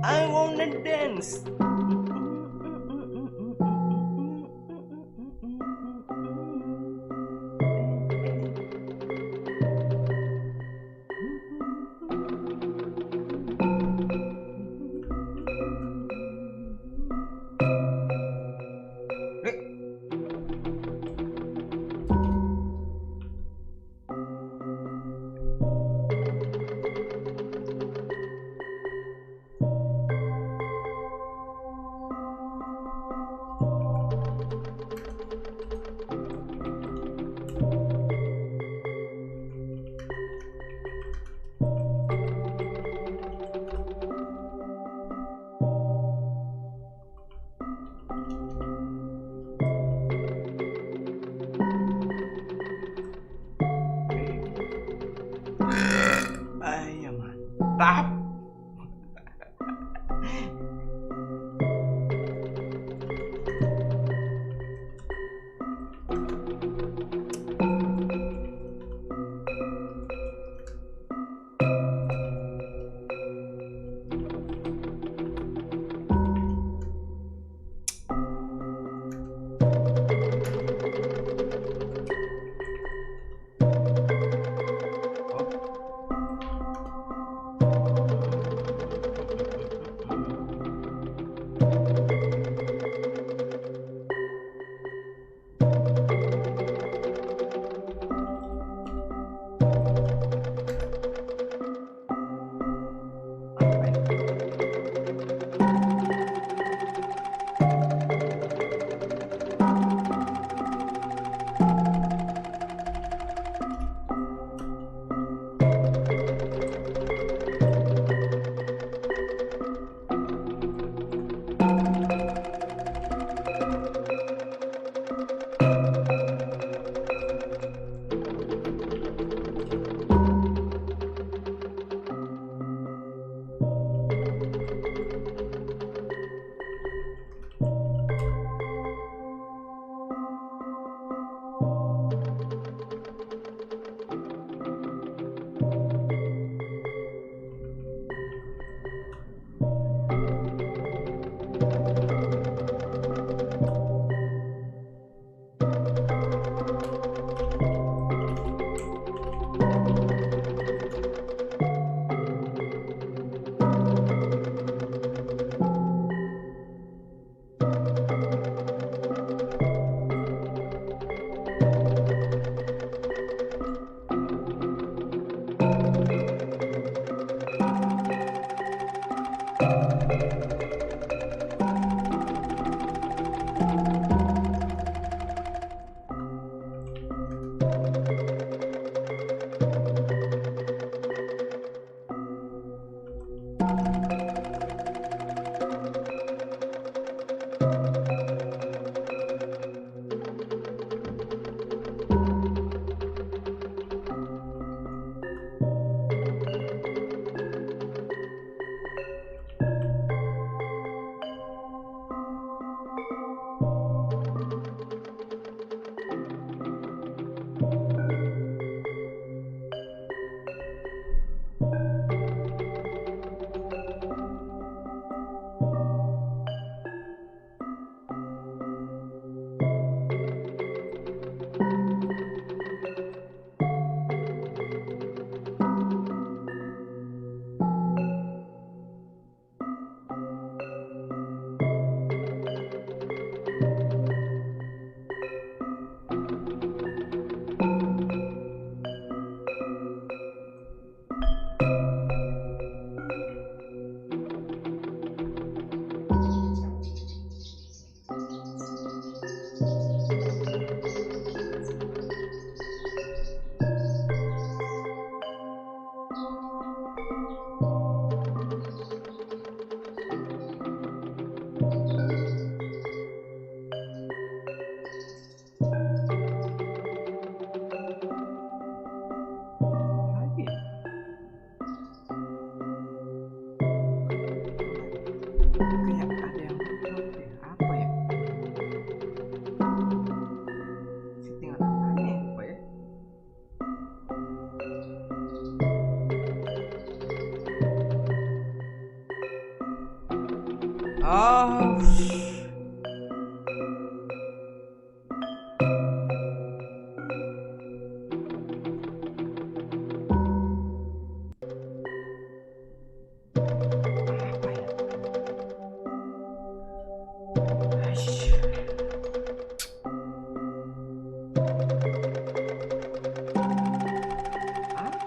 I wanna dance.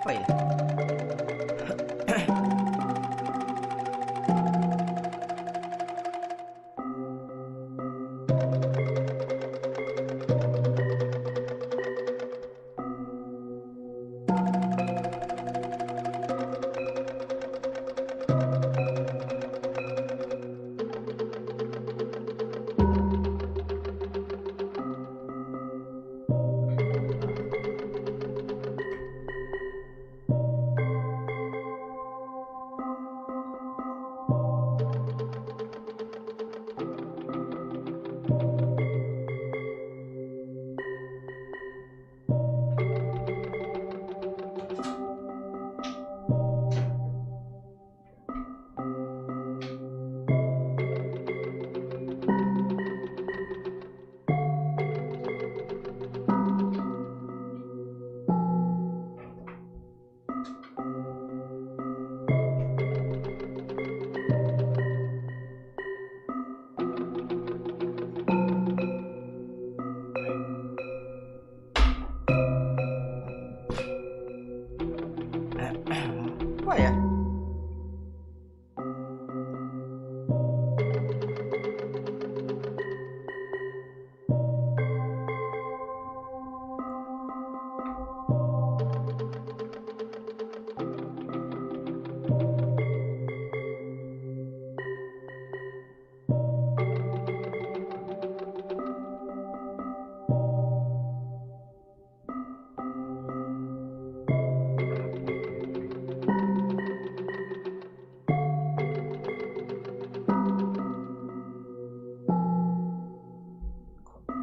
Apa ya? Apa ya?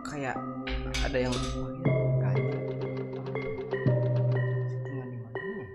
Kayak ada yang kayak settingan di mananya?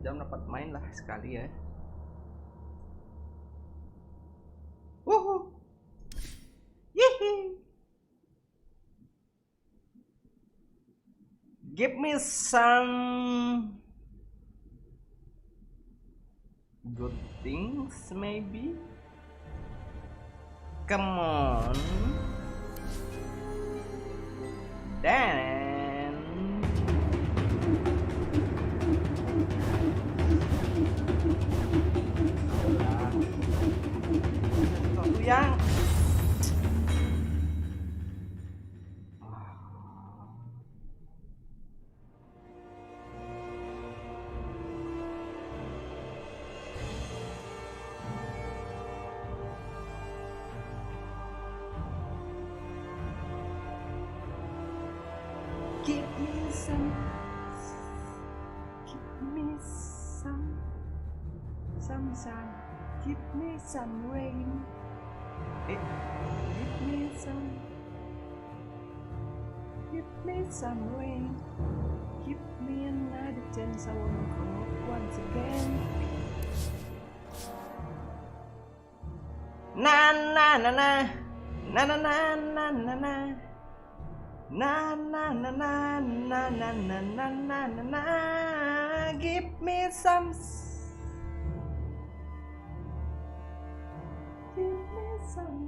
jam dapat main lah sekali ya. Wuhu. Yihi. Give me some good things maybe. Come on. Dan sesuatu yang give me some sunshine, give me some rain, give me some rain, give me another chance. I wanna grow up once again. Na na na na na na na na na na. Na na na na na na na na na na na. Give me some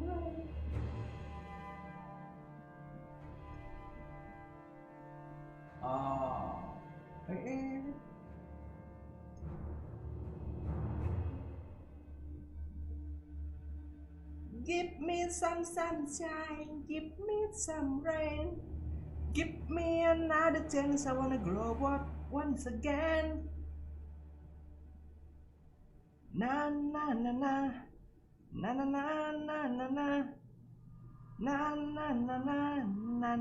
rain. Oh, give me some sunshine, give me some rain, give me another chance. I wanna grow up once again. Na na na na na na na na na na na na na na na na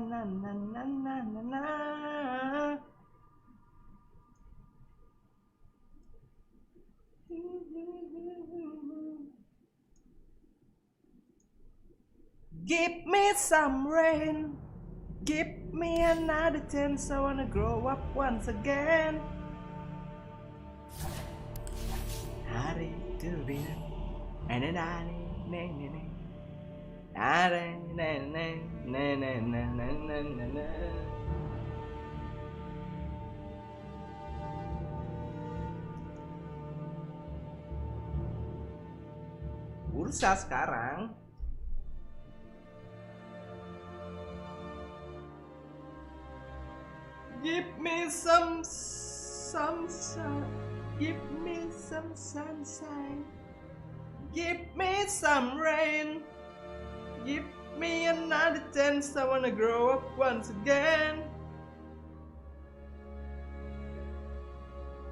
na na na na. Give me some rain, give me another chance. I wanna grow up once again. Hari turbina, and bursa sekarang. Give me some sunshine, give me some sunshine, give me some rain, give me another chance. I wanna grow up once again.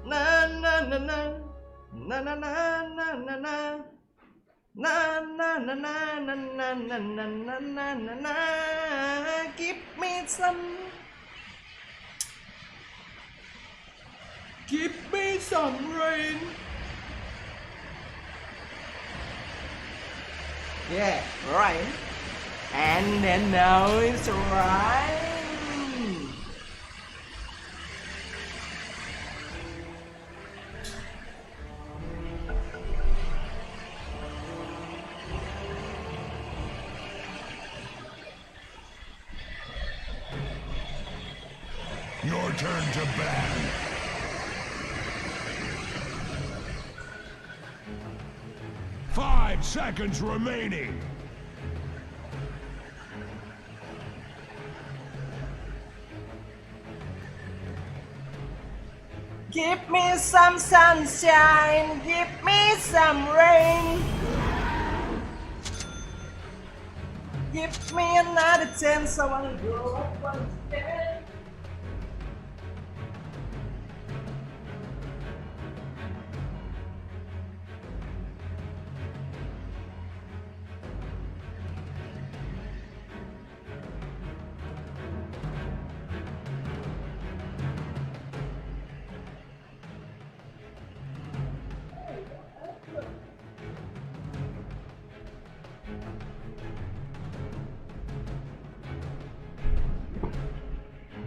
Na na na na na na na na na na na na na na na na na na na na. Give me some. Give me some rain. Yeah, rain. And then now it's rain. Your turn to ban. 5 seconds remaining. Give me some sunshine, give me some rain, give me another chance. I wanna grow up once again.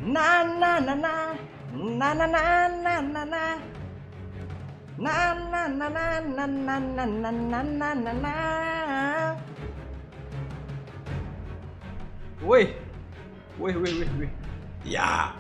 Na na na na na na na na na na. na na na na na na na na na na. Wih, wih, wih, wih, wih. Ya.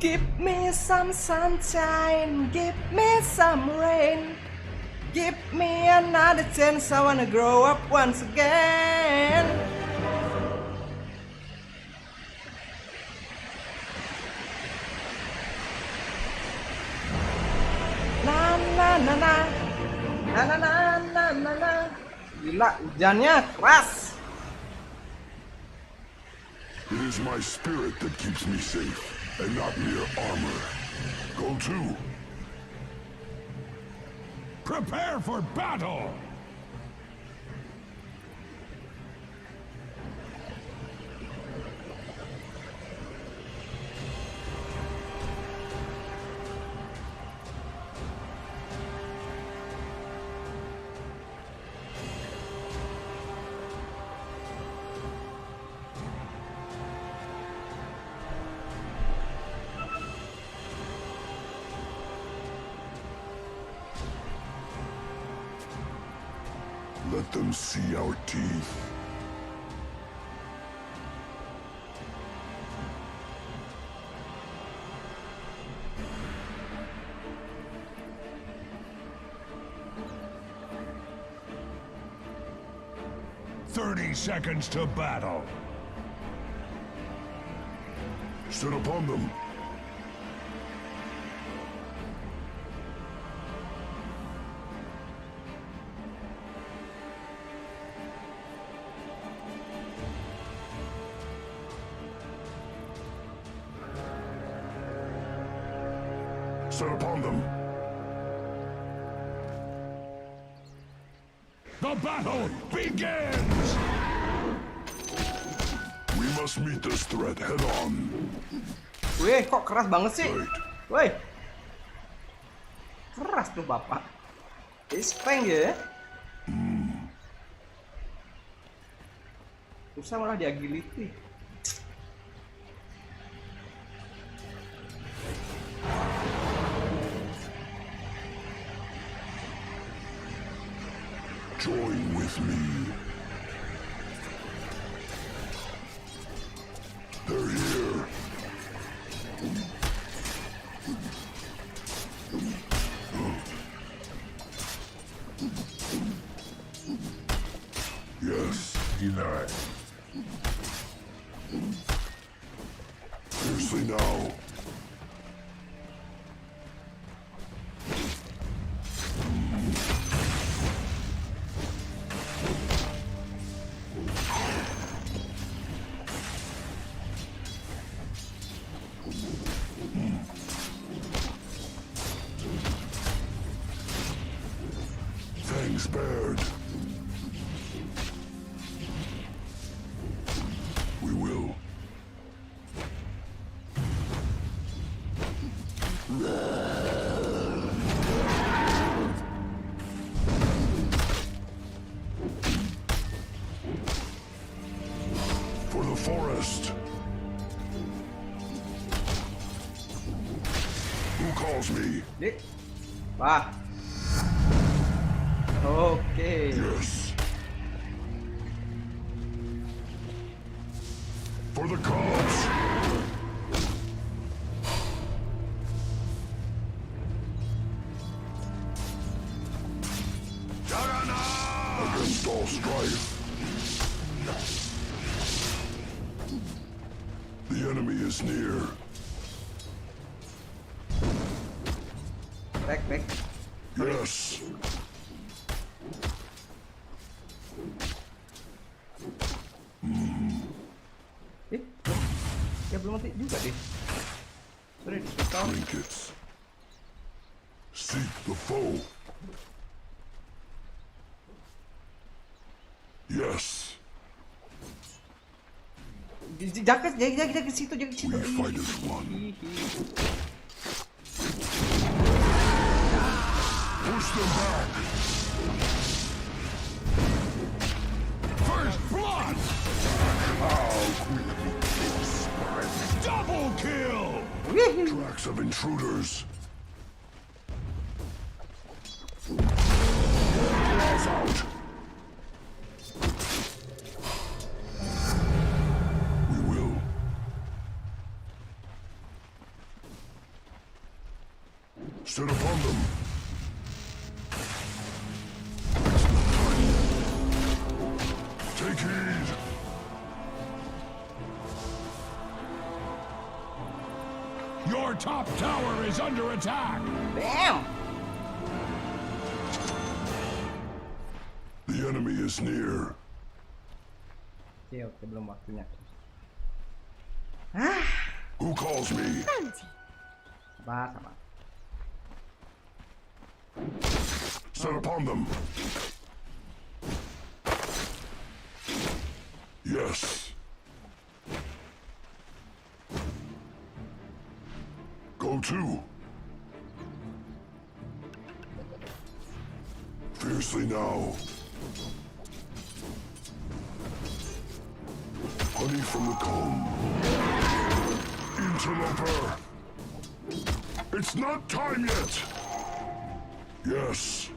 Give me some sunshine, give me some rain, give me another chance, I wanna grow up once again. Na na na na na na na na na na. Gila, hujannya keras. It is my spirit that keeps me safe, and not mere armor. Go to. Prepare for battle! Let them see our teeth. "30 seconds to battle. Sit upon them. Set upon them. The battle begins! We must meet this threat head on. Wih, kok keras banget sih? Right. Wih. Keras tuh bapak. Ispeng ya. Susah malah di agility. Join with me. They're here. Yes, deny. Fiercely now. Fangs bared. We will. For the forest. Who calls me? Dik. Wah. Oke. Yes. For the cause. Against all strife. The enemy is near. Back. Yes. Ya belum mati juga deh. Sorry, stop. Trinkets. Seek the foe. Yes. Jaga situ, jaga situ. We fight as one. Push them back. First blood. How quickly kills. Double kill. Tracks of intruders. Claws out. We will. Set upon them. It's not time. Take heed. Your top tower is under attack. Damn. The enemy is near. Oke, belum waktunya. Who calls me? Sabar. Set upon them. Yes. Go to. Fiercely now. Honey from the comb. Interloper. It's not time yet. Yes.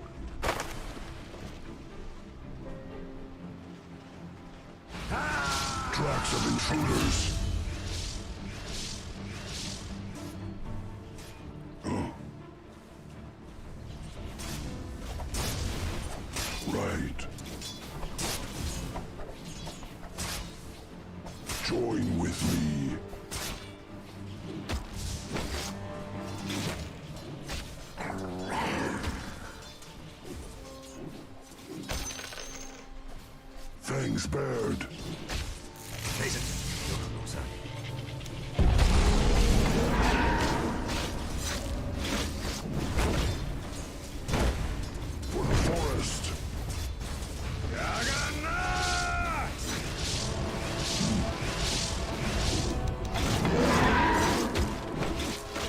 Tracks of intruders. Right. Join with me. Fangs bared. For the forest.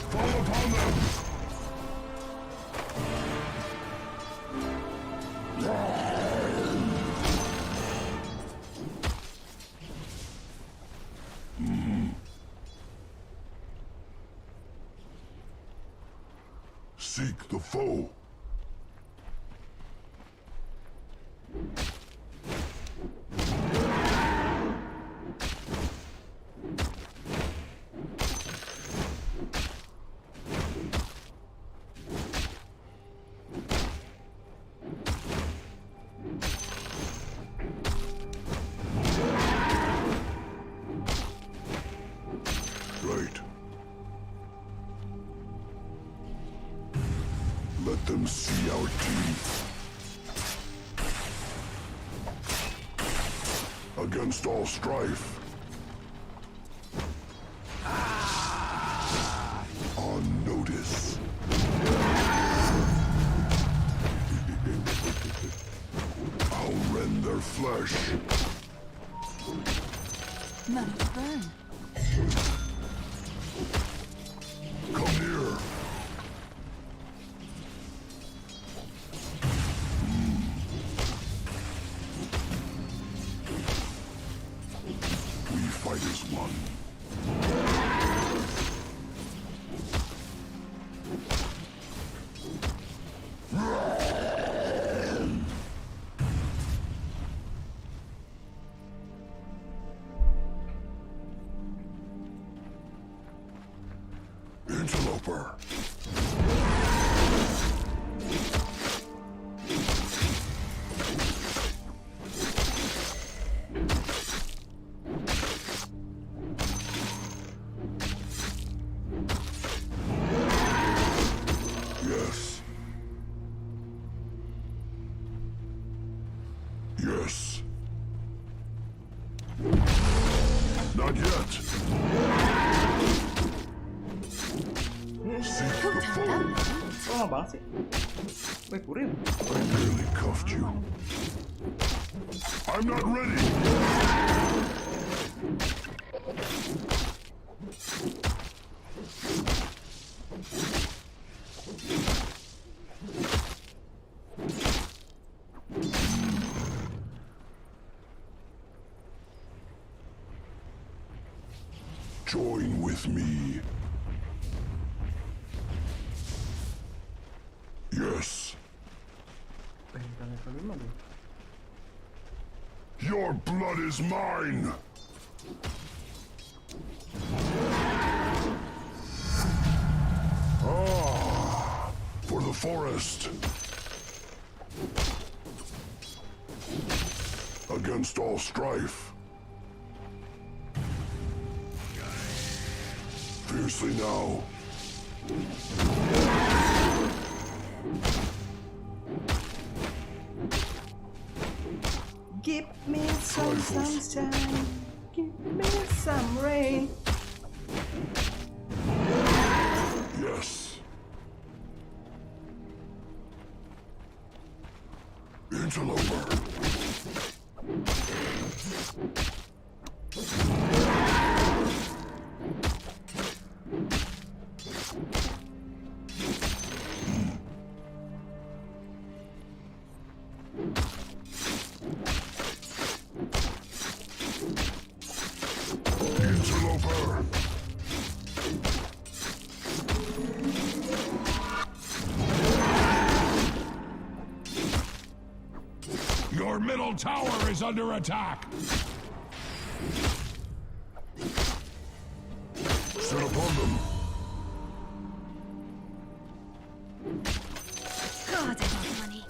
Fall upon them. Seek the foe. Right. Let them see our teeth. Against all strife. On notice. I'll rend their flesh. None to burn. Come near. We fight as one. Interloper. Yes. Yes. Not yet. Seek the foe. Lama banget sih. Wih, kurir. I barely cuffed you. I'm not ready. Join with me. Yes. Bukan level 5 deh. Your blood is mine. Ah, for the forest. Against all strife. Fiercely now. Give me some Trifles. sunshine. Give me some rain. Yes. Interloper. Interloper. Your middle tower is under attack. Set upon them. God, I love money.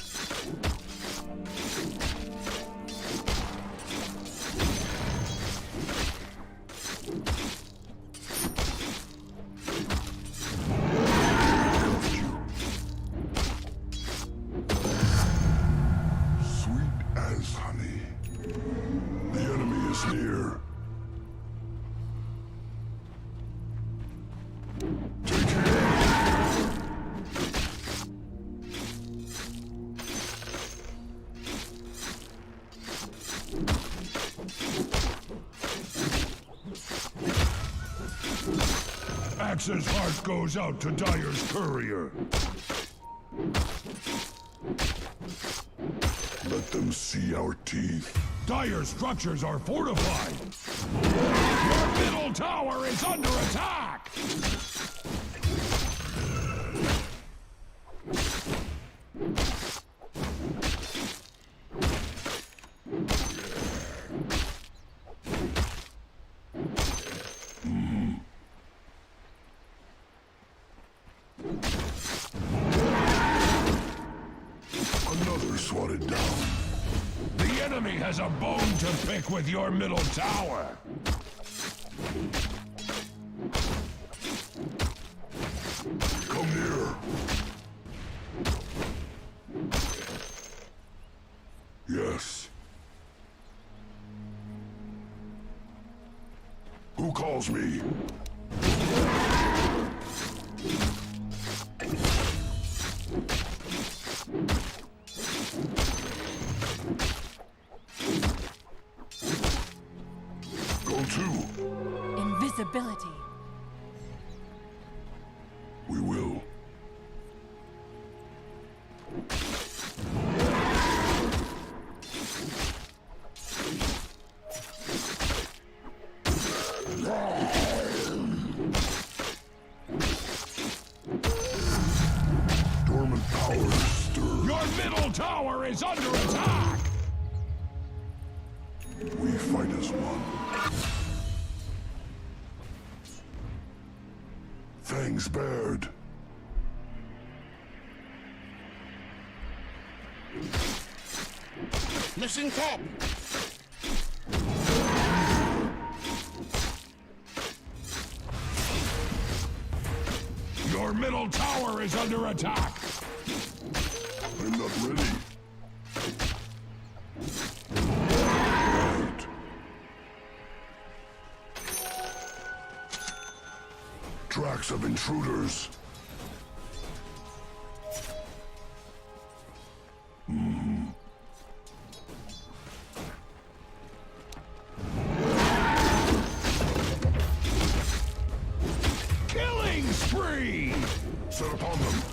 Cuffed you. Sweet as honey. The enemy is near. Take aim. Axe's heart goes out to Dyer's courier. Let them see our teeth. Dyer's structures are fortified. Your middle tower is under attack. Another swatted down. The enemy has a bone to pick with your middle tower. Come near. Yes. Who calls me? Go to. Invisibility. We will. Dormant powers stir. Your middle tower is under attack. We fight as one. Fangs bared. Mission top. Your middle tower is under attack. I'm not ready. Tracks of intruders. Killing spree! Set upon them.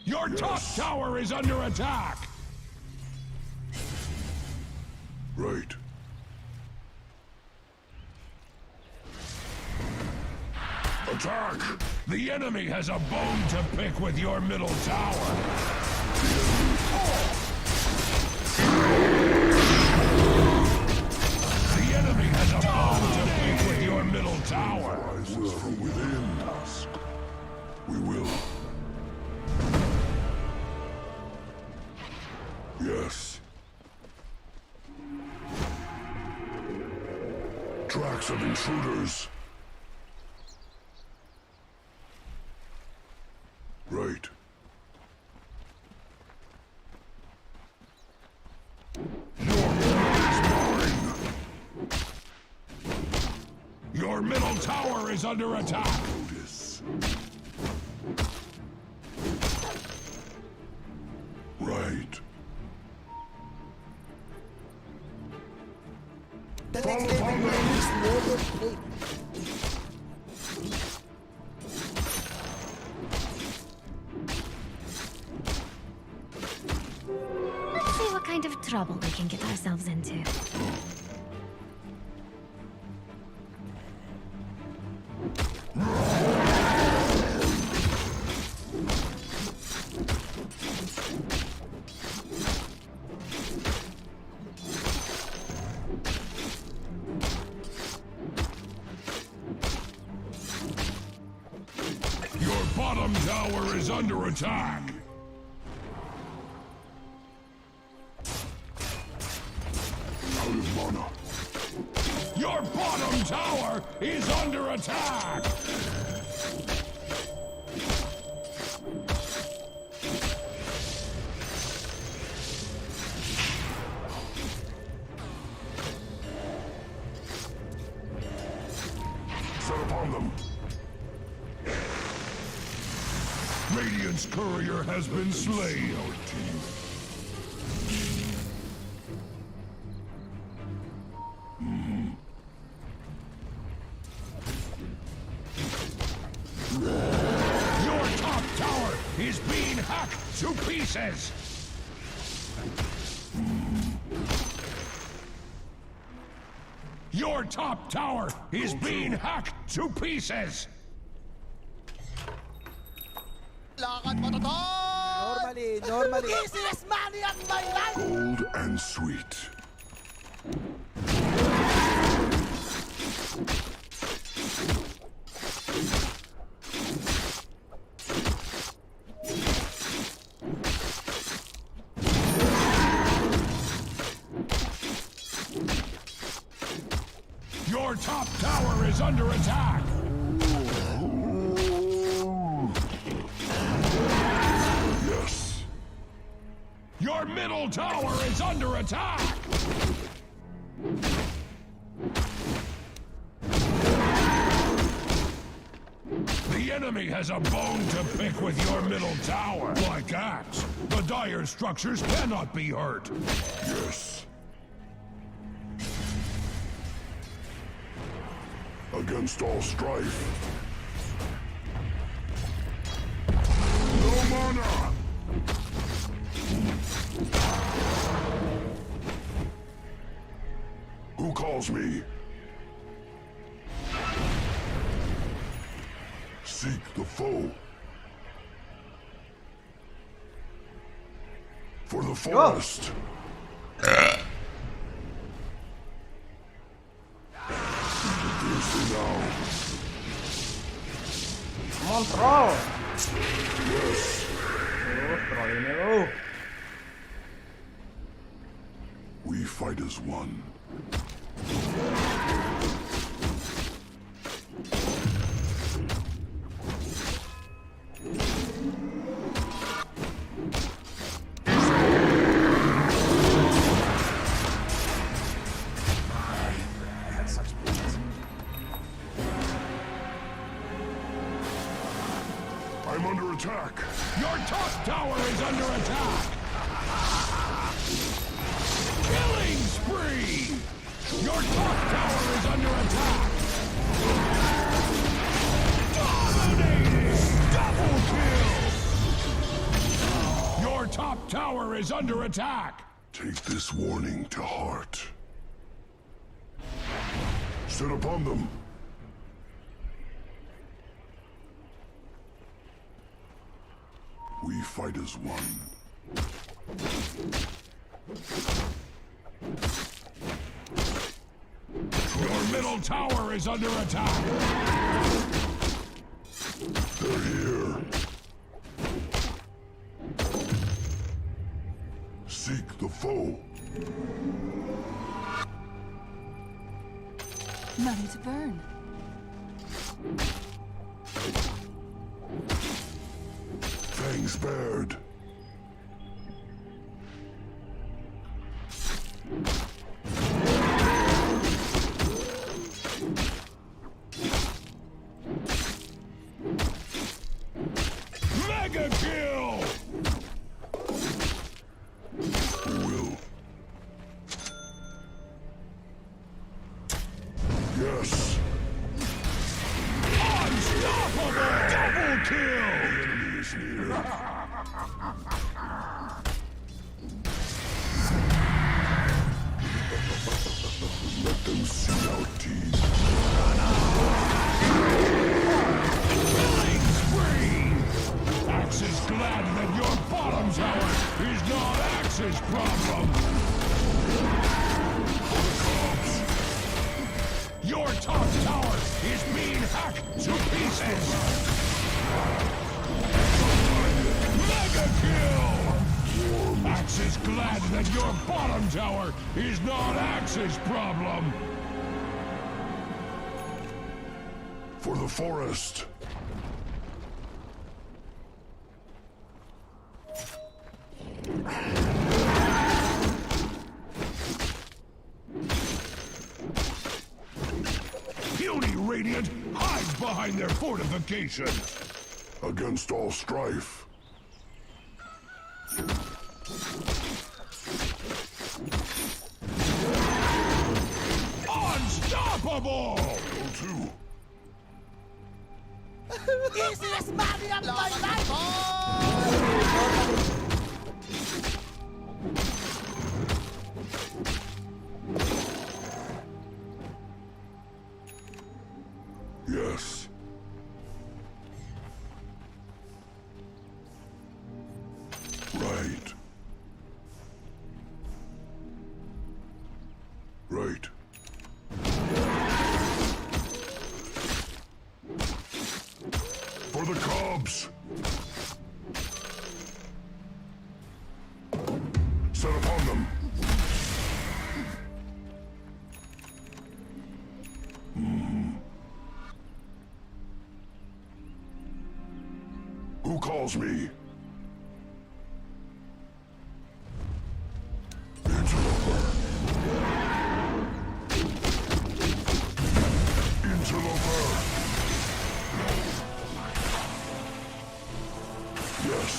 Your top tower is under attack! Right. Attack! The enemy has a bone to pick with your middle tower! The enemy has a bone to pick with your middle tower! Rises from within. We will. Yes. Tracks of intruders. Right. Your middle tower is under attack! Otis. Right. The next level is Noble Plate. Let's see what kind of trouble we can get ourselves into. Your bottom tower is under attack! Out of mana. Your bottom tower is under attack! Set upon them. Radiant's courier has been slain. Your top tower is being hacked to pieces! Your top tower is being hacked to pieces! Lakad mo to, Normally. Easiest money on my life! Gold and sweet. Your top tower is under attack! Yes. Your middle tower is under attack! The enemy has a bone to pick with your middle tower. Like that, the dire structures cannot be hurt. Yes. Against all strife. No mana! Who calls me? Seek the foe. For the forest. Now. Come on, troll! Yes. Troll ini lu. We fight as one. I'm under attack. Your top tower is under attack! Killing spree! Your top tower is under attack! Dominating! Double kill! Your top tower is under attack! Take this warning to heart. Set upon them. We fight as one. Your middle tower is under attack! They're here. Seek the foe. Money to burn. Fangs bared. Mega kill! Will. Yes. Unstoppable! Double kill! Enemy is near. Let them see our teeth. Killing spree! Axe is glad that your bottom tower is not Axe's problem! Your top tower is being hacked to pieces! Mega kill! Axe is glad that your bottom tower is not Axe's problem! For the forest. Puny Radiant hides behind their fortification! Against all strife. Unstoppable! Go to. Easiest money of my life! Yes. Right. Right. For the cubs. Set upon them. Who calls me? Interloper. Interloper. Yes.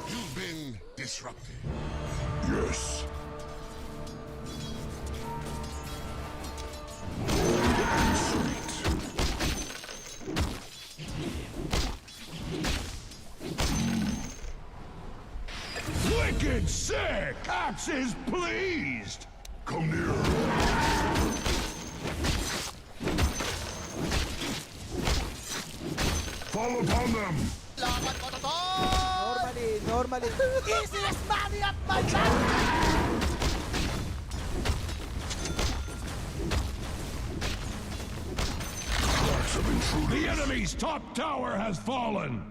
You've been disrupted. Yes. Bold and sweet. Wicked sick! Axe is pleased! Come near. Fall upon them. Laban mo na to! Normally. Easiest money of my life! Tracks of intruders. The enemy's top tower has fallen!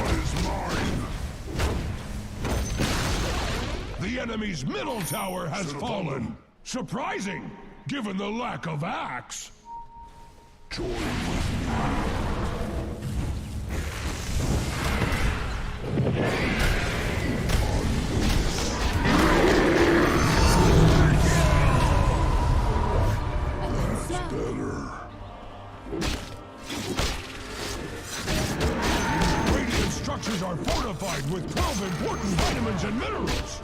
Blood is enemy's middle tower has Set upon fallen. them. Surprising, given the lack of axe. Join with me. Better. Radiant structures are fortified with 12 important vitamins and minerals.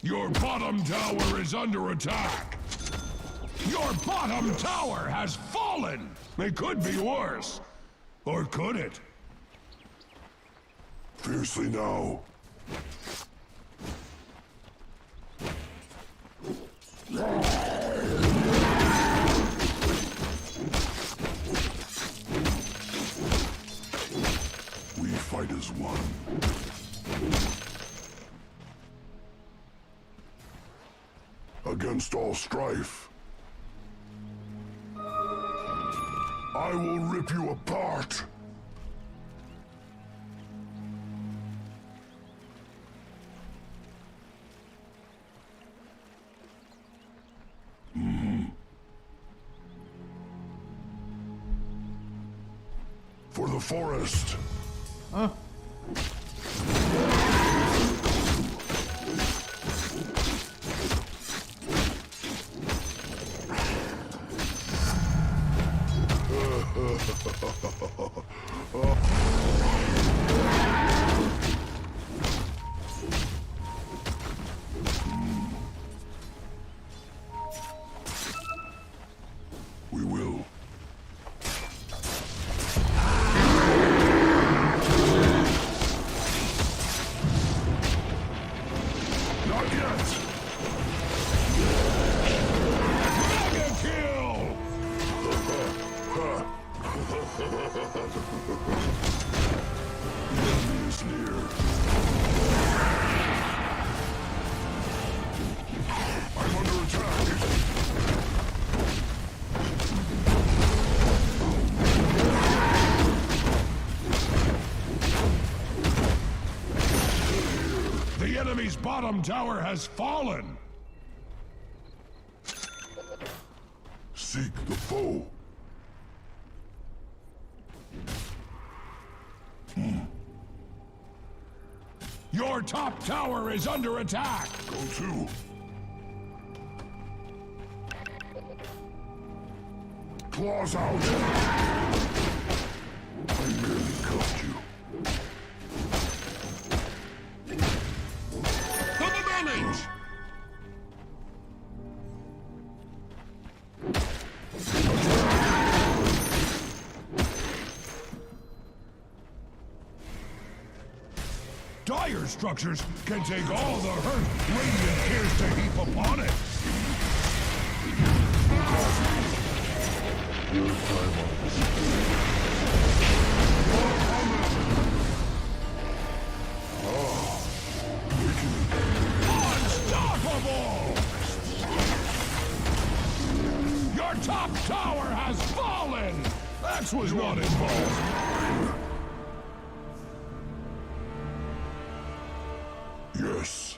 Your bottom tower is under attack. Your bottom tower has fallen. It could be worse. Or could it? Fiercely now. We fight as one. Against all strife. I will rip you apart. For the forest. We will. Not yet. Mega kill! The enemy is near. I'm under attack. The enemy's bottom tower has fallen. Seek the foe. Your top tower is under attack. Go to. Claws out. I merely cuffed you. For the damage! Dire structures can take all the hurt Radiant cares to heap upon it. Unstoppable! Your top tower has fallen! Axe was not involved. Yes.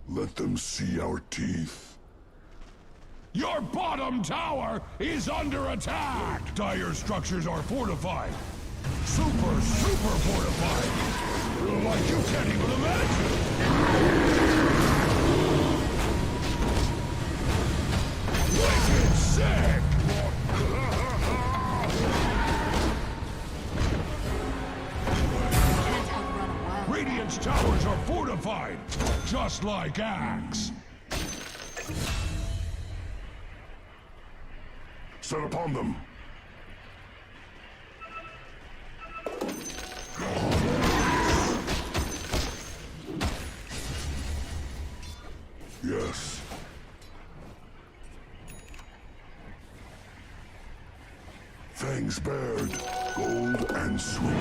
Let them see our teeth. Your bottom tower is under attack! Dire structures are fortified. Super fortified! Like you can't even imagine! Wicked sick! Radiant's towers are fortified, just like Axe. Set upon them. Yes. Fangs bared, gold and sweet.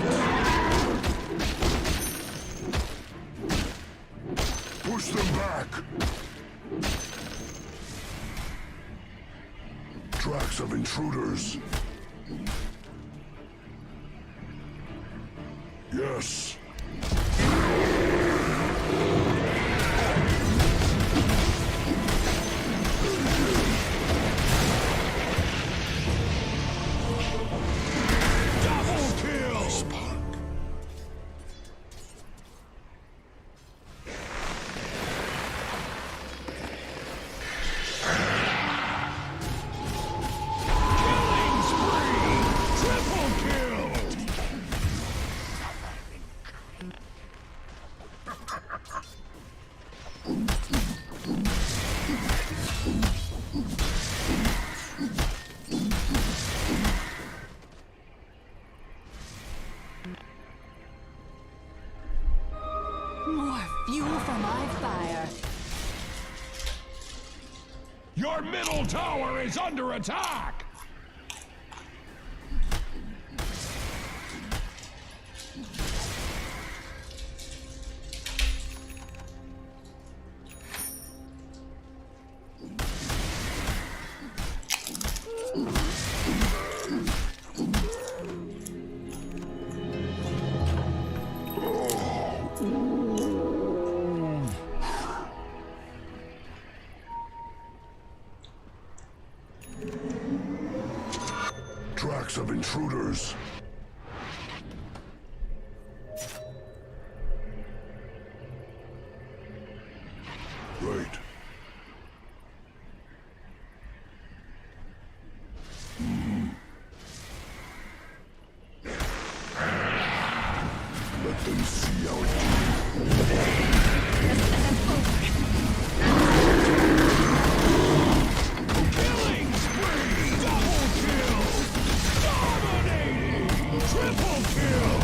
Push them back! Tracks of intruders. Yes. Double kill! Spark. Killing spree! Triple kill! More fuel for my fire. Your middle tower is under attack! Tracks of intruders. Right. Let them see our teeth. Killing spree! Double kill! Dominating! Triple kill!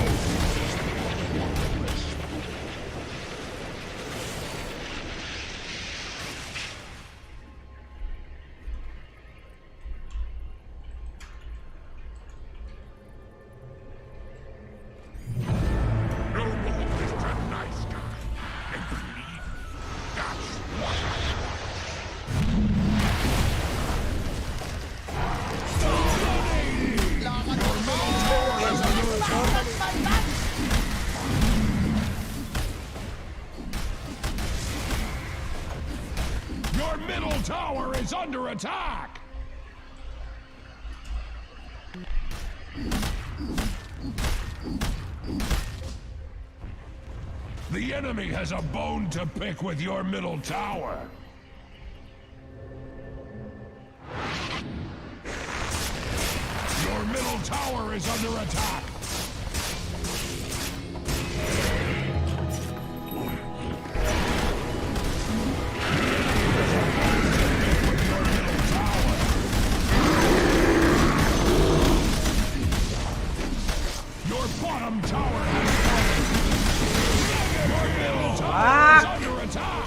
No more Mr. Nice Guy. And believe that's what I want. Your middle tower is under attack! The enemy has a bone to pick with your middle tower. Your middle tower is under attack. Your bottom tower has fallen. Your middle tower is under attack.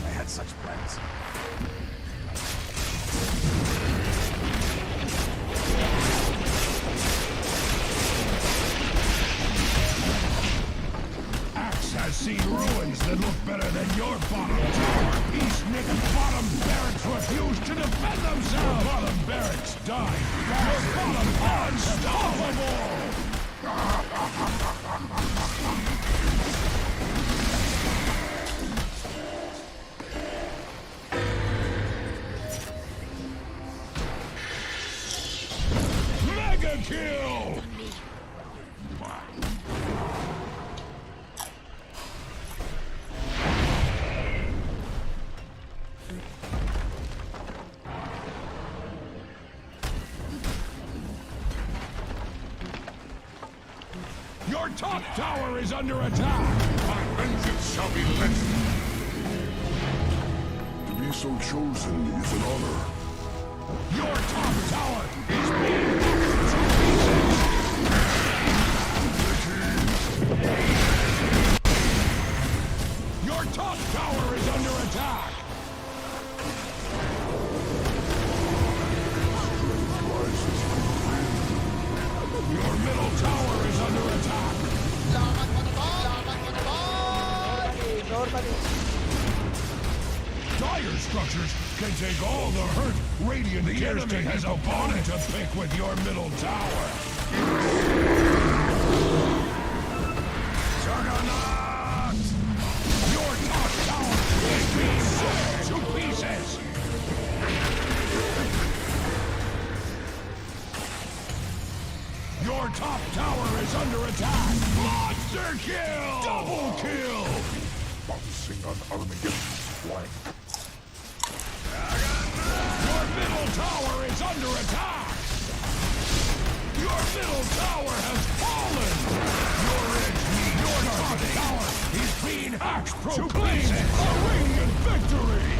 I had such plans. Axe has seen ruins that look better than your bottom tower. Peacenik bottom barracks refuse to defend themselves. Your bottom barracks died. Your bottom unstoppable. Mega kill! Your top tower is under attack! My vengeance shall be legendary. To be so chosen is an honor. Your top tower is being hacked to pieces! Your top tower is under attack! Your middle tower is under attack! archers can take all the hurt Radiant enemy has a bone to pick with your middle tower. Juggernaut! Your top tower is being smashed to pieces! Your top tower is under attack! Monster kill! Double kill! Bouncing on Armageddon's flank. Your middle tower is under attack! Your middle tower has fallen! Your edge needs your top tower is being hacked to pieces! A radiant victory!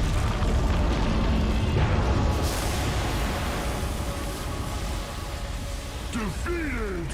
Defeated!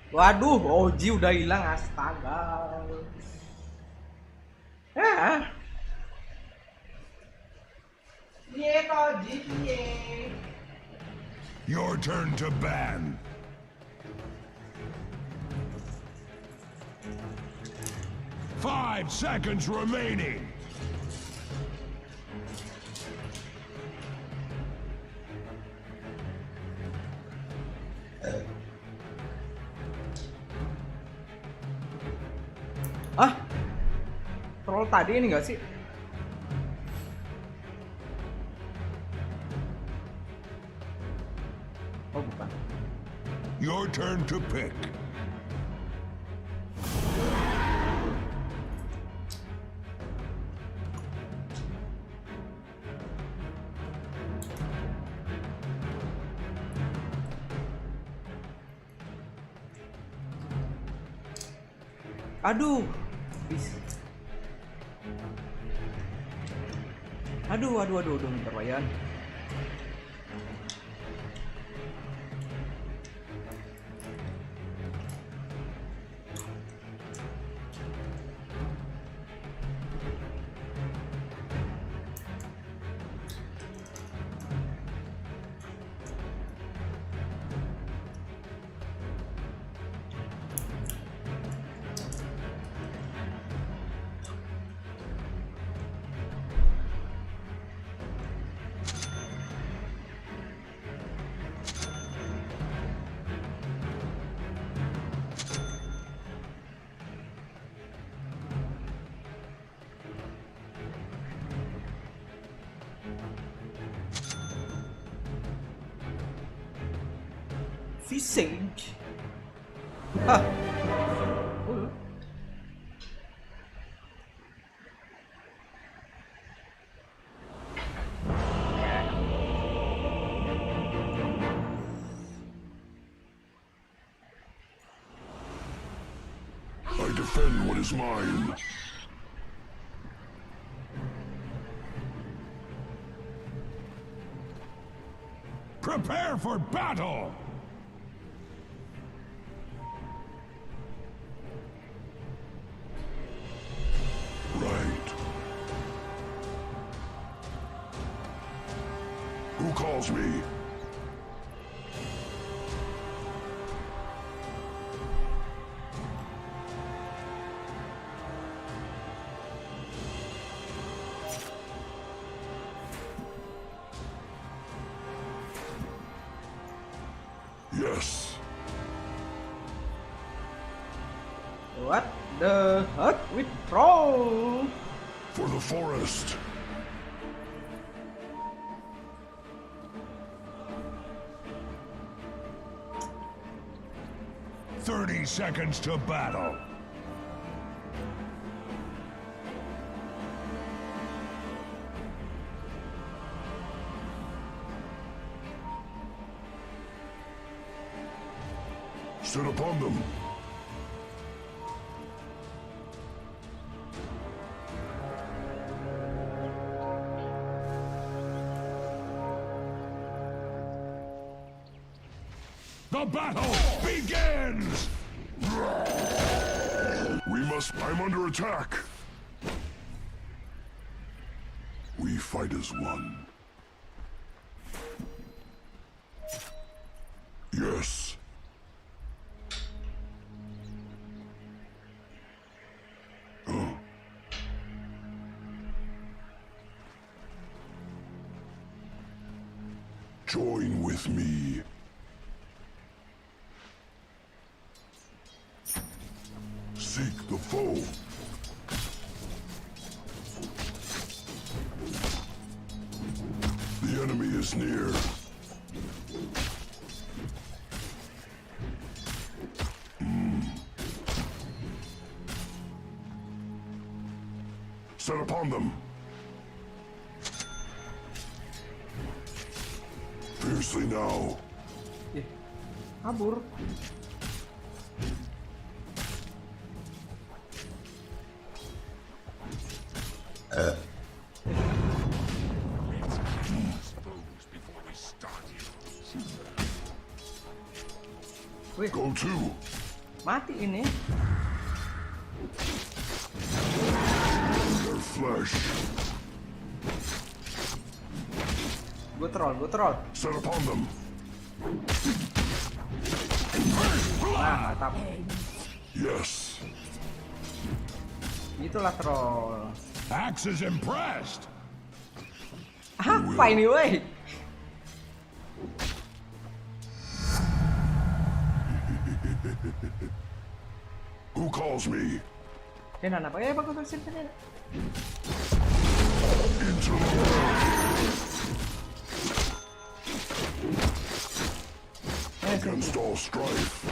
Waduh, Oji udah hilang, astaga. Piye Oji, piye? Your turn to ban. Five seconds remaining. Ah, troll tadi ini nggak sih? Oh bukan. Your turn to pick. Aduh. Aduh, bentar Wayan. Fishing. Hah. I defend what is mine. Prepare for battle! Right. Who calls me? Yes. What the heck withdraw? For the forest. "30 seconds to battle." Sit upon them. The battle begins! I'm under attack. We fight as one. Yes. Oh. Join with me. Seek the foe. The enemy is near. Set upon them. Fiercely now. Kabur. Before we start. Wih, Go to. mati ini. Their flesh. Gue troll. Set upon them. Nah, mantap. Yes. Itulah troll. Axe is impressed. Apa ini, woi? Who calls me? Kenan apa? Bagus sini. Into the world. Against all strife.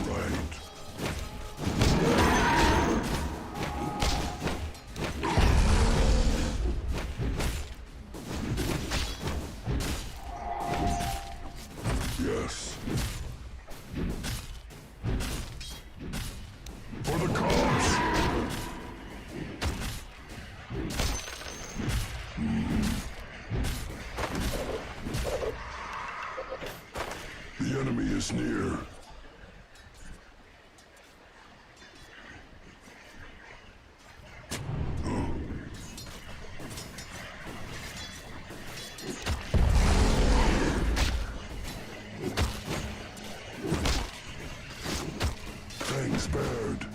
Right. Yes. For the cause. The enemy is near. Fangs bared.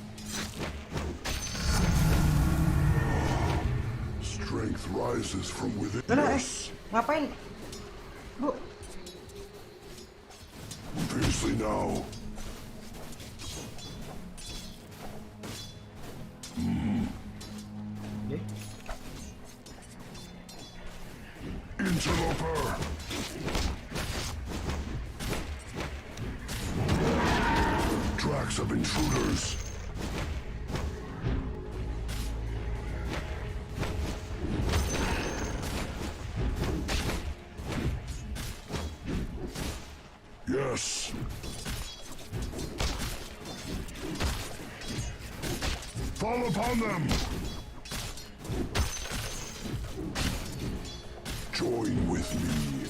Strength rises from within. Yes. Ngapain? Bu, Fiercely now. Interloper. Tracks of intruders. Yes. Fall upon them. Join with me.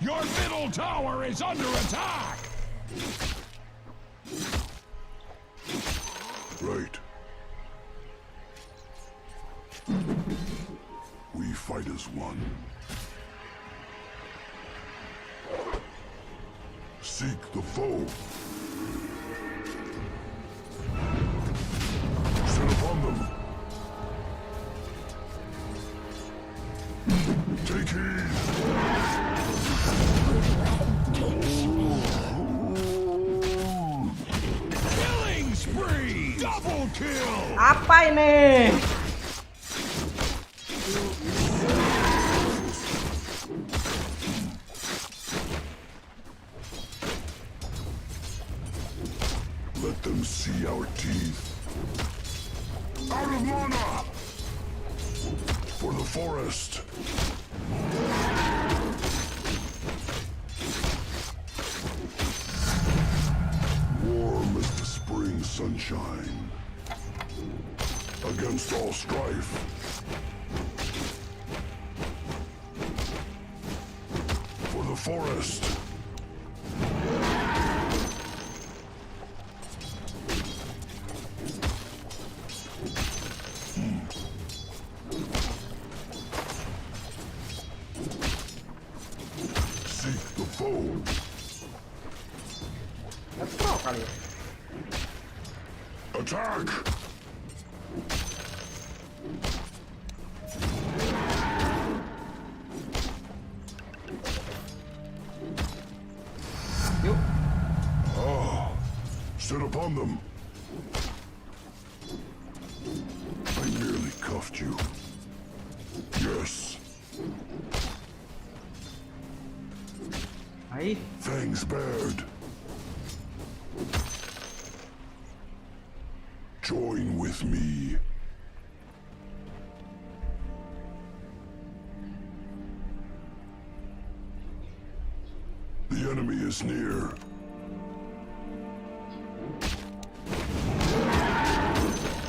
Your middle middle tower is under attack! Right. We fight as one. Seek the foe. Set upon them. Take heed. Killing spree! Double kill! Apa ini? Let them see our teeth. Out of mana! For the forest. Warm as the spring sunshine. Against all strife. For the forest. Seek the foe. Ngetro kali ya. Attack! Yuk. Sit upon them. I nearly cuffed you. Yes. Hai. Fangs bared. Join with me. The enemy is near.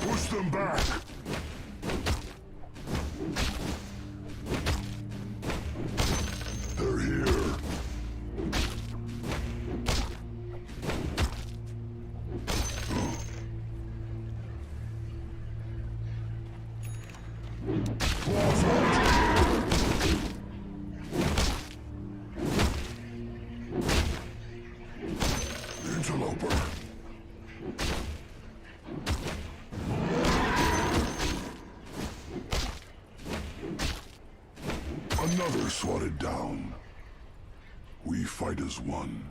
Push them back. They're here. Claws out. Interloper. Another swatted down. We fight as one.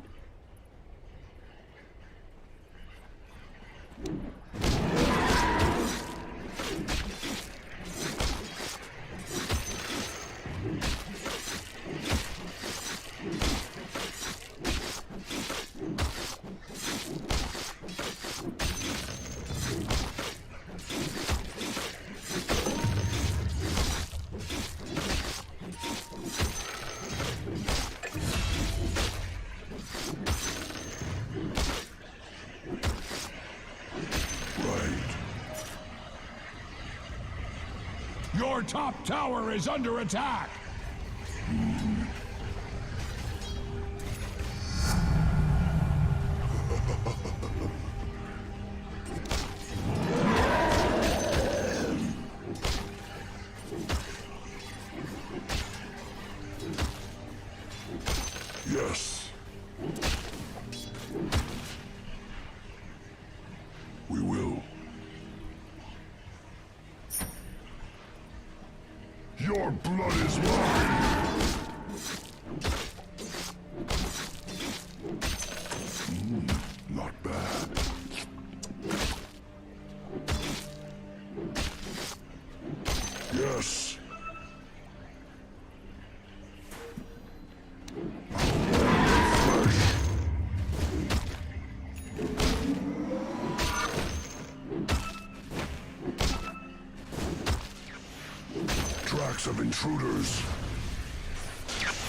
Right. Your top tower is under attack! Yes. We will. Your blood is mine! Not bad. Yes. Tracks of intruders.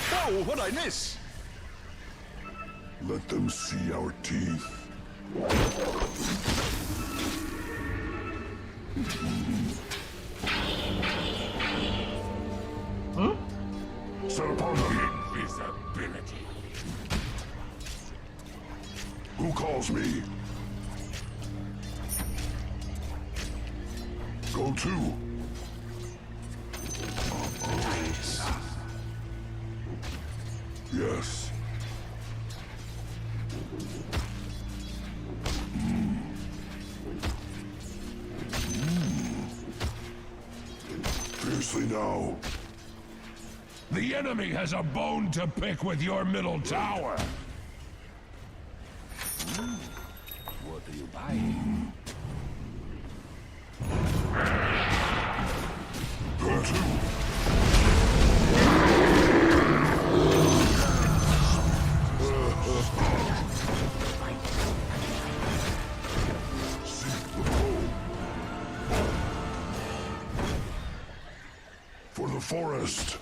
Whoa, what'd I miss? Let them see our teeth. Set upon them. Invisibility. calls me. Go to. Yes. Fiercely now. The enemy has a bone to pick with your middle tower. What are you buying? Go to. For the forest.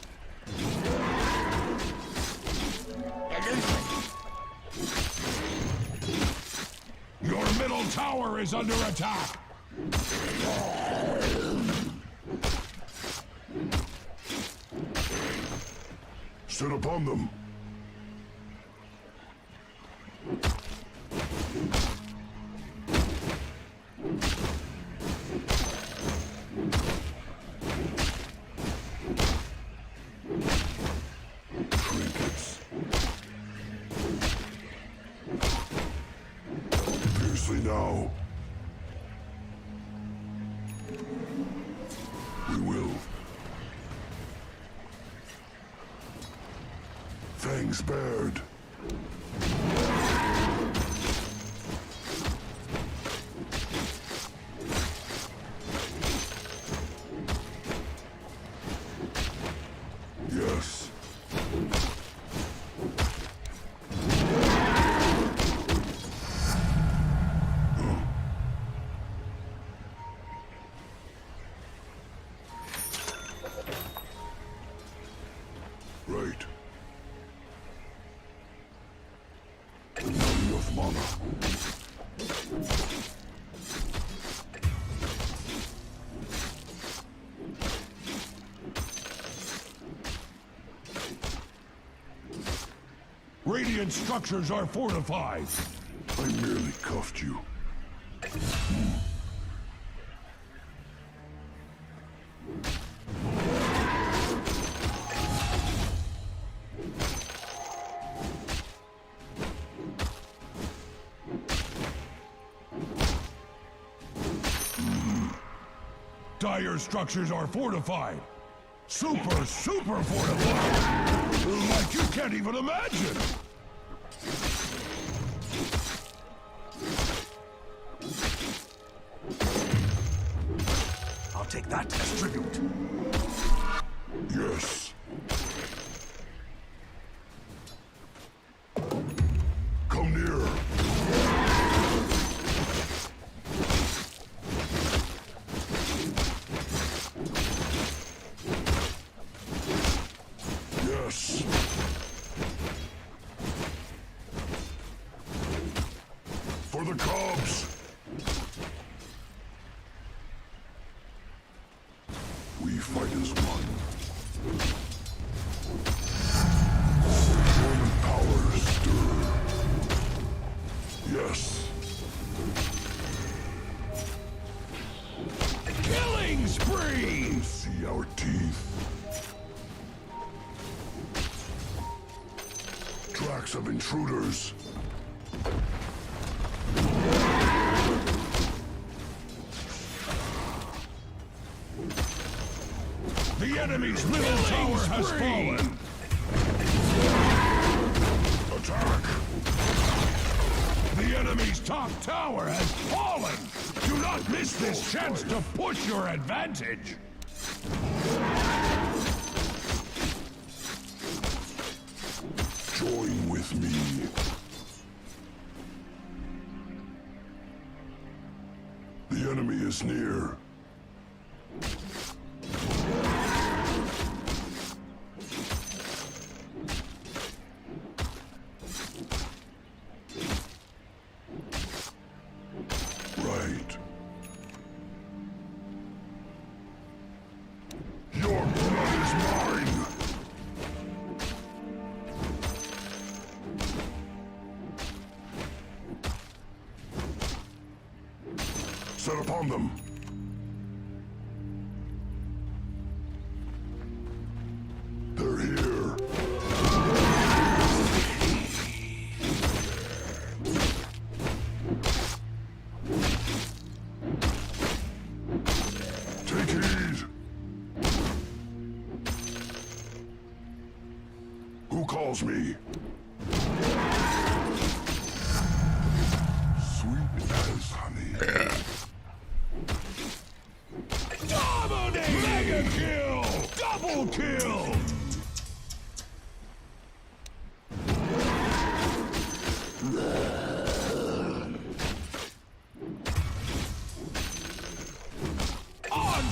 Your middle tower is under attack. Sit upon them. Trinkets. Fiercely now. We will. Fangs bared. Yes. Right. Not enough mana. Radiant structures are fortified. I merely cuffed you. Dire structures are fortified. Super fortified. Like you can't even imagine. I'll take that as tribute. Yes. Come near. Yes. For the cubs. We fight as one. Dormant powers stir. Yes. Killing spree! See our teeth. Tracks of intruders. The enemy's middle tower has fallen. Attack. The enemy's top tower has fallen. Do not miss this chance to push your advantage. Join with me. The enemy is near. Right. Your blood is mine! Set upon them. They're here. Take heed. Who calls me? Sweet as honey. Dominate! Mega kill! Double kill!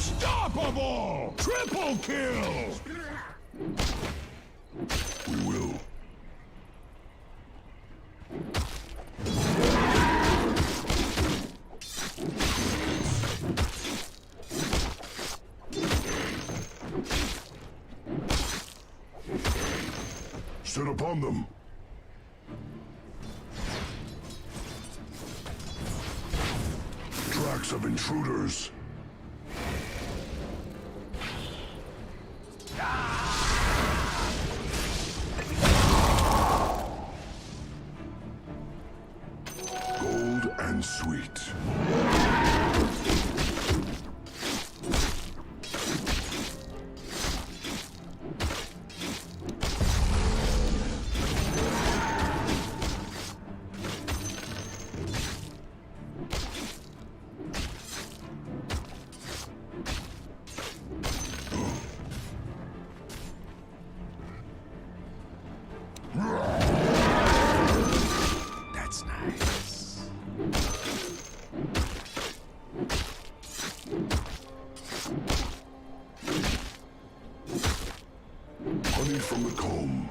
Unstoppable! Triple kill! We will. Set upon them. Tracks of intruders. Gold and sweet. That's nice. Honey from the comb.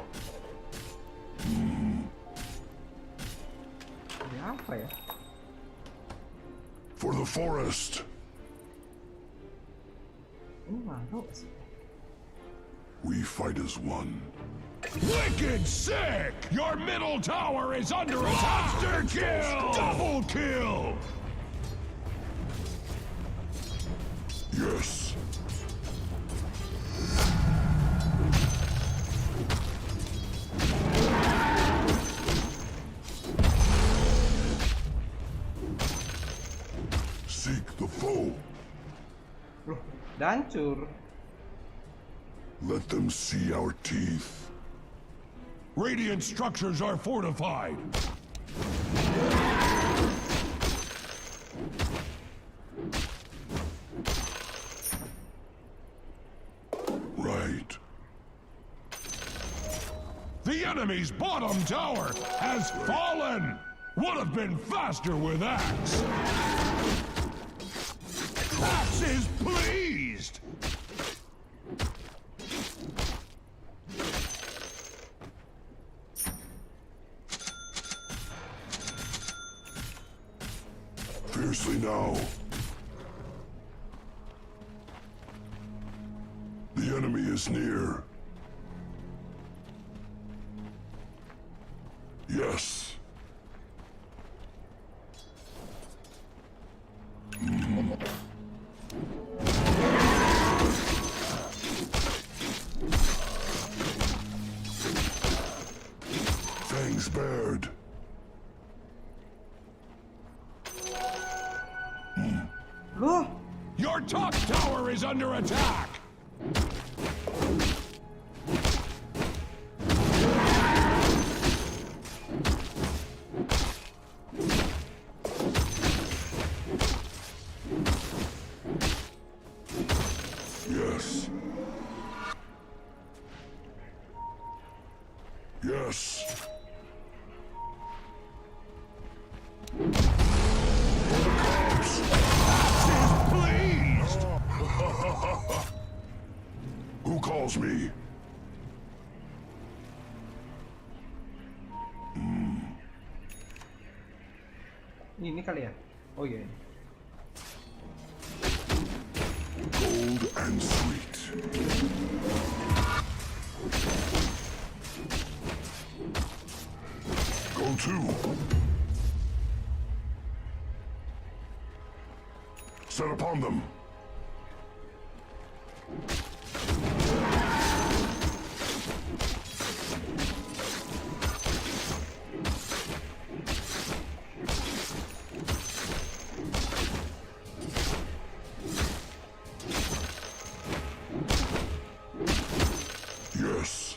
Ini apa ya? For the forest. Ini mana sih? We fight as one. Wicked sick! Your middle tower is under attack! Monster kill! Double kill! Yes. Seek the foe. Loh, dancur. Let them see our teeth. Radiant structures are fortified. Right. The enemy's bottom tower has fallen! Would have been faster with Axe. Axe is pleased! Fiercely now. The enemy is near. Yes. Fangs bared. Loh, Your top tower is under attack! Yes. Yes. Pleased! Who calls me? ini kali ya? Oh iya. Gold and sweet. Go to. Set upon them. Yes.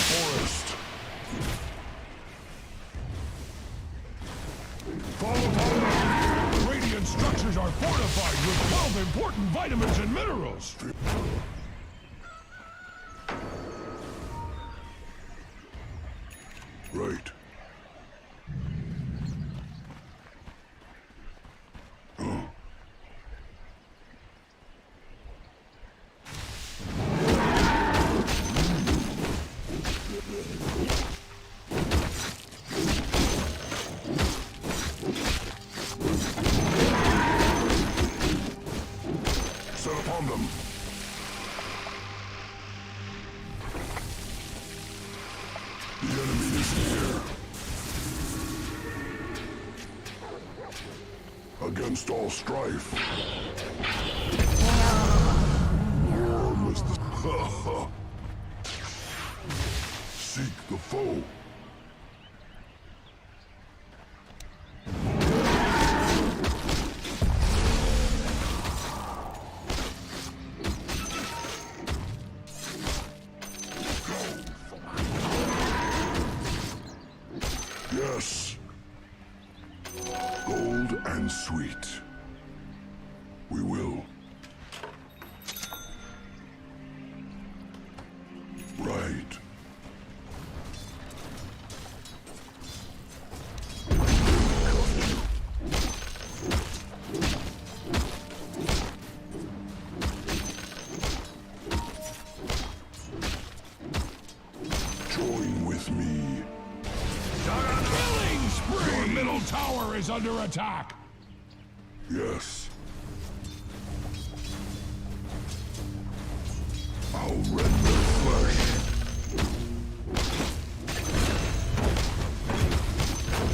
Forest. Fall upon them! Radiant structures are fortified with 12 important vitamins and minerals! Right. Set upon them. The enemy is near. Against all strife. Warm as the... Seek the foe. Yes. Gold and sweet. We will. Right. Join with me. Killing spree! Your middle tower is under attack! Yes. I'll rend their flesh.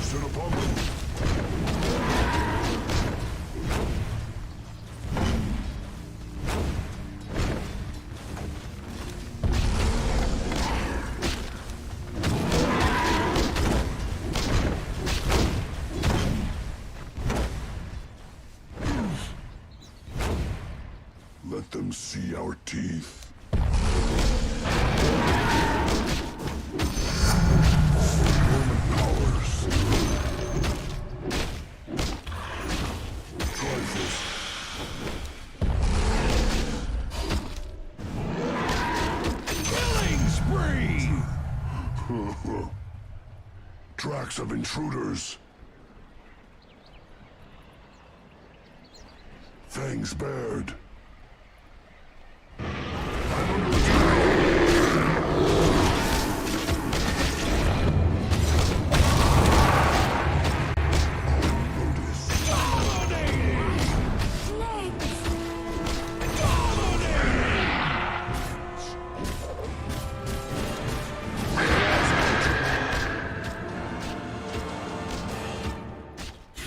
Sit upon them. Let them see our teeth. Roman powers. Trifles. Killing spree! Tracks of intruders. Fangs bared.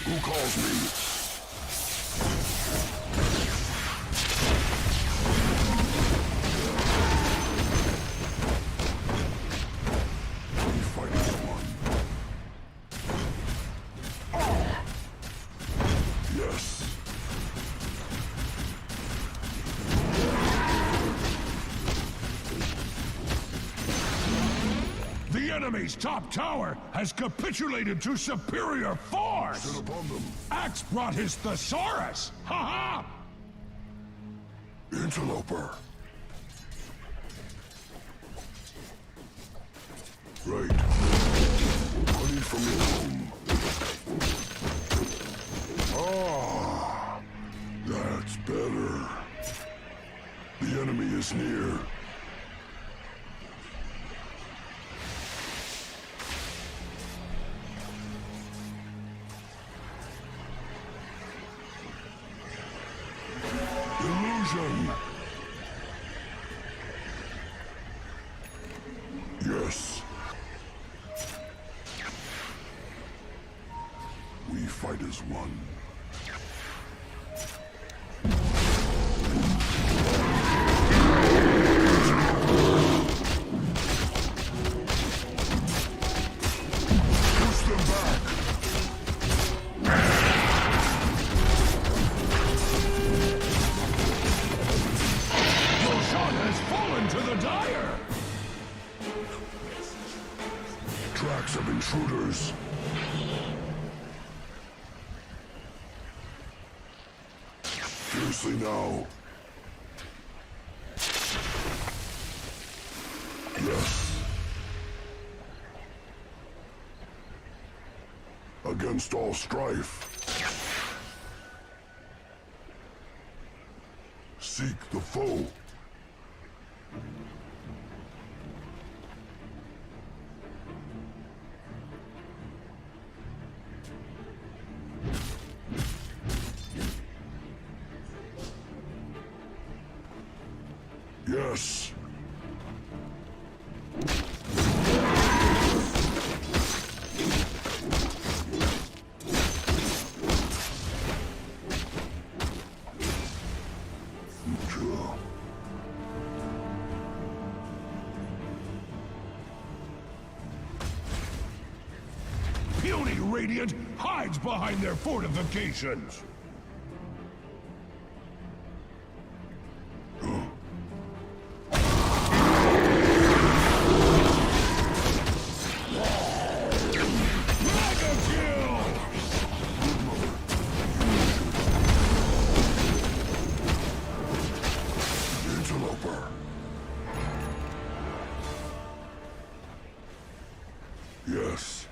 Who calls me? We fight as one. Yes. The enemy's top tower has capitulated to superior force! Sit upon them. Axe brought his thesaurus! Ha ha! Interloper. Right. Honey from your home. Ah, that's better. The enemy is near. Illusion. is one. Push them back. Your shot has fallen to the dire! Tracks of intruders. Fiercely now. Yes. Against all strife. Seek the foe. Yes. Puny Radiant hides behind their fortifications! Mega kill! Interloper. Yes.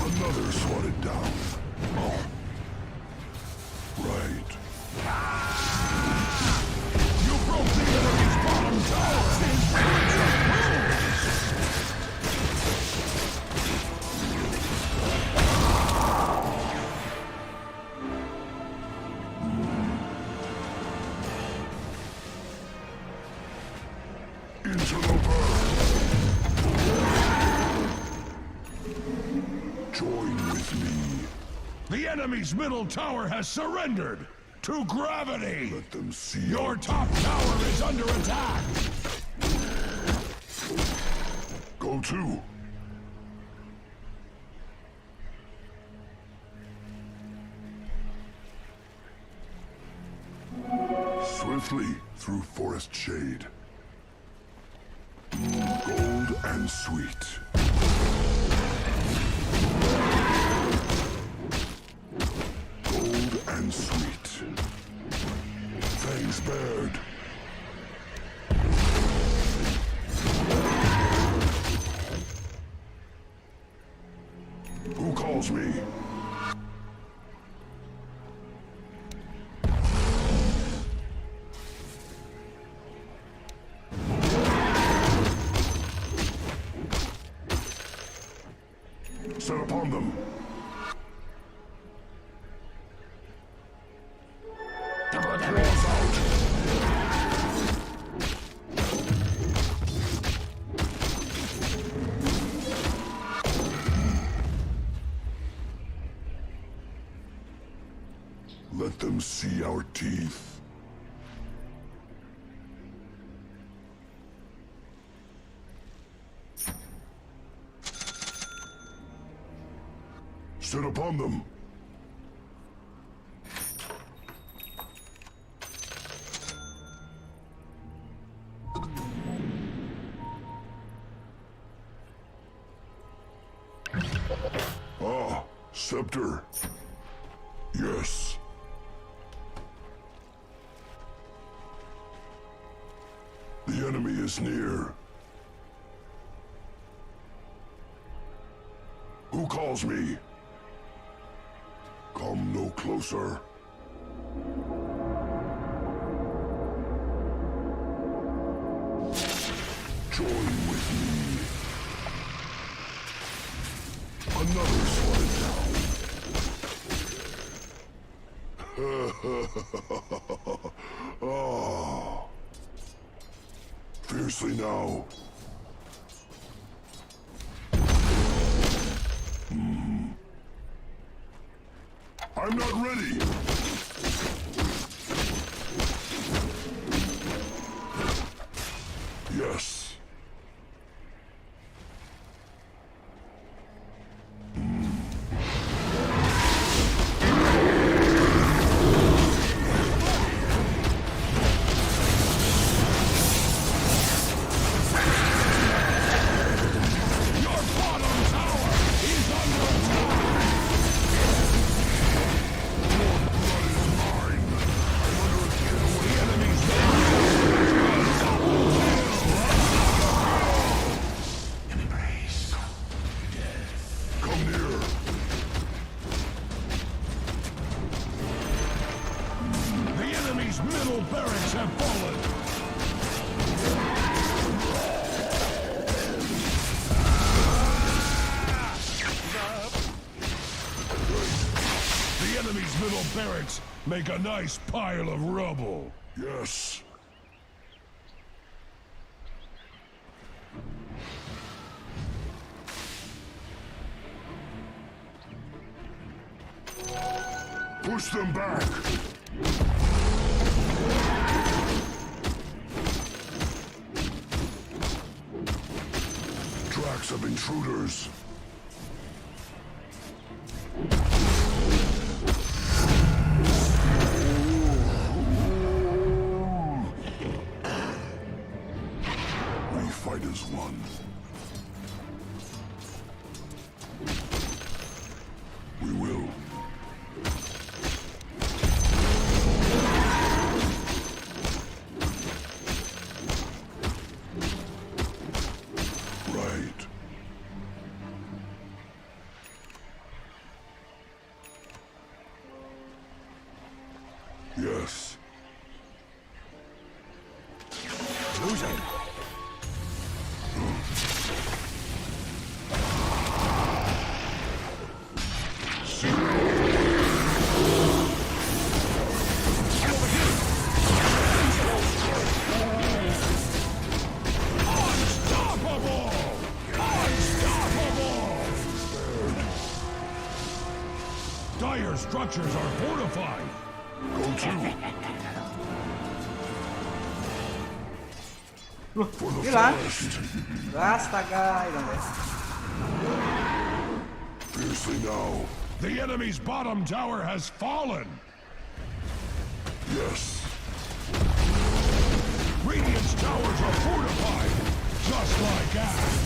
Another swatted down. Oh. Right. You broke the enemy's bottom tower! Interloper. Join with me. The enemy's middle tower has surrendered to gravity! Let them see Your our top tower is under attack! Go to. Swiftly through forest shade. Gold and sweet. Gold and sweet. Fangs bared. Who calls me? Set upon them. Walls out. Let them see our teeth. Sit upon them. Ah, scepter. Yes. The enemy is near. Who calls me? Come no closer. Join with me. Another swatted down. Oh. Fiercely now. I'm not ready. Yes. Your bottom tower is under attack! The enemy's Come near. The enemy's middle barracks have fallen! The enemy's middle barracks make a nice pile of rubble. Yes. Push them back. Tracks of intruders. We fight as one. We will. Right. Yes. Losing. Unstoppable! Unstoppable! Dire structures are fortified. Go to. For the Di là. forest. Astaga, I don't know. Fiercely now. The enemy's bottom tower has fallen. Yes. Radiant's towers are fortified, just like ours.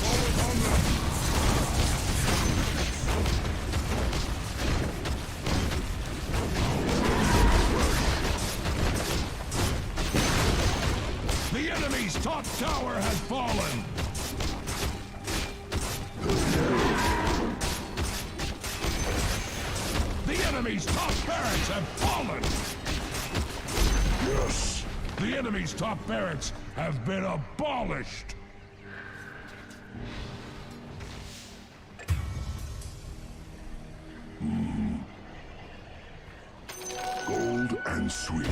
The enemy's top tower has fallen. The enemy's top barracks have fallen. Yes. The enemy's top barracks have been abolished. Gold and sweet.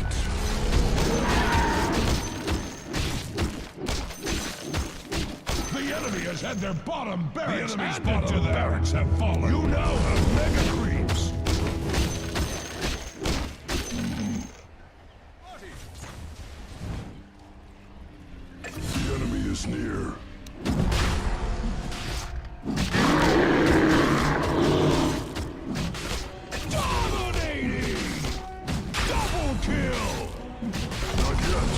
The enemy has had their bottom barracks. The enemy's bottom barracks have fallen. You now have mega creeps. The enemy is near. Dominating! Double kill! Not yet.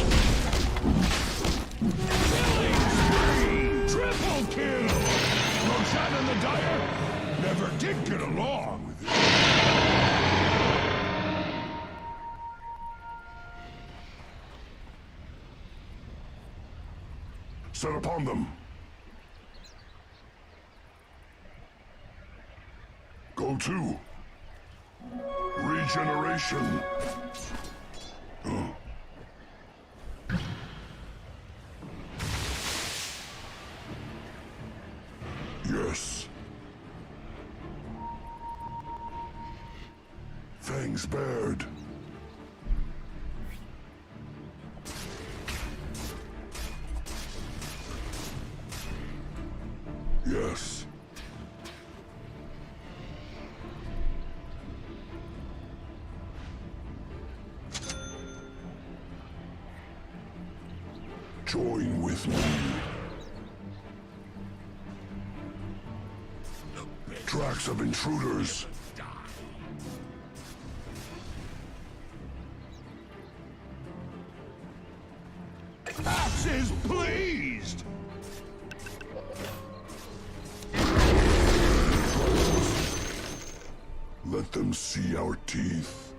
Killing spree! Triple kill! Roshan and the Dire never did get along. Set upon them. Go to. Regeneration. Yes. Fangs bared. Yes. Join with me. Tracks of intruders. Axe is pleased! Let them see our teeth.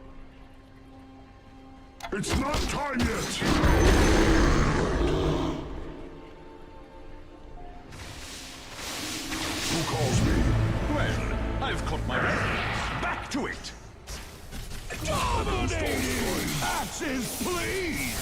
It's not time yet! Who calls me? Well, I've caught my breath. Back to it! Dominating! Axe is pleased!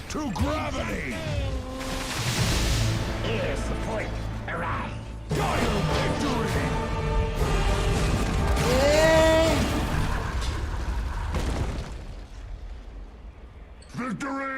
To gravity! Here's the point. Arrive. Dire victory! Victory!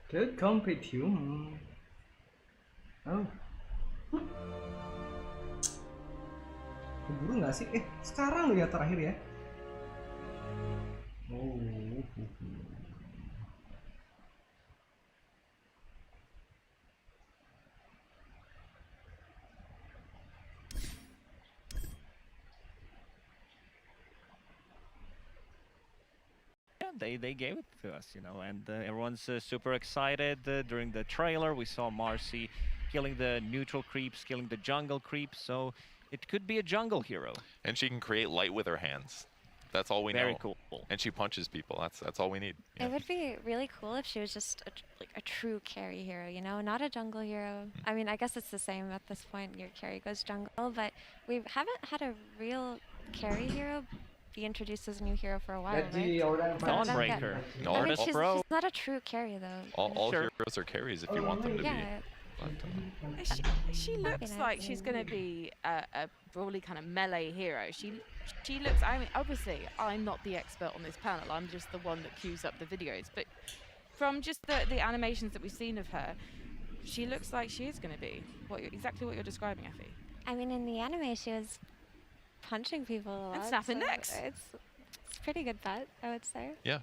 Good competition. Oh. Keburu nggak sih? Sekarang ya terakhir ya. Oh. Yeah, they gave it to us, you know, and everyone's super excited. During the trailer, we saw Marcy killing the neutral creeps, killing the jungle creeps, so it could be a jungle hero. And she can create light with her hands. That's all we know. Very cool. And she punches people. That's all we need. Yeah. It would be really cool if she was just a true carry hero, you know, not a jungle hero. I mean, I guess it's the same at this point. Your carry goes jungle, but we haven't had a real carry hero be introduced as a new hero for a while, right? Dawnbreaker. I mean, she's not a true carry though. All heroes are carries if you want them to be. Yeah. She looks like she's going to be a broadly kind of melee hero. She looks, I mean, obviously, I'm not the expert on this panel. I'm just the one that queues up the videos. But from just the animations that we've seen of her, she looks like she is going to be exactly what you're describing, Effie. I mean, in the anime, she was punching people a lot. And snapping necks. It's pretty good bet, I would say. Yeah.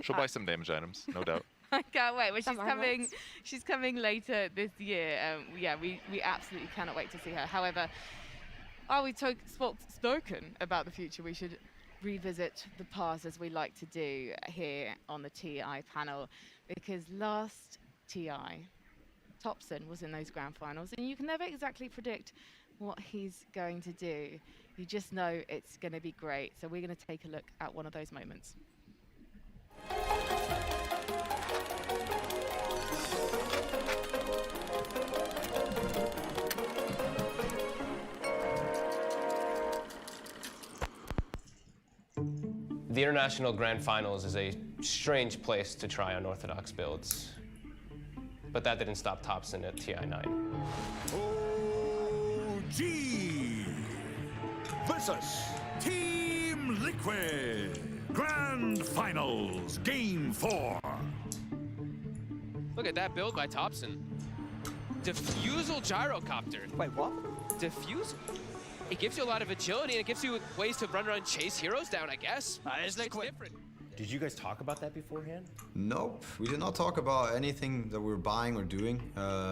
She'll buy some damage items, no doubt. I can't wait. Well, she's coming later this year. Yeah, we absolutely cannot wait to see her. However, are we spoken about the future? We should revisit the past as we like to do here on the TI panel, because last TI, Topson was in those grand finals, and you can never exactly predict what he's going to do. You just know it's going to be great. So we're going to take a look at one of those moments. The International Grand Finals is a strange place to try unorthodox builds. But that didn't stop Topson at TI9. OG versus Team Liquid. Grand Finals, Game 4. Look at that build by Topson. Diffusal gyrocopter. Wait, what? Diffusal? It gives you a lot of agility, and it gives you ways to run around and chase heroes down, I guess. It's Liquid. Different. Did you guys talk about that beforehand? Nope, we did not talk about anything that we were buying or doing,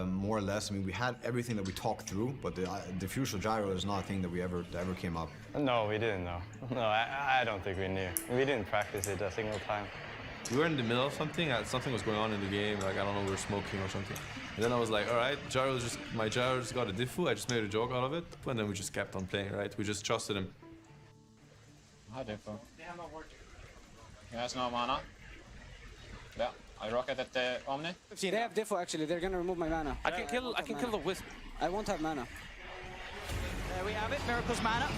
more or less. I mean, we had everything that we talked through, but the diffusal gyro is not a thing that that ever came up. No, we didn't know. No, I don't think we knew. We didn't practice it a single time. We were in the middle of something, something was going on in the game, like, I don't know, we were smoking or something. And then I was like, all right, my gyro just got a diffu, I just made a joke out of it, and then we just kept on playing, right? We just trusted him. Hi, diffu. You guys know mana? Yeah, I rocket at the Omni. They have diffu actually, they're gonna remove my mana. I can kill the Wisp. I won't have mana. There we have it, Miracle's mana.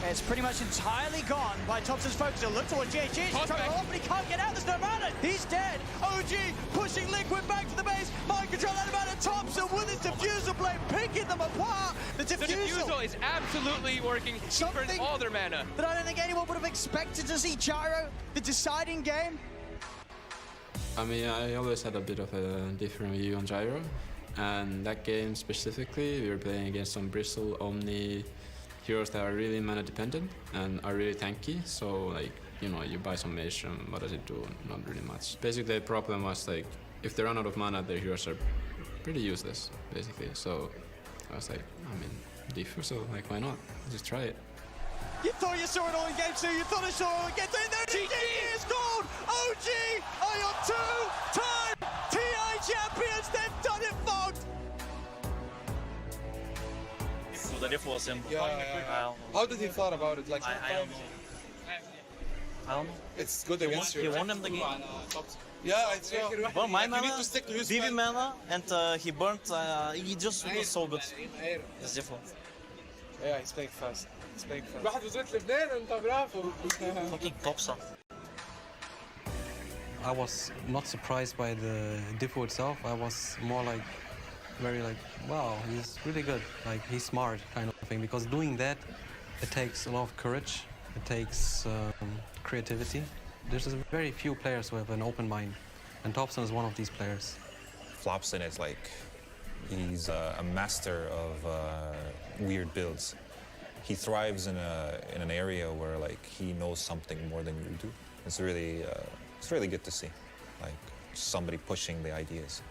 It's pretty much entirely gone by Topson's focus. He'll look towards JG. He's trying to roll off, but he can't get out. There's no mana. He's dead. OG pushing Liquid back to the base. Mind control out of mana. Topson with his diffusal blade picking them apart. The diffusal is absolutely working. He burns all their mana. That I don't think anyone would have expected to see Gyro, the deciding game. I mean, I always had a bit of a different view on Gyro. And that game specifically, we were playing against some Bristle, Omni heroes that are really mana dependent and are really tanky. So, like, you know, you buy some Mage, what does it do? Not really much. Basically, the problem was, like, if they run out of mana, their heroes are pretty useless, basically. So I was like, I mean, diffu, so, like, why not? Just try it. You thought you saw it all in game 2, you thought you saw it all in game 3, and there it is called! OG are your two-time TI champions, they've done it, folks! The diff was him. Yeah. How did he thought about it? Like, I don't know. I don't know. It's good against you. He won him the game. Yeah, it's well, my mana, you need to stick to his DV mana, and he burnt, he just was so good. It's different. Yeah, he's playing fast. He's playing fast. واحد وصلت لبنان وانت برافو. Fucking Topson. I was not surprised by the diffu itself. I was more like, very like, wow, he's really good. Like, he's smart kind of thing. Because doing that, it takes a lot of courage. It takes creativity. There's very few players who have an open mind. And Topson is one of these players. Flopson is like, he's a master of weird builds. He thrives in an area where like he knows something more than you do. It's really good to see, like somebody pushing the ideas.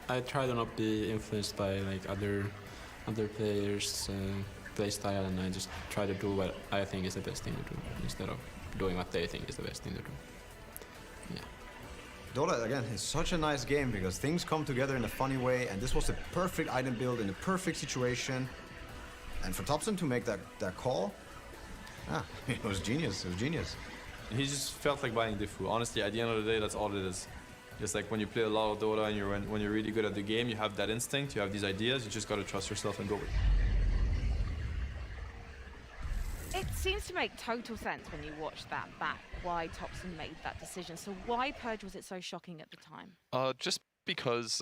I try to not be influenced by like other players' play style, and I just try to do what I think is the best thing to do instead of doing what they think is the best thing to do. Yeah. Dota, again, is such a nice game because things come together in a funny way, and this was the perfect item build in the perfect situation. And for Topson to make that call, it was genius. It was genius. He just felt like buying Diffu. Honestly, at the end of the day, that's all it is. Just like when you play a lot of Dota and when you're really good at the game, you have that instinct, you have these ideas, you just gotta trust yourself and go with it. It seems to make total sense when you watch that back why Topson made that decision. So why Purge was it so shocking at the time? Just because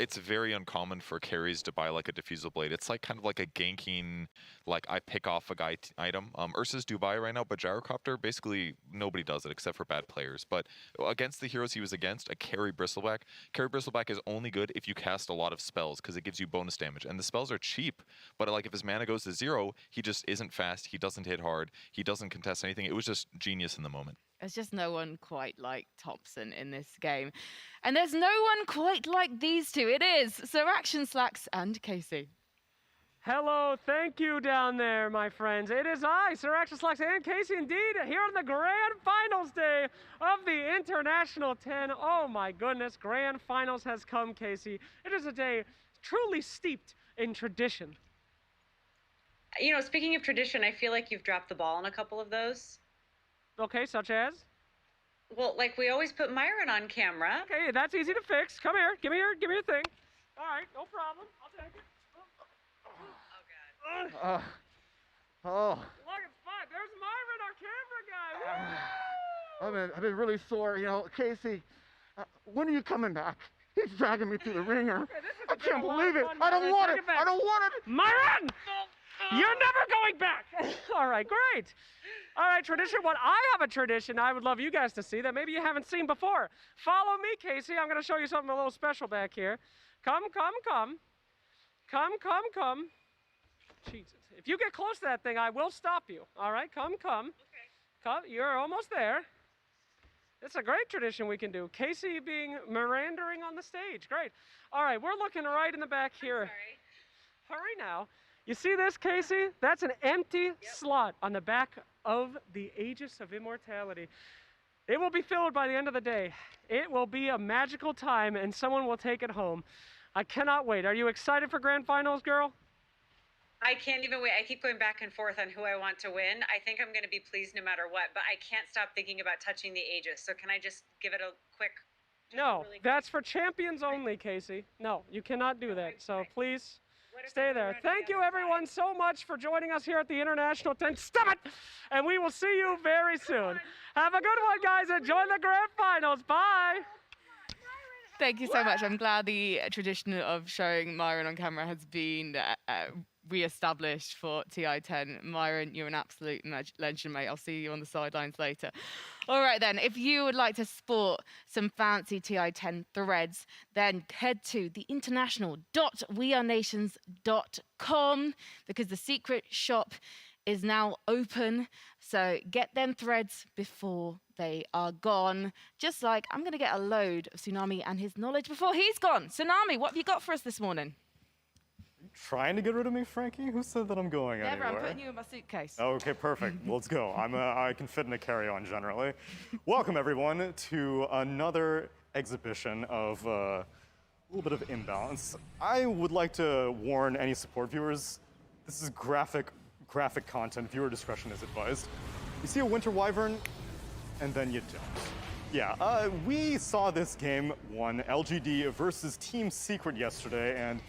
it's very uncommon for carries to buy like a diffusal blade. It's like kind of like a ganking, like I pick off a guy item. Ursa's do buy right now, but Gyrocopter, basically nobody does it except for bad players. But against the heroes he was against, a carry Bristleback is only good if you cast a lot of spells because it gives you bonus damage. And the spells are cheap, but like if his mana goes to 0, he just isn't fast, he doesn't hit hard, he doesn't contest anything. It was just genius in the moment. There's just no one quite like Topson in this game. And there's no one quite like these two. It is Sir Action Slacks and Casey. Hello, thank you down there, my friends. It is I, Sir Action Slacks and Casey, indeed, here on the Grand Finals day of the International 10. Oh my goodness, Grand Finals has come, Casey. It is a day truly steeped in tradition. You know, speaking of tradition, I feel like you've dropped the ball on a couple of those. Okay, such as? Well, like we always put Myron on camera. Okay, that's easy to fix. Come here, give me your thing. All right, no problem. I'll take it. Oh, God. Look, it's fun. There's Myron, our camera guy. I've been really sore, you know. Casey, when are you coming back? He's dragging me through the ringer. Okay, I can't believe it. I don't want it. I don't want it. Myron! You're never going back. All right, great. All right, tradition. What I have a tradition I would love you guys to see that maybe you haven't seen before. Follow me, Casey. I'm going to show you something a little special back here. Come. Jesus. If you get close to that thing, I will stop you. All right, come. Okay. Come. You're almost there. It's a great tradition we can do. Casey being Mirandering on the stage. Great. All right, we're looking right in the back here. Hurry now. You see this, Casey? That's an empty slot on the back of the Aegis of Immortality. It will be filled by the end of the day. It will be a magical time, and someone will take it home. I cannot wait. Are you excited for Grand Finals, girl? I can't even wait. I keep going back and forth on who I want to win. I think I'm going to be pleased no matter what, but I can't stop thinking about touching the Aegis. So can I just give it a quick... No, that's for champions only, Casey. No, you cannot do that. So please... stay there. Thank you, everyone, so much for joining us here at the International 10. Stop it! And we will see you very soon. Have a good one, guys. Enjoy the Grand Finals. Bye. Thank you so much. I'm glad the tradition of showing Myron on camera has been re-established for TI10. Myron, you're an absolute legend, mate. I'll see you on the sidelines later. All right, then. If you would like to sport some fancy TI10 threads, then head to theinternational.wearenations.com because the secret shop is now open. So get them threads before they are gone. Just like I'm going to get a load of Tsunami and his knowledge before he's gone. Tsunami, what have you got for us this morning? Trying to get rid of me, Frankie? Who said that I'm going Never, anywhere? I'm putting you in my suitcase. Okay, perfect. Let's go. I can fit in a carry-on generally. Welcome, everyone, to another exhibition of a little bit of imbalance. I would like to warn any support viewers, this is graphic content. Viewer discretion is advised. You see a Winter Wyvern, and then you don't. Yeah, we saw this game one, LGD versus Team Secret yesterday, and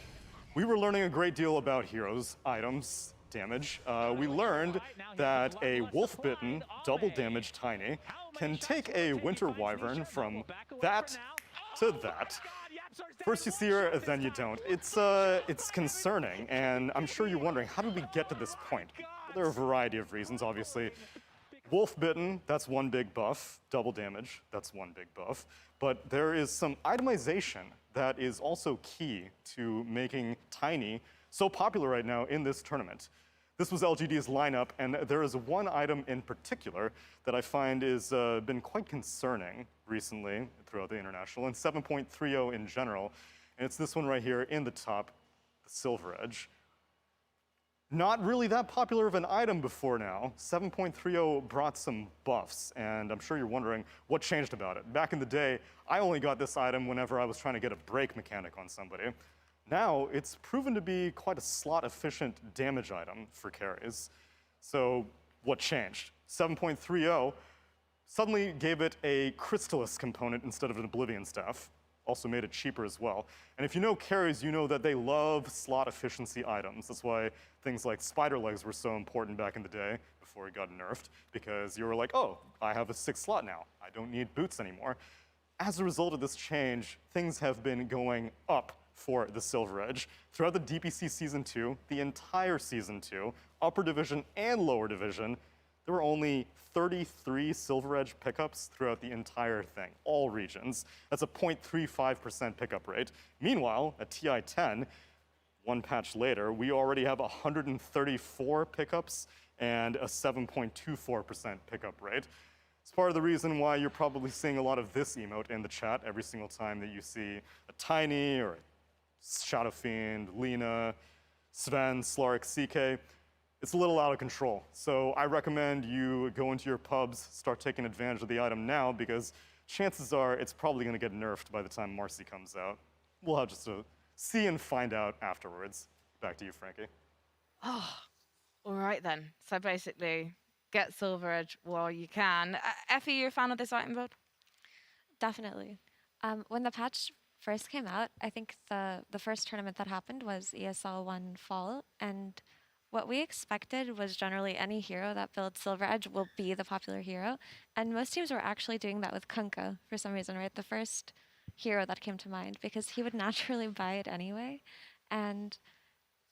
we were learning a great deal about heroes, items, damage. We learned that a Wolf-Bitten, double damage Tiny, can take a Winter Wyvern from that to that. First you see her, then you don't. It's concerning, and I'm sure you're wondering, how did we get to this point? Well, there are a variety of reasons, obviously. Wolf-Bitten, that's one big buff. Double damage, that's one big buff. But there is some itemization that is also key to making Tiny so popular right now in this tournament. This was LGD's lineup, and there is one item in particular that I find is been quite concerning recently throughout the International, and 7.30 in general, and it's this one right here in the top, the Silver Edge. Not really that popular of an item before now. 7.30 brought some buffs, and I'm sure you're wondering what changed about it. Back in the day, I only got this item whenever I was trying to get a break mechanic on somebody. Now, it's proven to be quite a slot-efficient damage item for carries. So, what changed? 7.30 suddenly gave it a Crystallis component instead of an Oblivion Staff. Also made it cheaper as well. And if you know carries, you know that they love slot efficiency items. That's why things like Spider Legs were so important back in the day before it got nerfed, because you were like, oh, I have a 6th slot now. I don't need boots anymore. As a result of this change, things have been going up for the Silver Edge. Throughout the DPC Season 2, the entire Season 2, Upper Division and Lower Division, there were only 33 Silver Edge pickups throughout the entire thing, all regions. That's a 0.35% pickup rate. Meanwhile, at TI-10, one patch later, we already have 134 pickups and a 7.24% pickup rate. It's part of the reason why you're probably seeing a lot of this emote in the chat every single time that you see a Tiny or a Shadow Fiend, Lina, Sven, Slark, CK. It's a little out of control. So I recommend you go into your pubs, start taking advantage of the item now, because chances are it's probably going to get nerfed by the time Marcy comes out. We'll have just to see and find out afterwards. Back to you, Frankie. Oh, all right then. So basically, get Silver Edge while you can. Effie, you a fan of this item build? Definitely. When the patch first came out, I think the first tournament that happened was ESL 1 Fall, and what we expected was generally any hero that builds Silver Edge will be the popular hero, and most teams were actually doing that with Kunkka for some reason, right? The first hero that came to mind, because he would naturally buy it anyway, and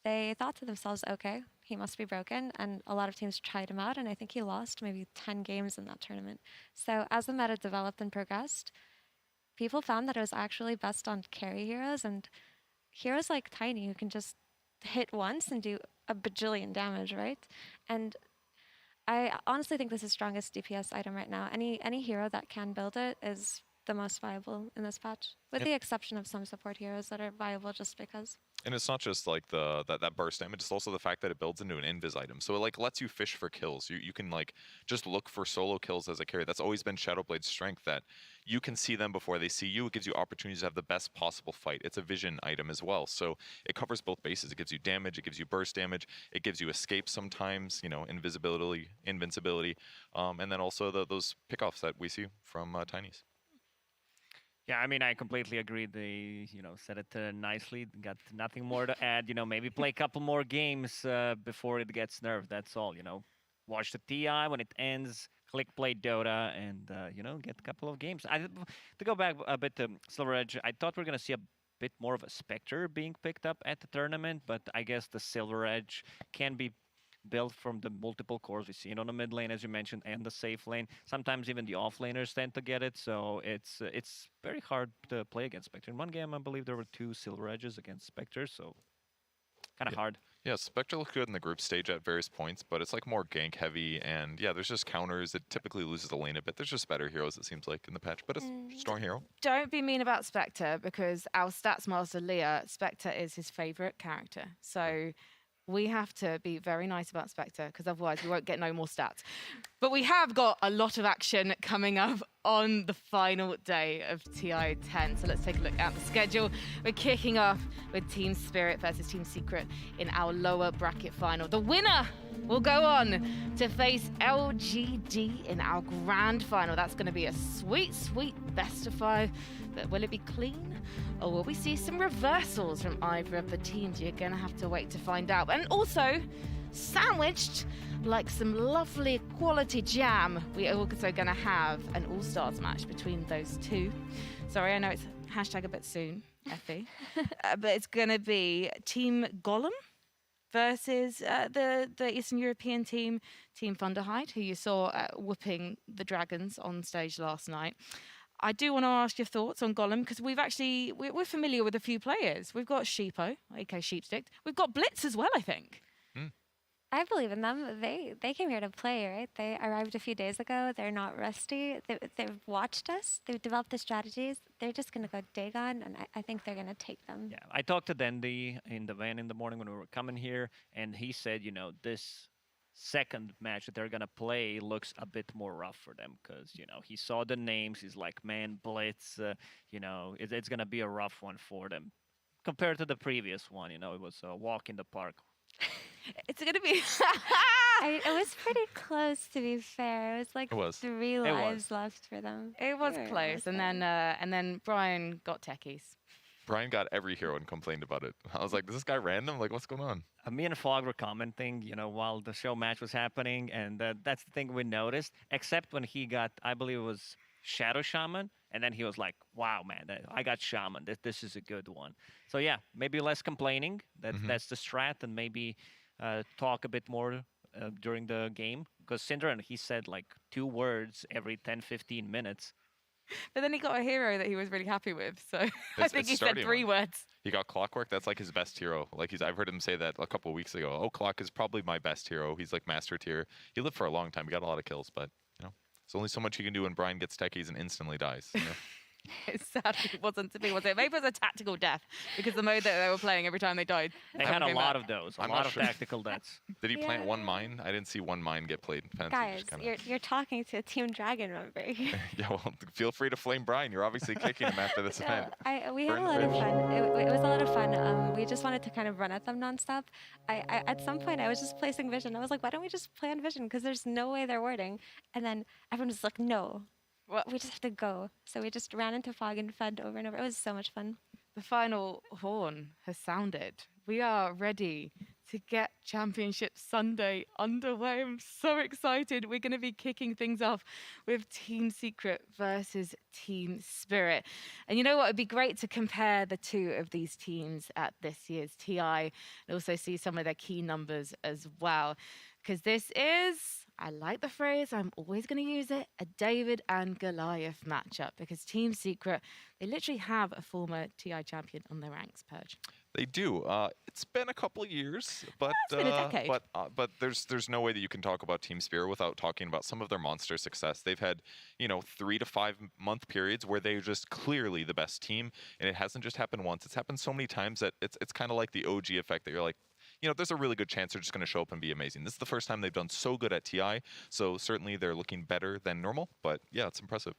they thought to themselves, okay, he must be broken, and a lot of teams tried him out, and I think he lost maybe 10 games in that tournament. So as the meta developed and progressed, people found that it was actually best on carry heroes, and heroes like Tiny who can just hit once and do a bajillion damage, right? And I honestly think this is the strongest DPS item right now. Any hero that can build it is the most viable in this patch, with the exception of some support heroes that are viable just because. And it's not just like that burst damage, it's also the fact that it builds into an invis item. So it like lets you fish for kills. You can like just look for solo kills as a carry. That's always been Shadowblade's strength, that you can see them before they see you. It gives you opportunities to have the best possible fight. It's a vision item as well. So it covers both bases. It gives you damage, it gives you burst damage, it gives you escape sometimes, you know, invincibility, and then also those pickoffs that we see from Tinies. Yeah, I mean, I completely agree. They, said it nicely. Got nothing more to add. Maybe play a couple more games before it gets nerfed. That's all. Watch the TI when it ends. Click play Dota, and get a couple of games. To go back a bit to Silver Edge, I thought we were gonna see a bit more of a Spectre being picked up at the tournament, but I guess the Silver Edge can be built from the multiple cores we see it on the mid lane, as you mentioned, and the safe lane. Sometimes even the off laners tend to get it, so it's very hard to play against Spectre. In one game, I believe there were 2 Silver Edges against Spectre, so kind of hard. Yeah, Spectre looked good in the group stage at various points, but it's like more gank heavy, and yeah, there's just counters. It typically loses the lane a bit. There's just better heroes, it seems like, in the patch, but it's a strong hero. Don't be mean about Spectre, because our stats master Leah, Spectre is his favorite character. So we have to be very nice about Spectre, because otherwise we won't get no more stats. But we have got a lot of action coming up on the final day of TI-10. So let's take a look at the schedule. We're kicking off with Team Spirit versus Team Secret in our lower bracket final. The winner will go on to face LGD in our grand final. That's going to be a sweet, sweet best of 5. But will it be clean? Or will we see some reversals from either of the teams? You're going to have to wait to find out. And also, sandwiched like some lovely quality jam, we're also going to have an All-Stars match between those two. Sorry, I know it's hashtag a bit soon, Effie. But it's going to be Team Golem versus the Eastern European team, Team Thunderhide, who you saw whooping the Dragons on stage last night. I do want to ask your thoughts on Golem because we're familiar with a few players. We've got Sheepo, aka Sheepstick. We've got Blitz as well, I think. I believe in them. They came here to play, right? They arrived a few days ago. They're not rusty. They've watched us. They've developed the strategies. They're just going to go dig on, and I think they're going to take them. Yeah, I talked to Dendy in the van in the morning when we were coming here, and he said, you know, this second match that they're going to play looks a bit more rough for them because, you know, he saw the names. He's like, man, Blitz, you know, it's going to be a rough one for them compared to the previous one. You know, it was a walk in the park. It's going to be... It was pretty close, to be fair. It was like 3 lives left for them. It was close, and then Brian got techies. Brian got every hero and complained about it. I was like, is this guy random? Like, what's going on? Me and Fog were commenting, you know, while the show match was happening, and that's the thing we noticed, except when he got, I believe it was Shadow Shaman, and then he was like, wow, man, I got Shaman. This is a good one. So yeah, maybe less complaining. That's the strat, and maybe talk a bit more during the game. Because Syndra, he said like 2 words every 10-15 minutes. But then he got a hero that he was really happy with, so I think he said 3 words. He got Clockwork. That's like his best hero. Like I've heard him say that a couple of weeks ago. Oh, Clock is probably my best hero. He's like master tier. He lived for a long time. He got a lot of kills, but you know, there's only so much you can do when Brian gets techies and instantly dies. You know? It sadly wasn't to be, was it? Maybe it was a tactical death because the mode that they were playing every time they died. They had a lot of those, a lot of tactical deaths. Did he plant 1 mine? I didn't see 1 mine get played. Guys, you're talking to a Team Dragon member. Yeah, well, feel free to flame Brian. You're obviously kicking him after this event. We had a lot of fun. It was a lot of fun. We just wanted to kind of run at them nonstop. At some point, I was just placing Vision. I was like, why don't we just play on Vision? Because there's no way they're warding. And then everyone was like, no. Well, we just have to go. So we just ran into Fog and fed over and over. It was so much fun. The final horn has sounded. We are ready to get Championship Sunday underway. I'm so excited. We're going to be kicking things off with Team Secret versus Team Spirit. And you know what? It'd be great to compare the 2 of these teams at this year's TI and also see some of their key numbers as well. Because this is, I like the phrase, I'm always going to use it, a David and Goliath matchup. Because Team Secret, they literally have a former TI champion on their ranks, Purge. They do. It's been a couple of years, but it's been a decade. But there's no way that you can talk about Team Spirit without talking about some of their monster success. They've had 3 to 5 month periods where they're just clearly the best team, and it hasn't just happened once. It's happened so many times that it's kind of like the OG effect that you're like, there's a really good chance they're just going to show up and be amazing. This is the first time they've done so good at TI, so certainly they're looking better than normal. But yeah, it's impressive.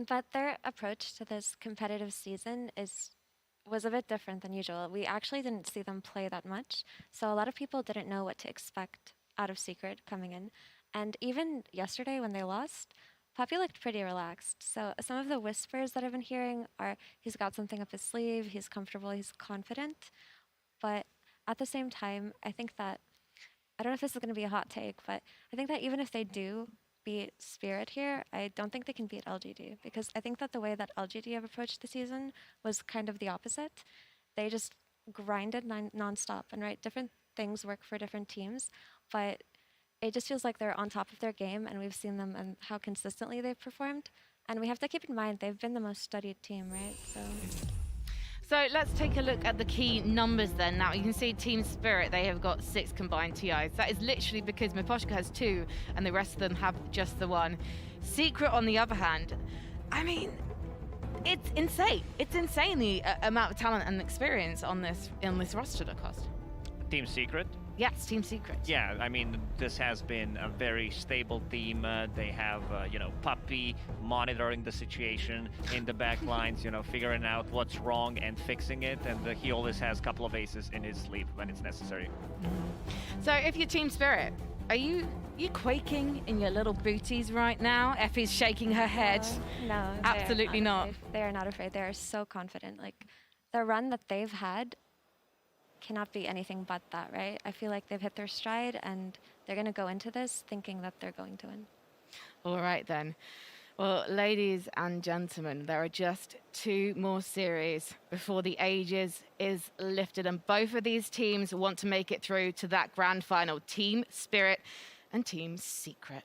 But their approach to this competitive season was a bit different than usual. We actually didn't see them play that much, so a lot of people didn't know what to expect out of Secret coming in. And even yesterday when they lost, Poppy looked pretty relaxed. So some of the whispers that I've been hearing are he's got something up his sleeve, he's comfortable, he's confident. But at the same time, I think that, I don't know if this is going to be a hot take, but I think that even if they do beat Spirit here, I don't think they can beat LGD, because I think that the way that LGD have approached the season was kind of the opposite. They just grinded non-stop, and different things work for different teams, but it just feels like they're on top of their game, and we've seen them and how consistently they've performed. And we have to keep in mind, they've been the most studied team, right? So let's take a look at the key numbers then. Now you can see Team Spirit, they have got 6 combined TIs. That is literally because Miposhka has 2 and the rest of them have just the 1. Secret, on the other hand, I mean, it's insane. It's insane the amount of talent and experience on this roster, Lacoste. Team Secret? Yes, Team Secret. Yeah, I mean, this has been a very stable team. They have, Puppy monitoring the situation in the back lines, figuring out what's wrong and fixing it. And he always has a couple of aces in his sleeve when it's necessary. So if you're Team Spirit, are you quaking in your little booties right now? Effie's shaking her head. No, absolutely not. They are not afraid. They are so confident. Like, the run that they've had cannot be anything but that, right? I feel like they've hit their stride and they're going to go into this thinking that they're going to win. All right then. Well, ladies and gentlemen, there are just 2 more series before the Aegis is lifted, and both of these teams want to make it through to that grand final. Team Spirit and Team Secret.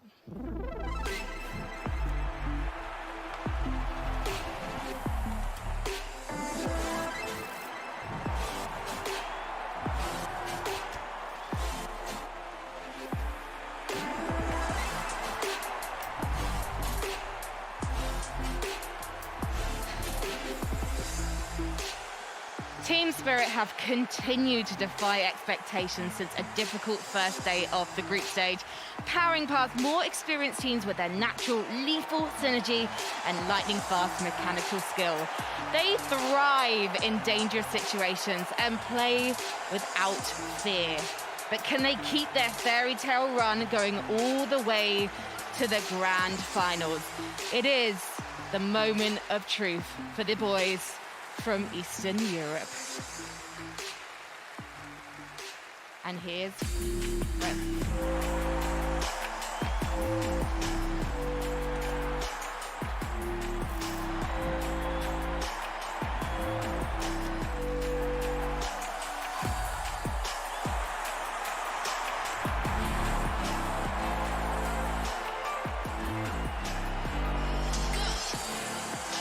Spirit have continued to defy expectations since a difficult first day of the group stage, powering past more experienced teams with their natural, lethal synergy and lightning-fast mechanical skill. They thrive in dangerous situations and play without fear. But can they keep their fairy tale run going all the way to the grand finals? It is the moment of truth for the boys from Eastern Europe. And here's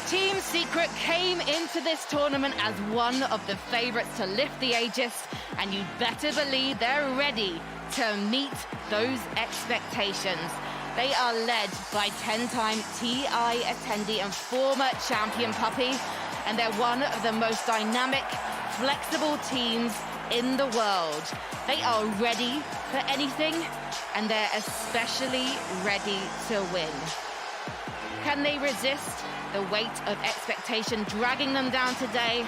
Team Secret came into this tournament as one of the favorites to lift the Aegis, and you'd better believe they're ready to meet those expectations. They are led by 10-time TI attendee and former champion Puppey, and they're one of the most dynamic, flexible teams in the world. They are ready for anything, and they're especially ready to win. Can they resist the weight of expectation dragging them down today,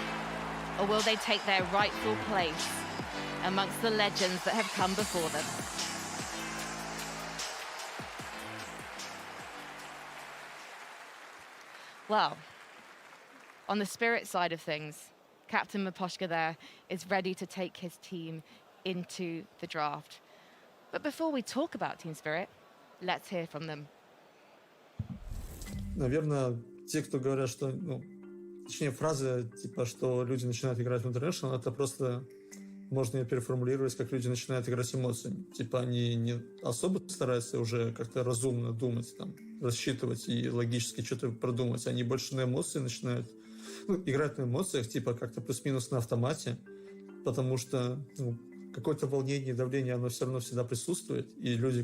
or will they take their rightful place amongst the legends that have come before them? Well, on the Spirit side of things, Captain Miposhka there is ready to take his team into the draft. But before we talk about Team Spirit, let's hear from them. Наверное, те, кто говорят, что, точнее, фраза, типа, что люди начинают играть в International, это просто можно ее переформулировать, как люди начинают играть эмоциями. Типа, они не особо стараются уже как-то разумно думать, там, рассчитывать и логически что-то продумать. Они больше на эмоции начинают, играть на эмоциях, типа, как-то плюс-минус на автомате, потому что, какое-то волнение и давление, оно все равно всегда присутствует, и люди,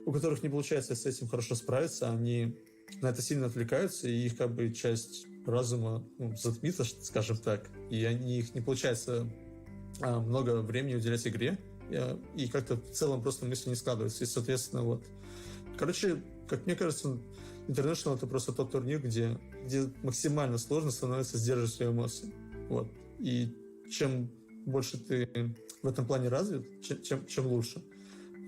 у которых не получается с этим хорошо справиться, они на это сильно отвлекаются, и их как бы часть разума затмится, скажем так, и их не получается много времени уделять игре, и как-то в целом просто мысли не складываются, и, соответственно, вот. Короче, как мне кажется, International — это просто тот турнир, где максимально сложно становится сдерживать свои эмоции, вот. И чем больше ты в этом плане развит, чем лучше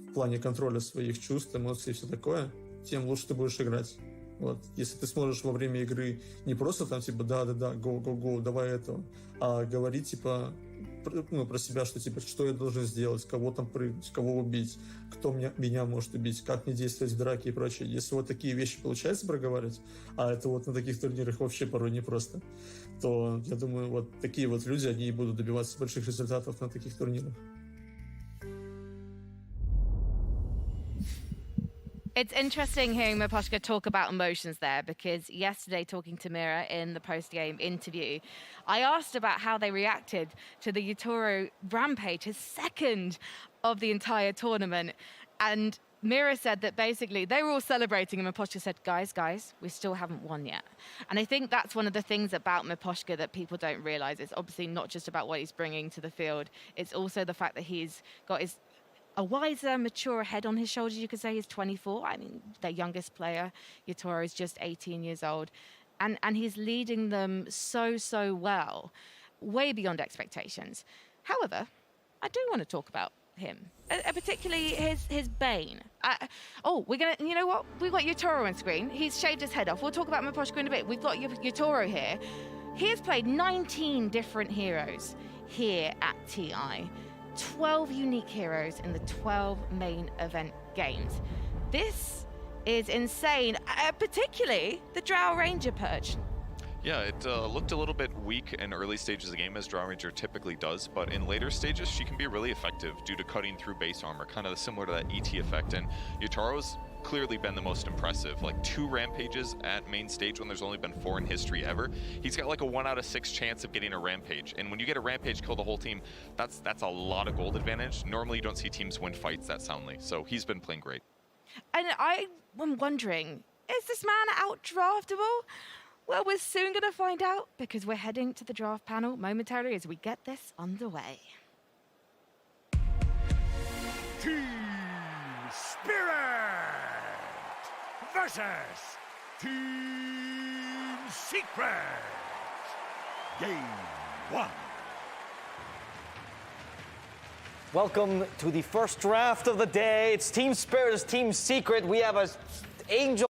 в плане контроля своих чувств, эмоций и все такое, тем лучше ты будешь играть. Вот. Если ты сможешь во время игры не просто там типа да-да-да, go, давай этого, а говорить типа про себя, что типа что я должен сделать, кого там прыгнуть, кого убить, кто меня может убить, как мне действовать в драке и прочее. Если вот такие вещи получается проговаривать, а это вот на таких турнирах вообще порой непросто, то я думаю, вот такие вот люди, они и будут добиваться больших результатов на таких турнирах. It's interesting hearing Miposhka talk about emotions there, because yesterday, talking to Mira in the post-game interview, I asked about how they reacted to the Yutaro Rampage, his second of the entire tournament. And Mira said that basically they were all celebrating, and Miposhka said, guys, we still haven't won yet. And I think that's one of the things about Miposhka that people don't realize. It's obviously not just about what he's bringing to the field. It's also the fact that he's got a wiser, mature head on his shoulders. You could say he's 24. I mean, their youngest player, Yutaro, is just 18 years old. And he's leading them so well, way beyond expectations. However, I do want to talk about him, particularly his Bane. You know what? We've got Yutaro on screen. He's shaved his head off. We'll talk about Miposhka in a bit. We've got Yutaro here. He has played 19 different heroes here at TI. 12 unique heroes in the 12 main event games. This is insane, particularly the Drow Ranger Purge. Yeah, it looked a little bit weak in early stages of the game, as Drow Ranger typically does, but in later stages she can be really effective due to cutting through base armor, kind of similar to that ET effect, and Yutaro's clearly been the most impressive. Like 2 rampages at main stage when there's only been 4 in history ever. He's got like a 1 out of 6 chance of getting a rampage, and when you get a rampage, kill the whole team, that's a lot of gold advantage. Normally you don't see teams win fights that soundly, so he's been playing great. And I am wondering, is this man out-draftable? Well, we're soon going to find out because we're heading to the draft panel momentarily as we get this underway. Team Spirit versus Team Secret. Game 1. Welcome to the first draft of the day. It's Team Spirit versus Team Secret. We have a Angel.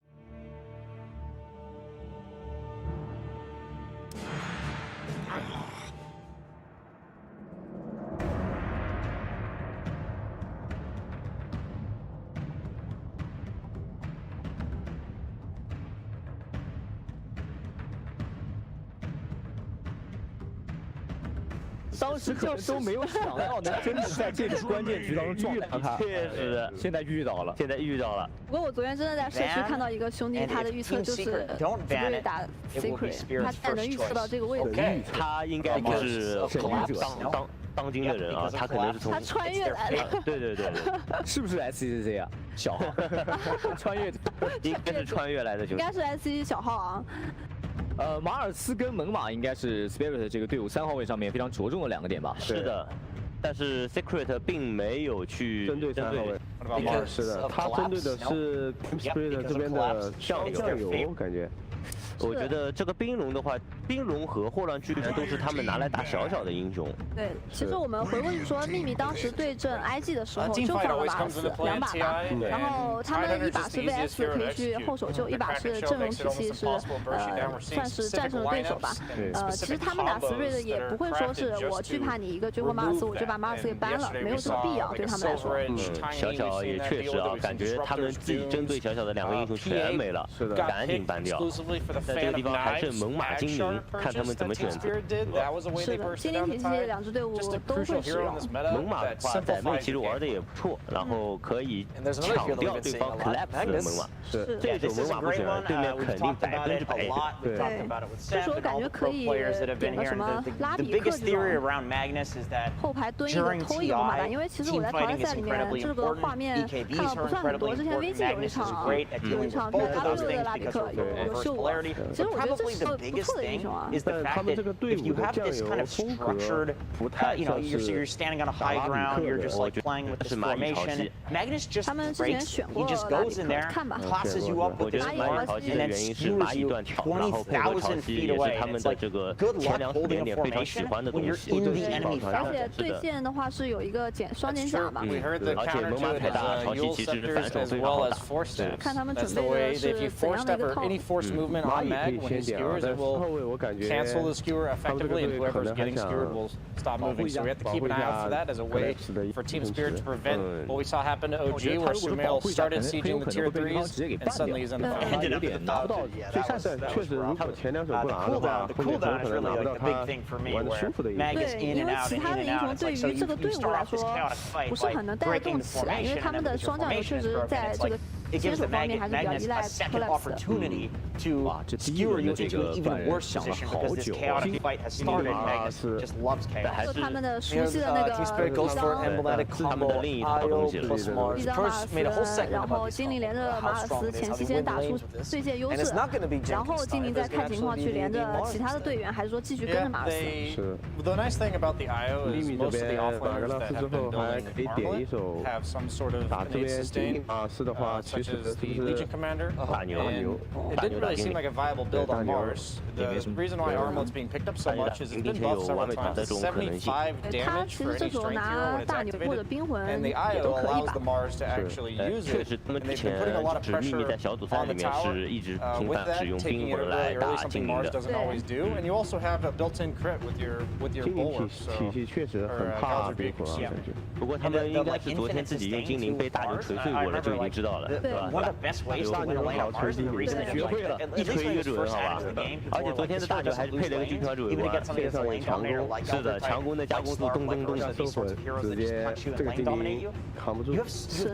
当时可能都没有想到呢，真的在这个关键局当中撞到他。确实，现在遇到了，不过我昨天真的在社区看到一个兄弟，他的预测就是Spirit打 Secret， 他竟然能预测到这个位置。他应该不是当今的人啊，他可能是从他穿越来的。对，是不是 SCC 啊？小号穿越，应该是穿越来的，应该是 SCC 小号啊。马尔斯跟猛犸应该是 Spirit 这个队伍3号位上面非常着重的2个点吧？是的，但是 Secret 并没有去针对3号位。是的，他针对的是 Spirit 这边的酱油，感觉。我觉得这个冰龙的话，冰龙和霍乱巨人都是他们拿来打小小的英雄。对，其实我们回顾说，秘密当时对阵 IG 的时候就放了马尔斯2把吧，然后他们一把是 VS 可以去后手救，一把是阵容体系是算是战胜了对手吧。其实他们打 Spirit 也不会说是我惧怕你一个追过马尔斯，我就把马尔斯给搬了，没有这个必要对他们来说。小小也确实啊，感觉他们自己针对小小的2个英雄全没了，赶紧搬掉。在这个地方还是猛犸精灵，看他们怎么选择。是的，精灵体系2支队伍都会使用。猛犸的话，在妹其实玩的也不错，然后可以抢掉对方 collapse 的猛犸。是，这种猛犸不选，对面肯定100%。对，这时候感觉可以点个什么拉比克这种后排蹲一个偷一个猛犸吧，因为其实我在淘汰赛里面这个画面看到不算很多，之前 VG 有一场是拉比克的拉比克有秀过。其实我觉得这是个不错的英雄啊。但他们这个队伍的酱油风格不太像是拉比克的，我觉得是蚂蚁潮汐。他们之前选过拉比克，看吧。我觉得蚂蚁潮汐的原因是蚂蚁断条，然后配合潮汐也是他们的这个前24点非常喜欢的东西。而且对线的话是有一个双减甲嘛。而且猛犸太大，潮汐其实是反手非常好打。看他们准备的是怎样的一个套路。蚂蚁可以先点啊，但4号位我感觉他们这个队可能还想保护一下 collapse 的同时，他如果是保护一下，很有可能会被直接给办掉，有点拿不到最善胜。确实，如果前2手不拿的话，后面可能拿不到他玩的舒服的一个。对，因为其他的英雄对于这个队伍来说不是很能带动起来，因为他们的双酱油确实在这个接手方面还是比较依赖 collapse 的。哇，这第一轮的这个犯想了好久，还是他们的熟悉的那个他们的另一套东西了。一张马尔斯，然后精灵连着马尔斯前期先打出对线优势，然后精灵再看情况去连着其他的队员，还是说继续跟着马尔斯？是。秘密这边打格拉斯之后还可以点一手打这边精灵马尔斯的话，其实是不是大牛？ It didn't really seem like a viable build on Mars. The reason why Armold's being picked up so much is it's been buffed several times. It's 75 damage for any strength hero when it's activated, and the IO allows the Mars to actually use it. And they've been putting a lot of pressure on the tower. With that, taking it really early, something Mars doesn't always do. And you also have a built-in crit with your bulwark. 体系确实很怕冰魂啊，感觉。不过他们应该是昨天自己用精灵被大牛锤碎过了，就已经知道了，对吧？大牛好锤精灵，学会了，一锤一个准，好吧？而且昨天的大牛还是配了个军团主游啊，线上有强攻，是的，强攻的加攻速咚咚咚的收魂，直接这个精灵扛不住。是，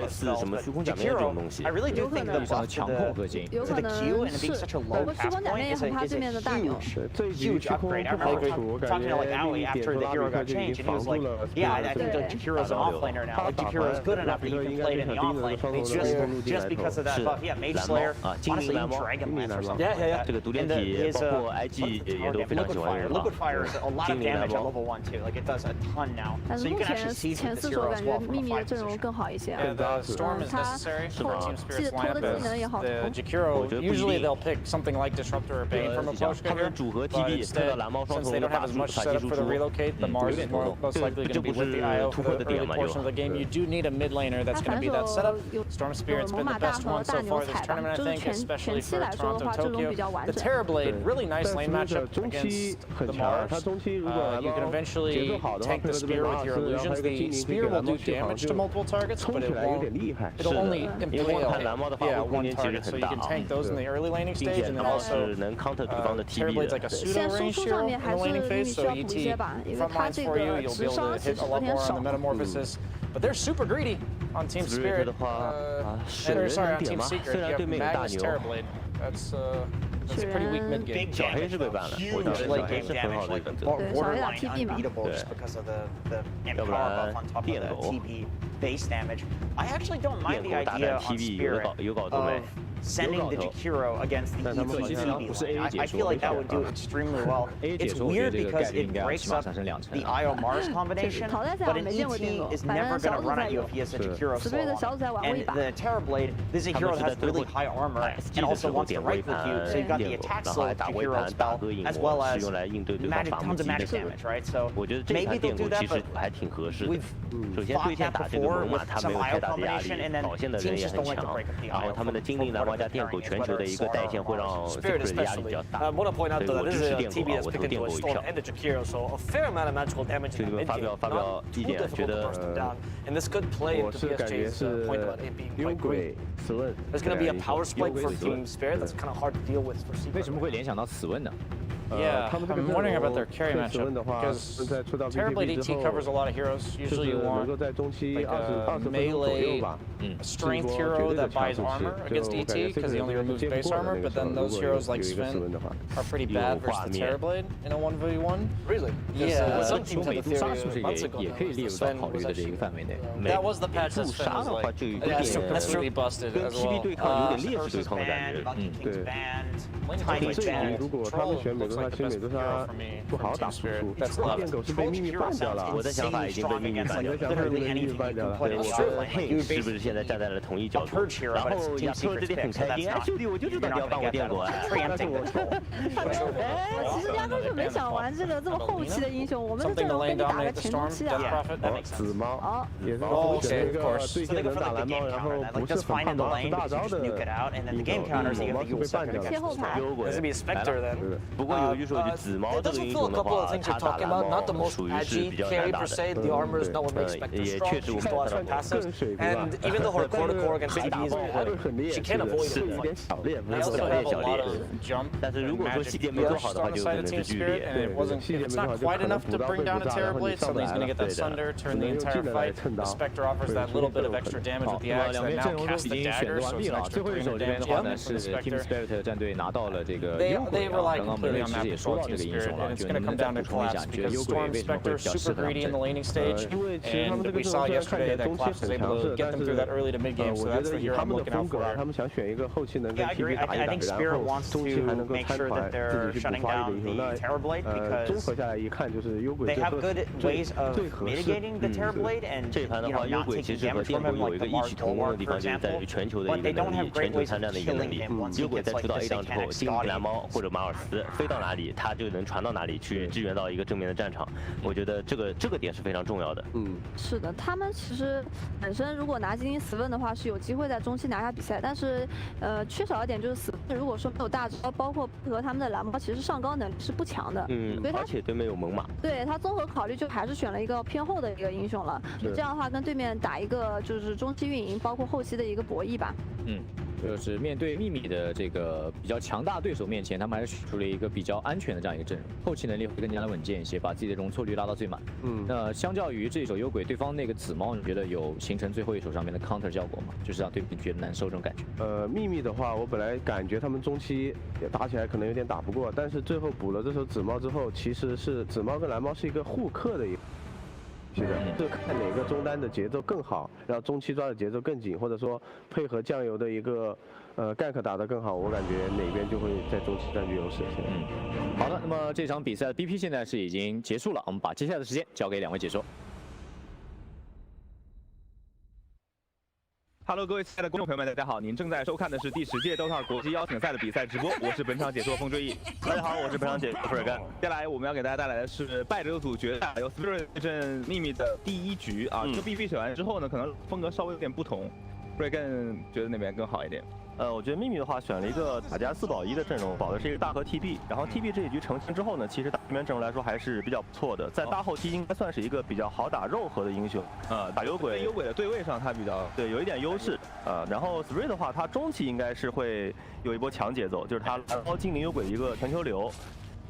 类似什么虚空假面这种东西。 I really do think the buff to the Q and it being such a low pass point is a huge upgrade. I remember talking to like Ali after the hero got changed, and he was like, "Yeah, I think the Jakiro's an offlaner now. Like Jakiro's good enough that you can play it in the offlane just because of that buff." Yeah, Mage Slayer, honestly, even Dragonlance or something. Yeah. 这个毒电体包括 IG 也都非常喜欢用。 Liquid Fire is a lot of damage at level 1 too. Like it does a ton now. So you can actually see前4手感觉秘密的阵容更好一些。 Yeah, the Storm is necessary for Team Spirit's 偷的技能也好。 The Jakiro, usually they'll pick something like Disruptor or Bane from a Ploshka here, but instead, since they don't have as much setup for the relocate, the Mars is most likely going to be with the IO for the early portion of the game. You do need a mid laner that's going to be that setup. Storm Spirit's been the best one so far this tournament, I think, especially for Toronto, Tokyo. The Terrorblade, really nice lane matchup against the Mars. You can eventually tank the spear with your illusions. The spear will do damage to multiple targets, but it won't. It'll only impale one target. So you can tank those in the early laning stage, and then also Terrorblade's like a pseudo range hero in the laning phase. So ET frontlines for you. You'll be able to hit a lot more on the Metamorphosis. But they're super greedy on Team Spirit. Sorry, on Team Secret. You have Magnus Terrorblade. That's a pretty weak mid game. Big damage, huge late game damage, like borderline unbeatable just because of the empower buff on top of the TP base damage. I actually don't mind the idea on Spirit of sending the Jakiro against the easy TP lane. I feel like that would do extremely well. It's weird because it breaks up the Io Mars combination, but an ET is never going to run at you if he has a Jakiro slow on. And the Terrorblade, this is a hero that has really high armor and also wants to right click you, so you've got the attack slow Jakiro spell as well as tons of magic damage, right? So maybe they'll do that, but we've fought that before with some Io combination, and then teams just don't like to break up the Io. 玩家电狗全球的一个带线会让 Spirit 的压力比较大。I want to point out that this is a TB that's picked into a storm and a Jakiro, so a fair amount of magical damage in the mid game. Not too difficult to burst them down, and this could play into PSJ's point about it being quite great. There's going to be a power spike for Team Spirit that's kind of hard to deal with for Secret. 为什么会联想到此问呢？ Yeah, I'm wondering about their carry matchup because Terrorblade ET covers a lot of heroes. Usually you want like a melee strength hero that buys armor against ET because he only removes base armor, but then those heroes like Sven are pretty bad versus the Terrorblade in a 1v1. Really? Yeah. Some teams have a theory months ago. That was the patch that Sven was like, that's really busted as well. Versus band, Bucky King's band, Tiny band. 他新美都是他不好打输出，电狗是被秘密办掉了。我的想法已经被秘密办掉了，秘密办掉了。对，我嘿是不是现在站在了同一角度？然后亚特这里很开心，哎，兄弟，我就知道你要帮我电狗，但是我错。哎，其实压根就没想玩这个这么后期的英雄，我们的阵容给你打个前中期啊。紫猫也是选一个最先能打蓝猫，然后不是很胖的大招的英雄，我猫是被办掉了。贴后排。不过有一说一句，紫猫这个英雄的话，他打蓝猫属于是比较难打的。也确实我们看到更水平了。Even though her core to core against CP is good, she can't avoid it. 有点小练，小练。但是如果说细节没做好的话，就可能是剧烈。It's not quite enough to bring down a Terrorblade. Suddenly he's going to get that Sunder, turn the entire fight. The Spectre offers that little bit of extra damage with the axe that now casts the dagger, so it's an extra 300 damage damage from the Spectre. 战队拿到了这个 They rely completely on that control Team Spirit, and it's going to come down to collapse because Storm Spectre is super greedy in the laning stage, and we saw yesterday that Collapse was able to get them through that early to mid game, so that's the hero I'm looking out for. Yeah, I agree. I think Spirit wants to make sure that they're shutting down the Terrorblade because they have good ways of mitigating the Terrorblade and not taking damage from him, like the Mars Bulwark, for example. But they don't have great ways of killing him once he gets like the satanic Scotty. 蓝猫或者马尔斯飞到哪里，他就能传到哪里去支援到一个正面的战场。我觉得这个点是非常重要的。是的，他们其实本身如果拿金斯文的话，是有机会在中期拿下比赛，但是缺少一点就是斯文如果说没有大招，包括配合他们的蓝猫，其实上高能力是不强的。所以而且对面有猛犸。对他综合考虑，就还是选了一个偏后的一个英雄了。这样的话，跟对面打一个就是中期运营，包括后期的一个博弈吧。就是面对秘密的这个比较强大对手面前，他们还是选出了一个比较安全的这样一个阵容，后期能力会更加的稳健一些，把自己的容错率拉到最满。那相较于这一手幽鬼，对方那个紫猫，你觉得有形成最后一手上面的 counter 效果吗？就是让对面觉得难受这种感觉。秘密的话，我本来感觉他们中期也打起来可能有点打不过，但是最后补了这手紫猫之后，其实是紫猫跟蓝猫是一个互克的一个。是的，就看哪个中单的节奏更好，然后中期抓的节奏更紧，或者说配合酱油的一个gank打得更好，我感觉哪边就会在中期占据优势。好的，那么这场比赛的 BP 现在是已经结束了，我们把接下来的时间交给两位解说。Hello， 各位亲爱的观众朋友们，大家好！您正在收看的是第10届 DOTA 国际邀请赛的比赛直播，我是本场解说风追忆。大家好，我是本场解说尔干。接下来我们要给大家带来的是败者组决赛，由 Spirit 对阵秘密的第一局啊。这个 BP 选完之后呢，可能风格稍微有点不同。瑞根觉得那边更好一点。我觉得秘密的话选了一个打架4保1的阵容，保的是一个大和 TB， 然后 TB 这一局成型之后呢，其实打对面阵容来说还是比较不错的，在大后期应该算是一个比较好打肉核的英雄，打幽鬼的对位上他比较对有一点优势，然后 Spirit 的话，他中期应该是会有一波强节奏，就是他蓝猫精灵幽鬼一个全球流，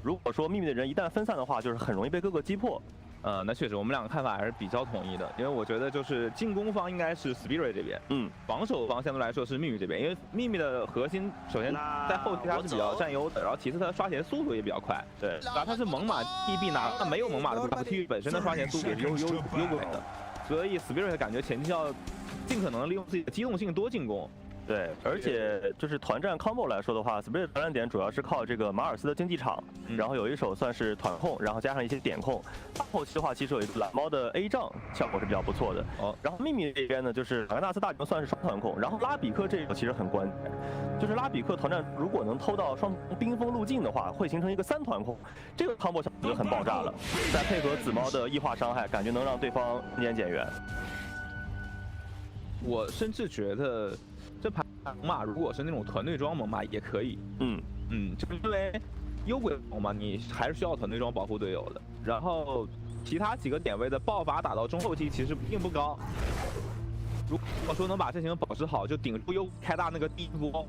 如果说秘密的人一旦分散的话，就是很容易被各个击破。那确实，我们两个看法还是比较统一的，因为我觉得就是进攻方应该是 Spirit 这边，防守方相对来说是秘密这边，因为秘密的核心首先在后期它是比较占优的，然后其次它的刷钱速度也比较快，对，然后它是猛犸 TB 拿，它没有猛犸的 TB 本身的刷钱速度也是优鬼的，所以 Spirit 感觉前期要尽可能利用自己的机动性多进攻。对，而且就是团战 combo 来说的话 ，Spirit 团战点主要是靠这个马尔斯的竞技场，然后有一手算是团控，然后加上一些点控。后期的话，其实有一个蓝猫的 A 杖效果是比较不错的。然后秘密这边呢，就是马格纳斯大将算是双团控，然后拉比克这个其实很关键，就是拉比克团战如果能偷到双冰封路径的话，会形成一个3团控，这个 combo 效果就很爆炸了。再配合紫猫的异化伤害，感觉能让对方瞬间减员。我甚至觉得。这盘猛犸如果是那种团队装猛犸也可以，就是因为幽鬼猛犸你还是需要团队装保护队友的，然后其他几个点位的爆发打到中后期其实并不高，如果说能把阵型保持好，就顶住幽开大那个第一波。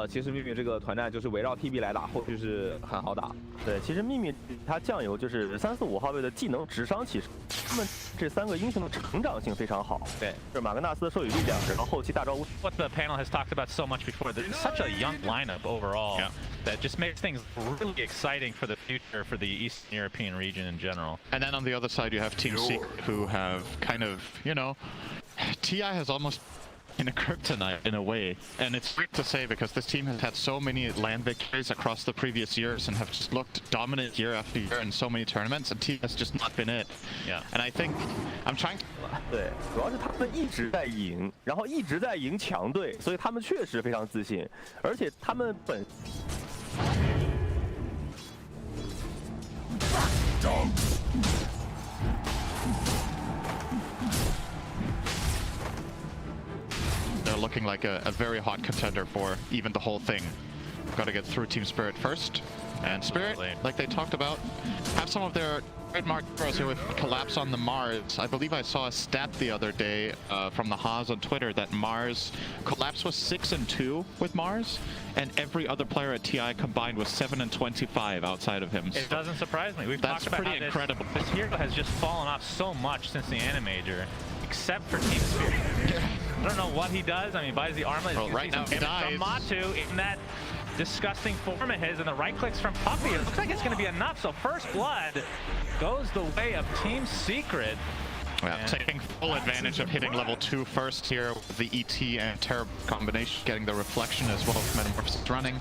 其实秘密这个团战就是围绕 TB 来打，后续是很好打。对，其实秘密它酱油就是3、4、5号位的技能智商，其实他们这3个英雄的成长性非常好。对，就是马格纳斯的授予力量，然后后期大招。What the panel has talked about so much before, there's such a young lineup overall that just makes things really exciting for the future for the Eastern European region in general. And then on the other side, you have Team Secret, who have kind of, you know, TI has almost in a kryptonite in a way, and it's weird to say because this team has had so many land victories across the previous years and have just looked dominant year after year in so many tournaments, and T has just not been it. Yeah. And I think I'm trying to. 对，主要是他们一直在赢，然后一直在赢强队，所以他们确实非常自信，而且他们本。They're looking like a very hot contender for even the whole thing. Got to get through Team Spirit first. And Spirit, like they talked about, have some of their trademark heroes here with Collapse on the Mars. I believe I saw a stat the other day from the Haas on Twitter that Mars, Collapse was 6-2 with Mars, and every other player at TI combined was 7-25 outside of him. It doesn't surprise me. We've That's talked about pretty how incredible. This hero has just fallen off so much since the Animajor, except for Team Spirit. I don't know what he does. I mean, buys the armlet. Well, right now he dies. From Matu in that disgusting form of his, and the right clicks from Puppey. It looks like it's going to be enough. So first blood goes the way of Team Secret. Yeah, taking full advantage of hitting level 2 first here with the ET and Terror combination, getting the reflection as well as Metamorphosis running.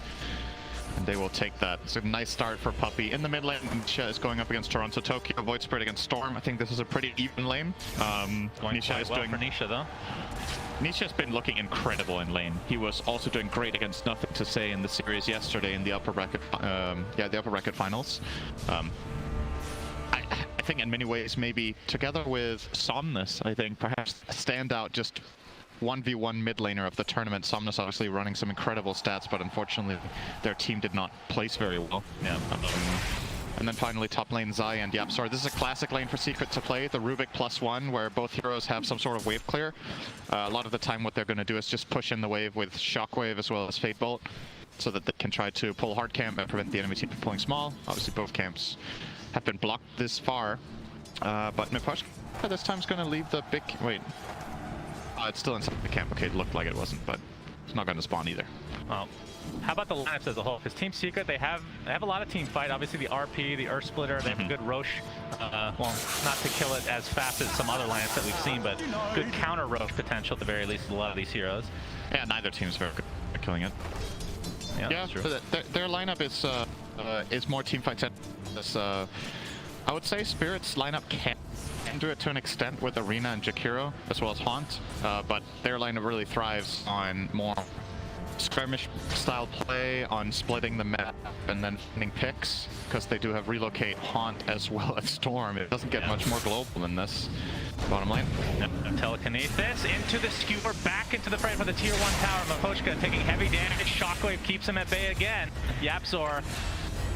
And they will take that. It's a nice start for Puppey. In the mid lane, Nisha is going up against Toronto Tokyo. Void Spirit against Storm. I think this is a pretty even lane. Nisha is well doing for Nisha though. Nisha's been looking incredible in lane. He was also doing great against Nothing to Say in the series yesterday in the upper bracket, the upper bracket finals. I think in many ways, maybe together with Somnus, I think perhaps standout just 1v1 mid laner of the tournament. Somnus obviously running some incredible stats, but unfortunately their team did not place very well. Yeah. And then finally top lane Zai and YapzOr. This is a classic lane for Secret to play, the Rubik +1, where both heroes have some sort of wave clear. A lot of the time what they're going to do is just push in the wave with Shockwave as well as Fate Bolt, so that they can try to pull hard camp and prevent the enemy team from pulling small. Obviously both camps have been blocked this far, but Miposhka this time is going to leave the big... Wait. It's still inside the camp. Okay, it looked like it wasn't, but it's not going to spawn either. Well, how about the lineups as a whole? Because Team Secret, they have a lot of team fight. Obviously the RP, the Earth Splitter, they have a good Roche. Well, not to kill it as fast as some other lineups that we've seen, but good counter Roche potential at the very least with a lot of these heroes. Yeah, neither team's very good at killing it. Yeah, that's true. Their lineup is more team fight centered. I would say Spirit's lineup can do it to an extent with Arena and Jakiro, as well as Haunt, but their lineup really thrives on more skirmish style play on splitting the map and then finding picks, because they do have relocate, haunt, as well as storm. It doesn't get much more global than this. Bottom lane. Telekinesis into the skewer, back into the fight for the tier 1 tower. Miposhka taking heavy damage. Shockwave keeps him at bay again. YapzOr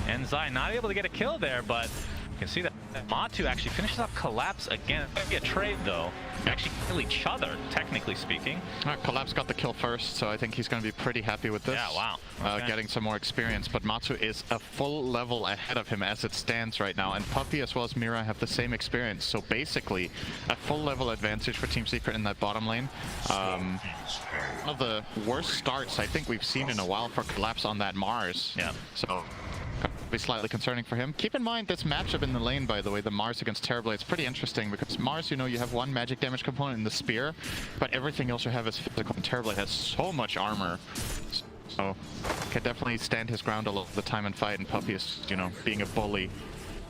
and Zai not able to get a kill there, but you can see that Matu actually finishes up Collapse again. It's going to be a trade though. They actually kill each other, technically speaking. Collapse got the kill first, so I think he's going to be pretty happy with this. Yeah, wow. Okay. Getting some more experience, but Matu is a full level ahead of him as it stands right now, and Puppey as well as Mira have the same experience, so basically a full level advantage for Team Secret in that bottom lane. One of the worst starts I think we've seen in a while for Collapse on that Mars. Yeah. So be slightly concerning for him. Keep in mind this matchup in the lane, by the way, the Mars against Terrorblade, is pretty interesting because Mars, you know, you have one magic damage component in the spear, but everything else you have is physical, and Terrorblade has so much armor. So can definitely stand his ground a lot of the time and fight, and Puppey is, you know, being a bully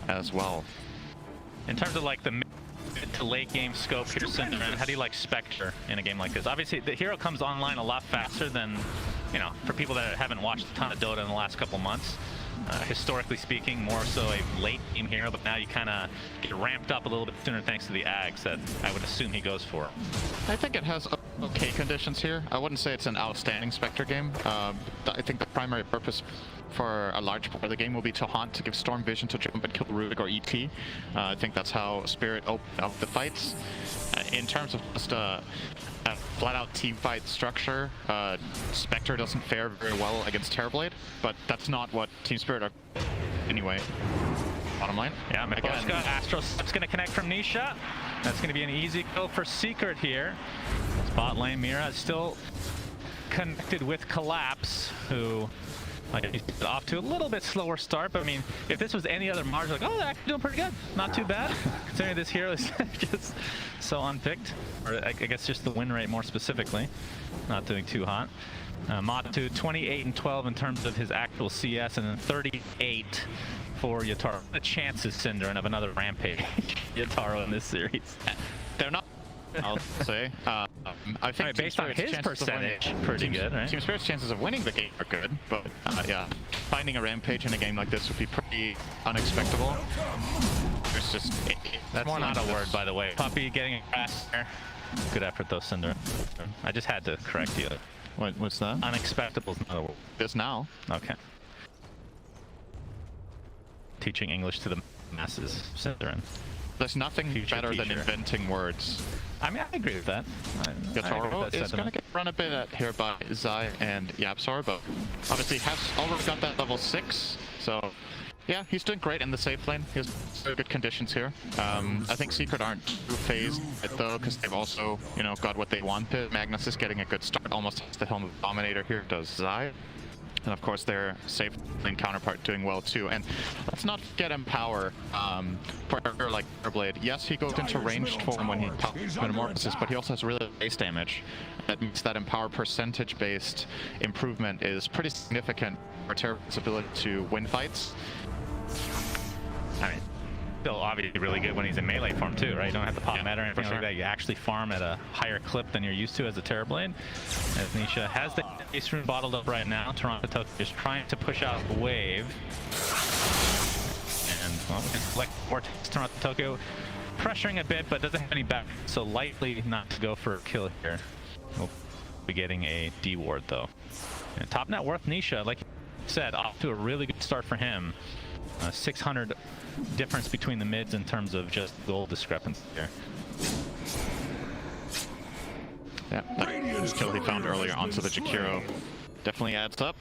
as well. In terms of like the mid to late game scope here, Synderen, how do you like Spectre in a game like this? Obviously the hero comes online a lot faster than, you know, for people that haven't watched a ton of Dota in the last couple months. Historically speaking, more so a late game hero, but now you kind of get ramped up a little bit sooner thanks to the Ags that I would assume he goes for. I think it has okay conditions here. I wouldn't say it's an outstanding Spectre game. I think the primary purpose for a large part of the game will be to haunt, to give Storm vision to jump and kill Rubik or ET. I think that's how Spirit opened up the fights. In terms of just a flat-out team fight structure, Spectre doesn't fare very well against Terrorblade, but that's not what Team Spirit are anyway. Bottom lane. Yeah, Miposhka, Astro Step's going to connect from Nisha. That's going to be an easy kill for Secret here. Bot lane, Mira is still connected with Collapse, who he's off to a little bit slower start, but I mean, if this was any other Mars, like, oh, they're actually doing pretty good. Not too bad, considering this hero is just so unpicked. Or I guess just the win rate more specifically. Not doing too hot. Matu 28 and 12 in terms of his actual CS, and then 38 for Yatoro. The chances, Synderen, of another Rampage Yatoro in this series. They're not, I'll say. I think based on his percentage, pretty good, right? Team Spirit's chances of winning the game are good, but yeah, finding a Rampage in a game like this would be pretty unexpected. It's just... That's more not a word, by the way. Puppey getting a crash there. Good effort, though, Synderen. I just had to correct you. What's that? Unexpectable is not a word. Just now. Okay. Teaching English to the masses, Synderen. There's nothing better than inventing words. I mean, I agree with that. Yatoro is going to get run a bit at here by Zai and YapzOr, but obviously has already got that level 6, so yeah, he's doing great in the safe lane. He has very good conditions here. I think Secret aren't too phased though, because they've also, you know, got what they wanted. Magnus is getting a good start, almost has the Helm of Dominator here, does Zai. And of course their safe lane counterpart doing well too. And let's not forget Empower for a hero like Terrorblade. Yes, he goes into ranged form when he pops Metamorphosis, but he also has really base damage. That means that Empower percentage based improvement is pretty significant for Terrorblade's ability to win fights. I mean, still obviously really good when he's in melee form too, right? You don't have to pop meta or anything like that. You actually farm at a higher clip than you're used to as a Terrorblade. As Nisha has the Ace Rune bottled up right now, Toronto Tokyo is trying to push out the wave. And, well, it's like Toronto Tokyo pressuring a bit, but doesn't have any back, so likely not to go for a kill here. We'll be getting a D ward though. And top net worth Nisha, like you said, off to a really good start for him. 600 difference between the mids in terms of just gold discrepancy here. Yeah, that kill he found earlier onto the Jakiro definitely adds up.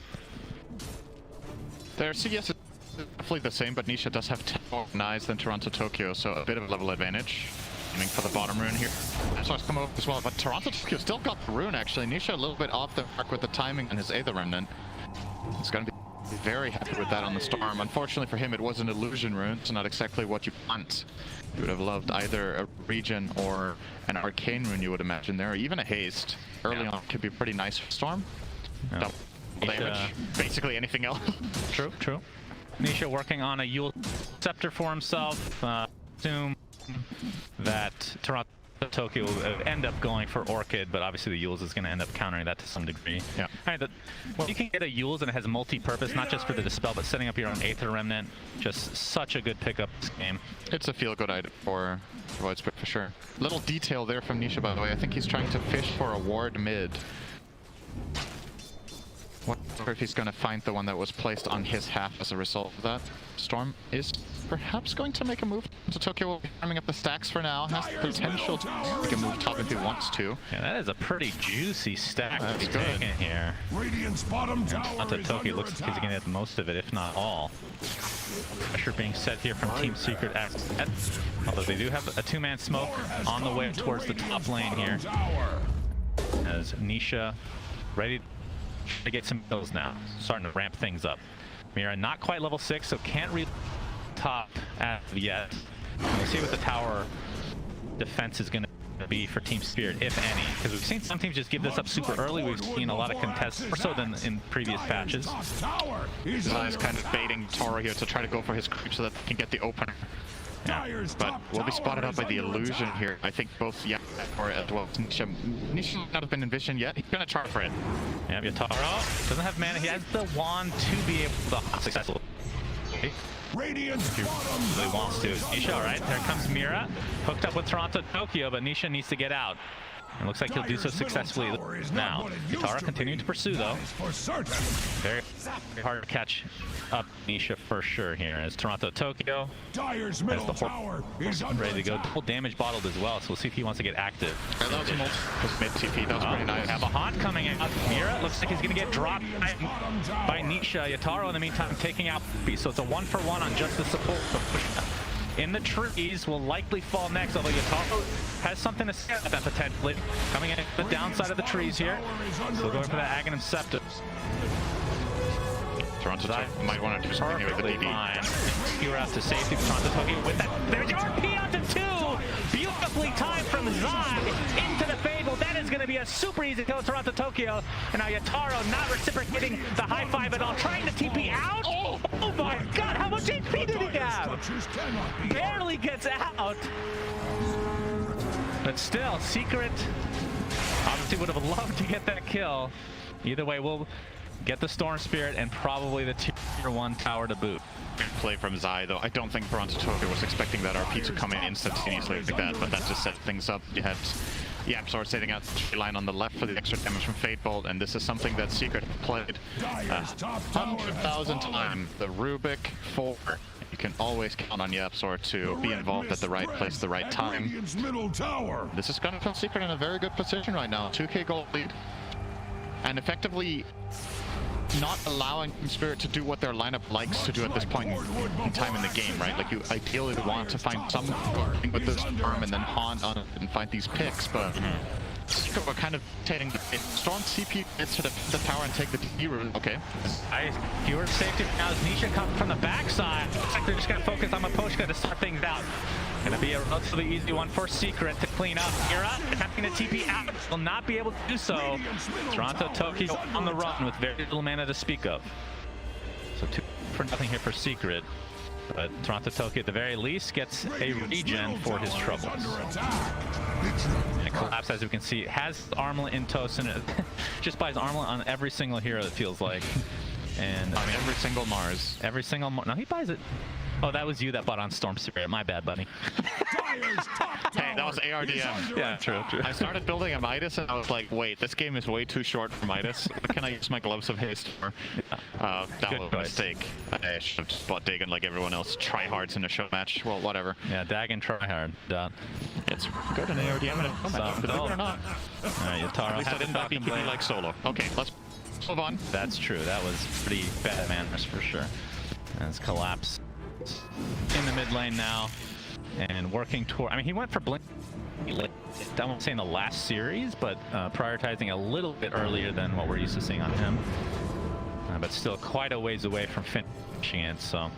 Their CS is definitely the same, but Nisha does have 10 more knives than Toronto Tokyo, so a bit of a level advantage. Aiming for the bottom rune here. Asar's come over as well, but Toronto Tokyo still got the rune actually. Nisha a little bit off the mark with the timing on his Aether Remnant. It's gonna be very happy with that on the Storm. Unfortunately for him, it was an illusion rune, so not exactly what you want. You would have loved either a regen or an arcane rune, you would imagine there, or even a haste. Early on could be pretty nice for Storm. Double damage, basically anything else. True, true. Nisha working on a Yule Scepter for himself. Assume that Toronto Toronto Tokyo will end up going for Orchid, but obviously the Yules is going to end up countering that to some degree. Yeah. All right, when you can get a Yules and it has multi-purpose, not just for the Dispel, but setting up your own Aether Remnant, just such a good pickup this game. It's a feel-good item for Void Spirit for sure. Little detail there from Nisha, by the way. I think he's trying to fish for a ward mid. Wonder if he's going to find the one that was placed on his half as a result of that. Storm is perhaps going to make a move to Tokyo, farming up the stacks for now. Has the potential to make a move top if he wants to. Yeah, that is a pretty juicy stack to be good. taken here. Radiant's bottom tower Onto Tokyo looks like he's going to get most of it, if not all. Pressure being set here from Team Secret. Although they do have a two-man smoke on the way towards the top lane here. As Nisha ready to get some kills now, starting to ramp things up. Mira not quite level 6, so can't read top as of yet. And we'll see what the tower defense is going to be for Team Spirit, if any, because we've seen some teams just give this up super early. We've seen a lot of contests, more so than in previous patches. Zai's kind of baiting Toro here to try to go for his creep so that they can get the opener. Yeah, but will be spotted out by the illusion here. I think both or as well as Nisha might not have been envisioned yet. He's gonna charge for it. Yeah, Yatoro doesn't have mana. He has the wand to be able to successful. Okay. Radiant's if he really wants to. Nisha, all right, there comes Mira, hooked up with Toronto Tokyo, but Nisha needs to get out. It looks like he'll do so successfully now. Yatoro continuing to pursue though. Very hard to catch up Nisha for sure here as Toronto Tokyo has the whole ready to go. Full damage bottled as well, so we'll see if he wants to get active. That was a mid TP, that was pretty nice. Have a haunt coming out. Mira looks like he's gonna get dropped by Nisha. Yatoro in the meantime taking out B, so it's a 1-for-1 on just the support. In the trees will likely fall next, although Yatoro has something to say about that potentially. Coming in the downside of the trees here. So going for that Aghanim Scepter. Toronto might want to do something here with the DD. Skewer out to safety for Toronto Tokyo with that. There's your RP onto 2! Beautifully timed from Zai into the Fable. That is going to be a super easy kill, Toronto Tokyo. And now Yatoro not reciprocating the high five at all. Trying to TP out. Oh my god, how much HP did he have? Barely gets out. But still, Secret obviously would have loved to get that kill. Either way, we'll get the Storm Spirit and probably the tier 1 tower to boot. Good play from Zai, though. I don't think Toronto Tokyo was expecting that RP to come in instantaneously like that, but that just set things up. You had YapzOr setting out the line on the left for the extra damage from Fate Bolt, and this is something that Secret played 100,000 times. The Rubik 4. You can always count on YapzOr to be involved at the right place, the right time. This is going to put Secret in a very good position right now. 2k gold lead. And effectively not allowing Spirit to do what their lineup likes to do at this point in time in the game, right? Like you ideally want to find something with this arm and then haunt on it and find these picks, but Secret were kind of taking the Storm CP gets to the tower and take the D route. Okay. Fewer safety now as Nisha comes from the backside. Looks like they're just going to focus on Miposhka to start things out. Gonna be a relatively easy one for Secret to clean up. Mira attempting to TP out, will not be able to do so. Toronto Tokyo on the run with very little mana to speak of. So 2-for-0 here for Secret. But Toronto Tokyo at the very least gets a regen for his troubles. And Collapse, as we can see, has Armlet in toast and just buys Armlet on every single hero, it feels like. And on every single Mars. Every single Mars. No, he buys it. Oh, that was you that bought on Storm Spirit. My bad, buddy. Hey, that was ARDM. Yeah, true. I started building a Midas and I was like, wait, this game is way too short for Midas. What can I use my Gloves of Haste for? That was a mistake. I should have just bought Dagon like everyone else. Tryhards in a show match. Well, whatever. Yeah, Dagon tryhard. It's good in ARDM in a show match, believe it or not. Alright, Yatoro. At least I didn't copy PvP like solo. Okay, let's move on. That's true. That was pretty bad manners for sure. As Collapse in the mid lane now and working toward, I mean, he went for Blink, I won't say in the last series, but prioritizing a little bit earlier than what we're used to seeing on him, but still quite a ways away from finishing it. So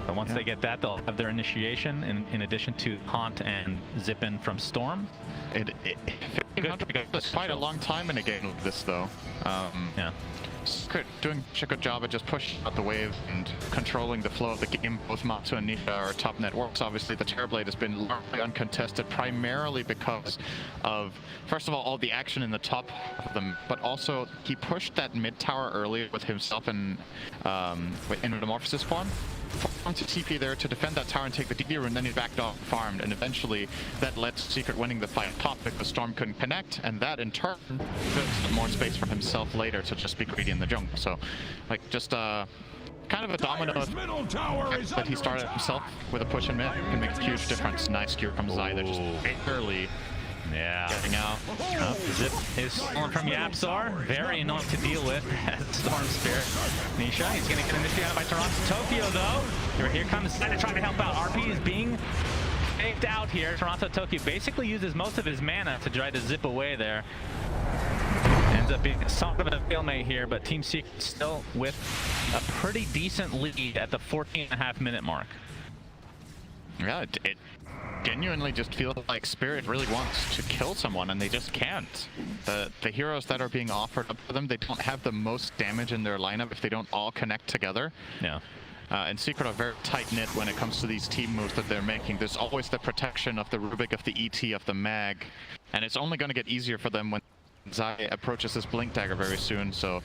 but once they get that, they'll have their initiation in addition to Haunt and Zippin from Storm. Very It's quite a long time in a game like this, though. Yeah. Secret doing such a good job of just pushing out the wave and controlling the flow of the game. Both Matu and Nisha are top networks. Obviously, the Terrorblade has been largely uncontested, primarily because of, first of all the action in the top of them, but also he pushed that mid tower earlier with himself and in Metamorphosis form. Formed to TP there to defend that tower and take the DD rune, and then he backed off, farmed, and eventually that led to Secret winning the fight top because Storm couldn't connect, and that in turn built more space for himself later to just be greedy in the jungle. So, like, just kind of a domino that he started himself with a push in mid can make a huge difference. Nice cure from Zai there, just early. Yeah. Getting out. Zip is stolen from Yapzor. Very annoying to deal with as Storm Spirit. Nisha, he's going to get initiated by Toronto Tokyo, though. Here comes Side trying to help out. RP is being faked out here. Toronto Tokyo basically uses most of his mana to try to zip away there. Ends up being somewhat of a stalemate here, but Team Secret still with a pretty decent lead at the 14.5-minute mark. Yeah, it genuinely just feels like Spirit really wants to kill someone and they just can't. The heroes that are being offered up to them, they don't have the most damage in their lineup if they don't all connect together. Yeah. And Secret are very tight-knit when it comes to these team moves that they're making. There's always the protection of the Rubik, of the ET, of the Mag, and it's only going to get easier for them when Zai approaches this Blink Dagger very soon, so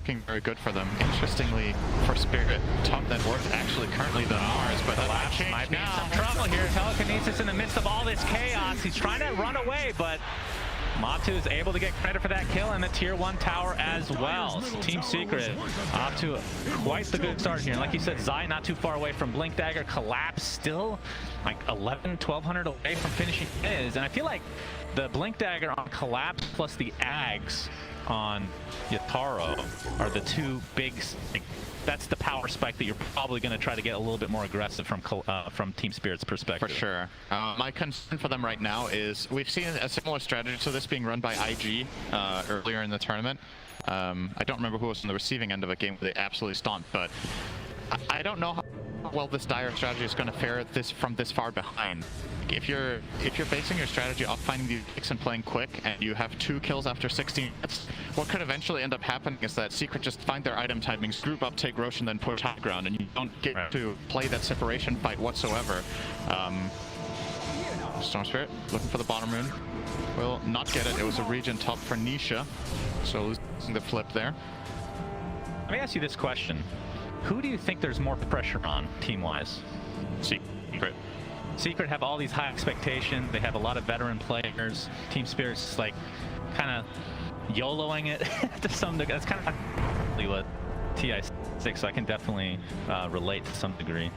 looking very good for them. Interestingly, for Spirit, top net worth actually currently the Mars, but that might be some trouble here. Telekinesis in the midst of all this chaos. He's trying to run away, but Matu is able to get credit for that kill and the tier 1 tower as well. So Team Secret off to quite the good start here. And like you said, Zai not too far away from Blink Dagger. Collapse still like 1,200 away from finishing his. And I feel like the Blink Dagger on Collapse plus the Ags on Yatoro are the two big, like, that's the power spike that you're probably going to try to get a little bit more aggressive from Team Spirit's perspective. For sure. My concern for them right now is we've seen a similar strategy to this being run by IG earlier in the tournament. I don't remember who was on the receiving end of a game where they absolutely stomped, but I don't know how well this dire strategy is going to fare from this far behind. If you're basing your strategy off finding the picks and playing quick, and you have 2 kills after 16 minutes, what could eventually end up happening is that Secret just find their item timings, group up, take Rosh, and then push high ground, and you don't get to play that separation fight whatsoever. Storm Spirit looking for the bottom rune. Will not get it. It was a regen top for Nisha, so losing the flip there. Let me ask you this question. Who do you think there's more pressure on, team-wise? Secret. Secret have all these high expectations. They have a lot of veteran players. Team Spirit's just like kind of YOLOing it to some degree. That's kind of what TI6, so I can definitely relate to some degree.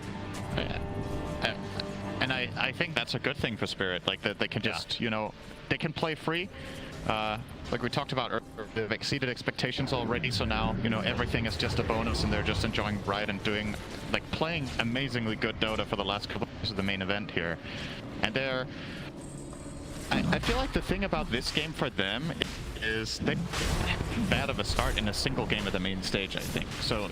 And I think that's a good thing for Spirit, like that they can just, you know, they can play free. Like we talked about earlier, they've exceeded expectations already, so now, you know, everything is just a bonus and they're just enjoying Ride and doing, like, playing amazingly good Dota for the last couple of years of the main event here. And they're... I feel like the thing about this game for them is they bad of a start in a single game of the main stage, I think. So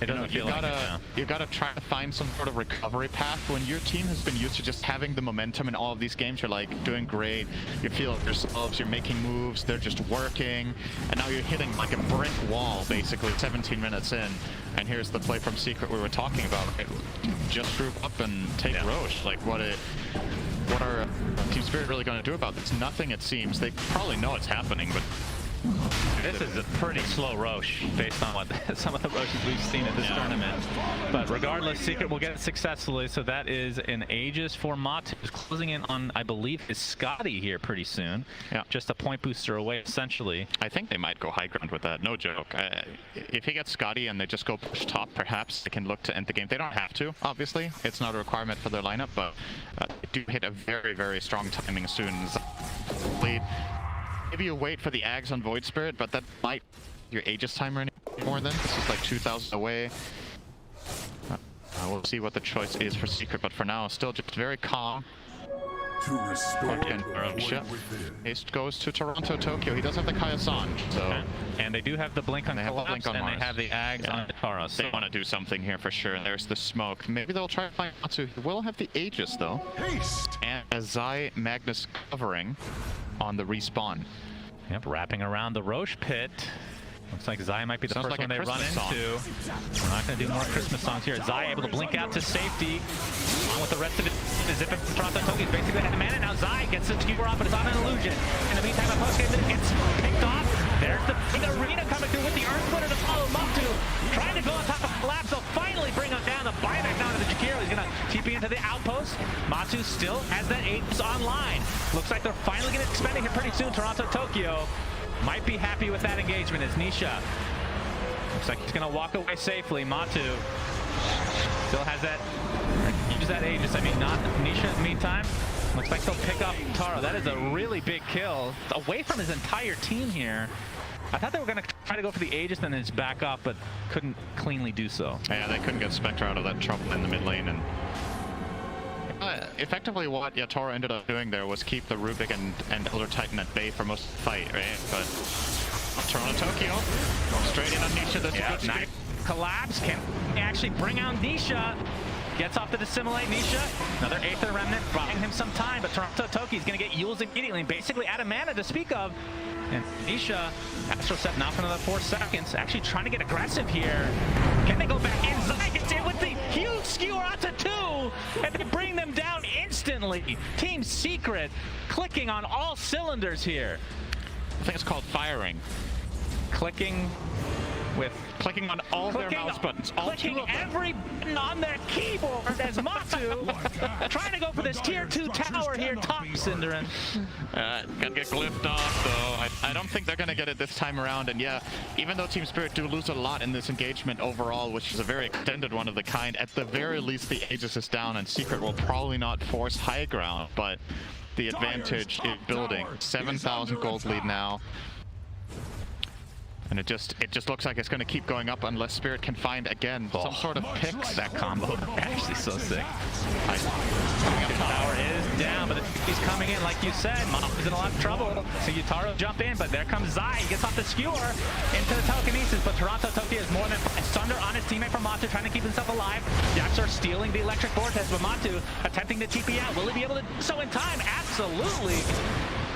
you gotta try to find some sort of recovery path. When your team has been used to just having the momentum in all of these games, you're like doing great, you feel yourselves, you're making moves, they're just working, and now you're hitting like a brick wall basically 17 minutes in. And here's the play from Secret we were talking about. Just group up and take Rosh. Like what are Team Spirit really going to do about this? Nothing, it seems. They probably know it's happening, but this is a pretty slow Rosh based on what some of the Roshes we've seen at this tournament. But regardless, Secret will get it successfully. So that is an Aegis for Matu, who's closing in on, I believe, his Scotty here pretty soon. Yeah. Just a point booster away, essentially. I think they might go high ground with that, no joke. If he gets Scotty and they just go push top, perhaps they can look to end the game. They don't have to, obviously. It's not a requirement for their lineup, but they do hit a very, very strong timing soon. Lead. Maybe you wait for the Ags on Void Spirit, but that might your Aegis timer anymore then. This is like 2,000 away. We'll see what the choice is for Secret, but for now, still just very calm. Again, Haste goes to Toronto, Tokyo. He does have the Kayasan, so and they do have the blink on they Collapse, have the blink on and Mars. they have the Ags on Tara. So they want to do something here for sure. There's the smoke. Maybe they'll try to find Matu. He will have the Aegis though. Haste. And a Zai Magnus covering on the respawn. Yep, wrapping around the Roche pit. Looks like Zai might be the first one they run into. We're not going to do more Christmas songs here. Zai able to blink out to safety. On with the rest of it. Zip it from Toronto Tokyo. He's basically had mana. Now Zai gets the skewer off, but it's on an illusion. In the meantime, a post-game gets picked off. There's the big arena coming through with the Earth Splitter to follow Matu. Trying to go on top of Collapse. They'll finally bring him down. The buyback down to the Jakiro. He's going to TP into the outpost. Matu still has that Aegis online. Looks like they're finally going to expend it here pretty soon. Toronto Tokyo might be happy with that engagement as Nisha. Looks like he's going to walk away safely. Matu still has that. Use that Aegis. I mean, not Nisha in the meantime. Looks like they'll pick up Taro. That is a really big kill. Away from his entire team here. I thought they were going to try to go for the Aegis and then just back up, but couldn't cleanly do so. Yeah, they couldn't get Spectre out of that trouble in the mid lane. And effectively what Yatoro ended up doing there was keep the Rubik and Elder Titan at bay for most of the fight, right? But Toronto Tokyo straight in on Nisha. That's a good nice Collapse. Can actually bring out Nisha. Gets off the Dissimulate. Nisha, another Aether Remnant, buying him some time, but Toronto Tokyo is going to get Yules immediately, basically out of mana to speak of. And Nisha, Astro Set now for another 4 seconds, actually trying to get aggressive here. Can they go back in? Zai gets in with the huge skewer onto 2, and they bring them down instantly. Team Secret clicking on all cylinders here. I think it's called firing. Clicking on all their mouse buttons. Clicking every button on their keyboard as Matu trying to go for this tier 2 tower here, top Cinderin. Gonna get glyphed off though. I don't think they're gonna get it this time around. And yeah, even though Team Spirit do lose a lot in this engagement overall, which is a very extended one of the kind, at the very least the Aegis is down and Secret will probably not force high ground, but the advantage is building. 7,000 gold lead now. And it just looks like it's going to keep going up unless Spirit can find, again, some sort of picks. That combo actually so sick. Tower is down, but he's coming in, like you said. Mom is in a lot of trouble. So Yutaro jump in, but there comes Zai. He gets off the skewer into the telekinesis, but Toronto Tokyo is more than Sunder on his teammate from Matu, trying to keep himself alive. Yaxor stealing the electric vortex, but Matu attempting to TP out. Will he be able to do so in time? Absolutely.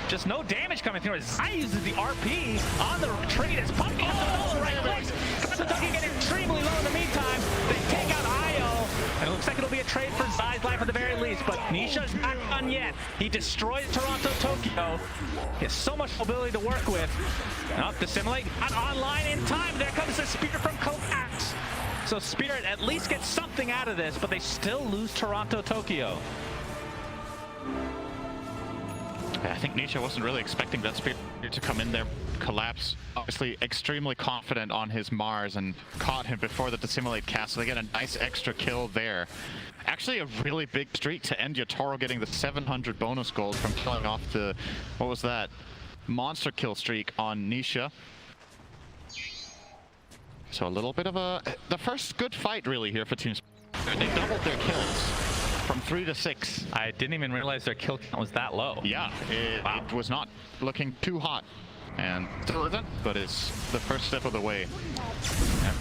Just no damage coming through as Zai uses the RP on the retreat. It's pumping up all the right place. Toronto Tokyo getting extremely low in the meantime. They take out Io, and it looks like it'll be a trade for Zai's life at the very least, but Nisha's not done yet. He destroys Toronto Tokyo. He has so much mobility to work with. Now, Dissimulate not online in time. There comes the Spirit from Collapse. So Spirit at least gets something out of this, but they still lose Toronto Tokyo. I think Nisha wasn't really expecting that Spirit to come in there. Collapse, obviously extremely confident on his Mars and caught him before the Dissimulate cast, so they get a nice extra kill there. Actually a really big streak to end Yatoro getting the 700 bonus gold from killing off the, what was that, monster kill streak on Nisha. So a little bit of the first good fight really here for Team Spirit. They doubled their kills from 3 to 6. I didn't even realize their kill count was that low. Yeah, it was not looking too hot. And still isn't, but it's the first step of the way.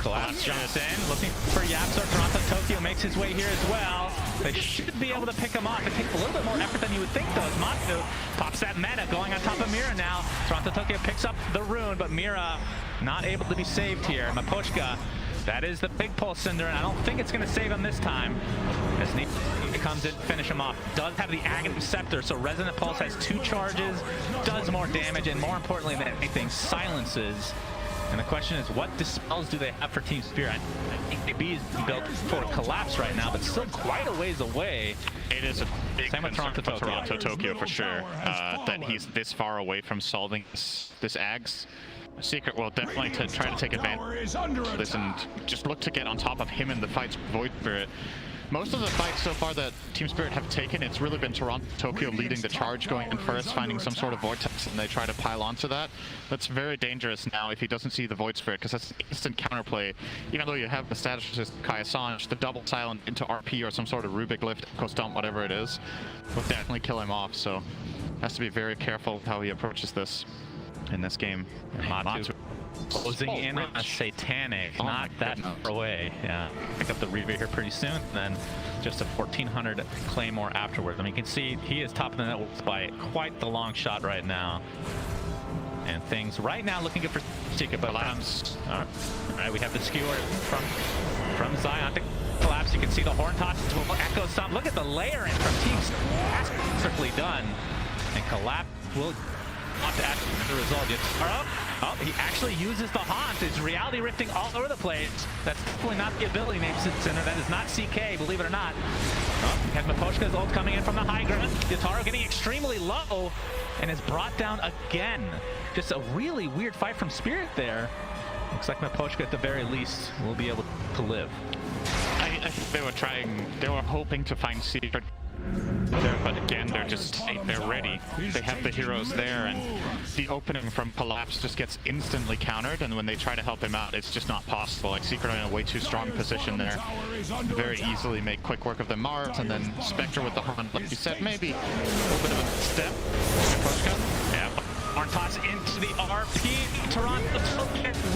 Collapse jumps in, looking for Yapzor. Toronto Tokyo makes his way here as well. They should be able to pick him off. It takes a little bit more effort than you would think, though, as Matu pops that meta, going on top of Mira now. Toronto Tokyo picks up the rune, but Mira not able to be saved here. Miposhka, that is the big pull, Cinder, and I don't think it's going to save him this time. As Nisha comes in, finish him off. Does have the Aghanim Scepter, so Resonant Pulse has 2 charges, does more damage, and more importantly than anything, silences. And the question is, what dispels do they have for Team Spirit? I think AB is built for Collapse right now, but still quite a ways away. It is a big concern for Toronto Tokyo for sure, that he's this far away from solving this Ags. Secret will definitely try to take advantage of this and just look to get on top of him in the fights. Void Spirit Most of the fights so far that Team Spirit have taken, it's really been Toronto, Tokyo leading the charge, going in first, finding some sort of vortex, and they try to pile onto that. That's very dangerous now if he doesn't see the Void Spirit, because that's instant counterplay. Even though you have the status resist Kaya Sanj, the double silent into RP or some sort of Rubik lift, Echo Stomp, whatever it is, will definitely kill him off. So has to be very careful how he approaches this in this game. Matu closing in on a Satanic, not that far away. Yeah, pick up the Reaver here pretty soon, and then just a 1400 Claymore afterwards. I mean, you can see he is top of the network by quite the long shot right now. And things right now looking good for Secret, but Collapse. All right, we have the skewer from Zion to Collapse. You can see the Horn Toss will Echo Stomp. Look at the layer in from Team That's perfectly done. And Collapse will want to add the result. Oh, he actually uses the Haunt. It's reality rifting all over the place. That's definitely not the ability name center. That is not CK, believe it or not. Oh, we have Miposhka's ult coming in from the high ground. Yataro getting extremely low and is brought down again. Just a really weird fight from Spirit there. Looks like Miposhka at the very least will be able to live. I think they were hoping to find Secret there, but again, they're ready. They have the heroes there, and the opening from Collapse just gets instantly countered, and when they try to help him out, it's just not possible. Like, Secret are in a way too strong position there. Very easily make quick work of the Mars, and then Spectre with the Hunt, like you said, maybe a little bit of a step. Yeah. Horn Toss into the RP. Toronto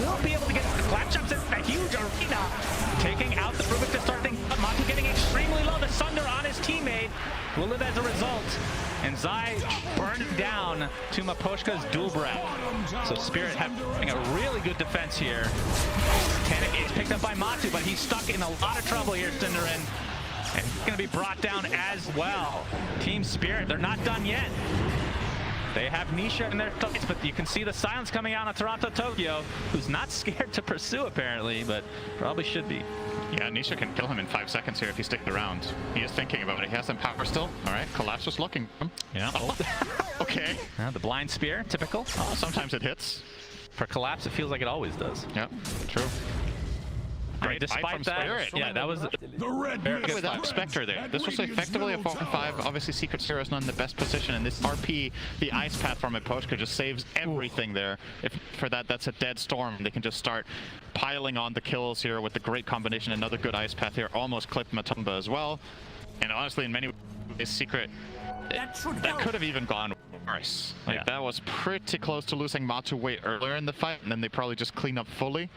will be able to get the clap jumps in a huge arena. Taking out the Rubik to start things up. Matu getting extremely low. The Sunder on his teammate will live as a result. And Zai burned down to Miposhka's dual breath. So Spirit having a really good defense here. Tanic is picked up by Matu, but he's stuck in a lot of trouble here, Cinderin. And he's going to be brought down as well. Team Spirit, they're not done yet. They have Nisha in their sights, but you can see the silence coming out on Toronto Tokyo, who's not scared to pursue apparently, but probably should be. Yeah, Nisha can kill him in 5 seconds here if he sticks around. He is thinking about it. He has some power still. All right, Collapse was looking for him. Yeah. Okay. The blind spear, typical. Sometimes it hits. For Collapse, it feels like it always does. Yep, true. Great despite that, Spirit. yeah, that was very good with that Spectre there. This was effectively a 4-5. Obviously, Secret Zero is not in the best position, and this RP, the Ice Path from Miposhka, just saves everything there. If for that's a dead storm. They can just start piling on the kills here with the great combination. Another good Ice Path here, almost clipped Matumba as well. And honestly, in many ways, Secret, that could have even gone worse. Like, that was pretty close to losing Matu way earlier in the fight, and then they probably just clean up fully.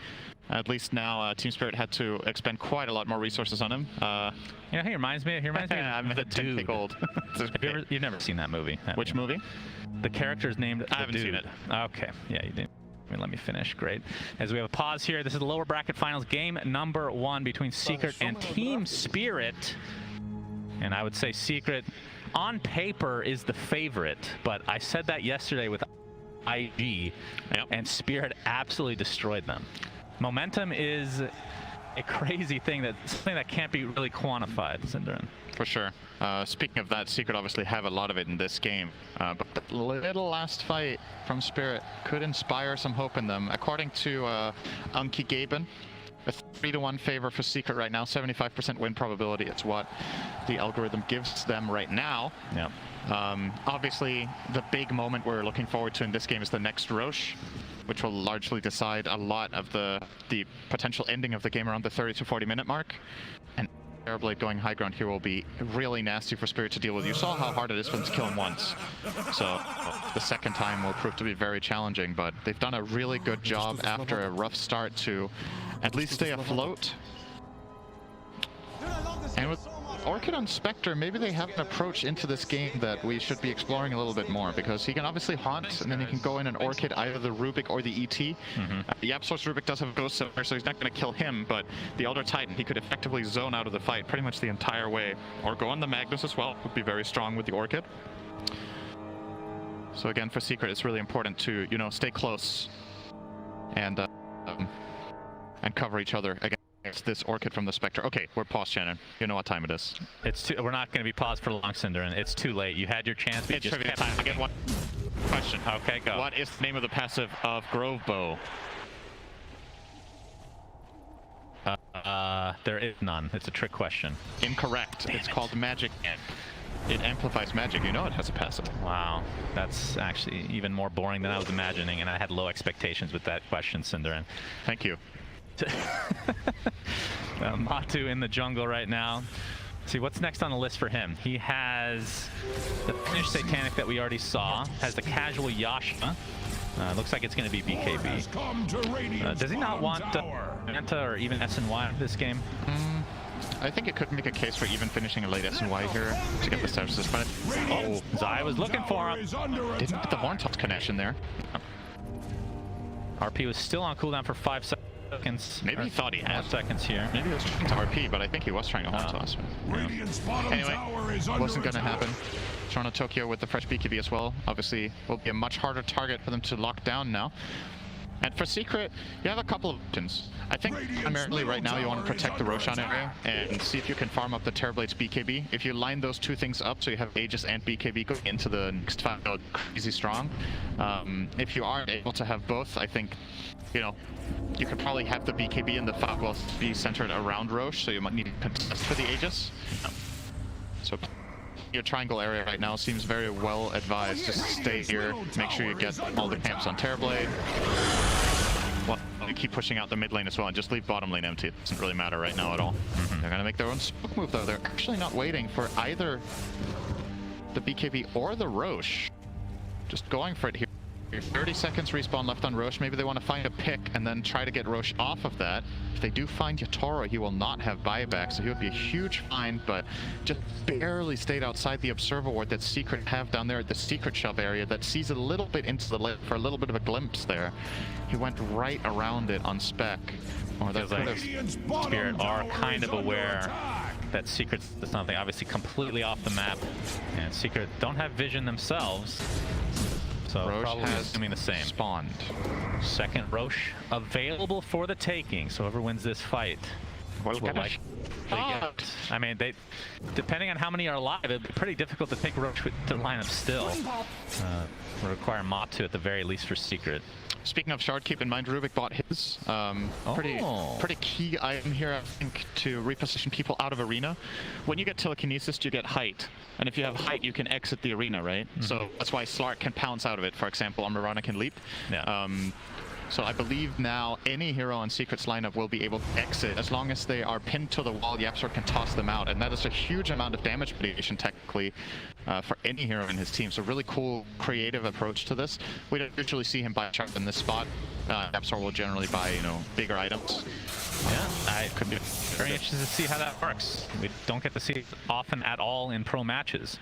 At least now, Team Spirit had to expend quite a lot more resources on him. You know, he reminds me of the dude. Old. You've never seen that movie. Which movie? The character's named I haven't seen it. Okay, yeah, you didn't. Let me finish. Great. As we have a pause here, this is the lower bracket finals, game number 1 between Secret and Team Spirit. And I would say Secret, on paper, is the favorite, but I said that yesterday with IG, and Spirit absolutely destroyed them. Momentum is a crazy thing, something that can't be really quantified, Cinderin. For sure. Speaking of that, Secret obviously have a lot of it in this game, but the little last fight from Spirit could inspire some hope in them. According to Anki Gaben, a 3-1 favor for Secret right now, 75% win probability. It's what the algorithm gives them right now. Yeah. Obviously, the big moment we're looking forward to in this game is the next Roche, which will largely decide a lot of the potential ending of the game around the 30 to 40 minute mark. And Airblade going high ground here will be really nasty for Spirit to deal with. You saw how hard it is for them to kill him once. So the second time will prove to be very challenging, but they've done a really good job after a rough start to at least stay afloat. And with Orchid on Spectre, maybe they have an approach into this game that we should be exploring a little bit more, because he can obviously haunt, and then he can go in and Orchid either the Rubik or the ET. The Absol's Rubik does have Ghost Silver, so he's not going to kill him, but the Elder Titan, he could effectively zone out of the fight pretty much the entire way, or go on the Magnus as well, would be very strong with the Orchid. So again, for Secret, it's really important to, you know, stay close and cover each other against this Orchid from the Spectre. Okay, we're paused, Shannon. You know what time it is. We're not going to be paused for long, Cinderin. It's too late. You had your chance. It's trivia time. I get one question. Okay, go. What is the name of the passive of Grove Bow? There is none. It's a trick question. Incorrect. It's called Magic Ant. It amplifies magic. You know it has a passive. Wow, that's actually even more boring than I was imagining, and I had low expectations with that question, Synderen. Thank you. Matu in the jungle right now. See, what's next on the list for him? He has the Finnish Satanic that we already saw, has the casual Yasha. Looks like it's going to be BKB. Does he not want Manta or even SNY this game? I think it could make a case for even finishing a late SNY here to get the services, but oh, Zai was looking for him. Didn't put the Horn Toss connection there. RP was still on cooldown for 5 seconds. Maybe he thought he had seconds here. Maybe he was trying to RP, but I think he was trying to Horn Toss. Anyway, wasn't going to happen. Toronto Tokyo with the fresh BKB as well. Obviously, will be a much harder target for them to lock down now. And for Secret, you have a couple of options. I think primarily right now you want to protect the Roshan area and see if you can farm up the Terrorblade's BKB. If you line those two things up, so you have Aegis and BKB going into the next fight, crazy strong. If you aren't able to have both, I think, you know, you could probably have the BKB and the Falcon be centered around Roche, so you might need to contest for the Aegis. So your triangle area right now seems very well advised. Just stay here, make sure you get all the camps on Terrorblade. Well, you keep pushing out the mid lane as well and just leave bottom lane empty. It doesn't really matter right now at all. They're gonna make their own smoke move though. They're actually not waiting for either the BKB or the Roche. Just going for it here. 30 seconds respawn left on Roche. Maybe they want to find a pick and then try to get Roche off of that. If they do find Yatoro, he will not have buyback, so he would be a huge find, but just barely stayed outside the observer ward that Secret have down there at the Secret Shove area that sees a little bit into the lit for a little bit of a glimpse there. He went right around it on spec. Or that like Spirit are kind of aware that Secret's something obviously completely off the map, and Secret don't have vision themselves. So Roche probably has assuming the same. Spawned. Second Roche available for the taking. So whoever wins this fight will likely get. I mean, they, depending on how many are alive, it'd be pretty difficult to take Roche to line up still. Will require Matu at the very least for Secret. Speaking of Shard, keep in mind Rubik bought his. Pretty key item here, I think, to reposition people out of arena. When you get telekinesis, you get height. And if you have height, you can exit the arena, right? So that's why Slark can pounce out of it, for example, or Mirana can leap. Yeah. So I believe now any hero on Secret's lineup will be able to exit. As long as they are pinned to the wall, YapzOr can toss them out. And that is a huge amount of damage mitigation, technically, for any hero in his team. So really cool, creative approach to this. We don't usually see him buy a chart in this spot. YapzOr will generally buy, you know, bigger items. Yeah, I could be very interested to see how that works. We don't get to see it often at all in pro matches.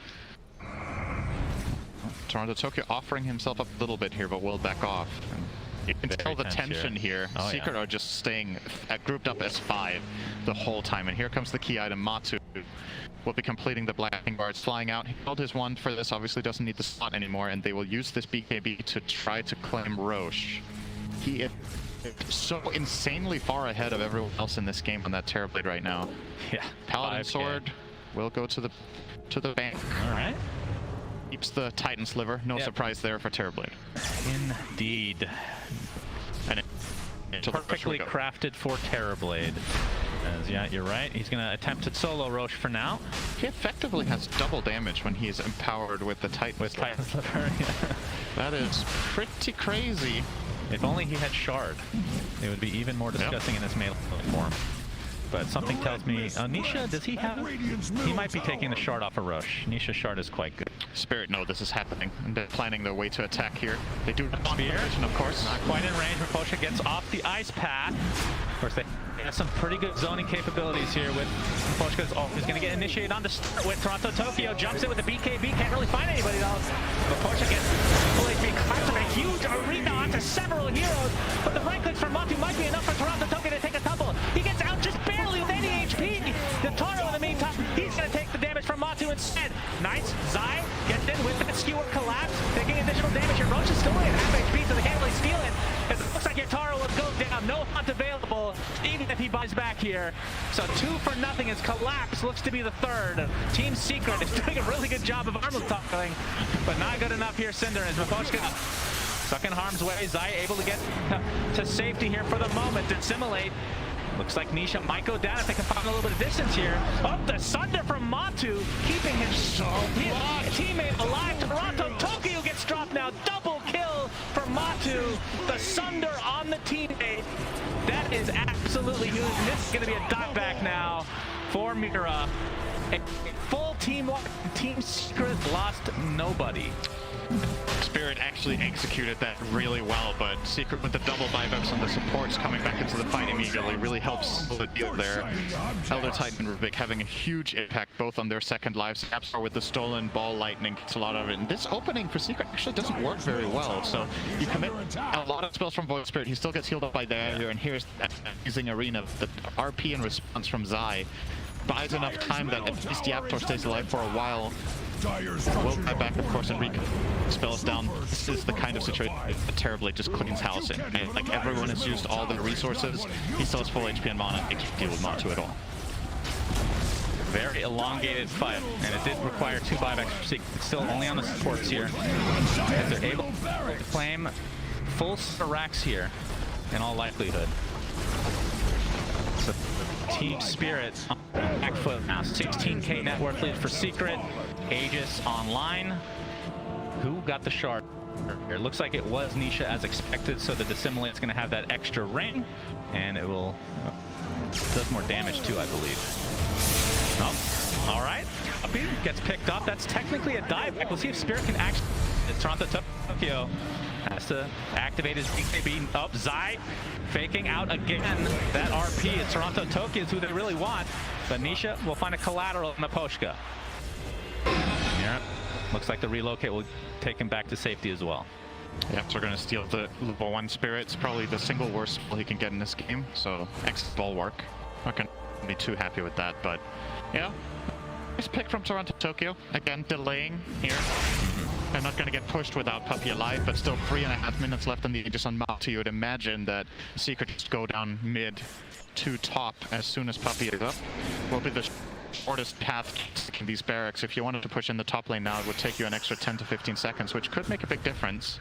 Toronto Tokyo offering himself up a little bit here, but will back off. And you can tell the tension here. Oh, Secret are just staying grouped up as 5 the whole time. And here comes the key item, Matu. Will be completing the Blacking Guards, flying out. He held his wand for this, obviously doesn't need the slot anymore, and they will use this BKB to try to claim Roche. He is so insanely far ahead of everyone else in this game on that Terrorblade right now. Yeah. Paladin Sword will go to the bank. All right. Keeps the Titan Sliver. No surprise there for Terrorblade. Indeed. And perfectly crafted for Terrorblade. Yeah, you're right. He's going to attempt to solo Roche for now. He effectively has double damage when he's empowered with the Titan Sliver. Titan Sliver, yeah. That is pretty crazy. If only he had Shard, it would be even more disgusting in his melee form. But something tells me, Nisha, does he have? He might be taking the Shard off of Roche. Nisha's Shard is quite good. Spirit, no, this is happening. And they're planning their way to attack here. They do have Spear, vision, of course. Not quite in range. Miposhka gets off the ice path. Of course, they have some pretty good zoning capabilities here with Miposhka's. Oh, he's going to get initiated on the start with Toronto Tokyo. Jumps in with the BKB. Can't really find anybody though. Miposhka gets full HP. Climbs a huge arena onto several heroes. But the right clicks from Matu might be enough for Toronto Tokyo to take a tumble. He gets out just barely with any HP. The Taro in the meantime, he's going to take the damage from Matu instead. Nice. Zai gets in with that skewer collapse, taking additional damage here. Roche is still in half HP, so they can't really steal it. It looks like Yatoro will go down. No hunt available, even if he buys back here. So 2 for nothing as Collapse looks to be the third. Team Secret is doing a really good job of armor tackling, but not good enough here. Cinder as Miposhka stuck in harm's way. Zai able to get to safety here for the moment. Dissimilate Looks like Nisha might go down if they can find a little bit of distance here. Oh, the Sunder from Matu, keeping his teammate alive. Toronto Tokyo gets dropped now. Double kill from Matu. The Sunder on the teammate. That is absolutely huge. And this is going to be a dive back now for Mira. A full team Secret lost nobody. Spirit actually executed that really well, but Secret with the double buybacks and the supports coming back into the fight immediately really helps the deal there. Elder Titan and Rubik having a huge impact both on their second lives. Appstar with the stolen ball lightning gets a lot of it. And this opening for Secret actually doesn't work very well. So you commit a lot of spells from Void Spirit. He still gets healed up by there, and here's using Arena. The RP in response from Zai buys enough time that at least the Aptor stays alive for a while. Will buy back, of course, and spells down. This is the kind of situation that terribly just cleans house in. And, like, everyone has used all their resources. He still has full HP and mana. It can't deal with Matu at all. Very elongated fight, and it did require 2 buybacks for Secret. It's still only on the supports here, as they're able to claim full racks here, in all likelihood. So Team Spirit on the back foot now. 16k net worth lead for Secret. Aegis online. Who got the shard? It looks like it was Nisha as expected, so the Dissimulate's going to have that extra ring, and it will does more damage too, I believe. Oh, all right. Puppey gets picked up. That's technically a dive back. We'll see if Spirit can actually. Toronto Tokyo has to activate his BKB. Oh, Zai faking out again. That RP is Toronto Tokyo is who they really want, but Nisha will find a collateral in the Poshka. Yeah, looks like the relocate will take him back to safety as well. Yep, so we're going to steal the level 1 Spirit. It's probably the single worst spell he can get in this game, so X ball work. Not going to be too happy with that, but yeah. Nice pick from Toronto Tokyo. Again, delaying here. They're not going to get pushed without Puppey alive, but still 3.5 minutes left on the Aegis on Matu. You would imagine that Secret just go down mid to top as soon as Puppey is up. Will be the shortest path in these barracks. If you wanted to push in the top lane now, it would take you an extra 10 to 15 seconds, which could make a big difference.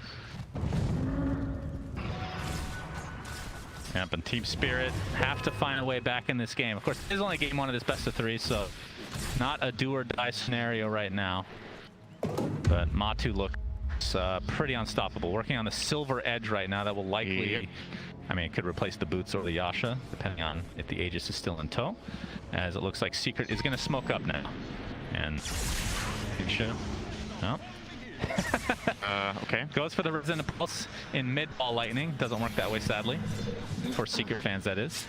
Yep, and Team Spirit have to find a way back in this game. Of course, this is only game 1 of this best of 3, so not a do or die scenario right now. But Matu looks pretty unstoppable. Working on the Silver Edge right now that will likely, I mean, it could replace the boots or the Yasha, depending on if the Aegis is still in tow. As it looks like Secret is going to smoke up now. And no. Okay. Goes for the Resonant Pulse in mid-ball lightning. Doesn't work that way, sadly. For Secret fans, that is.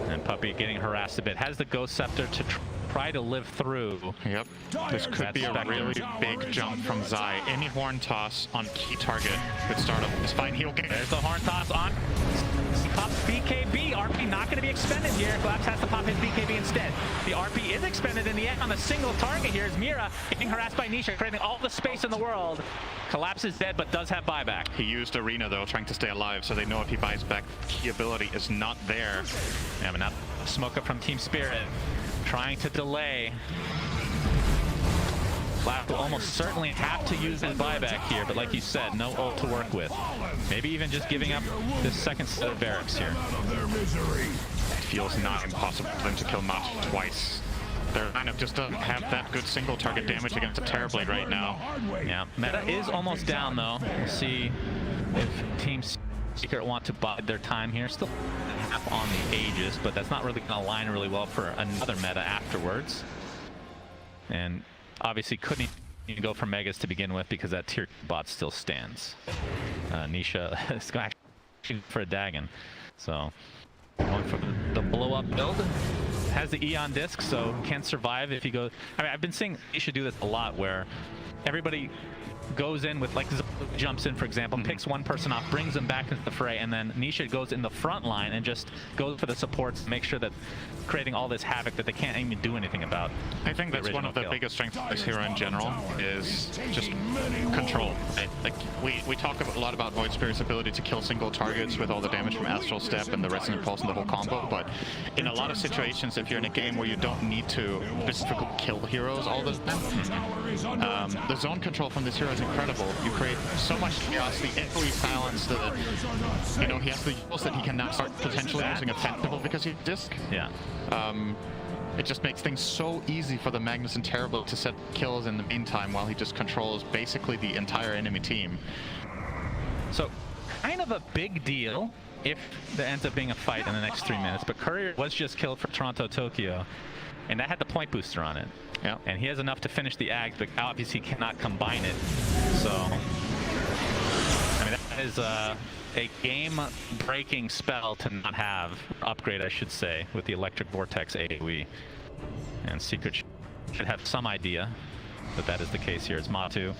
And Puppey getting harassed a bit. Has the Ghost Scepter to try to live through. Yep. This could be a really big jump from Zai. Any horn toss on key target could start up this fine heal game. There's the horn toss on. Pops BKB. RP not going to be expended here. Collapse has to pop his BKB instead. The RP is expended in the end on a single target here. Is Mira getting harassed by Nisha, creating all the space in the world. Collapse is dead, but does have buyback. He used Arena, though, trying to stay alive, so they know if he buys back, key ability is not there. Yeah, but now smoke up from Team Spirit. Trying to delay. Flap will almost certainly have to use his buyback here, but like you said, no ult to work with. Maybe even just giving up this second set of barracks here. It feels not impossible for them to kill Matu twice. Their lineup just doesn't have that good single target damage against the Terrorblade right now. Yeah, meta is almost down though. We'll see if Team Secret want to bide their time here. Still half on the Aegis, but that's not really going to align really well for another meta afterwards. And obviously couldn't even go for Megas to begin with because that tier bot still stands. Nisha is going for a Dagon. So going for the blow up build. Has the Eon disc, so can survive if he goes. I mean, I've been seeing Nisha do this a lot where everybody goes in with, like, jumps in, for example, picks one person off, brings them back into the fray, and then Nisha goes in the front line and just goes for the supports to make sure that creating all this havoc that they can't even do anything about. I think that's one of the biggest strengths of this hero in general, is just control. Like, we talk a lot about Void Spirit's ability to kill single targets with all the damage from Astral Step and the Resonant Pulse and the whole combo, but in a lot of situations, if you're in a game where you don't need to specifically kill heroes all the time, the zone control from this hero is incredible. You create so much chaos, the every balance that, you know, he has the use that he can now start potentially using offensive because he disc. Yeah. It just makes things so easy for the Magnus and Terrible to set kills in the meantime while he just controls basically the entire enemy team. So, kind of a big deal if there ends up being a fight in the next 3 minutes, but Courier was just killed for Toronto Tokyo, and that had the point booster on it. Yeah. And he has enough to finish the Ags, but obviously cannot combine it. So, I mean, that is a game-breaking spell to not have, upgrade I should say, with the Electric Vortex AoE. And Secret should have some idea that that is the case here. It's Matu.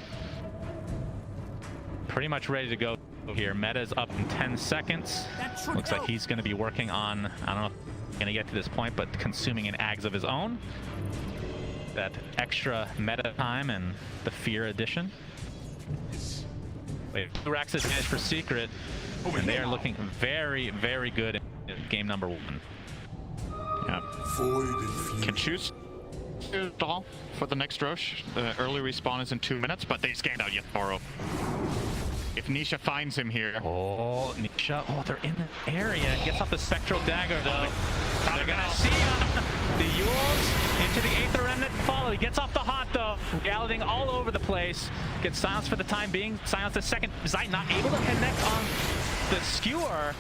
Pretty much ready to go here. Meta's up in 10 seconds. Looks like he's going to be working on, I don't know if he's going to get to this point, but consuming an Ags of his own. That extra meta time and the Fear Edition. Wait, 2 racks advantage for Secret, and they are looking very, very good in game number 1. Yeah. Can choose Doll for the next Rosh. The early respawn is in 2 minutes, but they scanned out Yatoro. If Nisha finds him here. Oh, Nisha. Oh, they're in the area. Gets off the Spectral Dagger, though. They're going to see him. The Yules into the Aether Remnant follow. He gets off the hot, though. Gallading all over the place. Gets silenced for the time being. Silenced the second. Zeit not able to connect on the Skewer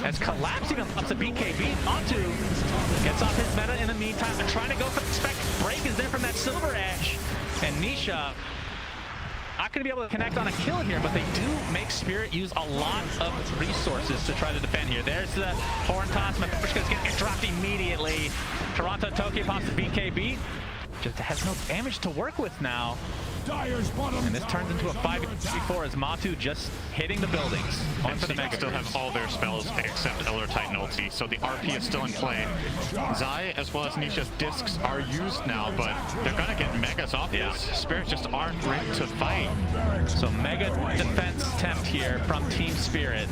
as collapsing on the BKB. Matu gets off his meta in the meantime. They're trying to go for the Spec. Break is there from that Silver Edge. And Nisha not going to be able to connect on a kill here, but they do make Spirit use a lot of resources to try to defend here. There's the Horn Toss. Matryoshka's getting dropped immediately. Toronto Tokyo pops the BKB. Just has no damage to work with now. And this turns into a 5v4 as Matu just hitting the buildings. And Secret still have all their spells except Elder Titan ulti, so the RP is still in play. Zai as well as Nisha's discs are used now, but they're gonna get megas off this. Spirit just aren't ready to fight. So mega defense attempt here from Team Spirit.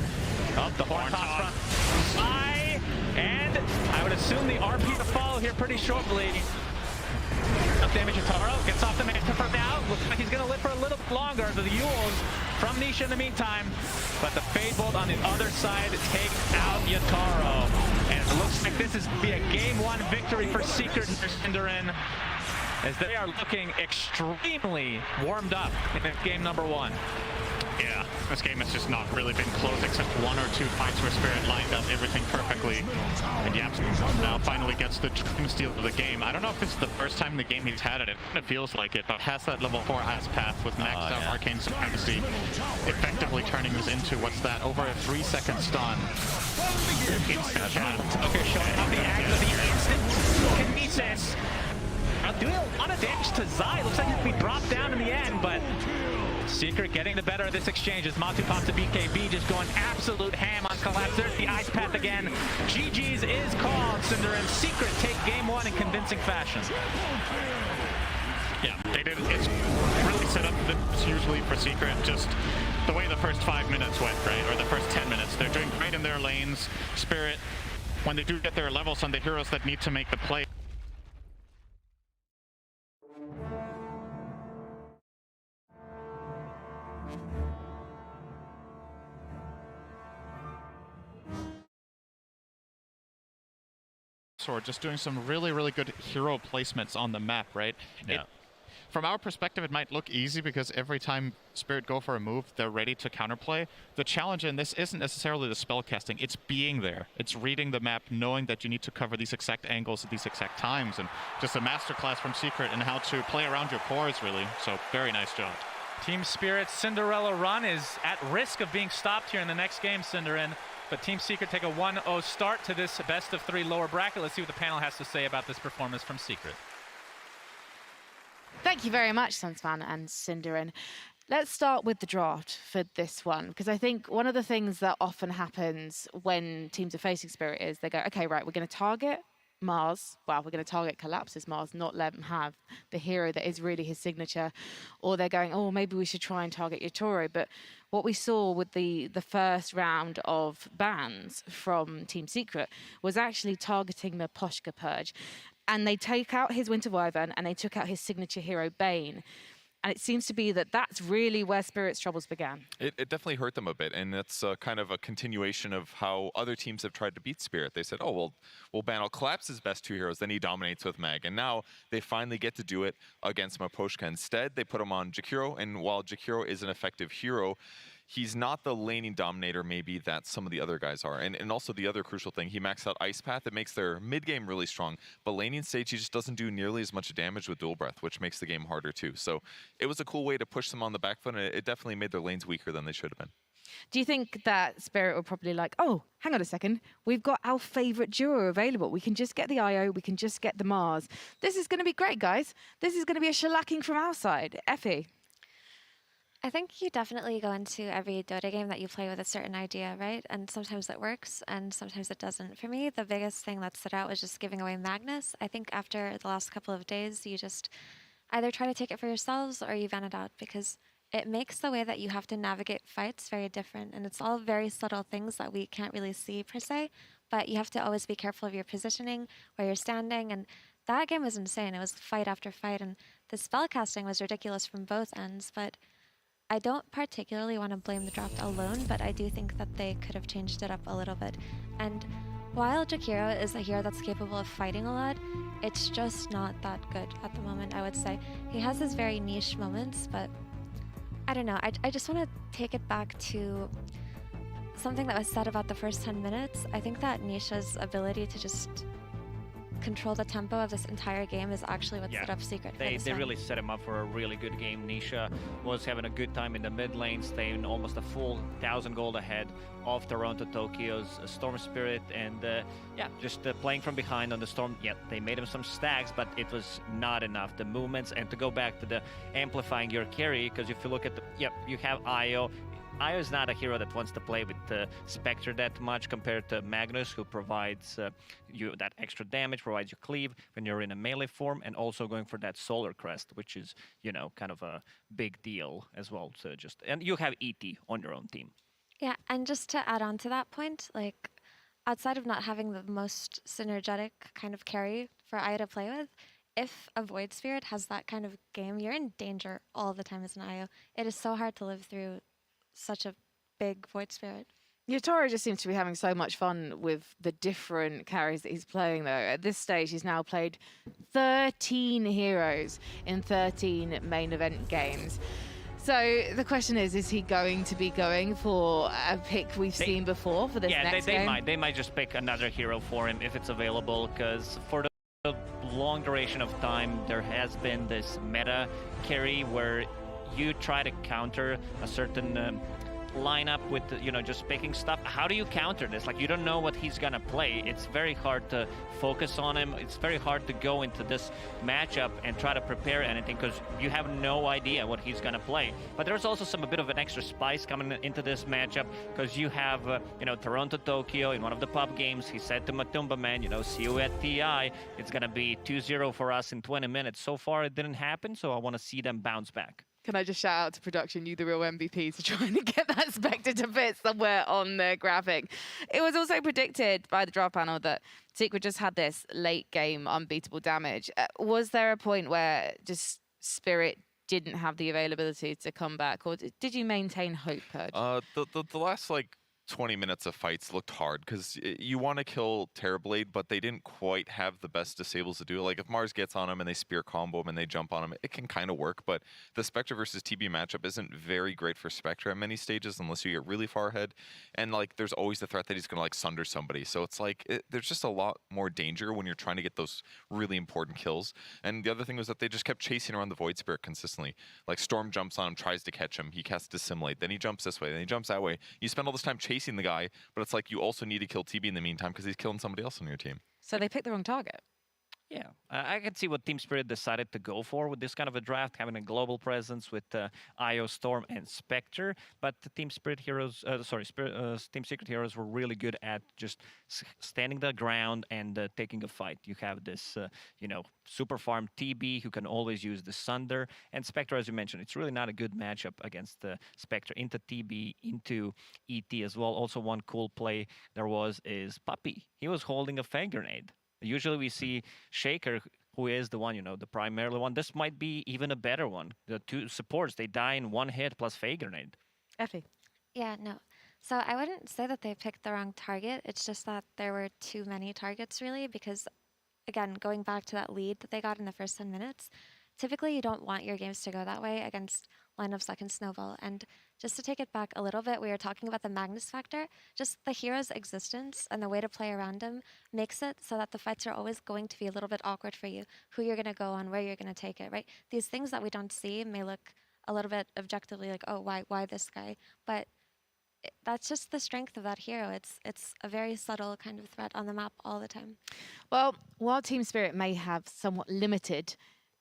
Up the horn toss from Zai, and I would assume the RP to follow here pretty shortly. Enough damage to Taro, gets off the Manta for now. Looks like he's going to live for a little longer. The Yules from Nisha in the meantime. But the Fade Bolt on the other side take out Yatoro. And it looks like this is going to be a Game 1 victory for Secret and Sindarin, as they are looking extremely warmed up in game number 1. Yeah, this game has just not really been close except 1 or 2 fights where Spirit lined up everything perfectly. And Yaps now finally gets the Dream Steal of the game. I don't know if this is the first time in the game he's had it. It kind of feels like it, but has that level 4 Ice Path with maxed out Arcane Supremacy, effectively turning this into, what's that, over a 3-second stun. Instant chat. Okay, showing off the act of the instant kinesis. Doing a lot of damage to Zai. Looks like he'll be dropped down in the end, but Secret getting the better of this exchange as Matu pops the BKB, just going absolute ham on Collapse. There's the Ice Path again. GG's is called. Cinder and Secret take game 1 in convincing fashion. Yeah, they did. It's really set up this usually for Secret, just the way the first 5 minutes went, right? Or the first 10 minutes. They're doing great in their lanes. Spirit, when they do get their levels on the heroes that need to make the play, or just doing some really, really good hero placements on the map, right? Yeah. From our perspective, it might look easy because every time Spirit go for a move, they're ready to counterplay. The challenge in this isn't necessarily the spell casting, it's being there. It's reading the map, knowing that you need to cover these exact angles at these exact times, and just a masterclass from Secret and how to play around your cores, really. So, very nice job. Team Spirit's Cinderella run is at risk of being stopped here in the next game, Cinderin. But Team Secret take a 1-0 start to this best of 3 lower bracket. Let's see what the panel has to say about this performance from Secret. Thank you very much, Sunsman and Cinderin. Let's start with the draft for this one, because I think one of the things that often happens when teams are facing Spirit is they go, okay, right, we're going to target Mars. Well, we're going to target Collapse's Mars, not let him have the hero that is really his signature. Or they're going, oh, maybe we should try and target Yatoro. But what we saw with the first round of bans from Team Secret was actually targeting the Matryoshka Purge. And they take out his Winter Wyvern and they took out his signature hero, Bane. And it seems to be that that's really where Spirit's troubles began. It definitely hurt them a bit, and that's kind of a continuation of how other teams have tried to beat Spirit. They said, oh, well, we'll ban Collapse's best 2 heroes, then he dominates with Mag. And now they finally get to do it against Miposhka. Instead, they put him on Jakiro, and while Jakiro is an effective hero, he's not the laning dominator maybe that some of the other guys are. And also the other crucial thing, he maxed out Ice Path. It makes their mid game really strong. But laning stage, he just doesn't do nearly as much damage with Dual Breath, which makes the game harder too. So it was a cool way to push them on the back foot, and it definitely made their lanes weaker than they should have been. Do you think that Spirit were probably like, oh, hang on a second, we've got our favorite duo available. We can just get the IO, we can just get the Mars. This is going to be great, guys. This is going to be a shellacking from our side. Effie? I think you definitely go into every Dota game that you play with a certain idea, right? And sometimes it works and sometimes it doesn't. For me, the biggest thing that stood out was just giving away Magnus. I think after the last couple of days, you just either try to take it for yourselves or you ban it out, because it makes the way that you have to navigate fights very different. And it's all very subtle things that we can't really see per se, but you have to always be careful of your positioning, where you're standing. And that game was insane. It was fight after fight, and the spell casting was ridiculous from both ends. But I don't particularly want to blame the draft alone, but I do think that they could have changed it up a little bit. And while Jakiro is a hero that's capable of fighting a lot, it's just not that good at the moment, I would say. He has his very niche moments, but I don't know. I just want to take it back to something that was said about the first 10 minutes. I think that Nisha's ability to just control the tempo of this entire game is actually what set up Secret. They really set him up for a really good game. Nisha was having a good time in the mid lane, staying almost a full 1,000 gold ahead of Toronto Tokyo's Storm Spirit, and just playing from behind on the Storm. Yeah, they made him some stacks, but it was not enough. The movements, and to go back to the amplifying your carry, because if you look at the, you have Io. Io is not a hero that wants to play with Spectre that much compared to Magnus, who provides you that extra damage, provides you cleave when you're in a melee form, and also going for that Solar Crest, which is, kind of a big deal as well. So and you have ET on your own team. Yeah, and just to add on to that point, like, outside of not having the most synergetic kind of carry for Io to play with, if a Void Spirit has that kind of game, you're in danger all the time as an Io. It is so hard to live through such a big Void Spirit. Yotaro just seems to be having so much fun with the different carries that he's playing, though. At this stage, he's now played 13 heroes in 13 main event games. So the question is he going to be going for a pick we've seen before for this next game? Yeah, they might just pick another hero for him if it's available, because for the long duration of time, there has been this meta carry where you try to counter a certain lineup with, just picking stuff. How do you counter this? Like, you don't know what he's gonna play. It's very hard to focus on him. It's very hard to go into this matchup and try to prepare anything, because you have no idea what he's gonna play. But there's also a bit of an extra spice coming into this matchup, because you have, Toronto Tokyo in one of the pub games. He said to Matumba Man, see you at TI. It's gonna be 2-0 for us in 20 minutes. So far, it didn't happen, so I want to see them bounce back. Can I just shout out to production, you the real MVP, for trying to get that Spectre to fit somewhere on their graphic. It was also predicted by the draft panel that Secret just had this late game unbeatable damage. Was there a point where just Spirit didn't have the availability to come back, or did you maintain hope, Purge? The last 20 minutes of fights looked hard, because you want to kill Terrorblade, but they didn't quite have the best disables to do it. Like, if Mars gets on him and they spear combo him and they jump on him, it can kind of work, but the Spectre versus TB matchup isn't very great for Spectre at many stages unless you get really far ahead, and there's always the threat that he's gonna sunder somebody. So it's there's just a lot more danger when you're trying to get those really important kills. And the other thing was that they just kept chasing around the Void Spirit consistently. Like, Storm jumps on him, tries to catch him, he casts Dissimulate, then he jumps this way, then he jumps that way. You spend all this time chasing the guy, but it's you also need to kill TB in the meantime, because he's killing somebody else on your team. So they picked the wrong target. Yeah, I can see what Team Spirit decided to go for with this kind of a draft, having a global presence with Io, Storm, and Spectre. But the Team Spirit heroes, Team Secret heroes were really good at just standing the ground and taking a fight. You have this, super farm TB who can always use the Sunder, and Spectre, as you mentioned, it's really not a good matchup against Spectre into TB, into ET as well. Also, one cool play there is Puppey. He was holding a Fang Grenade. Usually we see Shaker who is the one, the primarily one. This might be even a better one. The two supports, they die in one hit plus Fade Grenade. Effie. Yeah, no. So I wouldn't say that they picked the wrong target. It's just that there were too many targets, really, because, again, going back to that lead that they got in the first 10 minutes, typically you don't want your games to go that way against line of second Snowball. And just to take it back a little bit, we were talking about the Magnus factor. Just the hero's existence and the way to play around him makes it so that the fights are always going to be a little bit awkward for you, who you're going to go on, where you're going to take it, right? These things that we don't see may look a little bit objectively like, oh, why this guy? But that's just the strength of that hero. It's a very subtle kind of threat on the map all the time. Well, while Team Spirit may have somewhat limited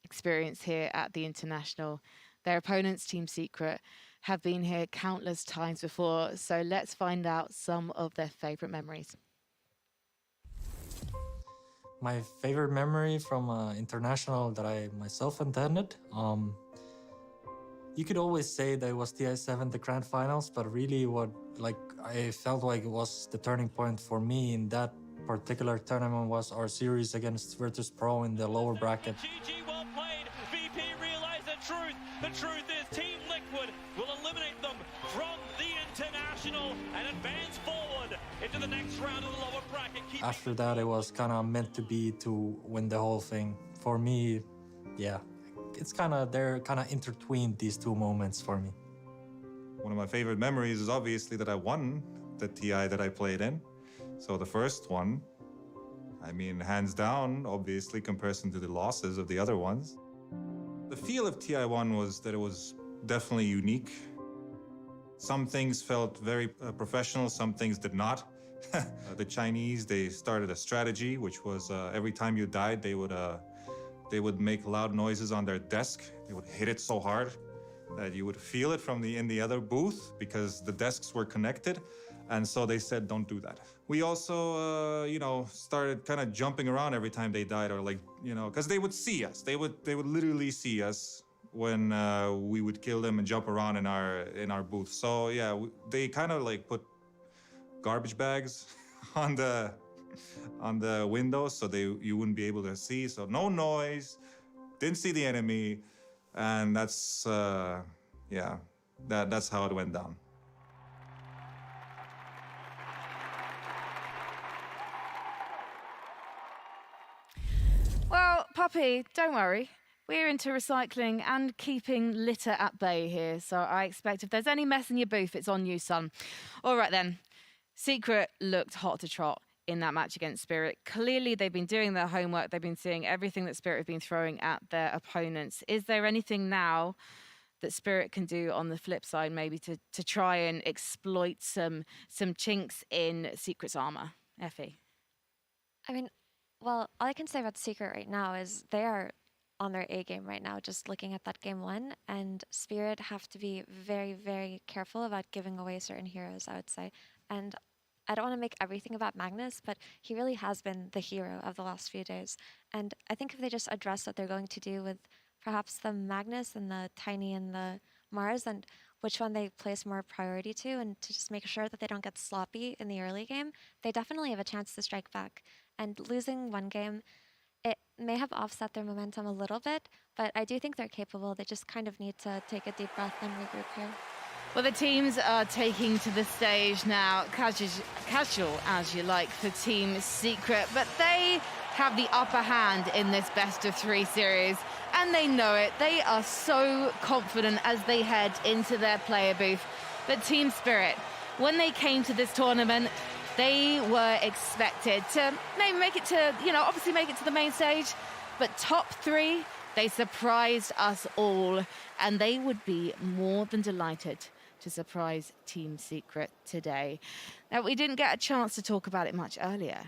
experience here at the International, their opponents, Team Secret, have been here countless times before. So let's find out some of their favorite memories. My favorite memory from International that I myself attended, you could always say that it was TI7, the grand finals, but really what I felt like it was the turning point for me in that particular tournament was our series against Virtus Pro in the lower bracket. GG, well played. VP realized the truth. The truth is Team Liquid will eliminate them from the International and advance forward into the next round of the lower bracket. After that, it was kind of meant to be to win the whole thing. For me, yeah. It's they're kind of intertwined, these two moments for me. One of my favorite memories is obviously that I won the TI that I played in. So the first one, I mean, hands down, obviously, comparison to the losses of the other ones. The feel of TI1 was that it was definitely unique. Some things felt very professional, some things did not. The Chinese, they started a strategy, which was every time you died, they would make loud noises on their desk. They would hit it so hard that you would feel it from in the other booth because the desks were connected. And so they said, don't do that. We also, started kind of jumping around every time they died, or because they would see us. They would literally see us when we would kill them and jump around in our booth. So yeah, they kind of put garbage bags on the windows so you wouldn't be able to see. So no noise, didn't see the enemy, and that's that's how it went down. Well, Puppy, don't worry. We're into recycling and keeping litter at bay here. So I expect if there's any mess in your booth, it's on you, son. All right, then. Secret looked hot to trot in that match against Spirit. Clearly, they've been doing their homework. They've been seeing everything that Spirit have been throwing at their opponents. Is there anything now that Spirit can do on the flip side, maybe to try and exploit some chinks in Secret's armor? Effie? I mean, well, all I can say about Secret right now is they are on their A game right now, just looking at that game one, and Spirit have to be very, very careful about giving away certain heroes, I would say. And I don't want to make everything about Magnus, but he really has been the hero of the last few days. And I think if they just address what they're going to do with perhaps the Magnus and the Tiny and the Mars, and which one they place more priority to, and to just make sure that they don't get sloppy in the early game, they definitely have a chance to strike back. And losing one game, it may have offset their momentum a little bit, but I do think they're capable. They just kind of need to take a deep breath and regroup here. Well, the teams are taking to the stage now, casual as you like, for Team Secret, but they have the upper hand in this best-of-3 series, and they know it. They are so confident as they head into their player booth. But Team Spirit, when they came to this tournament, they were expected to maybe make it to, obviously make it to the main stage, but top 3, they surprised us all, and they would be more than delighted to surprise Team Secret today. Now, we didn't get a chance to talk about it much earlier,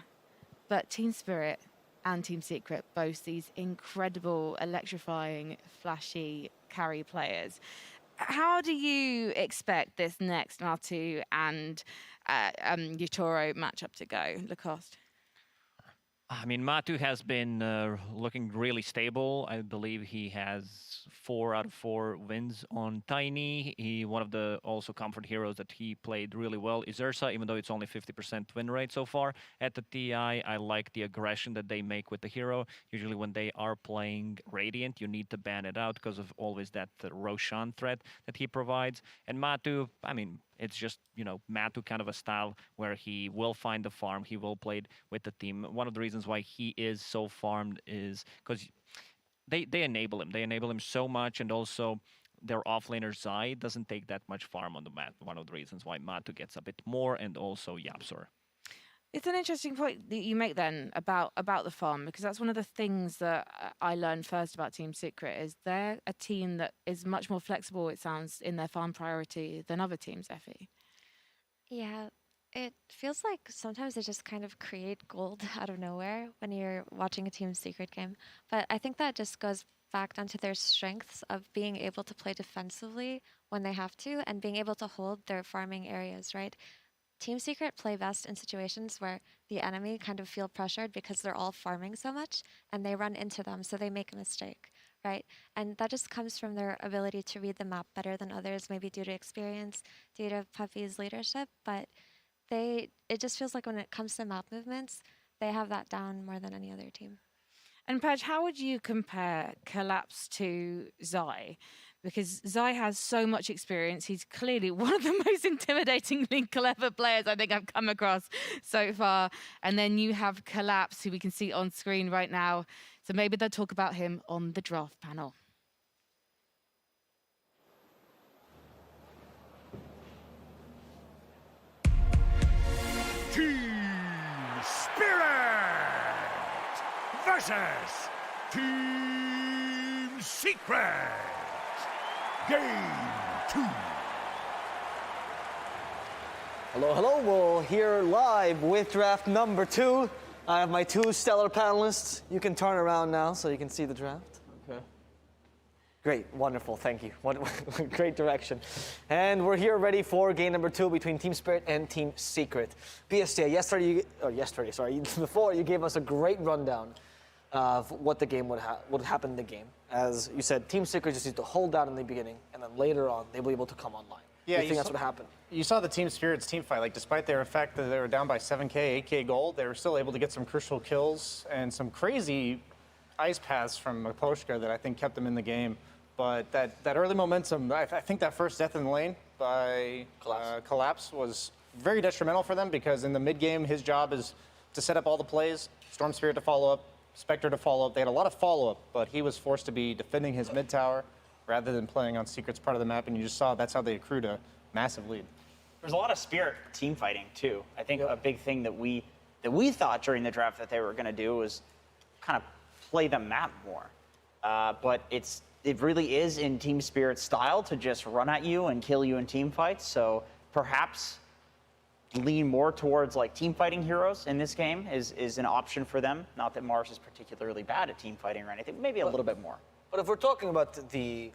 but Team Spirit and Team Secret boast these incredible, electrifying, flashy carry players. How do you expect this next Natu and Yutoro matchup to go, Lacoste? I mean, Matu has been looking really stable. I believe he has 4 out of 4 wins on Tiny. One of the also comfort heroes that he played really well is Ursa, even though it's only 50% win rate so far at the TI. I like the aggression that they make with the hero. Usually when they are playing Radiant, you need to ban it out because of always that Roshan threat that he provides. And Matu, I mean, it's just, Matu kind of a style where he will find the farm, he will play with the team. One of the reasons why he is so farmed is because they enable him. They enable him so much, and also their offlaner Zai doesn't take that much farm on the map. One of the reasons why Matu gets a bit more, and also YapzOr. It's an interesting point that you make then about the farm, because that's one of the things that I learned first about Team Secret is they're a team that is much more flexible, it sounds, in their farm priority than other teams, Effie. Yeah, it feels like sometimes they just kind of create gold out of nowhere when you're watching a Team Secret game. But I think that just goes back down to their strengths of being able to play defensively when they have to and being able to hold their farming areas, right? Team Secret play best in situations where the enemy kind of feel pressured because they're all farming so much and they run into them, so they make a mistake, right? And that just comes from their ability to read the map better than others, maybe due to experience, due to Puppey's leadership, but it just feels like when it comes to map movements, they have that down more than any other team. And Pej, how would you compare Collapse to Zai? Because Zai has so much experience. He's clearly one of the most intimidatingly clever players I think I've come across so far. And then you have Collapse, who we can see on screen right now. So maybe they'll talk about him on the draft panel. Team Spirit versus Team Secret. Game 2. Hello. We're here live with draft number 2. I have my 2 stellar panelists. You can turn around now so you can see the draft. Okay. Great, wonderful, thank you. Great direction. And we're here ready for game number 2 between Team Spirit and Team Secret. BSJ, before you gave us a great rundown of what the game would happen in the game. As you said, Team Secret just needs to hold down in the beginning, and then later on, they'll be able to come online. Yeah, you think that's what happened? You saw the Team Spirit's team fight. Like, despite their effect that they were down by 7K, 8K gold, they were still able to get some crucial kills and some crazy ice paths from Miposhka that I think kept them in the game. But that early momentum, I think that first death in the lane by Collapse was very detrimental for them, because in the mid game, his job is to set up all the plays, Storm Spirit to follow up, Spectre to follow up. They had a lot of follow-up, but he was forced to be defending his mid tower rather than playing on Secret's part of the map, and you just saw that's how they accrued a massive lead. There's a lot of Spirit team fighting too. I think a big thing that we thought during the draft that they were going to do was kind of play the map more, but it really is in Team Spirit's style to just run at you and kill you in team fights. So perhaps lean more towards like team fighting heroes in this game is an option for them. Not that Mars is particularly bad at team fighting or anything, maybe a little bit more. But if we're talking about the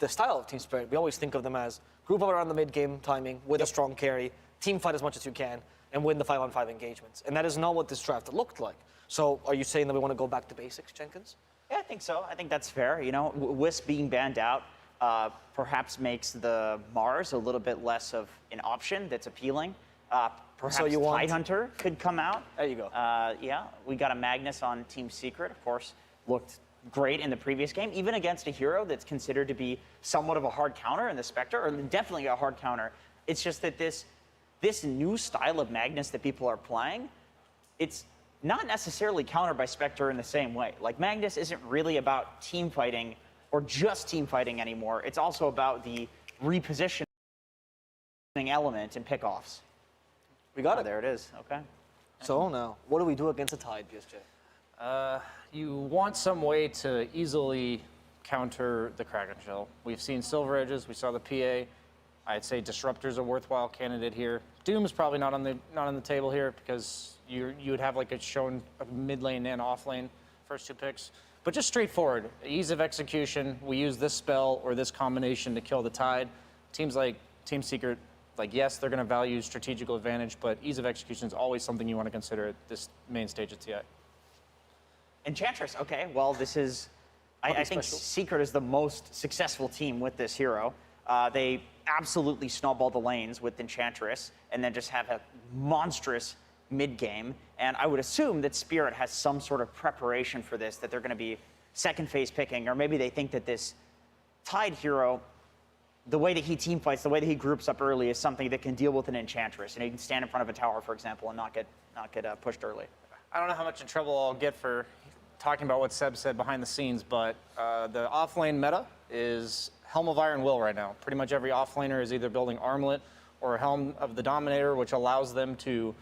style of Team Spirit, we always think of them as group up around the mid-game timing with a strong carry, team fight as much as you can, and win the 5-on-5 engagements. And that is not what this draft looked like. So are you saying that we want to go back to basics, Jenkins? Yeah, I think so. I think that's fair. You know, Wisp being banned out perhaps makes the Mars a little bit less of an option that's appealing. Perhaps so Tidehunter could come out. There you go. Yeah, we got a Magnus on Team Secret, of course, looked great in the previous game, even against a hero that's considered to be somewhat of a hard counter in the Spectre, or definitely a hard counter. It's just that this new style of Magnus that people are playing, it's not necessarily countered by Spectre in the same way. Like, Magnus isn't really about team fighting or just team fighting anymore. It's also about the repositioning element and pickoffs. We got it. There it is. Okay. So now, what do we do against a Tide, BSJ? You want some way to easily counter the Kraken Shell. We've seen Silver Edges, we saw the PA. I'd say Disruptor's a worthwhile candidate here. Doom is probably not on the table here, because you would have like a shown mid lane and off lane first 2 picks. But just straightforward, ease of execution. We use this spell or this combination to kill the Tide. Teams like Team Secret, like, yes, they're going to value strategical advantage, but ease of execution is always something you want to consider at this main stage of TI. Enchantress, okay. Well, this is... I think Secret is the most successful team with this hero. They absolutely snowball the lanes with Enchantress and then just have a monstrous mid-game. And I would assume that Spirit has some sort of preparation for this, that they're going to be second phase picking, or maybe they think that this Tide hero, the way that he team fights, the way that he groups up early is something that can deal with an Enchantress. And he can stand in front of a tower, for example, and not get pushed early. I don't know how much in trouble I'll get for talking about what Seb said behind the scenes, but the offlane meta is Helm of Iron Will right now. Pretty much every offlaner is either building Armlet or Helm of the Dominator, which allows them to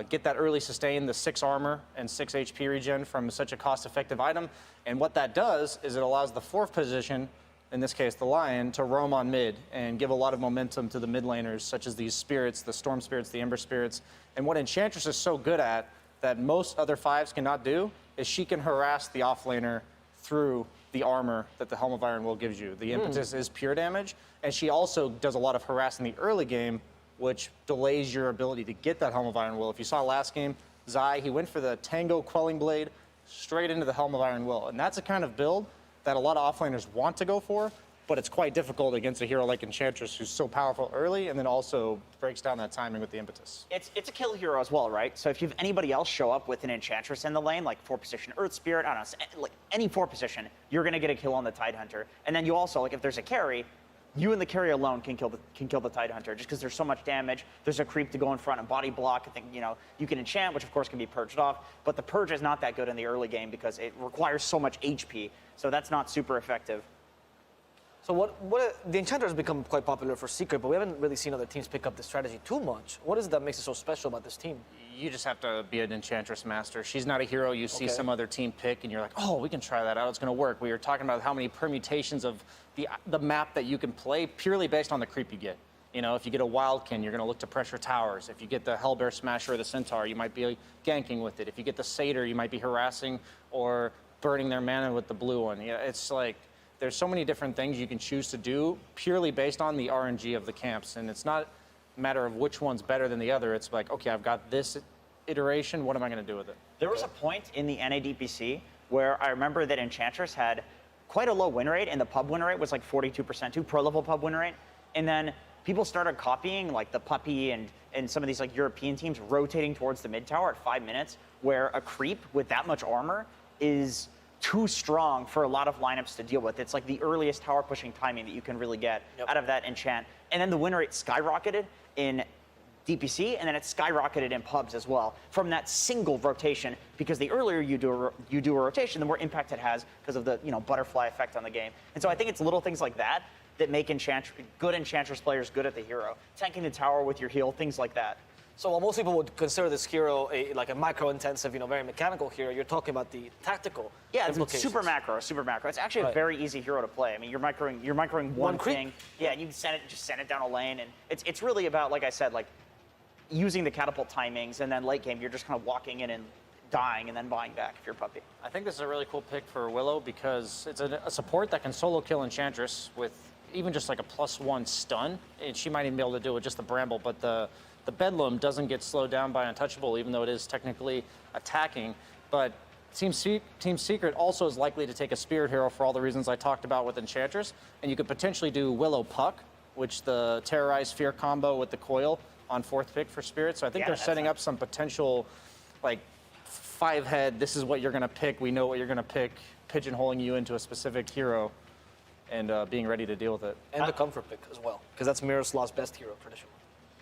get that early sustain, the 6 armor and 6 HP regen from such a cost-effective item. And what that does is it allows the 4th position, in this case the Lion, to roam on mid and give a lot of momentum to the mid laners, such as these spirits, the Storm Spirits, the Ember Spirits. And what Enchantress is so good at that most other 5s cannot do is she can harass the offlaner through the armor that the Helm of Iron Will gives you. The impetus is pure damage, and she also does a lot of harass in the early game, which delays your ability to get that Helm of Iron Will. If you saw last game, Zai, he went for the Tango Quelling Blade straight into the Helm of Iron Will, and that's a kind of build that a lot of offlaners want to go for, but it's quite difficult against a hero like Enchantress, who's so powerful early and then also breaks down that timing with the impetus. It's a kill hero as well, right? So if you have anybody else show up with an Enchantress in the lane, like 4 position Earth Spirit, I don't know, like any 4 position, you're going to get a kill on the Tidehunter. And then you also, like if there's a carry, you and the carry alone can kill the Tidehunter just because there's so much damage. There's a creep to go in front and body block. I think, you know, you can enchant, which of course can be purged off, but the purge is not that good in the early game because it requires so much HP. So that's not super effective. So the Enchanter has become quite popular for Secret, but we haven't really seen other teams pick up this strategy too much. What is it that makes it so special about this team? You just have to be an Enchantress master. She's not a hero you see some other team pick and you're like, oh, we can try that out, it's gonna work. We were talking about how many permutations of the map that you can play purely based on the creep you get. You know, if you get a Wildkin, you're gonna look to pressure towers. If you get the Hellbear Smasher or the Centaur, you might be ganking with it. If you get the Satyr, you might be harassing or burning their mana with the blue one. Yeah, it's like, there's so many different things you can choose to do purely based on the RNG of the camps. And it's not a matter of which one's better than the other. It's like, okay, I've got this iteration. What am I going to do with it? There was a point in the NADPC where I remember that Enchantress had quite a low win rate, and the pub win rate was like 42%, too, pro-level pub win rate. And then people started copying like the Puppey and some of these like European teams rotating towards the mid tower at 5 minutes, where a creep with that much armor is too strong for a lot of lineups to deal with. It's like the earliest tower pushing timing that you can really get out of that enchant. And then the win rate skyrocketed in DPC, and then it skyrocketed in pubs as well from that single rotation, because the earlier you do a rotation, the more impact it has because of the butterfly effect on the game. And so I think it's little things like that that make good Enchantress players good at the hero. Tanking the tower with your heal, things like that. So while most people would consider this hero like a micro-intensive, very mechanical hero, you're talking about the tactical implications. Super macro. It's actually a very easy hero to play. I mean, you're microing one thing. Yeah, and you can just send it down a lane, and it's really about, like I said, like using the catapult timings, and then late game you're just kind of walking in and dying and then buying back if you're Puppey. I think this is a really cool pick for Willow because it's a support that can solo kill Enchantress with even just like a +1 stun, and she might even be able to do it with just the Bramble, but the Bedlam doesn't get slowed down by Untouchable, even though it is technically attacking. But Team Secret also is likely to take a Spirit hero for all the reasons I talked about with Enchantress, and you could potentially do Willow Puck, which the Terrorize Fear combo with the Coil on 4th pick for Spirit. So I think they're setting up some potential, like, 5-head, this is what you're going to pick, we know what you're going to pick, pigeonholing you into a specific hero, and being ready to deal with it. And the comfort pick as well, because that's Miroslav's best hero, traditionally.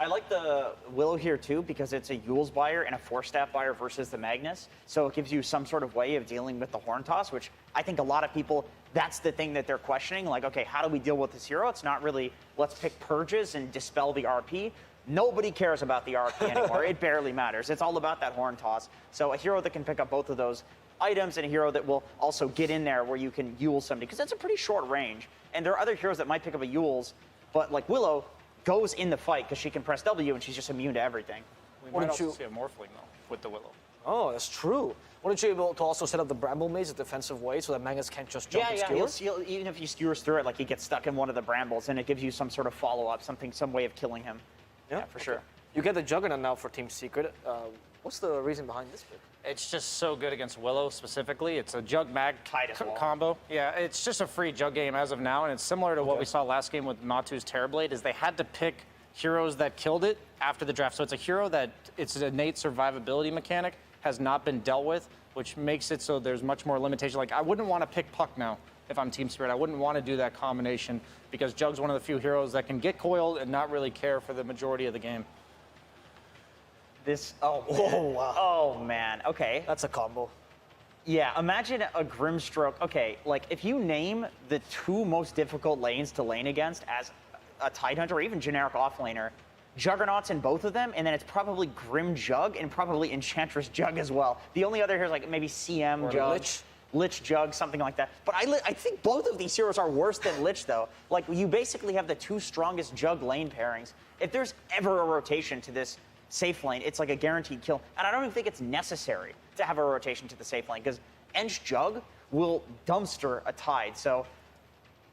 I like the Willow here too because it's a Yule's buyer and a 4-staff buyer versus the Magnus. So it gives you some sort of way of dealing with the Horn Toss, which I think a lot of people, that's the thing that they're questioning. Like, okay, how do we deal with this hero? It's not really, let's pick purges and dispel the RP. Nobody cares about the RP anymore. It barely matters. It's all about that Horn Toss. So a hero that can pick up both of those items and a hero that will also get in there where you can Yule somebody, because that's a pretty short range. And there are other heroes that might pick up a Yule's, but like Willow goes in the fight because she can press W and she's just immune to everything. We might also see a Morphling, though, with the Willow. Oh, that's true. Wouldn't you be able to also set up the Bramble Maze a defensive way so that Magnus can't just jump and skewer? Even if he skewers through it, like he gets stuck in one of the Brambles, and it gives you some sort of follow-up, some way of killing him. Yeah, for sure. You get the Juggernaut now for Team Secret. What's the reason behind this pick? It's just so good against Willow specifically. It's a Jug Mag combo. Yeah, it's just a free Jug game as of now, and it's similar to what we saw last game with Matu's Terrorblade, is they had to pick heroes that killed it after the draft. So it's a hero that its innate survivability mechanic has not been dealt with, which makes it so there's much more limitation. Like, I wouldn't want to pick Puck now if I'm Team Spirit. I wouldn't want to do that combination because Jug's one of the few heroes that can get coiled and not really care for the majority of the game. Oh man, okay. That's a combo. Yeah, imagine a Grimstroke. Okay, like if you name the two most difficult lanes to lane against as a Tidehunter or even generic offlaner, Juggernauts in both of them, and then it's probably Grim Jug and probably Enchantress Jug as well. The only other here is like maybe CM or Jug. Lich Jug, something like that. But I think both of these heroes are worse than Lich, though. Like, you basically have the two strongest Jug lane pairings. If there's ever a rotation to this safe lane, it's like a guaranteed kill. And I don't even think it's necessary to have a rotation to the safe lane, because Ench Jug will dumpster a Tide. So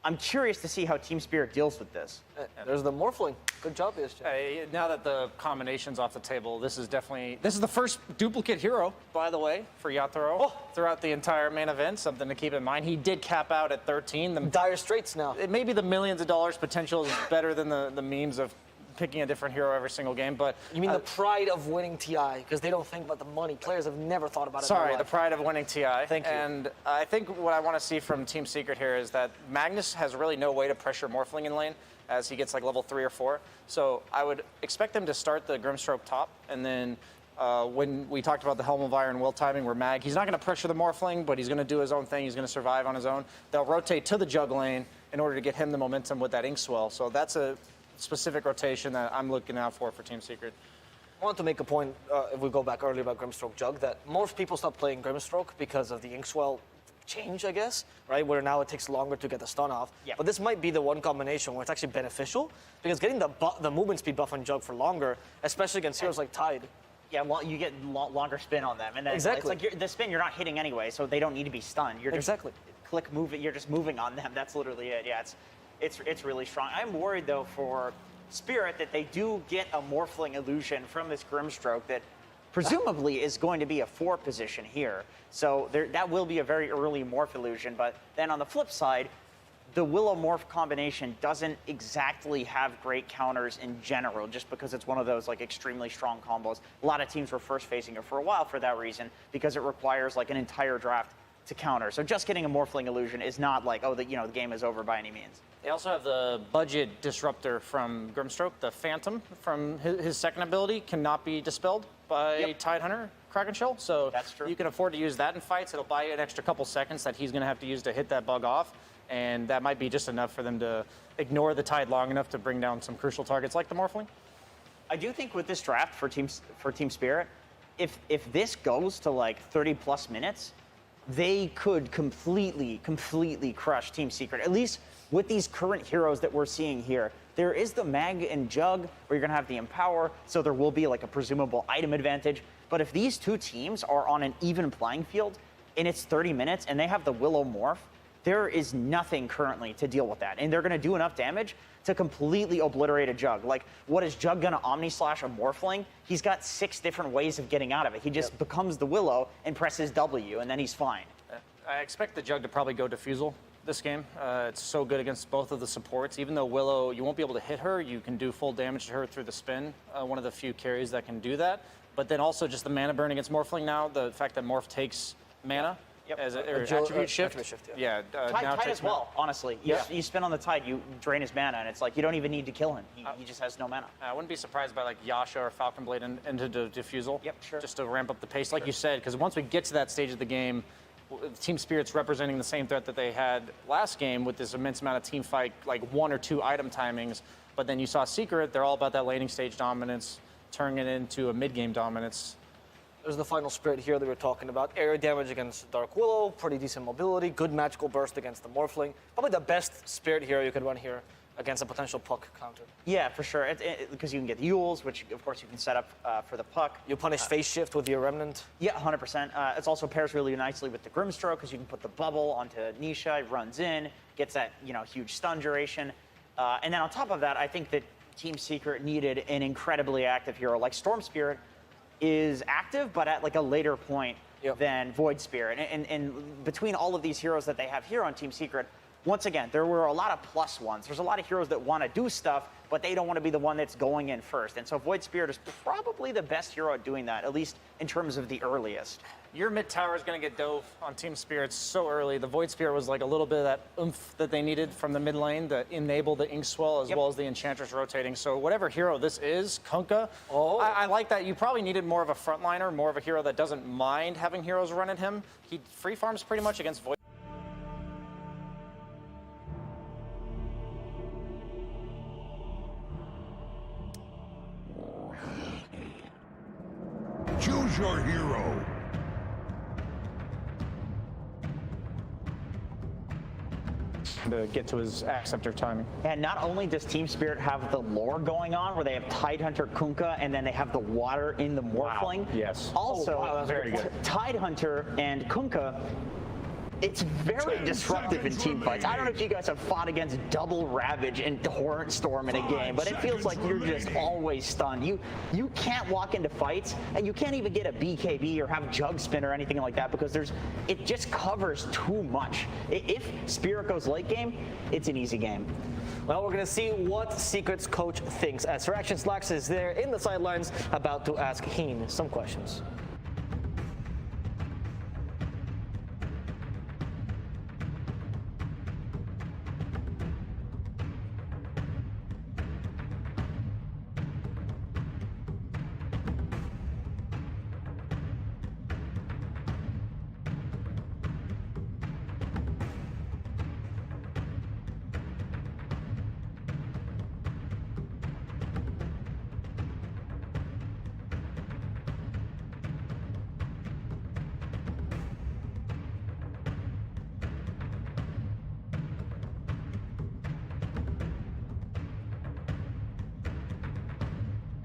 I'm curious to see how Team Spirit deals with this. There's the Morphling. Good job, ESJ. Now that the combination's off the table, this is the first duplicate hero, by the way, for Yatoro throughout the entire main event. Something to keep in mind. He did cap out at 13. The dire straits now. Maybe the millions of dollars potential is better than the memes of picking a different hero every single game, but you mean the pride of winning TI, because they don't think about the money. Players have never thought about it. Sorry, the pride of winning TI. Thank you. And I think what I want to see from Team Secret here is that Magnus has really no way to pressure Morphling in lane as he gets like level 3 or 4. So I would expect them to start the Grimstroke top, and then when we talked about the Helm of Iron will timing, where Mag, he's not going to pressure the Morphling, but he's going to do his own thing. He's going to survive on his own. They'll rotate to the Jug lane in order to get him the momentum with that Inkswell. So that's a specific rotation that I'm looking out for Team Secret. I want to make a point, if we go back earlier about Grimstroke Jug, that most people stop playing Grimstroke because of the Inkswell change, I guess, right? Where now it takes longer to get the stun off. Yeah. But this might be the one combination where it's actually beneficial, because getting the movement speed buff on Jug for longer, especially against heroes like Tide. Yeah, well, you get longer spin on them, and then exactly. It's like the spin you're not hitting anyway, so they don't need to be stunned. You're just click move it. You're just moving on them. That's literally it. Yeah, it's really strong. I'm worried though for Spirit that they do get a Morphling illusion from this Grimstroke that presumably is going to be a 4 position here. So that will be a very early Morph illusion. But then on the flip side, the Willow Morph combination doesn't exactly have great counters in general, just because it's one of those like extremely strong combos. A lot of teams were first facing it for a while for that reason, because it requires like an entire draft to counter. So just getting a Morphling illusion is not like, oh, the game is over by any means. They also have the budget disruptor from Grimstroke, the Phantom from his second ability cannot be dispelled by Tidehunter, Kraken Shell. So that's true. You can afford to use that in fights. It'll buy you an extra couple seconds that he's going to have to use to hit that bug off. And that might be just enough for them to ignore the Tide long enough to bring down some crucial targets like the Morphling. I do think with this draft for Team Spirit, if this goes to like 30 plus minutes, they could completely crush Team Secret, at least with these current heroes that we're seeing here. There is the Mag and Jug where you're gonna have the Empower, so there will be like a presumable item advantage. But if these two teams are on an even playing field and it's 30 minutes and they have the Willow Morph, there is nothing currently to deal with that. And they're gonna do enough damage to completely obliterate a Jug. Like, what is Jug gonna Omni Slash a Morphling? He's got 6 different ways of getting out of it. He just becomes the Willow and presses W, and then he's fine. I expect the Jug to probably go Diffusal this game. It's so good against both of the supports. Even though Willow, you won't be able to hit her, you can do full damage to her through the spin. One of the few carries that can do that. But then also just the mana burn against Morphling now, the fact that Morph takes mana. As attribute shift. Yeah, Tide as well, honestly. You spin on the Tide, you drain his mana, and it's like you don't even need to kill him. He just has no mana. I wouldn't be surprised by like Yasha or Falcon Blade into the Diffusal. Yep, sure. Just to ramp up the pace, like you said, because once we get to that stage of the game, Team Spirit's representing the same threat that they had last game with this immense amount of team fight, like 1 or 2 item timings. But then you saw Secret, they're all about that laning stage dominance, turning it into a mid-game dominance. There's the final Spirit here that we're talking about. Area damage against Dark Willow, pretty decent mobility, good magical burst against the Morphling. Probably the best Spirit hero you could run here against a potential Puck counter. Yeah, for sure, because you can get the Yules, which of course you can set up for the Puck. You punish phase shift with your Remnant. Yeah, 100%. It also pairs really nicely with the Grimstroke, because you can put the bubble onto Nisha, runs in, gets that huge stun duration. And then on top of that, I think that Team Secret needed an incredibly active hero. Like Storm Spirit is active, but at like a later point than Void Spirit. And between all of these heroes that they have here on Team Secret, once again, there were a lot of plus ones. There's a lot of heroes that want to do stuff, but they don't want to be the one that's going in first. And so Void Spirit is probably the best hero at doing that, at least in terms of the earliest. Your mid tower is going to get dove on Team Spirit so early. The Void Spirit was like a little bit of that oomph that they needed from the mid lane to enable the Inkswell as well as the Enchantress rotating. So whatever hero this is, Kunkka, I like that. You probably needed more of a frontliner, more of a hero that doesn't mind having heroes running him. He free farms pretty much against Void. Choose your hero. To get to his Acceptor timing. And not only does Team Spirit have the lore going on, where they have Tidehunter Kunkka, and then they have the water in the Morphling. Yes. Also, very good. Tidehunter and Kunkka, it's very disruptive in team fights. I don't know if you guys have fought against Double Ravage and Torrent Storm in a game, but it feels like you're just always stunned. You can't walk into fights, and you can't even get a BKB or have Jug Spin or anything like that because it just covers too much. If Spirit goes late game, it's an easy game. Well, we're going to see what Secret's coach thinks as Reaction Slacks is there in the sidelines about to ask Heen some questions.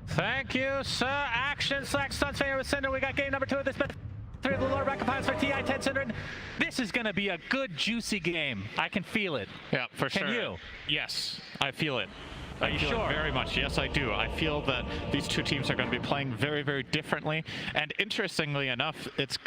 Thank you, sir. Action Slacks Suns favor with Cinder. We got game number 2 of this best 3 of the Lord Recompense for TI 10 Cinder. This is going to be a good, juicy game. I can feel it. Yeah, for sure. Can you? Yes, I feel it. Are you sure? Very much. Yes, I do. I feel that these two teams are going to be playing very, very differently. And interestingly enough, it's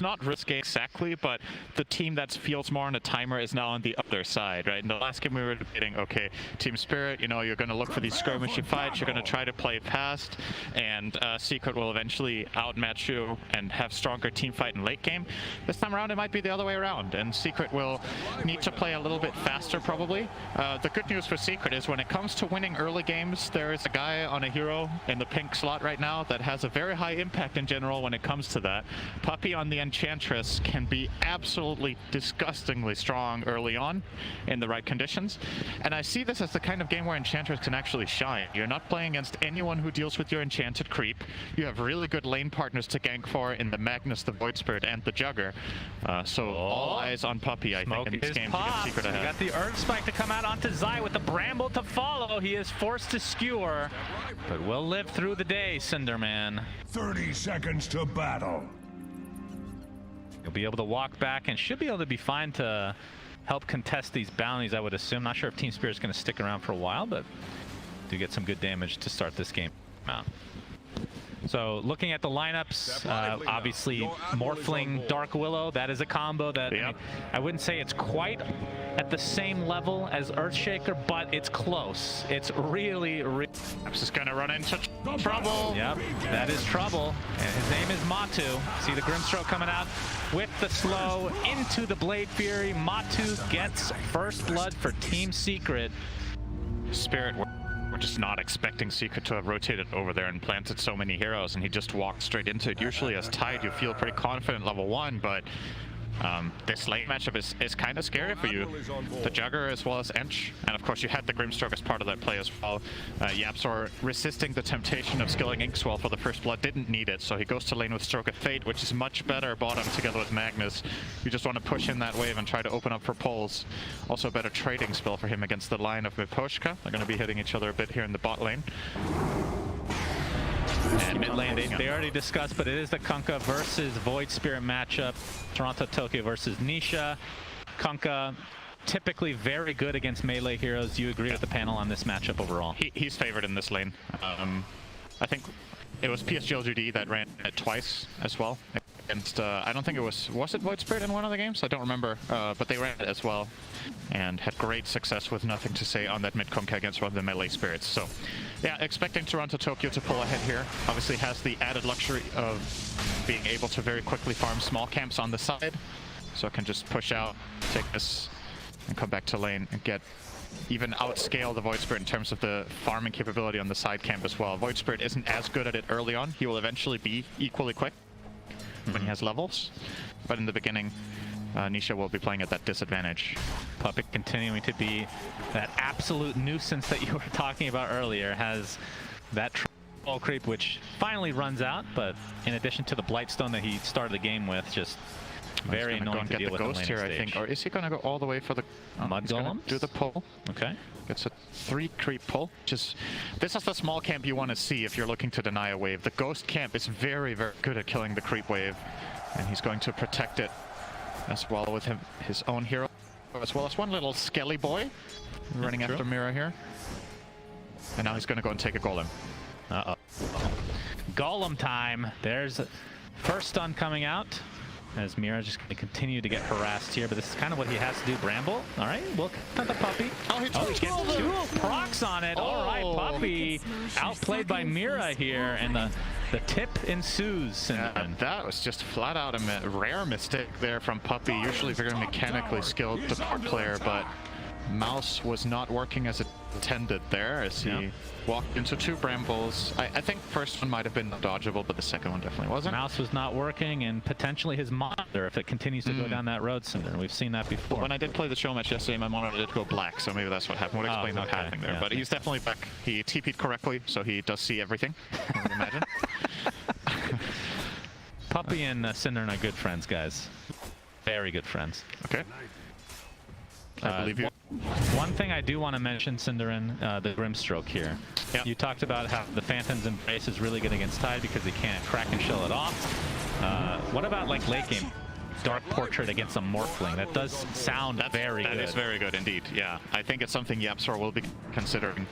not risky exactly, but the team that feels more on a timer is now on the other side, right? In the last game we were debating, okay, Team Spirit, you know, you're going to look for these skirmishy fights, you're going to try to play fast, and Secret will eventually outmatch you and have stronger team fight in late game. This time around it might be the other way around, and Secret will need to play a little bit faster probably. The good news for Secret is when it comes to winning early games, there is a guy on a hero in the pink slot right now that has a very high impact in general when it comes to that. Puppey on the Enchantress can be absolutely disgustingly strong early on in the right conditions, and I see this as the kind of game where Enchantress can actually shine. You're not playing against anyone who deals with your enchanted creep. You have really good lane partners to gank for in the Magnus, the Void Spirit, and the Jugger. So all eyes on Puppey, I think, in this game to get Secret ahead. We got the Earth Spike to come out onto Zai with the Bramble to follow. He is forced to skewer, but will live through the day, Cinderman. 30 seconds to battle. He'll be able to walk back and should be able to be fine to help contest these bounties, I would assume. Not sure if Team Spirit's going to stick around for a while, but do get some good damage to start this game out. So looking at the lineups, obviously Morphling, Dark Willow, that is a combo that I wouldn't say it's quite at the same level as Earthshaker, but it's close. It's really, Perhaps is going to run into trouble. Yep, that is trouble. And his name is Matu. See the Grimstroke coming out with the slow into the Blade Fury. Matu gets first blood for Team Secret. Spirit, we're just not expecting Secret to have rotated over there and planted so many heroes, and he just walked straight into it. Usually as Tide, you feel pretty confident level 1, but this late matchup is kind of scary for you. The Jugger as well as Ench, and of course you had the Grimstroke as part of that play as well. YapzOr resisting the temptation of skilling Inkswell for the first blood, didn't need it, so he goes to lane with Stroke of Fate, which is much better bottom together with Magnus. You just want to push in that wave and try to open up for pulls. Also a better trading spell for him against the line of Miposhka. They're going to be hitting each other a bit here in the bot lane. And mid lane, they already discussed, but it is the Kunkka versus Void Spirit matchup. Toronto Tokyo versus Nisha. Kunkka typically very good against melee heroes. Do you agree with the panel on this matchup overall? He's favored in this lane. I think it was PSG that ran it twice as well. Against, I don't think it was it Void Spirit in one of the games? I don't remember, but they ran it as well and had great success with nothing to say on that mid Kunkka against one of the melee spirits. So yeah, expecting Toronto Tokyo to pull ahead here. Obviously has the added luxury of being able to very quickly farm small camps on the side. So it can just push out, take this, and come back to lane and even outscale the Void Spirit in terms of the farming capability on the side camp as well. Void Spirit isn't as good at it early on. He will eventually be equally quick when he has levels, but in the beginning, Nisha will be playing at that disadvantage. Puppet continuing to be that absolute nuisance that you were talking about earlier, has that troll creep which finally runs out, but in addition to the Blightstone that he started the game with, just very annoying to deal with on the laning stage. I think, or is he going to go all the way for the Mud Golem? Do the pull. Okay. It's a 3 creep pull. This is the small camp you want to see if you're looking to deny a wave. The Ghost camp is very, very good at killing the creep wave, and he's going to protect it as well with his own hero, as well as one little skelly boy running after Mira here. And now he's going to go and take a golem. Uh-oh. Golem time. There's first stun coming out, as Mira just going to continue to get harassed here, but this is kind of what he has to do. Bramble, all right, we'll cut the Puppy. Oh, he gets 2 procs on it. All right, Puppy outplayed by Mira here, and the tip ensues. And that was just flat out a rare mistake there from Puppy. Usually very mechanically skilled support player, but Mouse was not working as intended there as he walked into 2 brambles. I think first one might have been dodgeable, but the second one definitely wasn't. Mouse was not working, and potentially his monitor if it continues to go down that road, Cinder. We've seen that before. When I did play the show match yesterday, my monitor did go black, so maybe that's what happened. Would explain what's happening there. But he's definitely back. He TP'd correctly, so he does see everything, I would imagine. Puppy and Cinder are good friends, guys. Very good friends. Okay. I believe you. One thing I do want to mention, Cinderin, the Grimstroke here. Yep. You talked about how the Phantom's Embrace is really good against Tide because he can't crack and shell it off. What about like late game? Dark Portrait against a Morphling. That does sound very good. That is very good indeed, yeah. I think it's something YapzOr will be considering.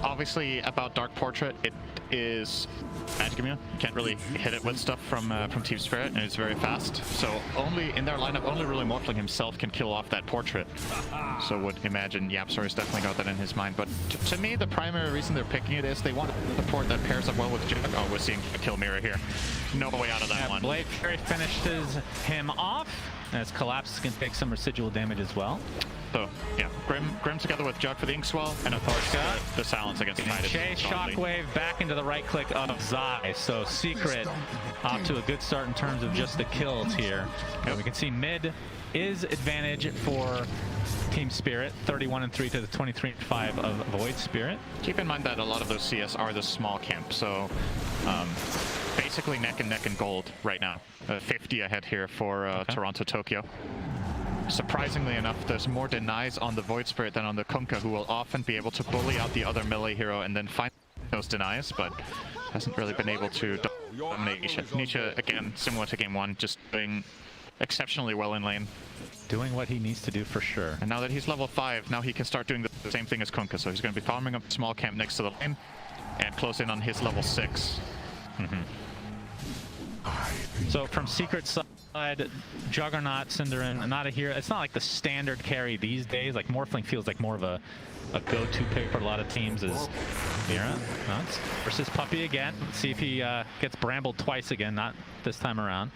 Obviously, about Dark Portrait, it is magic immune. You can't really hit it with stuff from Team Spirit, and it's very fast. So only in their lineup, only really Morphling himself can kill off that Portrait. So would imagine YapzOr has definitely got that in his mind. But to me, the primary reason they're picking it is they want a support that pairs up well with Jug. Oh, we're seeing kill Mira here. No way out of that one. Blade Fury finishes him off, as Collapse can take some residual damage as well. So, yeah, Grim together with Jug for the Inkswell, and of course the silence against Tide. Chase Shockwave back into the right click of Zai. So Secret off to a good start in terms of just the kills here. And we can see mid is advantage for Team Spirit, 31-3 to the 23-5 of Void Spirit. Keep in mind that a lot of those CS are the small camp, so basically neck and neck in gold right now. 50 ahead here for Toronto Tokyo. Surprisingly enough, there's more denies on the Void Spirit than on the Kunkka, who will often be able to bully out the other melee hero and then find those denies, but hasn't really been able to dominate Nisha. Nisha, again, similar to game 1, just doing exceptionally well in lane. Doing what he needs to do for sure. And now that he's level 5, now he can start doing the same thing as Kunkka, so he's going to be farming up a small camp next to the lane and close in on his level 6. So from Secret side, Juggernaut, Cinderin, not a hero. It's not like the standard carry these days. Like Morphling feels like more of a go-to pick for a lot of teams is Mira. Versus Puppy again. Let's see if he gets brambled twice again, not this time around.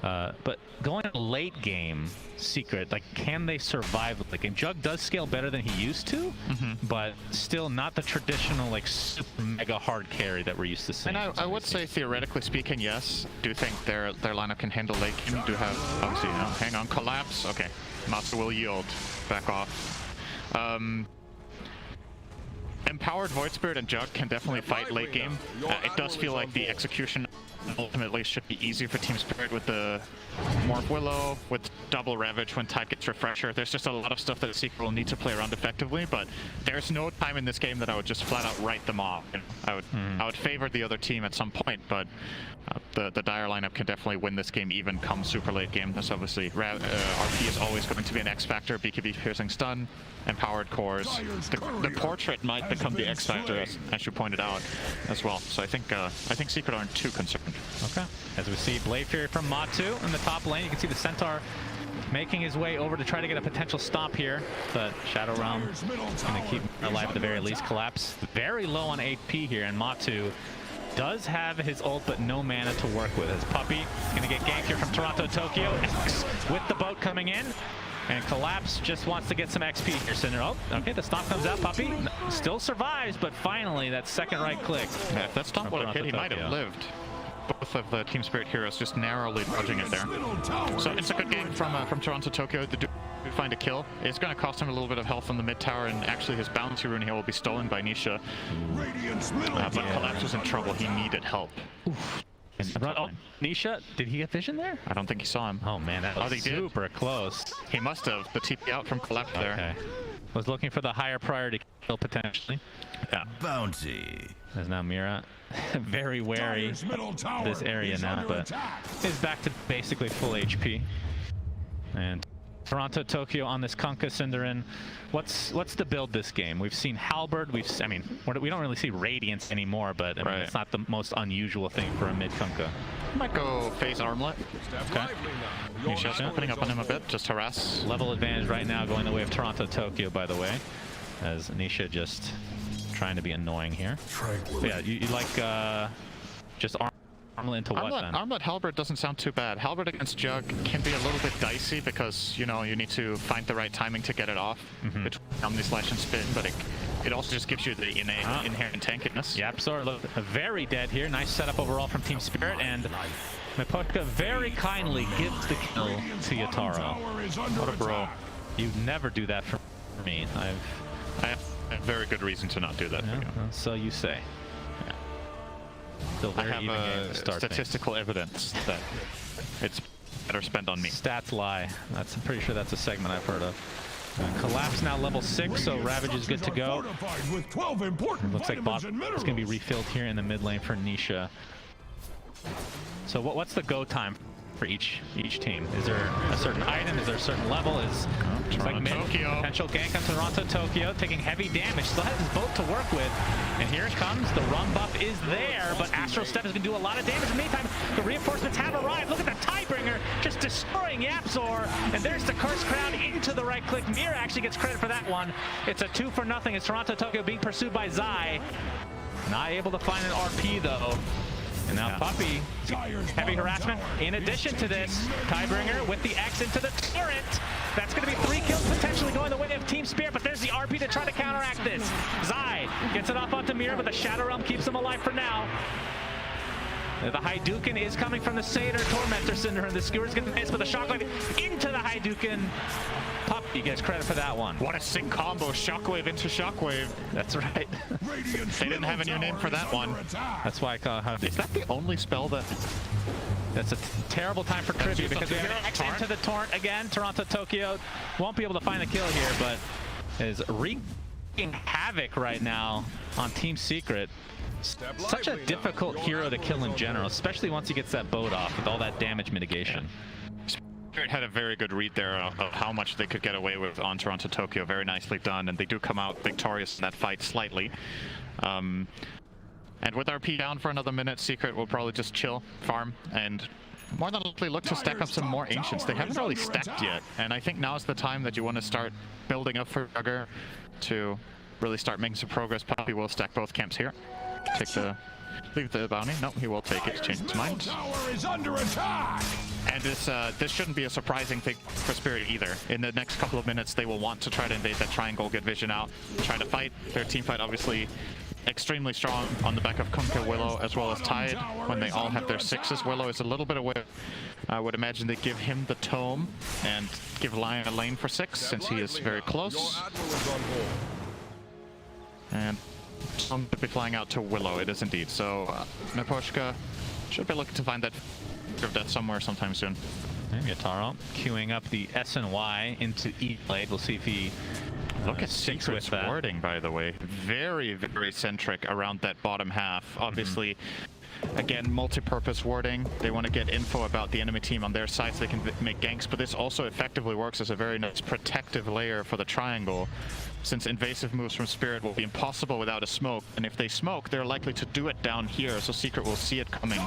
But going late game, Secret, like, can they survive the late game? Jug does scale better than he used to, but still not the traditional, like, super mega hard carry that we're used to seeing. And I would say, theoretically speaking, yes. Do think their lineup can handle late game. Do have, obviously, hang on, Collapse. Okay, Matsu will yield. Back off. Empowered Void Spirit and Jug can definitely fight late game. It does feel like the execution ultimately should be easier for Team Spirit with the Morph Willow, with double Ravage when Tide gets Refresher. There's just a lot of stuff that Secret will need to play around effectively, but there's no time in this game that I would just flat out write them off. I would favor the other team at some point, but the Dire lineup can definitely win this game even come super late game. That's obviously RP is always going to be an X factor. BKB piercing stun, empowered cores. The portrait might become the X factor, as you pointed out, as well. So I think Secret aren't too concerned. Okay. As we see Blade Fury from Matu in the top lane, you can see the Centaur making his way over to try to get a potential stop here, but Shadow Realm is going to keep alive at the very least. Collapse very low on HP here, and Matu does have his ult, but no mana to work with. His Puppey going to get ganked here from Toronto Tokyo. X with the boat coming in. And Collapse just wants to get some XP here, Cinder. Oh, okay, the stomp comes out. Puppey still survives, but finally that second right click. Yeah, if that stomp would have hit, he might have lived. Both of the Team Spirit heroes just narrowly dodging it there. So it's a good game from Toronto Tokyo. The dude who find a kill. It's going to cost him a little bit of health on the mid tower, and actually his bounty rune here will be stolen by Nisha. But Collapse was in trouble. He needed help. Oof. Nisha, did he get vision there? I don't think he saw him. Oh man, that was super close. He must have. The TP out from Collapse there. Okay. Was looking for the higher priority kill potentially. Yeah. Bounty. There's now Mira. Very wary of this area now, but is back to basically full HP. And Toronto Tokyo on this Kunkka Cinderin. What's the build this game? We've seen Halberd. We don't really see Radiance anymore, but I mean, it's not the most unusual thing for a mid Kunkka. Might go phase Armlet. Okay. Nisha's opening up on him a bit, just harass. Level advantage right now going the way of Toronto Tokyo, by the way, as Nisha just trying to be annoying here. So yeah, you like just Armlet into what then? Armlet Halberd doesn't sound too bad. Halberd against Jug can be a little bit dicey because, you know, you need to find the right timing to get it off between Omni Slash and Spin, but it also just gives you the inherent tankiness. YapzOr look very dead here. Nice setup overall from Team Spirit, and Miposhka very kindly gives the kill to Yatoro. What a bro. You'd never do that for me. I have a very good reason to not do that for you. So you say. Still very I have statistical evidence that it's better spent on me. Stats lie. I'm pretty sure that's a segment I've heard of. Collapse now level 6, so Ravage is good to go. It looks like bot is going to be refilled here in the mid lane for Nisha. So what's the go time for each team? Is there a certain item? Is there a certain level? It's like mid potential gank on Toronto Tokyo, taking heavy damage. Still has his boat to work with, and here it comes. The run buff is there, but Astral Step is going to do a lot of damage. In the meantime, the reinforcements have arrived. Look at the Tidebringer just destroying YapzOr, and there's the Curse Crown into the right click. Mira actually gets credit for that one. It's a 2-0 as Toronto Tokyo being pursued by Zai. Not able to find an RP though. And now Puppey, heavy harassment. In addition to this, Tidebringer with the X into the turret. That's going to be 3 kills potentially going the way of Team Spirit, but there's the RP to try to counteract this. Zai gets it off onto Mira, but the Shadow Realm keeps him alive for now. The Hadouken is coming from the Seder Tormentor Cinder, and the Skewer's going to miss, but the Shockwave into the Hadouken. Puppey gets credit for that one. What a sick combo, Shockwave into Shockwave. That's right. They didn't have a new name for that one. That's why I call it. Is that the only spell that... That's a terrible time for Tribute because we have X into the Torrent again. Toronto Tokyo won't be able to find the kill here, but is wreaking havoc right now on Team Secret. Such a difficult hero to kill in general, especially once he gets that boat off with all that damage mitigation. Spirit had a very good read there of how much they could get away with on Toronto Tokyo. Very nicely done, and they do come out victorious in that fight slightly. And with RP down for another minute, Secret will probably just chill, farm, and more than likely look to stack up some more Ancients. They haven't really stacked yet, and I think now's the time that you want to start building up for Jugger to really start making some progress. Puppey will stack both camps here. Leave the bounty. No, he will take it. Change his mind. And this shouldn't be a surprising thing for Spirit either. In the next couple of minutes, they will want to try to invade that triangle, get vision out, try to fight. Their team fight obviously extremely strong on the back of Kunkka, Willow, as well as Tide. When they all have their 6s, Willow is a little bit away. I would imagine they give him the tome and give Lion a lane for 6 since he is very close. And some could be flying out to Willow, it is indeed. So Miposhka Should be looking to find that of death somewhere sometime soon. And Yataro queuing up the SNY into E blade. We'll see if he look at sticks Secret's with that. wording, by the way. Very, very centric around that bottom half. Obviously, again, multi-purpose warding. They want to get info about the enemy team on their side so they can make ganks, but this also effectively works as a very nice protective layer for the triangle, since invasive moves from Spirit will be impossible without a smoke, and if they smoke, they're likely to do it down here, so Secret will see it coming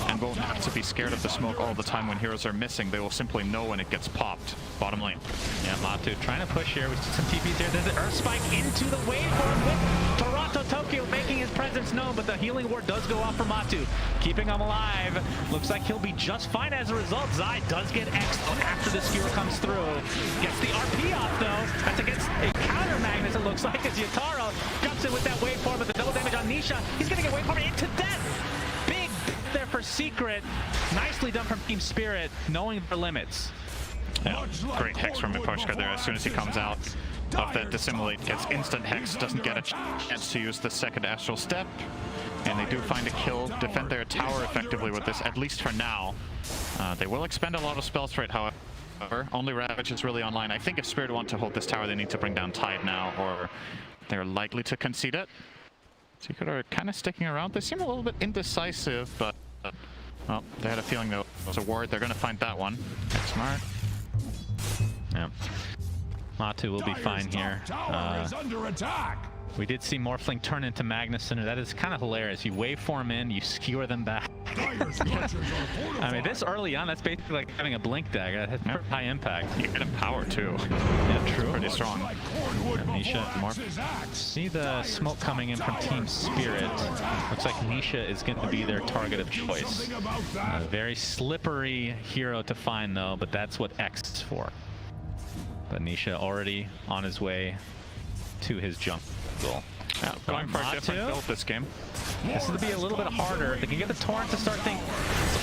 and won't have to be scared of the smoke all the time when heroes are missing. They will simply know when it gets popped. Bottom lane. Yeah, Matu trying to push here. We see some TPs here. There's an Earth Spike into the waveform with Toronto Tokyo making his presence known, but the healing ward does go off for Matu, keeping him alive. Looks like he'll be just fine as a result. Zai does get X'd after the skewer comes through. Gets the RP off though. That's against a counter Magnus, it looks like, as Yataro jumps in with that waveform with the double damage on Nisha. He's gonna get waveform into death. Big there for Secret. Nicely done from Team Spirit, knowing their limits. Yeah, great hex from Miposhka there. As soon as he comes out of that dissimulate, gets instant hex, doesn't get a chance to use the second astral step, and they do find a kill, defend their tower effectively with this, at least for now. They will expend a lot of spells for it, however. Only Ravage is really online. I think if Spirit want to hold this tower, they need to bring down Tide now, or they're likely to concede it. Secret are kind of sticking around. They seem a little bit indecisive, but well, they had a feeling there was a ward. They're going to find that one. That's smart. Yeah. Matu will be fine here. We did see Morphling turn into Magnus, and that is kind of hilarious. You waveform in, you skewer them back. I mean, this early on, that's basically like having a blink dagger. That has pretty high impact. You get him power too. Yeah, true. Pretty strong. Nisha, see the smoke coming in from Team Spirit. Looks like Nisha is going to be their target of choice. A very slippery hero to find though, but that's what X is for. But Nisha already on his way to his jungle. Yeah, going for a different build this game. This is going to be a little bit harder. They can get the Torrent to start things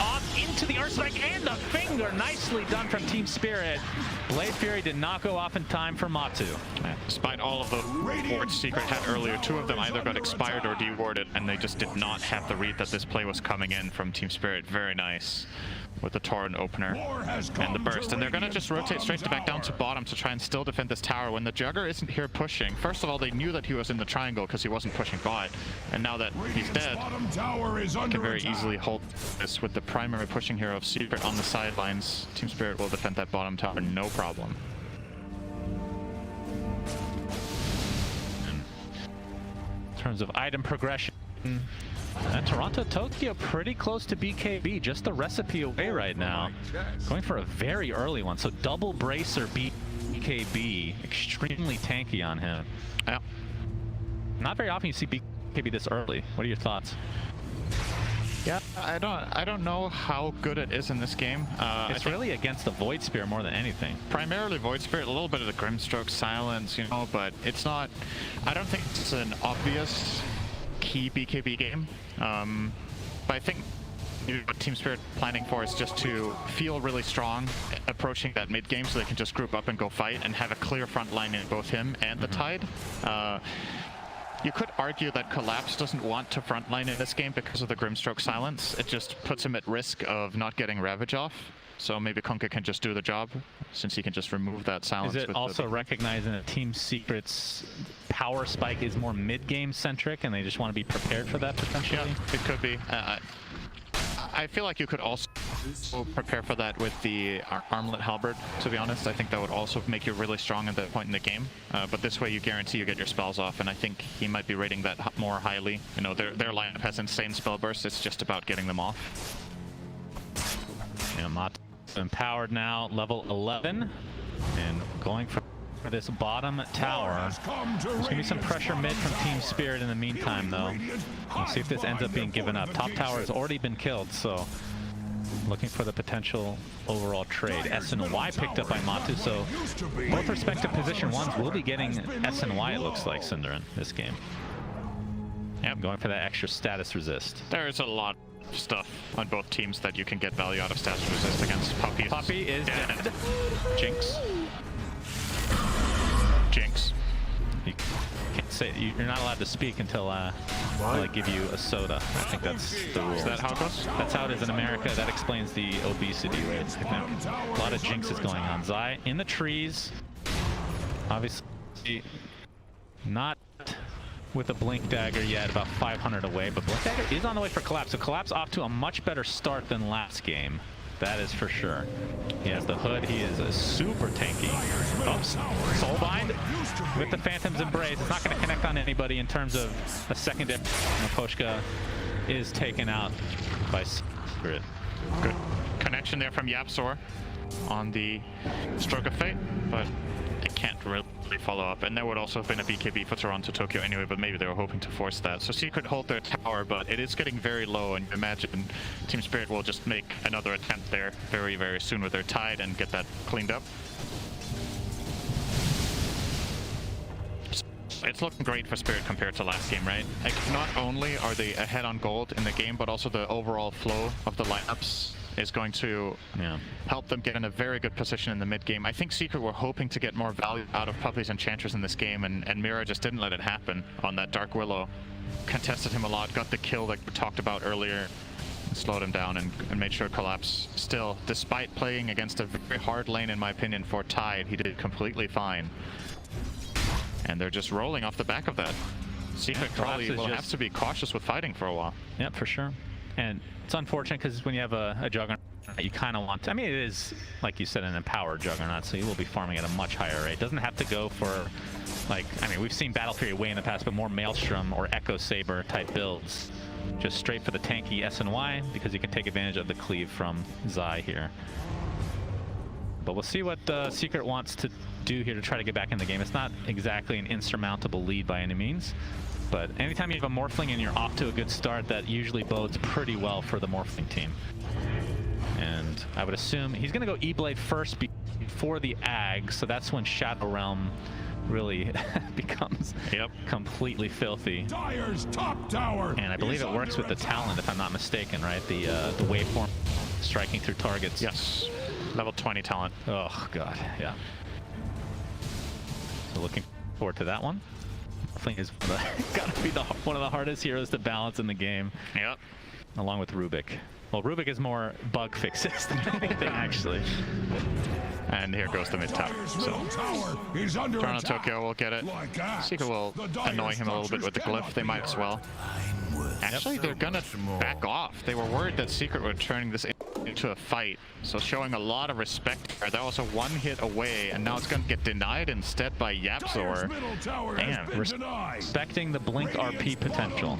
off into the Earthstrike and the Finger. Nicely done from Team Spirit. Blade Fury did not go off in time for Matu. Yeah, despite all of the wards Secret had earlier, two of them either got expired or dewarded, and they just did not have the read that this play was coming in from Team Spirit. Very nice. With the Torrent opener and the burst, and they're gonna just rotate straight back down to bottom to try and still defend this tower when the Jugger isn't here pushing. First of all, they knew that he was in the triangle because he wasn't pushing bot, and now that he's dead, they can very easily hold this with the primary pushing hero of Secret on the sidelines. Team Spirit will defend that bottom tower, no problem. In terms of item progression, Toronto Tokyo pretty close to BKB, just the recipe away right now. Going for a very early one, so double bracer BKB, extremely tanky on him. Yeah. Not very often you see BKB this early. What are your thoughts? Yeah, I don't know how good it is in this game. It's really against the Void Spear more than anything. Primarily Void Spirit, a little bit of the Grimstroke silence, you know, but it's not. I don't think it's an obvious key BKB game. But I think what Team Spirit planning for is just to feel really strong approaching that mid game so they can just group up and go fight and have a clear front line in both him and the Tide. You could argue that Collapse doesn't want to frontline in this game because of the Grimstroke silence. It just puts him at risk of not getting Ravage off. So maybe Kunkka can just do the job, since he can just remove that silence. Is it also recognizing that Team Secret's power spike is more mid-game centric, and they just want to be prepared for that potentially? Yeah, it could be. I feel like you could also prepare for that with the Armlet Halberd, to be honest. I think that would also make you really strong at that point in the game. But this way you guarantee you get your spells off, and I think he might be rating that more highly. You know, their lineup has insane spell bursts. It's just about getting them off. Yeah, Matu empowered now, level 11, and going for this bottom tower. There's going to be some pressure mid from Team Spirit in the meantime, though. We'll see if this ends up being given up. Top tower has already been killed, so looking for the potential overall trade. SNY picked up by Matu, so both respective position ones will be getting SNY, it looks like, Synderen, this game. Yep, going for that extra status resist. There's a lot of stuff on both teams that you can get value out of status resist against. Puppey is dead. Jinx. Jinx. You can't say, you're not allowed to speak until like give you a soda. I think that's the rule. Is that how it goes? That's how it is in America. That explains the obesity rate. A lot of jinxes going on. Zai in the trees. Obviously not with a Blink Dagger yet, about 500 away, but Blink Dagger is on the way for Collapse. So Collapse off to a much better start than last game. That is for sure. He has the hood. He is a super tanky. Oh, Soulbind with the Phantom's Embrace. It's not going to connect on anybody in terms of a secondary. Miposhka is taken out by Secret. Good connection there from YapzOr on the Stroke of Fate, but it can't really follow up. And there would also have been a BKB for Toronto Tokyo anyway, but maybe they were hoping to force that. So Secret hold their tower, but it is getting very low, and you imagine Team Spirit will just make another attempt there very, very soon with their tide and get that cleaned up. It's looking great for Spirit compared to last game, right? Like, not only are they ahead on gold in the game, but also the overall flow of the lineups is going to help them get in a very good position in the mid game. I think Secret were hoping to get more value out of Puppies and Enchantress in this game, and Mira just didn't let it happen on that Dark Willow. Contested him a lot, got the kill like we talked about earlier, slowed him down and made sure Collapse still, despite playing against a very hard lane in my opinion for Tide, he did completely fine. And they're just rolling off the back of that. Secret probably will have to be cautious with fighting for a while. Yep, for sure. And it's unfortunate because when you have a Juggernaut, you kind of want to, I mean, it is, like you said, an empowered Juggernaut, so you will be farming at a much higher rate. Doesn't have to go for, like, I mean, we've seen Battle Fury way in the past, but more Maelstrom or Echo Saber type builds. Just straight for the tanky SNY because you can take advantage of the cleave from Zai here. But we'll see what Secret wants to do here to try to get back in the game. It's not exactly an insurmountable lead by any means. But anytime you have a Morphling and you're off to a good start, that usually bodes pretty well for the Morphling team. And I would assume he's going to go E-Blade first before the Ag, so that's when Shadow Realm really becomes completely filthy. Dire's top tower. And I believe it works with the Talent, if I'm not mistaken, right? The waveform striking through targets. Yes, level 20 Talent. Oh god, yeah. So looking forward to that one. Morphling is gotta be one of the hardest heroes to balance in the game. Yep. Along with Rubik. Well, Rubik is more bug fixes than anything, actually. And here goes the mid tower. So Toronto Tokyo will get it. Secret will annoy him a little bit with the glyph. They might as well. Actually, they're gonna back off. They were worried that Secret were turning this into a fight, so showing a lot of respect here. They're also one hit away, and now it's gonna get denied instead by YapzOr. Damn, respecting the Blink RP potential.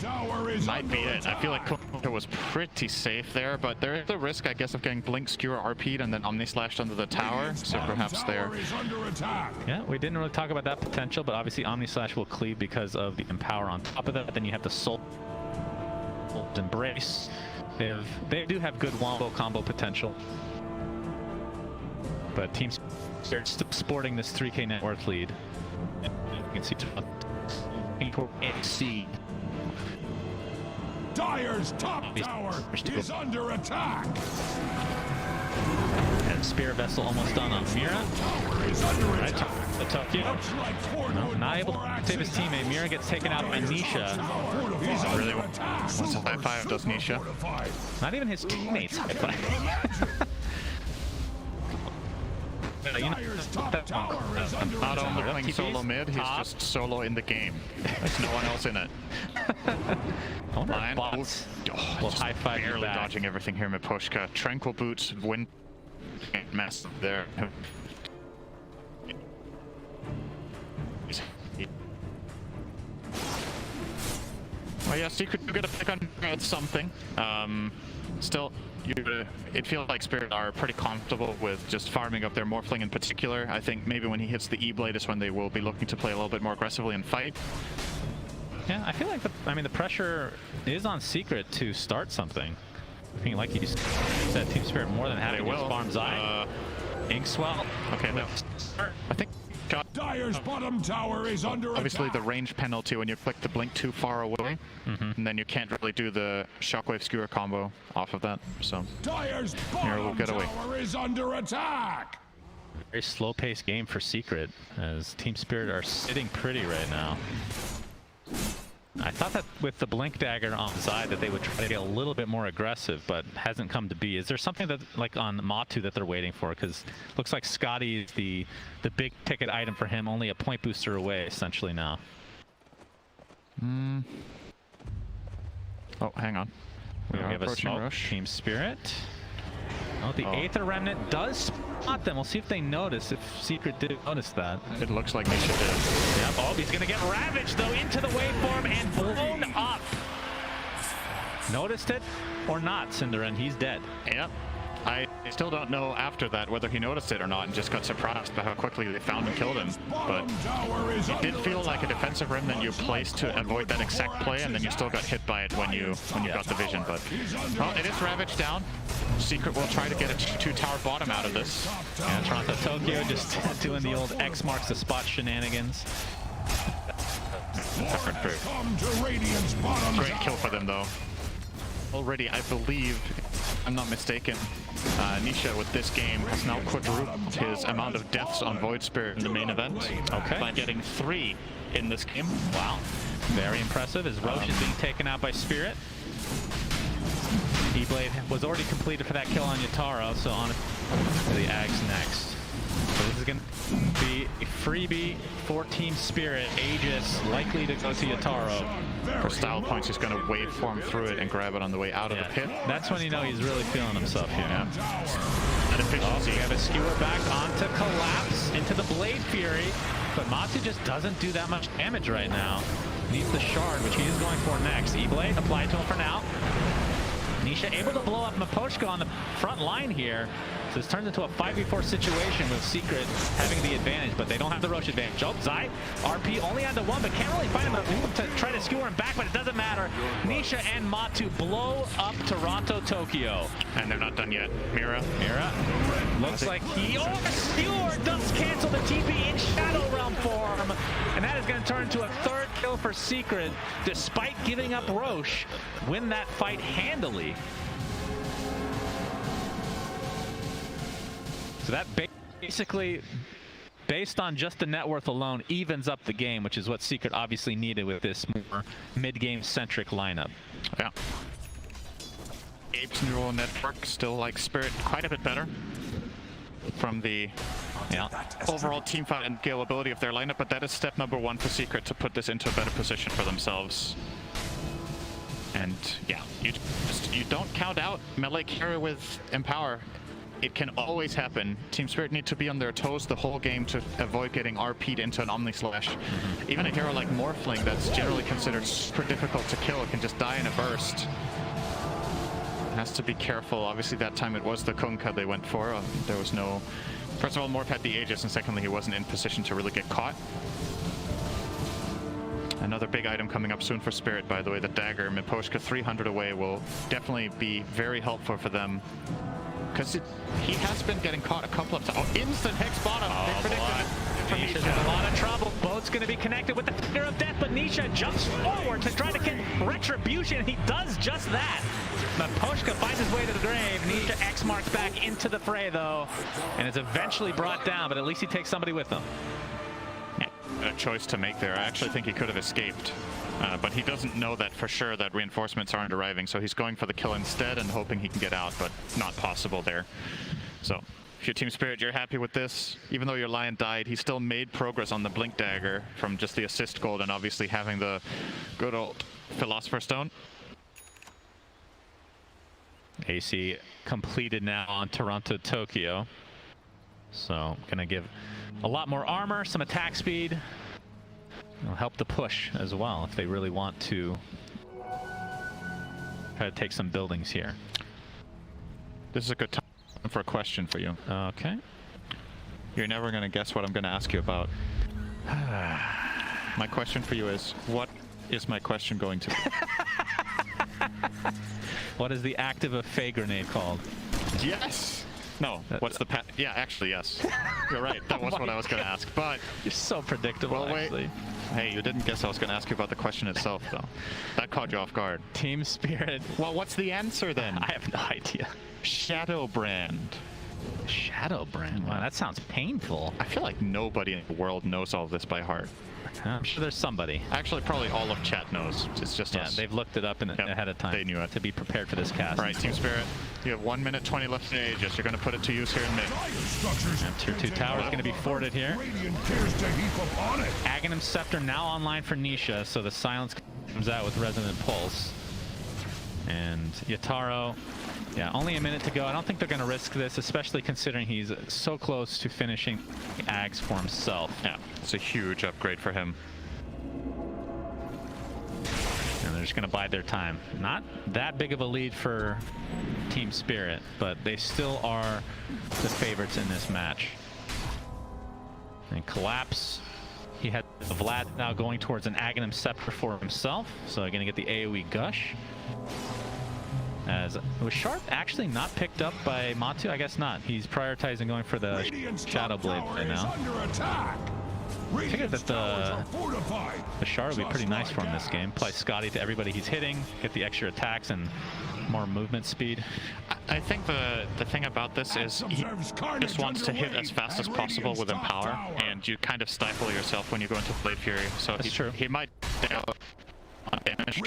Might be it. I feel like Kunkka was pretty safe there, but there is the risk, I guess, of getting Blink Skewer RP'd and then Omni-Slashed under the tower, so perhaps there. Yeah, we didn't really talk about that potential, but obviously Omni-Slash will cleave because of the Empower on top of that. Then you have the Soul Embrace. They do have good wombo combo potential. But Team Spirit still sporting this 3k net worth lead. You can see AC. Dire's top tower is under attack. And Spirit Vessel almost done on Mira. Right, the Tokyo. No, not able to save his teammate. Mira gets taken out by Nisha. Really wants a high five, does Nisha. Not even his teammates high five. Not only playing solo mid, he's just solo in the game. There's no one else in it. Lion will high five barely dodging everything here, Miposhka. Tranquil Boots, win mess there. Well, yeah, Secret do get a pick on something. Still, it feels like Spirit are pretty comfortable with just farming up their Morphling in particular. I think maybe when he hits the E-Blade is when they will be looking to play a little bit more aggressively and fight. Yeah, I feel like the pressure is on Secret to start something. I think, like you said, Team Spirit more than happy to farm Zai. Inkswell. Okay, I think Dire's bottom tower is under obviously attack. The range penalty when you click the blink too far away, and then you can't really do the Shockwave Skewer combo off of that. So Dire's bottom tower is under attack. Very slow-paced game for Secret, as Team Spirit are sitting pretty right now. I thought that with the Blink Dagger on side that they would try to get a little bit more aggressive, but hasn't come to be. Is there something that, like on Matu, that they're waiting for? Because looks like Scotty is the big ticket item for him, only a point booster away essentially now. Oh, hang on. We have a smoke. Rush. Team Spirit. Oh, the Aether Remnant does spot them. We'll see if they notice, if Secret did notice that. It looks like Nisha did. Yep. Oh, he's going to get ravaged, though, into the waveform and blown up. Noticed it or not, Cinderin? He's dead. Yep. I still don't know after that whether he noticed it or not and just got surprised by how quickly they found and killed him. But it did feel like a defensive remnant you placed to avoid that exact play, and then you still got hit by it when you got the vision. But well, it is ravaged down. Secret will try to get a 2-tower bottom out of this. Yeah, Toronto Tokyo just doing the old X marks the spot shenanigans. Great kill for them, though. Already, I believe, if I'm not mistaken, Nisha with this game has now quadrupled his amount of deaths on Void Spirit in the main event. Okay. By getting 3 in this game. Wow. Very impressive as Roche is being taken out by Spirit. E-Blade was already completed for that kill on Yataro, so on to the Ags next. So this is going to be a freebie for Team Spirit. Aegis likely to go to Yataro. For style points, he's going to waveform through it and grab it on the way out of the pit. That's when you know he's really feeling himself here. Yeah. And efficiency. We have a skewer back onto Collapse, into the Blade Fury, but Matu just doesn't do that much damage right now. Needs the shard, which he is going for next. E-Blade applied to him for now. Nisha able to blow up Miposhka on the front line here. So this turns into a 5v4 situation with Secret having the advantage, but they don't have the Roche advantage. Oh, Zai, RP only onto 1, but can't really find him to try to skewer him back, but it doesn't matter. Nisha and Matu blow up Toronto Tokyo. And they're not done yet. Mira looks like he, oh, the skewer does cancel the TP in Shadow Realm form. And that is going to turn into a 3rd kill for Secret, despite giving up Roche. Win that fight handily. So that basically, based on just the net worth alone, evens up the game, which is what Secret obviously needed with this more mid-game centric lineup. Yeah. Ape's neural network still like Spirit quite a bit better from the overall team fight and scalability of their lineup, but that is step number 1 for Secret to put this into a better position for themselves. And yeah, you don't count out melee carry with Empower. It can always happen. Team Spirit need to be on their toes the whole game to avoid getting RP'd into an Omni Slash. Even a hero like Morphling that's generally considered super difficult to kill can just die in a burst. Has to be careful. Obviously that time it was the Kunkka they went for. There was no... First of all, Morph had the Aegis, and secondly he wasn't in position to really get caught. Another big item coming up soon for Spirit, by the way, the Dagger. Miposhka 300 away will definitely be very helpful for them. Because he has been getting caught a couple of times. Oh, instant Hex bottom. They predicted it. Nisha's in a lot of trouble. Boat's going to be connected with the Finger of Death, but Nisha jumps forward to try to get Retribution. He does just that. Miposhka finds his way to the grave. Nisha X marks back into the fray, though, and is eventually brought down, but at least he takes somebody with him. A choice to make there. I actually think he could have escaped. But he doesn't know that for sure that reinforcements aren't arriving, so he's going for the kill instead and hoping he can get out, but not possible there. So if you're Team Spirit, you're happy with this. Even though your Lion died, he still made progress on the Blink Dagger from just the assist gold and obviously having the good old Philosopher's Stone. AC completed now on Toronto Tokyo. So gonna give a lot more armor, some attack speed. It'll help the push as well if they really want to try to take some buildings here. This is a good time for a question for you. Okay. You're never going to guess what I'm going to ask you about. My question for you is, what is my question going to be? What is the active of Fey Grenade called? Yes! No, what's the yeah, actually, yes. You're right, that was what I was going to ask, but... You're so predictable, well, wait. actually. Hey, you didn't guess I was going to ask you about the question itself, though. That caught you off guard. Team Spirit. Well, what's the answer, then? I have no idea. Shadowbrand. Shadowbrand? Wow, that sounds painful. I feel like nobody in the world knows all of this by heart. I'm sure there's somebody. Actually, probably all of chat knows. It's just us. They've looked it up ahead of time. They knew it. To be prepared for this cast. All right, Team Spirit. You have 1 minute 20 left in Aegis. You're going to put it to use here in mid. Tier 2 tower is going to be forwarded here. Aghanim Scepter now online for Nisha, so the silence comes out with Resonant Pulse. And Yatoro, yeah, only a minute to go. I don't think they're going to risk this, especially considering he's so close to finishing Ags for himself. Yeah, it's a huge upgrade for him. And they're just going to bide their time. Not that big of a lead for Team Spirit, but they still are the favorites in this match. And Collapse, he had Vlad now going towards an Aghanim Scepter for himself, so they're going to get the AoE Gush. As was Sharp actually not picked up by Matu? I guess not. He's prioritizing going for the Shadow Blade right now. I figured that the Shard would be pretty nice for him this game. Apply Scotty to everybody he's hitting, get the extra attacks and more movement speed. I think the thing about this is he just wants to hit as fast as possible with Empower, and you kind of stifle yourself when you go into Blade Fury. So That's true. He might on damage.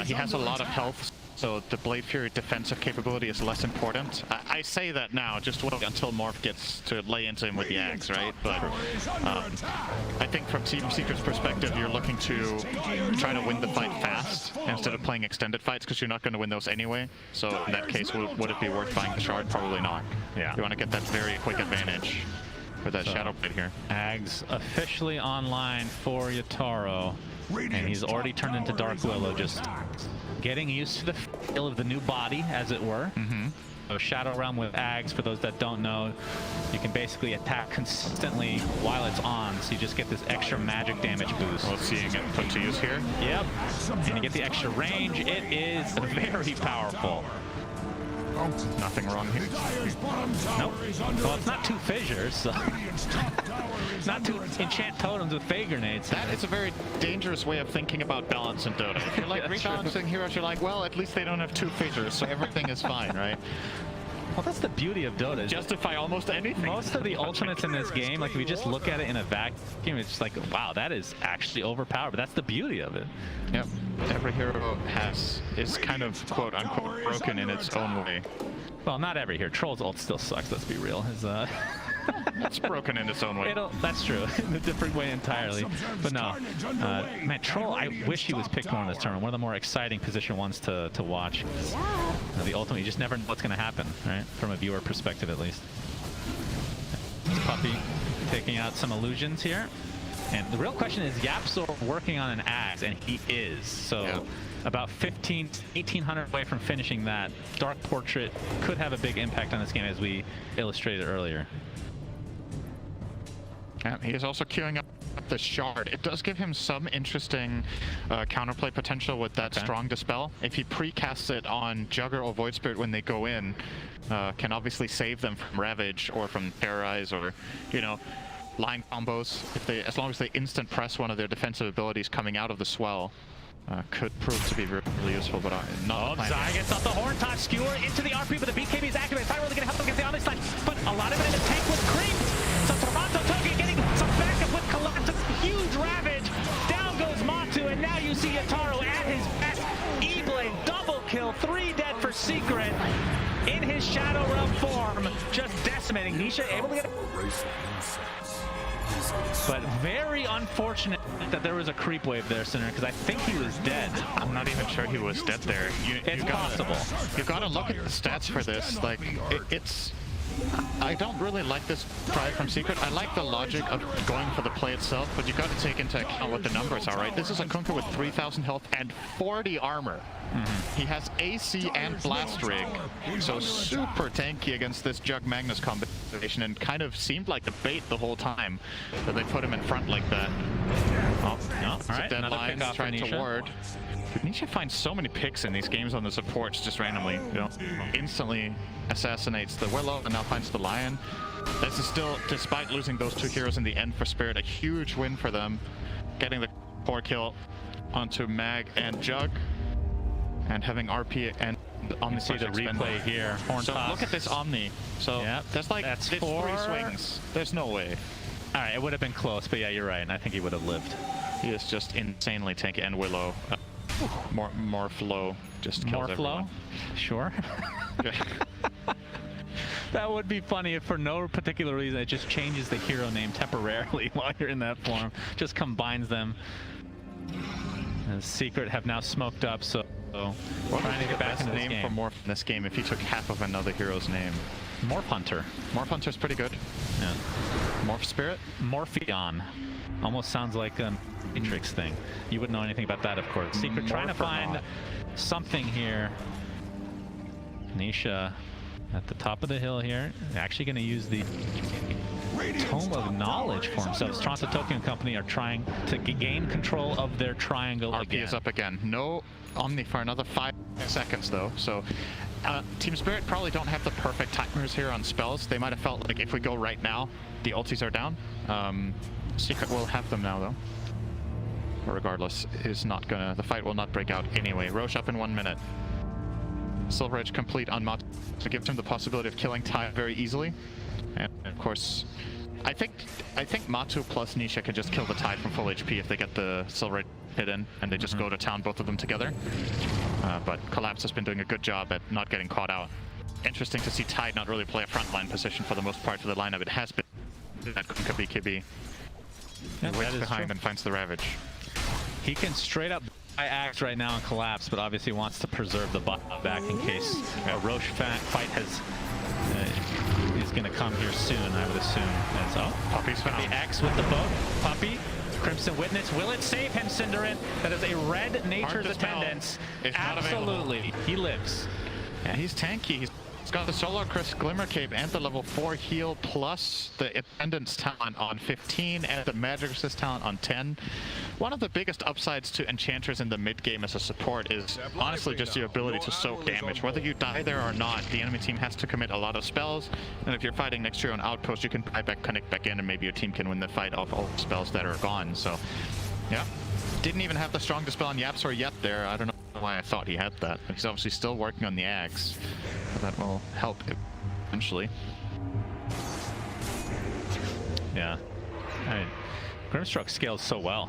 He has a lot of health, so the Blade Fury defensive capability is less important. I say that now, just wait until Morph gets to lay into him with the axe, right? But I think from Team Secret's perspective, you're looking to try to win the fight fast instead of playing extended fights, because you're not going to win those anyway. So in that case, would it be worth buying the Shard? Probably not. Yeah. You want to get that very quick advantage with that Shadow Blade here. Ags officially online for Yatoro. And he's already turned into Dark Willow, just getting used to the feel of the new body, as it were. So Shadow Realm with Ags, for those that don't know, you can basically attack consistently while it's on, so you just get this extra magic damage boost. Well, seeing it put to use here. Yep, and you get the extra range. It is very powerful. Nothing wrong here. Nope. Well, it's not 2 fissures, so not 2 enchant totems with Fey grenades. That is a very dangerous way of thinking about balance in Dota. If you're like rebalancing heroes, you're like, well, at least they don't have 2 fissures, so everything is fine, right? Well, that's the beauty of Dota. Justify almost anything. Most of the ultimates in this game, like if you just look at it in a vacuum, it's just like, wow, that is actually overpowered. But that's the beauty of it. Yep. Every hero is kind of quote unquote broken in its own way. Well, not every hero. Troll's ult still sucks. Let's be real. It's broken in its own way. That's true, in a different way entirely. But no, man, Troll, I wish he was picked more in this tournament. One of the more exciting position ones to watch. The ultimate, you just never know what's going to happen, right? From a viewer perspective, at least. Puppey taking out some illusions here. And the real question is, Yapzor working on an axe, and he is. So about 1,800 away from finishing that. Dark Portrait could have a big impact on this game, as we illustrated earlier. Yeah, he is also queuing up the Shard. It does give him some interesting counterplay potential with that strong Dispel. If he precasts it on Jugger or Void Spirit when they go in, can obviously save them from Ravage or from Terrorize or, you know, line combos. As long as they instant press one of their defensive abilities coming out of the swell. Could prove to be really useful, but not. Zai gets off the Horn Toss Skewer into the RP, but the BKB is activated. Fire really going to help him get the Omni Slash, but a lot of it in the tank was creeped. So Toronto Togi getting some backup with Collapse. Huge Ravage. Down goes Matu, and now you see Yatoro at his best. E-Blade double kill, 3 dead for Secret. In his Shadow Realm form, just decimating. Nisha able to get but very unfortunate that there was a creep wave there, Sinner, because I think he was dead. I'm not even sure he was dead there. It's possible. You gotta look at the stats for this. Like, it's... I don't really like this try from Secret. I like the logic of going for the play itself, but you got to take into account what the numbers are, right? This is a Kunkka with 3,000 health and 40 armor. He has AC and Blast Rig, so super tanky against this Jug Magnus combination, and kind of seemed like the bait the whole time that they put him in front like that. Oh, no. All right, deadline trying to ward. Nisha finds so many picks in these games on the supports just randomly, you know, instantly assassinates the Willow and now finds the Lion. This is still, despite losing those 2 heroes in the end for Spirit, a huge win for them. Getting the core kill onto Mag and Jug, and having RP and Omni. See the replay here. So look at this Omni. So that's like 4 3 swings. There's no way. All right, it would have been close, but yeah, you're right. I think he would have lived. He is just insanely tanky, and Willow, more flow, just kills more flow. everyone. Sure. That would be funny if for no particular reason it just changes the hero name temporarily while you're in that form. Just combines them. And Secret have now smoked up, so trying to get back into this game. For Morph in this game if he took half of another hero's name. Morph Hunter. Morph Hunter's pretty good. Yeah. Morph Spirit? Morpheon. Almost sounds like a Matrix thing. You wouldn't know anything about that, of course. Secret trying to find something here. Nisha at the top of the hill here. Actually going to use the Tome of Knowledge for himself. Toronto Tokyo Company are trying to gain control of their triangle RP again. is up again. No Omni for another 5 seconds though, so Team Spirit probably don't have the perfect timers here on spells. They might have felt like if we go right now, the ultis are down. Secret will have them now though. But regardless, is not gonna, the fight will not break out anyway. Roche up in 1 minute. Silver Edge complete on Matu to give him the possibility of killing Tide very easily. And of course, I think Matu plus Nisha can just kill the Tide from full HP if they get the Silver Edge hit in and they just go to town, both of them together. But Collapse has been doing a good job at not getting caught out. Interesting to see Tide not really play a frontline position for the most part of the lineup. It has been that Kunkka BKB. Yeah, He waits behind and finds the Ravage. He can straight up buy Axe right now and Collapse, but obviously wants to preserve the back in case a Roche fight has is going to come here soon, I would assume. And so, Puppy's found. The X with the boat. Puppy, Crimson Witness. Will it save him, Cinderin? That is a red Nature's Attendance. Absolutely. He lives. Yeah, he's tanky. He's got the Solar Crest Glimmer Cape and the level 4 heal plus the Attendance talent on 15 and the Magic Resist talent on 10. One of the biggest upsides to Enchanters in the mid game as a support is honestly just your ability to soak damage. Whether you die there or not, the enemy team has to commit a lot of spells, and if you're fighting next to your own outpost, you can buy back, connect back in, and maybe your team can win the fight off all the spells that are gone. So, yeah. Didn't even have the strongest spell on YapzOr yet there. I don't know why I thought he had that. But he's obviously still working on the Axe. But that will help eventually. Yeah. I mean, Grimstroke scales so well.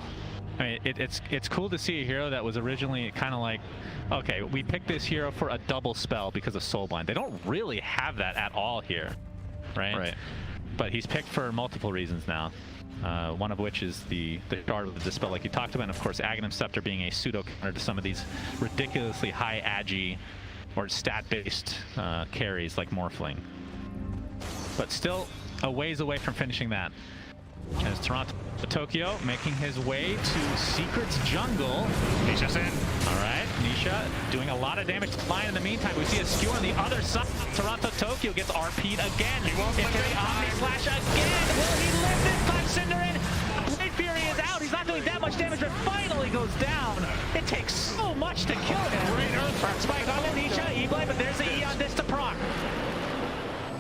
I mean, it's cool to see a hero that was originally kind of like, okay, we picked this hero for a double spell because of Soulblind. They don't really have that at all here, right? Right. But he's picked for multiple reasons now. One of which is the Shard of the Dispel, like you talked about, and of course Aghanim Scepter being a pseudo counter to some of these ridiculously high agi or stat-based carries like Morphling. But still a ways away from finishing that. As Toronto Tokyo making his way to Secret's jungle. Nisha's in. All right, Nisha doing a lot of damage to Lion in the meantime. We see a skew on the other side. Toronto Tokyo gets RP'd again. Into the Omni Slash again. Will he live this time, Cinderin? Blade Fury is out. He's not doing that much damage, but finally goes down. It takes so much to kill him. Great Earth Spike on Nisha, E-Blade, but there's the E on this to proc.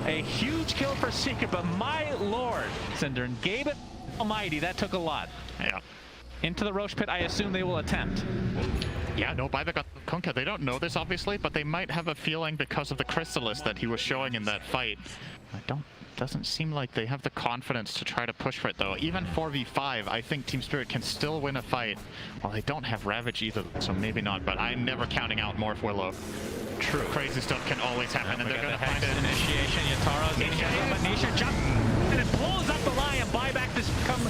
A huge kill for Secret, but my lord, Cinderin, gave it almighty. That took a lot. Yeah. Into the Roche pit, I assume they will attempt. Yeah, no buyback on Kunkka. They don't know this, obviously, but they might have a feeling because of the Chrysalis that he was showing in that fight. Doesn't seem like they have the confidence to try to push for it, though. Even 4v5, I think Team Spirit can still win a fight. Well, they don't have Ravage either, so maybe not, but I'm never counting out Morph Willow. True. Crazy stuff can always happen, and they're going to find it. Initiation, Yataro's in, but Nisha jumps, and it blows up the Lion. Buyback to come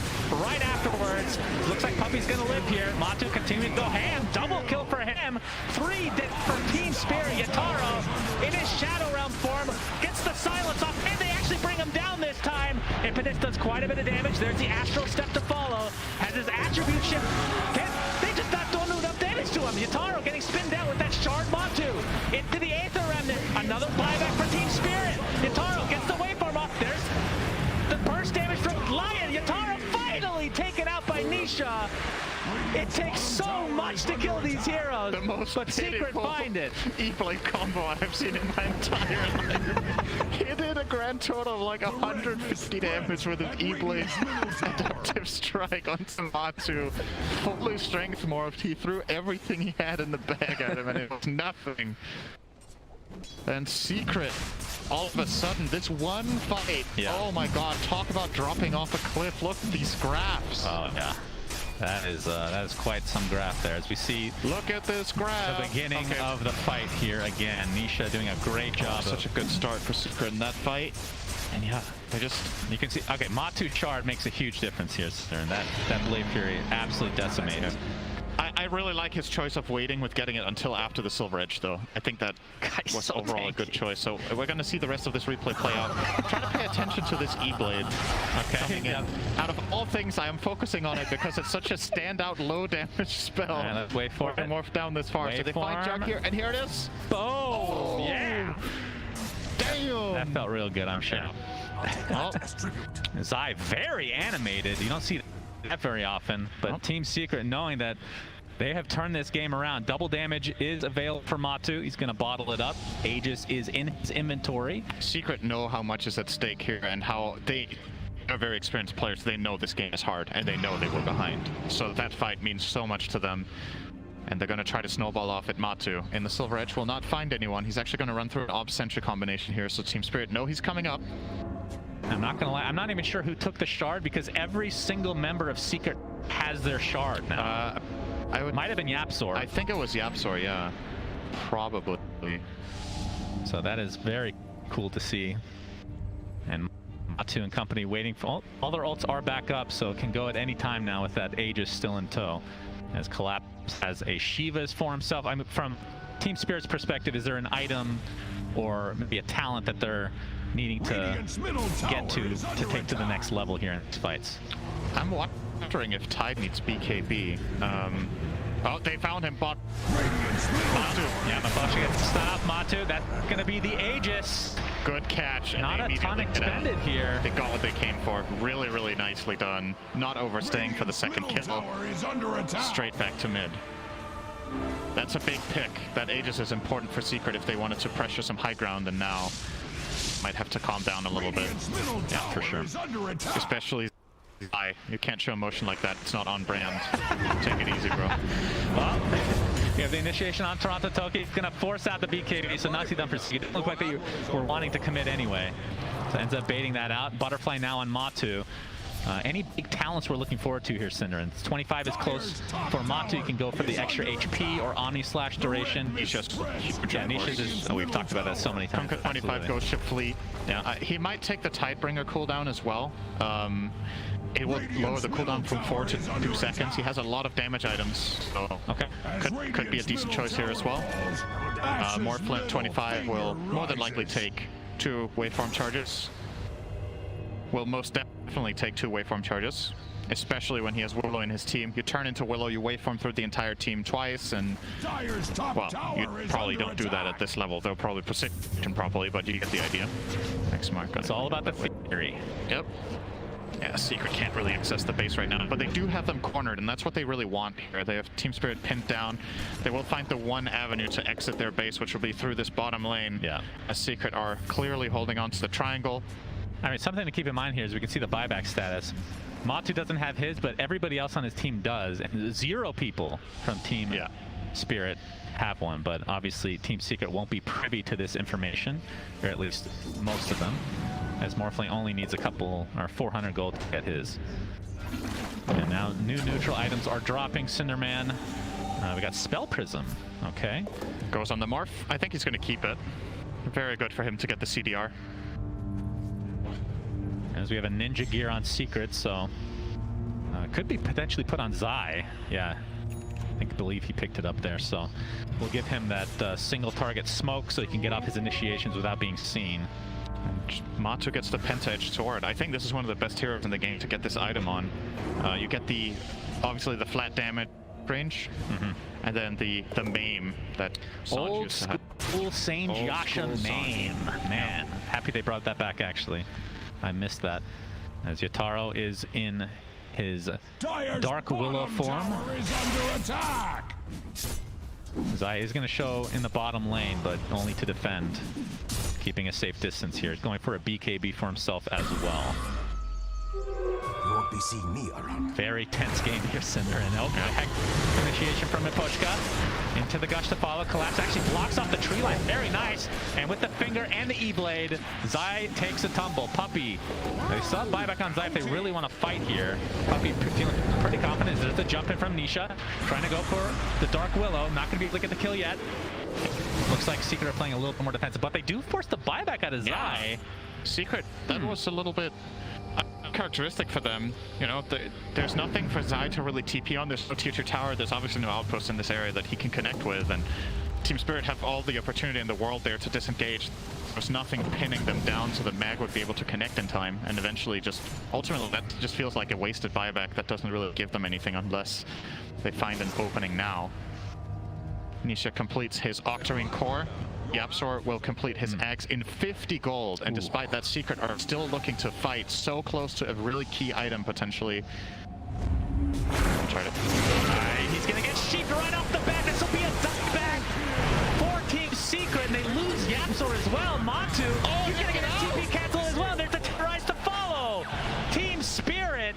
right afterwards. Looks like Puppy's going to live here. Matu continuing to go ham. Double kill for him. 3 for Team Spirit. Yataro in his Shadow Realm form gets the silence off, and they actually bring him down this time. Impetus does quite a bit of damage. There's the Astral Step to follow. Has his attribute shift. They just not doing enough damage to him. Yataro getting spinned out with that Shard Matu. Into the Aether Remnant. Another buyback for Team Spirit. Yataro gets the waveform off. There's the burst damage from Lion. Yataro finally taken out by Nisha. It takes so much to kill these heroes, but Secret find it. E-Blade combo I've seen in my entire life. He did a grand total of like 150 damage with his E-Blade Adaptive Strike on Matu. Fully strength morphed. He threw everything he had in the bag at him and it was nothing. And Secret, all of a sudden, this one fight, oh my god, talk about dropping off a cliff. Look at these graphs. Oh, yeah. That is quite some graph there. As we see, look at this graph. The beginning of the fight here again. Nisha doing a great job. Such a good start for Secret in that fight. And yeah, you can see, okay, Matu Chard makes a huge difference here, sir. And that Blade Fury absolutely decimated. I really like his choice of waiting with getting it until after the Silver Edge, though. I think that was so overall a good choice. So we're going to see the rest of this replay play out. Try to pay attention to this E-Blade coming in. Out of all things, I am focusing on it because it's such a standout low damage spell. Yeah, let's wait for it. Morph down this far. So they find Jack here, and here it is. Boom! Oh, yeah! Damn! That felt real good, I'm sure. Well, Zai very animated. You don't see that very often, but Team Secret, knowing that they have turned this game around. Double damage is available for Matu. He's going to bottle it up. Aegis is in his inventory. Secret know how much is at stake here and how they are very experienced players. They know this game is hard and they know they were behind. So that fight means so much to them. And they're going to try to snowball off at Matu. And the Silver Edge will not find anyone. He's actually going to run through an Ob Sentry combination here. So Team Spirit know he's coming up. I'm not gonna lie, I'm not even sure who took the shard because every single member of Secret has their shard now. Might have been Yapzor. I think it was Yapzor, yeah. Probably. So that is very cool to see. And Matu and company waiting for all their ults are back up, so it can go at any time now with that Aegis still in tow. As Collapse has a Shivas for himself. I mean, from Team Spirit's perspective, is there an item or maybe a talent that they're needing to get to take to the next level here in these fights? I'm wondering if Tide needs BKB. Oh, they found him, but Matu. Yeah, Mabasha gets stopped. Matu, that's going to be the Aegis. Good catch. And not a ton expended here. They got what they came for. Really, really nicely done. Not overstaying for the second kill. Straight back to mid. That's a big pick. That Aegis is important for Secret if they wanted to pressure some high ground, and now might have to calm down a little bit. Yeah, for sure. Especially you can't show emotion like that. It's not on brand. Take it easy, bro. Well, you have the initiation on Toronto Toki. He's going to force out the BKB, so nicely done for Secret. It didn't look like they were wanting to commit anyway. So ends up baiting that out. Butterfly now on Matu. Any big talents we're looking forward to here, Synderen? 25 is close for Matu. You can go for the extra HP or Omni Slash duration. Nisha's huge. Yeah, Nisha's is, we've talked about that so many times. 25 Ghost Ship Fleet. Yeah, he might take the Tidebringer cooldown as well. It will lower the cooldown from 4 to 2 seconds. He has a lot of damage items, so could be a decent choice here as well. Morphling 25 will more than likely take 2 waveform charges. Will most definitely take 2 waveform charges, especially when he has Willow in his team. You turn into Willow, you waveform through the entire team twice, and well, you probably don't do that at this level. They'll probably position properly, but you get the idea. Next mark. It's all about the theory. Yep. Yeah, Secret can't really access the base right now, but they do have them cornered, and that's what they really want here. They have Team Spirit pinned down. They will find the one avenue to exit their base, which will be through this bottom lane. Yeah. As Secret are clearly holding on to the triangle. I mean, something to keep in mind here is we can see the buyback status. Matu doesn't have his, but everybody else on his team does. And 0 people from Team Spirit have one, but obviously Team Secret won't be privy to this information, or at least most of them, as Morphling only needs a couple, or 400 gold to get his. And now new neutral items are dropping. Cinderman. We got Spell Prism. Okay. Goes on the Morph. I think he's going to keep it. Very good for him to get the CDR. As we have a Ninja Gear on Secret, so could be potentially put on Zai. Yeah, I believe he picked it up there, so we'll give him that single target smoke so he can get off his initiations without being seen. And Matu gets the Penta-Edged Sword. I think this is one of the best heroes in the game to get this item on. You get the, obviously the flat damage range, and then the maim that Sanj used to have. Old Saint Yasha maim. Man, happy they brought that back actually. I missed that. As Yataro is in his Dark Willow form. Zai is going to show in the bottom lane, but only to defend. Keeping a safe distance here. He's going for a BKB for himself as well. not be seeing me around. Very tense game here, Cinder. And heck, initiation from Mipochka. Into the gush to follow. Collapse actually blocks off the tree line. Very nice. And with the finger and the E-blade, Zai takes a tumble. Puppey. They still have buyback on Zai if they really want to fight here. Puppey feeling pretty confident. There's the jump in from Nisha. Trying to go for the Dark Willow. Not going to be able to get the kill yet. Looks like Secret are playing a little bit more defensive, but they do force the buyback out of Zai. Yeah. Secret, that was a little bit uncharacteristic for them. You know, there's nothing for Zai to really TP on. There's no tier 2 tower. There's obviously no outpost in this area that he can connect with, and Team Spirit have all the opportunity in the world there to disengage. There's nothing pinning them down so that Mag would be able to connect in time, and eventually ultimately that just feels like a wasted buyback that doesn't really give them anything unless they find an opening now. Nisha completes his Octarine core. YapzOr will complete his Axe in 50 gold, and despite that, Secret are still looking to fight so close to a really key item potentially. Try to. He's gonna get sheeped right off the bat. This will be a dieback for Team Secret, and they lose YapzOr as well. Matu, he's gonna get a TP cancel as well. There's the Terrorize to follow. Team Spirit.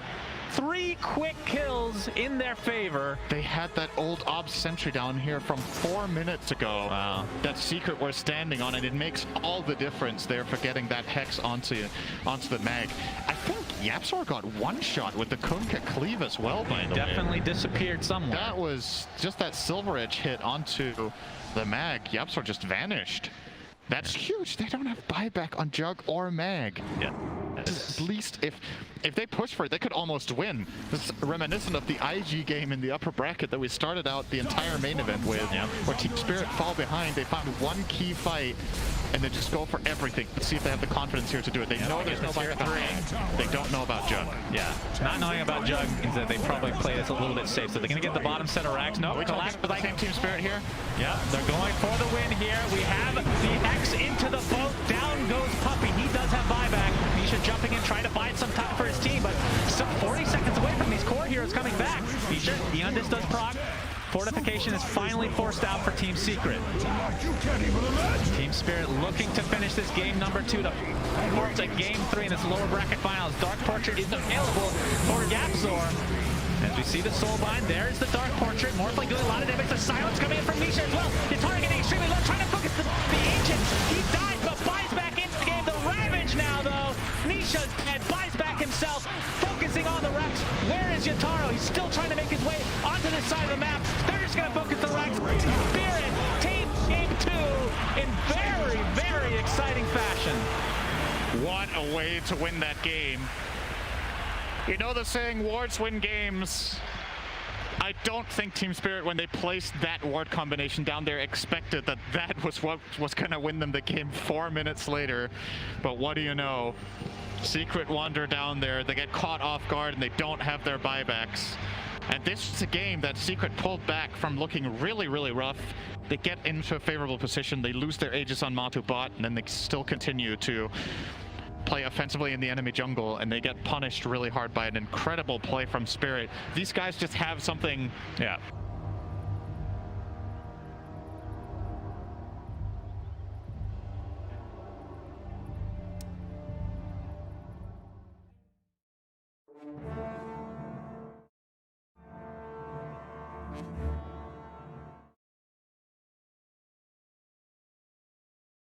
3 quick kills in their favor. They had that old Obs sentry down here from 4 minutes ago. Wow. That Secret was standing on, and it makes all the difference there for getting that Hex onto the Mag. I think YapzOr got one shot with the Kunkka cleave as well, by the way. Definitely disappeared somewhere. That was just that Silver Edge hit onto the Mag. YapzOr just vanished. That's huge. They don't have buyback on Jug or Mag. Yeah. At least if they push for it, they could almost win. This is reminiscent of the IG game in the upper bracket that we started out the entire main event with, where Team Spirit fall behind. They find one key fight, and they just go for everything. Let's see if they have the confidence here to do it. They know there's no buyback behind. They don't know about Jug. Yeah, not knowing about Jug means that they probably play this a little bit safe. So they're going to get the bottom set of racks. No, we collapse with Team Spirit here. Yeah, they're going for the win here. We have the X into the boat. Down goes Puppey. He does have buyback. Nisha jumping in, trying to buy some time for his team, but still 40 seconds away from these core heroes coming back. Nisha, Eondis does proc. Fortification is finally forced out for Team Secret. Team Spirit looking to finish this game number 2 to force a game 3 in this lower bracket finals. Dark Portrait is available for YapzOr. As we see the Soulbind, there's the Dark Portrait. Morphling doing a lot of damage. The Silence coming in from Nisha as well. Yatara getting extremely low, trying to focus the Ancients. He dies, but buys back into the game. The Ravage now, though. Nisha's dead, buys back himself, focusing on the Rex. Where is Yataro? He's still trying to make his way onto this side of the map. They're just going to focus the Rex. Spirit takes game 2 in very, very exciting fashion. What a way to win that game. You know the saying, wards win games. I don't think Team Spirit, when they placed that ward combination down there, expected that that was what was going to win them the game 4 minutes later. But what do you know? Secret wander down there, they get caught off guard, and they don't have their buybacks. And this is a game that Secret pulled back from looking really, really rough. They get into a favorable position, they lose their Aegis on Matu bot, and then they still continue to play offensively in the enemy jungle, and they get punished really hard by an incredible play from Spirit. These guys just have something. Yeah.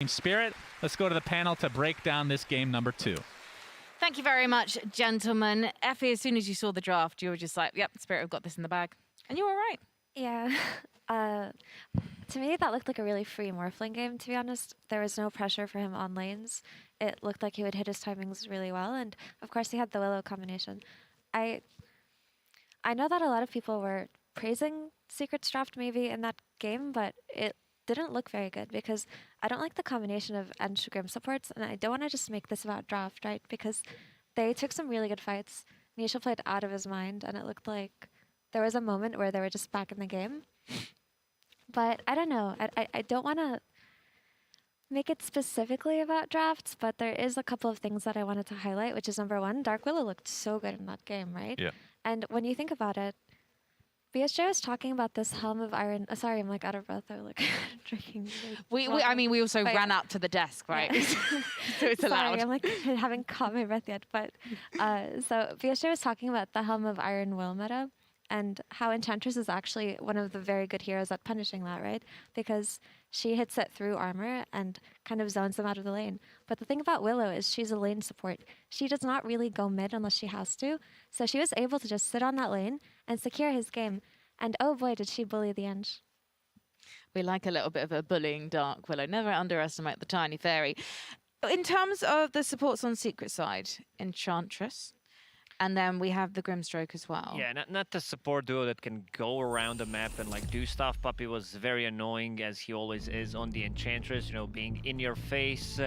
Spirit, let's go to the panel to break down this game number 2. Thank you very much, gentlemen. Effie, as soon as you saw the draft, you were just like, yep, Spirit have got this in the bag. And you were right. Yeah. To me, that looked like a really free Morphling game, to be honest. There was no pressure for him on lanes. It looked like he would hit his timings really well. And, of course, he had the Willow combination. I know that a lot of people were praising Secret's draft maybe in that game, but it didn't look very good because I don't like the combination of Ensh Grim supports, and I don't want to just make this about draft, right? Because they took some really good fights. Nisha played out of his mind, and it looked like there was a moment where they were just back in the game. But I don't know. I don't want to make it specifically about drafts, but there is a couple of things that I wanted to highlight, which is number 1, Dark Willow looked so good in that game, right? Yeah. And when you think about it, BSJ was talking about this Helm of Iron. Sorry, I'm like out of breath. I'm like drinking. I mean, we also But ran yeah. out to the desk, right? Yeah. So it's allowed. Sorry, I'm like I haven't caught my breath yet. But so BSJ was talking about the Helm of Iron Will meta and how Enchantress is actually one of the very good heroes at punishing that, right? Because she hits it through armor and kind of zones them out of the lane. But the thing about Willow is she's a lane support. She does not really go mid unless she has to. So she was able to just sit on that lane and secure his game. And oh boy, did she bully the Eng. We like a little bit of a bullying Dark Willow. Never underestimate the tiny fairy. In terms of the supports on Secret side, Enchantress, and then we have the Grimstroke as well. Yeah, not the support duo that can go around the map and like do stuff. Puppey was very annoying, as he always is on the Enchantress, you know, being in your face.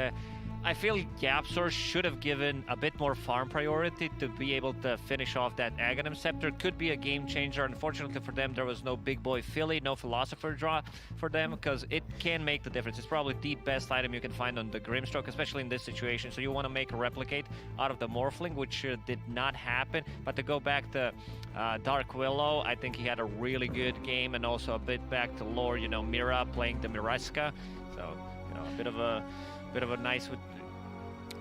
I feel YapzOr should have given a bit more farm priority to be able to finish off that Aghanim Scepter. Could be a game changer. Unfortunately for them, there was no big boy Philly, no Philosopher draw for them, because it can make the difference. It's probably the best item you can find on the Grimstroke, especially in this situation. So you want to make a replicate out of the Morphling, which did not happen. But to go back to Dark Willow, I think he had a really good game, and also a bit back to lore, you know, Mira playing the Miraska. So, you know, a bit of a nice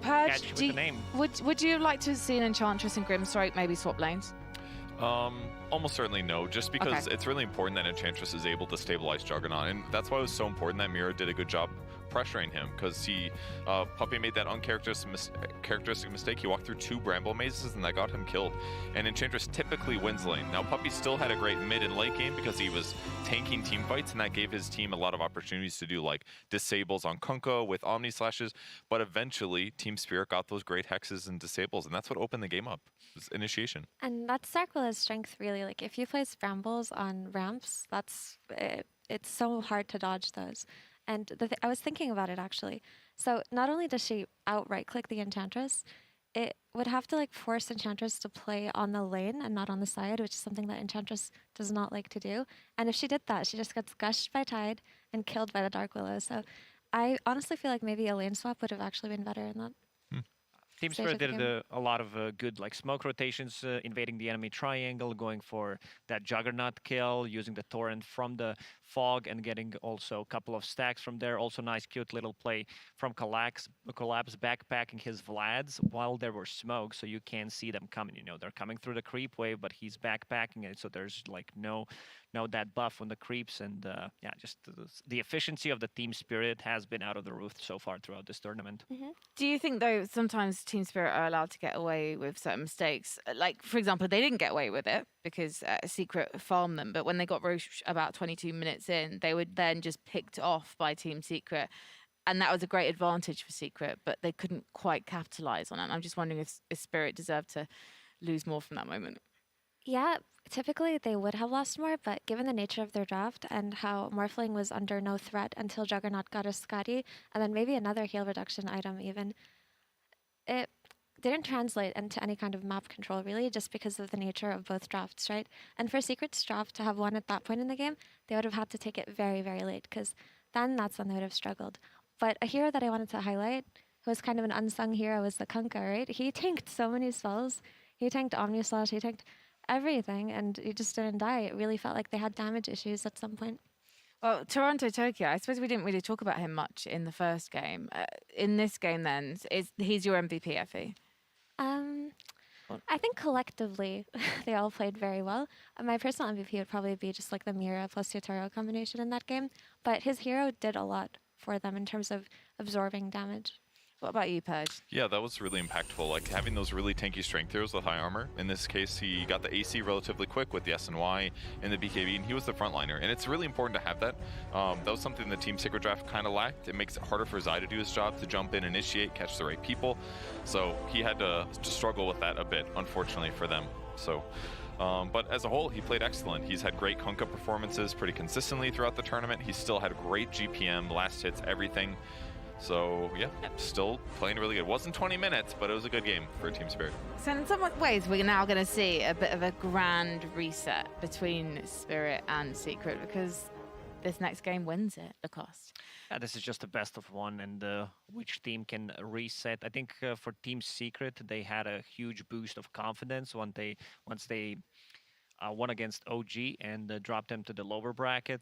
Purge, catch with the name. Would you like to see an Enchantress and Grimstroke maybe swap lanes? Almost certainly no, just because it's really important that Enchantress is able to stabilize Juggernaut, and that's why it was so important that Mira did a good job pressuring him, because Puppey made that uncharacteristic mistake. He walked through 2 Bramble Mazes and that got him killed, and Enchantress typically wins lane. Now Puppey still had a great mid and late game because he was tanking team fights, and that gave his team a lot of opportunities to do like disables on Kunkka with Omni Slashes, but eventually Team Spirit got those great hexes and disables, and that's what opened the game up. It was initiation. And that's Dark Willow's strength, really. Like, if you place brambles on ramps, that's it's so hard to dodge those. And I was thinking about it, actually. So not only does she outright click the Enchantress, it would have to like force Enchantress to play on the lane and not on the side, which is something that Enchantress does not like to do. And if she did that, she just gets gushed by Tide and killed by the Dark Willow. So I honestly feel like maybe a lane swap would have actually been better in that. Team Spirit did a lot of good like smoke rotations, invading the enemy triangle, going for that Juggernaut kill, using the torrent from the fog and getting also a couple of stacks from there. Also nice cute little play from Collapse backpacking his Vlads while there were smoke, so you can see them coming. You know, they're coming through the creep wave, but he's backpacking it, so there's like no that buff on the creeps. And yeah, just the efficiency of the Team Spirit has been out of the roof so far throughout this tournament. Do you think, though, sometimes Team Spirit are allowed to get away with certain mistakes? Like, for example, they didn't get away with it because Secret farmed them, but when they got Roche about 22 minutes in, they were then just picked off by Team Secret. And that was a great advantage for Secret, but they couldn't quite capitalize on it. And I'm just wondering if Spirit deserved to lose more from that moment. Yeah, typically they would have lost more, but given the nature of their draft and how Morphling was under no threat until Juggernaut got a Scotty, and then maybe another heal reduction item even, it didn't translate into any kind of map control, really, just because of the nature of both drafts, right? And for Secret's draft to have won at that point in the game, they would have had to take it very, very late, because then that's when they would have struggled. But a hero that I wanted to highlight, who was kind of an unsung hero, was the Kunkka, right? He tanked so many spells. He tanked Omnislash, he tanked everything, and he just didn't die. It really felt like they had damage issues at some point. Well, Toronto Tokyo, I suppose we didn't really talk about him much in the first game. In this game, then, he's your MVP, Effie? I think collectively they all played very well. My personal MVP would probably be just like the Mira plus Yotaro combination in that game, but his hero did a lot for them in terms of absorbing damage. What about you, Purge? Yeah, that was really impactful. Like having those really tanky strength heroes with high armor. In this case, he got the AC relatively quick with the SNY and the BKB, and he was the frontliner. And it's really important to have that. That was something the Team Secret draft kind of lacked. It makes it harder for Zai to do his job, to jump in, initiate, catch the right people. So he had to struggle with that a bit, unfortunately for them. So. But as a whole, he played excellent. He's had great Kunkka performances pretty consistently throughout the tournament. He's still had great GPM, last hits, everything. So yeah, still playing really good. Wasn't 20 minutes, but it was a good game for Team Spirit. So in some ways, we're now going to see a bit of a grand reset between Spirit and Secret, because this next game wins it, the cost. Yeah, this is just the best of one, and which team can reset. I think for Team Secret, they had a huge boost of confidence once they won against OG and dropped them to the lower bracket.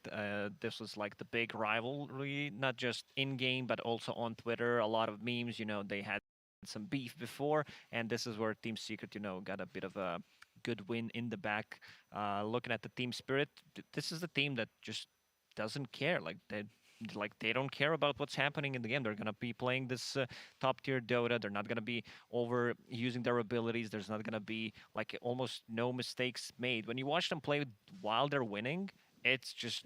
This was like the big rivalry, not just in game, but also on Twitter. A lot of memes, they had some beef before, and this is where Team Secret, got a bit of a good win in the back. Looking at the team spirit, this is the team that just doesn't care. They don't care about what's happening in the game. They're gonna be playing this top tier Dota. They're not gonna be over using their abilities. There's not gonna be almost no mistakes made. When you watch them play while they're winning, it's just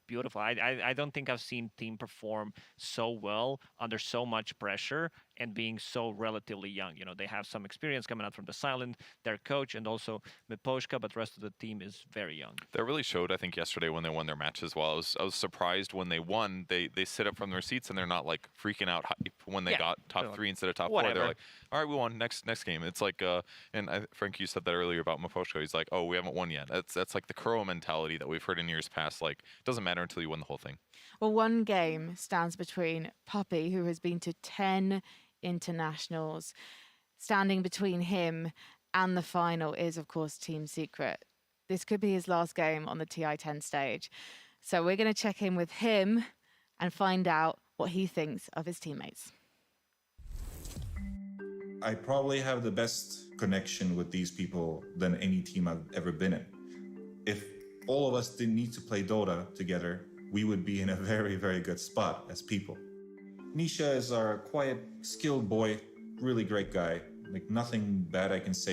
beautiful. I don't think I've seen team perform so well under so much pressure and being so relatively young. They have some experience coming out from the Silent, their coach, and also Miposhka, but the rest of the team is very young. That really showed, I think, yesterday when they won their match as well. I was surprised when they won. They sit up from their seats and they're not freaking out when they got top 3 instead of top 4. They're like, all right, we won. Next game. It's like, Frank, you said that earlier about Miposhka. He's like, oh, we haven't won yet. That's like the Kuro mentality that we've heard in years past. It doesn't matter until you win the whole thing. Well, one game stands between Puppey, who has been to 10 internationals. Standing between him and the final is, of course, Team Secret. This could be his last game on the TI-10 stage. So we're going to check in with him and find out what he thinks of his teammates. I probably have the best connection with these people than any team I've ever been in. If all of us didn't need to play Dota together, we would be in a very, very good spot as people. Nisha is our quiet, skilled boy, really great guy. Nothing bad I can say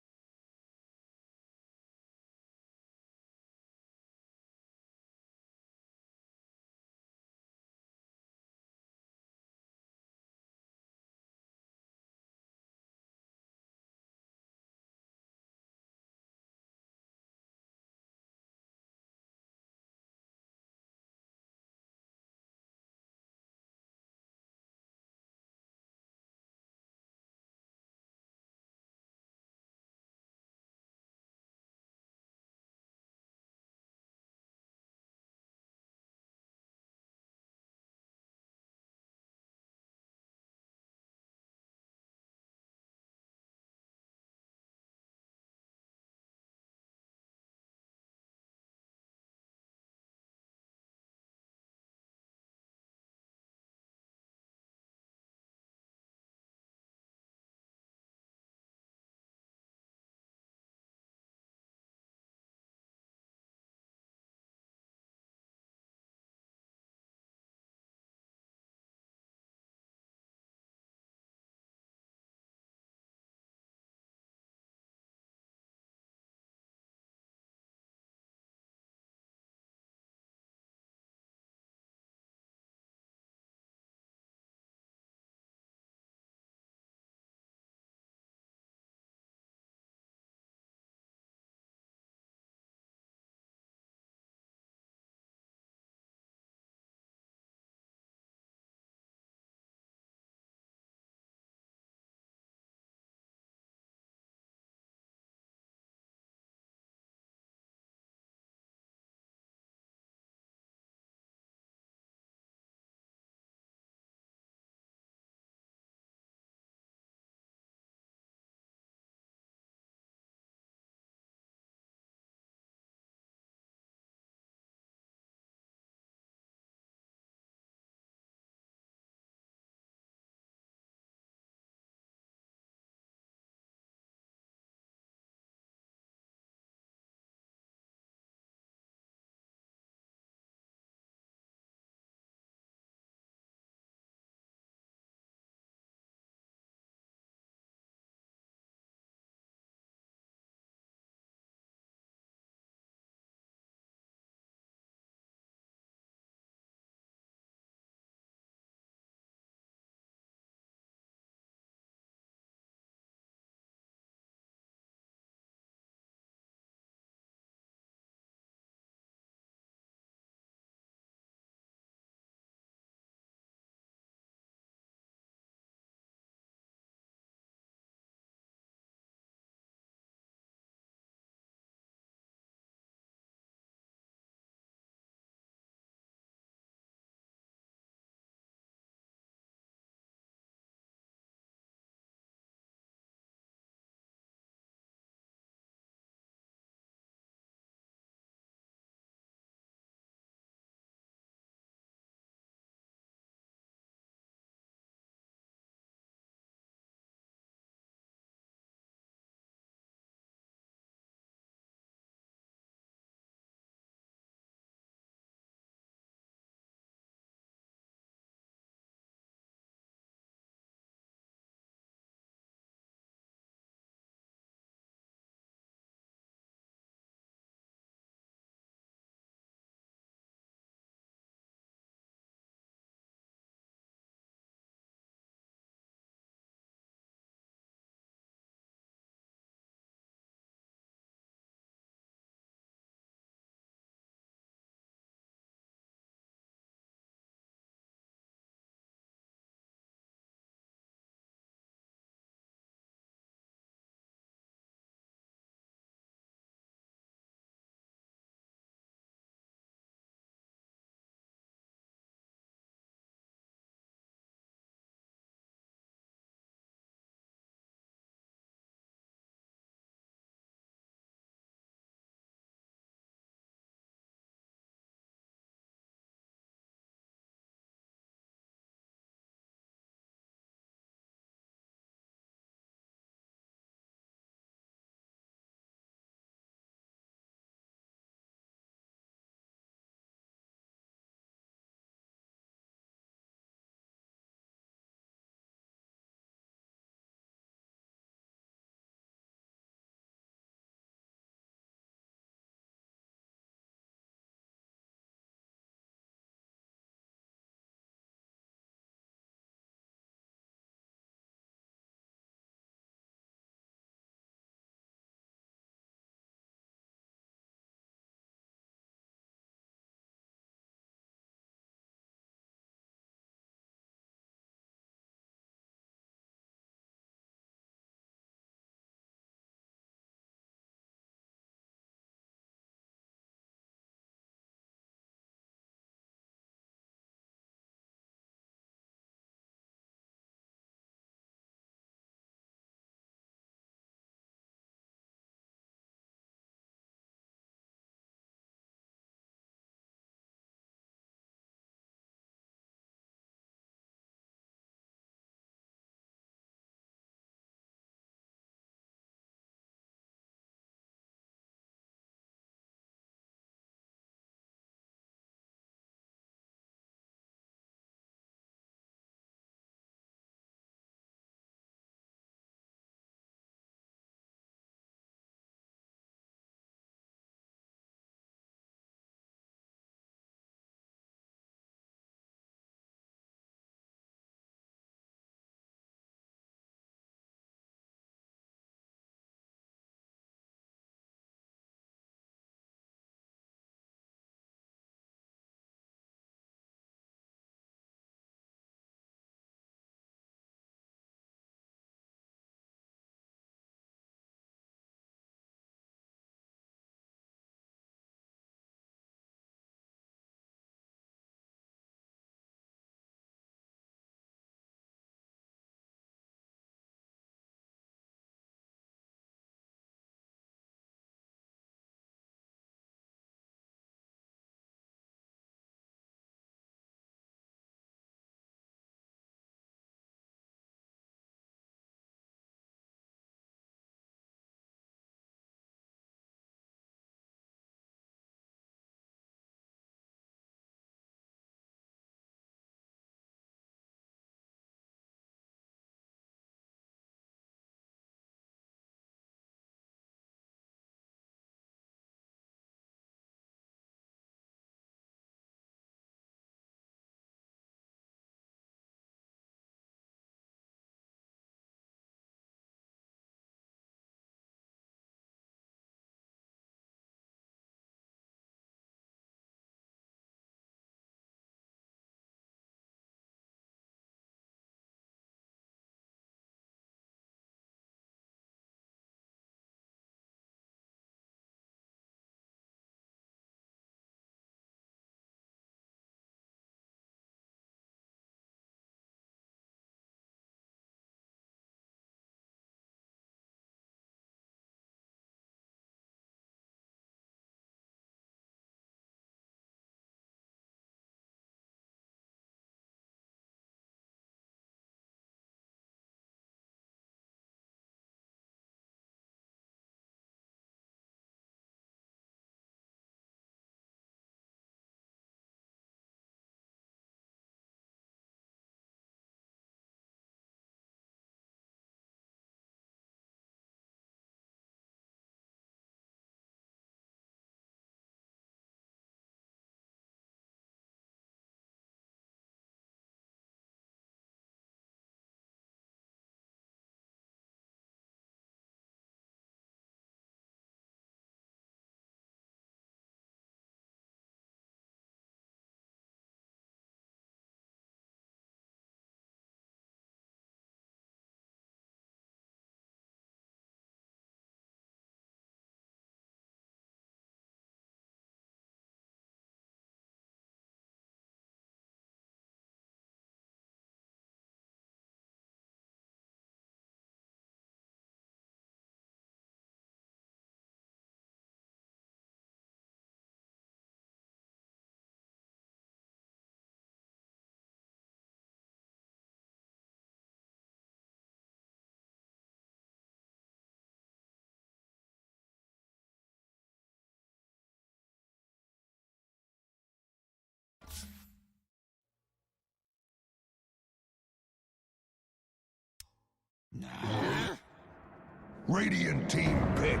Radiant team pick.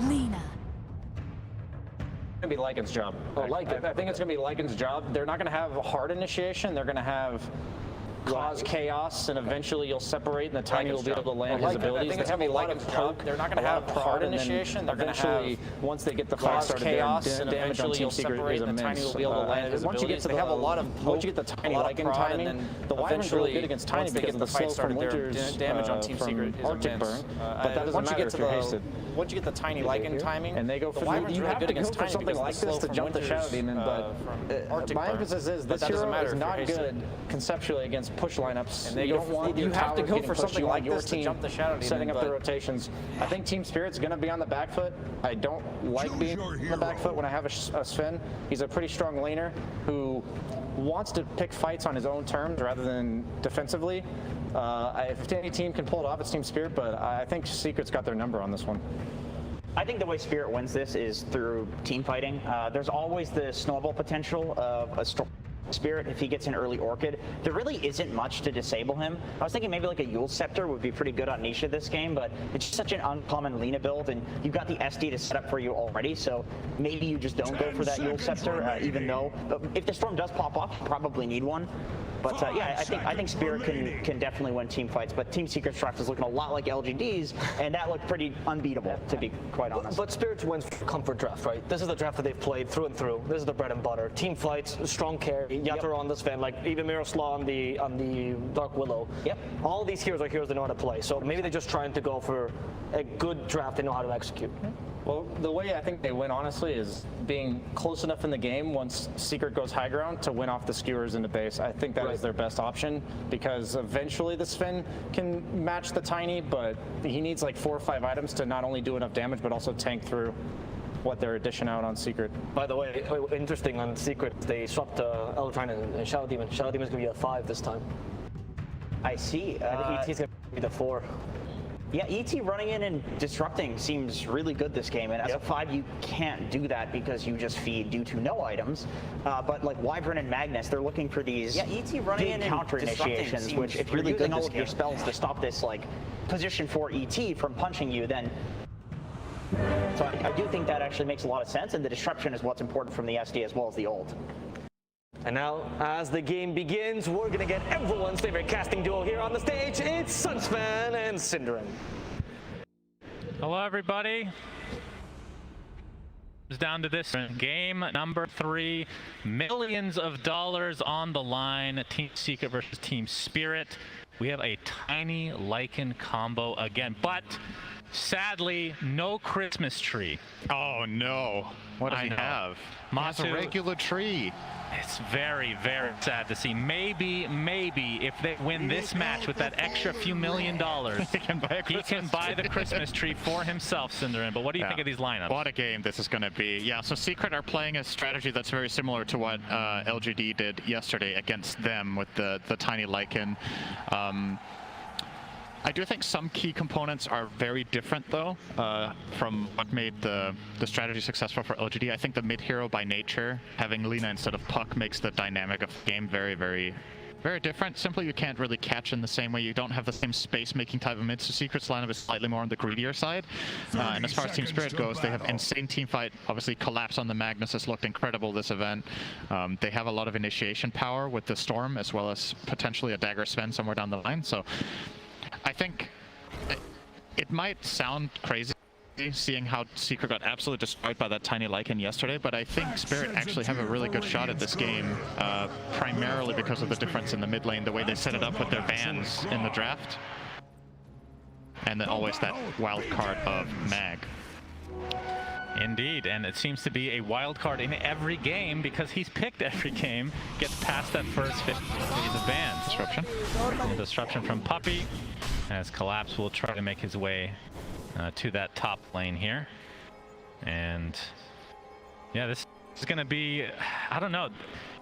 Lina. Gonna be Lycan's job. I think it's gonna be Lycan's job. They're not gonna have a hard initiation. They're gonna have cause chaos, and eventually you'll separate, and the Tiny will be able to land his abilities. I think it's gonna be Lycan's job. They're not gonna have hard initiation. They're gonna have once they get the fight started, chaos, and eventually you'll separate, and the Tiny will be able to land his abilities. They have a lot of once you get the Tiny Lycan timing, the Wyvern's really good against Tiny because of the slow from Winter's damage on Team Secret is Arctic immense. Burn. But that doesn't matter if you're hasted. Once you get the Tiny Lycan timing, and they go for Wyvern's you really have good to go against for Tiny something like this to jump the Shadow Demon, but my emphasis is this hero is not good conceptually against push lineups. And they go you have to go for something like your this to team jump the Shadow Demon, setting up the rotations. I think Team Spirit's going to be on the back foot. I don't like being on the back foot when I have a Sven. He's a pretty strong laner who wants to pick fights on his own terms rather than defensively. If any team can pull it off, it's Team Spirit, but I think Secret's got their number on this one. I think the way Spirit wins this is through team fighting. There's always the snowball potential of a Spirit if he gets an early Orchid. There really isn't much to disable him. I was thinking maybe like a Yule Scepter would be pretty good on Nisha this game, but it's such an uncommon Lina build, and you've got the SD to set up for you already, so maybe you just don't go for that Yule Scepter, even though if the Storm does pop off, you probably need one. But yeah, I think Spirit can definitely win team fights, but Team Secret's draft is looking a lot like LGD's, and that looked pretty unbeatable, to be quite honest. But Spirit wins for comfort draft, right? This is the draft that they've played through and through. This is the bread and butter. Team fights, strong carry, Yatoro on the Sven, like even Miroslav on the Dark Willow. Yep. All these heroes are heroes they know how to play. So maybe they're just trying to go for a good draft they know how to execute. Well, the way I think they win, honestly, is being close enough in the game once Secret goes high ground to win off the skewers into base. I think that is their best option because eventually the Sven can match the Tiny, but he needs like 4 or 5 items to not only do enough damage, but also tank through what they're dishing out on Secret. By the way, interesting on Secret, they swapped Eldritine and Shadow Demon. Shadow Demon's going to be a 5 this time. I see. I think ET's going to be the 4. Yeah, ET running in and disrupting seems really good this game, and as a 5 you can't do that because you just feed due to no items. But like Wyvern and Magnus, they're looking for these ET running in counter initiations, which if you're using all of your spells to stop this like position for ET from punching you, then so I do think that actually makes a lot of sense, and the disruption is what's important from the SD as well as the ult. And now, as the game begins, we're going to get everyone's favorite casting duo here on the stage. It's Sunsfan and Synderen. Hello, everybody. It's down to this game number 3. Millions of dollars on the line. Team Secret versus Team Spirit. We have a Tiny Lycan combo again, but sadly, no Christmas tree. Oh no! What does he have? He has a regular tree. It's very, very sad to see. Maybe if they win this match with that extra few $1 million, he can buy the Christmas tree for himself, Synderen. But what do you think of these lineups? What a game this is going to be. Yeah, so Secret are playing a strategy that's very similar to what LGD did yesterday against them with the Tiny Lycan. I do think some key components are very different, though, from what made the strategy successful for LGD. I think the mid hero by nature, having Lina instead of Puck, makes the dynamic of the game very, very, very different. Simply, you can't really catch in the same way. You don't have the same space-making type of mid, so Secret's lineup is slightly more on the greedier side. And as far as Team Spirit goes, they have insane team fight. Obviously, Collapse on the Magnus has looked incredible this event. They have a lot of initiation power with the Storm, as well as potentially a Dagger Sven somewhere down the line. So I think it might sound crazy seeing how Secret got absolutely destroyed by that Tiny Lycan yesterday, but I think Spirit actually have a really good shot at this game, primarily because of the difference in the mid lane, the way they set it up with their bans in the draft, and then always that wild card of Mag. Indeed, and it seems to be a wild card in every game because he's picked every game, gets past that first 50 days of ban. Disruption. Disruption from Puppey, as Collapse will try to make his way to that top lane here. And yeah, this is going to be, I don't know,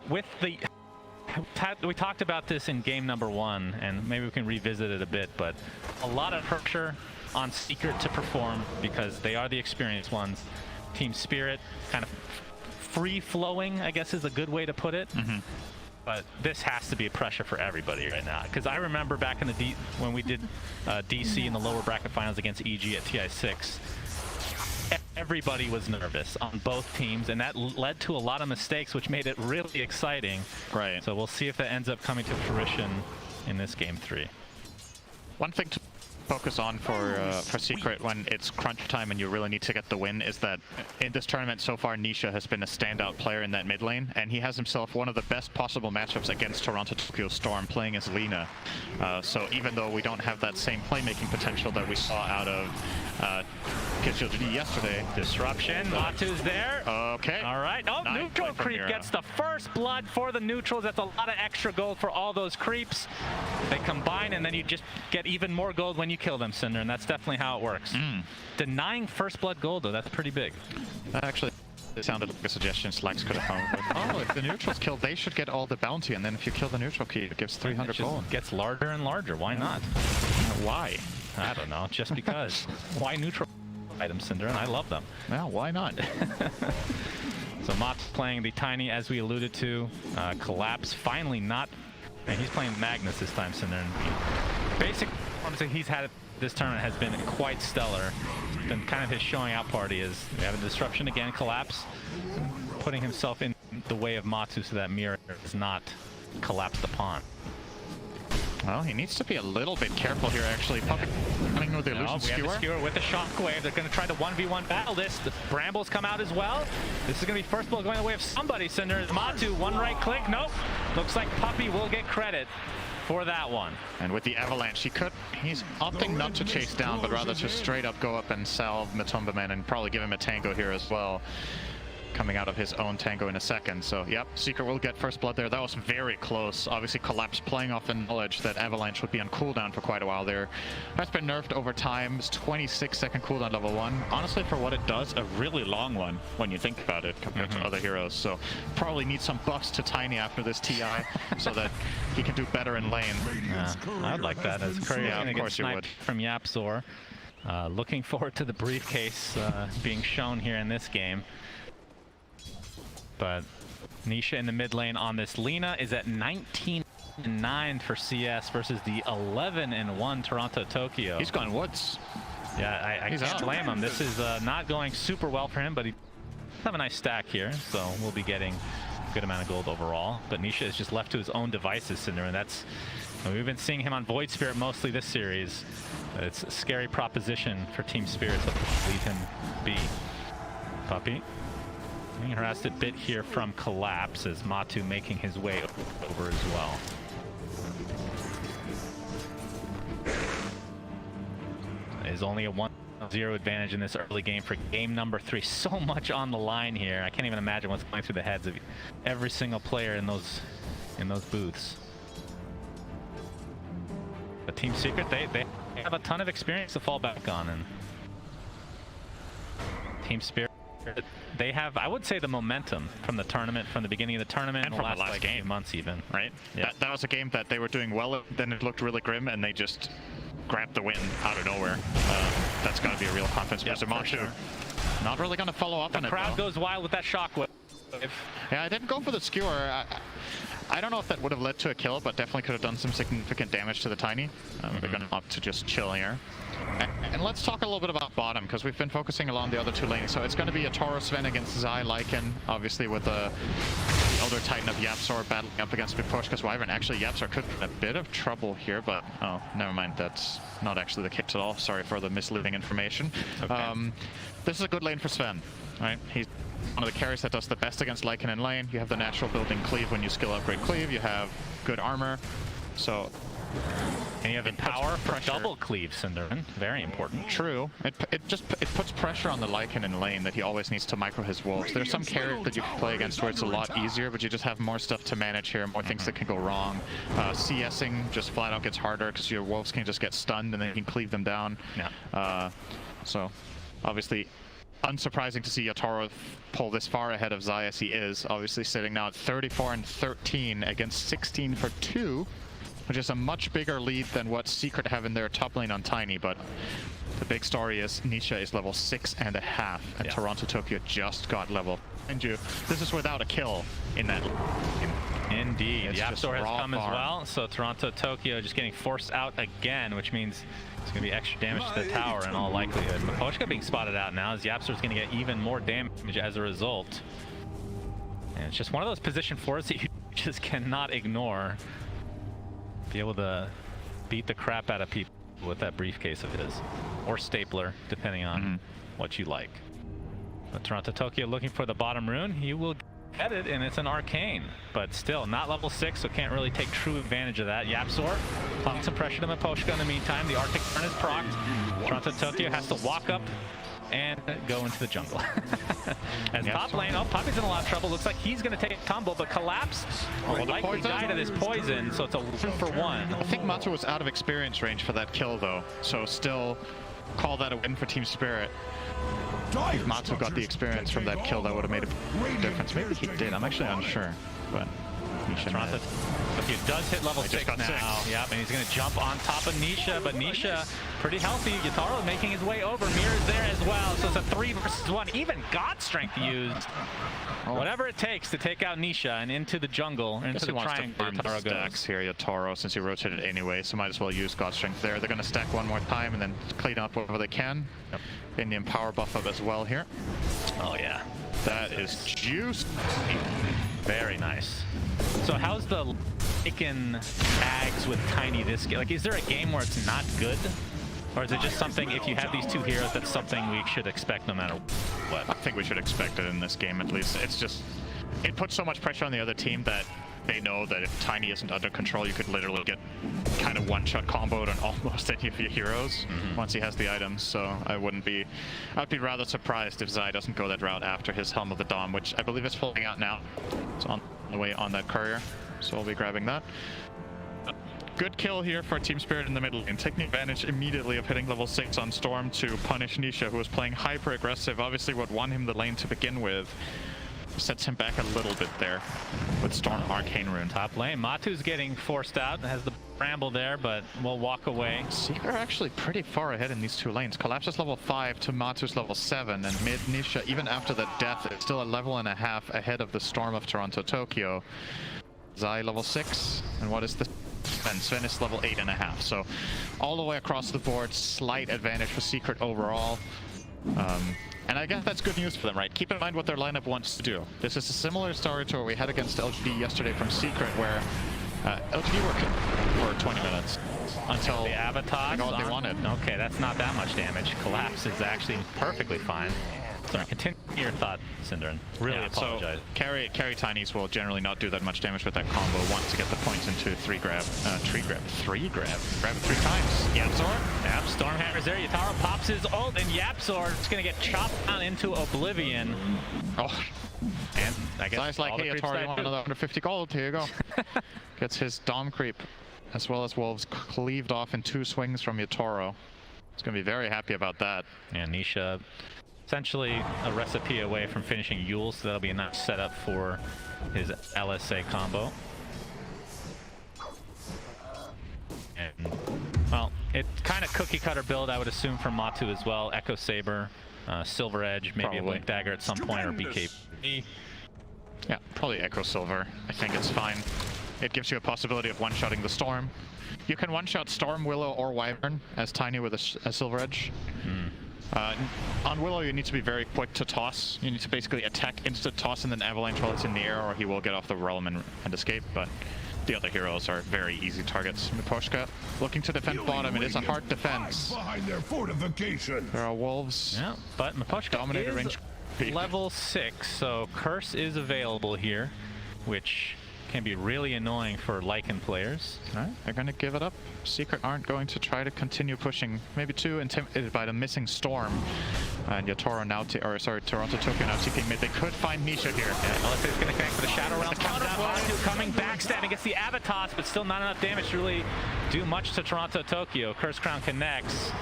with the... We talked about this in game number 1, and maybe we can revisit it a bit, but a lot of pressure on Secret to perform because they are the experienced ones. Team Spirit kind of free-flowing, I guess is a good way to put it. but this has to be a pressure for everybody right now. Because I remember back in the when we did DC in the lower bracket finals against EG at TI6, everybody was nervous on both teams, and that led to a lot of mistakes, which made it really exciting. Right. So we'll see if that ends up coming to fruition in this game 3. One thing to focus on for Secret when it's crunch time and you really need to get the win is that in this tournament so far, Nisha has been a standout player in that mid lane, and he has himself one of the best possible matchups against Toronto Tokyo Storm playing as Lina. So even though we don't have that same playmaking potential that we saw out of KCLG yesterday. Disruption, Matu's there. Okay. All right. Oh, neutral creep gets the first blood for the neutrals. That's a lot of extra gold for all those creeps. They combine, and then you just get even more gold when you kill them, Cinder, and that's definitely how it works. Denying first blood gold, though, that's pretty big. That actually sounded like a suggestion Slax could have come up with. Oh, if the neutral's killed, they should get all the bounty, and then if you kill the neutral key, it gives 300 gold. It gets larger and larger. Why not? Why? I don't know. Just because. Why neutral items, Cinder? And I love them. Well, why not? So Mott's playing the Tiny, as we alluded to. Collapse finally not... And he's playing Magnus this time, Cinder. And basic performance that he's had this tournament has been quite stellar. It's been kind of his showing out party. Is we have a disruption again, Collapse, putting himself in the way of Matsu so that Mirror does not collapse the pawn. Well, he needs to be a little bit careful here, actually. Puppey coming with the illusion skewer. We have the skewer with the shockwave. They're going to try to 1v1 battle this. The Brambles come out as well. This is going to be first blood going the way of somebody, Cinder. Matu, one right click. Nope. Looks like Puppey will get credit for that one. And with the avalanche, he's opting not to chase down, but rather to straight up go up and salve Matumbaman and probably give him a tango here as well. Coming out of his own tango in a second. So, yep, Secret will get first blood there. That was very close. Obviously, Collapse playing off the knowledge that Avalanche would be on cooldown for quite a while there. That's been nerfed over time. It's 26-second cooldown level 1. Honestly, for what it does, a really long one when you think about it compared to other heroes. So, probably need some buffs to Tiny after this TI so that he can do better in lane. Yeah, I'd like that as Curry. Yeah, of course you would. From YapzOr. Looking forward to the briefcase being shown here in this game. But Nisha in the mid lane on this Lina is at 19-9 for CS versus the 11-1 Toronto Tokyo. He's gone woods. Yeah, I can't blame him. This is not going super well for him, but he have a nice stack here, so we'll be getting a good amount of gold overall. But Nisha is just left to his own devices, Cinder, and that's... We've been seeing him on Void Spirit mostly this series. It's a scary proposition for Team Spirit to leave him be. Puppey. Being harassed a bit here from Collapse as Matu making his way over as well. There's only a 1-0 advantage in this early game for game number 3. So much on the line here. I can't even imagine what's going through the heads of every single player in those booths. But Team Secret, they have a ton of experience to fall back on, and Team Spirit, they have, I would say, the momentum from the tournament, from the beginning of the tournament, and from from the last game, months even. Right? Yeah. That was a game that they were doing well, then it looked really grim, and they just grabbed the win out of nowhere. That's got to be a real confidence booster. Sure. Not really going to follow up on it. The crowd goes wild with that shockwave. Yeah, I didn't go for the skewer. I don't know if that would have led to a kill, but definitely could have done some significant damage to the Tiny. They're going to opt to just chill here. And let's talk a little bit about bottom, because we've been focusing along the other two lanes. So it's going to be a Toro Sven against Zai Lycan, obviously with the Elder Titan of YapzOr battling up against Big Push, because Wyvern, actually YapzOr could be in a bit of trouble here, but oh, never mind, that's not actually the case at all. Sorry for the misleading information. Okay. This is a good lane for Sven, right? He's one of the carries that does the best against Lycan in lane. You have the natural building cleave when you skill upgrade cleave. You have good armor, so... And you have the power for double cleave, Cinderin. Very important. True. It puts pressure on the Lycan in lane that he always needs to micro his wolves. There's some carries that you can play against where it's a lot easier, but you just have more stuff to manage here, more things that can go wrong. CSing just flat out gets harder because your wolves can just get stunned and then you can cleave them down. Yeah. So, obviously, unsurprising to see Yatoro pull this far ahead of Zai as he is. Obviously sitting now at 34-13 against 16 for 2. Which is a much bigger lead than what Secret have in their top lane on Tiny, but the big story is Nisha is level 6.5, and Toronto Tokyo just got level. And this is without a kill in that Indeed. It's just YapzOr has raw come as farm. well, so Toronto Tokyo just getting forced out again, which means it's going to be extra damage to the tower in all likelihood. Miposhka being spotted out now as YapzOr's going to get even more damage as a result. And it's just one of those position fours that you just cannot ignore. Be able to beat the crap out of people with that briefcase of his. Or stapler, depending on what you like. But Toronto Tokyo looking for the bottom rune. He will get it, and it's an arcane. But still, not level 6, so can't really take true advantage of that. YapzOr applying some pressure to Miposhka in the meantime. The Arctic Burn is procced. Toronto Tokyo has to walk up and go into the jungle. As top lane, oh, Poppy's in a lot of trouble. Looks like he's going to take a combo, but Collapse will likely die to this poison, so it's a 1-for-1. I think Matu was out of experience range for that kill, though, so still call that a win for Team Spirit. If Matu got the experience from that kill, that would have made a difference. Maybe he did. I'm actually unsure, but Toronto Tokyo does hit level 6 now. Yep, and he's going to jump on top of Nisha, but Nisha pretty healthy. Yatoro making his way over. Mirror's there as well, so it's a 3 versus 1. Even God Strength used. Whatever it takes to take out Nisha and into the jungle, into the triangle. Yatoro stacks here, Yatoro, since he rotated anyway, so might as well use God Strength there. They're going to stack one more time and then clean up whatever they can. Indian power buff up as well here. Oh yeah. That is juice. Very nice. So how's the Lycan tags with Tiny this game? Like, is there a game where it's not good? Or is it just something, if you have these two heroes, that's something we should expect no matter what? I think we should expect it in this game at least. It's just, it puts so much pressure on the other team that they know that if Tiny isn't under control, you could literally get kind of one-shot comboed on almost any of your heroes once he has the items. So I'd be rather surprised if Zai doesn't go that route after his Helm of the Dom, which I believe is pulling out now. It's on the way on that courier, so we'll be grabbing that. Good kill here for Team Spirit in the middle lane, taking advantage immediately of hitting level 6 on Storm to punish Nisha, who was playing hyper-aggressive, obviously what won him the lane to begin with. Sets him back a little bit there with Storm Arcane Rune. Top lane, Matu's getting forced out, has the Bramble there, but will walk away. Seeker are actually pretty far ahead in these two lanes. Collapse is level 5 to Matu's level 7, and mid Nisha, even after the death, is still a level and a half ahead of the Storm of Toronto Tokyo. Zai level 6, and what is the Sven is level 8.5, so all the way across the board, slight advantage for Secret overall. And I guess that's good news for them, right? Keep in mind what their lineup wants to do. This is a similar story to what we had against LGD yesterday from Secret, where LGD worked for 20 minutes until the Avatar got what they wanted. Okay, that's not that much damage. Collapse is actually perfectly fine. Sorry, continue your thought, Synderen. Really apologize. So carry Tinies will generally not do that much damage with that combo once to get the points into 3 grab. Grab it 3 times. YapzOr. Yep, Stormhammer's there. Yatoro pops his ult, and YapzOr is going to get chopped down into oblivion. Oh. And I guess Zai's like, hey, Yatoro, you want another 150 gold? Here you go. Gets his Dom creep, as well as Wolves cleaved off in 2 swings from Yatoro. He's going to be very happy about that. And Nisha, essentially a recipe away from finishing Yule, so that'll be a nice setup for his LSA combo. And, well, it's kind of cookie-cutter build, I would assume, from Matu as well. Echo Saber, Silver Edge, maybe a Blink Dagger at some point, or BKB. Yeah, probably Echo Silver. I think it's fine. It gives you a possibility of one-shotting the Storm. You can one-shot Storm, Willow, or Wyvern as Tiny with a Silver Edge. On Willow, you need to be very quick to toss. You need to basically attack, instant toss, and then avalanche while it's in the air, or he will get off the realm and escape. But the other heroes are very easy targets. Miposhka looking to defend bottom. It is a hard defense. Behind their fortification. There are wolves. Yeah, but Miposhka dominated range. Level 6, so Curse is available here, which can be really annoying for Lycan players. All right, they're going to give it up. Secret aren't going to try to continue pushing. Maybe too intimidated by the missing Storm. And Yatoro now, Toronto Tokyo now TPing mid. They could find Nisha here. Yeah, Alex is going to connect for the Shadow Realm. Matu coming, backstabbing, gets the Avatos, but still not enough damage to really do much to Toronto Tokyo. Curse Crown connects.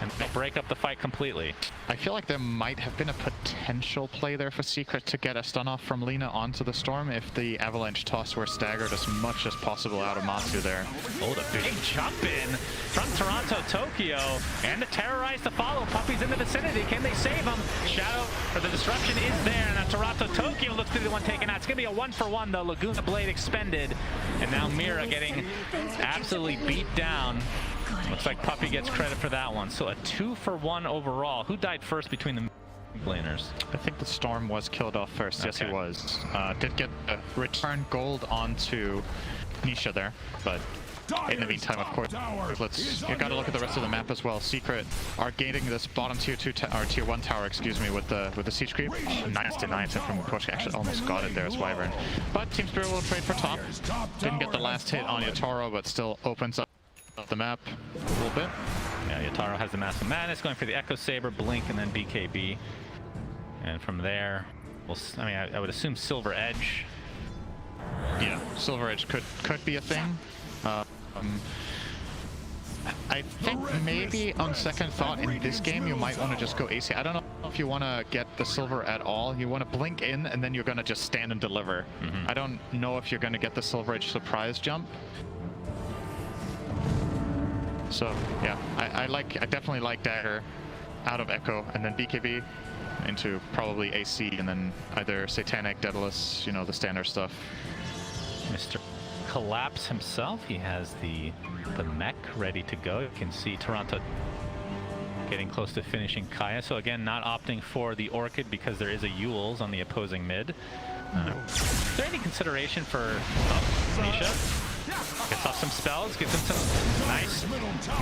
and they'll break up the fight completely. I feel like there might have been a potential play there for Secret to get a stun off from Lina onto the Storm if the Avalanche toss were staggered as much as possible out of Matsu there. Oh, the big jump in from Toronto Tokyo, and to terrorize the follow. Puppey's in the vicinity. Can they save him? Shadow for the disruption is there, and now Toronto Tokyo looks to be the one taken out. It's going to be a 1-for-1 though. Laguna Blade expended, and now Mira getting absolutely beat down. Looks like Puppey gets credit for that one. So a 2-for-1 overall. Who died first between the laners? I think the Storm was killed off first. Okay. Yes, he was. Did get a return gold onto Nisha there, but in the meantime, of course, you got to look at the rest of the map as well. Secret are gaining this bottom tier 2 or tier 1 tower, excuse me, with the siege creep. Oh, nice denied from Push. Actually, almost got it there as Wyvern. But Team Spirit will trade for top. Didn't get the last hit on Yatoro, but still opens up the map a little bit. Yeah, Yatoro has the Mask of Madness, going for the Echo Saber, Blink, and then BKB. And from there, I would assume Silver Edge. Yeah, Silver Edge could be a thing. I think maybe on second thought in this game you might want to just go AC. I don't know if you want to get the silver at all. You want to blink in and then you're going to just stand and deliver. I don't know if you're going to get the Silver Edge surprise jump. So yeah, I definitely like Dagger out of Echo and then BKB into probably AC and then either Satanic, Daedalus, you know, the standard stuff. Mr. Collapse himself, he has the mech ready to go. You can see Toronto getting close to finishing Kaya. So again, not opting for the Orchid because there is a Yules on the opposing mid. Is there any consideration for Nisha? Gets off some spells, gives him some nice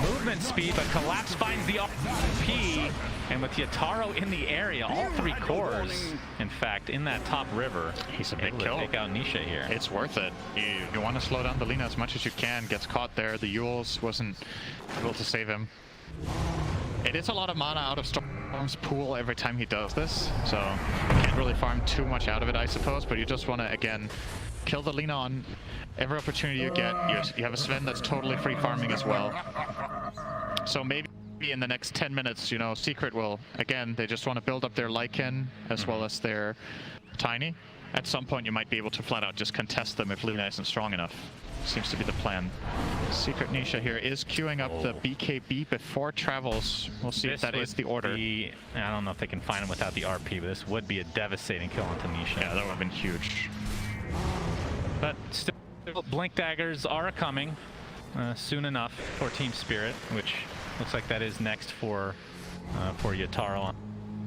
movement speed, but Collapse finds the RP, and with Yatoro in the area, all 3 cores, in fact, in that top river, he's a big kill. Take out Nisha here. It's worth it. You want to slow down the Lina as much as you can. Gets caught there. The Yules wasn't able to save him. It is a lot of mana out of Storm's pool every time he does this, so you can't really farm too much out of it, I suppose, but you just want to, again, kill the Lina on every opportunity you get. You have a Sven that's totally free farming as well. So maybe in the next 10 minutes, you know, Secret will, again, they just want to build up their Lycan as well as their Tiny. At some point, you might be able to flat out just contest them if Lina isn't strong enough. Seems to be the plan. Secret Nisha here is queuing up the BKB before travels. We'll see if that is the order. I don't know if they can find him without the RP, but this would be a devastating kill onto Nisha. Yeah, that would have been huge. But still, Blink Daggers are coming soon enough for Team Spirit, which looks like that is next for Yatoro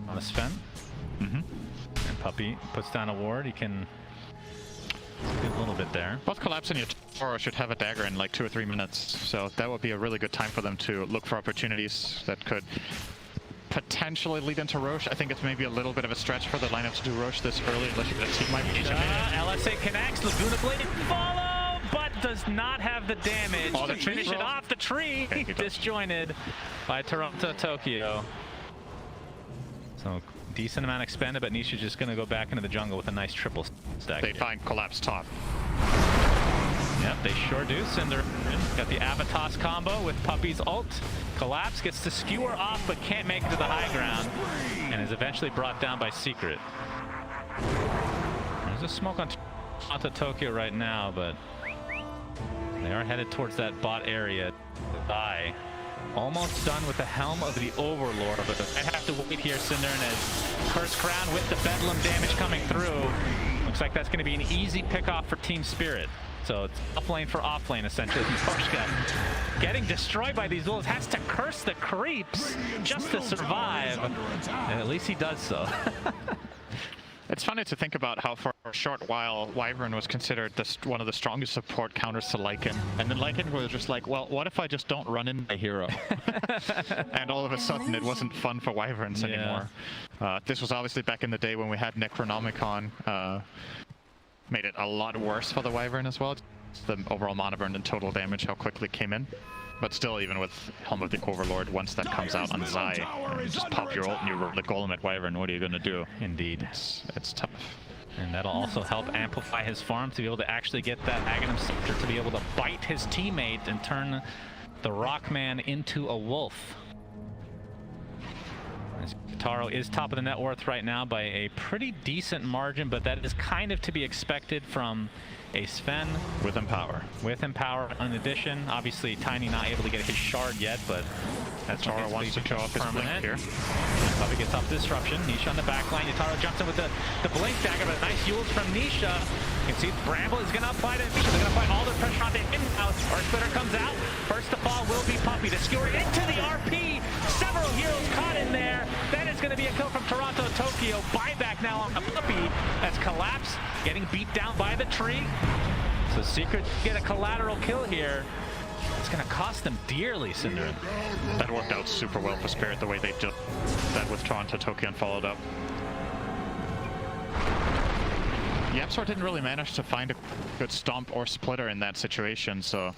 on the Sven. And Puppey puts down a ward. He can do a little bit there. Both Collapse and Yatoro should have a dagger in like 2 or 3 minutes, so that would be a really good time for them to look for opportunities that could potentially lead into Roche. I think it's maybe a little bit of a stretch for the lineup to do Roche this early, unless you get a team like LSA connects, Laguna Blade follow, but does not have the damage to finish it off the tree. Disjointed by Toronto Tokyo. So decent amount expended, but Nisha's just going to go back into the jungle with a nice triple stack. They find Collapse top. Yep, they sure do. Cinder got the Avatos combo with Puppey's ult. Collapse gets to skewer off, but can't make it to the high ground, and is eventually brought down by Secret. There's a smoke on Toronto Tokyo right now, but they are headed towards that bot area. Die. Almost done with the Helm of the Overlord, but I have to wait here, Cinder, and as Curse Crown with the Bedlam damage coming through, looks like that's going to be an easy pick-off for Team Spirit. So it's off lane for off lane, essentially. Poshka getting destroyed by these wolves, has to curse the creeps just to survive. And at least he does so. It's funny to think about how for a short while Wyvern was considered one of the strongest support counters to Lycan. And then Lycan was just like, well, what if I just don't run into my hero? And all of a sudden it wasn't fun for Wyverns anymore. This was obviously back in the day when we had Necronomicon. Made it a lot worse for the Wyvern as well. The overall mana burn and total damage, how quickly it came in. But still, even with Helm of the Overlord, once that comes out on Zai, you just pop your ult and you roll the Golem at Wyvern. What are you going to do? Indeed. It's tough. And that'll also help amplify his farm to be able to actually get that Aghanim Scepter to be able to bite his teammate and turn the Rockman into a wolf. Yataro is top of the net worth right now by a pretty decent margin, but that is kind of to be expected from a Sven. With Empower. With Empower. In addition, obviously Tiny not able to get his shard yet, but that's Yataro wants to show off his blink here. Puppey gets off disruption. Nisha on the back line. Yataro jumps in with the blink dagger, but nice Yules from Nisha. You can see Bramble is going to apply to Nisha. They're going to apply all their pressure onto him now. Our Splitter comes out. First to fall will be Puppey. The skewer into the RP. Several heroes caught in there. That is going to be a kill from Toronto Tokyo. Buyback now on the Puppey as Collapse getting beat down by the tree. So Secret get a collateral kill here. It's going to cost them dearly, Synderen. That worked out super well for Spirit, the way they did that with Toronto Tokyo and followed up. YapzOr didn't really manage to find a good stomp or splitter in that situation, so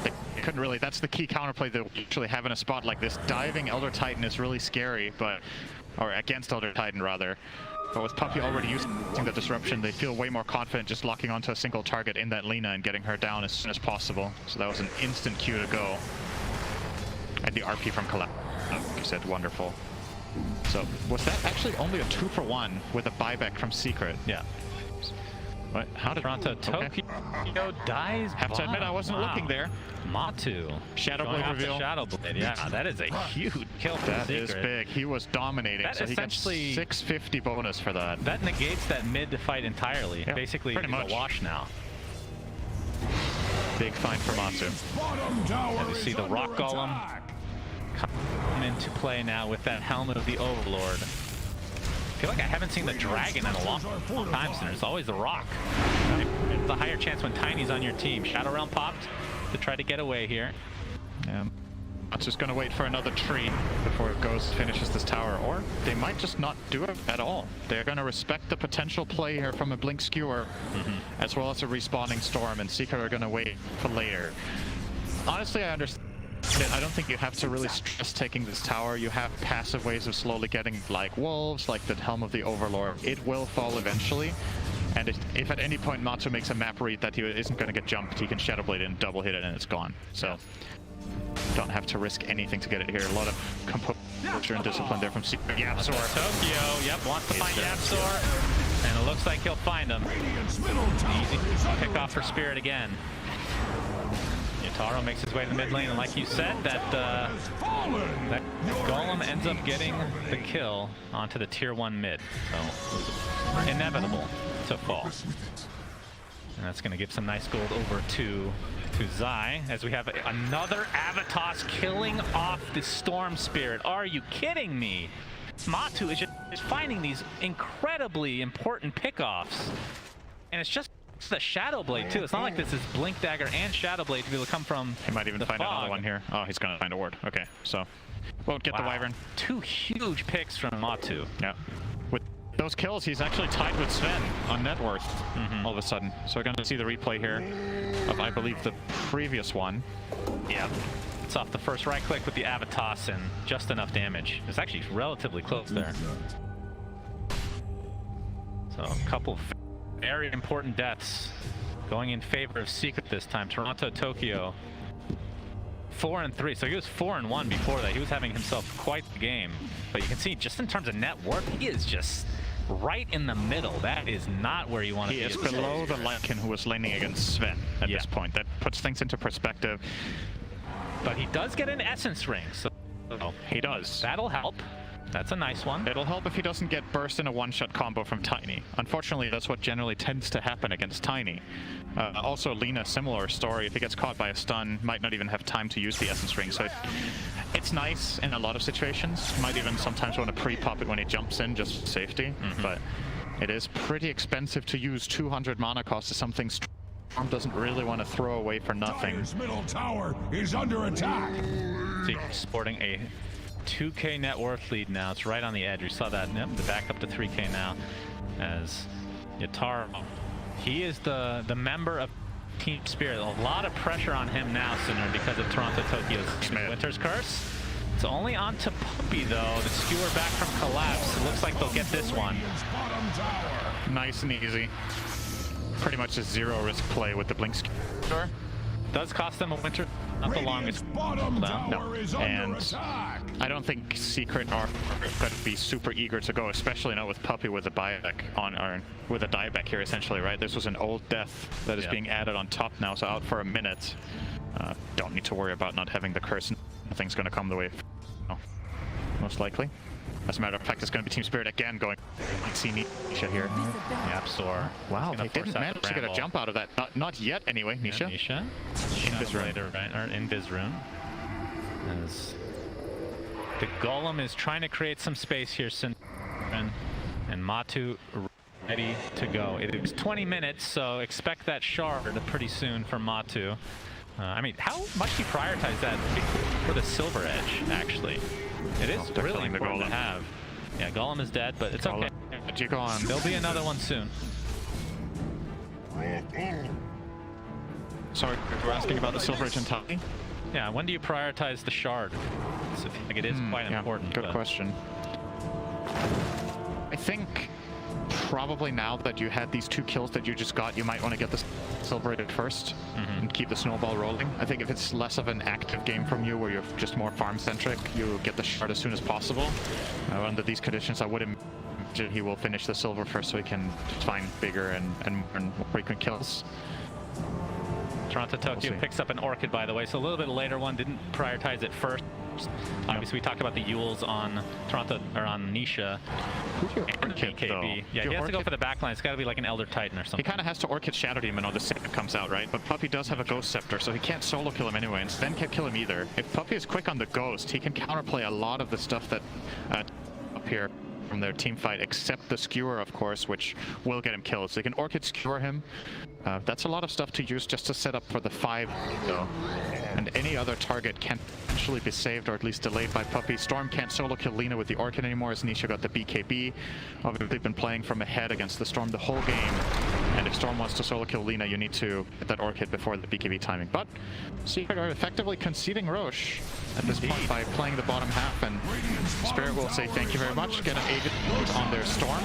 they couldn't really. That's the key counterplay that we usually have in a spot like this. Diving Elder Titan is really scary, or against Elder Titan rather. But with Puppey already using the disruption, they feel way more confident just locking onto a single target in that Lina and getting her down as soon as possible. So that was an instant cue to go. And the RP from Collapse, like you said, wonderful. So was that actually only a 2-for-1 with a buyback from Secret? Yeah. What? How did Toronto Tokyo dies? Have to admit, I wasn't looking there. Matu. Shadowblade reveal. Shadowblade, yeah, that is a huge kill for That Secret. is big. He was dominating, That so he gets 650 bonus for that. That negates that mid fight entirely. Yeah, basically, pretty it's much. a wash now. Big find for Matsu. As you see the Rock Golem come into play now with that Helmet of the Overlord. I feel like I haven't seen the Dragon in a long time, so there's always the Rock. It's a higher chance when Tiny's on your team. Shadow Realm popped to try to get away here. Yeah. Matsu's gonna wait for another tree before it finishes this tower, or they might just not do it at all. They're gonna respect the potential play here from a Blink Skewer, as well as a respawning Storm, and Secret are gonna wait for later. Honestly, I understand. I don't think you have to really stress taking this tower. You have passive ways of slowly getting like wolves, like the Helm of the Overlord. It will fall eventually. And if at any point Matsu makes a map read that he isn't going to get jumped, he can Shadowblade it and double hit it and it's gone. So don't have to risk anything to get it here. A lot of composure and discipline there from Secret. YapzOr. Tokyo, yep, wants to find YapzOr. And it looks like he'll find him. Easy pick off for Spirit again. Yataro makes his way to the mid lane, and like you said, that Golem ends up getting the kill onto the tier 1 mid. So inevitable to fall. And that's going to give some nice gold over to Zai, as we have another Avatos killing off the Storm Spirit. Are you kidding me? Matu is just finding these incredibly important pickoffs. And it's just the Shadowblade too. It's not like this is Blink Dagger and Shadowblade to be able to come from He might even the find fog. another one here. Oh, he's going to find a ward. Okay, so won't get the Wyvern. 2 huge picks from Matu. Yeah. With those kills, he's actually tied with Sven on net worth all of a sudden. So we're going to see the replay here of, I believe, the previous one. Yeah. It's off the first right click with the Avatos and just enough damage. It's actually relatively close there. So a couple very important deaths going in favor of Secret this time. Toronto Tokyo 4-3. So he was 4-1 before that. He was having himself quite the game. But you can see just in terms of net worth, he is just right in the middle. That is not where you want to be. He is below the Lycan who was laning against Sven at this point. That puts things into perspective. But he does get an Essence Ring, so he does. That'll help. That's a nice one. It'll help if he doesn't get burst in a one-shot combo from Tiny. Unfortunately, that's what generally tends to happen against Tiny. Also, Lina, similar story. If he gets caught by a stun, might not even have time to use the Essence Ring. So it's nice in a lot of situations. Might even sometimes want to pre-pop it when he jumps in, just for safety. But it is pretty expensive to use 200 mana cost to something Storm doesn't really want to throw away for nothing. Dire's middle tower is under attack. So sporting a 2k net worth lead now. It's right on the edge. We saw that. Yep, the back up to 3k now as Yataro. He is the member of Team Spirit. A lot of pressure on him now, Sinner, because of Toronto Tokyo's Winter's Curse. It's only on to Puppey, though. The skewer back from Collapse. It looks like they'll get this one. Nice and easy. Pretty much a zero risk play with the Blink Skewer. does cost them a winter, not the longest cooldown. No, and I don't think Secret are going to be super eager to go, especially not with Puppey with a buyback on, or with a dieback here essentially, right? This was an old death that is being added on top now, so out for a minute. Don't need to worry about not having the curse. Nothing's going to come the way, most likely. As a matter of fact, it's going to be Team Spirit again going. Let's see Nisha here. YapzOr. Wow, they didn't manage to get a jump out of that. Not yet, anyway. Nisha. Yeah, Nisha. Invis rune. As the Golem is trying to create some space here, and Matu ready to go. It is 20 minutes, so expect that shard pretty soon from Matu. I mean, how much do you prioritize that for the Silver Edge, actually? It is really important to have. Yeah, Golem is dead, but it's okay. There'll be another one soon. Sorry, we're asking about the Silver Edge and Tiny? Yeah, when do you prioritize the shard? So, like, it is quite important. Good question. I think probably now that you had these 2 kills that you just got, you might want to get the Silver Edge first and keep the snowball rolling. I think if it's less of an active game from you, where you're just more farm-centric, you get the shard as soon as possible. Under these conditions, I would imagine he will finish the silver first so he can find bigger and more frequent kills. Toronto Tokyo picks up an Orchid, by the way, so a little bit later one, didn't prioritize it first. Obviously, we talked about the Yules on Toronto, or on Nisha. And BKB. Yeah, he has to go for the backline. It's got to be like an Elder Titan or something. He kind of has to Orchid Shadow Demon when the Scepter comes out, right? But Puppey does have a Ghost Scepter, so he can't solo kill him anyway, and Sven can't kill him either. If Puppey is quick on the Ghost, he can counterplay a lot of the stuff that up here from their team fight, except the Skewer, of course, which will get him killed. So they can Orchid Skewer him. That's a lot of stuff to use just to set up for the 5, though. And any other target can potentially be saved or at least delayed by Puppey. Storm can't solo kill Lina with the Orchid anymore, as Nisha got the BKB. Obviously, they've been playing from ahead against the Storm the whole game. And if Storm wants to solo kill Lina, you need to get that Orchid before the BKB timing. But Secret are effectively conceding Roche at this point by playing the bottom half, and Spirit will say thank you very much, get an Aegis on their Storm.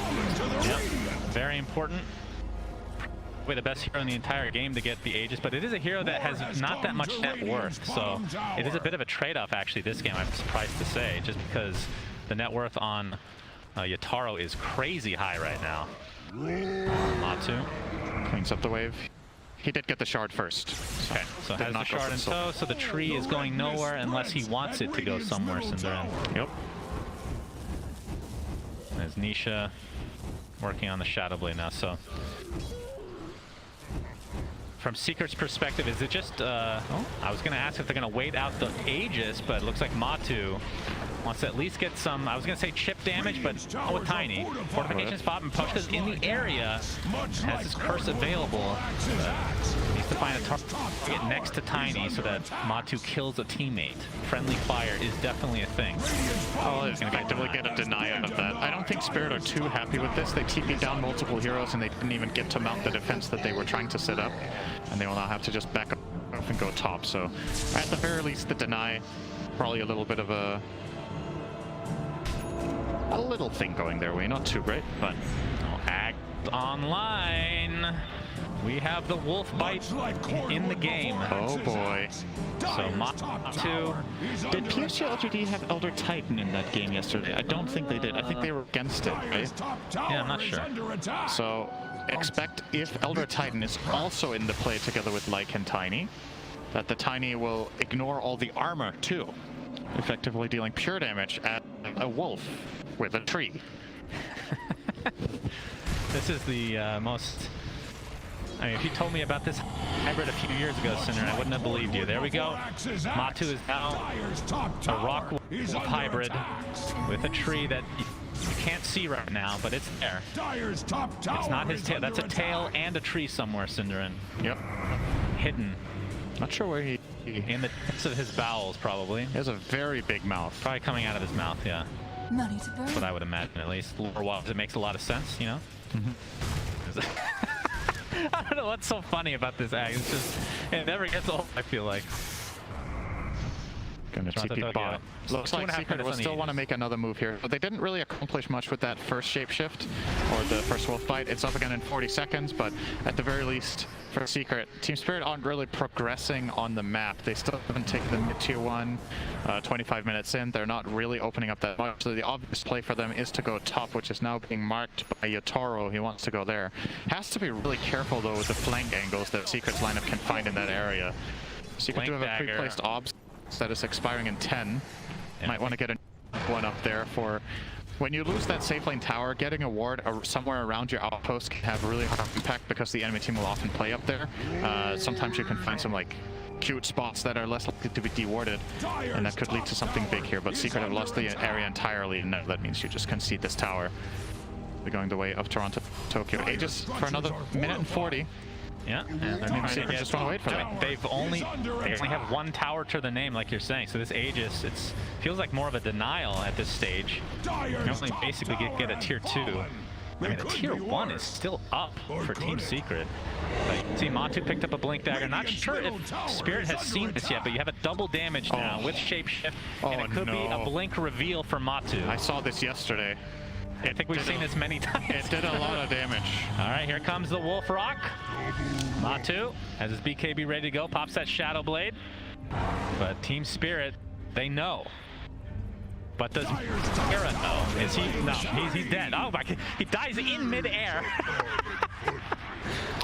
Yep, very important. Probably the best hero in the entire game to get the Aegis, but it is a hero that has not that much net worth, so it is a bit of a trade-off actually this game, I'm surprised to say, just because the net worth on Yatoro is crazy high right now. Matu cleans up the wave. He did get the shard first. Okay, so has the shard in tow, so the tree is going nowhere unless he wants it to go somewhere, Synderen. Yep. There's Nisha working on the Shadow Blade now, so from Secret's perspective, is it just, I was going to ask if they're going to wait out the Aegis, but it looks like Matu wants to at least get some, I was going to say chip damage, but not with Tiny. Fortifications pop, and Pushka's in the area, has his curse available. Needs to find a target next to Tiny so that Matu kills a teammate. Friendly fire is definitely a thing. Oh, it's going to effectively get a deny out of that. I don't think Spirit are too happy with this. They TP'd down multiple heroes and they didn't even get to mount the defense that they were trying to set up. And they will now have to just back up and go top. So at the very least, the deny, probably a little bit of a little thing going their way. Not too great, but Act online. We have the Wolf Bite in the game. Oh boy. So Matu. Did PSG LGD have Elder Titan in that game yesterday? I don't think they did. I think they were against it, right? Yeah, I'm not sure. So expect if Elder Titan is also in the play together with Lycan Tiny, that the Tiny will ignore all the armor too, effectively dealing pure damage at a wolf with a tree. This is the most... I mean, if you told me about this hybrid a few years ago, Synderen, I wouldn't have believed you. There we go. Matu is now a rock wolf hybrid with a tree that you can't see right now, but it's there. It's not his tail. That's a tail and a tree somewhere, Synderen. Yep. Hidden. Not sure where he... In the tips of his bowels, probably. He has a very big mouth. Probably coming out of his mouth, yeah. Money to burn. That's what I would imagine, at least. Lore-wise, it makes a lot of sense, you know? I don't know what's so funny about this act. It's just, it never gets old, I feel like. Gonna TP bot. Looks like Secret will still want to make another move here, but they didn't really accomplish much with that first shapeshift or the first wolf bite. It's up again in 40 seconds, but at the very least, for Secret. Team Spirit aren't really progressing on the map. They still haven't taken the mid-tier 1 25 minutes in. They're not really opening up that much. So the obvious play for them is to go top, which is now being marked by Yotaro. He wants to go there. Has to be really careful though with the flank angles that Secret's lineup can find in that area. Secret do have a pre-placed obs that is expiring in 10. Might want to get a one up there for when you lose that safe lane tower. Getting a ward somewhere around your outpost can have really hard impact because the enemy team will often play up there. Sometimes you can find some like cute spots that are less likely to be dewarded, and that could lead to something big here. But Secret have lost the area entirely, and that means you just concede this tower. They're going the way of Toronto Tokyo. Aegis for another minute and 40. Yeah, and they're Secret just want to wait for that. They only have one tower to their name, like you're saying. So this Aegis, it feels like more of a denial at this stage. You can only basically get a tier 2. I mean, the tier 1 is still up for Team Secret. Like, see, Matu picked up a Blink Dagger. Not sure if Spirit has seen this yet, but you have a double damage now with Shapeshift, and it could be a Blink reveal for Matu. I saw this yesterday. I think we've seen this many times. It did a lot of damage. All right, here comes the Wolf Rock. Matu has his BKB ready to go, pops that Shadow Blade. But Team Spirit, they know. But does Era know? Is he? No, he's dead. Oh my God, he dies in midair.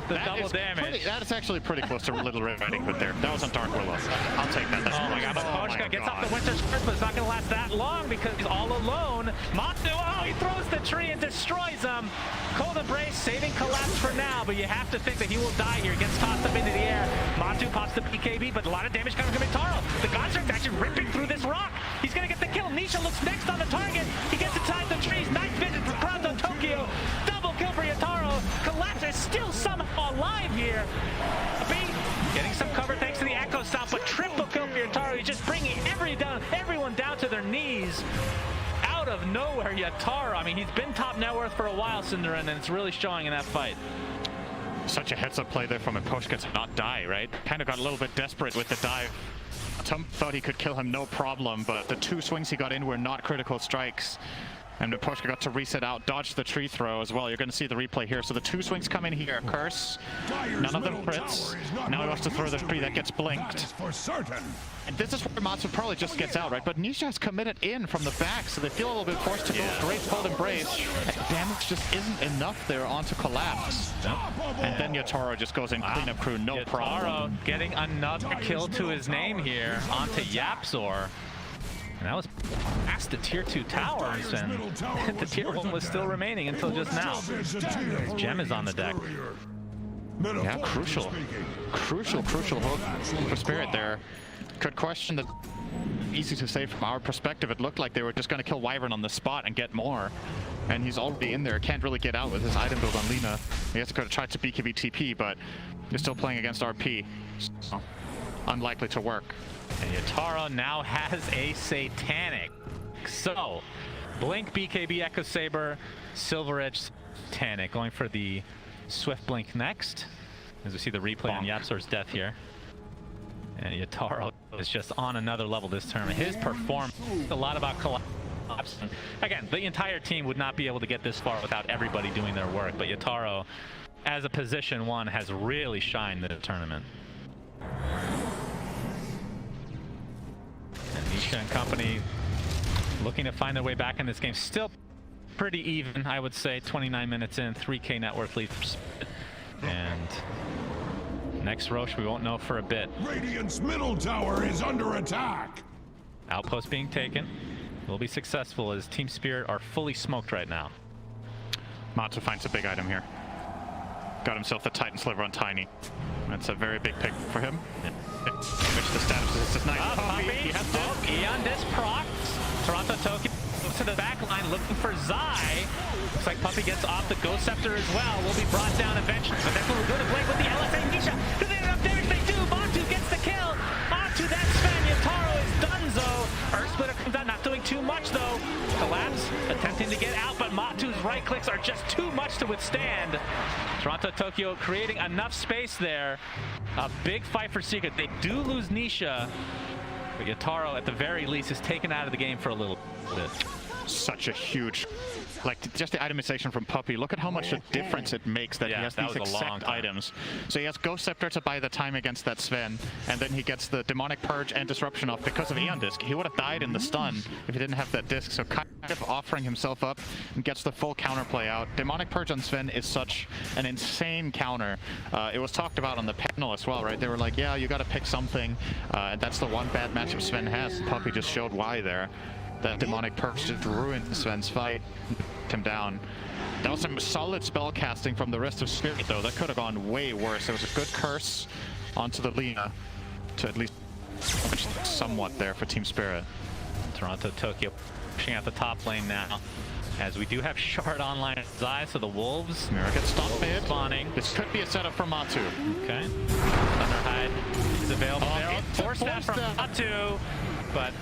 The double damage. That is actually pretty close to Little Red Riding Hood there. That was on Dark Willow. I'll take that. Oh my God, but Poshka gets off the Winter's Curse, but it's not going to last that long because he's all alone. Matu, oh, he throws the tree and destroys him. Cold Embrace saving Collapse for now, but you have to think that he will die here. Gets tossed up into the air. Matu pops the BKB, but a lot of damage coming from Yotaro. The Godsark's actually ripping through this rock. He's going to get the kill. Nisha looks next on the target. He gets inside the trees. Nice vision from Toronto Tokyo. Double kill for Yotaro. Collapse is still somehow alive here. B getting some cover thanks to the Echo Stop, but triple kill for Yotaro. He's just bringing everyone down to their knees. Out of nowhere, Yotaro. I mean, he's been top net worth for a while, Cinderin, and it's really showing in that fight. Such a heads-up play there from Poshka to not die, right? Kind of got a little bit desperate with the dive. Tum thought he could kill him no problem, but the 2 swings he got in were not critical strikes. And Poshka got to reset out, dodge the tree throw as well. You're going to see the replay here. So the 2 swings come in here. Curse. None of them crits. Now he wants to throw the tree that gets blinked. And this is where Matsu probably just gets out, right? But Nisha has committed in from the back, so they feel a little bit forced to go. Great Cold Embrace. And damage just isn't enough there onto Collapse. And then Yotaro just goes in cleanup crew, no problem. Getting another kill to his name here onto Yapzor. And that was past the tier 2 towers, and the tier 1 was still remaining until just now. Gem is on the deck. Yeah, crucial hook for Spirit there. Could question the... Easy to say from our perspective. It looked like they were just going to kill Wyvern on the spot and get more. And he's already in there. Can't really get out with his item build on Lina. He has to go to try to BKB TP, but you're still playing against RP. So unlikely to work. And Yotaro now has a Satanic. So, Blink, BKB, Echo Saber, Silver Edge, Satanic. Going for the Swift Blink next. As we see the replay on Yapzor's death here. And Yotaro is just on another level this tournament. His performance, a lot about Collapse. Again, the entire team would not be able to get this far without everybody doing their work. But Yotaro, as a position 1, has really shined this tournament. And Nisha and company looking to find their way back in this game. Still pretty even, I would say. 29 minutes in, 3K net worth lead for Spirit. And next Roche, we won't know for a bit. Radiant's middle tower is under attack. Outpost being taken. Will be successful as Team Spirit are fully smoked right now. Matsu finds a big item here. Got himself the Titan Sliver on Tiny. That's a very big pick for him. Which the status is nice. Puppy. He has to. Eon Disc procs. Toronto Tokyo to the back line looking for Zai. Looks like Puppy gets off the Ghost Scepter as well. Will be brought down eventually. But that's what we're going to play with the LSA Nisha. Do they have enough damage? They do. Matu gets the kill. Matu, that Sven. Yotaro is donezo. Earth Splitter comes out, not doing too much though. Collapse attempting to get out, but Matu's right clicks are just too much to withstand. Toronto Tokyo creating enough space there. A big fight for Secret. They do lose Nisha, but Yotaro at the very least is taken out of the game for a little bit. such a huge, like just the itemization from Puppey. Look at how much a difference it makes that he has these exact items. So he has Ghost Scepter to buy the time against that Sven, and then he gets the Demonic Purge and Disruption off because of Aeon Disc. He would have died in the stun if he didn't have that disc. So kind of offering himself up and gets the full counterplay out. Demonic Purge on Sven is such an insane counter. It was talked about on the panel as well, right? They were like, yeah, you got to pick something, and that's the one bad matchup Sven has. Puppey just showed why there. That Demonic Purge just ruined Sven's fight, knocked him down. That was some solid spell casting from the rest of Spirit, though. That could have gone way worse. There was a good curse onto the Lina to at least somewhat there for Team Spirit. Toronto Tokyo pushing out the top lane now, as we do have Shard online at Zai, so the Wolves. Mira gets stopped mid. Spawning. This could be a setup for Matu. Okay. Thunderhide is available there. Force that from Matu, but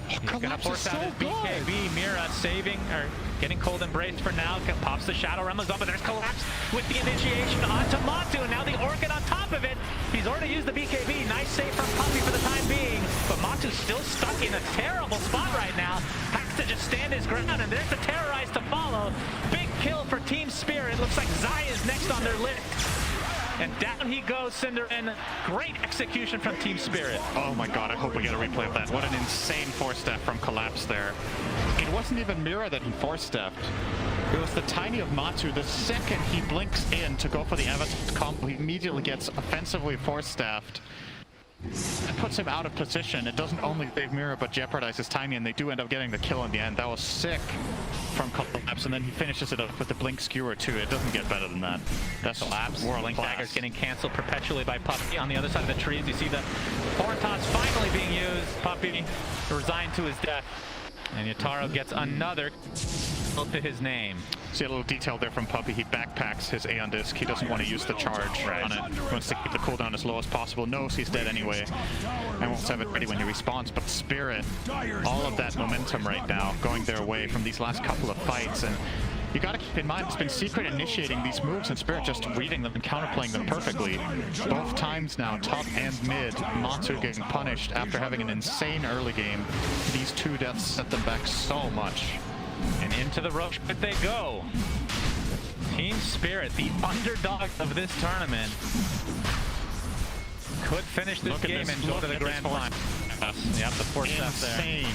he's gonna force out his BKB. Mira saving, or getting cold embraced for now. Pops the Shadow Realm up, and there's Collapse with the initiation onto Matu, and now the Orchid on top of it. He's already used the BKB. Nice save from Puppey for the time being, but Matu's still stuck in a terrible spot right now. Has to just stand his ground, and there's the Terrorize to follow. Big kill for Team Spirit. Looks like Zai is next on their list. And down he goes, Cinderin. Great execution from Team Spirit. Oh my god, I hope we get a replay of that. What an insane force step from Collapse there. It wasn't even Mira that he force stepped. It was the Tiny of Matu. The second he blinks in to go for the Avatar combo, he immediately gets offensively force staffed. It puts him out of position. It doesn't only save Mira, but jeopardizes Tiny, and they do end up getting the kill in the end. That was sick from Collapse, and then he finishes it up with the Blink Skewer too. It doesn't get better than that. That's Collapse. World Blink class. Dagger's getting canceled perpetually by Puppey. On the other side of the trees, you see the Horn Toss finally being used. Puppey resigned to his death, and Yataro gets another kill to his name. See a little detail there from Puppey. He backpacks his Aeon Disc. He doesn't want to use the charge on it. He wants to keep the cooldown as low as possible. Knows he's dead anyway, and won't have it ready when he respawns. But Spirit, all of that momentum right now going their way from these last couple of fights. And you got to keep in mind, it's been Secret initiating these moves and Spirit just reading them and counterplaying them perfectly. Both times now, top and mid, Matu getting punished after having an insane early game. These two deaths set them back so much. And into the Roche pit they go. Team Spirit, the underdog of this tournament, could finish this game and go to the grand final. Yep, the force step there. Insane.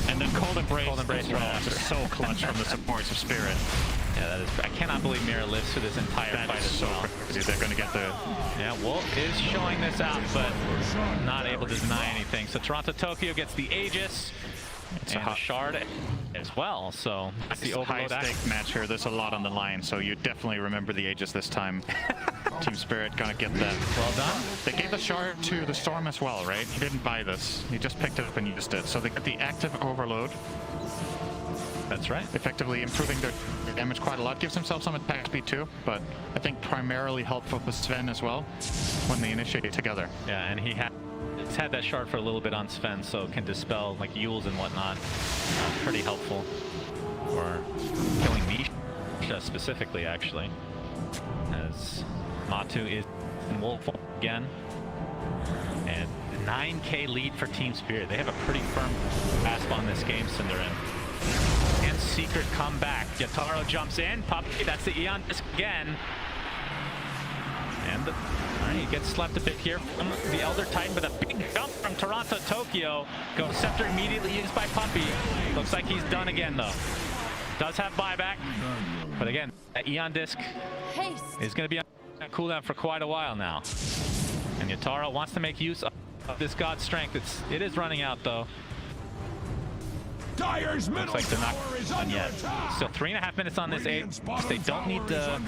And then Cold Embrace right after. So clutch from the supports of Spirit. Yeah, that is. I cannot believe Mira lives through this entire fight as so well. crazy. They're going to get the... Yeah, Wolf is showing this out, but not able to deny anything. So Toronto Tokyo gets the Aegis. It's and a Shard as well, so that's the overload high-stake match here. There's a lot on the line, so you definitely remember the Aegis this time. Team Spirit gonna get that. Well done. They gave the Shard to the Storm as well, right? He didn't buy this. He just picked it up and used it. So they got the active overload. That's right. Effectively improving their damage quite a lot. Gives himself some attack speed too, but I think primarily helpful for Sven as well when they initiate it together. Yeah, and he's had that Shard for a little bit on Sven, so can dispel like Yules and whatnot. Pretty helpful for killing Misha specifically, actually. As Matu is in Wolf again. And 9k lead for Team Spirit. They have a pretty firm grasp on this game, Cinderin. And Secret come back. Yataro jumps in. Puppey, that's the Aeon Disc again. And alright, he gets slept a bit here from the Elder Titan, but a big jump from Toronto Tokyo. Ghost Scepter immediately used by Puppey. Looks like he's done again though. Does have buyback, but again, that Aeon Disc is going to be on cooldown for quite a while now. And Yataro wants to make use of this God's Strength. It is running out though. Dyer's Looks like they're not done yet. Still 3.5 minutes on this Aegis. They don't need to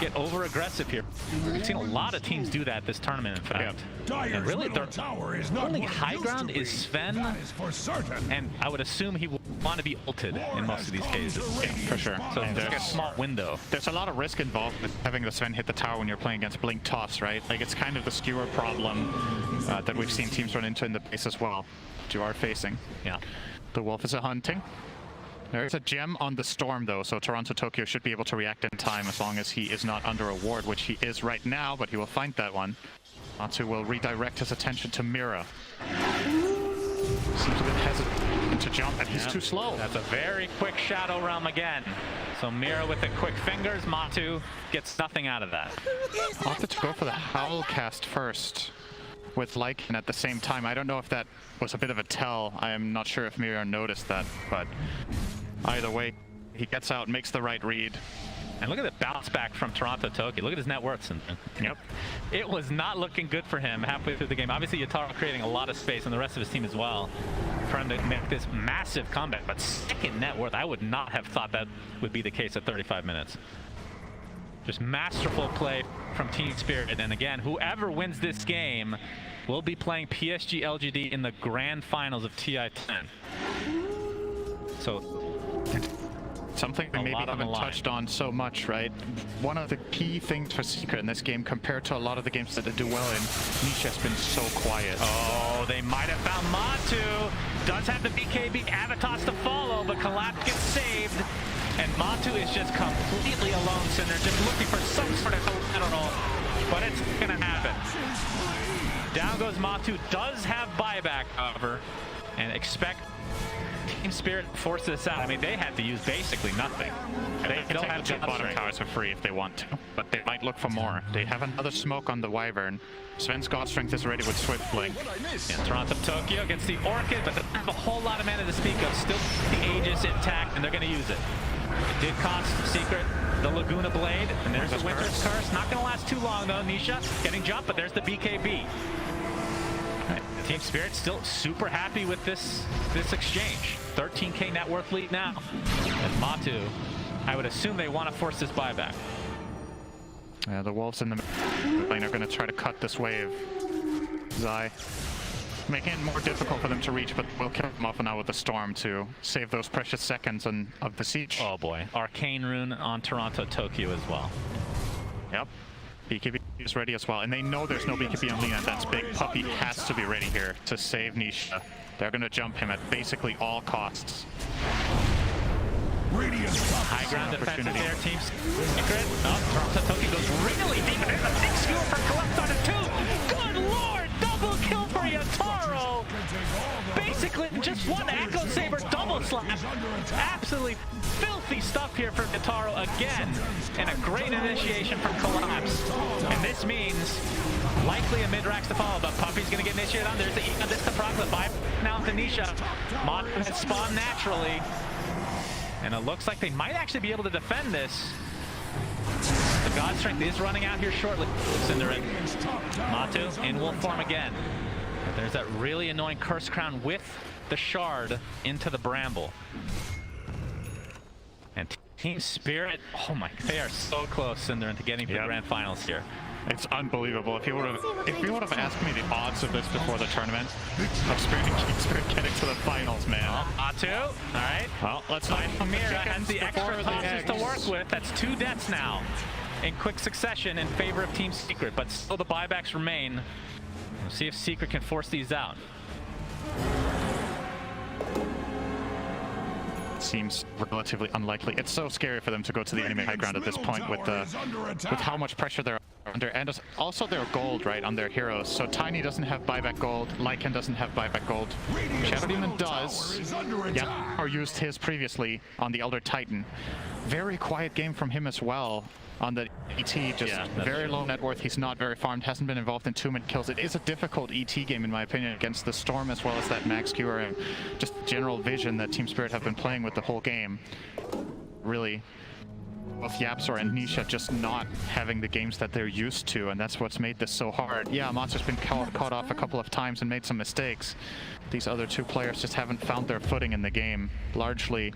get over aggressive here. We've seen a lot of teams do that this tournament, in fact. And really, their only high ground is Sven, and I would assume he will want to be ulted in most of these cases. Yeah, for sure. So there's like a small window. There's a lot of risk involved with having the Sven hit the tower when you're playing against Blink Toss, right? Like, it's kind of the skewer problem that we've seen teams run into in the base as well. You are facing. Yeah. The Wolf is a hunting. There's a gem on the Storm though, so Toronto Tokyo should be able to react in time as long as he is not under a ward, which he is right now, but he will find that one. Matu will redirect his attention to Mira. Seems a bit hesitant to jump, and he's too slow. That's a very quick Shadow Realm again. So Mira with the quick fingers, Matu gets nothing out of that. Opted to go for the Howl cast first with Lycan at the same time. I don't know if that was a bit of a tell. I am not sure if Mira noticed that, but either way, he gets out, makes the right read. And look at the bounce back from Toronto Tokyo. Look at his net worth. Yep. It was not looking good for him halfway through the game. Obviously, Yatoro creating a lot of space, and the rest of his team as well, trying to make this massive comeback. But second net worth, I would not have thought that would be the case at 35 minutes. Just masterful play from Team Spirit. And again, whoever wins this game will be playing PSG LGD in the grand finals of TI10. So something we maybe haven't touched on so much, right? One of the key things for Secret in this game, compared to a lot of the games that they do well in, Nisha has been so quiet. Oh, they might have found Matu. Does have the BKB Avatos to follow, but Collapse gets saved. And Matu is just completely alone, Cinder, just looking for some sort of collateral, but it's gonna happen. Down goes Matu, does have buyback, however, and expect Team Spirit to force this out. I mean, they had to use basically nothing. They don't have the bottom towers for free if they want to, but they might look for more. They have another smoke on the Wyvern. Sven's God Strength is ready with Swift Blink. And Toronto Tokyo gets the Orchid, but they don't have a whole lot of mana to speak of. Still the Aegis intact, and they're going to use it. It did cost Secret the Laguna Blade, and there's the Winter's Curse. Not going to last too long, though. Nisha getting jumped, but there's the BKB. Right. Team Spirit still super happy with this exchange. 13k net worth lead now. And Matu, I would assume they want to force this buyback. Yeah, the Wolves in the lane are going to try to cut this wave. Zai making it more difficult for them to reach, but we'll kill them off now with the Storm to save those precious seconds of the siege. Oh boy, Arcane Rune on Toronto Tokyo as well. Yep. BKB is ready as well, and they know there's no BKB on Lina. That's big. Puppey has to be ready here to save Nisha. They're going to jump him at basically all costs. High ground defense there, Team Secret. Oh, Toronto Tokyo goes really deep, and there's a big skewer for Collapse on it too. Good lord, double kill for Yatoro. Basically, just one Echo Saber double slap. Absolutely filthy stuff here for Yatoro again, and a great initiation from Collapse. And this means likely a mid-rax to follow, but Puppey's going to get initiated on. There's the this to proc the buy now to Nisha. Mod has spawned naturally. And it looks like they might actually be able to defend this. The God Strength is running out here shortly. Cinderin. Matu in wolf form again. But there's that really annoying Curse Crown with the Shard into the Bramble. And Team Spirit, oh my, they are so close, Cinderin, to getting to the grand finals here. It's unbelievable. If you would have asked me the odds of this before the tournament, of Spirit getting to the finals, man. Matu, all right. Well, let's find Mira has the extra tosses to work with. That's 2 deaths now in quick succession in favor of Team Secret, but still the buybacks remain. We'll see if Secret can force these out. Seems relatively unlikely. It's so scary for them to go to the enemy high ground at this point with how much pressure they're under, and also their gold, right, on their heroes. So Tiny doesn't have buyback gold, Lycan doesn't have buyback gold, Shadow Demon does, yeah, or used his previously on the Elder Titan. Very quiet game from him as well on the ET, just very low net worth. He's not very farmed, hasn't been involved in too many kills. It is a difficult ET game in my opinion against the Storm as well as that Max Skewer and just general vision that Team Spirit have been playing with the whole game. Really, both Yapzor and Nisha just not having the games that they're used to, and that's what's made this so hard. Yeah, Monster's been caught off a couple of times and made some mistakes. These other 2 players just haven't found their footing in the game, largely.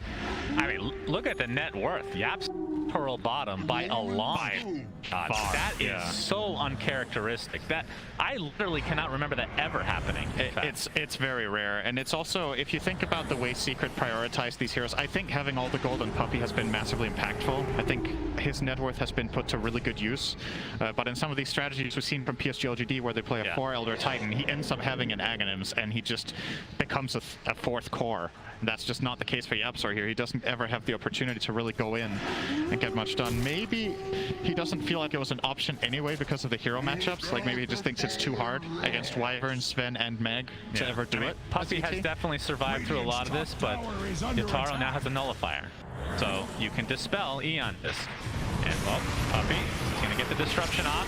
I mean, look at the net worth. Yaps pearl bottom by a long shot. That is so uncharacteristic. That I literally cannot remember that ever happening. It's very rare, and it's also, if you think about the way Secret prioritized these heroes, I think having all the gold on Puppey has been massively impactful. I think his net worth has been put to really good use, but in some of these strategies we've seen from PSG LGD where they play a 4 Elder Titan, he ends up having an Aghanims, and he just becomes a fourth core. That's just not the case for YapzOr here. He doesn't ever have the opportunity to really go in and get much done. Maybe he doesn't feel like it was an option anyway because of the hero matchups. Like maybe he just thinks it's too hard against Wyvern, Sven, and Meg to ever do it. Puppey has definitely survived through a lot of this, but Yatoro now has a nullifier. So you can dispel Eon this. And well, Puppey is going to get the disruption off.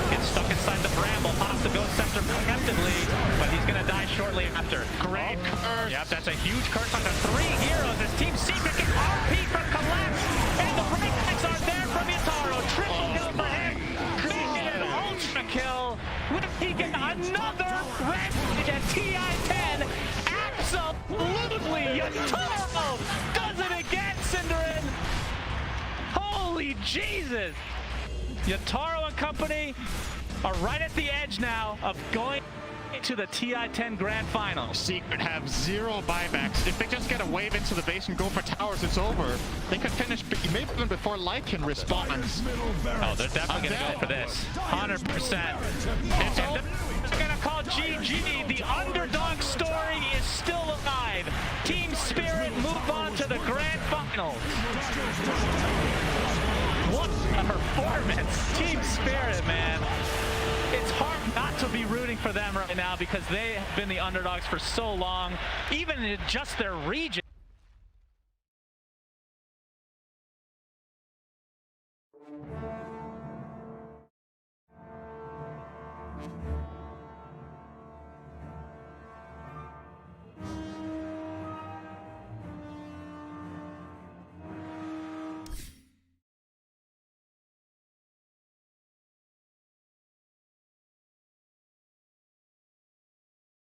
Gets stuck inside the bramble, pops the Ghost Scepter preemptively, but he's going to die shortly after. Great curse. Yep, that's a huge curse on the 3 heroes as Team Secret gets RP for Collapse. And the breakbacks are there from Yatoro. Triple kill for him. Creating an ultra kill. With Tegan, another rampage at TI-10. Absolutely, Yatoro does it again, Synderen. Holy Jesus! Yatoro and company are right at the edge now of going to the TI-10 Grand Final. Secret have 0 buybacks. If they just get a wave into the base and go for towers, it's over. They could finish maybe even before Lycan responds. Oh, they're definitely going to go for this. 100%. It's over. They're going to call GG. The underdog story is still alive. Team Spirit move on to the Grand Final. What a performance. Team Spirit, man. It's hard not to be rooting for them right now because they have been the underdogs for so long, even in just their region.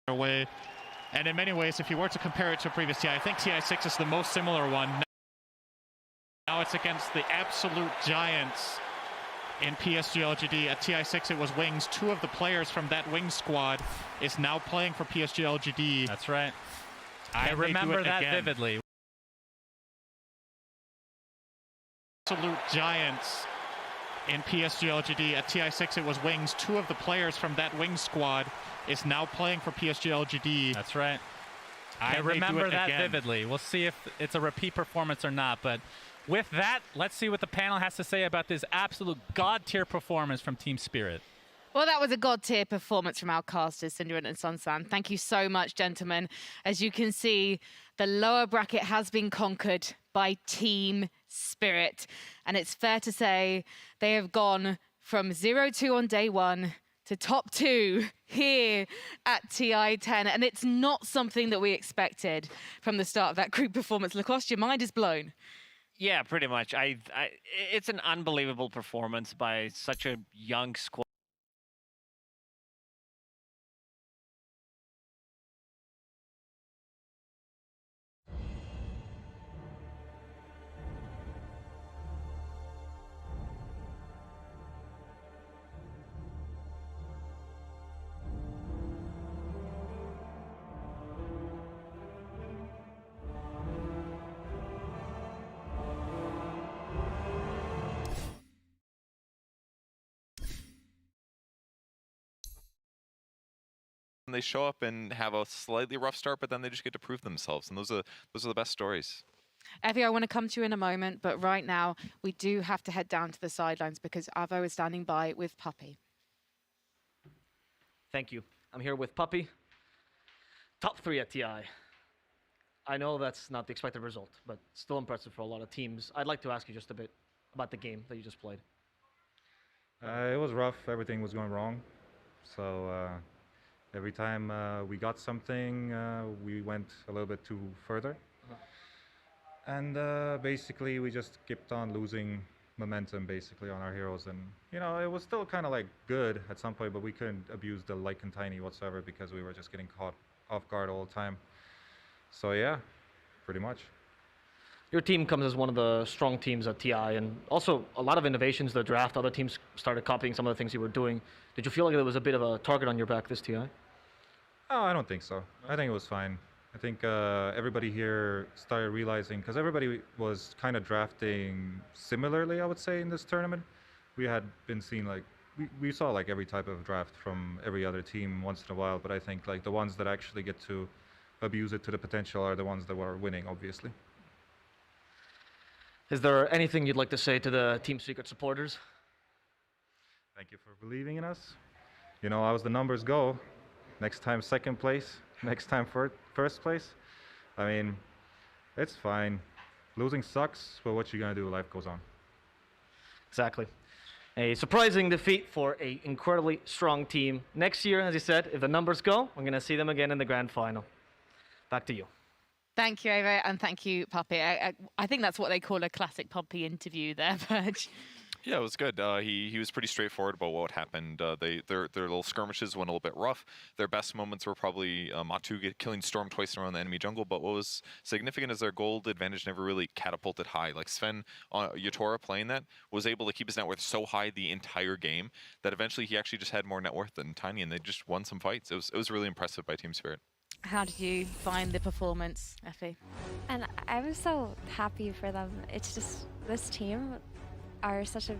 Away. And in many ways, if you were to compare it to a previous TI, I think TI6 is the most similar one. Now it's against the absolute giants in PSG LGD. At TI6 it was Wings. 2 of the players from that Wings squad is now playing for PSG LGD. That's right. I remember that vividly. Absolute giants in PSG LGD. At TI6 it was Wings. 2 of the players from that Wings squad is now playing for PSG LGD. That's right. I remember that vividly. We'll see if it's a repeat performance or not, but with that, let's see what the panel has to say about this absolute god-tier performance from Team Spirit. Well, that was a god-tier performance from our casters, Synderen and Sunsan. Thank you so much, gentlemen. As you can see, the lower bracket has been conquered by Team Spirit. And it's fair to say they have gone from 0-2 on day 1 to top 2 here at TI-10. And it's not something that we expected from the start of that group performance. Lacoste, your mind is blown. Yeah, pretty much. It's an unbelievable performance by such a young squad. They show up and have a slightly rough start, but then they just get to prove themselves, and those are the best stories. Evie, I want to come to you in a moment, but right now we do have to head down to the sidelines because Avo is standing by with Puppey. Thank you. I'm here with Puppey. Top 3 at TI. I know that's not the expected result, but still impressive for a lot of teams. I'd like to ask you just a bit about the game that you just played. It was rough. Everything was going wrong. So every time we got something, we went a little bit too further. And basically, we just kept on losing momentum, basically, on our heroes. And, you know, it was still kind of like good at some point, but we couldn't abuse the Lycan Tiny whatsoever because we were just getting caught off guard all the time. So, yeah, pretty much. Your team comes as one of the strong teams at TI, and also a lot of innovations. The draft, other teams started copying some of the things you were doing. Did you feel like there was a bit of a target on your back this TI? Oh, I don't think so. I think it was fine. I think everybody here started realizing, because everybody was kind of drafting similarly, I would say, in this tournament. We had been seeing like we saw like every type of draft from every other team once in a while, but I think like the ones that actually get to abuse it to the potential are the ones that were winning, obviously. Is there anything you'd like to say to the Team Secret supporters? Thank you for believing in us. You know, as the numbers go, next time second place, next time first place. I mean, it's fine. Losing sucks, but what you gonna do? Life goes on. Exactly. A surprising defeat for an incredibly strong team. Next year, as you said, if the numbers go, we're gonna see them again in the grand final. Back to you. Thank you, Ava, and thank you, Puppy. I think that's what they call a classic Puppy interview there, Purge. Yeah, it was good. He was pretty straightforward about what happened. Their little skirmishes went a little bit rough. Their best moments were probably Matu killing Storm twice around the enemy jungle, but what was significant is their gold advantage never really catapulted high. Like Sven, Yatora playing that, was able to keep his net worth so high the entire game that eventually he actually just had more net worth than Tiny, and they just won some fights. It was really impressive by Team Spirit. How did you find the performance, Effie? And I'm so happy for them. It's just, this team are such a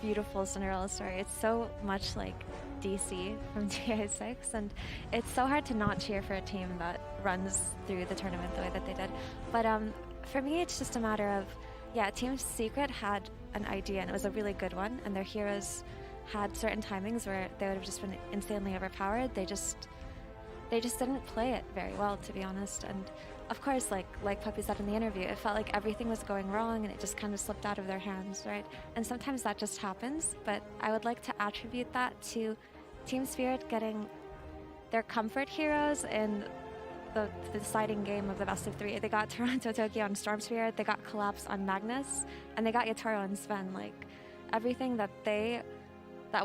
beautiful Cinderella story. It's so much like DC from TI6, and it's so hard to not cheer for a team that runs through the tournament the way that they did. But for me, it's just a matter of, yeah, Team Secret had an idea, and it was a really good one, and their heroes had certain timings where they would have just been insanely overpowered. They just didn't play it very well, to be honest. And of course, like Puppy said in the interview, it felt like everything was going wrong and it just kind of slipped out of their hands, right? And sometimes that just happens, but I would like to attribute that to Team Spirit getting their comfort heroes in the deciding game of the best of three. They got Toronto Tokyo on Storm Spirit, they got Collapse on Magnus, and they got Yatoro and Sven. Like, everything that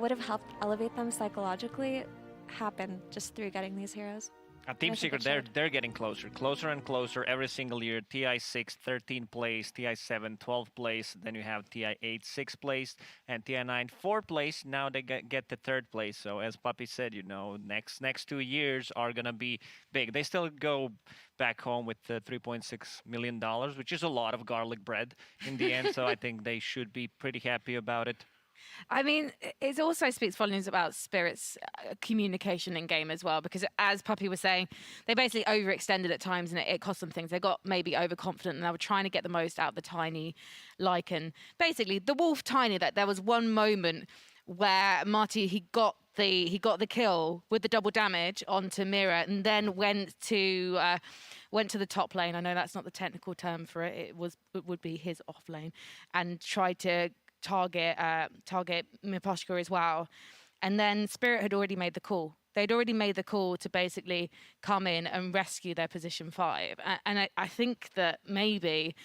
would have helped elevate them psychologically happened just through getting these heroes. Team Secret, they're getting closer and closer every single year. TI6, 13th place, TI7, 12th place. Then you have TI8, 6th place, and TI9, 4th place. Now they get the 3rd place. So as Puppy said, you know, next 2 years are gonna be big. They still go back home with the $3.6 million, which is a lot of garlic bread in the end. So I think they should be pretty happy about it. I mean, it also speaks volumes about Spirit's communication in game as well, because as Puppy was saying, they basically overextended at times and it cost them things. They got maybe overconfident and they were trying to get the most out of the Tiny Lycan. Basically, the Wolf Tiny, that there was one moment where Marty, he got the kill with the double damage onto Mira and then went to the top lane. I know that's not the technical term for it. It would be his off lane, and tried to target Miposhka as well. And then Spirit had already made the call. They'd already made the call to basically come in and rescue their position 5. And I think that maybe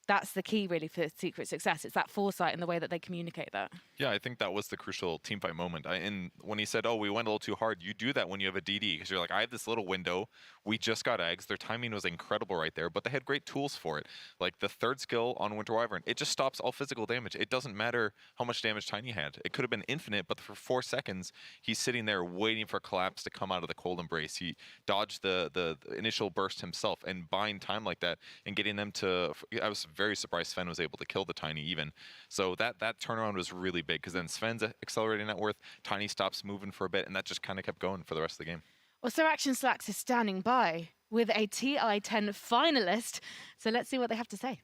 that's the key really for Secret success. It's that foresight and the way that they communicate that. Yeah, I think that was the crucial teamfight moment. And when he said, oh, we went a little too hard, you do that when you have a DD, because you're like, I have this little window. We just got eggs. Their timing was incredible right there, but they had great tools for it. Like the 3rd skill on Winter Wyvern, it just stops all physical damage. It doesn't matter how much damage Tiny had. It could have been infinite, but for 4 seconds, he's sitting there waiting for Collapse to come out of the cold embrace. He dodged the initial burst himself, and buying time like that and getting them to... I was very surprised Sven was able to kill the Tiny even. So that turnaround was really big, because then Sven's accelerating net worth, Tiny stops moving for a bit, and that just kind of kept going for the rest of the game. Well, so Action Slacks is standing by with a TI10 finalist. So let's see what they have to say.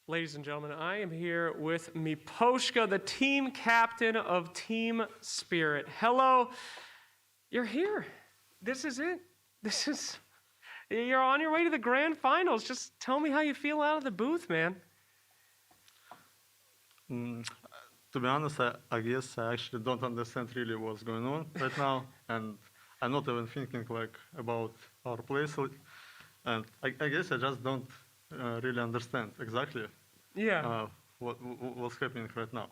Ladies and gentlemen, I am here with Miposhka, the team captain of Team Spirit. Hello, you're here. This is it. You're on your way to the grand finals. Just tell me how you feel out of the booth, man. To be honest, I guess I actually don't understand really what's going on right now, and I'm not even thinking like about our place, and I guess I just don't really understand exactly what's happening right now.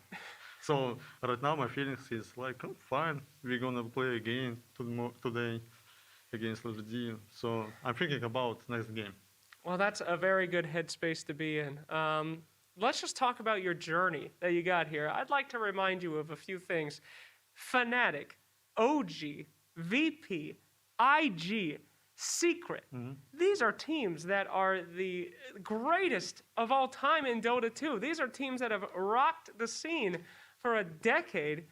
So right now my feelings is like, oh, fine, we're gonna play again today against LGD, so I'm thinking about next game. Well, that's a very good headspace to be in. Let's just talk about your journey that you got here. I'd like to remind you of a few things. Fnatic, OG, VP, IG, Secret. These are teams that are the greatest of all time in Dota 2. These are teams that have rocked the scene for a decade,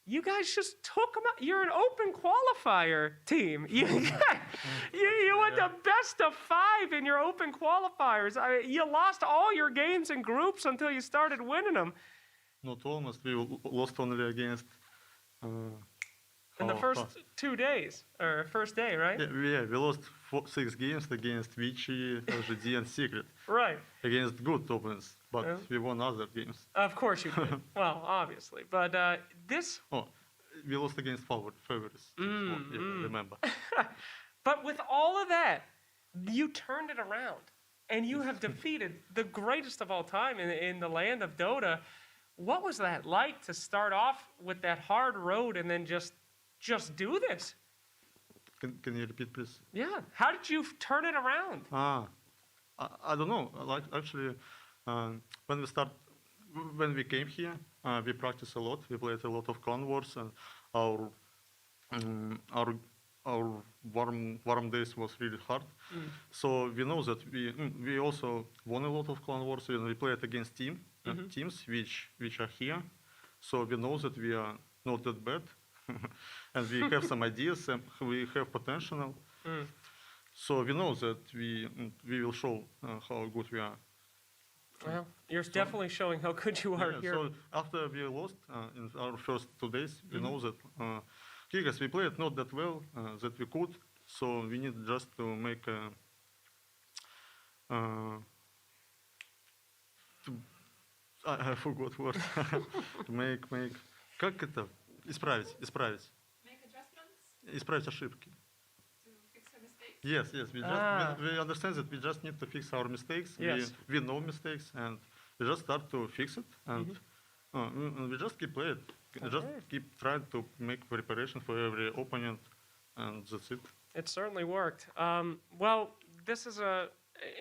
you guys just took them out. You're an open qualifier team. You went to best of 5 in your open qualifiers. You lost all your games in groups until you started winning them. Not almost. We lost only against. In the first 2 days, or first day, right? Yeah, we lost 6 games against Vichy, LGD, and Secret. Right. Against good opponents, but we won other games. Of course you did. Well, obviously. But this... Oh, we lost against favorites. Remember. But with all of that, you turned it around. And you have defeated the greatest of all time in the land of Dota. What was that like to start off with that hard road and then just do this? Can you repeat, please? Yeah. How did you turn it around? I don't know. Like actually, when we came here, we practiced a lot. We played a lot of Clan Wars, and our warm days was really hard. So we know that we also won a lot of Clan Wars when we played against teams which are here. So we know that we are not that bad. And we have some ideas and we have potential. So we know that we will show how good we are. Well, you're definitely showing how good you are here. So after we lost in our first 2 days, we know that Gigas, we played not that well that we could. So we need just to make I forgot word. make как это? Исправить. Исправить ошибки. Yes. We understand that we just need to fix our mistakes. Yes. We know mistakes, and we just start to fix it, and we just keep playing. Just keep trying to make preparation for every opponent, and that's it. It certainly worked. Well, this is an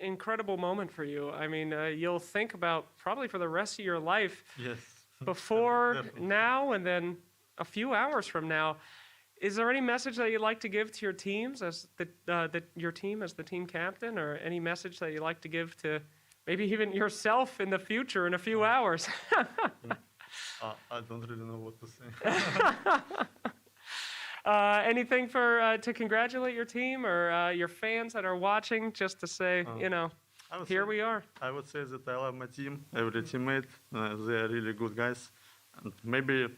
incredible moment for you. I mean, you'll think about probably for the rest of your life. Yes. Before now, and then a few hours from now. Is there any message that you'd like to give to your teams as your team as the team captain, or any message that you'd like to give to maybe even yourself in the future in a few hours? I don't really know what to say. Anything to congratulate your team or your fans that are watching, just to say, here we are. I would say that I love my team, every teammate. They are really good guys. And maybe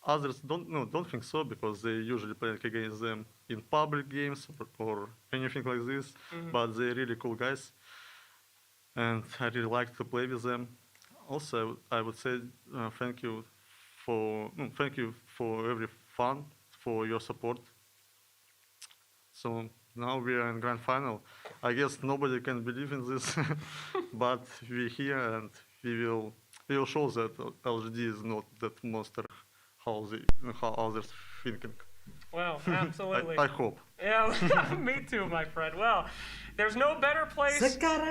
others don't think so, because they usually play against them in public games or anything like this. But they're really cool guys, and I really like to play with them. Also, I would say thank you for every fun, for your support. So now we are in grand final. I guess nobody can believe in this, but we're here, and we will show that LGD is not that monster how others thinking. Well, absolutely. I hope. Yeah, me too, my friend. Well, there's no better place to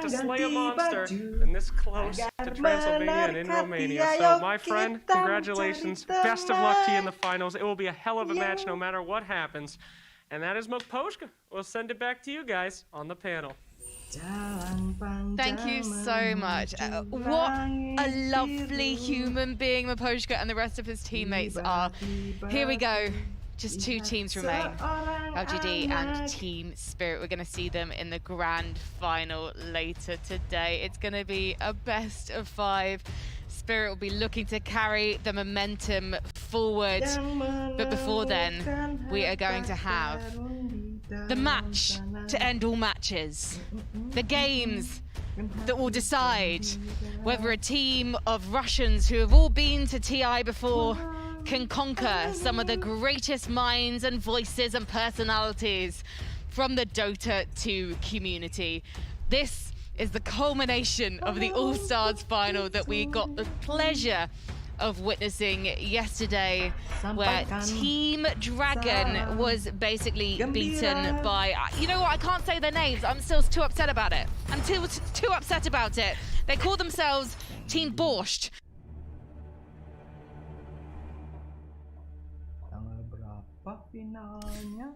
slay a monster than this close to Transylvania and in Romania. So, my friend, congratulations. Best of luck to you in the finals. It will be a hell of a match no matter what happens. And that is Mokposhka. We'll send it back to you guys on the panel. Thank you so much. What a lovely human being Mokposhka and the rest of his teammates are. Here we go. Just 2 teams remain, LGD and Team Spirit. We're going to see them in the grand final later today. It's going to be a best of 5. Spirit will be looking to carry the momentum forward. But before then, we are going to have the match to end all matches. The games that will decide whether a team of Russians who have all been to TI before can conquer some of the greatest minds and voices and personalities from the Dota 2 community. This is the culmination of the All-Stars final that we got the pleasure of witnessing yesterday, where Team Dragon was basically beaten by, you know what, I can't say their names. I'm still too upset about it. I'm too upset about it. They call themselves Team Borscht. Finalnya,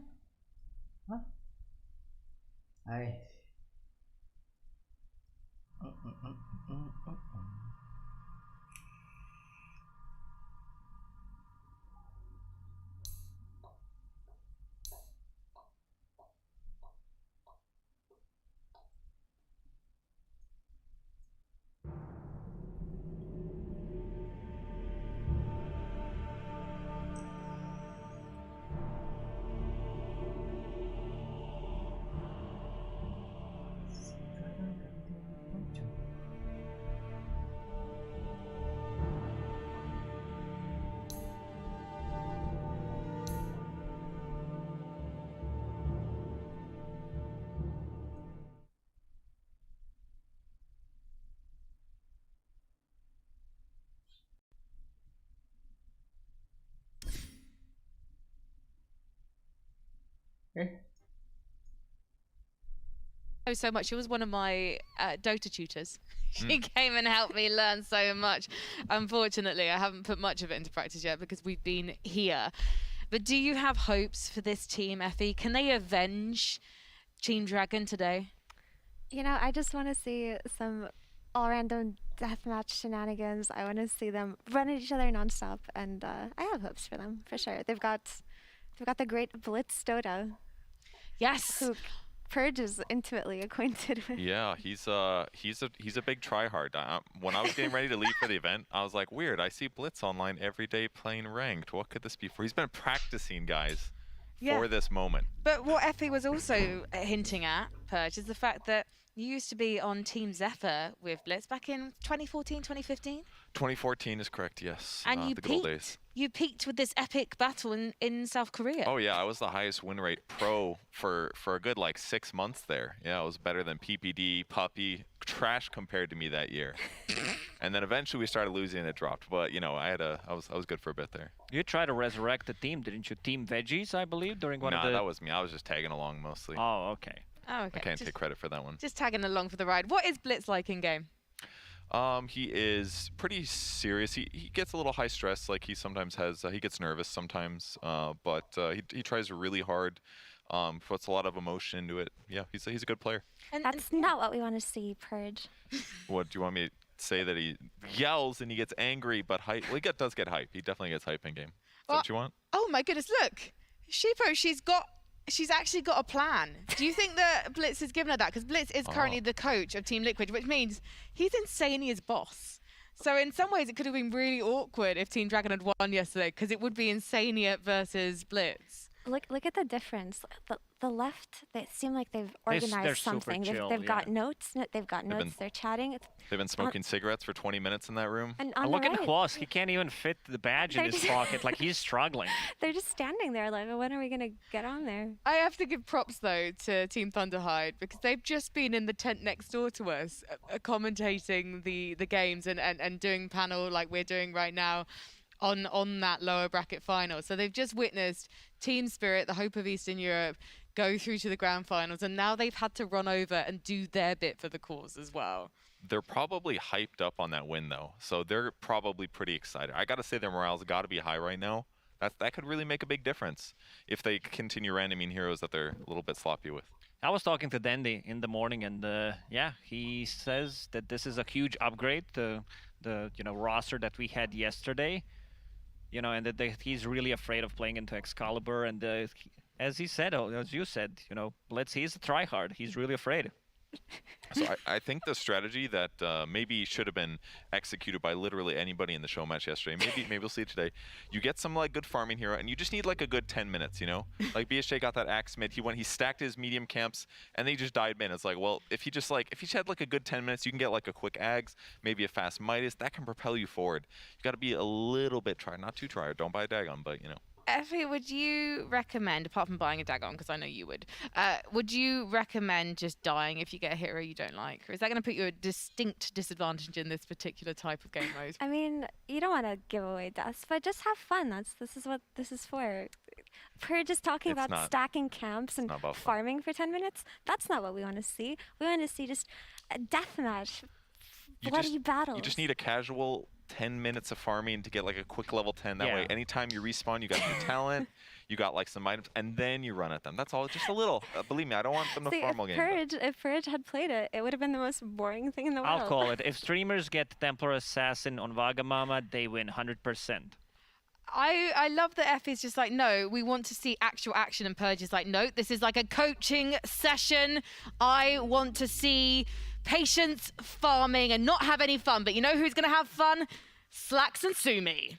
So much. She was one of my Dota tutors. She came and helped me learn so much. Unfortunately, I haven't put much of it into practice yet because we've been here. But do you have hopes for this team, Effie? Can they avenge Team Dragon today? You know, I just want to see some all random deathmatch shenanigans. I want to see them run at each other nonstop, and I have hopes for them for sure. They've got the great Blitz Dota. Yes. Who Purge is intimately acquainted with. Yeah, he's a big tryhard. When I was getting ready to leave for the event, I was like, weird. I see Blitz online every day playing ranked. What could this be for? He's been practicing, guys, for this moment. But what Effie was also hinting at, Purge, is the fact that you used to be on Team Zephyr with Blitz back in 2014, 2015? 2014 is correct, yes. And you the good old days. You peaked with this epic battle in South Korea. Oh, yeah, I was the highest win rate pro for a good, 6 months there. Yeah, it was better than PPD, Puppy, trash compared to me that year. And then eventually we started losing and it dropped. But, you know, I was good for a bit there. You tried to resurrect the team, didn't you? Team Veggies, I believe, during one of the... No, that was me. I was just tagging along mostly. Oh, okay. Oh, okay. I can't take credit for that one. Just tagging along for the ride. What is Blitz like in game? He is pretty serious. He gets a little high stress. Like he sometimes has, he gets nervous sometimes. But he tries really hard. Puts a lot of emotion into it. Yeah, he's a good player. And that's not what we want to see, Purge. What do you want me to say? That he yells and he gets angry, but hype. Well, he does get hype. He definitely gets hype in game. Is that what you want? Oh my goodness! Look, Sheepo, she's actually got a plan. Do you think that Blitz has given her that? Because Blitz is currently the coach of Team Liquid, which means he's Insania's boss. So in some ways, it could have been really awkward if Team Dragon had won yesterday, because it would be Insania versus Blitz. Look at the difference. The left, they seem like they've organized something. They've got notes. They've got notes. They're chatting. They've been smoking cigarettes for 20 minutes in that room. And look at Quas. He can't even fit the badge in his pocket. Like, he's struggling. They're just standing there like, when are we going to get on there? I have to give props, though, to Team Thunderhide, because they've just been in the tent next door to us, commentating the games and doing panel like we're doing right now on that lower bracket final. So they've just witnessed Team Spirit, the hope of Eastern Europe, go through to the grand finals, and now they've had to run over and do their bit for the cause as well. They're probably hyped up on that win, though, so they're probably pretty excited. I gotta say their morale's gotta be high right now. That could really make a big difference if they continue randoming heroes that they're a little bit sloppy with. I was talking to Dandy in the morning, and yeah, he says that this is a huge upgrade to the roster that we had yesterday. And that he's really afraid of playing into Excalibur, and as he said, as you said, Blitz, he's a tryhard. He's really afraid. So I think the strategy that maybe should have been executed by literally anybody in the show match yesterday, maybe we'll see it today. You get some good farming hero, and you just need a good 10 minutes, Like BSJ got that axe mid, he stacked his medium camps, and then he just died mid. It's like, well, if he had a good 10 minutes, you can get a quick Ags, maybe a fast Midas, that can propel you forward. You got to be a little bit try, not too try, don't buy a Dagon, but Effie, would you recommend, apart from buying a Dagon, because I know you would you recommend just dying if you get a hero you don't like? Or is that going to put you at a distinct disadvantage in this particular type of game mode? I mean, you don't want to give away deaths, but just have fun. This is what this is for. We're just talking about stacking camps and farming for 10 minutes. That's not what we want to see. We want to see just a deathmatch, bloody battles. You just need a casual 10 minutes of farming to get a quick level 10. That way, anytime you respawn, you got your talent, you got some items, and then you run at them. That's all. Just a little. Believe me, I don't want them to farm all game. If Purge had played it, it would have been the most boring thing in the world. I'll call it. If streamers get Templar Assassin on Wagamama, they win 100%. I love that Effie's just like, no, we want to see actual action, and Purge is like, no, this is a coaching session. I want to see patience, farming, and not have any fun. But you know who's going to have fun? Slacks and Sumi.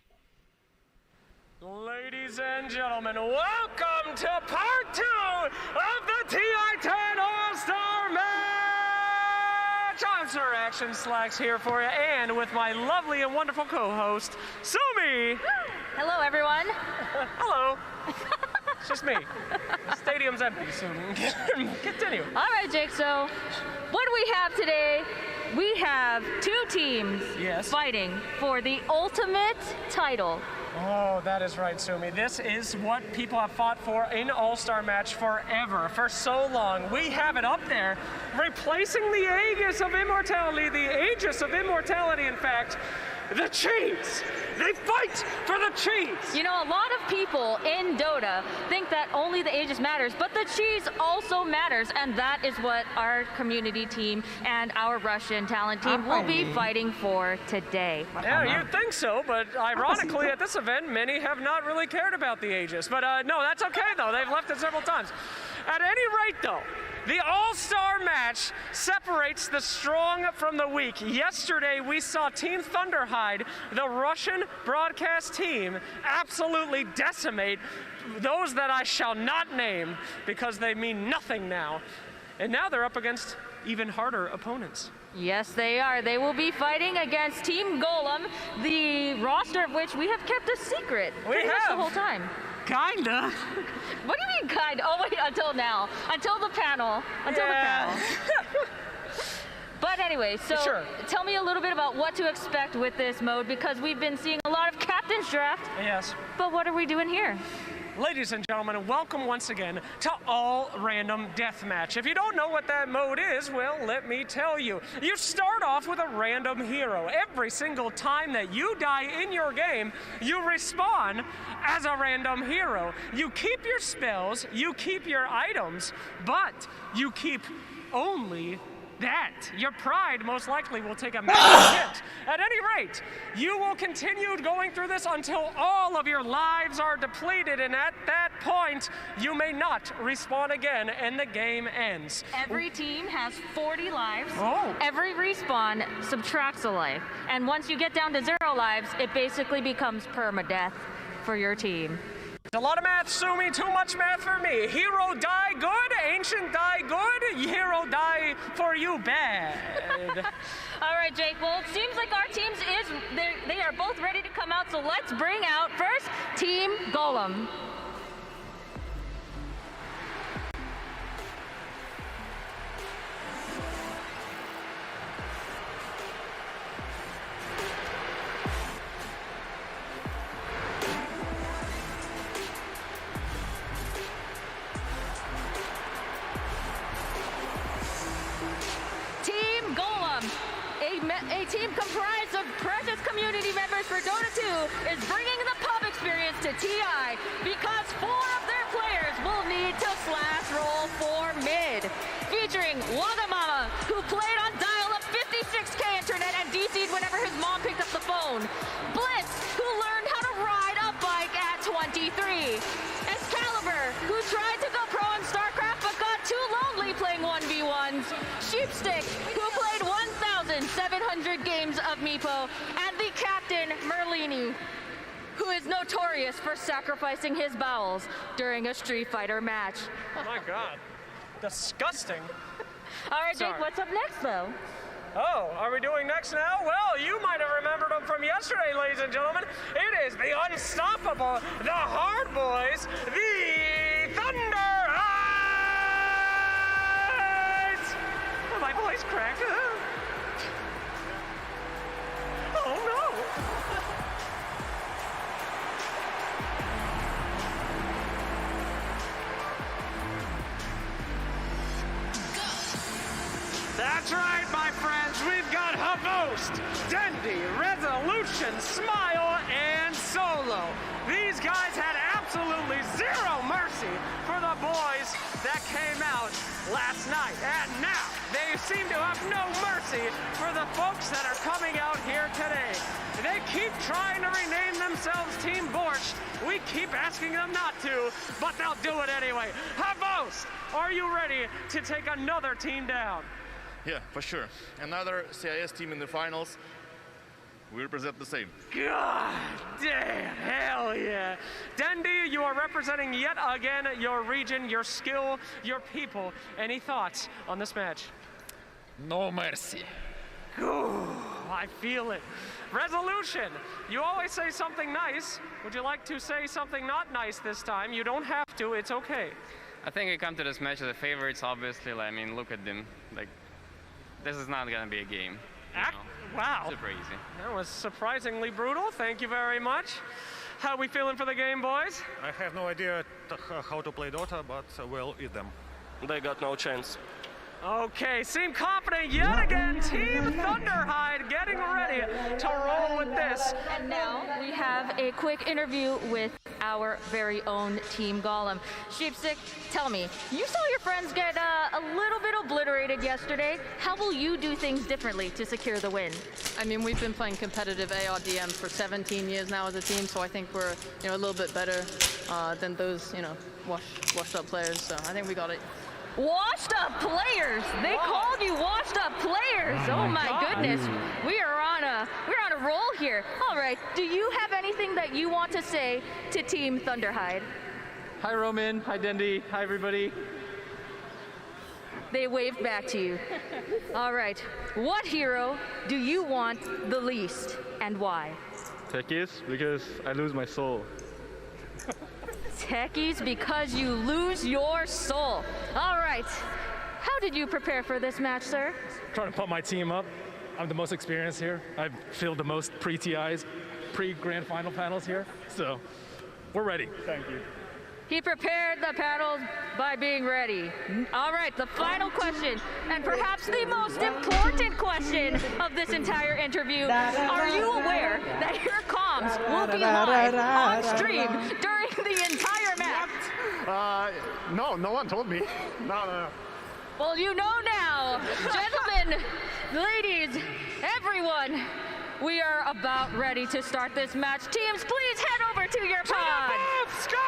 Ladies and gentlemen, welcome to part 2 of the TI10 All-Star match! I'm Sir Action Slacks here for you, and with my lovely and wonderful co-host, Sumi! Hello, everyone. Hello. It's just me. The stadium's empty, so continue. All right, Jake, so what do we have today? We have 2 teams fighting for the ultimate title Oh, that is right, Sumi. This is what people have fought for in All-Star Match forever, for so long. We have it up there, replacing the Aegis of Immortality, the Aegis of Immortality, in fact, the cheese. They fight for the cheese. You know, a lot of people in Dota think that only the Aegis matters, but the cheese also matters, and that is what our community team and our Russian talent team will be fighting for today. Yeah, you'd think so, but ironically at this event, many have not really cared about the Aegis. But no, that's okay though. They've left it several times. At any rate though, the All-Star Match separates the strong from the weak. Yesterday, we saw Team Thunderhide, the Russian broadcast team, absolutely decimate those that I shall not name because they mean nothing now. And now they're up against even harder opponents. Yes, they are. They will be fighting against Team Golem, the roster of which we have kept a secret pretty much the whole time. Kinda. What do you mean kinda? Oh wait, until now. Until the panel. Until the panel. But anyway, so tell me a little bit about what to expect with this mode, because we've been seeing a lot of Captain's Draft. Yes. But what are we doing here? Ladies and gentlemen, welcome once again to All Random Deathmatch. If you don't know what that mode is, well, let me tell you. You start off with a random hero. Every single time that you die in your game, you respawn as a random hero. You keep your spells, you keep your items, but you keep only that. Your pride most likely will take a massive hit. At any rate, you will continue going through this until all of your lives are depleted, and at that point, you may not respawn again, and the game ends. Every team has 40 lives. Oh. Every respawn subtracts a life. And once you get down to 0 lives, it basically becomes permadeath for your team. A lot of math, Sumi, too much math for me. Hero die good, ancient die good, hero die for you bad. All right, Jake, well, it seems like our teams they are both ready to come out, so let's bring out first Team Golem. A team comprised of precious community members for Dota 2 is bringing the pub experience to TI because 4 of their players will need to slash roll for mid. Featuring Wagamama, who played on dial-up 56K internet and DC'd whenever his mom picked up the phone. Blitz, who learned how to ride a bike at 23. Excalibur, who tried to go pro in StarCraft but got too lonely playing 1v1s. Sheepstick, who played 1,700 games of Meepo, and the captain, Merlini, who is notorious for sacrificing his bowels during a Street Fighter match. Oh my God, disgusting. All right, Jake, what's up next, though? Oh, are we doing next now? Well, you might have remembered them from yesterday, ladies and gentlemen. It is the unstoppable, the Hard Boys, the Thunderhides! Oh, my voice cracked. Oh, no. That's right, my friends. We've got Havost, Dendi, Resolution, Smile, and Solo. These guys had absolutely zero mercy for the boys that came out last night. And now they seem to have no mercy for the folks that are coming out here today. They keep trying to rename themselves Team Borscht. We keep asking them not to, but they'll do it anyway. Havost, are you ready to take another team down? Yeah, for sure. Another CIS team in the finals. We represent the same. God damn, hell yeah. Dendi, you are representing yet again your region, your skill, your people. Any thoughts on this match? No mercy. Ooh, I feel it. Resolution, you always say something nice. Would you like to say something not nice this time? You don't have to, it's okay. I think we come to this match as the favorites, obviously. I mean, look at them. Like, this is not going to be a game. Wow. Super easy. That was surprisingly brutal. Thank you very much. How we feeling for the game, boys? I have no idea how to play Dota, but we'll eat them. They got no chance. Okay, seem confident yet again. Team Thunderhide getting ready to roll with this. And now we have a quick interview with our very own Team Golem. Sheepstick, tell me, you saw your friends get a little bit obliterated yesterday. How will you do things differently to secure the win? I mean, we've been playing competitive ARDM for 17 years now as a team, so I think we're a little bit better than those washed up players. So I think we got it. Washed up players. They called you washed up players. Oh my goodness. We're on a roll here. All right. Do you have anything that you want to say to Team Thunderhide? Hi Roman. Hi Dendi. Hi everybody. They waved back to you. All right. What hero do you want the least and why? Techies, because I lose my soul. Techies, because you lose your soul. All right. How did you prepare for this match, sir? Trying to pump my team up. I'm the most experienced here. I've filled the most pre-TIs, pre-grand final panels here. So we're ready. Thank you. He prepared the panels by being ready. All right, the final question, and perhaps the most important question of this entire interview. Are you aware that your comms will be live on stream during the entire match? No one told me. No. Well, you know now. Gentlemen, ladies, everyone, we are about ready to start this match. Teams, please head over to your pod. Go!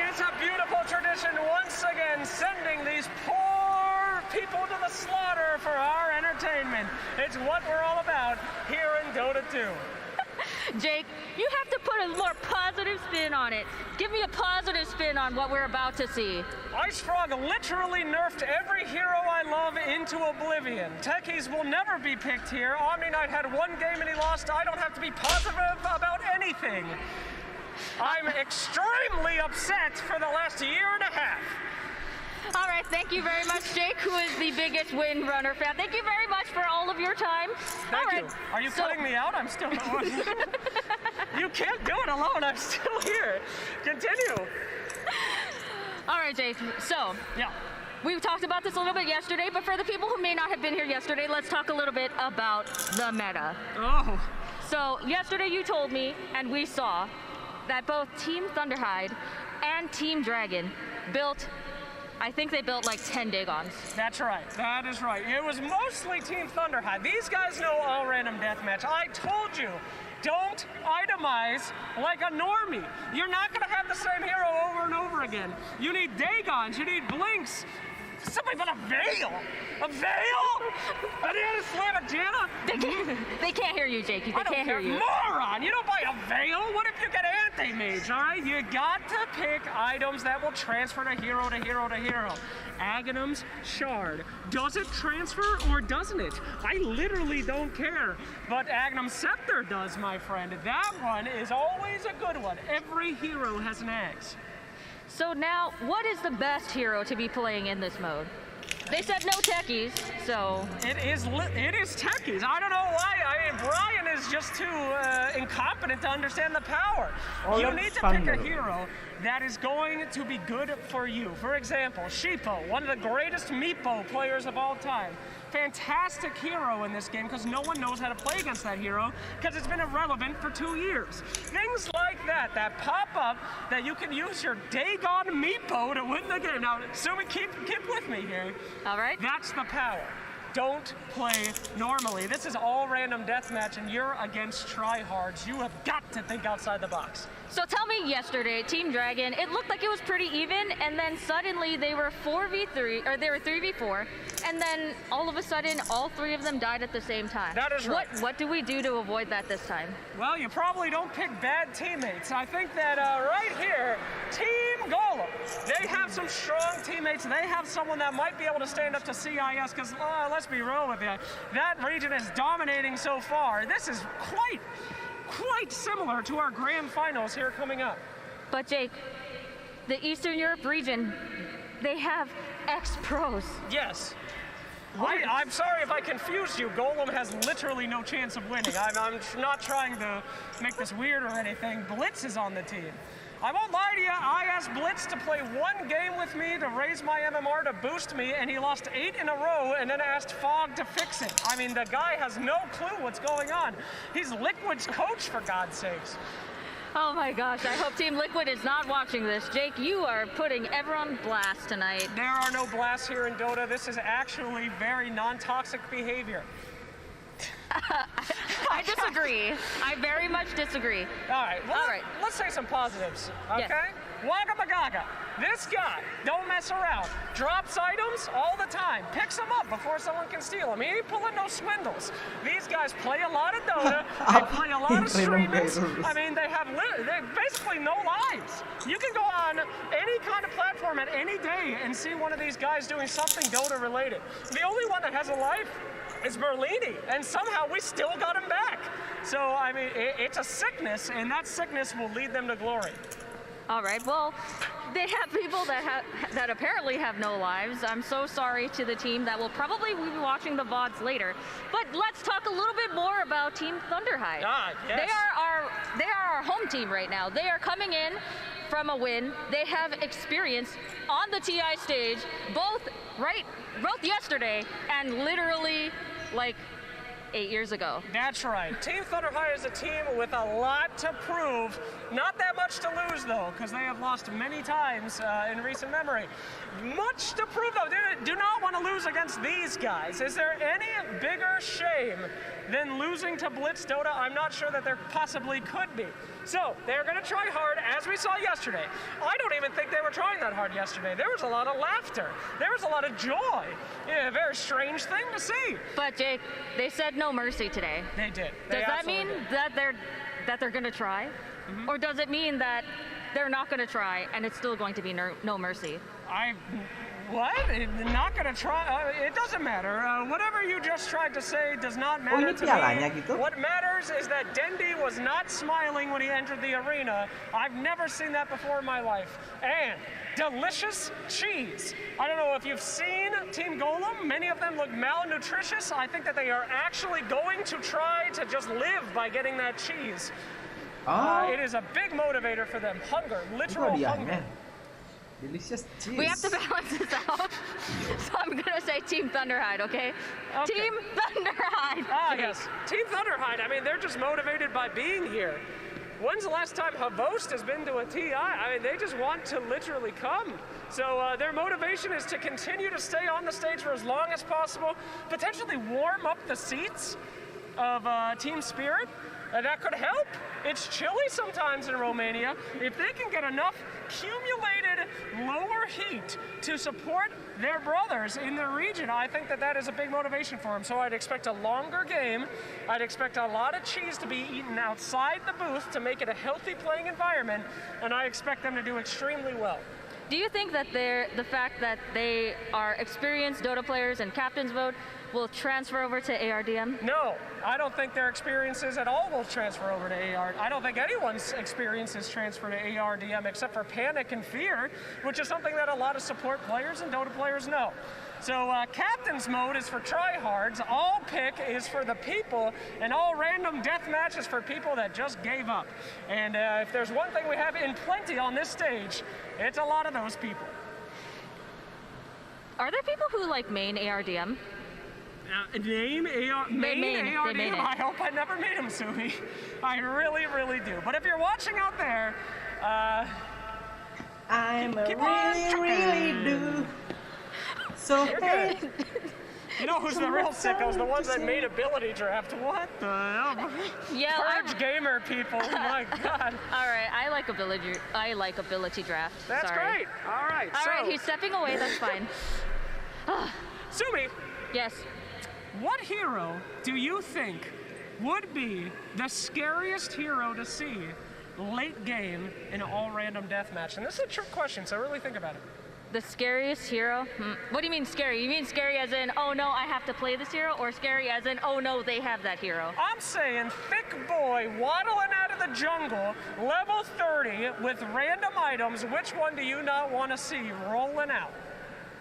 It's a beautiful tradition once again, sending these poor people to the slaughter for our entertainment. It's what we're all about here in Dota 2. Jake, you have to put a more positive spin on it. Give me a positive spin on what we're about to see. IceFrog literally nerfed every hero I love into oblivion. Techies will never be picked here. Omniknight had one game and he lost. I don't have to be positive about anything. I'm extremely upset for the last year and a half. All right, thank you very much, Jake, who is the biggest Windrunner fan. Thank you very much for all of your time. Thank you. Are you cutting me out? I'm still You can't do it alone. I'm still here. Continue. All right, Jake. So, we talked about this a little bit yesterday, but for the people who may not have been here yesterday, let's talk a little bit about the meta. Oh. So, yesterday you told me, and we saw, that both Team Thunderhide and Team Dragon built, I think they built like 10 Dagons. That's right. That is right. It was mostly Team Thunderhide. These guys know all random deathmatch. I told you, don't itemize like a normie. You're not going to have the same hero over and over again. You need Dagons. You need Blinks. Somebody but a Veil! A Veil? Banana Slam a Janna? They can't hear you, Jake. They can't hear you. Moron! You don't buy a Veil! What if you get Anti-Mage, alright? You got to pick items that will transfer to hero to hero to hero. Aghanim's Shard. Does it transfer or doesn't it? I literally don't care. But Aghanim's Scepter does, my friend. That one is always a good one. Every hero has an Axe. So now, what is the best hero to be playing in this mode? They said no techies, so... It is techies. I don't know why. I mean, Brian is just too incompetent to understand the power. You need to pick a hero that is going to be good for you. For example, Sheepo, one of the greatest Meepo players of all time. Fantastic hero in this game because no one knows how to play against that hero because it's been irrelevant for 2 years. Things like that pop up that you can use your Dagon Meepo to win the game. Now, Sumi, keep with me here. All right. That's the power. Don't play normally. This is all random deathmatch and you're against tryhards. You have got to think outside the box. So tell me yesterday, Team Dragon, it looked like it was pretty even, and then suddenly they were 4v3, or they were 3v4, and then all of a sudden, all three of them died at the same time. That is right. What do we do to avoid that this time? Well, you probably don't pick bad teammates. I think that right here, Team Golem, they have some strong teammates. They have someone that might be able to stand up to CIS, because let's be real with you, that region is dominating so far. This is quite similar to our grand finals here coming up. But Jake, the Eastern Europe region, they have ex-pros. Yes. I'm sorry if I confused you. Golem has literally no chance of winning. I'm not trying to make this weird or anything. Blitz is on the team. I won't lie to you, I asked Blitz to play one game with me to raise my MMR to boost me, and he lost 8 in a row, and then asked Fog to fix it. I mean, the guy has no clue what's going on. He's Liquid's coach, for God's sakes. Oh my gosh, I hope Team Liquid is not watching this. Jake, you are putting everyone on blast tonight. There are no blasts here in Dota. This is actually very non-toxic behavior. I disagree. I very much disagree. All right, let's say some positives, okay? Yes. Wagga Magaga, this guy, don't mess around. Drops items all the time, picks them up before someone can steal them. He ain't pulling no swindles. These guys play a lot of Dota, they play a lot of streamings. I mean, they have basically no lives. You can go on any kind of platform at any day and see one of these guys doing something Dota related. The only one that has a life is Merlini, and somehow we still got him back. So, I mean, it's a sickness, and that sickness will lead them to glory. All right, well, they have people that apparently have no lives. I'm so sorry to the team that will probably be watching the VODs later. But let's talk a little bit more about Team Thunderhide. Yes. They are our home team right now. They are coming in from a win. They have experience on the TI stage, both yesterday and literally like 8 years ago. That's right. Team Thunderhide is a team with a lot to prove. Not that much to lose, though, because they have lost many times in recent memory. Much to prove, though. They do not want to lose against these guys. Is there any bigger shame than losing to Blitz Dota? I'm not sure that there possibly could be. So, they're going to try hard, as we saw yesterday. I don't even think they were trying that hard yesterday. There was a lot of laughter. There was a lot of joy. Yeah, a very strange thing to see. But, Jake, they said no mercy today. They did. Does that mean that they're going to try? Mm-hmm. Or does it mean that they're not going to try and it's still going to be no mercy? What? Not gonna try? It doesn't matter. Whatever you just tried to say does not matter to me. What matters is that Dendi was not smiling when he entered the arena. I've never seen that before in my life. And delicious cheese. I don't know if you've seen Team Golem. Many of them look malnutritious. I think that they are actually going to try to just live by getting that cheese. It is a big motivator for them. Hunger, literal hunger. Delicious cheese. We have to balance this out. So I'm going to say Team Thunderhide, okay? Team Thunderhide. Yes. Team Thunderhide, I mean, they're just motivated by being here. When's the last time Havost has been to a TI? I mean, they just want to literally come. So their motivation is to continue to stay on the stage for as long as possible, potentially warm up the seats of Team Spirit. That could help. It's chilly sometimes in Romania. If they can get enough accumulated lower heat to support their brothers in their region, I think that that is a big motivation for them. So I'd expect a longer game. I'd expect a lot of cheese to be eaten outside the booth to make it a healthy playing environment, and I expect them to do extremely well. Do you think that the fact that they are experienced Dota players and captain's vote will transfer over to ARDM? No, I don't think their experiences at all will transfer over to AR. I don't think anyone's experiences transfer to ARDM except for Panic and Fear, which is something that a lot of support players and Dota players know. So captain's mode is for tryhards, all pick is for the people, and all random deathmatch is for people that just gave up. And if there's one thing we have in plenty on this stage, it's a lot of those people. Are there people who like main ARDM? Main ARDM? I hope I never meet him, Sumi. I really, really do. But if you're watching out there, really do. So hey. You know who's the real sickos? The ones that made ability draft. What the hell? Yeah, Purge gamer people. My God. All right, I like ability draft. That's Sorry. great. All right. All right, he's stepping away. That's fine. Sumi. Yes. What hero do you think would be the scariest hero to see late game in an all random deathmatch? And this is a trick question, so really think about it. The scariest hero? What do you mean scary? You mean scary as in, oh no, I have to play this hero? Or scary as in, oh no, they have that hero? I'm saying thick boy waddling out of the jungle, level 30 with random items. Which one do you not want to see rolling out?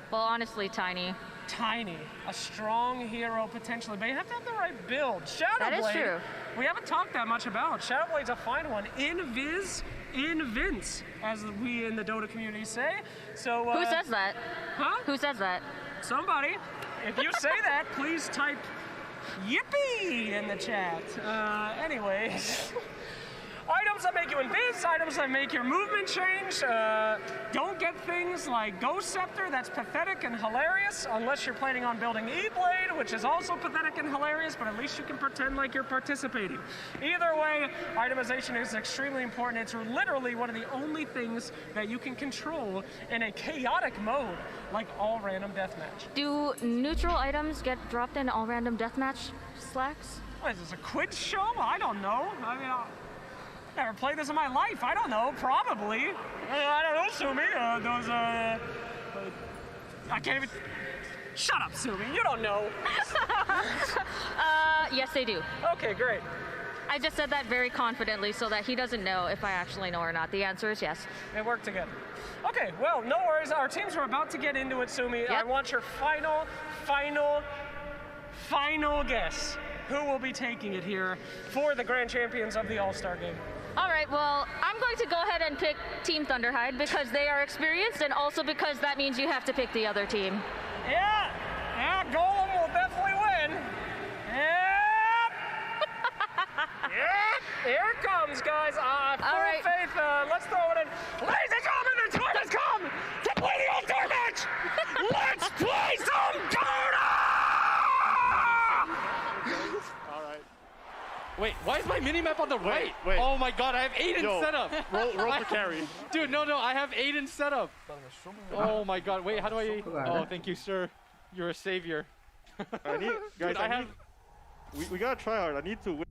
Well, honestly, Tiny, tiny, a strong hero potentially, but you have to have the right build. Shadowblade. That is true. We haven't talked that much about. Shadowblade's a fine one. In Vince, as we in the Dota community say. So Who says that? Huh? Who says that? Somebody. If you say that, please type yippee in the chat. Anyways. Items that make you invis, items that make your movement change. Don't get things like Ghost Scepter, that's pathetic and hilarious, unless you're planning on building E-Blade, which is also pathetic and hilarious, but at least you can pretend like you're participating. Either way, itemization is extremely important. It's literally one of the only things that you can control in a chaotic mode, like all random deathmatch. Do neutral items get dropped in all random deathmatch slacks? What is this, a quiz show? I don't know. I mean, never played this in my life. I don't know. Probably. I don't know, Sumi. I can't even. Shut up, Sumi. You don't know. Yes, they do. Okay, great. I just said that very confidently so that he doesn't know if I actually know or not. The answer is yes. They work together. Okay, well, no worries. Our teams are about to get into it, Sumi. Yep. I want your final guess. Who will be taking it here for the grand champions of the All-Star game? All right, well, I'm going to go ahead and pick Team Thunderhide because they are experienced and also because that means you have to pick the other team. Yeah, Golem will definitely win. Yep. Here it comes, guys. Full faith. Let's throw it in. Ladies and gentlemen, the time has come to play the All-Star match. Let's play some Dota! Wait, why is my mini-map on the right? Wait. Oh my god, I have Aiden set up. Roll for carry. Dude, no, I have Aiden set up. Oh my god, wait, how do I... Oh, thank you, sir. You're a savior. Guys, we gotta try hard. I need to win.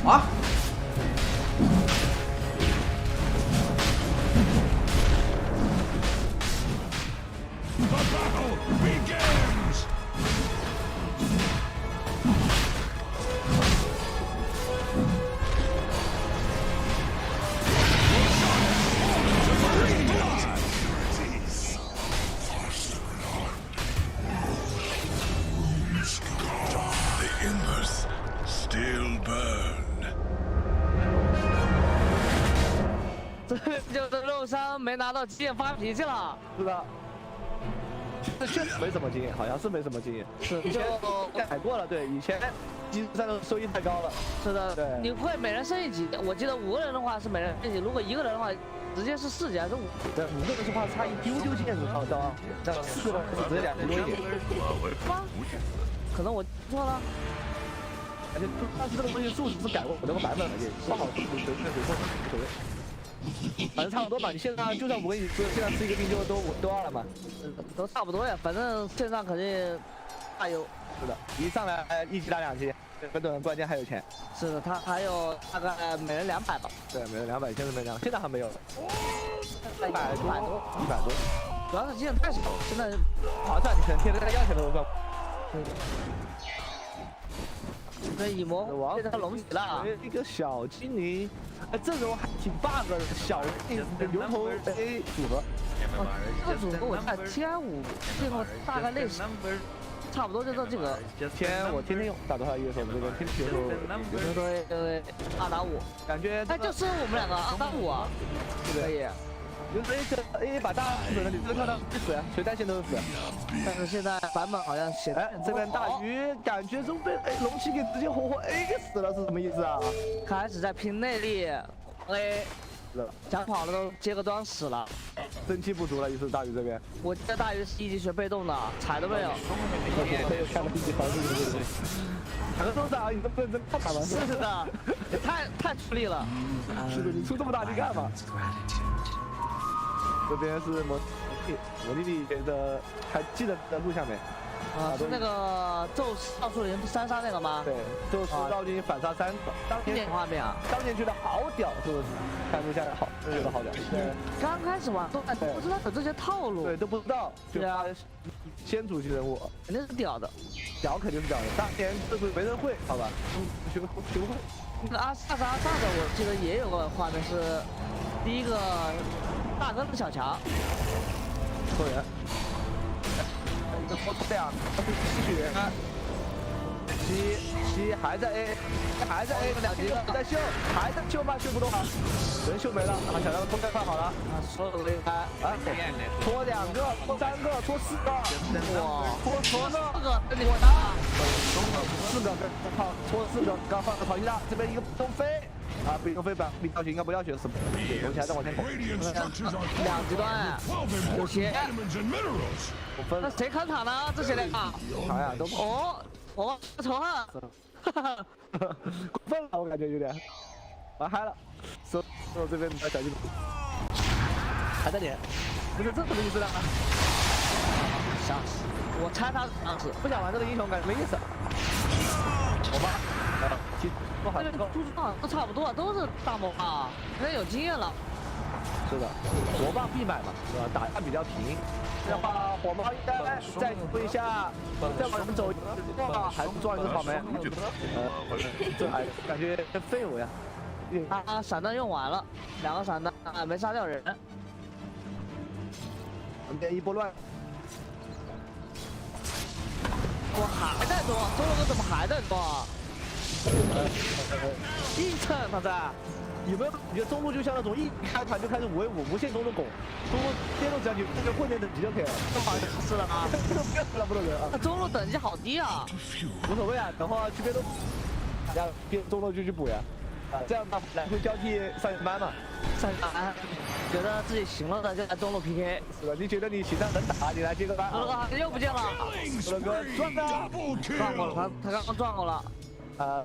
Ah! The battle begins! The embers still burn. 就是肉伤没拿到经验发脾气了。是的，这确实没什么经验，好像是没什么经验。是，以前改过了，对，以前技术赛的收益太高了。是的，对。你会每人升一级，我记得5个人的话是每人升一级，如果1个人的话，直接是4级还是5？对，5个人的话差一丢丢经验值到，但4个人是直接2级多一点。吗？可能我错了。而且但是这个东西数值是改过，我这个版本而已，不好随便随错无所谓。 反正差不多吧，你线上就算5个1级，现在11个兵就都2了嘛，都差不多呀。反正线上肯定大优，是的，一上来1级打2级，很多人关键还有钱。是的，他还有大概每人200吧，对，每人200，现在没200，现在还没有了。100多，主要是经验太少了，现在划算，你可能贴在要钱的都赚。那蚁魔现在龙起了，一个小精灵，阵容还挺 bug 的，小牛头 A 组合。这个组合我在 T5见过，大概类似，差不多就这几个。我天天用打多少月手这个天天用，对，2打5，感觉哎就是我们2个2打5啊，可以。 就是 A 把大死了，你这看到一死，谁带线都是死。但是现在版本好像写的这边大鱼感觉中被龙骑给直接活 A 给死了，是什么意思啊？开始在拼内力 ，A 抢跑了都接个端死了。生气不足了，意思大鱼这边。我记得大鱼是一级学被动的，踩都没有。没有看到一级防对对对。踩个多少？你都不认真看他吗？是的，也太出力了。是的，你出这么大力干嘛？这边是魔力力的，还记得在录下没？是那个宙斯奥数林3杀那个吗？对，宙斯绕进反杀3个，当年画面啊，当年觉得好屌，是不是？看录下来好，真觉得好屌。对，刚开始玩都不知道有这些套路，对，都不知道。对啊，先主级人物肯定是屌的，屌肯定是屌的。当年这个没人会，好吧？学不会。那个阿萨的我记得也有个画面是第一个大哥的小强，拖人。这拖2个吸血，吸还在 A， 还在 A， 2级在秀，还在秀吗？秀不动了，人秀没了，然后小张拖快好了，所有的离开，拖2个，拖3个，拖4个，哇，拖4个，跟你我打，4个靠拖4个，刚放个淘气大，这边一个东飞。啊，不用飞吧？你要学应该不要学什么？我现在往前跑。2极端，有鞋。那谁看塔呢？这些人啊，塔呀都我仇恨，过分了，我感觉有点玩嗨了。说这边小心，还在连，不是这什么意思呢？想死！我猜他想死，不想玩这个英雄，感觉没意思。我妈，不好，都差不多，都是大魔霸，人家有经验了。是的，魔霸必买嘛，是吧？打架比较平。这样的话，火猫应该再问一下，再往前走，还是撞一个草莓。这还感觉废物呀。他闪弹用完了，2个闪弹没杀掉人。旁边一波乱。我还在多，中路哥怎么还在多？硬蹭他在，有没有？你觉得中路就像那种一开盘就开始5v5无限中路拱，中路边路只要你那个混点等级就可以了。是的啊，不能人啊。那中路等级好低啊。无所谓啊，等会去边路，大家边中路就去补呀。这样来回交替上班嘛。上班，觉得自己行了的就来中路 PK。是的，你觉得你行了能打，你来接个班。又不见了，哥转啊！撞过了，他刚刚撞过了。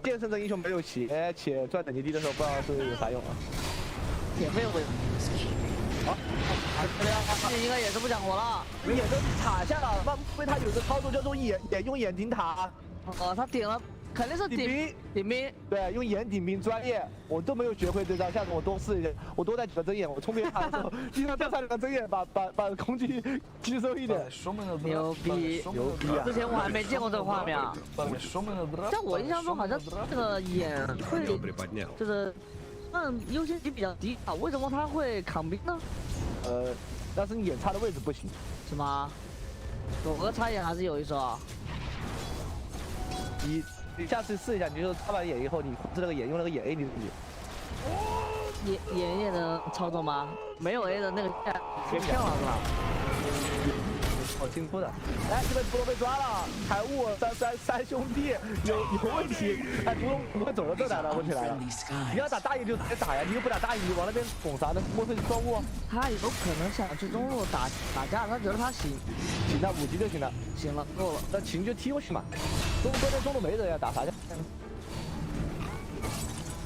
剑圣这英雄没有鞋，且赚等级低的时候不知道是有啥用啊。也没有问题。好，这应该也是不讲活了。眼都塔下了，因为他有个操作叫做用眼顶塔。他顶了。肯定是顶兵，对，用眼顶兵专业，我都没有学会这招，下次我多试一下，我多带几个针眼，我冲别塔的时候，经常多带2个针眼，把攻击吸收一点。牛逼，牛逼啊！之前我还没见过这个画面啊，在我印象中好像这个眼会就是优先级比较低啊，为什么他会扛兵呢？但是你眼插的位置不行，是吗？狗哥插眼还是有一手啊。你下次试一下，你就插完眼以后，你控制那个眼，用那个眼 A 你自己。眼也能操作吗？没有 A 的那个别骗了是吧？好清楚的。来，这边屠龙被抓了，海雾三兄弟有问题。哎，屠龙不会走到这来了，问题来了。你要打大野就直接打呀，你又不打大野，你往那边拱啥呢？莫非是双误？他有可能想去中路打架，他觉得他行了5级就行了，行了够了，那秦就踢过去嘛。关键中路没人呀，打啥去？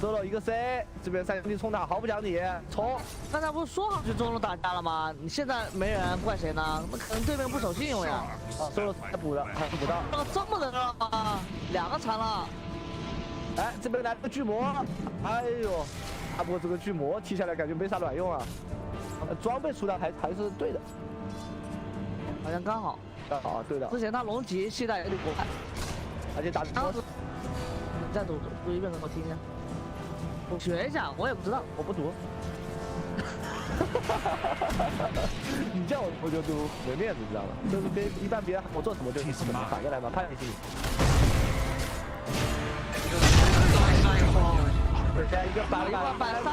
收了一个 C， 这边3兄弟冲塔毫不讲理，冲！刚才不是说好去中路打架了吗？你现在没人，怪谁呢？那可能对面不守信用呀。收了还补了，还补到。这么的了吗？2个残了。哎，这边来个巨魔，哎呦，不过这个巨魔踢下来感觉没啥卵用啊。装备出来还是对的，好像刚好。啊，对的。之前他龙骑系带有点过，而且打的当时，你再读一遍给我听一下。我学一下，我也不知道，我不读。你这样我就读没面子，知道吗？就是一般别人我做什么就什么，反过来嘛，看你心里。一个摆3个，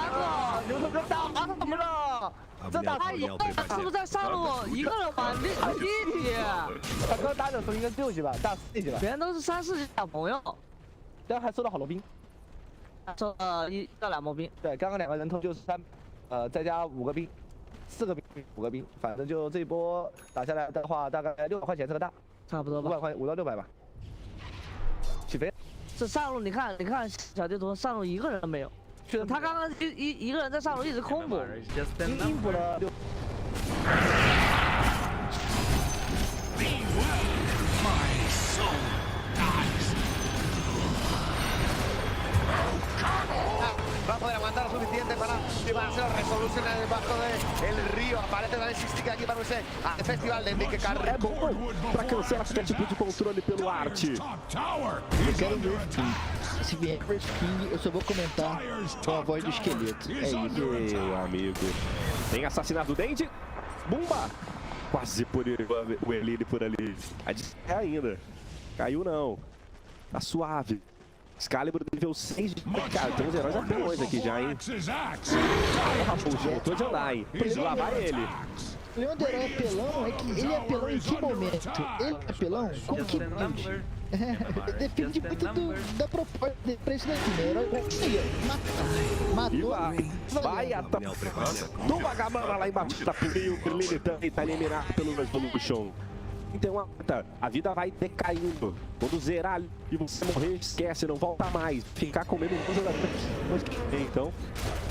牛头哥打他们了。这打他一个人是不是在上路一个人玩第一题？他刚打的时候应该是6级吧，大4级吧。别人都是3、4级小朋友，然后还收了好多兵，收1到2波兵。对，刚刚2个人头就是3，再加5个兵。4个兵5个兵，反正就这一波打下来的话，大概600块钱这个大，差不多吧500块5到600吧。起飞。这上路你看小地图上路一个人都没有，他刚刚一个人在上路一直空补，硬补了6。Va a poder aguantar lo suficiente para llevarse la resolución debajo del río. Aparece também Cistica aqui para você. A Festival de Nick Carrey. É bom pra cancelar qualquer tipo de controle pelo Art. Eu quero ver skin. Se vier skin, eu só vou comentar com a voz do esqueleto. É isso. Meu amigo. Tem assassinato do Dente. Bumba! Quase por o Eline por ali. É ainda. Caiu não. Tá suave. Excalibur nível 6 de... Cara, tem uns heróis apelões aqui já, hein? O Raposo voltou de andar, hein? Precisa lá vai ele. O problema do herói apelão é que ele é apelão em que momento? Ele é apelão? Como que pode? Depende muito da proposta pra isso daqui, né? O herói matou. Vai atrás do Vagabundo lá embaixo da Purinho. O Berlini também tá eliminado pelo Resolution. Então a vida vai decaindo. Quando zerar e você morrer, esquece, não volta mais. Ficar comendo um jogador. Então,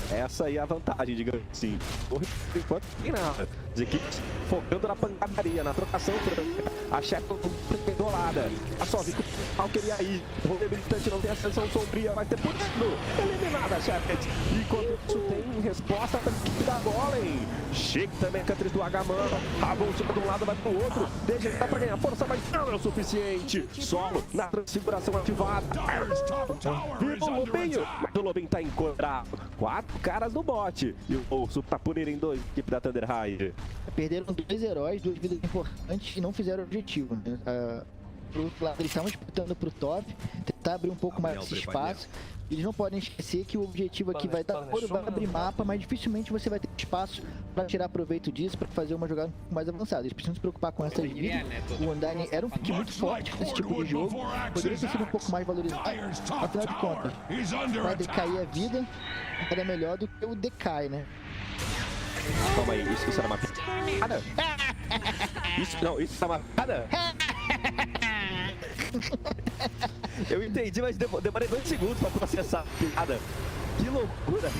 essa aí é a vantagem, digamos assim. Por enquanto, não tem nada. As equipes focando na pancadaria, na trocação franca. A Shadow pendolada. A Sovico mal queria ir. O reabilitante não tem a sessão sombria, vai ter punido. Eliminada a Shadow. E quando isso tem resposta da equipe da Golem. Chega também a Catriz do Agamama. A bolsa de um lado vai pro outro. Deixa ele dá pra ganhar força, mas não é o suficiente. Solo na transfiguração ativada. Viva o Lobinho. Mas o Lobinho tá encontrado. 4 caras no bote. E o Bolso tá punindo 2 equipe da Thunder High. Perderam 2 heróis, 2 vidas importantes e não fizeram o objetivo, né? Pro outro lado, eles estavam disputando pro top, tentar abrir um pouco mais esse espaço. Eles não podem esquecer que o objetivo aqui vai dar ouro, vai abrir mapa, mas dificilmente você vai ter espaço para tirar proveito disso, para fazer uma jogada um pouco mais avançada. Eles precisam se preocupar com essas vidas. O Undyne era um pick muito forte nesse tipo de jogo, poderia ter sido um pouco mais valorizado. Afinal de contas, para decair a vida, era melhor do que o decai, né? Calma aí, isso era uma piada? Isso é uma piada? Eu entendi, mas demorei 2 segundos pra processar a piada. Que loucura!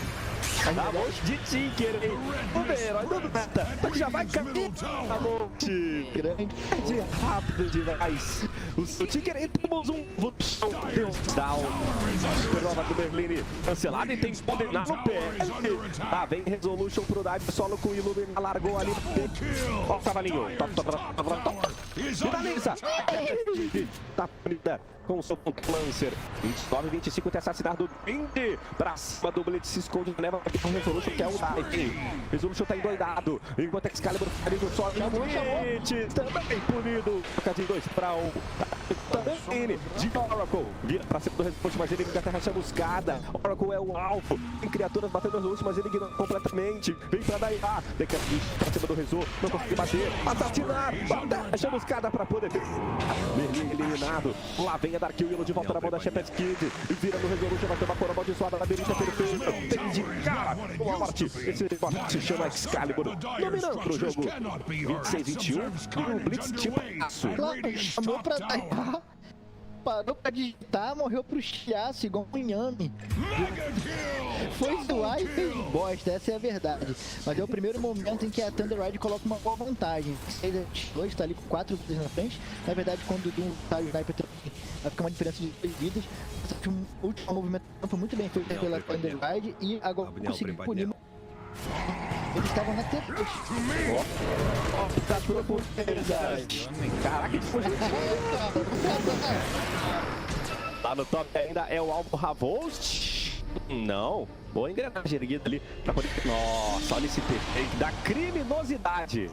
A monte de Tinker, hein? O herói do meta. Já vai cair a monte. Grande. De rápido demais. O Tinker entramos um down. Prova do Berlini. Cancelado e tem que condenar no pé. Tá, vem Resolution pro dive solo com o Illumina. Largou ali. Ó o cavalinho. Finaliza. Tá bonita. Com o seu ponto Lancer. 29-25 tem assassinado do Indy. Pra cima do Blitz, se esconde e leva aqui com o Resolution, que é o dive. Resolution tá endoidado. Enquanto Excalibur faz o solo. Blitz também punido. Toca de 2 pra 1. Também de Oracle. Vira pra cima do Resolution, mas ele ainda terra chamuscada. Oracle é o alvo. Tem criaturas batendo no Resolution, mas ele ignora completamente. Vem pra Daiha. Deca pra cima do Resol. Não consegue bater. Assassinar. Bata chamuscada pra poder ter. Merlin eliminado. Lá vem a Dark Willow de volta na mão da Shepherd Kid. E vira no Resolution, vai ter uma cor amaldiçoada. Labirinto é perfeito. Tem de cara. Uma morte. Esse morte se chama Excalibur. Dominando pro jogo. 26-21. E o Blitz tipo aço. Claro, chamou pra Daiha. Parou pra digitar, morreu pro chiaço, igual um inhame. Foi zoar e fez bosta, essa é a verdade. Mas é o primeiro momento em que a Thunder Ride coloca uma boa vantagem. 6-2, tá ali com 4 vidas na frente. Na verdade, quando o Doom tá o Sniper também, vai ficar uma diferença de 2 vidas. O último movimento foi muito bem feito pela Thunder Ride e agora conseguiu punir. Eles estavam na T2. Tá por oportunidade. Caraca, que foi. Lá no top ainda é o Alvo Ravost. Não. Boa engrenagem erguida ali. Pra poder... Nossa, olha esse take da criminosidade.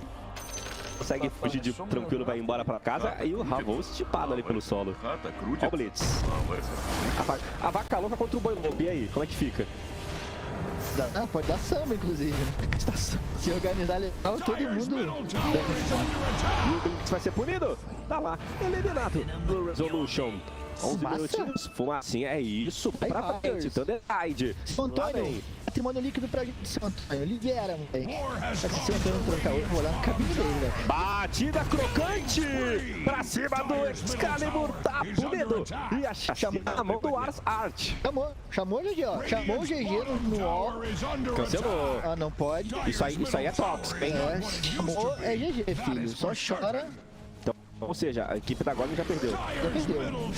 Consegue fugir de tranquilo, vai embora pra casa. E o Ravost tipado ali pelo solo. Olha o Blitz. A vaca louca contra o Boi Lobo. E aí, como é que fica? Não, pode dar samba, inclusive. Se organizar legal, todo mundo. E o Blitz vai ser punido. Tá lá, eliminado no Resolution. 11 minutinhos. Fumacinha, é isso. Pra frente, Thunder Ride. Antônio, patrimônio líquido pra gente, seu Antônio. Libera, moleque. Se o seu Antônio trocar outro, vou lá no cabine dele, velho. Batida crocante pra cima do Excalibur, tá punido. E a chamou a mão do Ars Art. Chamou o GG, ó. Chamou o GG no wall. Cancelou. Ah, não pode. Isso aí é tóxico, hein? Chamou, é GG, filho. Só chora. Então, ou seja, a equipe da Goblin já perdeu. Já perdeu. No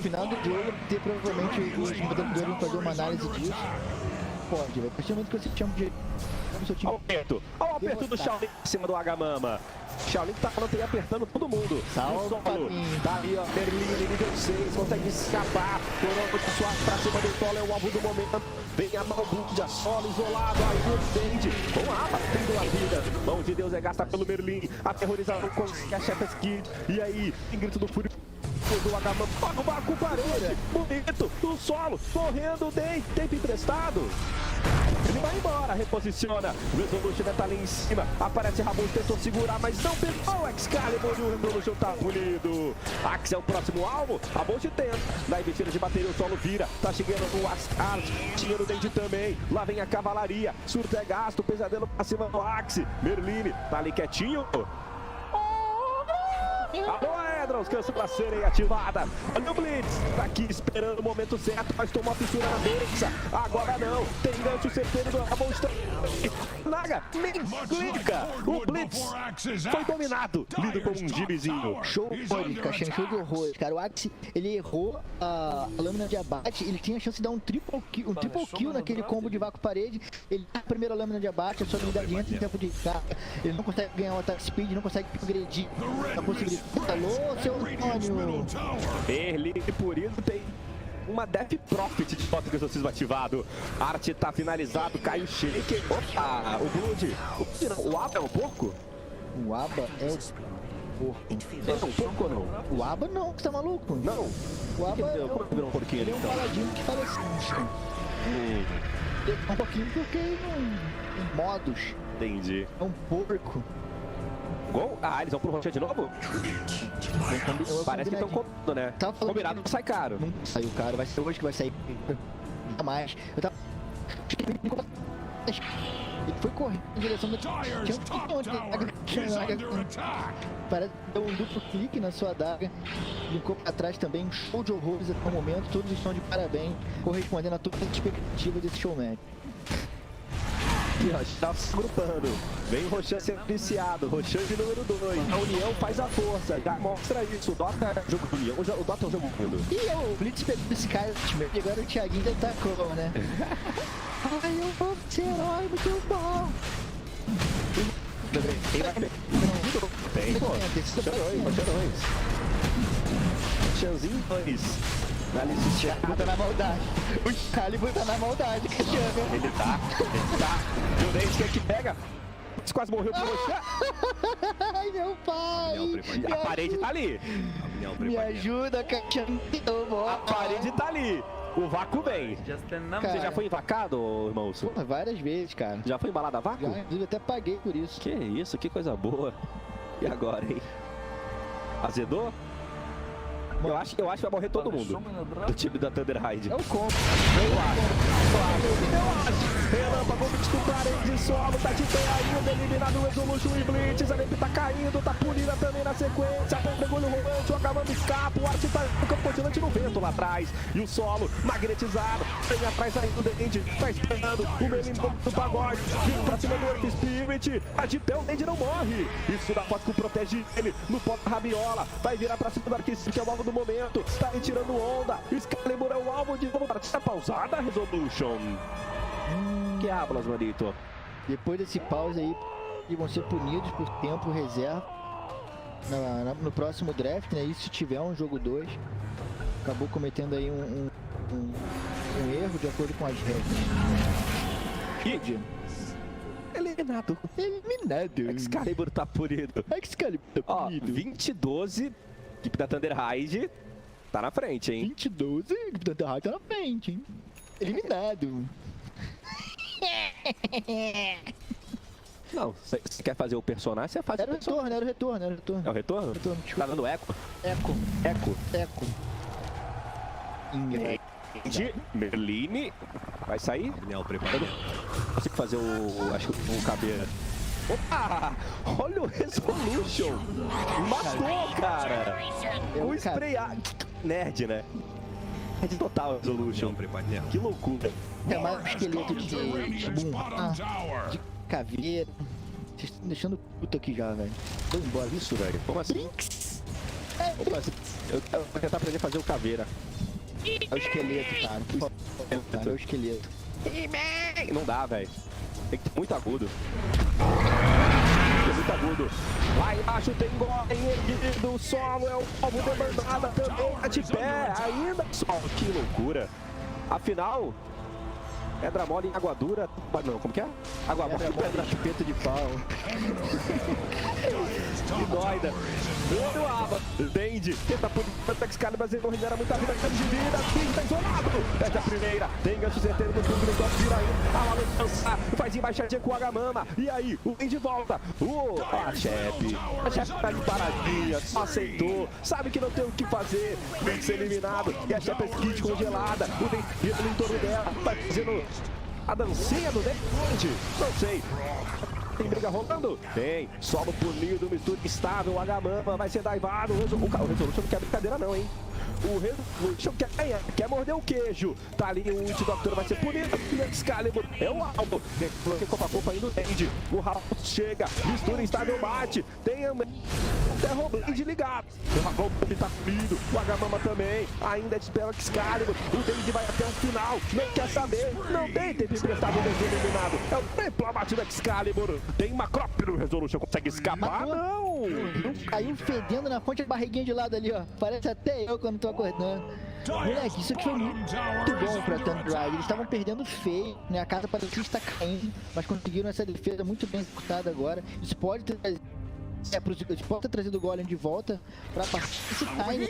final do jogo, ter provavelmente os moderadores vão fazer uma análise disso. Pode, velho. A partir do momento que você chama de... Olha o aperto do Shaolin em cima do Agamama. Shaolin que tá falando aí apertando todo mundo. Salve, tá ali, ó. Merlin, nível 6, consegue escapar. Coroa suave pra cima do solo, é o alvo do momento. Vem a mão de solo isolado, aí o Dende. Com a aba, tendo a vida. Mão de Deus é gasta pelo Merlin. Aterrorizado com a Shepherd's Kid. E aí, em grito do Fúrio. Do Agamama, toca o barco, parede, bonito, no solo, correndo, o tempo emprestado. Ele vai embora, reposiciona. O Resolution tá ali em cima. Aparece Ramon, tentou segurar, mas não pegou o Excalibur e o Resolution tá punido. Axe é o próximo alvo. Ramon tenta. Na investida de bateria, o solo vira. Tá chegando no Ascard. Tinha no dente também. Lá vem a cavalaria. Surto é gasto. Pesadelo pra cima do Axe. Merline tá ali quietinho. Alô, Edron, cansa pra serem ativada. Olha o Blitz, tá aqui esperando o momento certo, mas tomou a fissura na bolsa. Agora não, tem gancho certeiro do Ramon. Naga, nem clica. O Blitz foi dominado, lido como um gibizinho. Show de caixinha, show de horror. Cara, o Axe, ele errou a lâmina de abate, ele tinha a chance de dar um triple kill naquele combo de vácuo parede. Ele dá a primeira lâmina de abate, a sua unidade entra em tempo de carga. Ele não consegue ganhar o attack speed, não consegue progredir a possibilidade. Alô, seu Antônio! Merlin, por isso tem uma Death Prophet de foto de exorcismo ativado. Arte tá finalizado, cai o Shake. Opa, o Blood. O Aba é o porco? O Aba é o porco. É um porco ou não? O Aba não, você tá maluco? Não. O Aba como virou um porquinho ele é um então? paladino que faleceu. Um pouquinho porque em modos. Entendi. É um porco. Gol? Ah, eles vão pro Rocha de novo? Parece que estão combinando, né? Tá combinado não sai caro. Não saiu caro, vai ser hoje que vai sair. Não mais. Eu tava... Ele foi correndo em direção da... Parece que deu um duplo clique na sua adaga. Linkou pra trás também. Um show de horrores até o momento. Todos estão de parabéns, correspondendo a todas as expectativas desse showmatch. E ó, está se agrupando. Vem o Roshan sendo iniciado. Roshan de número 2. A união faz a força. Já mostra isso. O Dota é jogo de união. O Dota é um jogo lindo. E o Blitz pegou esse cara e agora o Thiaguinho já tacou, né? Ai, eu vou ser herói, muito bom. Tem, pô. Roshanzinho 2. O Excalibur tá na maldade. O Excalibur tá na maldade, Cristiano. Ele tá. E o Dente que pega. Quase morreu pro Roshan. Ai, meu pai. A parede tá ali. Me ajuda, Cristiano. A parede tá ali. O vácuo vem. Cara, você já foi invacado, irmão? Porra, várias vezes, cara. Já foi embalado a vácuo? Já, inclusive até paguei por isso. Que isso, que coisa boa. E agora, hein? Azedou? Eu acho que vai morrer todo mundo do time da Thunder Ride. É o combo. Eu acho. Relâmpago, do parede, solo, tá de pé ainda, eliminado o Resolution e Blitz. A Nep tá caindo, tá punida também na sequência. Pegou o rolante, o acabando escapa. O Arte tá no campo continente no vento lá atrás. E o solo, magnetizado, vem atrás ainda do Dende. Tá esperando o Melin do pagode. Vindo pra cima do Earth Spirit. A de pé, o Dende não morre. Isso da Fosco protege ele no pó da rabiola. Vai virar pra cima do Arquicid, que é o alvo do momento. Tá aí tirando onda. Excalibur é o alvo de novo. Partida pausada, Resolution. Que hablas, manito? Depois desse pause aí, eles vão ser punidos por tempo reserva no próximo draft, né? Isso se tiver um jogo 2. Acabou cometendo aí um erro de acordo com as regras. Eliminado. Excalibur tá punido. Excalibur tá punido. 20-12. Equipe da Thunder Ride tá na frente, hein? 20-12. Equipe da Thunder Ride tá na frente, hein? Eliminado. Não, você quer fazer o personagem, você faz era o retorno. É o retorno? Tá dando eco? Eco. De Merline. Vai sair? Eu não consigo fazer o... Acho que o caveira. Opa! Olha o Resolution! Matou, cara! O spray... Nerd, né? Nerd total, Resolution. Que loucura. É mais um esqueleto de caveira. Vocês estão deixando puto aqui já, velho. Vamos embora. Isso, velho. Como assim? Eu vou tentar aprender a fazer o caveira. É o esqueleto, cara. É o esqueleto. Não dá, velho. Tem que ter muito agudo. Muito agudo. Lá embaixo tem Golem erguido. O solo é o alvo demandada também. Tá de pé. Ainda solo. Que loucura. Afinal, pedra mole em água dura. Não, como que é? Água mole em pedra chupeta de pau. Que doida. Olha o Aba. Vende. Tenta por Excalibur, mas ele não regenera muita vida. De vida. King tá isolado. Pede a primeira. Tem gancho certeiro no fundo do top. Vira aí. A lança. Faz embaixadinha com o Agamama. E aí, o Vende volta. A chefe. A chefe tá de paradinha. Só aceitou. Sabe que não tem o que fazer. Tem que ser eliminado. E a chefe é kit congelada. O Vende no entorno dela. Vai fazendo a dancinha do Vende. Não sei. Tem briga rolando? Tem. Solo punido, mistura instável. O Agamama vai ser daivado. O Resolution não quer brincadeira não, hein? O Resolution quer ganhar, quer morder o queijo. Tá ali, o Ult Doctor vai ser punido. E o Excalibur é o alvo. Bloqueia copa a copa indo End. O House chega, mistura instável, bate. Tem a Terrorblade ligado. O Rabão tá punido. O Agamama também. Ainda espera o Excalibur. O David vai até o final. Não quer saber. Não tem tempo emprestado desde eliminado. É o tempo abate do Excalibur. Tem Macrop no Resolution. Consegue escapar? Não! Caiu fedendo na fonte, a barriguinha de lado ali, ó. Parece até eu quando tô acordando. Moleque, isso aqui foi muito bom pra Thunder Drive. Eles estavam perdendo feio, né? A casa parecia estar caindo, mas conseguiram essa defesa muito bem executada agora. Isso pode ter trazido o Golem de volta pra partir desse time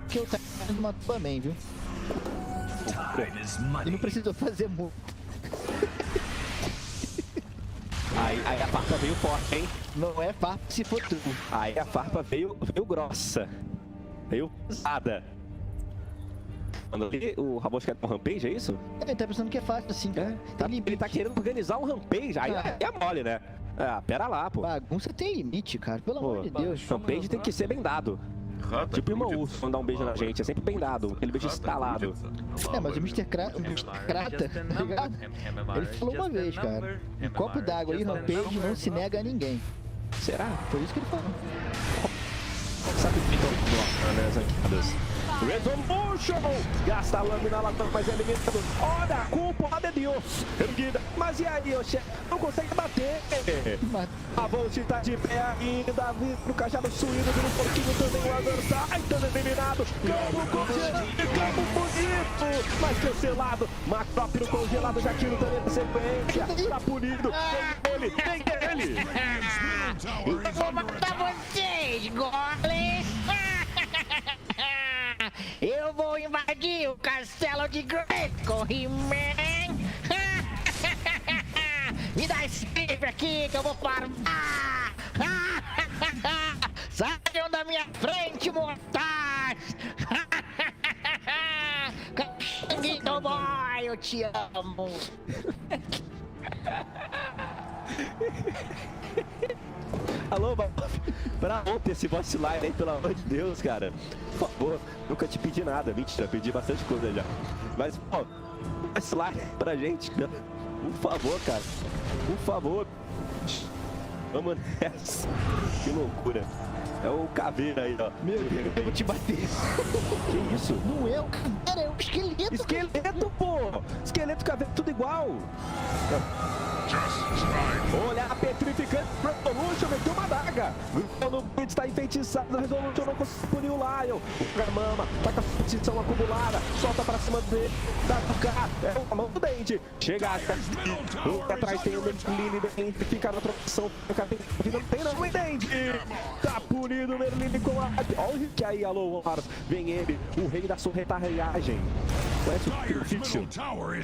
que o Time matou bem, viu? E não precisou fazer muito. Aí a farpa veio forte, hein? Não é farpa se for tu. Aí a farpa veio grossa. Veio pesada. Quando o Ramos quer um rampage, é isso? Ele tá pensando que é fácil assim, cara. Ele tá querendo organizar um rampage. Aí é mole, né? Pera lá, pô. Bagunça tem limite, cara. Pelo amor de Deus. Rampage tem que ser bem dado. Tipo irmão Urso, quando dá um beijo na gente. É sempre bem dado. Aquele beijo instalado. Mas o Mr. Krata, tá ligado? Ele falou uma vez, cara. Um copo d'água e rampage não se nega a ninguém. Será? Foi isso que ele falou. Sabe o que nas ranqueadas? Resolution! Gasta a lâmina, latão, mas é eliminado. Olha a culpa de Deus! Erguida. Mas e aí, o chefe? Não consegue bater. A Volt tá de pé ainda. No cajado suíno, vira um pouquinho também. O adversário tá eliminado. Campo congelado. Campo bonito. Mas cancelado. Macrop no congelado. Já tira também na sequência. Tá punido. Tem ele. Tem ele. Eu vou matar vocês, golems! Eu vou invadir o castelo de Grayskull, He-Man! Me dá esse livro aqui que eu vou farmar! Saiam da minha frente, mortais! Lindo boy, eu te amo! Alô, pra ontem esse boss line aí, pelo amor de Deus, cara. Por favor, nunca te pedi nada. Mentira, pedi bastante coisa já. Mas, pô, boss line pra gente, por favor, cara. Por favor. Vamos nessa. Que loucura. É o caveira aí, ó. Meu Deus, eu vou te bater. Que isso? Não é o caveira, é o esqueleto. Esqueleto, pô. Esqueleto e caveira, tudo igual. Olha a petrificante Resolution, meteu uma daga. O Blitz está enfeitiçado, Resolution não conseguiu punir o Lion. O Agamama tá com a posição acumulada, solta pra cima dele, dá pro cara, é a mão do dente. Chega atrás tem o Merlin, dente, fica na trocação, não tem não, entende? Tá punido o Merlin com a... Olha que aí, alô, vem ele, o rei da surretarreagem. Conhece o truque do orifício?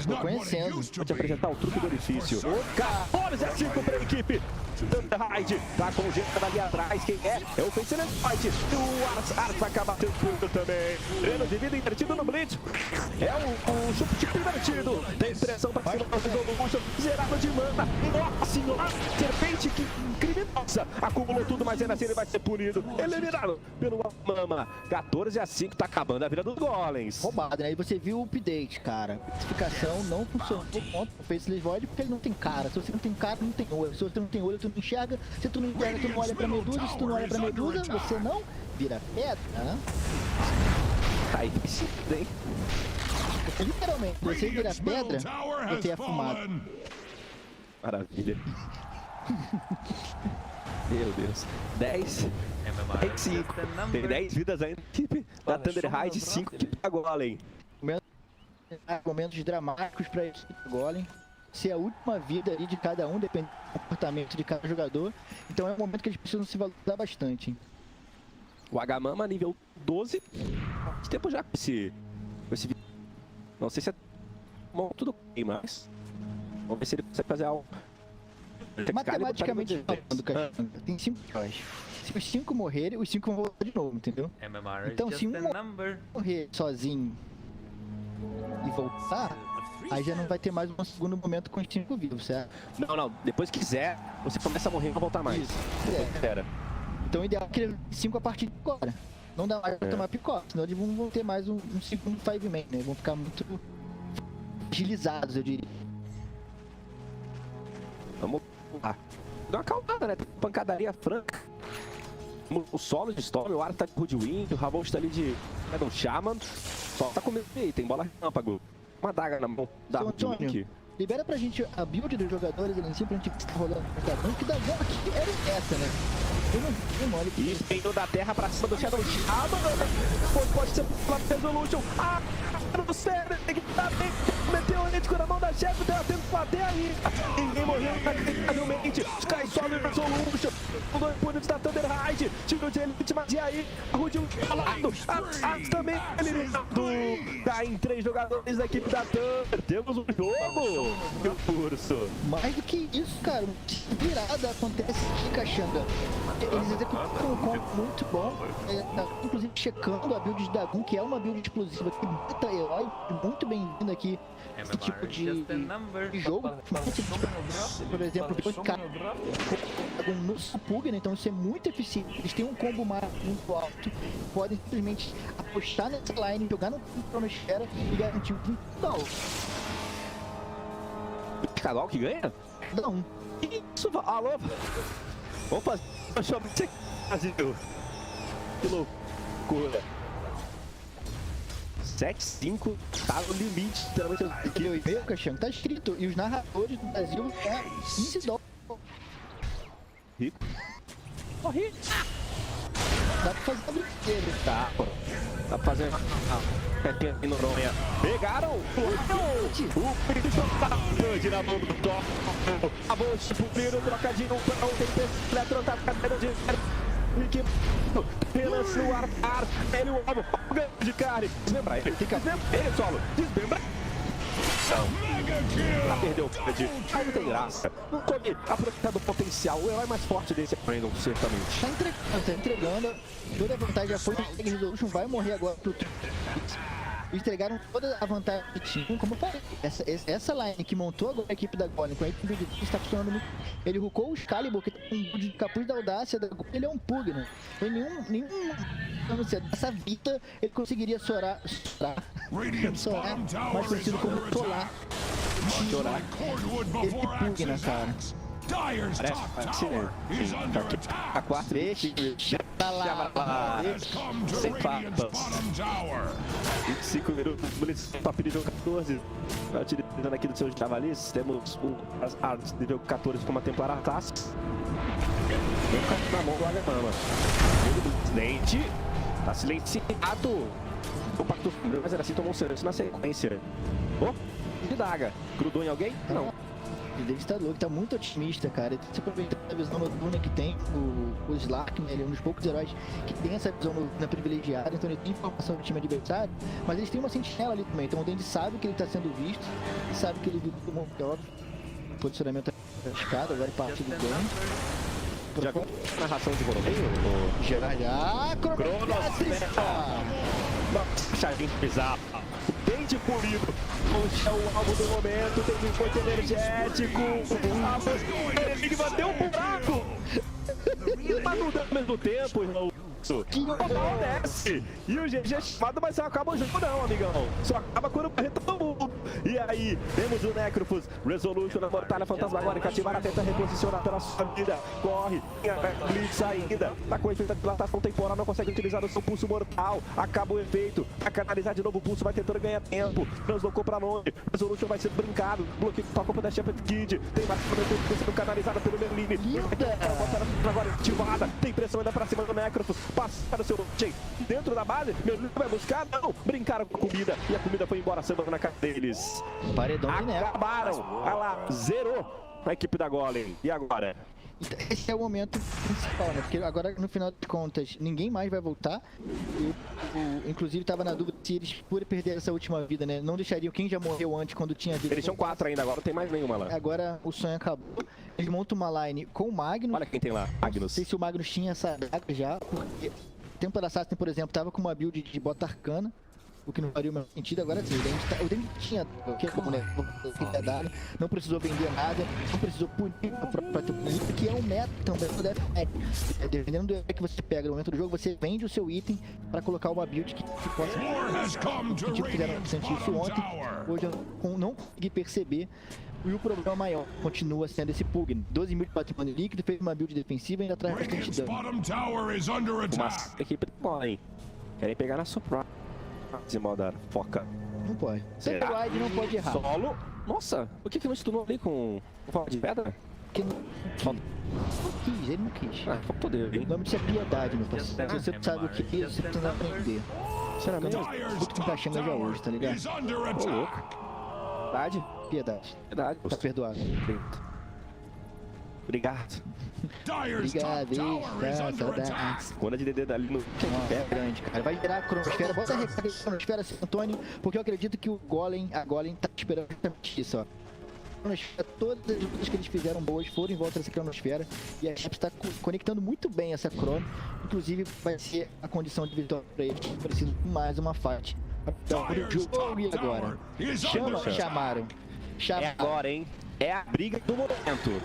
Tô conhecendo. Vou te apresentar o truque do orifício. 14-5 para a equipe. Thunderhide tá com gente ali atrás. Quem é? É o Face Fight. E o Ars acaba tendo tudo também. Treino de vida invertido no Blitz. É um chute invertido. Tem pressão para cima do Resolution. Zerado de mana. Nossa senhora. Serpente que criminosa. Acumulou tudo, mas ainda assim ele vai ser punido. Eliminado pelo Mama. 14-5. Tá acabando a vida dos golems. Roubado, né? E você viu o update, cara. A especificação não funcionou contra o Faceless Void porque ele não tem cara. Se você não tem cara, não tem olho. Se você não tem olho, tu não enxerga. Se tu não enxerga, tu não olha pra Medusa. Se tu não olha pra Medusa, você não vira pedra, né? Tá aí, hein? Literalmente, você vira pedra, você é fumado. Maravilha. Meu Deus. 10. 5. Tem 10 vidas ainda. Equipe da Thunderhide, 5 da Golem. Momentos dramáticos pra equipe da Golem. Ser a última vida ali de cada um, dependendo do comportamento de cada jogador. Então é um momento que eles precisam se valorizar bastante. O Agamama nível 12. Faz tempo já com esse não sei se é bom, tudo bem, mas vamos ver se ele consegue fazer algo. Matematicamente falando, Caxanga, tem 5 heróis. Se os 5 morrerem, os 5 vão voltar de novo, entendeu? Então se um morrer sozinho e voltar, aí já não vai ter mais um segundo momento com os 5 vivos, certo? Não, depois que quiser, você começa a morrer e não voltar mais. Espera. Então o ideal é que 5 a partir de agora. Não dá mais pra tomar picote, senão eles vão ter mais um segundo 5-man, né? Vão ficar muito agilizados, eu diria. Vamos lá. Dá uma calmada, né? Pancadaria franca. O solo de Storm, o Ars tá de Hoodwind, o Ravon está ali de Shadow Shaman. Só tá com medo aí, tem bola relâmpago. Uma daga na mão da Link. Libera pra gente a build dos jogadores ali em cima pra gente ver se tá rolando o Dragão, que da Dragão aqui era essa, né? Eu não vi mole. E veio da terra pra cima do Shadow Shaman. Pode ser uma Resolution. Ah, no cérebro, tem que estar bem. Meteorítico na mão da chefe, dela tendo que bater aí. Ninguém morreu inacreditavelmente. Sky Solid Resolution. O 2 puntos da Thunderhide. Tiro de elite, mas e aí? A Rudy falado. A também eliminado. Tá em 3 jogadores da equipe da Thunder. Temos um jogo. Meu curso. Mais do que isso, cara. Virada acontece aqui, Caxanga. Eles executaram um combo muito bom. Inclusive checando a build de Dagon, que é uma build explosiva que mata herói. Muito bem-vindo aqui. Esse tipo de jogo. Por exemplo, no Supug, né? Então isso é muito eficiente. Eles têm um combo muito alto. Podem simplesmente apostar nessa line, jogar no Cronosfera e garantir um vitória. Cadal que ganha? Não. Isso, alô? Vamos fazer uma show de Brasil. Que loucura. 7-5, tá no limite. Meu, Caxanga, tá escrito. E os narradores do Brasil é 15 dólares. Rico. Corri. Dá pra fazer uma brincadeira. Tá, pô. Dá pra fazer uma pepinha em Noronha. Pegaram o bicho tá grande na mão do Top. A bolsa pro Piro, trocadinho pra um tempestade. Eletron tá ficando de Nick apenas no ar. Ele o alvo, o ganho de carne. Desmembra ele, fica ele solo. Desmembra. Não. Perdeu o Fred. Aí não tem graça. Não come aproveitar do potencial. O herói mais forte desse é Brandon, certamente. Tá entregando. Toda a vantagem já foi. O Resolution vai morrer agora pro entregaram toda a vantagem que tinham. Como eu falei, essa line que montou agora a equipe da Golem com a equipe de está funcionando muito. Ele rucou o Excalibur, que tem um de capuz da audácia da Golem, ele é um Pug, né? Tem nenhum não sei, dessa vida ele conseguiria sorar, mais conhecido como Solar. Chorar. Ele é Pug, né, cara? Parece, né? A 4 tá lá. Sem papas. 25 minutos, munição top nível 14. Vai utilizando aqui dos seus javalis. Temos um Ars nível 14 com uma Templar Ataque. Vem com na mão do Agamama. Dente. Tá silenciado. O Pacto, mas era assim, tomou um silêncio na sequência. Oh, de daga. Grudou em alguém? Não. Ele está louco, tá muito otimista, cara. Ele se aproveitar da visão noturna que tem o Slark, né? Ele é um dos poucos heróis que tem essa visão noturna privilegiada, então ele tem informação do time adversário, mas eles têm uma sentinela ali também, então o Dandy sabe que ele está sendo visto, e sabe que ele viu todo mundo, é óbvio. O posicionamento da escada, agora parte do Dandy. Já viu a narração de Voromeio? Já, Cronos! Chavinho bizarro. Bem de polido. É o alvo do momento. Tem um coito energético. A Enigma deu um buraco. Tá no ao mesmo tempo, irmão. Que normal desce. E o GG é chamado, mas só acaba o jogo não, amigão. Só acaba quando morre todo mundo. E aí, temos o Necrophos. Resolution na mortalha fantasmagórica. Ativar, tenta reposicionar pela sua vida. Corre. Tem a Blitz ainda. Tá com efeito de dilatação temporal. Não consegue utilizar o seu pulso mortal. Acaba o efeito. A canalizar de novo o pulso. Vai tentando ganhar tempo. Translocou pra longe. Resolution vai ser brincado. Bloqueio com a culpa da Shepherd Kid. Tem mais sendo canalizada pelo Merlin. Linda! Agora ativada. Tem pressão ainda pra cima do Necrophos. Passaram o seu chain dentro da base. Merlin vai buscar? Não. Brincaram com a comida. E a comida foi embora, sambando na cara deles. Paredão de Necrophos. Acabaram. Olha lá. Zerou a equipe da Golem. E agora? Esse é o momento principal, né? Porque agora, no final de contas, ninguém mais vai voltar. Inclusive, tava na dúvida se eles, por perder essa última vida, né? Não deixariam quem já morreu antes, quando tinha vida. Eles tinham 4 ainda, agora não tem mais nenhuma lá. Agora o sonho acabou. Eles montam uma line com o Magnus. Olha quem tem lá, Magnus. Não sei se o Magnus tinha essa daga já, porque Templar Assassin, por exemplo, tava com uma build de bota arcana. O que não faria o meu sentido. Agora sim, o Dandy tinha o que é como, né? Não precisou vender nada, não precisou punir pra ter punir, que é um meta também do Deathmatch. Dependendo do que você pega no momento do jogo, você vende o seu item pra colocar uma build que possa. Que tipo fizeram sentir isso ontem. Hoje eu não consegui perceber. E o problema maior continua sendo esse Pugn. 12 mil de patrimônio líquido, fez uma build defensiva e ainda traz bastante dano. Uma equipe de Golem. Querem pegar na surprise. Moda foca. Não pode. Será? Ride não pode errar. Solo. Nossa, o que não estunou ali com forma de pedra? Que não quis, ele não quis. Ah, faltou dele, hein? O nome disso é piedade, meu parceiro. Se você sabe o que é, você precisa aprender. Será mesmo? Muito com caixinha já hoje, tá ligado? Ô, louco. Piedade? Piedade. Piedade. Tá perdoado. Obrigado. Obrigado, saudades. Quando a de DD dali no pé grande, cara. Vai virar a cronosfera. Bota a recarga de cronosfera, San Antônio, porque eu acredito que a Golem tá esperando justamente isso, ó. Todas as lutas que eles fizeram boas foram em volta dessa cronosfera. E a Shep está conectando muito bem essa crono. Inclusive, vai ser a condição de vitória pra eles. Preciso de mais uma fight. Então, o jogo e agora? Chamaram. É agora, hein? É a briga do momento.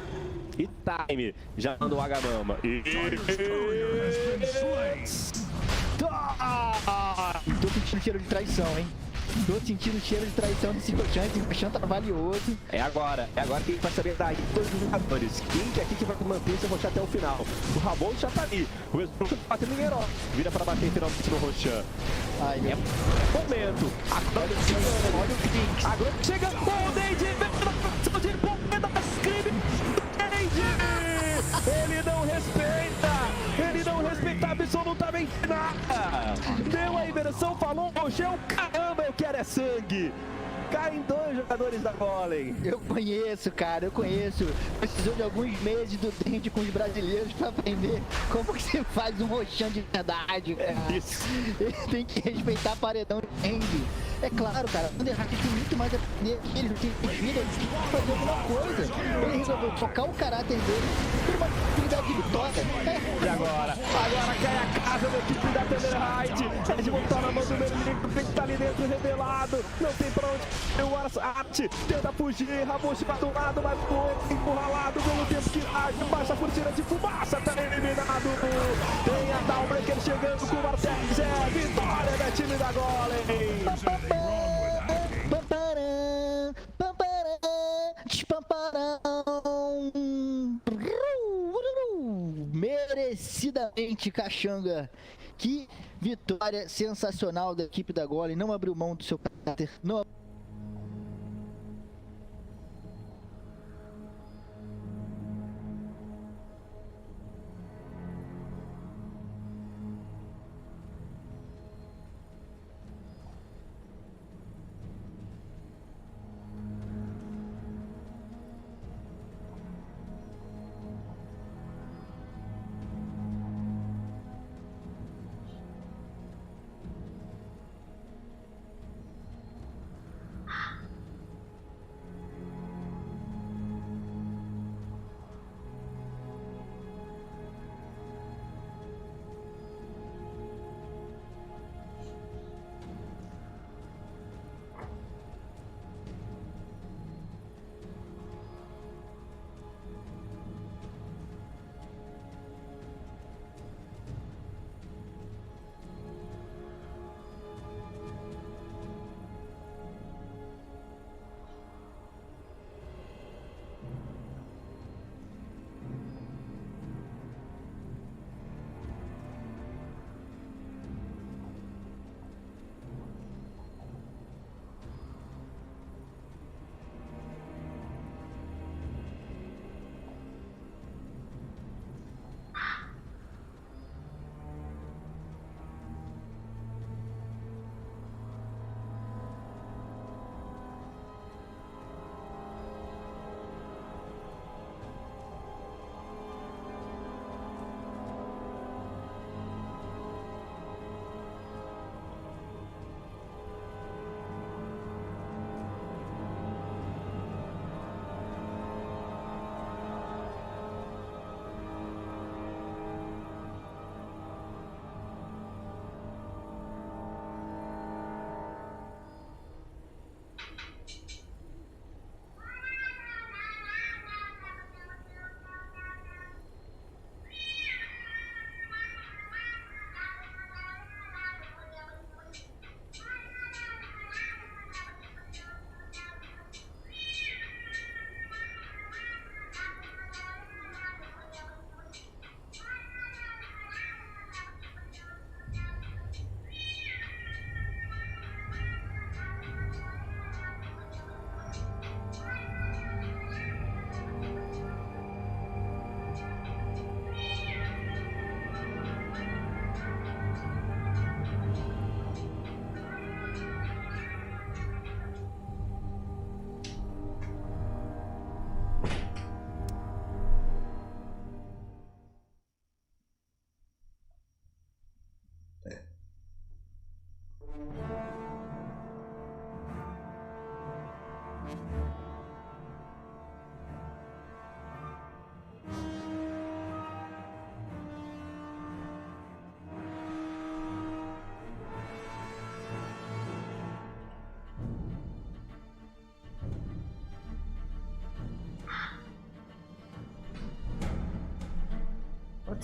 E time, já mandou o Agamama. Tô sentindo cheiro de traição, hein? Tô sentindo cheiro de traição desse Rochante. O Rochante tá valioso. É agora que a gente vai saber daí todos os jogadores. Quem que é aqui que vai manter seu Rochante até o final? O Rabon já tá ali. O Resolution tá batendo em herói. Vira pra bater finalmente no Rochan. Ai, é momento. Agora chegando. Olha o Kings. Agora chega com o Dandy. De bomba das crimes. Ele não respeita absolutamente nada. Deu a inversão, falou, Rochão, caramba, eu quero é sangue. Caem 2 jogadores da Golem. Eu conheço, cara, eu conheço. Precisou de alguns meses do Dandy com os brasileiros pra aprender como que você faz um Rochão de verdade, cara. Isso. Ele tem que respeitar paredão de Dandy. É claro, cara, o Underhack tem muito mais a aprender que ele, não tem vida, ele tem que fazer alguma coisa. Ele resolveu focar o caráter dele por uma oportunidade de vitória. E agora cai a casa da equipe da Thunderhide. É de voltar na mão do Merlin, tem que estar ali dentro revelado. Não tem pra onde. O Art tenta fugir, Rabush vai do lado, vai pro outro, encurralado pelo tempo que age, baixa a cortina de fumaça, tá eliminado. Tem a Dawnbreaker chegando com o Martez, é vitória da time da Golem. Merecidamente, Caxanga. Que vitória sensacional da equipe da Golem. Não abriu mão do seu caráter. Não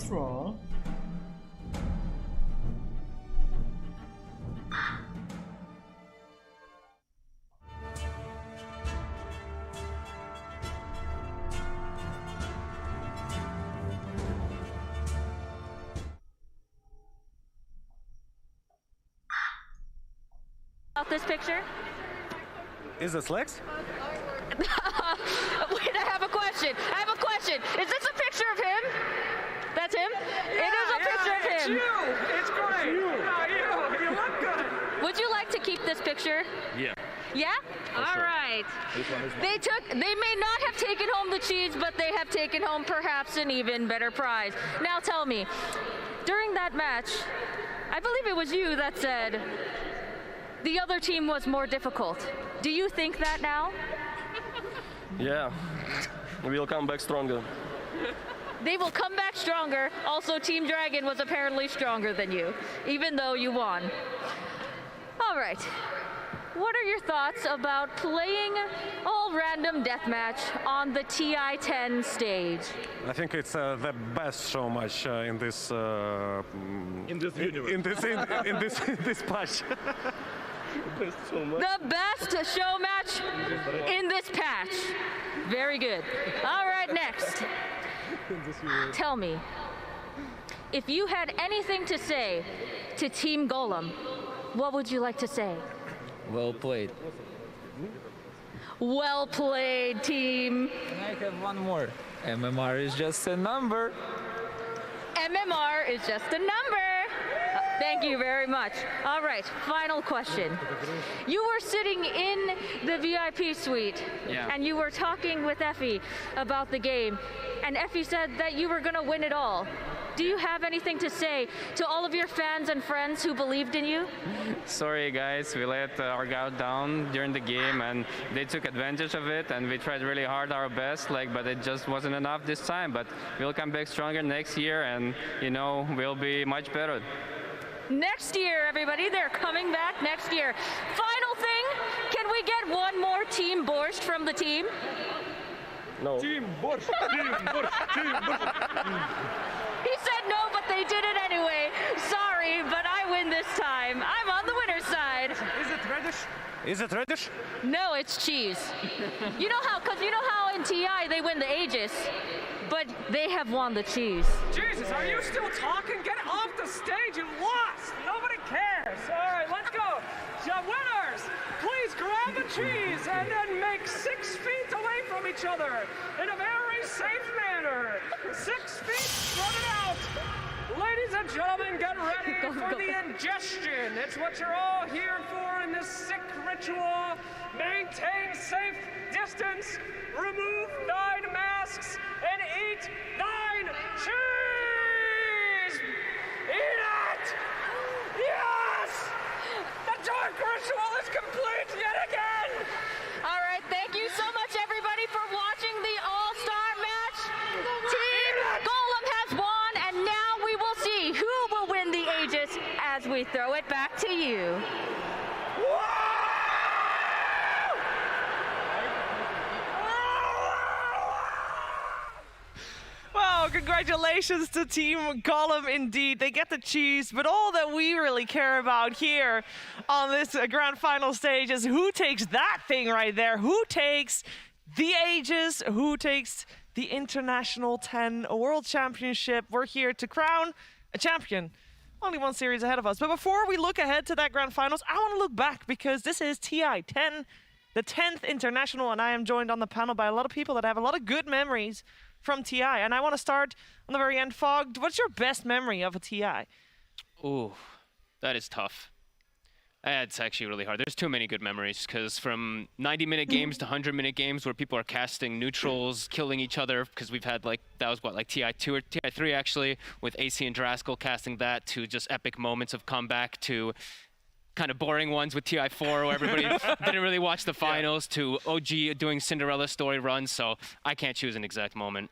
Troll. About this picture? Is this Lex? Wait, I have a question. Is this a picture of him? That's him? It is a picture of It's him. you. It's great. You look good. Would you like to keep this picture? Yeah. Yeah? All right. They may not have taken home the cheese, but they have taken home perhaps an even better prize. Now tell me, during that match, I believe it was you that said the other team was more difficult. Do you think that now? Yeah. We'll come back stronger. They will come back stronger. Also, Team Dragon was apparently stronger than you, even though you won. All right. What are your thoughts about playing all random deathmatch on the TI-10 stage? I think it's the best show match in this In this universe. in this patch. The best show match in this patch. Very good. All right, next. Tell me, if you had anything to say to Team Golem, what would you like to say? Well played. Well played, team. And I have one more. MMR is just a number. MMR is just a number. Thank you very much. All right, final question. You were sitting in the VIP suite, and you were talking with Effie about the game, and Effie said that you were going to win it all. Do you have anything to say to all of your fans and friends who believed in you? Sorry guys, we let our guard down during the game and they took advantage of it, and we tried really hard our best, but it just wasn't enough this time. But we'll come back stronger next year, and we'll be much better. Next year, everybody, they're coming back next year. Final thing, can we get one more Team Borscht from the team? No. Team Borscht. Team Borscht. Team Borscht. He said no, but they did it anyway. Sorry, but I win this time. I'm on the winner's side. Is it reddish? Is it reddish? No, it's cheese. You know how in TI they win the Aegis, but they have won the cheese. Jesus, are you still talking? Get off the stage. You lost. Nobody cares. All right, let's go. The winners, please grab a cheese and then make 6 feet away from each other in a very safe manner. 6 feet, spread it out. Ladies and gentlemen, get ready for the ingestion. It's what you're all here for in this sick ritual. Maintain safe distance, remove 9 masks, and eat 9 cheese! Eat it! Yes! The dark ritual is complete yet again! All right, thank you so much, everybody, for watching the All-Star match. Team Golem has won, and now we will see who will win the Aegis as we throw it back to you. Well, congratulations to Team Golem indeed. They get the cheese, but all that we really care about here on this grand final stage is who takes that thing right there. Who takes the Aegis? Who takes the International 10 World Championship? We're here to crown a champion. Only one series ahead of us. But before we look ahead to that grand finals, I want to look back because this is TI-10, the 10th International, and I am joined on the panel by a lot of people that have a lot of good memories from TI. And I want to start on the very end. Fogged, what's your best memory of a TI? Ooh, that is tough. It's actually really hard. There's too many good memories, because from 90-minute games to 100-minute games where people are casting neutrals, killing each other, because we've had that was what, TI2 or TI3 actually, with AC and Draskell casting that, to just epic moments of comeback, to kind of boring ones with TI4 where everybody didn't really watch the finals, to OG doing Cinderella story runs, so I can't choose an exact moment.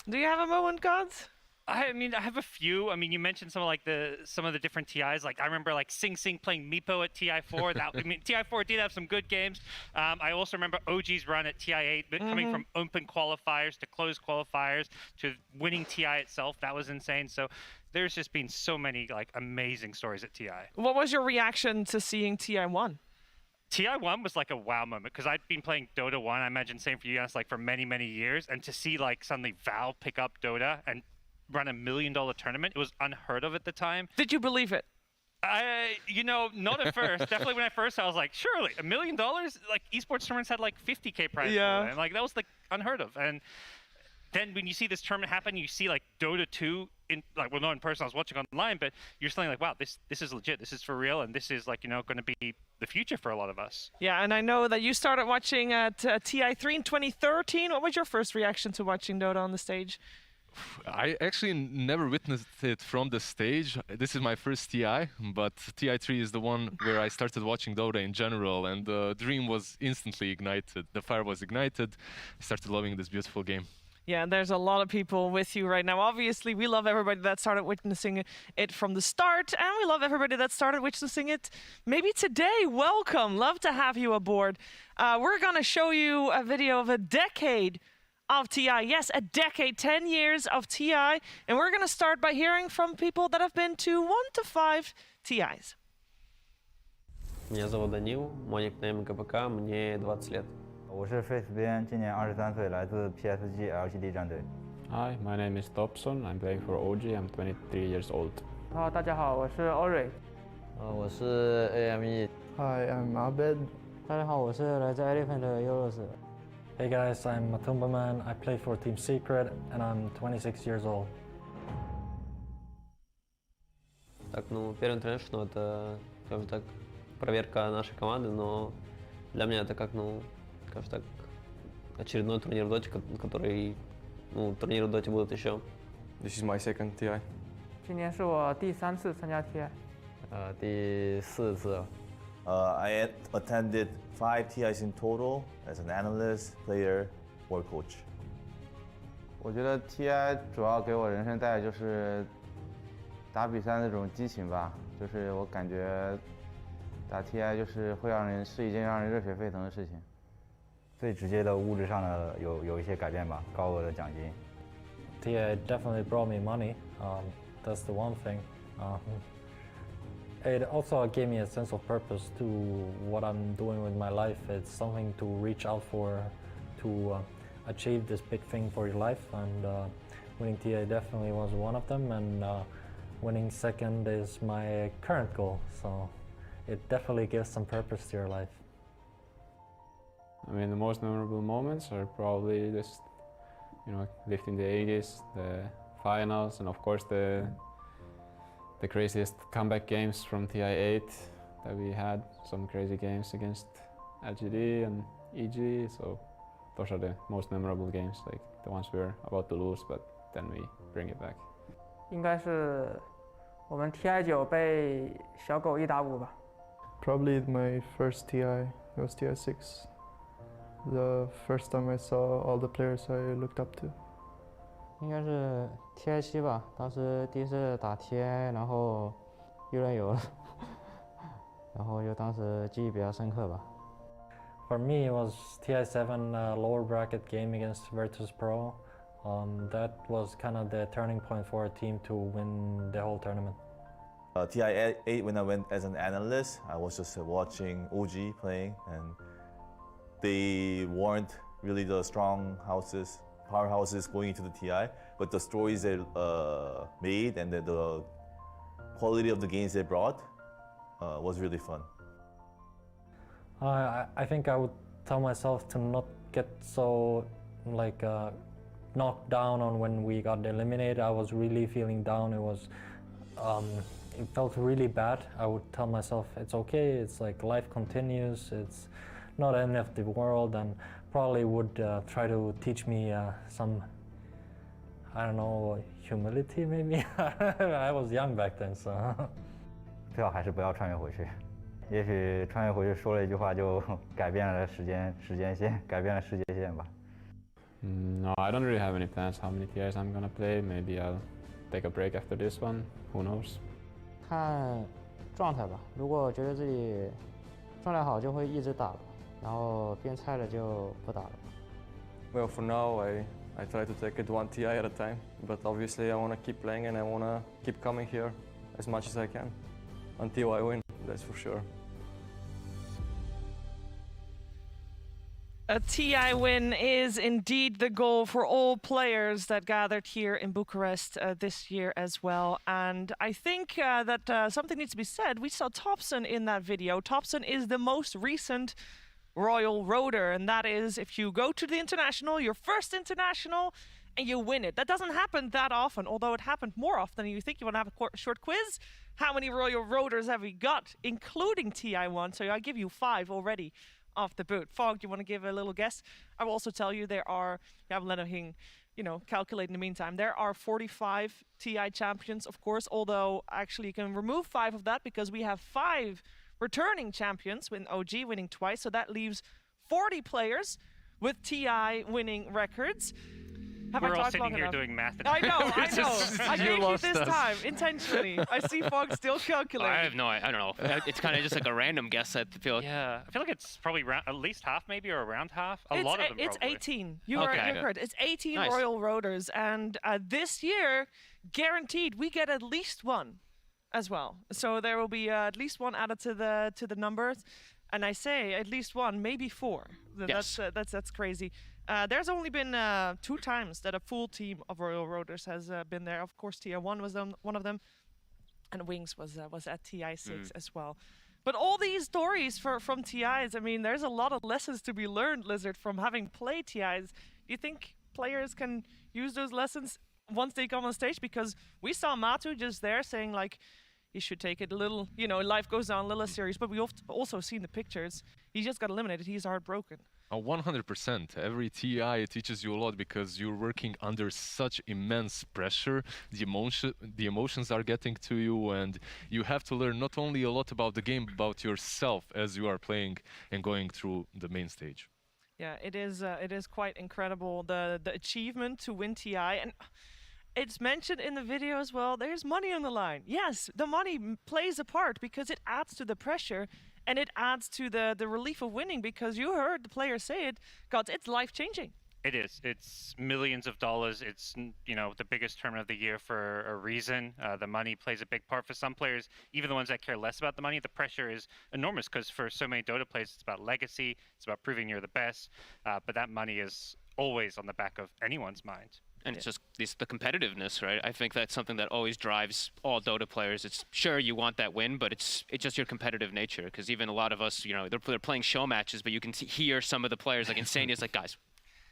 Do you have a moment, Gods? I mean, I have a few. I mean, you mentioned some of the different TIs. Like I remember like Sing Sing playing Meepo at TI4. I mean, TI4 did have some good games. I also remember OG's run at TI8, coming from open qualifiers to closed qualifiers to winning TI itself. That was insane. So there's just been so many like amazing stories at TI. What was your reaction to seeing TI1? TI1 was like a wow moment because I'd been playing Dota 1. I imagine same for you guys, like for many, many years, and to see like suddenly Valve pick up Dota and run $1 million tournament, it was unheard of at the time. Did you believe it? Not at first. Definitely when I first saw, I was like, surely $1 million? Like esports tournaments had like 50K prize. Yeah. And like that was like unheard of. And then when you see this tournament happen, you see like Dota 2 in like, well, not in person, I was watching online, but you're saying like, wow, this is legit. This is for real, and this is like, going to be the future for a lot of us. Yeah, and I know that you started watching at TI3 in 2013. What was your first reaction to watching Dota on the stage? I actually never witnessed it from the stage. This is my first TI, but TI3 is the one where I started watching Dota in general, and the dream was instantly ignited. The fire was ignited. I started loving this beautiful game. Yeah, there's a lot of people with you right now. Obviously, we love everybody that started witnessing it from the start, and we love everybody that started witnessing it maybe today. Welcome. Love to have you aboard. We're going to show you a video of a decade of TI. Yes, a decade, 10 years of TI. And we're going to start by hearing from people that have been to 1 to 5 TIs. Меня зовут Данил, мой никнейм ГПК, мне 20 лет. 我是 Faith 边，今年23岁，来自 PSG LGD 战队。 Hi, my name is Dobson. I'm playing for OG. I'm 23 years old. 大家好，我是 Ori。我是 AME。 Hi, I'm Abed. 大家好，我是来自 Elephant 的优乐斯。 Hey guys, I'm Matumbaman. I play for Team Secret and I'm 26 years old. Так, первый интернешнл это, скажем так, проверка нашей команды, но для меня это как, скажем так, очередной турнир в Доте, который, турниры в Доте будут еще. This is my second TI. 今年是我第3次参加 TI。第4次。I attended 5 TIs in total as an analyst, player, or coach. 我觉得 TI 主要给我人生带来就是打比赛那种激情吧，就是我感觉打 TI 就是是一件让人热血沸腾的事情。最直接的物质上的有一些改变吧，高额的奖金。TI definitely brought me money. That's the one thing. It also gave me a sense of purpose to what I'm doing with my life. It's something to reach out for, to achieve this big thing for your life, and winning TI definitely was one of them, and winning second is my current goal, so it definitely gives some purpose to your life. I mean, the most memorable moments are probably just, lifting the Aegis, the finals, and of course the craziest comeback games from TI8 that we had. Some crazy games against LGD and EG, so those are the most memorable games, like the ones we're about to lose, but then we bring it back. 应该是我们 TI9 被小狗1打5吧。 Probably my first TI, it was TI6. The first time I saw all the players I looked up to. 应该是 TI7 吧，当时第一次打 TI， 然后有人有了，然后就当时记忆比较深刻吧。For me, it was TI7 lower bracket game against Virtus Pro. That was kind of the turning point for our team to win the whole tournament. TI8, when I went as an analyst, I was just watching OG playing, and they weren't really the strong powerhouses going into the TI, but the stories they made and the quality of the games they brought was really fun. I think I would tell myself to not get so knocked down on when we got eliminated. I was really feeling down. It felt really bad. I would tell myself it's okay. It's like life continues. It's not the end of the world, and probably would try to teach me some, I don't know, humility maybe. I was young back then, so. 最好还是不要穿越回去。也许穿越回去说了一句话，就改变了时间线，改变了世界线吧。 No, I don't really have any plans how many TIs I'm gonna play. Maybe I'll take a break after this one. Who knows? 看状态吧，如果觉得自己状态好，就会一直打了，然后变菜了就不打了。Well, for now, I try to take it one TI at a time, but obviously I want to keep playing and I want to keep coming here as much as I can until I win, that's for sure. A TI win is indeed the goal for all players that gathered here in Bucharest this year as well. And I think that something needs to be said. We saw Topson in that video. Topson is the most recent Royal Roader, and that is if you go to the international, your first international, and you win it. That doesn't happen that often, although it happened more often than you think. You want to have a short quiz? How many Royal Roaders have we got, including TI1? So I give you 5 already off the boot. Fog, do you want to give a little guess? I will also tell you there are, you have Leno Hing, calculate in the meantime. There are 45 TI champions, of course, although actually you can remove 5 of that because we have 5 returning champions, with OG winning twice, so that leaves 40 players with TI winning records. Have We're I all talked sitting long here enough? doing math. I know. I gave you this us. time intentionally. I see Fog still calculating. I have no, I don't know. It's kind of just like a random guess. I feel. Yeah, I feel like it's probably at least half, maybe, or around half. A lot of them. It's probably. 18. You're correct. It's 18 Nice. Royal Roaders, and this year, guaranteed, we get at least one as well. So there will be at least one added to the numbers, and I say at least one, maybe 4. Yes. That's crazy. There's only been 2 times that a full team of Royal Roaders has been there. Of course, TI1 was one of them, and Wings was at TI6 as well. But all these stories from TIs, I mean, there's a lot of lessons to be learned, Lizard, from having played TIs. Do you think players can use those lessons once they come on stage? Because we saw Matu just there saying, like, he should take it a little, life goes on, a little serious. But we've also seen the pictures. He just got eliminated. He's heartbroken. 100%. Every TI teaches you a lot because you're working under such immense pressure. The emotions are getting to you, and you have to learn not only a lot about the game, but about yourself as you are playing and going through the main stage. Yeah, it is quite incredible, the achievement to win TI. And it's mentioned in the video as well, there's money on the line. Yes, the money plays a part because it adds to the pressure. And it adds to the relief of winning, because you heard the players say it, God, it's life-changing. It is. It's millions of dollars. It's, the biggest tournament of the year for a reason. The money plays a big part for some players. Even the ones that care less about the money, the pressure is enormous, because for so many Dota players, it's about legacy. It's about proving you're the best. But that money is always on the back of anyone's mind. And it's just the competitiveness, right? I think that's something that always drives all Dota players. It's sure you want that win, but it's just your competitive nature. Because even a lot of us, they're playing show matches, but you can hear some of the players, like Insane is like, guys,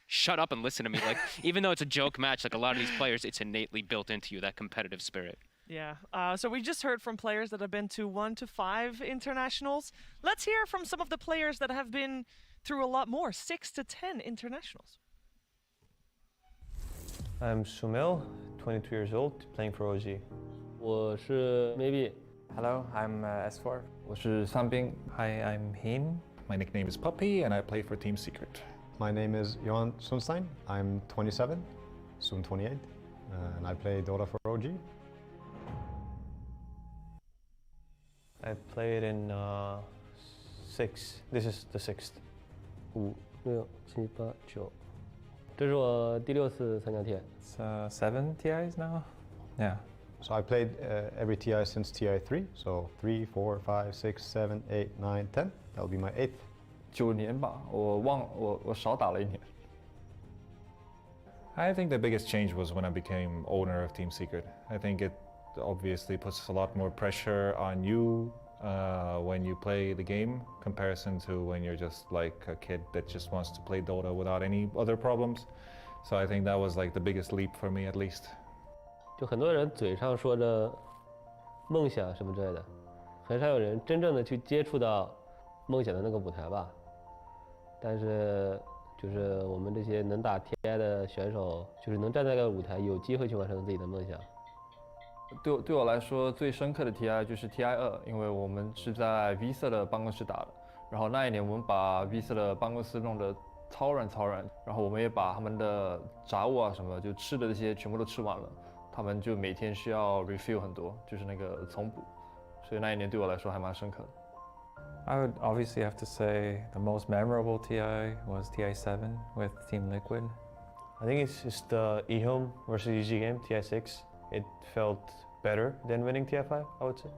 shut up and listen to me. Like, even though it's a joke match, like a lot of these players, it's innately built into you, that competitive spirit. Yeah. So we just heard from players that have been to 1 to 5 internationals. Let's hear from some of the players that have been through a lot more, 6 to 10 internationals. I'm Sumil, 22 years old, playing for OG. 我是 Maybe. Hello, I'm S4. 我是三兵. Hi, I'm Hin. My nickname is Puppy, and I play for Team Secret. My name is Johan Sundstein. I'm 27, soon 28, and I play Dota for OG. I played in 6. This is the 6th. 5, 6, 7, 8, 9. 这是我第6次参加 TI. It's 7 TIs now. Yeah. So I played every TI since TI3. So 3, 4, 5, 6, 7, 8, 9, 10. That'll be my 8th. 9年吧，我少打了1年。I think the biggest change was when I became owner of Team Secret. I think it obviously puts a lot more pressure on you when you play the game, comparison to when you're just like a kid that just wants to play Dota without any other problems. So I think that was like the biggest leap for me, at least. 就很多人嘴上说着梦想什么之类的，很少有人真正的去接触到梦想的那个舞台吧。但是就是我们这些能打 TI 的选手，就是能站在那个舞台，有机会去完成自己的梦想。对我来说最深刻的 TI 就是 TI2，因为我们是在 V 社的办公室打的，然后那一年我们把 V 社的办公室弄得超软，然后我们也把他们的杂物啊什么就吃的这些全部都吃完了，他们就每天需要 refill 很多，就是那个重补，所以那一年对我来说还蛮深刻的。I would obviously have to say the most memorable TI was TI7 with Team Liquid. I think it's the eHome versus EG game, TI6. It felt better than winning TI5, I would say.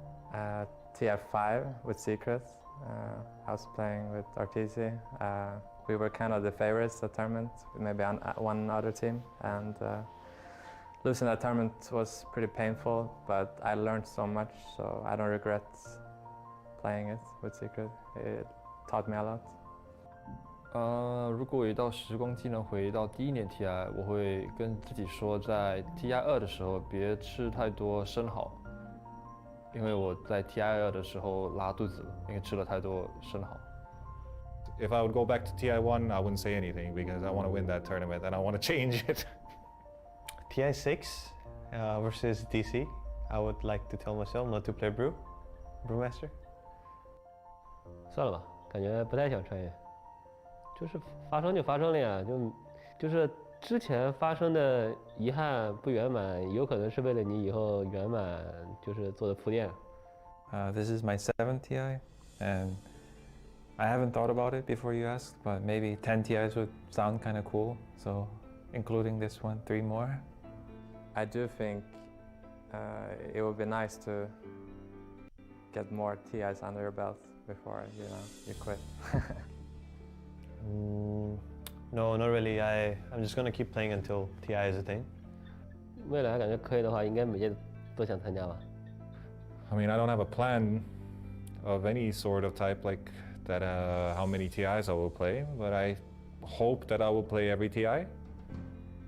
TI5 with Secret. I was playing with Arteezy. We were kind of the favorites that tournament, maybe on one other team, and losing that tournament was pretty painful, but I learned so much, so I don't regret playing it with Secret. It taught me a lot. 如果有一道时光机能回到第一年 TI， 我会跟自己说，在 TI2 的时候别吃太多生蚝，因为我在 TI2 的时候拉肚子了，因为吃了太多生蚝。If I would go back to TI1, I wouldn't say anything because I want to win that tournament and I want to change it. TI6 versus DC, I would like to tell myself not to play Brewmaster. 算了吧，感觉不太想穿越。就是发生就发生了呀，就是之前发生的遗憾不圆满，有可能是为了你以后圆满就是做的铺垫。This is my 7th TI, and I haven't thought about it before you asked, but maybe 10 TIs would sound kind of cool. So, including this one, 3 more. I do think it would be nice to get more TIs under your belt before you quit. No, not really. I'm just gonna keep playing until TI is a thing. 未来感觉可以的话，应该每届都想参加吧。I mean, I don't have a plan of any sort of type like that. How many TIs I will play, but I hope that I will play every TI.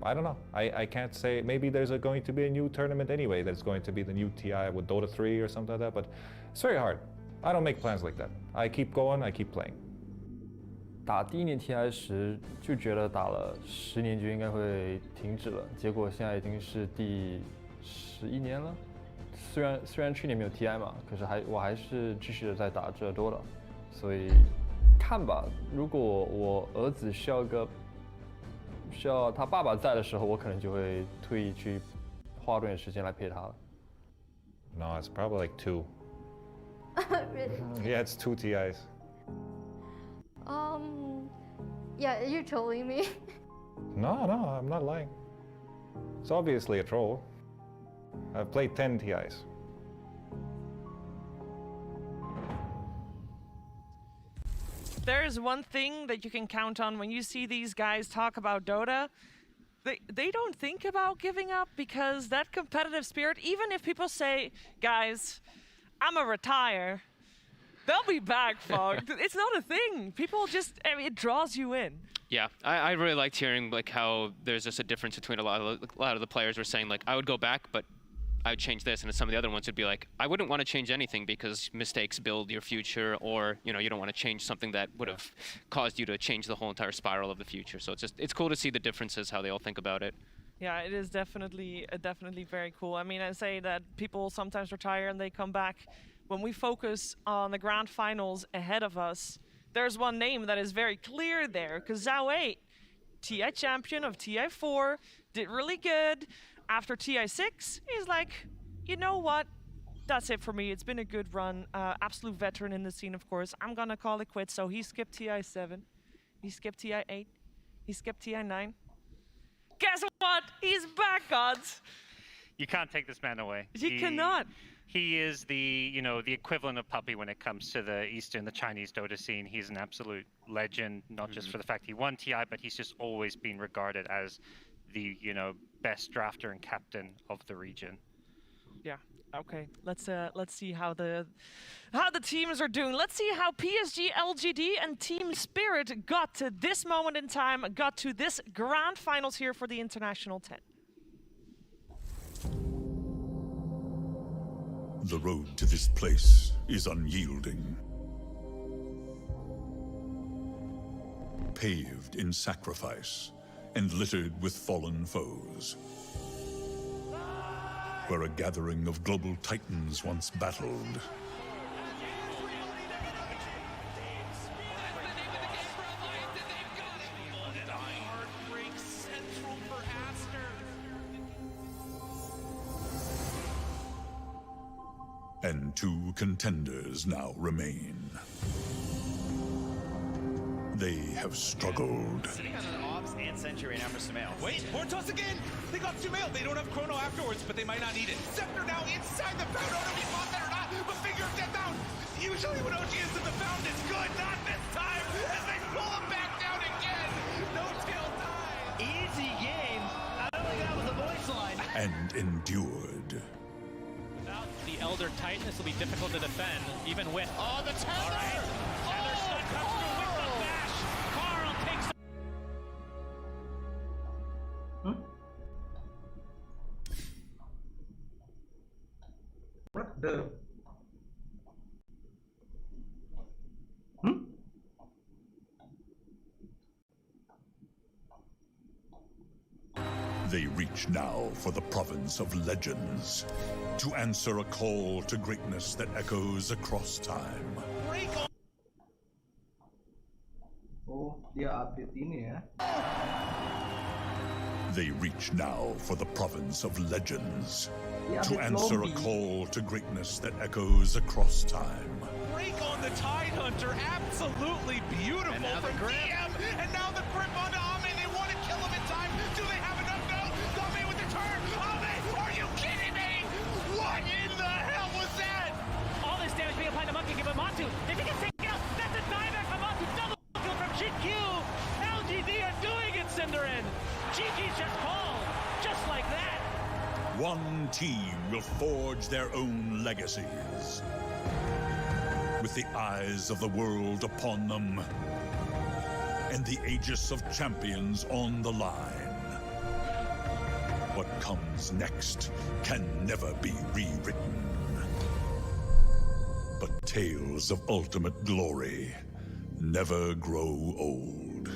I don't know. I can't say. Maybe there's going to be a new tournament anyway. That's going to be the new TI with Dota 3 or something like that. But it's very hard. I don't make plans like that. I keep going. I keep playing. 打第一年 TI 时就觉得打了10年就应该会停止了，结果现在已经是第11年了。虽然去年没有 TI 嘛，可是我还是继续的在打这多了，所以看吧。如果我儿子需要他爸爸在的时候，我可能就会退役去花多点时间来陪他了。No, it's probably like 2. Really? Yeah, it's 2 TIs. Yeah, you're trolling me. No, I'm not lying. It's obviously a troll. I've played 10 TIs. There is one thing that you can count on when you see these guys talk about Dota. They don't think about giving up because that competitive spirit, even if people say, guys, I'ma retire, they'll be back, Fog. It's not a thing. People just, it draws you in. Yeah, I really liked hearing like how there's just a difference between a lot of the players were saying like I would go back, but I would change this, and some of the other ones would be like I wouldn't want to change anything because mistakes build your future, or you don't want to change something that would have caused you to change the whole entire spiral of the future. So it's cool to see the differences how they all think about it. Yeah, it is definitely very cool. I mean, I say that people sometimes retire and they come back. When we focus on the grand finals ahead of us, there's one name that is very clear there, because Zhao8, TI champion of TI4, did really good. After TI6, he's like, you know what? That's it for me. It's been a good run. Absolute veteran in the scene, of course. I'm gonna call it quits. So he skipped TI7. He skipped TI8. He skipped TI9. Guess what? He's back, gods. You can't take this man away. You cannot. He is the equivalent of Puppey when it comes to the Chinese Dota scene. He's an absolute legend, not just for the fact he won TI, but he's just always been regarded as the, best drafter and captain of the region. Yeah. Okay. Let's see how the teams are doing. Let's see how PSG, LGD, and Team Spirit got to this moment in time, got to this grand finals here for the International 10. The road to this place is unyielding. Paved in sacrifice and littered with fallen foes. Where a gathering of global titans once battled. and 2 contenders now remain. They have struggled. Sitting on an Obs and Century now for Sumail. Wait, Hortos again! They got Sumail. They don't have Chrono afterwards, but they might not need it. Scepter now inside the Found. I don't know if he fought that or not, but Figure of Death down. Usually when OG is in the Found, it's good. Not this time, as they pull him back down again. No skill time. Easy game. I don't think that was the voice line. And endured. Without the Elder Titan, this will be difficult to defend, even with... Oh, the tether! All right. Tether stun comes through with the bash. Carl takes... What the? They reach now for the province of legends, to answer a call to greatness that echoes across time. Oh, dia update ini ya. They reach now for the province of legends, Yeah, to but answer a Lobby. call to greatness that echoes across time. Break on the Tidehunter, absolutely beautiful from DM, and now the grip onto Ame. They want to kill him in time. Do they have enough? No. Ame with the turn. Ame, are you kidding me? What in the hell was that? All this damage being applied to Monkey, give it Matu. If he can take it out, that's a dieback from Matu. Double kill from GQ. LGD are doing it, Cinderin. GG's just called, just like that. One team will forge their own legacies, with the eyes of the world upon them, and the Aegis of champions on the line. What comes next can never be rewritten. But tales of ultimate glory never grow old.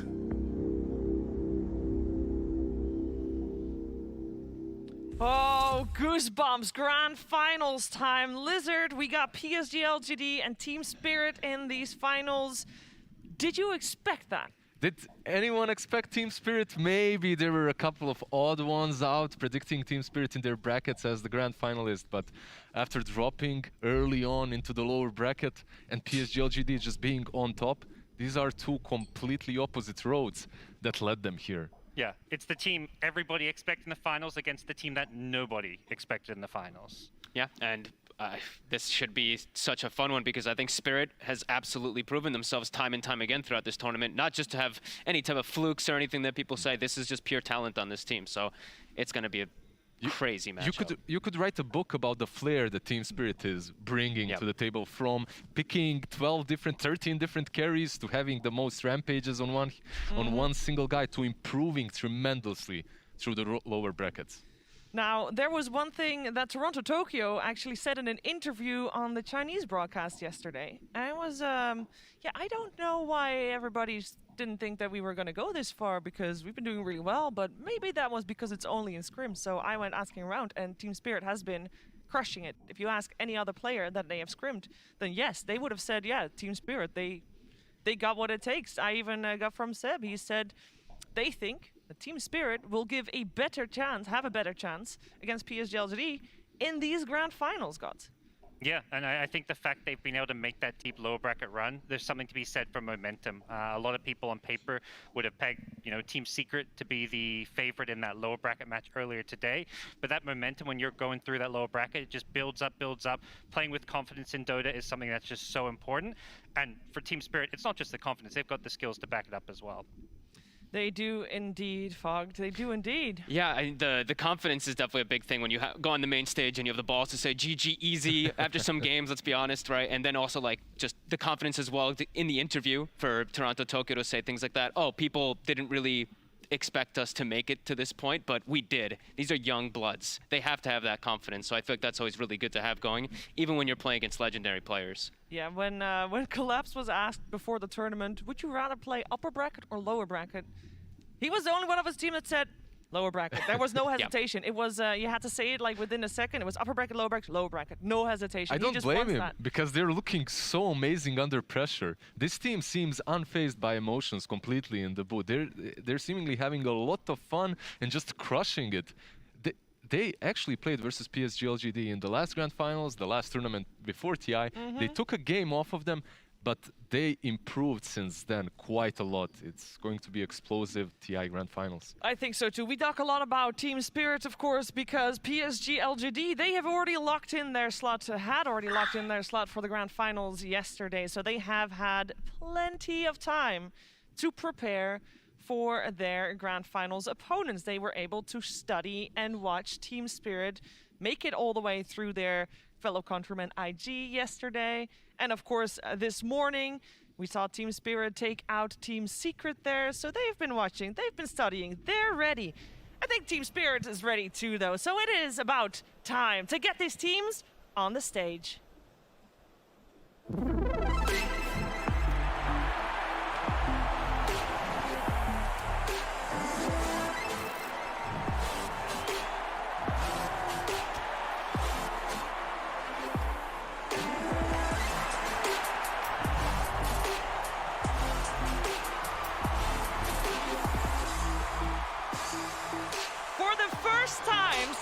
Oh, goosebumps. Grand finals time. Lizard, we got PSG, LGD, and Team Spirit in these finals. Did you expect that? Did anyone expect Team Spirit? Maybe there were a couple of odd ones out predicting Team Spirit in their brackets as the grand finalist, but after dropping early on into the lower bracket and PSG LGD just being on top, these are 2 completely opposite roads that led them here. Yeah, it's the team everybody expected in the finals against the team that nobody expected in the finals. Yeah, and this should be such a fun one because I think Spirit has absolutely proven themselves time and time again throughout this tournament, not just to have any type of flukes or anything that people say. This is just pure talent on this team, so it's going to be a crazy matchup. You could write a book about the flair that Team Spirit is bringing to the table, from picking 13 different carries to having the most rampages on one single guy to improving tremendously through the lower brackets. Now, there was one thing that Toronto Tokyo actually said in an interview on the Chinese broadcast yesterday. And it was, yeah, I don't know why everybody didn't think that we were going to go this far, because we've been doing really well, but maybe that was because it's only in scrim. So I went asking around, and Team Spirit has been crushing it. If you ask any other player that they have scrimmed, then yes, they would have said, yeah, Team Spirit, they got what it takes. I even got from Seb, he said they think the Team Spirit will have a better chance against PSG LGD in these grand finals, Gods. Yeah, and I think the fact they've been able to make that deep lower bracket run, there's something to be said for momentum. A lot of people on paper would have pegged, Team Secret to be the favorite in that lower bracket match earlier today. But that momentum, when you're going through that lower bracket, it just builds up. Playing with confidence in Dota is something that's just so important. And for Team Spirit, it's not just the confidence, they've got the skills to back it up as well. They do indeed, Fogged. They do indeed. Yeah, the confidence is definitely a big thing when you go on the main stage and you have the balls to say GG easy after some games, let's be honest, right? And then also just the confidence as well in the interview for Toronto Tokyo to say things like that. Oh, people didn't really expect us to make it to this point, but we did. These are young bloods. They have to have that confidence, so I feel like that's always really good to have going, even when you're playing against legendary players. Yeah, when Collapse was asked before the tournament, would you rather play upper bracket or lower bracket? He was the only one of his team that said lower bracket. There was no hesitation. It was, you had to say it like within a second. It was upper bracket, lower bracket. No hesitation. I don't blame him, because they're looking so amazing under pressure. This team seems unfazed by emotions completely in the booth. They're seemingly having a lot of fun and just crushing it. they actually played versus PSG LGD in the last Grand Finals, the last tournament before TI. They took a game off of them, but they improved since then quite a lot. It's going to be explosive TI Grand Finals. I think so too. We talk a lot about Team Spirit, of course, because PSG LGD, they have already locked in their slot, had already locked in their slot for the Grand Finals yesterday. So they have had plenty of time to prepare for their Grand Finals opponents. They were able to study and watch Team Spirit make it all the way through their fellow countryman IG yesterday. And of course, this morning, we saw Team Spirit take out Team Secret there. So they've been watching, they've been studying, they're ready. I think Team Spirit is ready too, though. So it is about time to get these teams on the stage.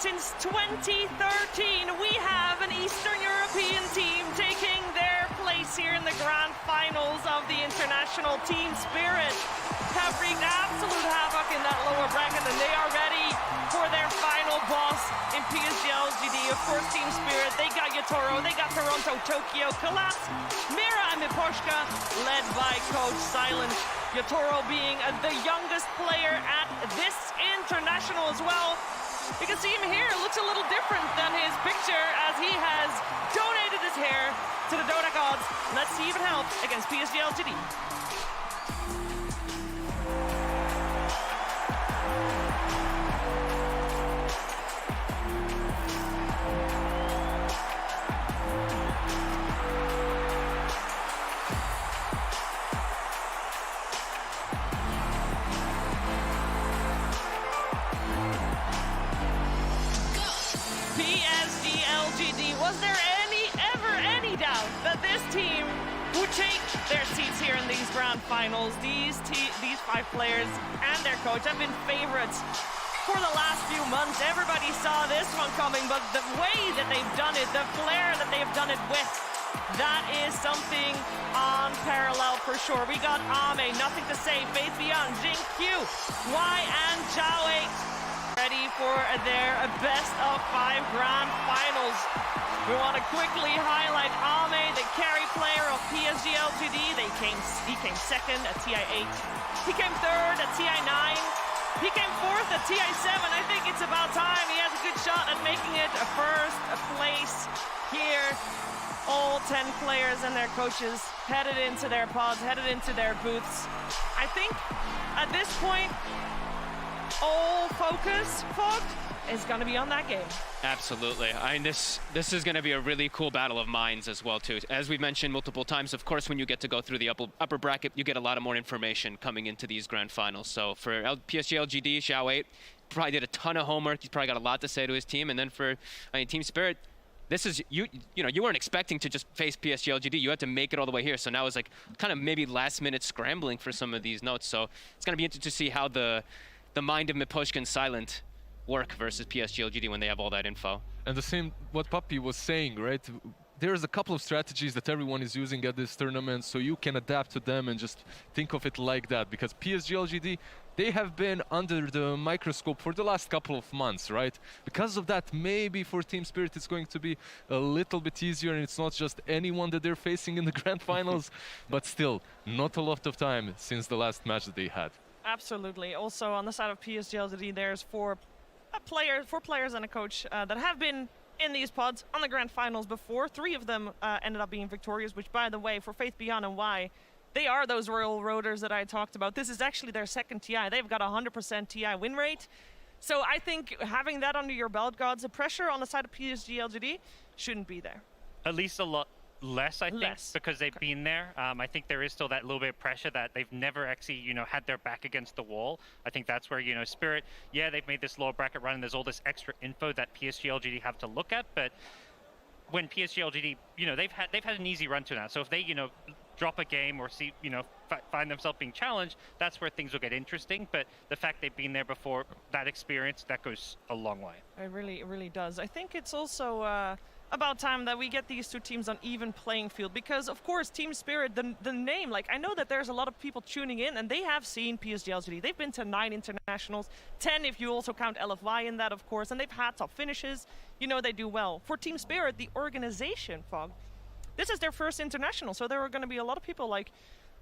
Since 2013, we have an Eastern European team taking their place here in the Grand Finals of the International. Team Spirit have wreaked absolute havoc in that lower bracket, and they are ready for their final boss in PSG LGD. Of course, Team Spirit, they got Yatoro, they got Toronto, Tokyo, Collapse, Mira, and Miposhka, led by Coach Silent. Yatoro being the youngest player at this international as well. You can see him here, looks a little different than his picture as he has donated his hair to the Dota gods. Let's see if it helps against PSG LGD. Was there ever any doubt that this team would take their seats here in these Grand Finals? These 5 players and their coach have been favorites for the last few months. Everybody saw this one coming, but the way that they've done it, the flair that they've done it with, that is something unparalleled for sure. We got Ame, Nothing to Say, Faith Beyond, Jin Q, Y, and Jaoe ready for their best of 5 Grand Finals. We want to quickly highlight Ame, the carry player of PSG LGD. He came second at TI8. He came third at TI9. He came fourth at TI7. I think it's about time. He has a good shot at making it a first place here. All 10 players and their coaches headed into their pods, headed into their booths. I think at this point, all focus, Fog, is going to be on that game. Absolutely. I mean, this is going to be a really cool battle of minds as well, too. As we've mentioned multiple times, of course, when you get to go through the upper bracket, you get a lot of more information coming into these Grand Finals. So for PSG LGD, Xiao 8 probably did a ton of homework. He's probably got a lot to say to his team. And then for Team Spirit, this is, you weren't expecting to just face PSG LGD. You had to make it all the way here. So now it's like kind of maybe last minute scrambling for some of these notes. So it's going to be interesting to see how the mind of Miposhka and Silent work versus PSG LGD when they have all that info. And the same what Puppy was saying, right? There's a couple of strategies that everyone is using at this tournament, so you can adapt to them and just think of it like that. Because PSG LGD, they have been under the microscope for the last couple of months, right? Because of that, maybe for Team Spirit it's going to be a little bit easier, and it's not just anyone that they're facing in the Grand Finals, but still, not a lot of time since the last match that they had. Absolutely. Also, on the side of PSG LGD, there's four players and a coach that have been in these pods on the Grand Finals before. 3 of them ended up being victorious, which, by the way, for Faith Beyond and Y, they are those Royal Roaders that I talked about. This is actually their second TI. They've got a 100% TI win rate. So I think having that under your belt, Gods, the pressure on the side of PSG LGD shouldn't be there. At least a lot less, I think, because they've been there. I think there is still that little bit of pressure that they've never actually, had their back against the wall. I think that's where, Spirit, yeah, they've made this lower bracket run and there's all this extra info that PSG LGD have to look at, but when PSG LGD, they've had an easy run to now. So if they, drop a game or see, find themselves being challenged, that's where things will get interesting. But the fact they've been there before, that experience, that goes a long way. It really does. I think it's also about time that we get these two teams on even playing field, because of course Team Spirit, the name, like, I know that there's a lot of people tuning in and they have seen PSG LGD. They've been to 9 internationals, 10 if you also count LFY in that, of course, and they've had top finishes. They do well. For Team Spirit, the organization, Fog, this is their first international, so there are going to be a lot of people like,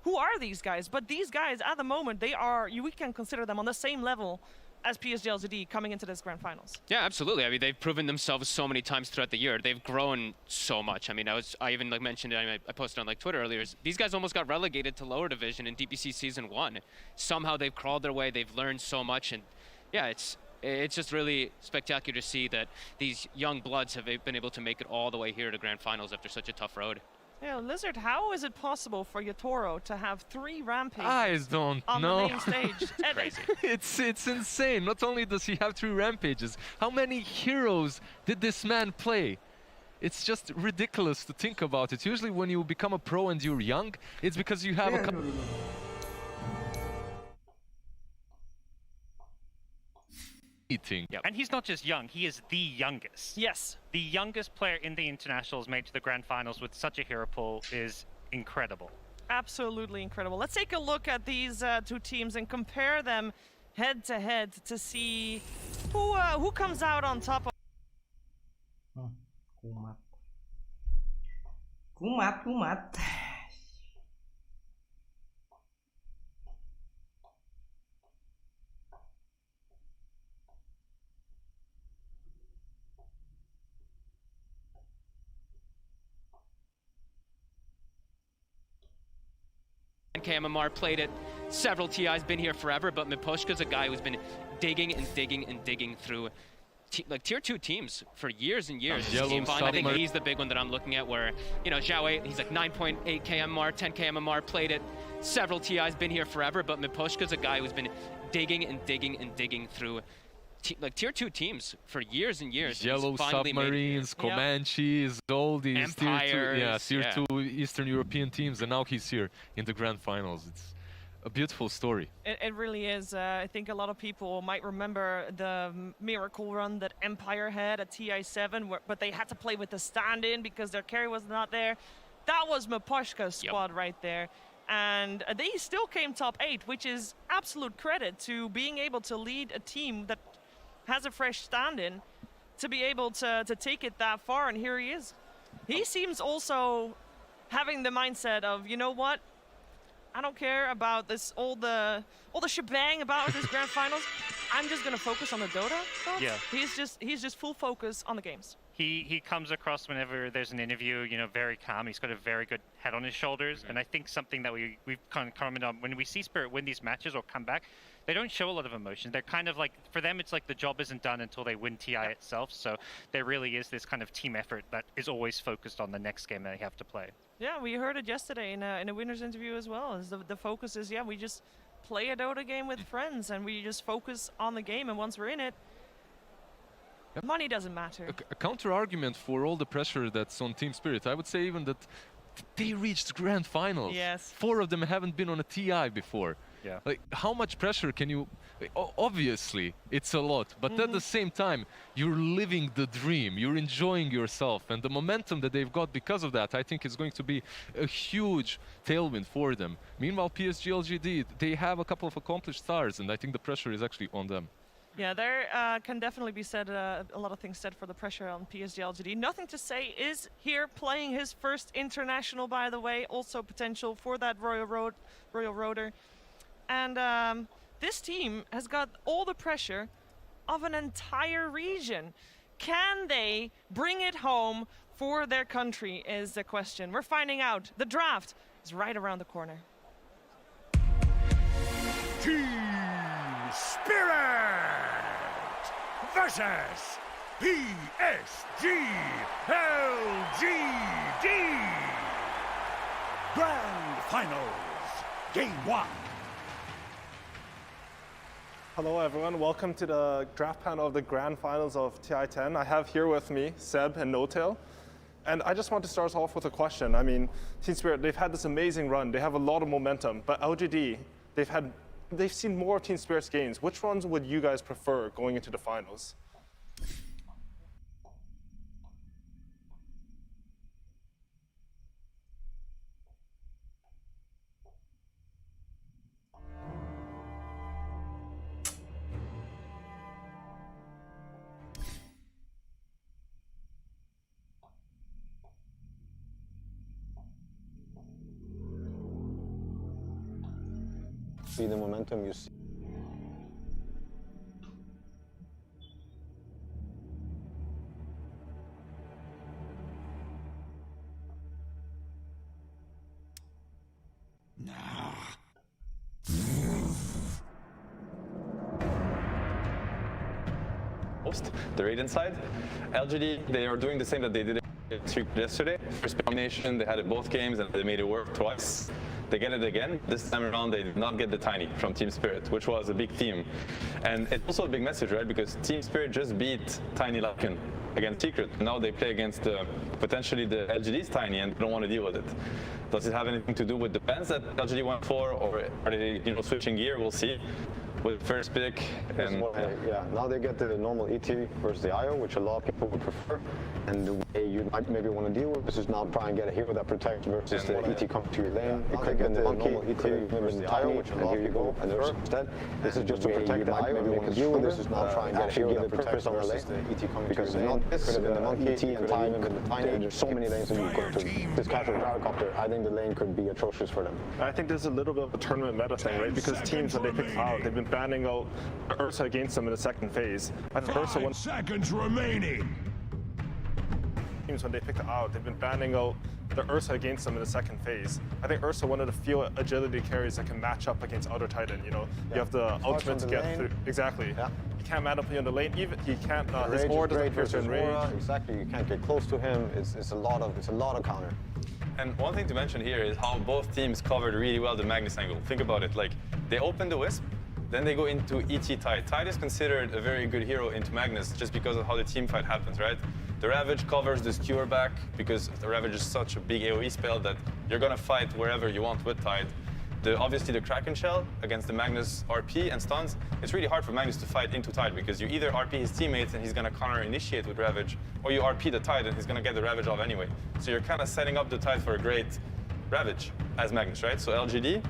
who are these guys? But these guys at the moment, we can consider them on the same level as PSG LGD coming into this grand finals. Yeah, absolutely. I mean, they've proven themselves so many times throughout the year. They've grown so much. I mean, I even mentioned it, I posted on Twitter earlier. These guys almost got relegated to lower division in DPC Season 1. Somehow they've crawled their way. They've learned so much, and yeah, it's just really spectacular to see that these young bloods have been able to make it all the way here to grand finals after such a tough road. Yeah, Lizard, how is it possible for Yatoro to have 3 rampages I don't on know. the main stage? Crazy. It's insane. Not only does he have 3 rampages, how many heroes did this man play? It's just ridiculous to think about it. Usually when you become a pro and you're young, it's because you have a... Yep. And he's not just young, he is the youngest. Yes. The youngest player in the internationals made to the grand finals with such a hero pool is incredible. Absolutely incredible. Let's take a look at these two teams and compare them head to head to see who comes out on top. Kumat. KMMR played it. Several TI's been here forever, but Miposhka's a guy who's been digging through tier 2 teams for years and years. I think he's the big one that I'm looking at, where, Zhao 8, he's like 9.8 KMMR, 10 KMMR, played it. Several TI's been here forever, but Miposhka's a guy who's been digging through tier 2 teams for years and years. Yellow Submarines, Comanches, all these tier 2 Eastern European teams, and now he's here in the grand finals. It's a beautiful story. It really is. I think a lot of people might remember the miracle run that Empire had at TI7, but they had to play with the stand-in because their carry was not there. That was Miposhka's squad right there. And they still came top 8, which is absolute credit to being able to lead a team that has a fresh stand-in to be able to take it that far, and here he is. He seems also having the mindset of, you know what, I don't care about this all the shebang about this grand finals. I'm just gonna focus on the Dota. Yeah. He's just full focus on the games. He comes across whenever there's an interview, very calm. He's got a very good head on his shoulders, and I think something that we've kind of commented on, when we see Spirit win these matches or come back, they don't show a lot of emotion. They're kind of like, for them, it's like the job isn't done until they win TI itself. So there really is this kind of team effort that is always focused on the next game they have to play. Yeah, we heard it yesterday in a winner's interview as well. Is the focus is, we just play a Dota game with friends and we just focus on the game, and once we're in it, money doesn't matter. A counter argument for all the pressure that's on Team Spirit, I would say even that they reached grand finals. Yes. 4 of them haven't been on a TI before. Yeah. Like, how much pressure can you... Obviously, it's a lot, but at the same time, you're living the dream, you're enjoying yourself, and the momentum that they've got because of that, I think is going to be a huge tailwind for them. Meanwhile, PSG LGD, they have a couple of accomplished stars, and I think the pressure is actually on them. Yeah, there can definitely be said, a lot of things said for the pressure on PSG LGD. Nothing to say is here playing his first international, by the way, also potential for that Royal Roader. And this team has got all the pressure of an entire region. Can they bring it home for their country is the question. We're finding out. The draft is right around the corner. Team Spirit versus PSG LGD. Grand Finals, Game 1. Hello everyone, welcome to the draft panel of the Grand Finals of TI10. I have here with me Seb and Notail. And I just want to start off with a question. I mean, Team Spirit, they've had this amazing run. They have a lot of momentum. But LGD, they've seen more Team Spirit's games. Which ones would you guys prefer going into the finals? See the momentum you see. The Raiden side. LGD, they are doing the same that they did yesterday. First combination, they had it both games and they made it work twice. They get it again. This time around, they did not get the Tiny from Team Spirit, which was a big theme. And it's also a big message, right? Because Team Spirit just beat Tiny Lycan against Secret. Now they play against potentially the LGD's Tiny and don't want to deal with it. Does it have anything to do with the bans that LGD went for, or are they, switching gear? We'll see. With first pick, and now they get the normal ET versus the IO, which a lot of people would prefer. And the way you might maybe want to deal with this is now try and get a hero that protects versus the ET coming to your lane. It could get the normal ET versus the IO, which a lot of people would prefer. Instead, this is just to protect the IO. Maybe want to deal with this is now try and get a hero that protects versus the ET coming to your lane. Because could have been the Monkey, ET, and Tide, and the Tiny. There's so many lanes that you go to. This casual gyrocopter, I think the lane could be atrocious for them. I think there's a little bit of a tournament meta thing, right? Because teams that they pick out, they've been banning out Ursa against them in the second phase. I think Ursa 5 seconds remaining. Teams when they pick out, they've been banning out the Ursa against them in the second phase. I think Ursa one of the few agility carries that can match up against other Titan. You have the ultimate to get through. Exactly. Yeah. You can't man up in the lane. Even he can't. His aura doesn't pierce in range. Exactly. You can't get close to him. It's a lot of counter. And one thing to mention here is how both teams covered really well the Magnus angle. Think about it. Like they open the Wisp. Then they go into ET Tide. Tide is considered a very good hero into Magnus just because of how the team fight happens, right? The Ravage covers the Skewer back because the Ravage is such a big AoE spell that you're gonna fight wherever you want with Tide. Obviously the Kraken Shell against the Magnus RP and stuns, it's really hard for Magnus to fight into Tide because you either RP his teammates and he's gonna counter initiate with Ravage, or you RP the Tide and he's gonna get the Ravage off anyway. So you're kind of setting up the Tide for a great Ravage as Magnus, right? So LGD,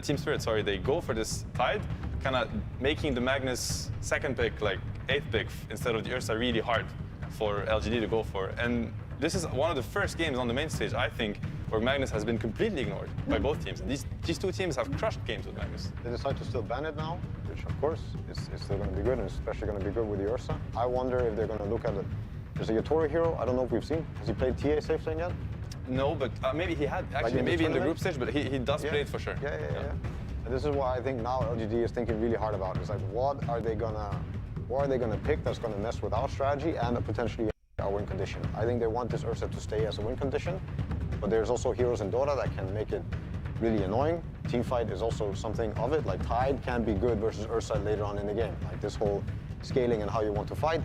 Team Spirit, sorry, they go for this Tide, kind of making the Magnus second pick, like 8th pick, instead of the Ursa really hard for LGD to go for. And this is one of the first games on the main stage, I think, where Magnus has been completely ignored by both teams. These two teams have crushed games with Magnus. They decide to still ban it now, which of course is still going to be good, and especially going to be good with the Ursa. I wonder if they're going to look at it. There's a Yatoro hero, I don't know if we've seen. Has he played TA safe lane yet? No, but maybe he had, actually, like maybe in the group stage, but he does play it for sure. Yeah. And this is why I think now LGD is thinking really hard about it. It's like, what are they gonna pick that's gonna mess with our strategy and potentially our win condition? I think they want this Ursa to stay as a win condition, but there's also heroes in Dota that can make it really annoying. Teamfight is also something of it. Like Tide can be good versus Ursa later on in the game. Like this whole scaling and how you want to fight,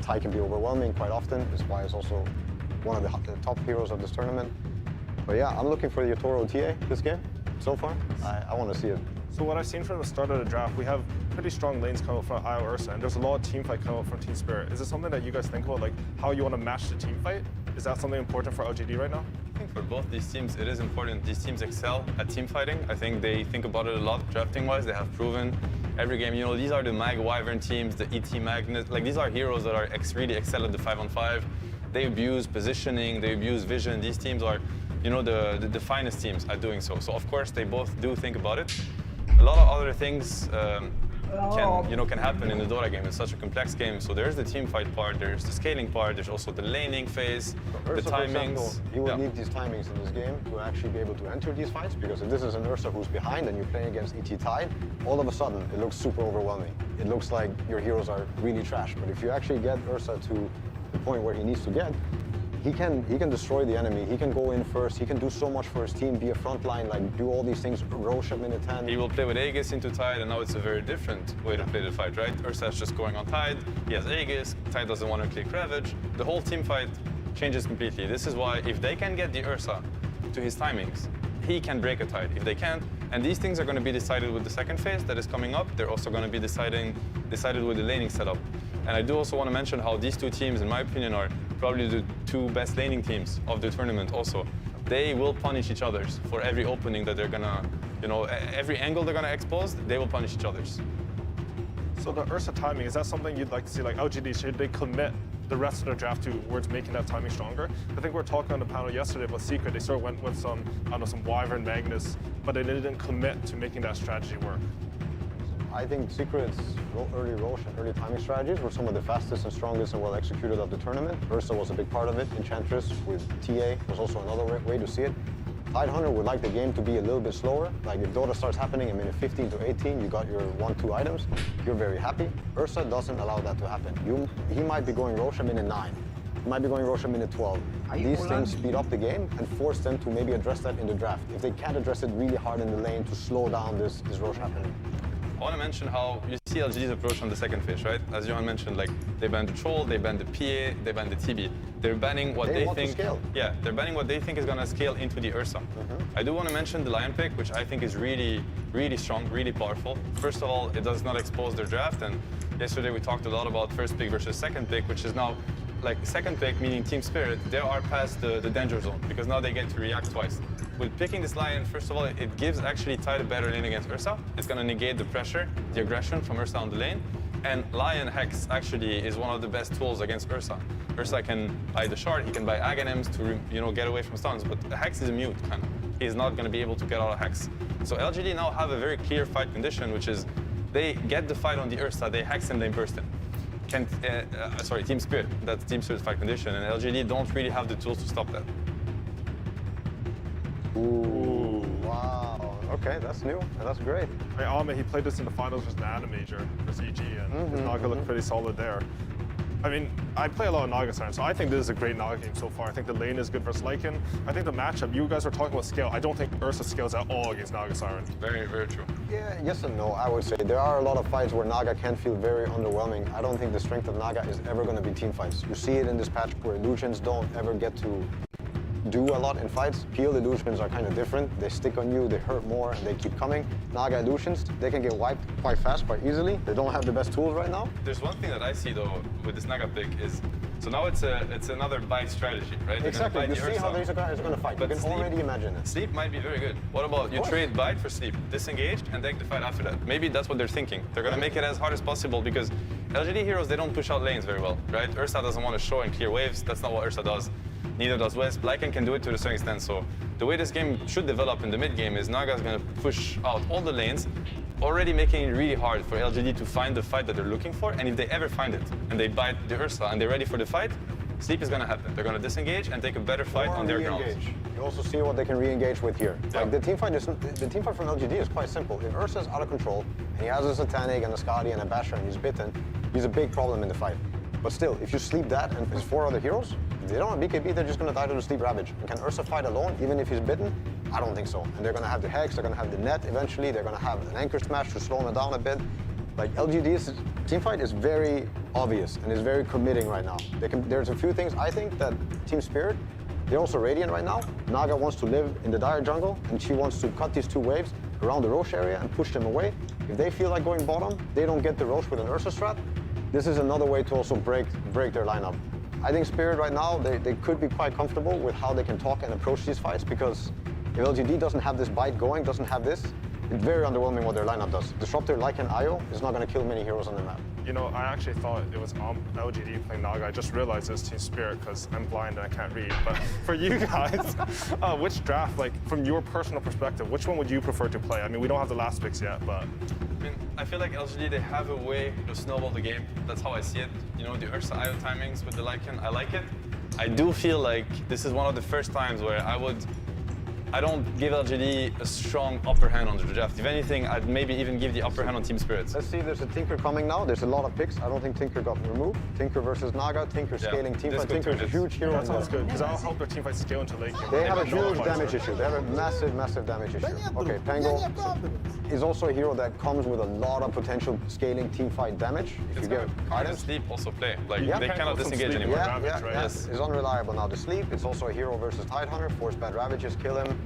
Tide can be overwhelming quite often. That's why it's also one of the top heroes of this tournament. But yeah, I'm looking for the Yatoro TA this game. So far, I want to see it. So what I've seen from the start of the draft, we have pretty strong lanes coming out from IO Ursa, and there's a lot of team fight coming out from Team Spirit. Is it something that you guys think about, like how you want to match the team fight? Is that something important for LGD right now? I think for both these teams, it is important. These teams excel at team fighting. I think they think about it a lot drafting-wise. They have proven every game. These are the Mag Wyvern teams, the ET Magnus. Like these are heroes that are really excel at the 5-on-5. They abuse positioning. They abuse vision. These teams are the finest teams at doing so. So of course they both do think about it. A lot of other things can happen in the Dota game. It's such a complex game. So there's the team fight part, there's the scaling part, there's also the laning phase, Ursa, the timings. For example, you will need these timings in this game to actually be able to enter these fights, because if this is an Ursa who's behind and you're playing against ET Tide, all of a sudden it looks super overwhelming. It looks like your heroes are really trash. But if you actually get Ursa to the point where he needs to get, he can destroy the enemy. He can go in first. He can do so much for his team, be a front line, like do all these things, Rosh at minute 10. He will play with Aegis into Tide, and now it's a very different way to play the fight, right? Ursa's just going on Tide. He has Aegis. Tide doesn't want to click Ravage. The whole team fight changes completely. This is why if they can get the Ursa to his timings, he can break a tide. If they can't, and these things are going to be decided with the second phase that is coming up, they're also going to be decided with the laning setup. And I do also want to mention how these two teams, in my opinion, are probably the two best laning teams of the tournament also. They will punish each other's for every opening that they're going to, you know, every angle they're going to expose, they will punish each other's. So the Ursa timing, is that something you'd like to see, like LGD, should they commit the rest of their draft towards making that timing stronger? I think we were talking on the panel yesterday about Secret. They sort of went with some, I don't know, some Wyvern Magnus, but they didn't commit to making that strategy work. I think Secret's early Roche and early timing strategies were some of the fastest and strongest and well executed of the tournament. Ursa was a big part of it. Enchantress with TA was also another way to see it. Tidehunter would like the game to be a little bit slower. Like if Dota starts happening in minute 15 to 18, you got your 1-2 items, you're very happy. Ursa doesn't allow that to happen. He might be going Roche at minute 9. He might be going Roche at minute 12. These things speed up the game and force them to maybe address that in the draft. If they can't address it really hard in the lane to slow down this Roche happening. I want to mention how you see LGD's approach on the second phase, right? As Johan mentioned, like they banned the Troll, they banned the PA, they banned the TB. They're banning what they think. Scale. Yeah, they're banning what they think is going to scale into the Ursa. I do want to mention the Lion pick, which I think is really, really strong, really powerful. First of all, it does not expose their draft, and yesterday we talked a lot about first pick versus second pick, which is now like second pick, meaning Team Spirit, they are past the danger zone because now they get to react twice. With picking this Lion, first of all, it gives actually Tide a better lane against Ursa. It's going to negate the pressure, the aggression from Ursa on the lane. And Lion Hex actually is one of the best tools against Ursa. Ursa can buy the shard, he can buy Aghanims to get away from stuns, but Hex is mute, kind of. He's not going to be able to get out of Hex. So LGD now have a very clear fight condition, which is they get the fight on the Ursa, they Hex him, they burst him. Team Spirit, that's Team Spirit's fight condition, and LGD don't really have the tools to stop that. Ooh, wow. Okay, that's new, and that's great. Hey, Ame, he played this in the finals versus Nana Major versus EG, and his Naga looked pretty solid there. I mean, I play a lot of Naga Siren, so I think this is a great Naga game so far. I think the lane is good versus Lycan. I think the matchup, you guys were talking about scale. I don't think Ursa scales at all against Naga Siren. Very, very true. Yeah, yes and no, I would say. There are a lot of fights where Naga can feel very underwhelming. I don't think the strength of Naga is ever going to be team fights. You see it in this patch where illusions don't ever get to do a lot in fights. Peel illusions are kind of different. They stick on you, they hurt more, and they keep coming. Naga illusions, they can get wiped quite fast, quite easily. They don't have the best tools right now. There's one thing that I see though with this Naga pick is, so now it's another bite strategy, right? Exactly, you see how these guys are going to fight. You can already imagine it. Sleep might be very good. What about you trade bite for sleep, disengage, and take the fight after that? Maybe that's what they're thinking. They're going to make it as hard as possible because LGD heroes, they don't push out lanes very well, right? Ursa doesn't want to show and clear waves. That's not what Ursa does. Neither does Wisp. Lycan can do it to a certain extent. So the way this game should develop in the mid game is Naga's going to push out all the lanes, already making it really hard for LGD to find the fight that they're looking for. And if they ever find it and they bite the Ursa and they're ready for the fight, sleep is going to happen. They're going to disengage and take a better fight on their ground. You also see what they can re-engage with here. Yeah. Like the team fight from LGD is quite simple. If Ursa's out of control and he has a Satanic and a Skadi and a Basher and he's bitten, he's a big problem in the fight. But still, if you sleep that and his 4 other heroes, if they don't have BKB, they're just going to die to the Sleep Ravage. And can Ursa fight alone, even if he's bitten? I don't think so. And they're going to have the Hex, they're going to have the Net eventually, they're going to have an Anchor Smash to slow them down a bit. Like LGD's team fight is very obvious and is very committing right now. There's a few things I think that Team Spirit, they're also Radiant right now. Naga wants to live in the Dire jungle and she wants to cut these 2 waves around the Roche area and push them away. If they feel like going bottom, they don't get the Roche with an Ursa strat. This is another way to also break their lineup. I think Spirit right now, they could be quite comfortable with how they can talk and approach these fights because if LGD doesn't have this bite going, doesn't have this, it's very underwhelming what their lineup does. Disruptor, Lycan, Io is not going to kill many heroes on the map. You know, I actually thought it was LGD playing Naga. I just realized it's Team Spirit because I'm blind and I can't read. But for you guys, which draft, like from your personal perspective, which one would you prefer to play? I mean, we don't have the last picks yet, but... I mean, I feel like LGD, they have a way to snowball the game. That's how I see it. You know, the Ursa IO timings with the Lycan, I like it. I do feel like this is one of the first times where I I don't give LGD a strong upper hand on the draft. If anything, I'd maybe even give the upper hand on Team Spirit. Let's see, there's a Tinker coming now. There's a lot of picks. I don't think Tinker got removed. Tinker versus Naga, Tinker scaling teamfight. Tinker's a huge hero. That sounds good, because that'll help their teamfight scale into late game. They have a huge damage issue. They have a massive damage issue. Okay, Pango is also a hero that comes with a lot of potential scaling teamfight damage. If you get items, sleep also play. Like they cannot disengage anymore. Yes, it's unreliable now. The sleep. It's also a hero versus Tidehunter. Force bad ravages, kill him.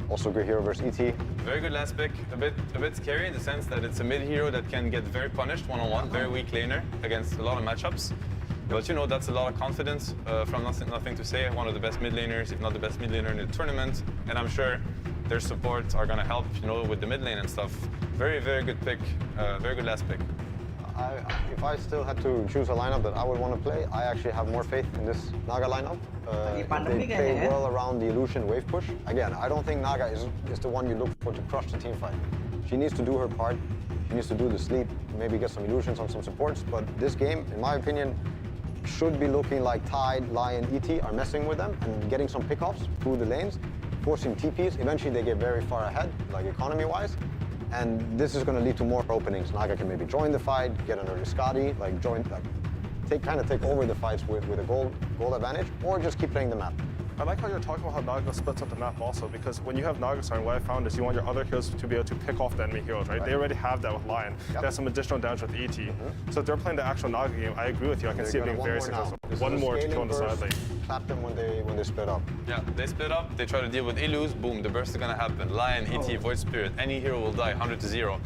Also good hero versus ET. Very good last pick. A bit scary in the sense that it's a mid hero that can get very punished one-on-one. Very weak laner against a lot of matchups. But you know, that's a lot of confidence from nothing to say. One of the best mid laners, if not the best mid laner in the tournament. And I'm sure their support are gonna help, you know, with the mid lane and stuff. Very good pick. Very good last pick. If I still had to choose a lineup that I would want to play, I actually have more faith in this Naga lineup. They play well around the illusion wave push. Again, I don't think Naga is the one you look for to crush the team fight. She needs to do her part. She needs to do the sleep, maybe get some illusions on some supports. But this game, in my opinion, should be looking like Tide, Lion, ET are messing with them and getting some pickoffs through the lanes, forcing TPs. Eventually they get very far ahead, like economy-wise. And this is going to lead to more openings. Naga can maybe join the fight, get an early Scotty, like take over the fights with a gold advantage, or just keep playing the map. I like how you're talking about how Naga splits up the map also, because when you have Naga starting, what I found is you want your other heroes to be able to pick off the enemy heroes, right? They already have that with Lion. They have some additional damage with ET. So if they're playing the actual Naga game, I agree with you. I can see it being very successful. One more to kill on the side lane. Clap them when they split up. Yeah, they split up, they try to deal with Illus, boom, the burst is gonna happen. Lion, ET, Void Spirit, any hero will die, 100-0.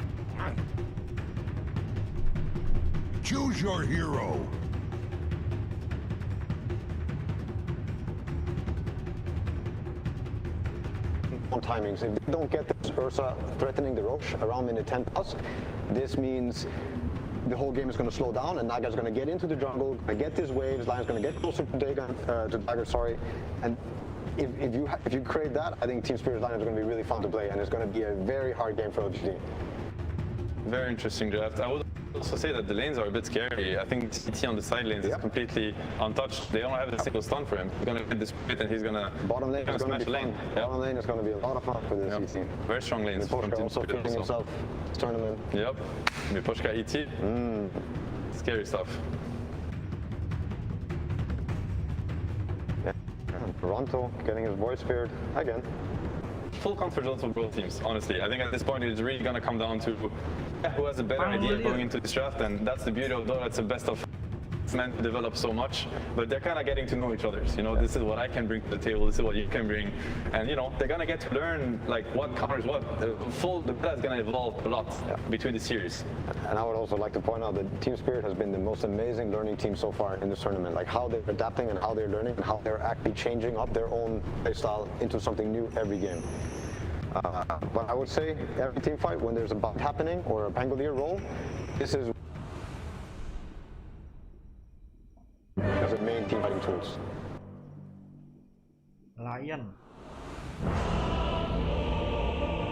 Choose your hero. On timings. If they don't get this Ursa threatening the Roche around minute 10 plus, this means the whole game is going to slow down and Naga's going to get into the jungle, get these waves, Lion's going to get closer to Dagger, and if you create that, I think Team Spirit's line is going to be really fun to play and it's going to be a very hard game for LGD. Very interesting draft. I would also say that the lanes are a bit scary. I think CT on the side lanes is completely untouched. They don't have a single stun for him. He's going to hit this pit and he's going to bottom lane is going to be fun. Bottom lane is going to be a lot of fun for this CT. Very strong lanes. Miposhka also feeling himself this tournament. Yep. Miposhka ET. Scary stuff. Yeah. Toronto getting his Void Spirit again. Full confidence of both teams, honestly. I think at this point it's really going to come down to who has a better idea going into this draft, and that's the beauty of Dota. It's the best of meant to develop so much, but they're kind of getting to know each other. You know, this is what I can bring to the table, this is what you can bring, and you know, they're gonna get to learn like what counters what. The meta is gonna evolve a lot between the series. And I would also like to point out that Team Spirit has been the most amazing learning team so far in this tournament. Like how they're adapting and how they're learning and how they're actually changing up their own playstyle into something new every game. But I would say every team fight, when there's a bug happening or a Pangolier roll, this is as a main team fighting tools. Lion.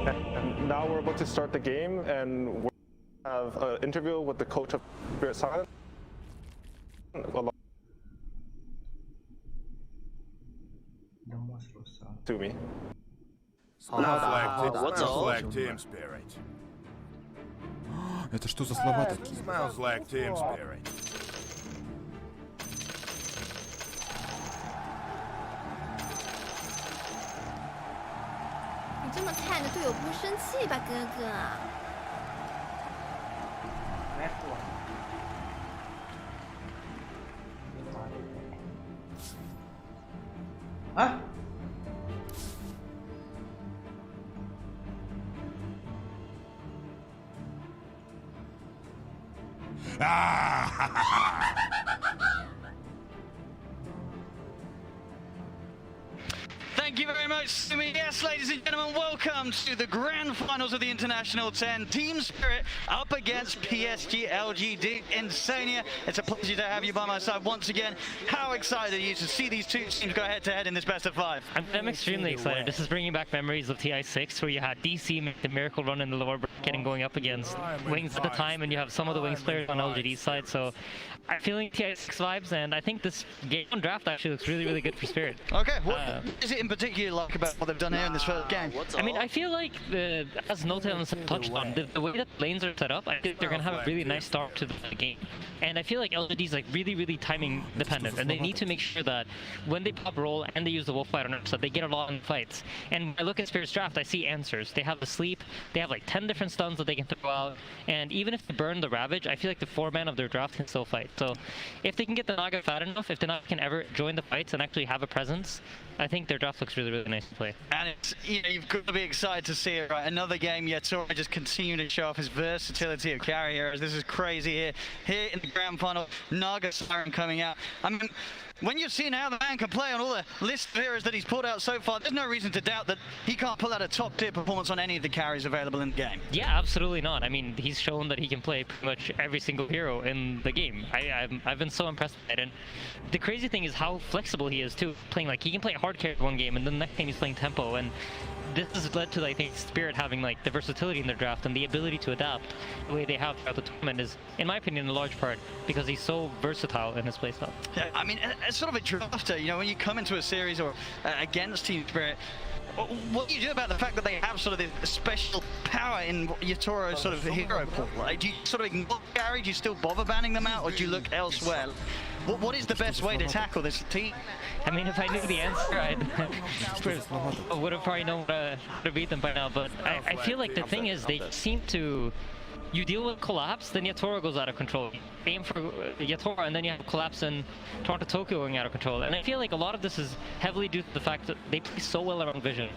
And now we're about to start the game, and we have an interview with the coach of Spirit Silence. To me. Smells Team Spirit. Это что за слова такие? Smells like Team Spirit.你这么菜，你的队友不会生气吧，哥哥？啊？ Thank you very much, Sumi. Yes, ladies and gentlemen, welcome to the grand finals of the International 10. Team Spirit up against PSG LGD Insania. It's a pleasure to have you by my side once again. How excited are you to see these two teams go head to head in this best of 5? I'm extremely excited. This is bringing back memories of TI6, where you had DC make the miracle run in the lower bracket and going up against Wings at the time, and you have some of the Wings players on LGD's side. So I'm feeling TI6 vibes, and I think this game draft actually looks really, really good for Spirit. Okay, what is it in particular like about what they've done here in this first game? I mean, I feel like, as Notan touched on, the way that lanes are set up, I think they're going to have a really nice start to the game. And I feel like LGD is like really timing dependent, and they need to make sure that when they pop roll and they use the Wolf Fight on Ursa, they get a lot in fights. And when I look at Spirit's draft, I see answers. They have the sleep, they have like 10 different stuns that they can throw out, and even if they burn the Ravage, I feel like the 4-man of their draft can still fight. So if they can get the Naga fat enough, if the Naga can ever join the fights and actually have a presence, I think their draft looks really nice to play. And it's, you know, you've got to be excited to see it, right? Another game, Yatora just continuing to show off his versatility of carry heroes. This is crazy here. Here in the grand final, Naga Siren coming out. I mean, when you've seen how the man can play on all the list of heroes that he's pulled out so far, there's no reason to doubt that he can't pull out a top-tier performance on any of the carries available in the game. Yeah, absolutely not. I mean, he's shown that he can play pretty much every single hero in the game. I've been so impressed by it. And the crazy thing is how flexible he is, too. Playing like, he can play hard carry one game, and then the next game he's playing tempo. And this has led to, I think, Spirit having like the versatility in their draft and the ability to adapt the way they have throughout the tournament is, in my opinion, a large part because he's so versatile in his playstyle. Yeah, I mean, as sort of a drafter, you know, when you come into a series or against Team Spirit, what do you do about the fact that they have sort of this special power in Yatoro's sort of hero pool? Like, do you sort of ignore Gary? Do you still bother banning them out, or do you look elsewhere? What is the best way to tackle this team? I mean, if I knew the answer, I would have probably known how to beat them by now. But I feel like the thing is, they seem to... You deal with collapse, then Yatoro goes out of control. Aim for Yatoro, and then you have collapse and Toronto Tokyo going out of control. And I feel like a lot of this is heavily due to the fact that they play so well around vision.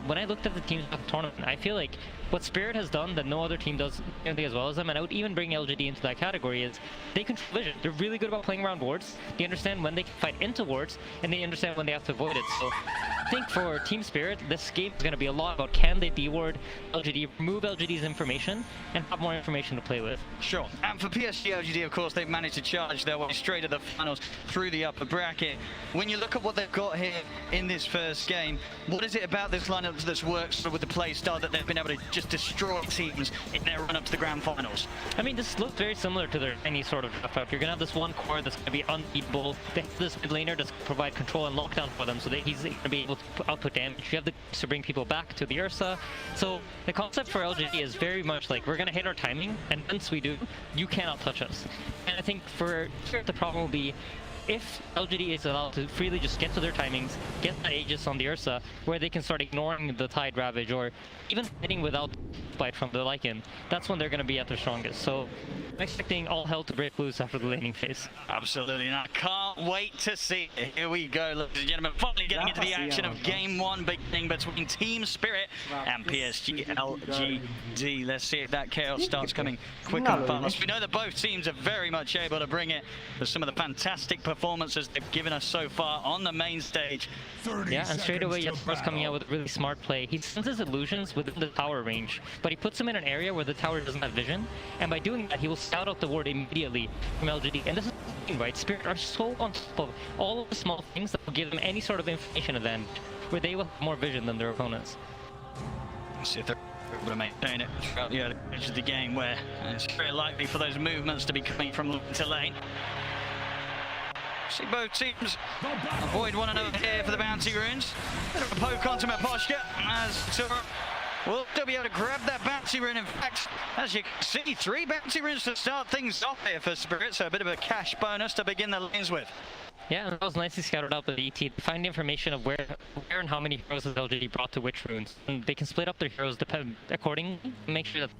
When I looked at the teams of the tournament, I feel like what Spirit has done that no other team does nearly as well as them, and I would even bring LGD into that category, is they control vision. They're really good about playing around wards. They understand when they can fight into wards, and they understand when they have to avoid it. So I think for Team Spirit, this game is going to be a lot about can they deward LGD, remove LGD's information, and have more information to play with. Sure. And for PSG LGD, of course, they've managed to charge their way straight to the finals through the upper bracket. When you look at what they've got here in this first game, what is it about this lineup that's worked sort of with the play style that they've been able to just destroy teams in their run up to the grand finals? I mean, this looks very similar to any sort of draft. You're going to have this one core that's going to be unbeatable. They have this mid laner that's provide control and lockdown for them, so that he's going to be able to output damage. You have the to bring people back to the Ursa. So the concept for LGD is very much like, we're going to hit our timing, and once we do, you cannot touch us. And I think for Spirit, the problem will be if LGD is allowed to freely just get to their timings, get that Aegis on the Ursa, where they can start ignoring the Tide Ravage, or even hitting without bite from the Lycan, that's when they're going to be at their strongest. So I'm expecting all hell to break loose after the laning phase. Absolutely, and I can't wait to see it. Here we go, ladies and gentlemen, finally getting into the action of Game 1 beginning between Team Spirit and PSG LGD. Let's see if that chaos starts coming quick and fast. We know that both teams are very much able to bring it with some of the fantastic performances they've given us so far on the main stage. Yeah, and straight away Yatoro's coming out with a really smart play. He sends his illusions within the tower range, but he puts them in an area where the tower doesn't have vision, and by doing that he will scout out the ward immediately from LGD. And this is the thing, right? Spirit are so on top of all of the small things that will give them any sort of information advantage, where they will have more vision than their opponents. Let's see if they're able to maintain it throughout the edge of the game, where it's very likely for those movements to be coming from lane to lane. See both teams avoid one another here for the bounty runes. Bit of a poke onto Miposhka as Tura will still be able to grab that bounty rune. In fact, as you can see, 3 bounty runes to start things off here for Spirit, so a bit of a cash bonus to begin the lanes with. Yeah, and that was nicely scouted out by the ET. They find information of where and how many heroes has LGD brought to which runes, and they can split up their heroes accordingly, make sure that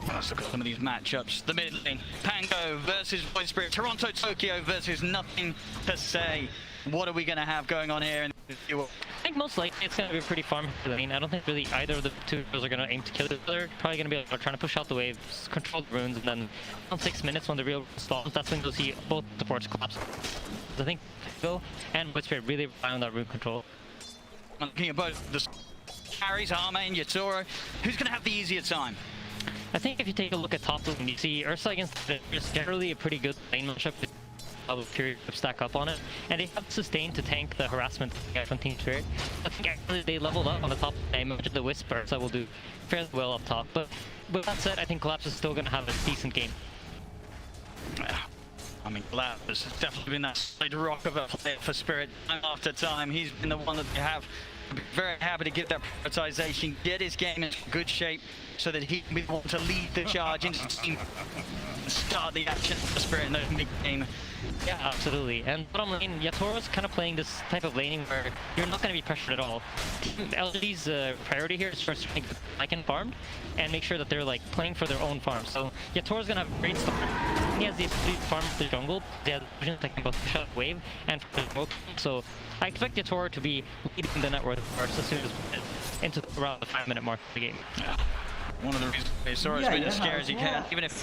let's look at some of these matchups. The mid lane, Pango versus Void Spirit, Toronto Tokyo versus Nothing to Say. What are we going to have going on here? I think most likely it's going to be a pretty farm lane. I don't think really either of the two heroes are going to aim to kill each other. Probably going to be trying to push out the waves, control the runes, and then around 6 minutes when the real stalls, that's when you'll see both supports collapse. I think Pango and Void Spirit really rely on that rune control. I'm looking at both the carries, Arma and Yatoro. Who's going to have the easier time? I think if you take a look at top lane, you see Ursa against is generally a pretty good lane matchup. Period stack up on it, and they have sustained to tank the harassment from Team Spirit. I think actually they leveled up on the top lane. I imagine the Whisper, so will do fairly well up top. But with that said, I think Collapse is still going to have a decent game. I mean, Collapse has definitely been that solid rock of a player for Spirit time after time. He's been the one that they have. Very happy to get that prioritization, get his game in good shape so that he can be the one to lead the charge into the team and start the action for Spirit in the mid-game. Yeah, absolutely. And bottom lane, Yatoro's kind of playing this type of laning where you're not going to be pressured at all. LGD's priority here is first to make the Lycan farmed and make sure that they're like playing for their own farm. So Yatoro's going to have a great start. He has the ability to farm the jungle. He has visions that can both push out wave and smoke. So I expect Yatoro to be leading the network first as soon as we get into around the 5-minute mark of the game. Yeah. One of the reasons Sora's been as scary as he can, even if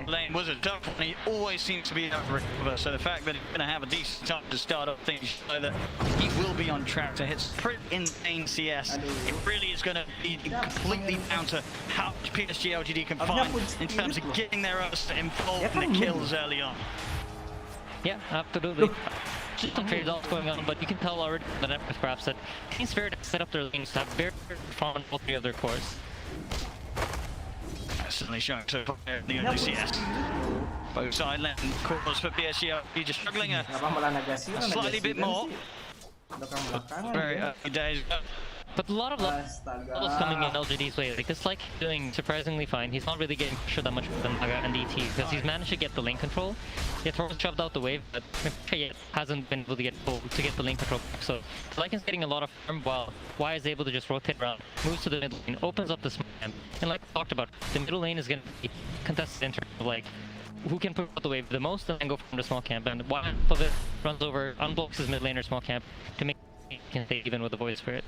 lane was a tough one, he always seems to be able to recover. So the fact that he's going to have a decent time to start off things show that he will be on track to hit pretty insane CS. It really is going to be completely down to how PSG LGD can find in terms of getting their others involved in the kills early on. Yeah, absolutely. Just some trade-offs going on, but you can tell already the network perhaps that Team Spirit set up their lanes to have very fun on all 3 of their cores. Certainly showing so far in the early CS. Both side lane cores for PSG are just struggling a slightly bit more. Very early days. But a lot of love is coming in LGD's way because like he's doing surprisingly fine. He's not really getting pressured that much with Naga and DT because he's managed to get the lane control. Yatoro's shoved out the wave, but yet hasn't been able to get the lane control back. So Lycan's getting a lot of farm while Y is able to just rotate around, moves to the mid lane, opens up the small camp. And like we talked about, the middle lane is going to be contested in terms of like who can put out the wave the most and then go from the small camp. And Y of it runs over, unblocks his mid laner small camp to make he can stay even with the Void Spirit.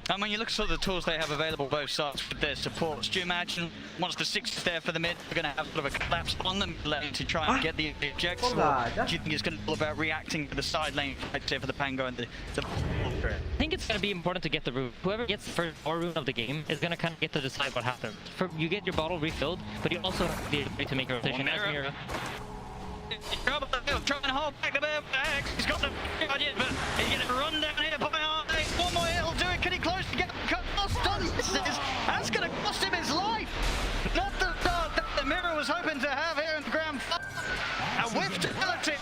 And when you look at sort of the tools they have available both sides with their supports, do you imagine once the 6 is there for the mid, they're going to have sort of a collapse on the mid lane to try and get the objectives? Or do you think it's going to be all about reacting to the side lane, say for the Pango and the I think it's going to be important to get the rune. Whoever gets the first rune of the game is going to kind of get to decide what happens. You get your bottle refilled, but you also have the ability to make a rotation as Mira. Trouble, trying to hold back the bear. He's got the idea, but he's going to run down here by RA. One more hit will do it. Can he close to get That's going to cost him his life. Not the start that the Mirror was hoping to have here in the grand final. A whiff to penalty.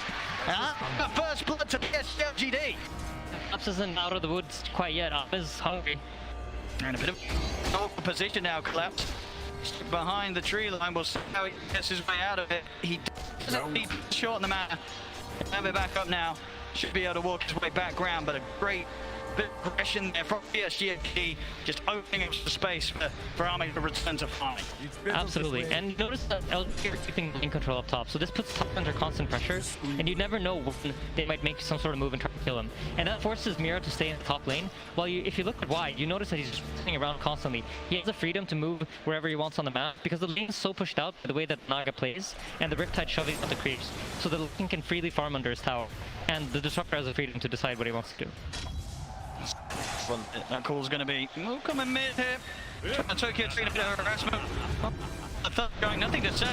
The first blood to PSG LGD. Collapse isn't out of the woods quite yet. Up is hungry. And a bit of awkward position now, Collapse. Behind the tree line, we'll see how he gets his way out of it. He doesn't be short on the map. Have it back up now. Should be able to walk his way back ground, but a great bit of aggression there from PSG, just opening up the space for Army to return to fight. Absolutely, and notice that LG are keeping lane control up top, so this puts top under constant pressure, and you never know when they might make some sort of move and try to kill him. And that forces Mira to stay in the top lane, while if you look at Y, you notice that he's just sitting around constantly. He has the freedom to move wherever he wants on the map, because the lane is so pushed out by the way that Naga plays, and the Riptide shoving out the creeps, so the lane can freely farm under his tower, and the Disruptor has the freedom to decide what he wants to do. That call's going to be coming mid here. Tokyo taking a bit of harassment. I thought going nothing to say.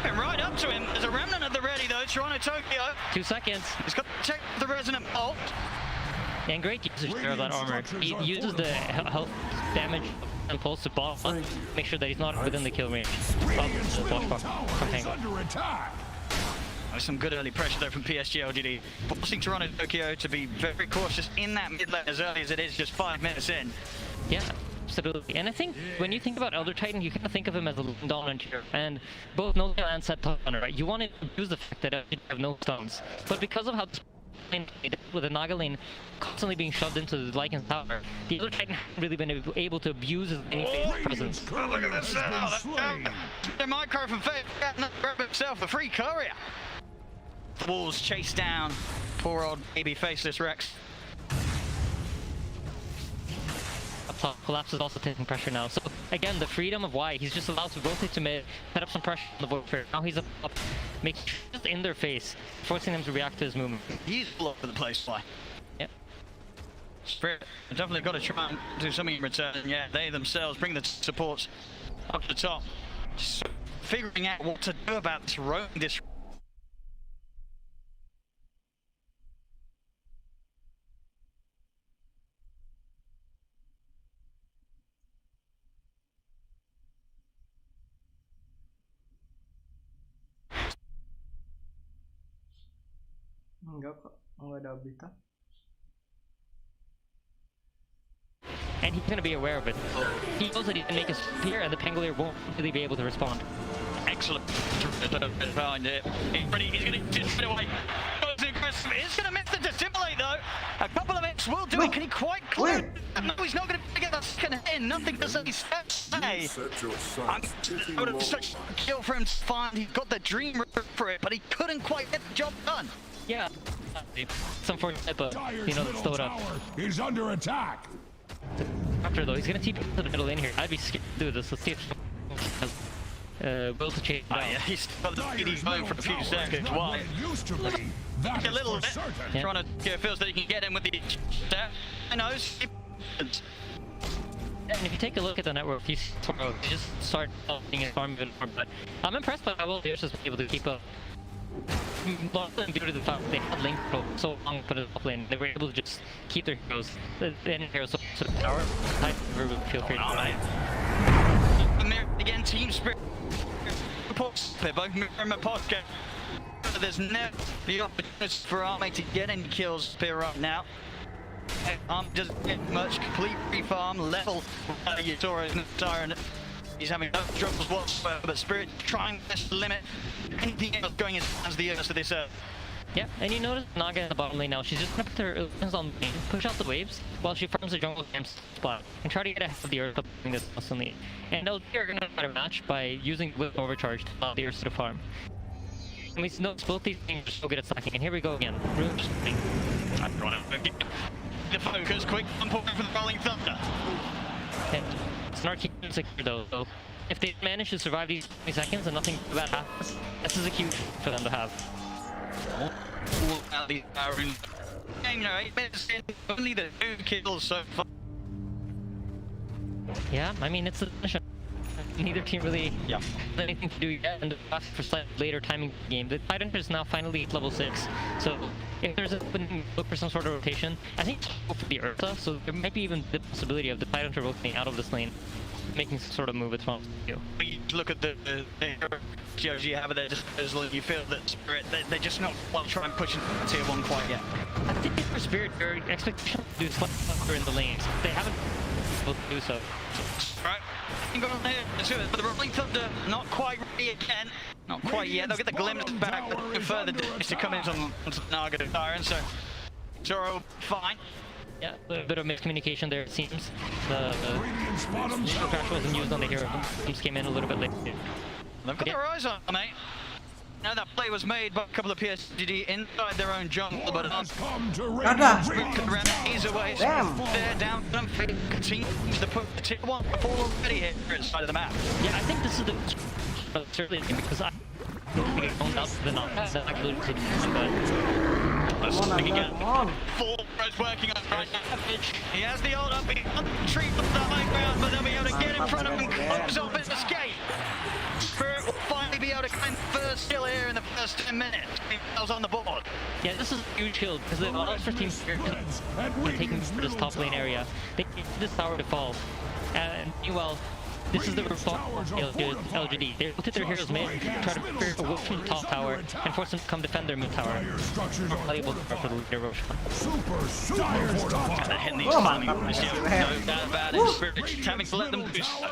Right up to him. There's a remnant at the ready though. Toronto Tokyo. 2 seconds. He's got to check the resonant bolt. And great usage there of that armor. He uses the health damage and pulse to block, make sure that he's not within the kill range of the Flashback from Tango. Some good early pressure there from PSG LGD, forcing Toronto Tokyo to be very cautious in that mid lane as early as it is, just 5 minutes in. Yeah, absolutely. And I think when you think about Elder Titan, you kind of think of him as a dominant hero. And both Nokia and Set Thunder, right? You want to use the fact that they have no stuns. But because of how this lane with the Naga lane constantly being shoved into the Lycan's tower, the Elder Titan hasn't really been able to abuse his presence. Oh, look at this now! The micro from Faye grab himself a free courier. Wolves chase down poor old baby faceless Rex. Up top, Collapse is also taking pressure now. So again, the freedom of Y, he's just allowed to rotate to mid, set up some pressure on the Void Spirit. Now he's up, making just in their face, forcing them to react to his movement. He's all over the place, Y. Yep. Spirit definitely got to try and do something in return. Yeah, they themselves bring the supports up to the top, just figuring out what to do about this roaming this. Enggak kok, enggak ada update. And he's going to be aware of it. He knows that he can make a spear and the Pangolier won't really be able to respond. Excellent. Behind it. He's going to just away. He's going to miss the dissimulate though. A couple of hits will do it. Can he quite close? No, he's not going to get that second hit. Nothing to say. I'm such a kill for him to find. He's got the dream for it, but he couldn't quite get the job done. Yeah. It's unfortunate, but you know, that's still up. Is under attack. After though, he's gonna TP to the middle lane here. I'd be scared to do this. Let's see if he has will to change. Oh yeah, he's got the PD going for a few seconds. Why? A little bit. Yeah. Trying to get feels that he can get in with the step. I know. And if you take a look at the network, you see Toro, he just start being a farm even more. But I'm impressed by how well they're just able to keep up. Largely due to the fact they had link for so long for the top lane, they were able to just keep their heroes. The heroes so power. Feel free to again, Team Spirit. Both Mirror podcast. There's never the opportunity for Army to get any kills here right now. Just getting much complete refarm level. Yutoro is Tyrant. He's having no troubles whatsoever, but Spirit trying to limit anything else going as the Earth to this Earth. Yeah, and you notice Naga in the bottom lane now, she's just gonna put her illusions on the lane, push out the waves, while she farms the jungle camp spot, and try to get ahead of the Earth doing this constantly. And LG are gonna try to match by using Whip Overcharge to allow the Earth to farm. And we notice both these things are so good at stacking, and here we go again. I'm trying to the focus, quick one point for the Rolling Thunder. Okay. Snarky and secure though, so if they manage to survive these 20 seconds and nothing bad happens, this is a cue for them to have. The Iron game, 8 minutes in, only the 2 kills so far. Yeah, I mean, it's a mission. Neither team really has anything to do yet, and ask for slightly later timing game. The Tidehunter is now finally at level 6, so if there's a look for some sort of rotation, I think it's go for the Ursa, so there might be even the possibility of the Tidehunter rotating out of this lane, making some sort of move at front. You look at the GOG have at their disposal, and you feel that Spirit, they're just not well try and push tier 1 quite yet. I think for Spirit, their expectation to do slightly in the lanes. They haven't been able to do so. Right, but the Rolling Thunder not quite ready again. Not quite yet. They'll get the glimpse back, but further to come in on Naga Tyrant. So Zoro fine. Yeah, a little bit of miscommunication there, it seems. The crash wasn't used on the hero. Teams came in a little bit late. They've got their eyes on, mate. Now that play was made by a couple of PSG inside their own jungle, but he's away. They're down. Continues to put the tier 1 before already here inside of the map. Yeah, I think this is the certainly because I think it owned up the not that I alluded to, but Full is working on right now. He has the ult up. He on the tree with the high ground, but they'll be able to get in front of him and close off his escape. Spirit will finally be able to claim first kill here in the first 10 minutes. He on the board. Yeah, this is a huge kill because it allows for Team Spirit to taking this top lane area. They need this tower to fall. And meanwhile, this is the response of LGD. They looked at their heroes mid, try to prepare a whip from the top tower, and force them to come defend their mid tower. Valuable for the leader Roche. And they're hitting these timing points. No doubt about it. Spirit having to let them do so.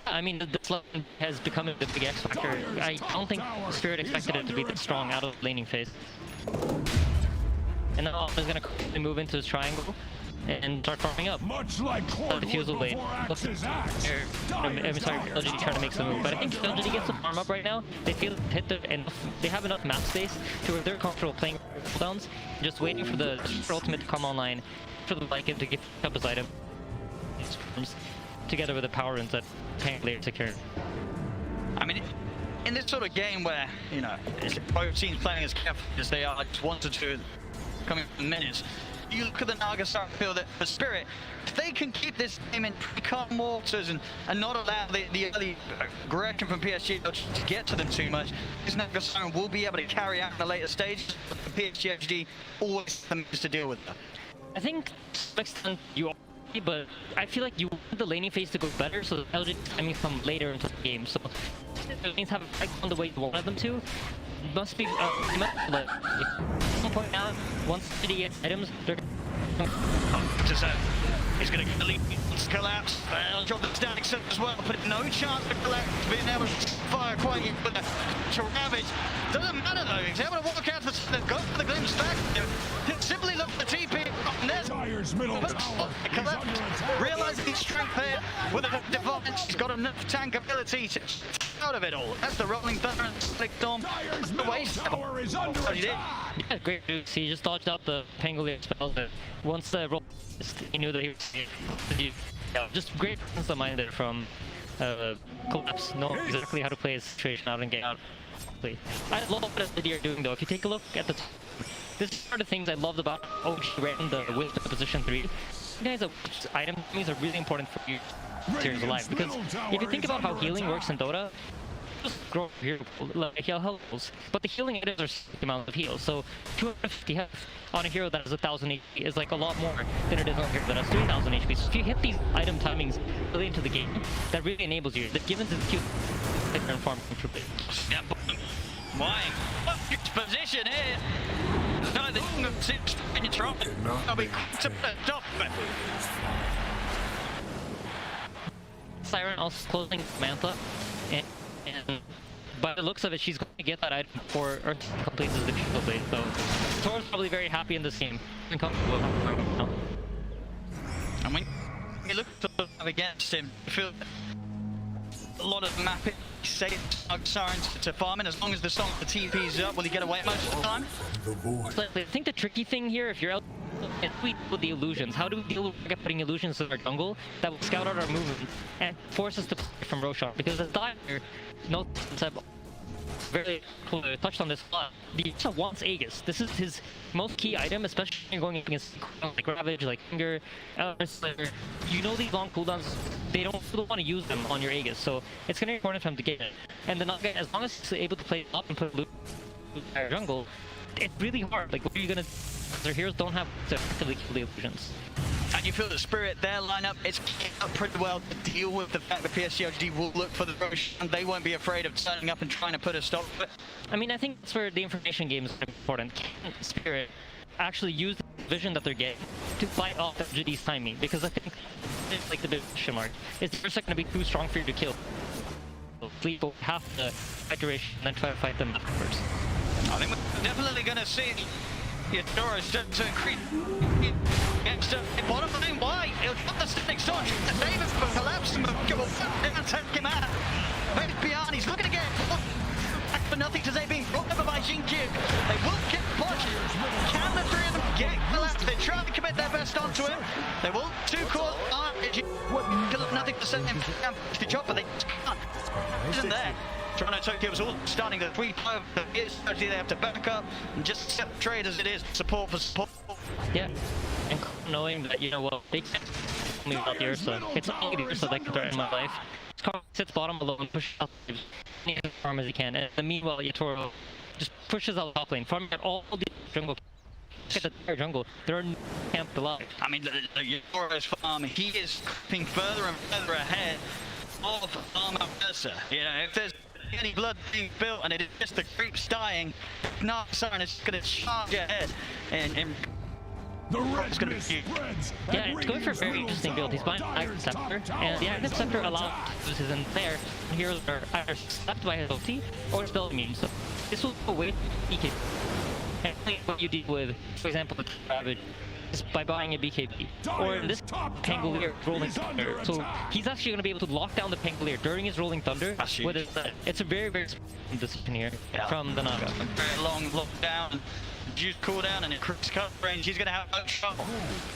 I mean, this lane has become a big X factor. I don't think Spirit expected it to be that strong out of the laning phase. And now is going to quickly move into his triangle and start farming up. Much like diffusal lane. I'm sorry, LGD trying to make some move, but I think if LGD gets the farm up right now, they feel hit they have enough map space to where they're comfortable playing cooldowns, just waiting for the ultimate to come online, for the Lycan to get up his item, together with the power runes that Pangolier secure. I mean, in this sort of game where, you know, both teams playing as carefully as they are, just 1 to 2 coming in minutes, you look at the Naga start to feel that for Spirit, if they can keep this game in calm waters and not allow the early aggression from PSG to get to them too much, this Naga Siren will be able to carry out in the later stages, but the PSG always have the means to deal with that. I think to some extent you but I feel like you want the laning phase to go better, so the LG timing come later into the game. So the lanes have gone the way you wanted them to. Must be like at some point now, once City gets items, they're He's going to lead collapse. Drop the standing set as well, but no chance for collapse being able to fire quite yet with the Ravage. Doesn't matter though, he's able to walk out to the go for the glimpse back. He'll simply look for the TP. There's middle tower collapse. Realizing his strength there with a defense, he's got enough tank ability to out of it all. That's the rolling thunder and slick storm. The waste tower is under attack. Yeah, great. He just dodged out the Pangolier spell. Once the roll, he knew that he was. Yeah, just great sense of mind there from Collapse. Know exactly how to play his situation out and get out. I love what LGD are doing though. If you take a look at the top, this is one of the things I loved about OG ran the Wisp to position 3. You guys, item things are really important for you series alive, because if you think about how healing works in Dota, just grow here like heal heals, but the healing items are the amount of heals. So 250 health on a hero that has 1000 HP is like a lot more than it is on a hero that has 3000 HP. So if you hit these item timings really into the game, that really enables you. That given to the Q and farm comfortably. Yeah, why? Position here. No, the six in trouble. I'll be to top. Siren also closing Mantha, and by the looks of it, she's going to get that item before Earth completes the Shadow Blade. So Tor's probably very happy in this game. And when you look against him, you feel a lot of mapping. Say Sirens to farming as long as the song the TP's up. Will he get away most of the time? I think the tricky thing here, if you're out, is we deal with the illusions. How do we deal with putting illusions in our jungle that will scout out our movement and force us to play from Roshan? Because as Dire, no very cool, touched on this a lot. Yusa wants Aegis. This is his most key item, especially when you're going against like Ravage, like Finger, Slayer. You know these long cooldowns, they don't want to use them on your Aegis, so it's going to be important for him to get it. And then as long as he's able to play it up and put loot in our jungle, it's really hard. Like, what are you going to... Their heroes don't have to effectively kill the illusions. And you feel the Spirit there line up, it's up pretty well to deal with the fact that PSG LGD will look for the Roche and they won't be afraid of turning up and trying to put a stop to it. I mean, I think that's where the information game is important. Can Spirit actually use the vision that they're getting to fight off LGD's timing? Because I think it's like the big question mark. Is the first going to be too strong for you to kill? So Fleet will have to fight duration and then try to fight them afterwards. I think we're definitely going to see Yadora start to increase. Against the bottom lane, why? He'll drop the standing storm. David will collapse and go and take him out. Maybe beyond, he's looking to get back for nothing to say being brought over by Xingqiu. They will get pushed. Can the three of them get collapsed? They try to commit their best onto him. They will two-core nothing to send him to job, but they just can't. Isn't there? Toronto Tokyo was all starting to pre-play they have to back up and just accept trade as it is, support for support. Yeah, and knowing that, you know what, they can't me without the Ursa. It's only the Ursa that can threaten my life. Skarl sits bottom alone, pushes out as farm as he can, and meanwhile Yatoro just pushes out top lane, farming at all the jungle. Look at the entire jungle, there are no camped alive. I mean, Yatoro's farm, he is creeping further and further ahead of Arma Ursa. You know, if there's any blood being built and it is just the creeps dying, no, Siren is going to charge ahead and the it's going to be yeah, it's going for a very interesting build. He's buying Active Scepter, and the Active Scepter allows his in there. Heroes are either slapped by his ulti or spell immune. So this will go away BKB. And what you deal with, for example, the Ravage, is by buying a BKB. Or in this Pangolier Rolling Thunder. So he's actually going to be able to lock down the Pangolier during his Rolling Thunder with his it's a very, very smart decision here from the Naga. Very long lockdown. Juice cooldown and increased cut range. He's going to have no trouble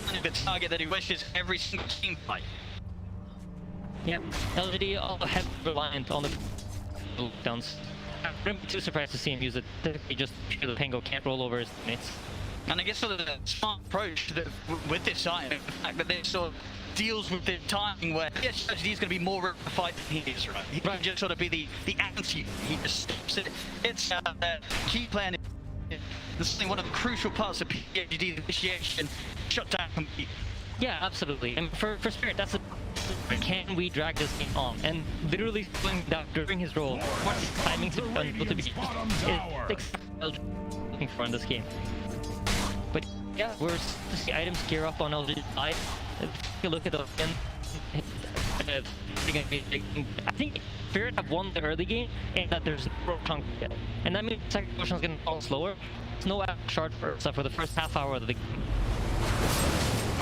finding the target that he wishes every single team fight. Yep, LGD all heavily reliant on the lockdowns. I wouldn't be too surprised to see him use it. He just the Pango can't roll over his teammates. And I guess sort of the smart approach that, with this item, the fact that they sort of deals with the timing where yes, he's going to be more ready to fight than he is, right? He can just sort of be the anti. He just stops it. It's key plan. This is one of the crucial parts of PhD initiation. Shut down completely. Yeah, absolutely. And for Spirit, that's a can we drag this game on? And literally going down during his role, what timing to be able to be looking for in this game. But yeah, we're to see items gear up on LG's side. Take a look at the I think Spirit have won the early game and that there's no chunk yet. And that means the second portion is going to fall slower. There's no shard except for the first half hour of the game.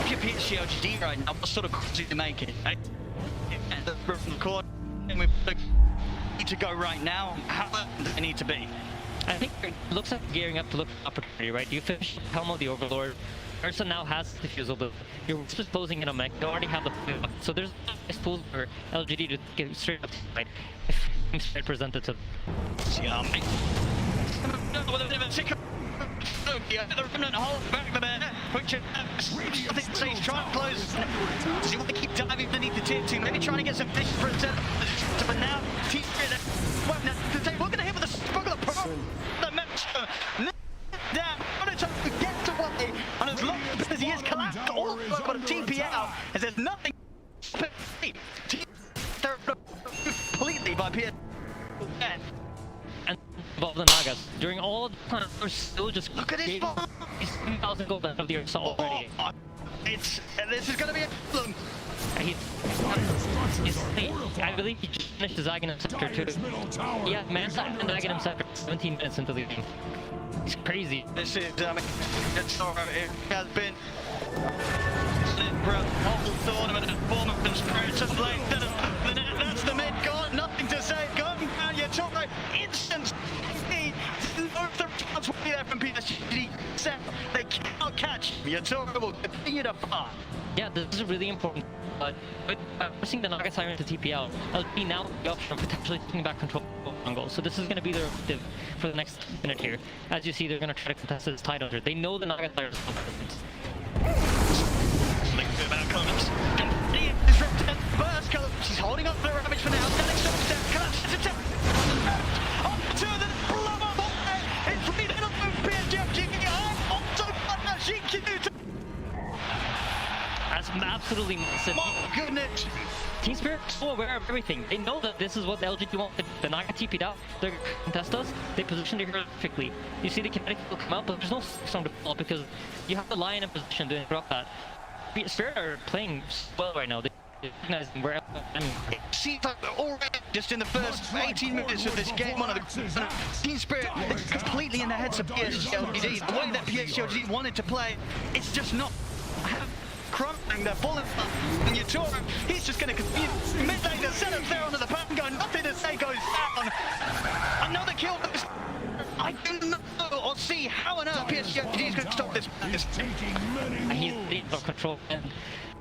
If you're PSG LGD right now, what sort of calls do you make it? Right? And from the court, and we need to go right now. How do they need to be? I think it looks like gearing up to look for opportunity, right? You finish Helm of the Overlord. Ursa now has the defusal build. You're just posing in a mech. You already have the so there's a pool for LGD to get straight up to the fight if it's presented to them. Yeah, with a bit of a ticker. Yeah, the remnant hold back the man, which I think stays trying to close. So you want to keep diving beneath the tier 2, maybe trying to get some fish for a set. But now, Team Spirit, we're going to hit with a sparkle of pro. The match down, trying to get to what they, and as long as he is collapsed all over a TPL, as there's nothing. They're completely by PS. And above the Nagas. During all the time, we're still just look at his 2,000 gold out of the assault already. This is going to be a problem. I believe he just finished his Aghanim Scepter too. Yeah, Mansa and Aghanim Scepter 17 minutes into the game. He's crazy. This is, it's alright, it has been whole tournament and performance Spirits of late. That's the mid gone, nothing to say. Gone down your top right, instant. The response will be there from PSG. They cannot catch. Yatoro will continue to fire. Yeah, this is really important. But forcing the Naga Siren to TPL, LG now the option of potentially taking back control of jungle. So this is going to be their objective for the next minute here. As you see, they're going to try to contest this tide under. They know the Naga Siren is about Collins. Burst Collins. She's holding up for the Ravage for now. Standing strong step. Collapses it down. Up to the Lava Boy. It's leading up with PSG. Also got GQ. That's absolutely massive. My goodness. Team Spirit is so aware of everything. They know that this is what the LGD want. The Naga TP'd out. They're going to contest us. They positioned it perfectly. You see the kinetic will come out, but there's no storm to pull up because you have the lion in position to interrupt that. Spirit are playing well right now. They recognize where. See, already just in the first 18 minutes of this game, one of the Team Spirit is completely in the heads of PSG LGD. The way that PSG LGD wanted to play, it's just not crumbling. They're falling and Yatoro, he's just going to confuse. Mid-lane, the setup there onto the pan, going nothing to say, goes down. Another kill. I don't know or see how on earth PSG LGD is going to stop this. He's in control. And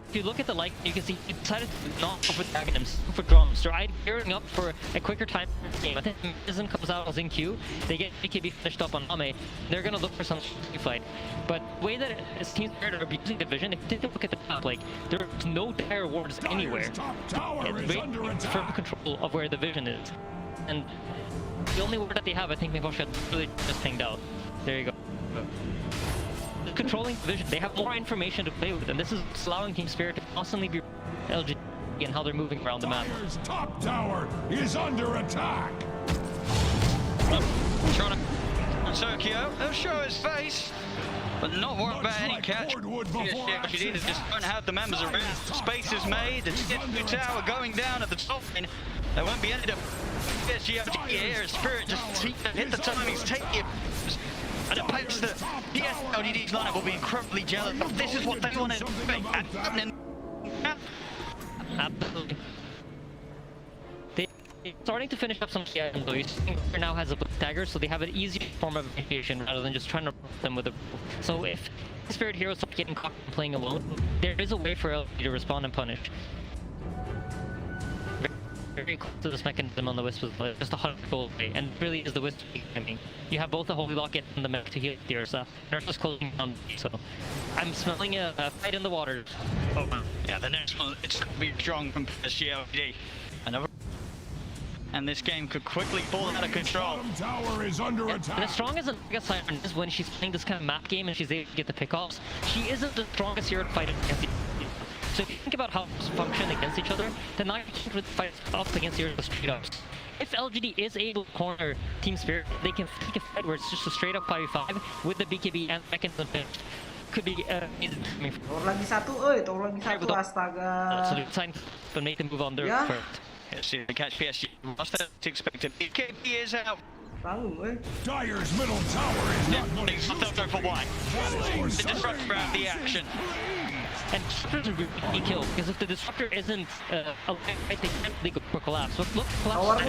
if you look at the light, you can see he decided to not go for the Aghanim's, for drums. They're gearing up for a quicker time game. I think Mizzen comes out as in Q. They get BKB finished up on Ame. They're going to look for some fight. But the way that his Team Spirit are abusing the vision, if you take a look at the top, like, there's no dire wards anywhere. It's firm control of where the vision is. And the only word that they have, I think Mivosha really just pinged out. There you go. Controlling the vision, they have more information to play with, and this is allowing Team Spirit to constantly be LGD and how they're moving around the map. Top tower is under attack. Trying to Tokyo, he'll show his face, but not worried about any catch. LGD just don't have the members around. Space is made, the tower going down at the top, and there won't be any to PSG LGD here. Spirit just hit the timings, take it. At a pace that LGD's lineup will be incredibly jealous of. This is what they wanted to be. Absolutely. They're starting to finish up some key items though. You see now has a dagger, so they have an easier form of initiation rather than just trying to put them with a. So if Spirit heroes start getting caught playing alone, there is a way for LGD to respond and punish. Very close to this mechanism on the Wisp was just 100 gold away, and really is the Wisp timing. You have both the Holy Locket and the mech to heal the Ursa. And Ursa's closing down, so I'm smelling a fight in the water. Oh wow. Yeah, the next one, it's going to be strong from PSG LGD. And this game could quickly fall out of control. Tower is under attack. And as strong as a Naga Siren is when she's playing this kind of map game and she's able to get the pickoffs, she isn't the strongest hero to fight against. So if you think about how they function against each other, the Naga can't really fight up against your straight ups. If LGD is able to corner Team Spirit, they can take a fight where it's just a straight up 5v5 with the BKB and mechanism finish. Could be Tower lagi satu, tower lagi satu, astaga. Absolute sign, but make them move on their Yeah. first. Let's see if they catch PSG. Must have expected. BKB is out. Dyer's middle tower is not going to Don't for why. The disruptor out of the action. And disruptors are really killed because if the disruptor isn't alive, they can't really go for collapse. Look, collapse.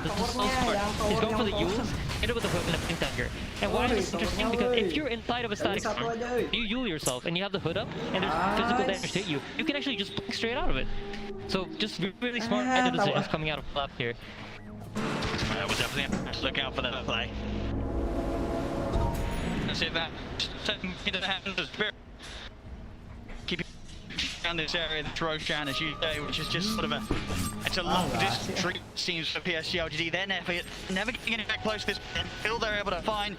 This is so smart. He's going for the Yules, hit it with the hook and a pink dagger. And why is this interesting? Because if you're inside of a static storm, you Yule yourself and you have the hood up and there's physical damage to hit you, you can actually just blink straight out of it. So just really smart decisions coming out of collapse here. We'll definitely have to look out for that play. Let's see if that happens to Spirit. Keep it around this area, the Roshan, as you say, which is just sort of it's a long distance retreat, seems, for PSG LGD. They're never getting back close to this until they're able to find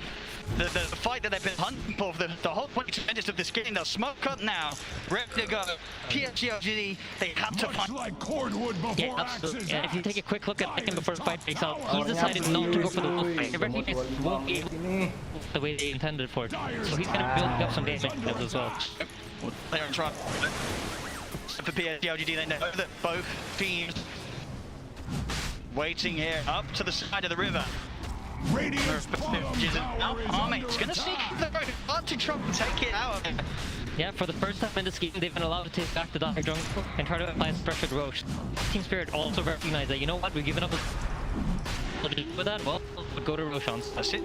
the fight that they've been hunting for the whole 20 minutes of this game. They'll smoke cut now, ready to go. PSG LGD, they have to find like cordwood before yeah, absolutely. And if you take a quick look at him before the fight breaks out, he's decided not to go for the wolf fight. The Recognize won't be able to the way they intended for it. So he's going to build up some damage as well. They're in trouble. For PSG LGD, they know that both teams waiting here up to the side of the river. Radiant's Army is going to sneak the road up to try and take it out. Yeah, for the first time in this game, they've been allowed to take back the Dark Jungle and try to apply some pressure to Roche. Team Spirit also recognized that, you know what, we've given up with that, well, we'll go to Roshan's. That's it.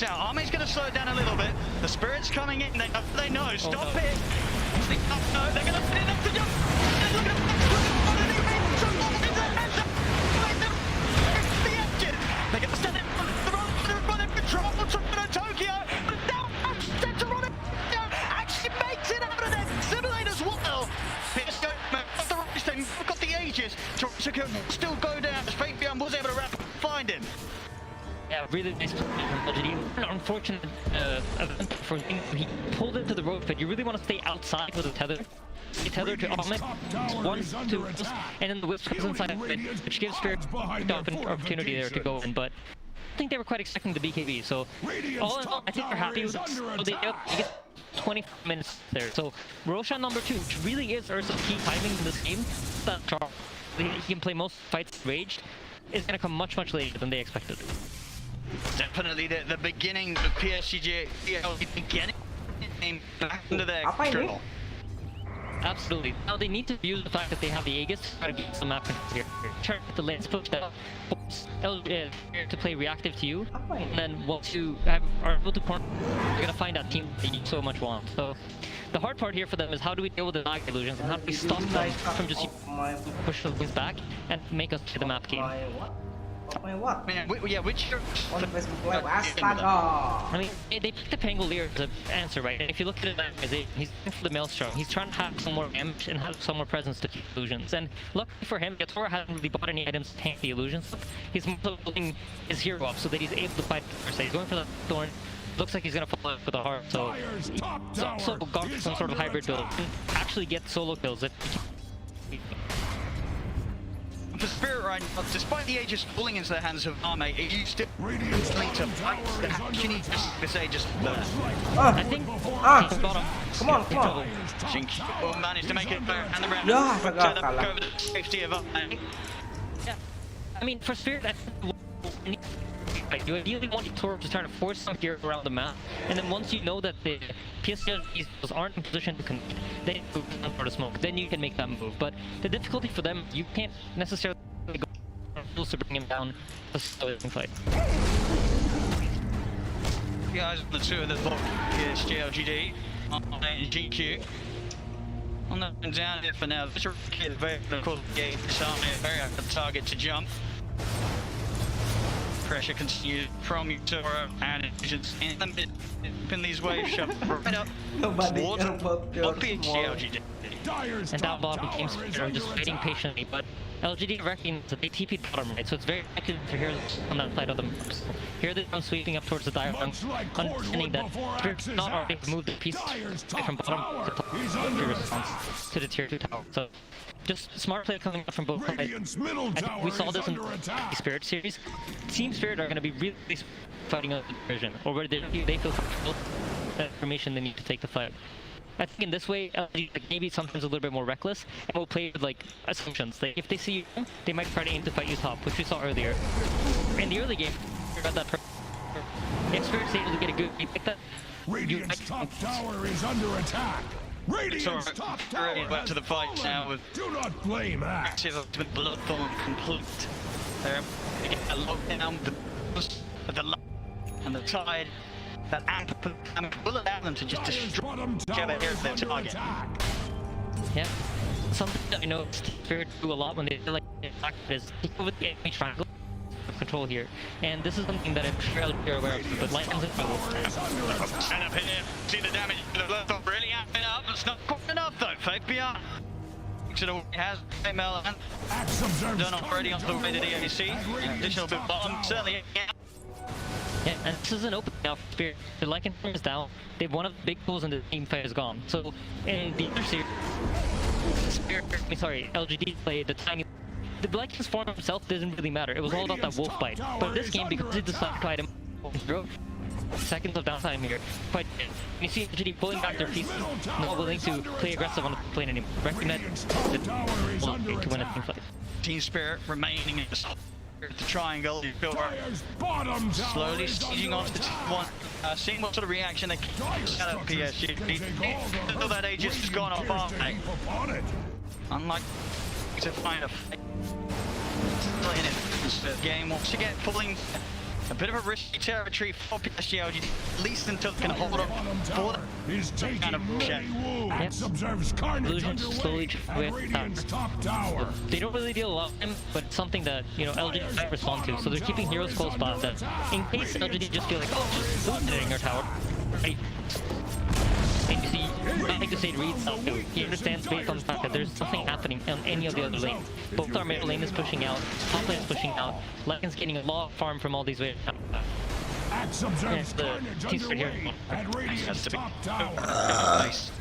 Now, Army's going to slow it down a little bit. The Spirit's coming in, they know. Stop it. No, they're going to put it up to jump. Look at they're going to stand in front of the run of control from Tokyo. But now, to run it. Actually makes it out of there. Simulate as well. PSG have got the Aegis. Tokyo still go down as Fabian was able to find him. Yeah, really nice play from LGD. Unfortunate event for him. He pulled into the road, but you really want to stay outside with a tether. Stay tethered to Ahmed, 1, 2, and then the Wisp comes inside of it, which gives Spirit an opportunity there to go in, but I think they were quite expecting the BKB, so all in all, I think they're happy with it. So they get 20 minutes there. So Roshan number 2, which really is Ursa's key timing in this game, that he can play most fights raged, is going to come much later than they expected. Definitely the beginning of PSG getting back into their control. Absolutely. Now they need to use the fact that they have the Aegis to try to get some map control here. Try to let's push that to play reactive to you, and then once you are able to corner, you're gonna find that team that you so much want. So the hard part here for them is how do we deal with the lag illusions and how do we stop them from just push the wings back and make us play the map game. What? Yeah, which I mean, they picked the Pangolier as an answer, right? And if you look at it, he's going for the Maelstrom. He's trying to have some more damage and have some more presence to keep illusions. And luckily for him, Yatora hasn't really bought any items to tank the illusions. He's building his hero up so that he's able to fight the He's going for the Thorn. Looks like he's going to follow up with a heart. So he's also gone for some sort of hybrid build and actually get solo kills. For Spirit right now, despite the Aegis falling into the hands of Arme, you still need to fight. Can you just say just I think bottom. Come on. Shinky will manage to make it there and the round. Yeah, Over the safety of Arme. Yeah, I mean for Spirit, you ideally want your Toro to try to force some gear around the map, and then once you know that the PSG aren't in position to connect, they move down for the smoke, then you can make that move. But the difficulty for them, you can't necessarily go to bring him down to fight. Guys on the 2 of the block, PSG LGD, on GQ. On the down here for now, this is very cool gate, this Arme, very hard target to jump. Pressure continues from Yatora and Agents in these waves shoved right up towards PSG LGD. And down bottom teams are just waiting patiently, but LGD recognized that they TP'd bottom right, so it's very likely to hear on that side of them. Here they come sweeping up towards the diagram, understanding that Spirit's not already moved the piece from bottom to top response to the tier 2 tower. So just smart play coming up from both sides. I think we saw this in the Spirit series. Team Spirit are going to be really fighting on the division, or where they feel comfortable that information they need to take the fight. I think in this way, maybe sometimes a little bit more reckless, and will play with like assumptions. Like if they see you, they might try to aim to fight you top, which we saw earlier. In the early game, we got that. If Spirit's able to get a good beat like that, Radiant's top tower is under attack. Radiant's top tower back to the fight now with do not blame Axe. Ultimate Bloodthorn complete. They're locked down the and the tide. That amp will allow them to just destroy whichever here is their target. Yeah. Something that I know Spirit do a lot when they feel like is take over the enemy triangle of control here. And this is something that I'm sure you're aware of, but Lycan's in trouble. And up here, see the damage to the Bloodthorn really amping up. It's not quite enough though. Faith beyond. It already has ML and done already on the way to the ADC. Additional bit bottom, certainly. Yeah, and this is an open now for Spirit. The Lycan form is down. One of the big tools in the team fight is gone. So in the other series, LGD played the tiny. The Lycan's form himself doesn't really matter. It was all about that wolf bite. But this game, because it's a soft item, seconds of downtime here. Quite. You see LGD pulling back their pieces, not willing to play aggressive on the plane anymore. Recognize the to win a team fight. Team Spirit remaining in the triangle. Slowly staging off the one, seeing what sort of reaction they can get at PSG. Until that Aegis has gone off far. Unlike to find a fight in it. This game once again pulling a bit of a risky territory for PSG, at least until they can hold up for that kind of check. Illusion slowly with they don't really deal a lot with him, but it's something that, you know, LGD might respond to. So they're keeping heroes close by that in case LGD just feel like, oh, just illuminating our tower. Right. And you see, I think Usaid reads out too. He understands based on the fact that there's nothing happening on any of the other lanes. Both our middle lane is pushing out, top lane is pushing out, Lycan's getting a lot of farm from all these ways. Axe observes the team Spirit here. at Radiant's top tower. Nice.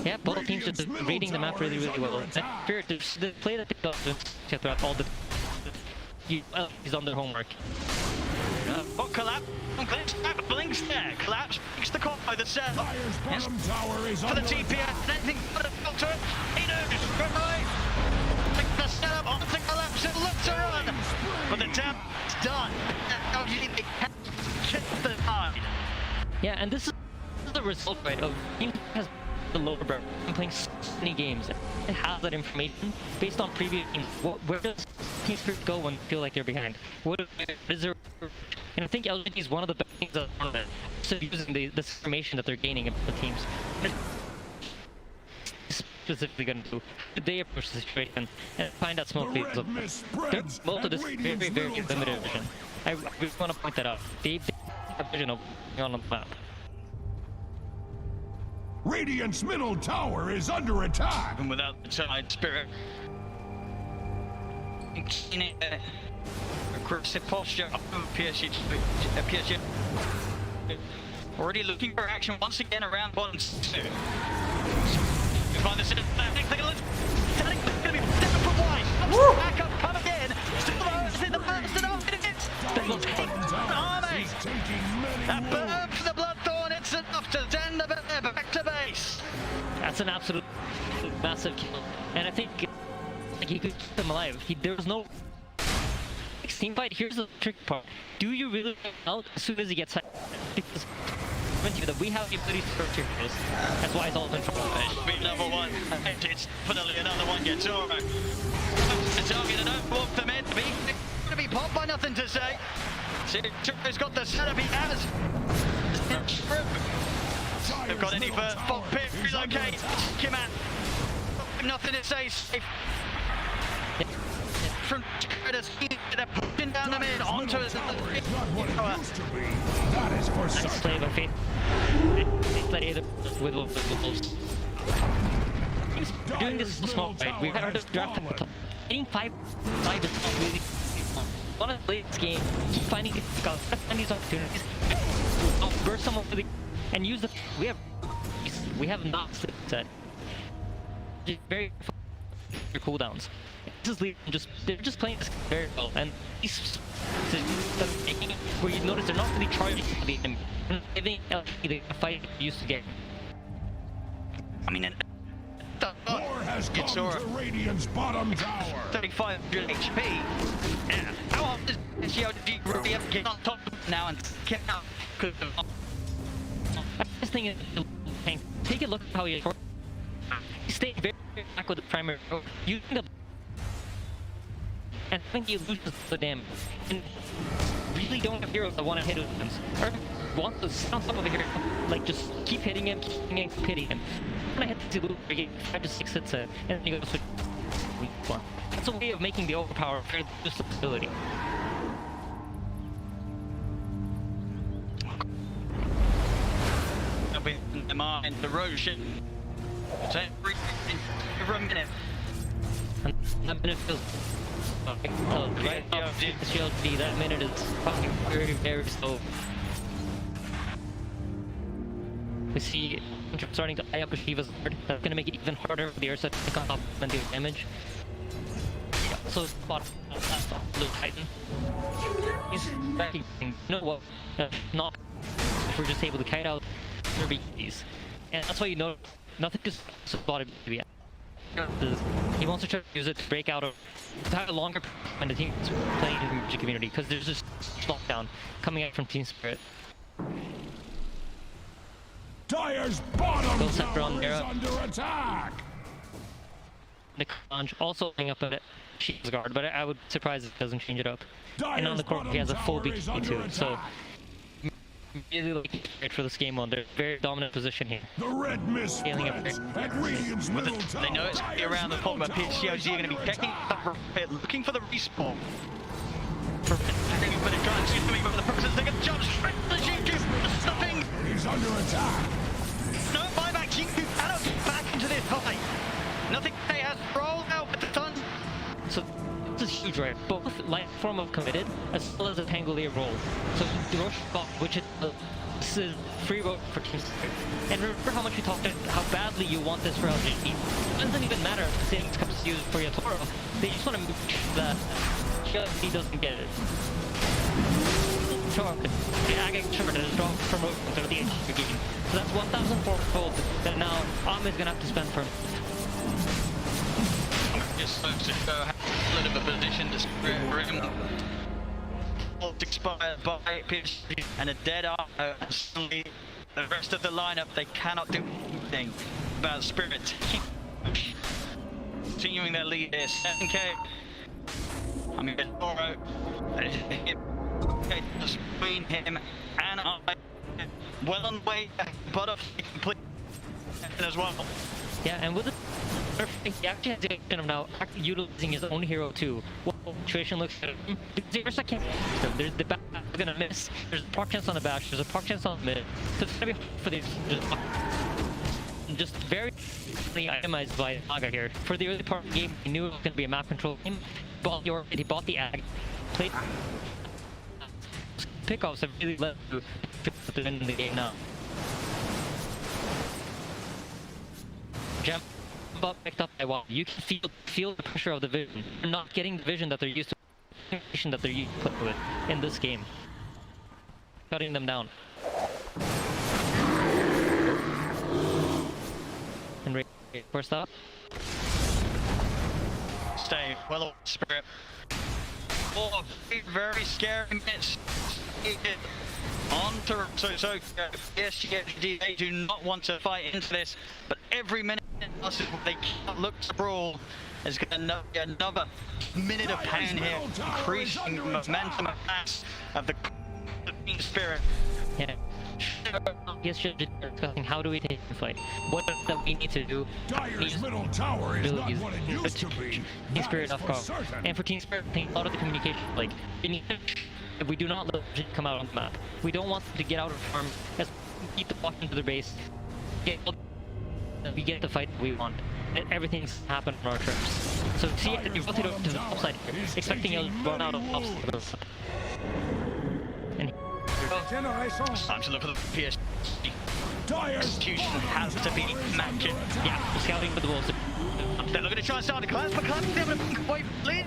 Yeah, both teams are just reading the map really, really well. That Spirit, the play that they got throughout all the is on their homework. Collapse, blinks there. Collapse breaks the combo, the set. Yes. For the TPS, anything but a filter. He knows. From right. The setup on the collapse. It looks to run. But the tap is done. LGD hit the tide. Yeah, and this is the result, right, of team has the lower bar and playing so many games. It has that information based on previous games. Where does Team Spirit go when they feel like they're behind? What is there? And I think LGD is one of the best things of the tournament. So using this information that they're gaining about the teams. Specifically going to do they approach the situation and find out smoke fields of most of this very, very limited vision. I just want to point that out. They have vision of on the map. Radiant's middle tower is under attack. Even without the tide, Spirit. Aggressive posture of PSG. Already looking for action once again around bottom 2. Find this in gonna be down for wide. Back up, come again. Still in the burst and off it is. Army. That burn for the Bloodthorn, it's enough to send the back to base. That's an absolute massive kill. And I think like, he could keep them alive. There was no team fight. Here's the tricky part. Do you really out as soon as he gets hit? Because that we have the ability to hurt heroes. That's why it's all in trouble. Another one. It's finally another one gets over. The target and don't walk them in. Gonna be popped by nothing to say. He's got the setup he has. They've got any for Bob Pip, relocate. Kiman. Nothing to say. Safe. From Curtis, they're pushing down the mid onto his. That is for nice play by Faith. They play either with wolves. we're doing this small, right? We've had our draft hitting 5 is really want to play this game, keep finding these opportunities, burst someone really, and use the. We have not set. Very cooldowns. They're just playing this very well, and these where you notice they're not really charging the enemy. Giving the fight used to get. I mean, War has come to Radiant's bottom tower. 3,500 HP. Yeah. How often does CLG really have to get on top now and get out? I just think take a look at how he stay very back with the primary using the and I think he loses the damage and really don't have heroes that want to hit him or want to sit on top of a hero, like just keep hitting him, keep hitting him. When I hit the loop, I get 5 to 6 hits and then you go switch one. That's a way of making the overpower fair just ability. In the mind, the Roshan. Every minute. And that minute feels right off the CLG, that minute is fucking very, very slow. We see starting to eye up Shiva's Lord. That's gonna make it even harder for the Ursa to come up and do damage. So spot Blue Titan. He's backing. You know what? Not if we're just able to kite out these. And that's why you know nothing is spotted to be. He wants to try to use it to break out of have a longer when the team is playing in the Magic community because there's just lockdown coming out from Team Spirit. Dire's bottom tower is under attack. Nick Ange also playing up a bit Shiva's guard, but I would be surprised if it doesn't change it up. Dire's and on the court he has a full BKB too, so really looking for this game on their very dominant position here. The red mist spreads at Radiant's middle tower. They know it's going to be around the corner, but PSGOG are going to be checking up, looking for the respawn. But they're trying to shoot them over the process. They can jump straight to the GQ. Stopping. He's under attack. No buyback. GQ cannot get back into this fight. Nothing they has rolled out with the ton. So this is huge, right? Both light form of committed as well as a Tangolier roll. So the Rosh got, which is a free roll for Team Spirit. And remember how much we talked about how badly you want this for LGD. It doesn't even matter if the savings comes to use for Yatoro. They just want to make sure that he doesn't get it. Sure, I get sure that it's dropped from the HP game. So that's 1,004 gold that now Am is gonna have to spend for him. Just so to have a little bit of a position to spread him. Expired by PSG and a dead arm. Suddenly, the rest of the lineup, they cannot do anything about Spirit. Continuing their lead here, 7k. I mean, Toro, between him and I, well on the way, but of complete as well. Yeah, and with the he actually has the option of now actually utilizing his own hero too. Well, situation looks at him. The Ursa can't. There's the bash is gonna miss. There's a proc chance on the bash. There's a proc chance on the mid. So it's gonna be hard for these just very itemized by Naga here. For the early part of the game, he knew it was gonna be a map control game. He bought the ag, played. Pickoffs have really led to the win in the game now. Gem picked up by Wild. You can feel the pressure of the vision. They're not getting the vision that they're used to, that they're used to play with in this game. Cutting them down. And first up. Stay well on Spirit. Oh, very scary minutes. On to PSG, they do not want to fight into this, but every minute they can't look to brawl. There's going to be another minute of pain here, increasing the momentum of mass of the Team Spirit. Yeah. Yes, discussing how do we take the fight? What that we need to do? Dire's middle tower is not what it used to be. Team Spirit off call. And for Team Spirit, I think a lot of the communication, like, we do not let it come out on the map. We don't want them to get out of farm as we keep the walk into their base. Get we get the fight we want. Everything's happened on our terms. So see, you rotate over to the upside here, expecting a run out of upside. And time to look at the PSG. Execution has to be matching. Yeah, scouting for the Wolves. They're looking to try and start the class, but can't be able to quite lead.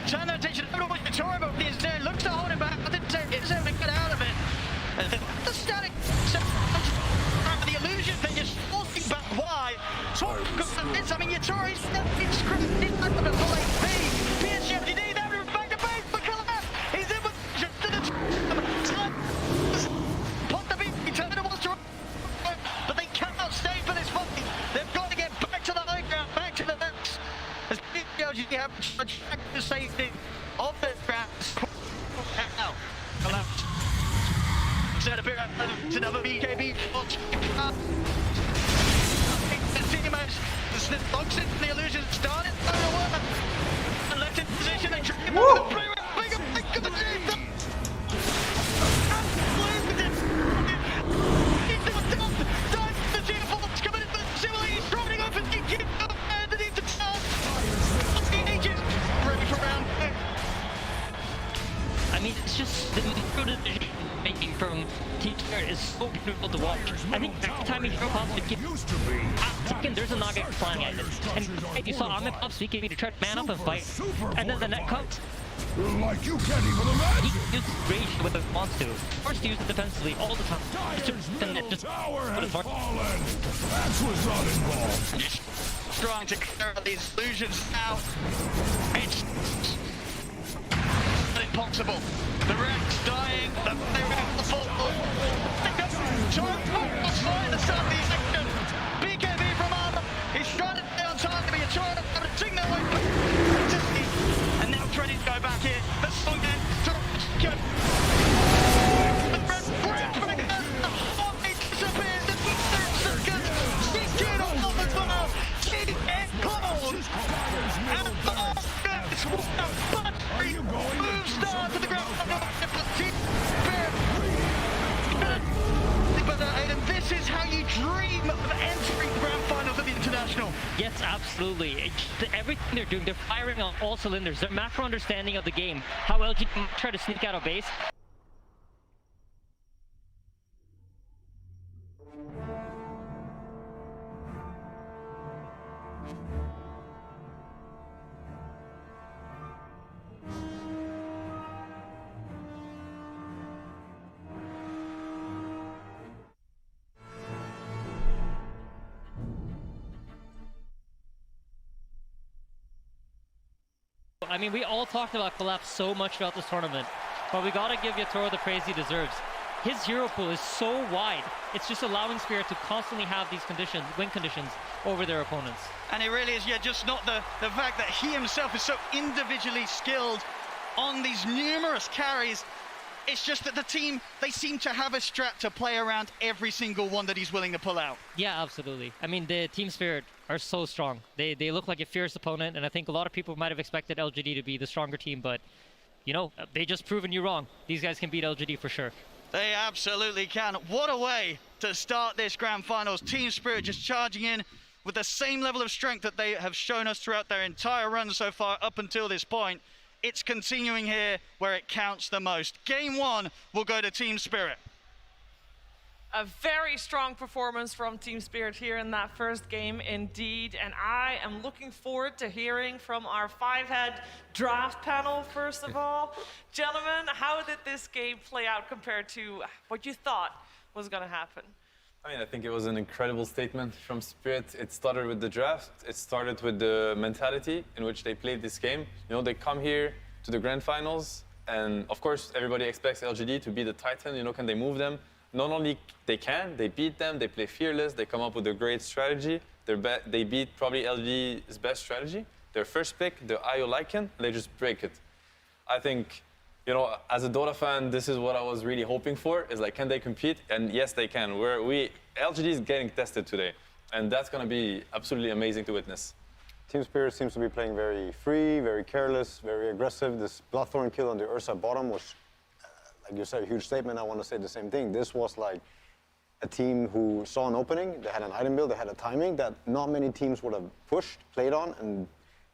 Turn their attention over to Vittorio, but he is there, looks to hold him back, but is able to get out of it. The static, the illusion thing is forcing back wide. So, I mean, Vittorio's screwed in under the full HP. PSG LGD, they're back to base, but collapse. He's in with just to the time. Put the beat, he turned it wants to, but they cannot stay for this fight. They've got to get back to the high ground, back to the nets. As PSG have to track the safety of the ground. Now, collapse. Set a bit to another BKB. The Foxen, the illusion started. And left in position. They tried to move the play. I mean, it's just the decision making from Team Spirit is so beautiful to watch. I think every time he drove off, second, there's a Naga flying at it. And you saw Ahmed Pops BKB to try to man up and fight. And then the net comes. Like you can't even imagine. He uses rage when he wants to. First, he uses it defensively all the time. Just That's what's not involved. Trying to clear out these illusions now. It's impossible. The Rex dying. The fall. The start of the section. BKB from Armor. He's trying to stay on target, but you're trying to sing their way back. And now ready to go back here. The song end. The Red disappears. Star to the ground. But Aiden, this is how you dream of entering the grand finals of the International. Yes, absolutely. Everything they're doing, they're firing on all cylinders. Their macro understanding of the game, how LG can try to sneak out of base. I mean, we all talked about Collapse so much throughout this tournament, but we gotta give Yatoro the praise he deserves. His hero pool is so wide, it's just allowing Spirit to constantly have these conditions, win conditions, over their opponents. And it really is, yeah, just not the fact that he himself is so individually skilled on these numerous carries. It's just that the team, they seem to have a strat to play around every single one that he's willing to pull out. Yeah, absolutely. I mean, the Team Spirit are so strong. They look like a fierce opponent, and I think a lot of people might have expected LGD to be the stronger team, but, you know, they just proven you wrong. These guys can beat LGD for sure. They absolutely can. What a way to start this grand finals. Team Spirit just charging in with the same level of strength that they have shown us throughout their entire run so far up until this point. It's continuing here where it counts the most. Game one will go to Team Spirit. A very strong performance from Team Spirit here in that first game indeed, and I am looking forward to hearing from our five-head draft panel first of all. Gentlemen, how did this game play out compared to what you thought was going to happen? I mean, I think it was an incredible statement from Spirit. It started with the draft. It started with the mentality in which they played this game. You know, they come here to the grand finals, and of course, everybody expects LGD to be the Titan. You know, can they move them? Not only they can, they beat them, they play fearless, they come up with a great strategy. They beat probably LGD's best strategy. Their first pick, the IO Lycan, and they just break it. I think, you know, as a Dota fan, this is what I was really hoping for, is like, can they compete? And yes, they can. LGD is getting tested today, and that's gonna be absolutely amazing to witness. Team Spirit seems to be playing very free, very careless, very aggressive. This Bloodthorn kill on the Ursa bottom was, like you said, a huge statement. I want to say the same thing. This was like a team who saw an opening, they had an item build, they had a timing that not many teams would have pushed, played on, and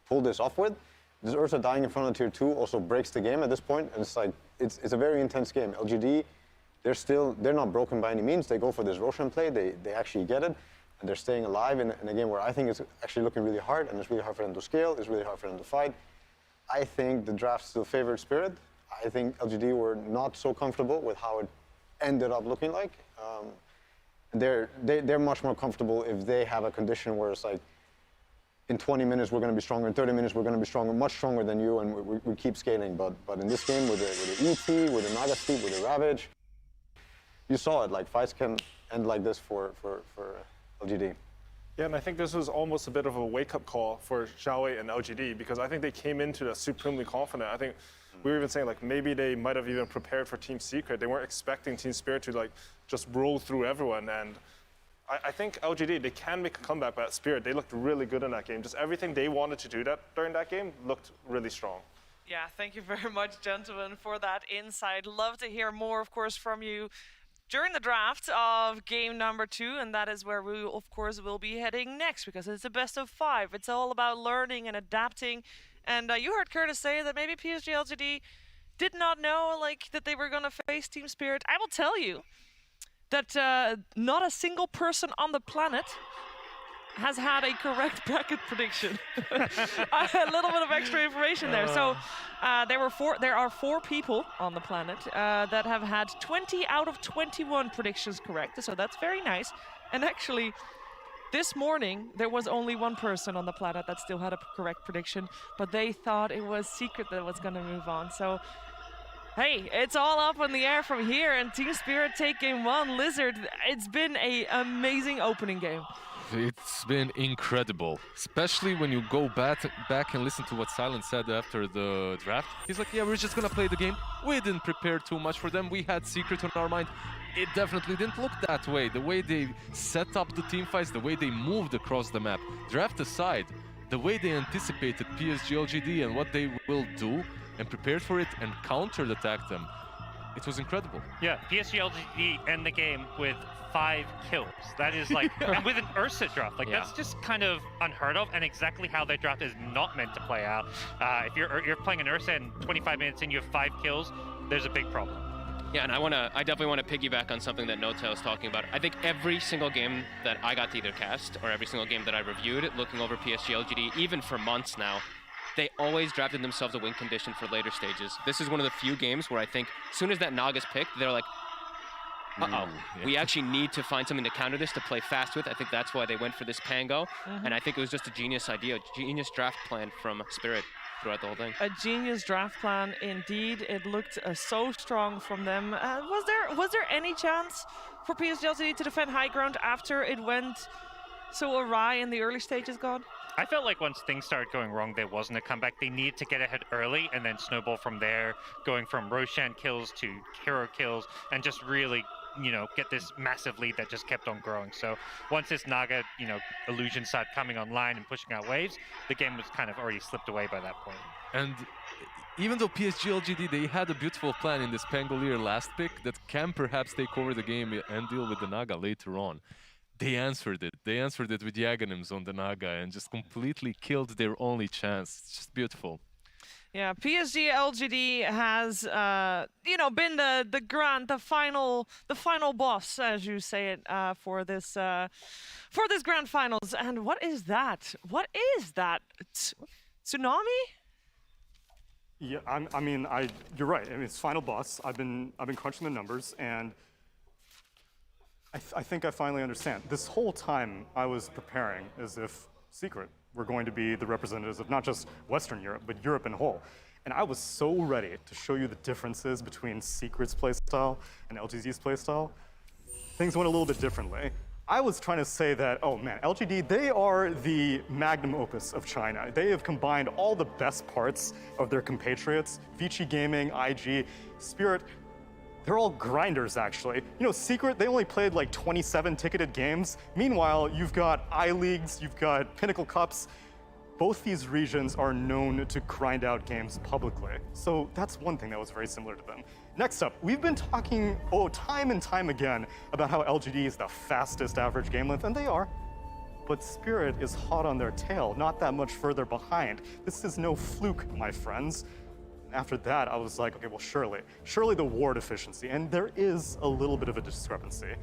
pulled this off with. This Ursa dying in front of tier 2 also breaks the game at this point, and it's like, it's a very intense game. LGD, they're not broken by any means. They go for this Roshan play, they actually get it, and they're staying alive in a game where I think it's actually looking really hard, and it's really hard for them to scale, it's really hard for them to fight. I think the draft still favored Spirit. I think LGD were not so comfortable with how it ended up looking like. They're much more comfortable if they have a condition where it's like, in 20 minutes we're going to be stronger, in 30 minutes we're going to be stronger, much stronger than you, and we keep scaling. But in this game with the ET, with the Naga Steep, with the Ravage, you saw it, like fights can end like this for LGD. Yeah, and I think this was almost a bit of a wake-up call for Xiaowei and LGD, because I think they came into it supremely confident. I think we were even saying like maybe they might have even prepared for Team Secret. They weren't expecting Team Spirit to like just roll through everyone. And I think LGD, they can make a comeback, but at Spirit, they looked really good in that game. Just everything they wanted to do during that game looked really strong. Yeah, thank you very much, gentlemen, for that insight. Love to hear more, of course, from you during the draft of game number 2, and that is where we, of course, will be heading next, because it's a best of 5. It's all about learning and adapting. And you heard Curtis say that maybe PSG LGD did not know that they were going to face Team Spirit. I will tell you that not a single person on the planet has had a correct bracket prediction. A little bit of extra information there. So there are 4 people on the planet that have had 20 out of 21 predictions correct. So that's very nice. And actually, this morning, there was only 1 person on the planet that still had a correct prediction, but they thought it was Secret that was going to move on. So, hey, it's all up in the air from here, and Team Spirit take game 1. Lizard, it's been an amazing opening game. It's been incredible, especially when you go back and listen to what Silent said after the draft. He's like, yeah, we're just gonna play the game. We didn't prepare too much for them. We had Secret on our mind. It definitely didn't look that way. The way they set up the team fights, the way they moved across the map, draft aside, the way they anticipated PSG LGD and what they will do and prepared for it and counter-attacked them. It was incredible. Yeah, PSG LGD end the game with 5 kills. That is like, and with an Ursa draft, like that's just kind of unheard of, and exactly how their draft is not meant to play out. If you're playing an Ursa and 25 minutes in you have 5 kills, there's a big problem. Yeah, and I definitely want to piggyback on something that Notail was talking about. I think every single game that I got to either cast or every single game that I reviewed, looking over PSG LGD, even for months now, they always drafted themselves a win condition for later stages. This is one of the few games where I think as soon as that Naga's picked, they're like, we actually need to find something to counter this, to play fast with. I think that's why they went for this Pango, and I think it was just a genius idea, a genius draft plan from Spirit throughout the whole thing. A genius draft plan, indeed. It looked so strong from them. Was there any chance for PSG LGD to defend high ground after it went so awry in the early stages, God? I felt like once things started going wrong, there wasn't a comeback. They needed to get ahead early and then snowball from there, going from Roshan kills to hero kills, and just really, get this massive lead that just kept on growing. So once this Naga, illusion started coming online and pushing out waves, the game was kind of already slipped away by that point. And even though PSG LGD, they had a beautiful plan in this Pangolier last pick that can perhaps take over the game and deal with the Naga later on, they answered it. They answered it with Yaganims on the Naga and just completely killed their only chance. It's just beautiful. Yeah, PSG LGD has, been the final boss, as you say it, for this grand finals. And what is that? What is that? Tsunami? Yeah, you're right. I mean, it's final boss. I've been crunching the numbers, and I think I finally understand. This whole time I was preparing as if Secret were going to be the representatives of not just Western Europe, but Europe in whole. And I was so ready to show you the differences between Secret's playstyle and LGD's playstyle. Things went a little bit differently. I was trying to say that, oh man, LGD, they are the magnum opus of China. They have combined all the best parts of their compatriots, Vici Gaming, IG, Spirit. They're all grinders, actually. Secret, they only played like 27 ticketed games. Meanwhile, you've got I-Leagues, you've got Pinnacle Cups. both these regions are known to grind out games publicly. So that's one thing that was very similar to them. Next up, we've been talking time and time again about how LGD is the fastest average game length, and they are. But Spirit is hot on their tail, not that much further behind. This is no fluke, my friends. After that, I was like, okay, well, surely the ward efficiency, and there is a little bit of a discrepancy.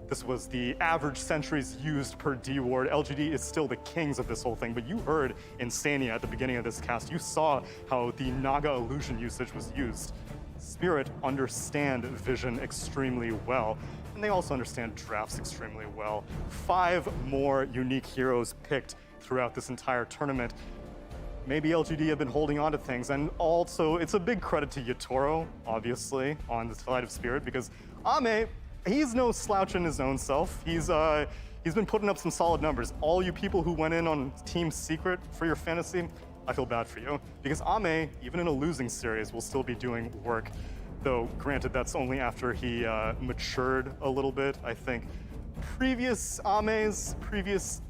This was the average centuries used per D ward. LGD is still the kings of this whole thing, but you heard Insania at the beginning of this cast. You saw how the Naga illusion usage was used. Spirit understand vision extremely well, and they also understand drafts extremely well. 5 more unique heroes picked throughout this entire tournament. Maybe LGD have been holding on to things, and also it's a big credit to Yatoro, obviously, on the side of Spirit, because Ame, he's no slouch in his own self. He's been putting up some solid numbers. All you people who went in on Team Secret for your fantasy, I feel bad for you, because Ame, even in a losing series, will still be doing work. Though, granted, that's only after he matured a little bit. I think previous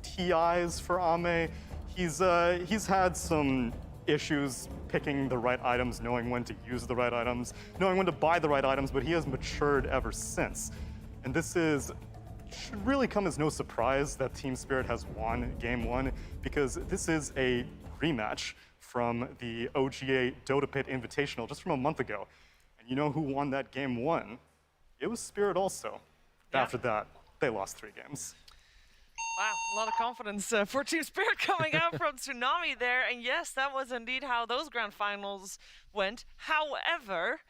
TIs for Ame, he's had some issues picking the right items, knowing when to use the right items, knowing when to buy the right items, but he has matured ever since. And this should really come as no surprise that Team Spirit has won Game 1, because this is a rematch from the OGA Dota Pit Invitational just from a month ago. And you know who won that Game 1? It was Spirit also. Yeah. After that, they lost 3 games. Wow, a lot of confidence for Team Spirit coming out from Tsunami there. And yes, that was indeed how those grand finals went. However,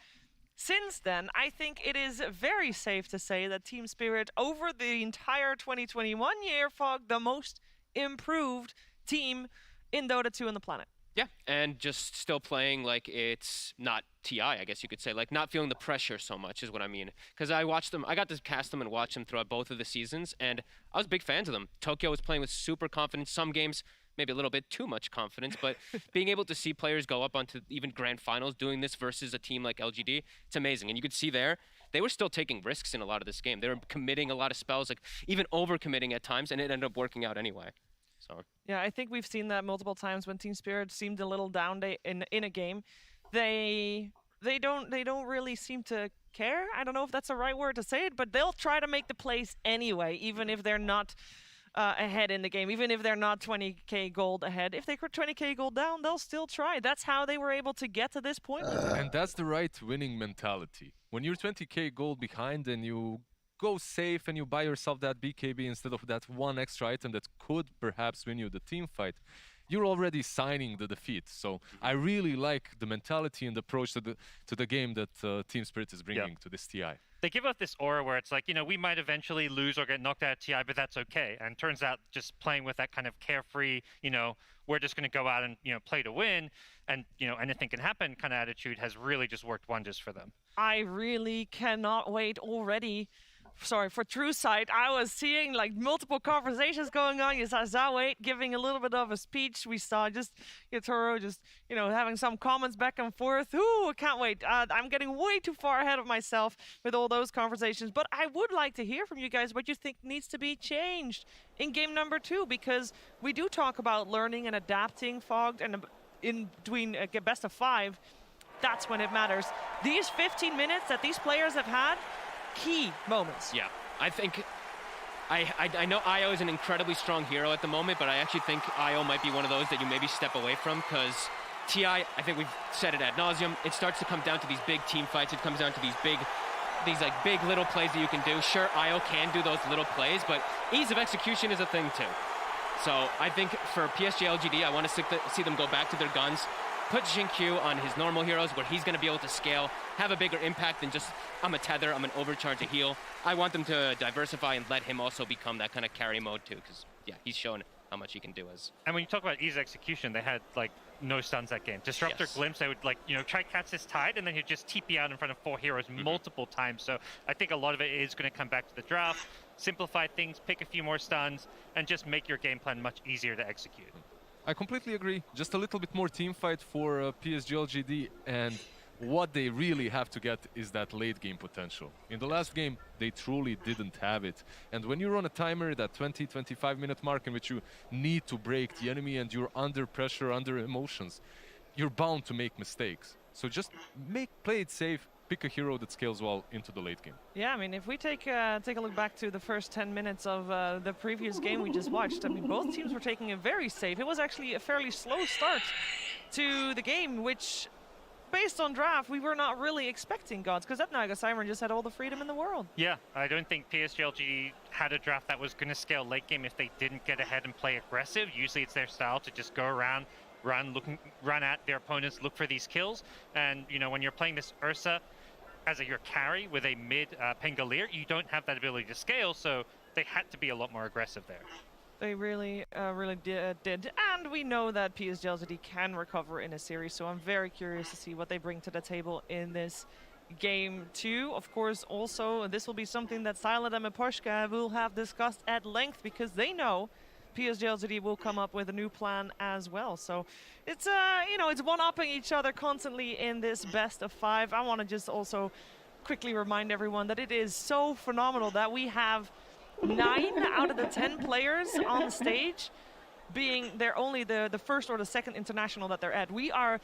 since then, I think it is very safe to say that Team Spirit, over the entire 2021 year, Fog, the most improved team in Dota 2 on the planet. Yeah, and just still playing like it's not TI, I guess you could say. Like, not feeling the pressure so much is what I mean. Because I watched them, I got to cast them and watch them throughout both of the seasons, and I was big fans of them. Tokyo was playing with super confidence. Some games, maybe a little bit too much confidence, but being able to see players go up onto even grand finals doing this versus a team like LGD, it's amazing. And you could see there, they were still taking risks in a lot of this game. They were committing a lot of spells, like even over-committing at times, and it ended up working out anyway. So. Yeah, I think we've seen that multiple times when Team Spirit seemed a little down in a game. They don't really seem to care. I don't know if that's the right word to say it, but they'll try to make the plays anyway, even if they're not ahead in the game, even if they're not 20k gold ahead. If they're 20k gold down, they'll still try. That's how they were able to get to this point. And that's the right winning mentality. When you're 20k gold behind and you go safe and you buy yourself that BKB instead of that one extra item that could perhaps win you the team fight, you're already signing the defeat. So I really like the mentality and the approach to the game that Team Spirit is bringing to this TI. They give out this aura where it's like, you know, we might eventually lose or get knocked out of TI, but that's okay. And turns out just playing with that kind of carefree, you know, we're just going to go out and, you know, play to win and, you know, anything can happen kind of attitude has really just worked wonders for them. I really cannot wait already. Sorry, for True Sight, I was seeing like multiple conversations going on. You saw Zawait giving a little bit of a speech. We saw just Yatoro just, you know, having some comments back and forth. Ooh, I can't wait. I'm getting way too far ahead of myself with all those conversations. But I would like to hear from you guys what you think needs to be changed in game number 2, because we do talk about learning and adapting, Fogged, and in between best of 5, that's when it matters. These 15 minutes that these players have had, key moments. Yeah, I think I know IO is an incredibly strong hero at the moment, but I actually think IO might be one of those that you maybe step away from, because TI, I think we've said it ad nauseum, it starts to come down to these big team fights. It comes down to these like big little plays that you can do. Sure, IO can do those little plays, but ease of execution is a thing too. So I think for PSG LGD, I want to see them go back to their guns, put Jinkyu on his normal heroes where he's going to be able to scale, have a bigger impact than just, I'm a tether, I'm an overcharge, a heal. I want them to diversify and let him also become that kind of carry mode too, because yeah, he's shown how much he can do as. And when you talk about ease of execution, they had like no stuns that game. Disruptor, Glimpse, they would like, you know, try to catch this tide and then he'd just TP out in front of 4 heroes multiple times. So I think a lot of it is going to come back to the draft, simplify things, pick a few more stuns, and just make your game plan much easier to execute. I completely agree. Just a little bit more team fight for PSG LGD, and what they really have to get is that late game potential. In the last game, they truly didn't have it. And when you're on a timer, that 20-25 minute mark in which you need to break the enemy and you're under pressure, under emotions, you're bound to make mistakes. So just play it safe, pick a hero that scales well into the late game. Yeah, I mean, if we take a look back to the first 10 minutes of the previous game we just watched, I mean, both teams were taking it very safe. It was actually a fairly slow start to the game, which, based on draft, we were not really expecting, Gods, because that Naga Siren just had all the freedom in the world. Yeah, I don't think PSG had a draft that was going to scale late game if they didn't get ahead and play aggressive. Usually it's their style to just go around, run at their opponents, look for these kills. And, you know, when you're playing this Ursa as your carry with a mid Pengalier, you don't have that ability to scale, so they had to be a lot more aggressive there. They really did. And we know that PSG LGD can recover in a series, so I'm very curious to see what they bring to the table in this game too. Of course, also, this will be something that Silent and Miposhka will have discussed at length, because they know PSG LGD will come up with a new plan as well. So it's, you know, it's one-upping each other constantly in this best of 5. I want to just also quickly remind everyone that it is so phenomenal that we have 9 out of the 10 players on the stage being only the first or the second international that they're at. We are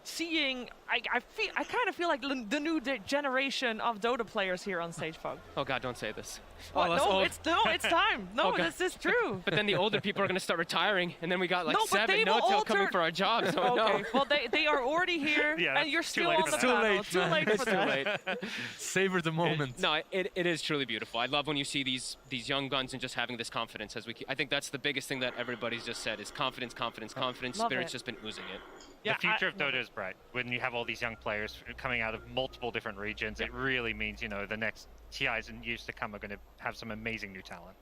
seeing, I kind of feel like the new generation of Dota players here on stage, Fog. Oh God, don't say this. What? No, it's time. No, this is true. But then the older people are going to start retiring, and then we got like No, but 7 they've no-tail coming altered- for our jobs. So Okay, no. well they are already here, Yeah, and you're it's too still late on for the that. panel. It's too late, Too late It's for too that. late. Savor the moment. No, it is truly beautiful. I love when you see these young guns and just having this confidence. I think that's the biggest thing that everybody's just said is confidence. Love Spirit's it. just been oozing it. Yeah, the future of love Dota is bright. When you have all these young players coming out of multiple different regions, it really means, you know, the next TIs in years to come are going to have some amazing new talent.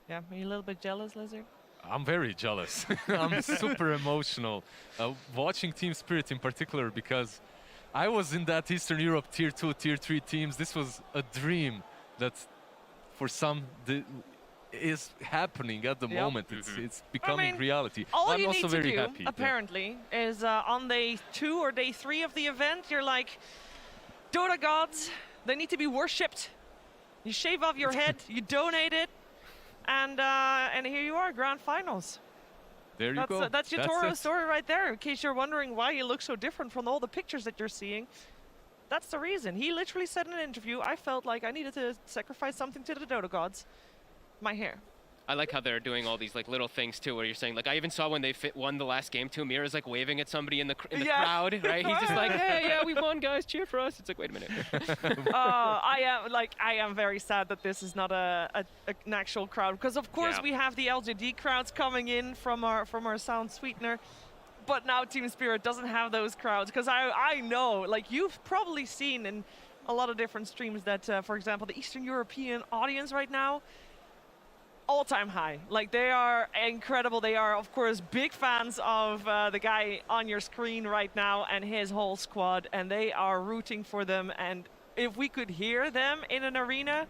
Yeah, are you a little bit jealous, Lizard? I'm very jealous. I'm super emotional. Watching Team Spirit in particular, because I was in that Eastern Europe Tier 2, Tier 3 teams. This was a dream that for some is happening at the moment. It's becoming reality. All I'm you also need to very do, happy. yeah. apparently, is on day 2 or day 3 of the event, you're like, Dota gods, they need to be worshipped. You shave off your head, you donate it, and here you are, grand finals. There you go. That's your Toro story right there. In case you're wondering why you look so different from all the pictures that you're seeing, that's the reason. He literally said in an interview, I felt like I needed to sacrifice something to the Dota gods. My hair. I like how they're doing all these like little things too, where you're saying like I even saw when they won the last game too. Mira's like waving at somebody in the crowd, right? He's just like, hey, yeah, we won, guys, cheer for us. It's like, wait a minute. I am very sad that this is not an actual crowd, because of course we have the LGD crowds coming in from our sound sweetener, but now Team Spirit doesn't have those crowds, because I know, like you've probably seen in a lot of different streams that, for example, the Eastern European audience right now, all-time high. Like, they are incredible. They are, of course, big fans of the guy on your screen right now and his whole squad, and they are rooting for them. And if we could hear them in an arena,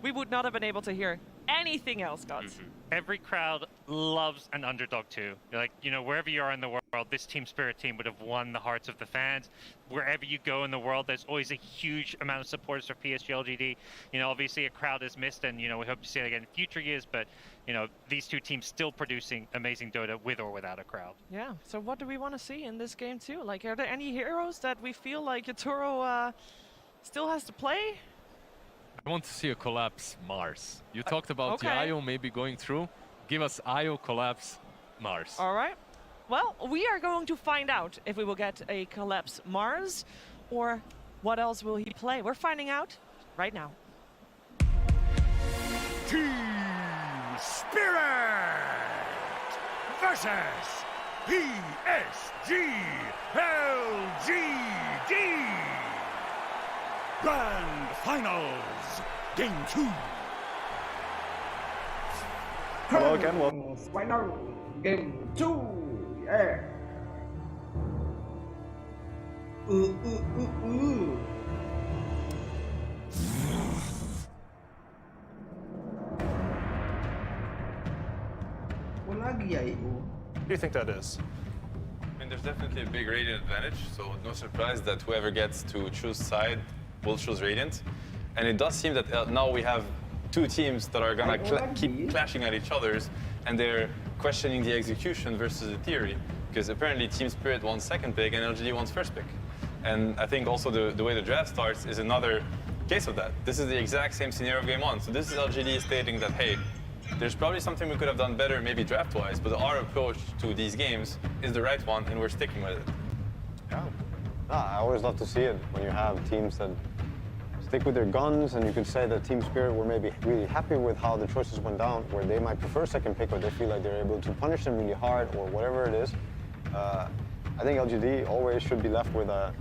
we would not have been able to hear anything else, Gods. Every crowd loves an underdog too. Like, you know, wherever you are in the world, this Team Spirit team would have won the hearts of the fans. Wherever you go in the world, there's always a huge amount of supporters for PSG LGD. You know, obviously a crowd is missed, and, you know, we hope to see it again in future years, but, you know, these two teams still producing amazing Dota with or without a crowd. Yeah, so what do we want to see in this game too? Like, are there any heroes that we feel like Yatoro still has to play? I want to see a collapse Mars. You talked about okay. the IO maybe going through. Give us IO collapse Mars. All right. Well, we are going to find out if we will get a collapse Mars, or what else will he play. We're finding out right now. Team Spirit versus PSG LGD. Grand Finals, Game 2. Hello again, welcome. Final Game 2. Yeah. Apa lagi ya itu? What do you think that is? I mean, there's definitely a big Radiant advantage, so no surprise that whoever gets to choose side will choose Radiant. And it does seem that now we have two teams that are gonna keep clashing at each other's, and they're questioning the execution versus the theory, because apparently Team Spirit wants second pick and LGD wants first pick. And I think also the way the draft starts is another case of that. This is the exact same scenario of game one. So this is LGD stating that, hey, there's probably something we could have done better, maybe draft-wise, but our approach to these games is the right one, and we're sticking with it. Yeah. I always love to see it when you have teams that stick with their guns, and you could say that Team Spirit were maybe really happy with how the choices went down, where they might prefer second pick, or they feel like they're able to punish them really hard, or whatever it is. I think LGD always should be left with a,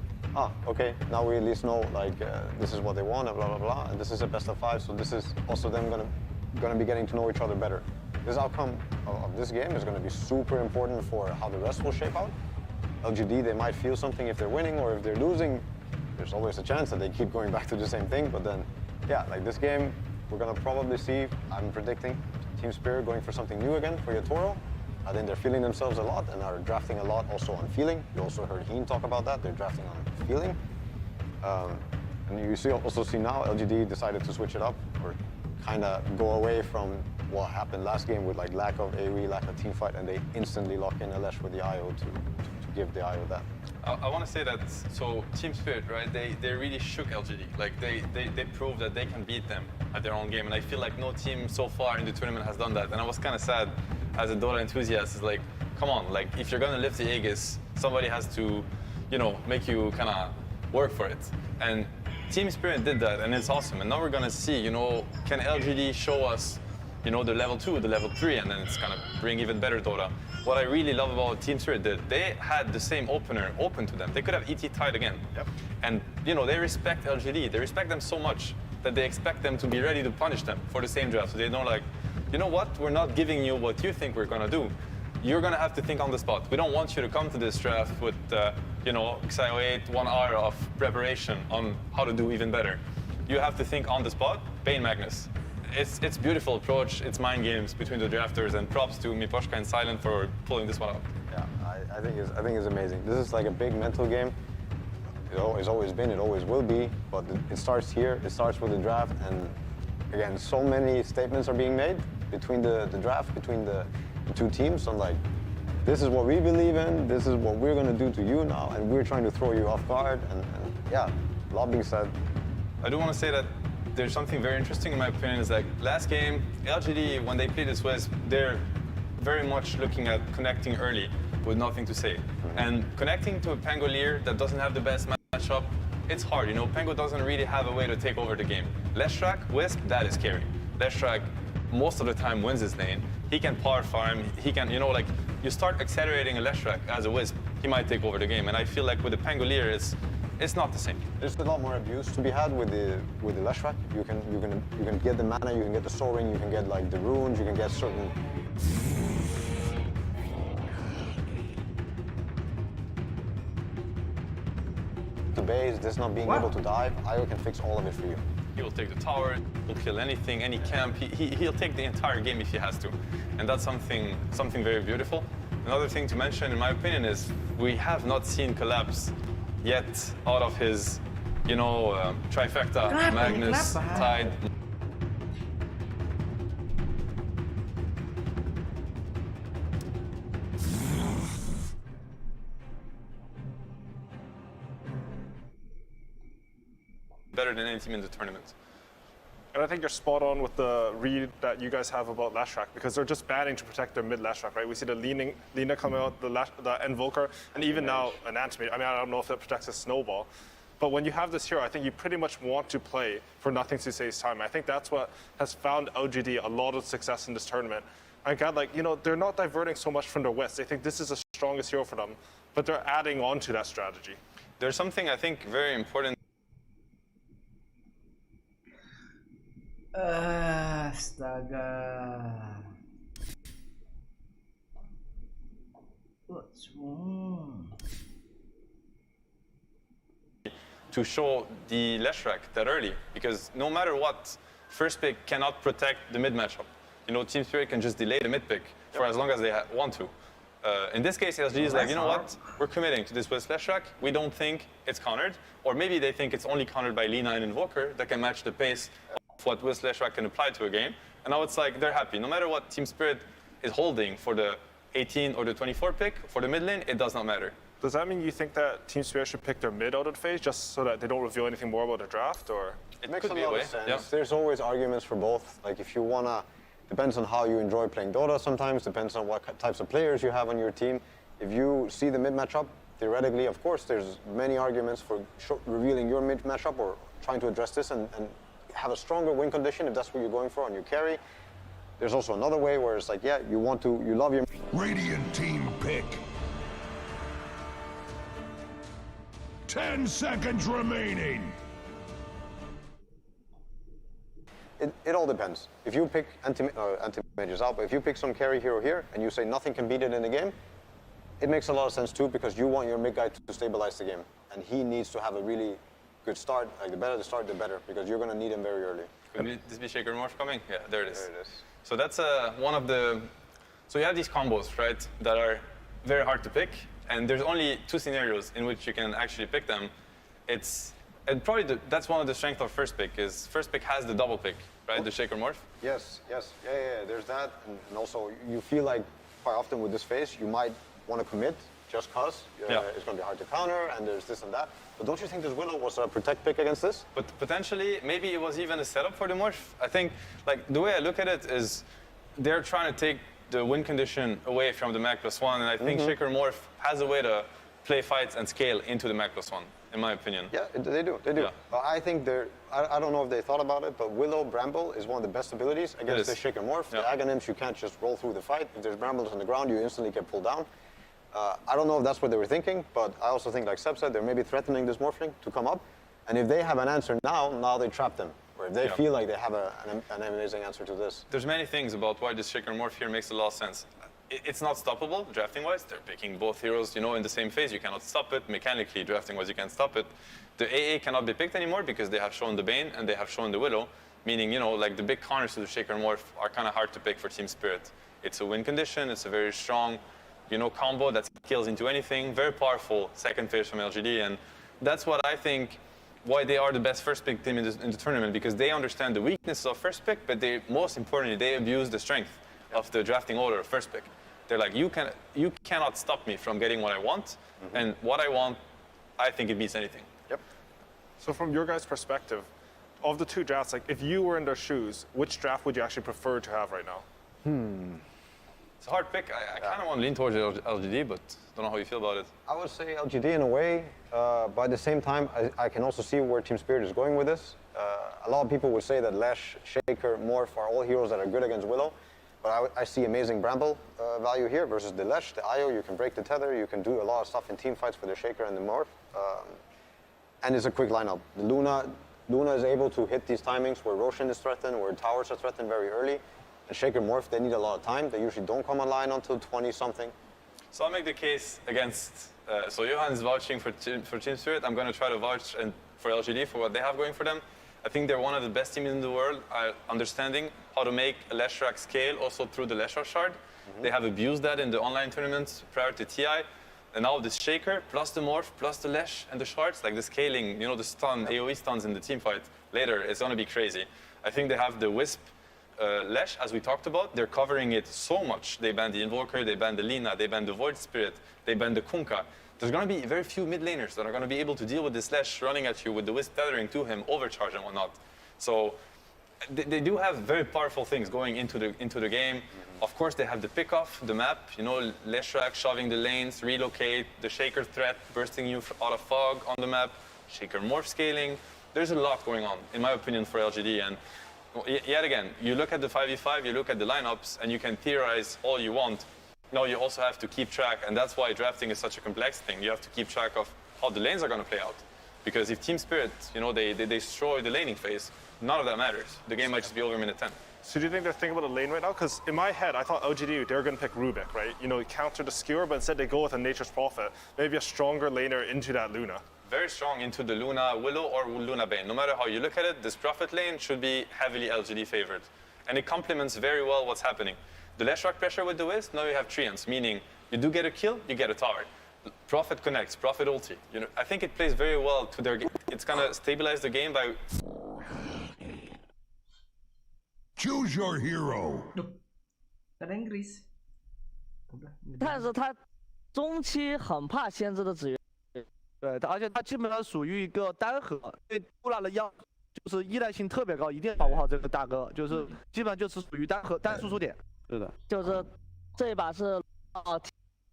okay, now we at least know, like, this is what they want, and blah, blah, blah, and this is a best of 5, so this is also them gonna be getting to know each other better. This outcome of this game is gonna be super important for how the rest will shape out. LGD, they might feel something if they're winning, or if they're losing, there's always a chance that they keep going back to the same thing, but then, yeah, like this game, we're gonna probably see, I'm predicting, Team Spirit going for something new again for Yatoro. I think they're feeling themselves a lot and are drafting a lot also on feeling. You also heard Heen talk about that, they're drafting on feeling. And you also see now LGD decided to switch it up, or kind of go away from what happened last game with like lack of AoE, lack of team fight, and they instantly lock in Elesh with the IO to give the IO that. I want to say that, so Team Spirit, right, they really shook LGD. Like they proved that they can beat them at their own game, and I feel like no team so far in the tournament has done that. And I was kind of sad as a Dota enthusiast, is like, come on, like if you're gonna lift the Aegis, somebody has to, you know, make you kind of work for it. And Team Spirit did that, and it's awesome. And now we're gonna see, you know, can LGD show us, you know, the level 2, the level 3, and then it's gonna bring even better Dota. What I really love about what Team Spirit did, they had the same opener open to them. They could have ET tied again. Yep. And, you know, they respect LGD. They respect them so much that they expect them to be ready to punish them for the same draft. So they don't like, you know what, we're not giving you what you think we're gonna do. You're gonna have to think on the spot. We don't want you to come to this draft with, you know, XIO8, 1 hour of preparation on how to do even better. You have to think on the spot, Bane Magnus. It's beautiful approach, it's mind games between the drafters, and props to Miposhka and Silent for pulling this one out. Yeah, I think it's amazing. This is like a big mental game. It's always been, it always will be, but it starts here, it starts with the draft, and again, so many statements are being made between the draft, between the two teams, on like, this is what we believe in, this is what we're gonna do to you now, and we're trying to throw you off guard, and yeah, a lot being said. I do want to say that there's something very interesting in my opinion, is like last game, LGD, when they play this Wisp, they're very much looking at connecting early with nothing to say. And connecting to a Pangolier that doesn't have the best matchup, it's hard, you know, Pango doesn't really have a way to take over the game. Leshrac, Wisp, that is scary. Leshrac most of the time wins his lane. He can power farm, he can, you know, like, you start accelerating a Leshrac as a Wisp, he might take over the game. And I feel like with the Pangolier, it's not the same. There's a lot more abuse to be had with the Leshrac. You can get the mana, you can get the Soul Ring, you can get like the runes, you can get certain. The base, this not being able to dive, IO can fix all of it for you. He will take the tower, he'll kill anything, any camp. He'll take the entire game if he has to. And that's something very beautiful. Another thing to mention, in my opinion, is we have not seen Collapse yet out of his, you know, trifecta, Magnus, Tide. Better than any team in the tournament. And I think you're spot on with the read that you guys have about Leshrac, because they're just banning to protect their mid Leshrac, right? We see the Lina coming out, the Invoker, and even now an Antimate. I mean, I don't know if that protects a Snowball. But when you have this hero, I think you pretty much want to play for nothing to save time. I think that's what has found LGD a lot of success in this tournament. I got like, you know, they're not diverting so much from their West. They think this is the strongest hero for them, but they're adding on to that strategy. There's something I think very important. Astaga. What's wrong? To show the Leshrac that early, because no matter what, first pick cannot protect the mid matchup. You know, Team Spirit can just delay the mid pick for as long as they want to. In this case, LGD is like, you know what? We're committing to this Wisp Leshrac. We don't think it's countered. Or maybe they think it's only countered by Lina and Invoker that can match the pace of what Wisp Leshrac can apply to a game. And now it's like they're happy. No matter what Team Spirit is holding for the 18 or the 24 pick, for the mid lane, it does not matter. Does that mean you think that Team Spirit should pick their mid out of the phase just so that they don't reveal anything more about their draft? Or it makes a lot of sense. There's always arguments for both. Like if you wanna, depends on how you enjoy playing Dota sometimes, depends on what types of players you have on your team. If you see the mid matchup, theoretically, of course, there's many arguments for revealing your mid matchup or trying to address this and have a stronger win condition if that's what you're going for on your carry. There's also another way where it's like, yeah, you love your... Radiant team pick. 10 seconds remaining. It all depends. If you pick anti-mages out, but if you pick some carry hero here and you say nothing can beat it in the game, it makes a lot of sense too because you want your mid guy to stabilize the game. And he needs to have a really good start. Like the better the start, the better, because you're going to need him very early. Could this be Shaker Morph coming? Yeah, there it is. There it is. So that's one of the... So you have these combos, right, that are very hard to pick. And there's only 2 scenarios in which you can actually pick them. And probably that's one of the strengths of first pick is first pick has the double pick, right? The Shaker Morph. Yes. Yeah. There's that, and also you feel like quite often with this phase you might want to commit just cause it's going to be hard to counter, and there's this and that. But don't you think this Willow was a protect pick against this? But potentially, maybe it was even a setup for the Morph. I think, like the way I look at it is, they're trying to take the win condition away from the Mag +1, and I think Shaker Morph has a way to play fights and scale into the Mag +1. In my opinion. Yeah, they do. Yeah. But I think I don't know if they thought about it, but Willow Bramble is one of the best abilities against the Shaker Morph. The Aghanims, you can't just roll through the fight. If there's Brambles on the ground, you instantly get pulled down. I don't know if that's what they were thinking, but I also think, like Seb said, they're maybe threatening this Morphling to come up. And if they have an answer now they trap them. Or if they feel like they have an amazing answer to this. There's many things about why this Shaker Morph here makes a lot of sense. It's not stoppable, drafting-wise. They're picking both heroes, in the same phase. You cannot stop it. Mechanically, drafting-wise, you can't stop it. The AA cannot be picked anymore because they have shown the Bane and they have shown the Willow, meaning, like the big counters to the Shaker Morph are kind of hard to pick for Team Spirit. It's a win condition. It's a very strong, combo that scales into anything. Very powerful second phase from LGD, and that's what I think why they are the best first pick team in the tournament, because they understand the weaknesses of first pick, but most importantly, they abuse the strength of the drafting order of first pick. They're like, you cannot stop me from getting what I want, and what I want, I think it beats anything. Yep. So from your guys' perspective, of the 2 drafts, like if you were in their shoes, which draft would you actually prefer to have right now? It's a hard pick. I kind of want to lean towards LGD, but don't know how you feel about it. I would say LGD in a way, but at the same time, I can also see where Team Spirit is going with this. A lot of people would say that Lash, Shaker, Morph are all heroes that are good against Willow. But I see amazing Bramble value here versus the Lesh, the IO. You can break the tether. You can do a lot of stuff in team fights for the Shaker and the Morph. And it's a quick lineup. The Luna is able to hit these timings where Roshan is threatened, where towers are threatened very early. And Shaker Morph, they need a lot of time. They usually don't come online until 20-something. So I'll make the case against... so Johan is vouching for Team Spirit. I'm going to try to vouch for LGD for what they have going for them. I think they're one of the best teams in the world, understanding how to make a Leshrac scale also through the Leshrac shard. They have abused that in the online tournaments prior to TI. And now this Shaker, plus the Morph, plus the Lesh and the shards, like the scaling, the stun, AoE stuns in the team fight later, it's going to be crazy. I think they have the Wisp Lesh, as we talked about. They're covering it so much. They ban the Invoker, they ban the Lina, they ban the Void Spirit, they ban the Kunkka. There's going to be very few mid laners that are going to be able to deal with this Lesh running at you with the Wisp tethering to him, overcharge and whatnot. So they do have very powerful things going into the game. Of course, they have the pick-off, the map, Leshrac shoving the lanes, relocate, the Shaker threat, bursting you out of fog on the map, Shaker Morph scaling. There's a lot going on, in my opinion, for LGD. And yet again, you look at the 5v5, you look at the lineups, and you can theorize all you want. No, you also have to keep track, and that's why drafting is such a complex thing. You have to keep track of how the lanes are going to play out. Because if Team Spirit, they destroy the laning phase, none of that matters. The game might just be over in minute 10. So do you think they're thinking about a lane right now? Because in my head, I thought LGD, they were going to pick Rubik, right? Counter the skewer, but instead they go with a Nature's Prophet. Maybe a stronger laner into that Luna. Very strong into the Luna Willow or Luna Bane. No matter how you look at it, this Prophet lane should be heavily LGD favored. And it complements very well what's happening. The Leshrac pressure with the Wisp, now you have Treants, meaning You do get a kill, you get a tower. Prophet connects, Prophet ulti. You know, I think it plays very well to their game. It's gonna stabilize the game by... Choose your hero. 在 Inggris。但是他中期很怕先知的资源，对，而且他基本上属于一个单核，对杜拉的就是依赖性特别高，一定要把握好这个大哥，就是基本上就是属于单核单输出点。是的，就是这一把是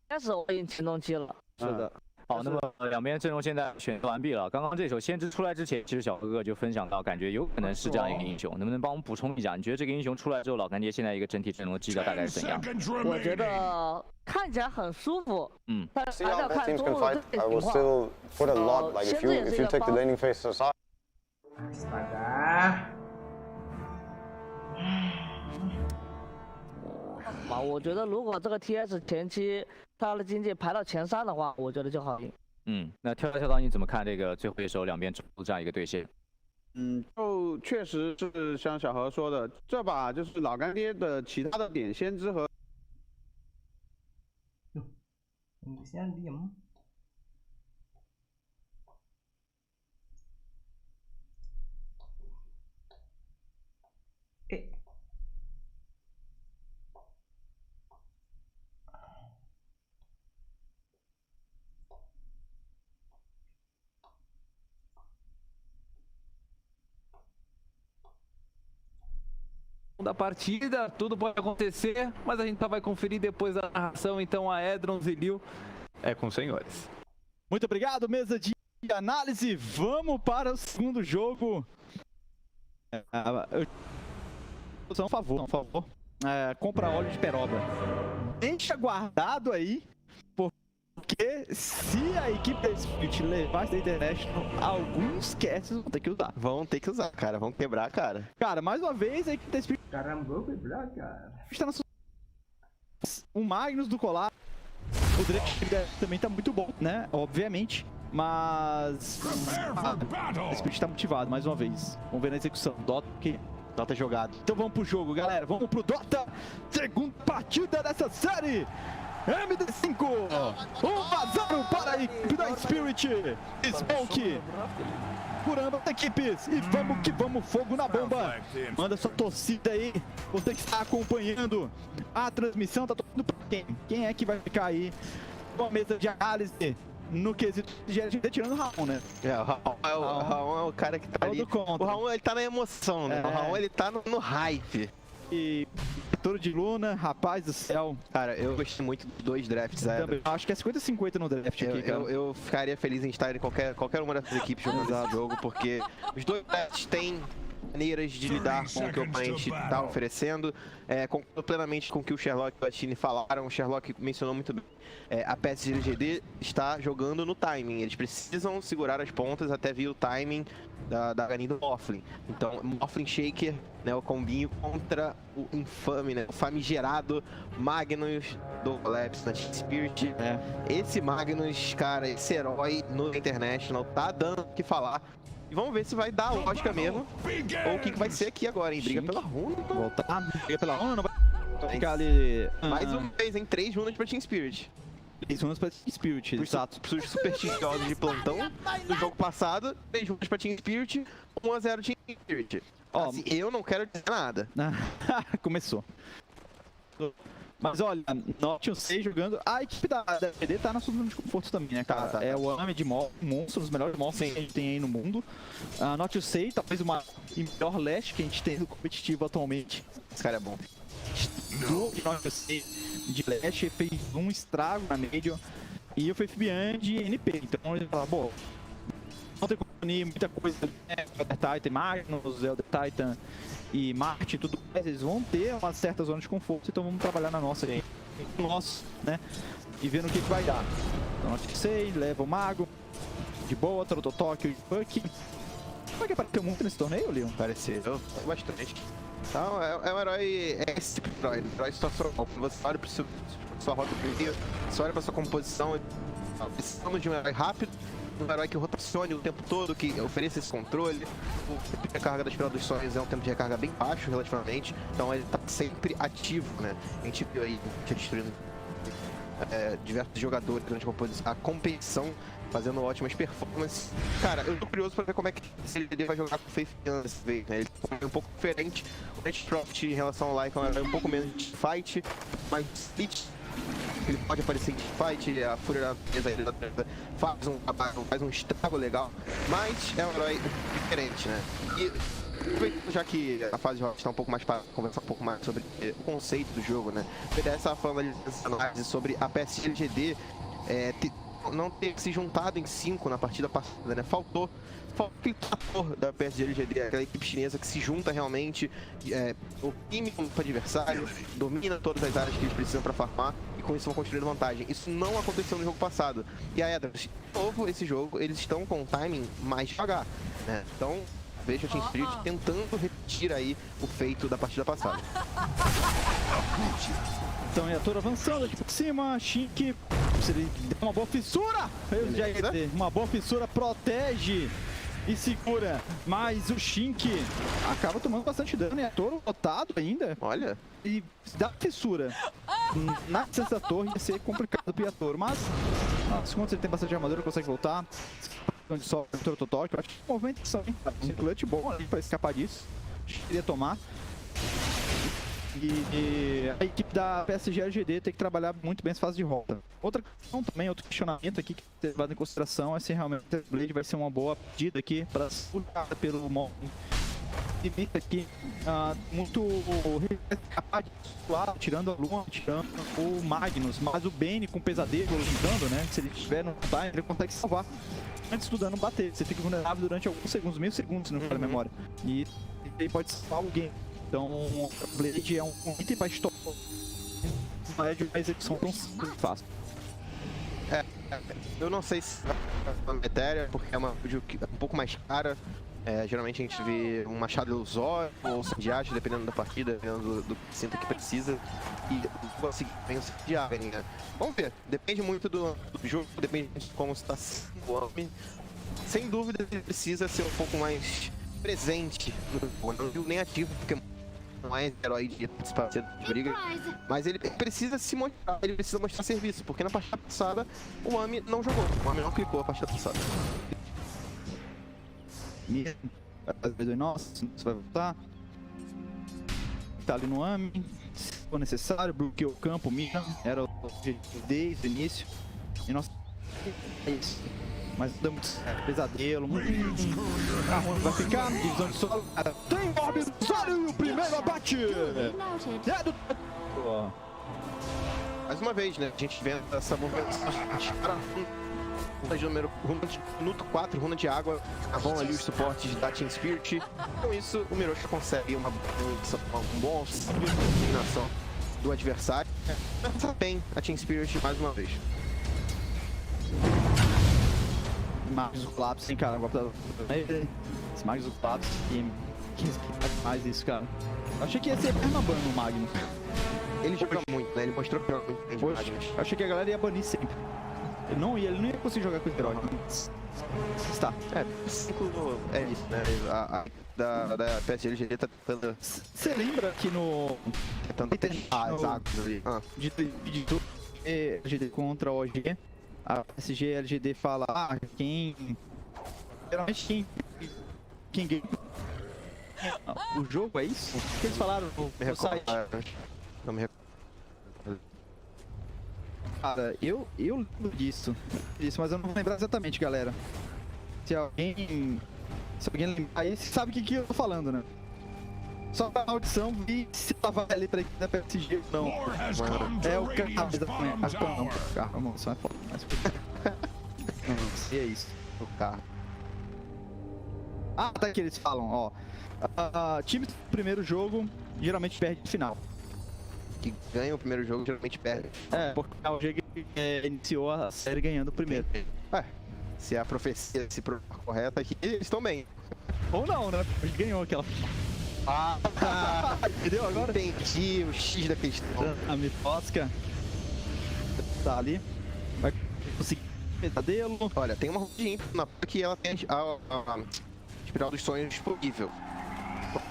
开始我已经前中期了。是的。好，那么两边阵容现在选择完毕了。刚刚这首先知出来之前，其实小哥哥就分享到，感觉有可能是这样一个英雄，能不能帮我们补充一下？你觉得这个英雄出来之后，老干爹现在一个整体阵容的基调大概是怎样？我觉得看起来很舒服，但是还是要看 teams 中 can 路 fight, 的 I will 情 still 况。 put a lot. Like 先知也 if 是一 you 个 take the 帮。 laning phase aside. Astaga. 我觉得如果这个 TS 前期他的经济排到前3的话，我觉得就好赢。那跳导你怎么看这个最后一手两边这样一个对线？就确实是像小何说的，这把就是老干爹的其他的点先知和。Inggrisnya diem. Da partida, tudo pode acontecer, mas a gente vai conferir depois da narração, então a Edron Zilil é com os senhores. Muito obrigado, mesa de análise. Vamos para o segundo jogo. Por favor. Compra óleo de peroba. Deixa guardado aí, porque se a equipe da Spirit levar essa International, alguns casts vão ter que usar. Vão ter que usar, cara. Vão quebrar, cara. Cara, mais uma vez a equipe da Spirit... Caramba, vou quebrar, cara. Está na o Magnus do colar. O Drake também tá muito bom, né? Obviamente. Mas... a Spirit tá motivado, mais uma vez. Vamos ver na execução. Dota jogado. Então vamos pro jogo, galera. Vamos pro Dota. Segunda partida dessa série. MD5, 1-0 para a equipe da Spirit. Smoke por ambas as equipes. E vamos que vamos, fogo na bomba. Manda sua torcida aí. Você que está acompanhando a transmissão, tá torcendo pra quem? Quem é que vai ficar aí com a mesa de análise no quesito de GLG, tirando o Raon, né? O Raon é o cara que tá ali. O Raon, ele tá na emoção, né? O Raon, ele tá no hype. E Toro de Luna, rapaz do céu. Cara, eu gostei muito dos dois drafts. Acho que é 50-50 no draft aqui, cara. Eu ficaria feliz em estar em qualquer uma dessas equipes jogando esse jogo, porque os dois drafts têm maneiras de lidar com o que o oponente está oferecendo. Concordo plenamente com o que o Sherlock e o Batini falaram. O Sherlock mencionou muito bem. A PES LGD está jogando no timing. Eles precisam segurar as pontas até vir o timing da Ganin do Morphling. Então, Morphling Shaker, né, o combinho contra o infame, né, o famigerado Magnus do Collapse na Team Spirit. Esse Magnus, cara, esse herói no International tá dando o que falar. E vamos ver se vai dar lógica mesmo, ou o que vai ser aqui agora, hein? Briga pela runa. Voltar, briga pela runa, não vai ficar ali... Mais uma vez, hein? 3 runas pra Team Spirit. 3 runas pra Team Spirit, exato. Por supersticiosos de plantão do jogo passado, 3 runas pra Team Spirit, 1-0 Team Spirit. Assim, eu não quero dizer nada. Começou. Mas olha, Note 6 jogando. A equipe da PD tá na sua zona de conforto também, né, cara? Tá. É o Army de monstros, os melhores monstros que a gente tem aí no mundo. A Note 6, talvez o melhor leste que a gente tem no competitivo atualmente. Esse cara é bom. Do Note 6 de leste, fez um estrago na Major. E o FFBian de NP. Então ele fala, bom, não tem como unir muita coisa, né? Elder Titan, Magnus, Elder Titan e Marte e tudo mais, eles vão ter uma certa zona de conforto, então vamos trabalhar na nossa aí, né? E vendo o que vai dar. Então, Note 6, leva o Mago, de boa, Trototóquio e Puck. Puck apareceu muito nesse torneio, Leon? Apareceu bastante. Então, é um herói, é esse tipo de herói, situacional. Você olha pra sua rota do meio, você olha pra sua composição, precisamos de um herói rápido, um herói que rotacione o tempo todo, que ofereça esse controle. O tempo de recarga da Espiral dos Sonhos é um tempo de recarga bem baixo relativamente, então ele tá sempre ativo, né? A gente viu aí, destruindo diversos jogadores durante a competição, fazendo ótimas performances. Cara, eu tô curioso pra ver como é que ele vai jogar com o Faith dessa vez, né? Ele é um pouco diferente. O Nightcroft em relação ao Lycan é um pouco menos de fight, mas split. Ele pode aparecer em fight, a Fúria da mesa faz um estrago legal, mas é um herói diferente, né? E já que a fase de rock está um pouco mais para conversar um pouco mais sobre o conceito do jogo, né? O BDS estava falando ali sobre a PSG LGD não ter se juntado em 5 na partida passada, né? Faltou aquele fator da PSG LGD, aquela equipe chinesa que se junta realmente, oprime o adversário, domina todas as áreas que eles precisam para farmar e com isso vão construir vantagem. Isso não aconteceu no jogo passado. E a Edras, de novo, esse jogo, eles estão com um timing mais devagar, né? Então, vejo a Team Spirit tentando repetir aí o feito da partida passada. Então, é a Toro avançando aqui por cima, Shink, se ele der uma boa fissura, eu já ia dizer, uma boa fissura protege e segura, mas o Shink acaba tomando bastante dano, e a Toro lotado ainda. Olha. E dá fissura na distância da torre ia ser complicado pro Yatoro, mas quando ele tem bastante armadura, consegue voltar. Onde só o Toro Total, que eu acho que é uma movimentação, hein? Um clutch bom ali pra escapar disso. Queria tomar. E a equipe da PSG LGD tem que trabalhar muito bem essa fase de rota. Outra questão também, outro questionamento aqui que tem que ser levado em consideração é se realmente o Blade vai ser uma boa pedida aqui para segurar pelo modo. E vem aqui muito capaz de suar, tirando a Luna, tirando o Magnus, mas o Bane com pesadelo ajudando, né? Se ele estiver no time, ele consegue salvar antes do dano bater. Você fica vulnerável durante alguns segundos, meio segundos, se não me falha a memória. E ele pode salvar alguém. Então, o Blade é um item para stop. Não é de uma execução tão fácil. Eu não sei se vai uma matéria, porque é uma build um pouco mais cara. Geralmente a gente vê um machado ilusório ou sandiate, dependendo da partida, dependendo do cinto que precisa. E conseguir bem o sandiate, né? Vamos ver, depende muito do jogo, depende de como está o homem. Sem dúvida ele precisa ser um pouco mais presente no jogo, não viu nem ativo, porque não é herói de participar de briga, mas ele precisa se mostrar, ele precisa mostrar serviço, porque na partida passada o Ami não jogou, o Ami não clicou a partida passada. Nossa, você vai voltar. Tá ali no Ami, se for necessário, bloqueou o campo, mira, era o objetivo desde o início. E nossa, é isso. Mas deu muito pesadelo, muito. A Runa vai ficar, divisão de solo. Tem orbe do solo e o primeiro abate! É do. Mais uma vez, né? A gente vê essa movimentação. Runa de número. Runa de minuto 4, runa de água. Vão ali os suportes da Team Spirit. Com isso, o Miroshi consegue um bom auxílio de eliminação do adversário. Pensa bem a Team Spirit mais uma vez. Magnus do Colapso, hein, cara? Esse Magnus do Colapso, que mais isso, cara. Eu achei que ia ser permaban no Magnus. Ele joga muito, né? Ele mostrou que joga muito bem de Magnus. Eu achei que a galera ia banir sempre. Ele não ia conseguir jogar com o herói. Está. É isso, né? Da PSG LGD tá tentando. Você lembra que no. Exato. De tudo LGD contra o OG, a PSG LGD fala, geralmente quem ganha o jogo, é isso? O que eles falaram no site? Não me recordo. Cara, eu lembro disso, mas eu não vou lembrar exatamente, galera. Se alguém lembrar aí, sabe o que eu tô falando, né? Só pra audição, vi se tava ali pra equipe da PSG ou não. É o carro, exatamente. Acho que não, o carro, a moção é foda. Não sei, é isso. O carro. Tá que eles falam, ó. Time do primeiro jogo geralmente perde no final. Que ganha o primeiro jogo geralmente perde. Porque o OG iniciou a série ganhando o primeiro. Se a profecia se provar correta aqui, eles estão bem. Ou não, né? Ele ganhou aquela. Entendeu agora? Entendi o X da questão. A Mifosca tá ali. Vai conseguir pesadelo. Olha, tem uma rodinha na que ela tem a espiral dos sonhos disponível.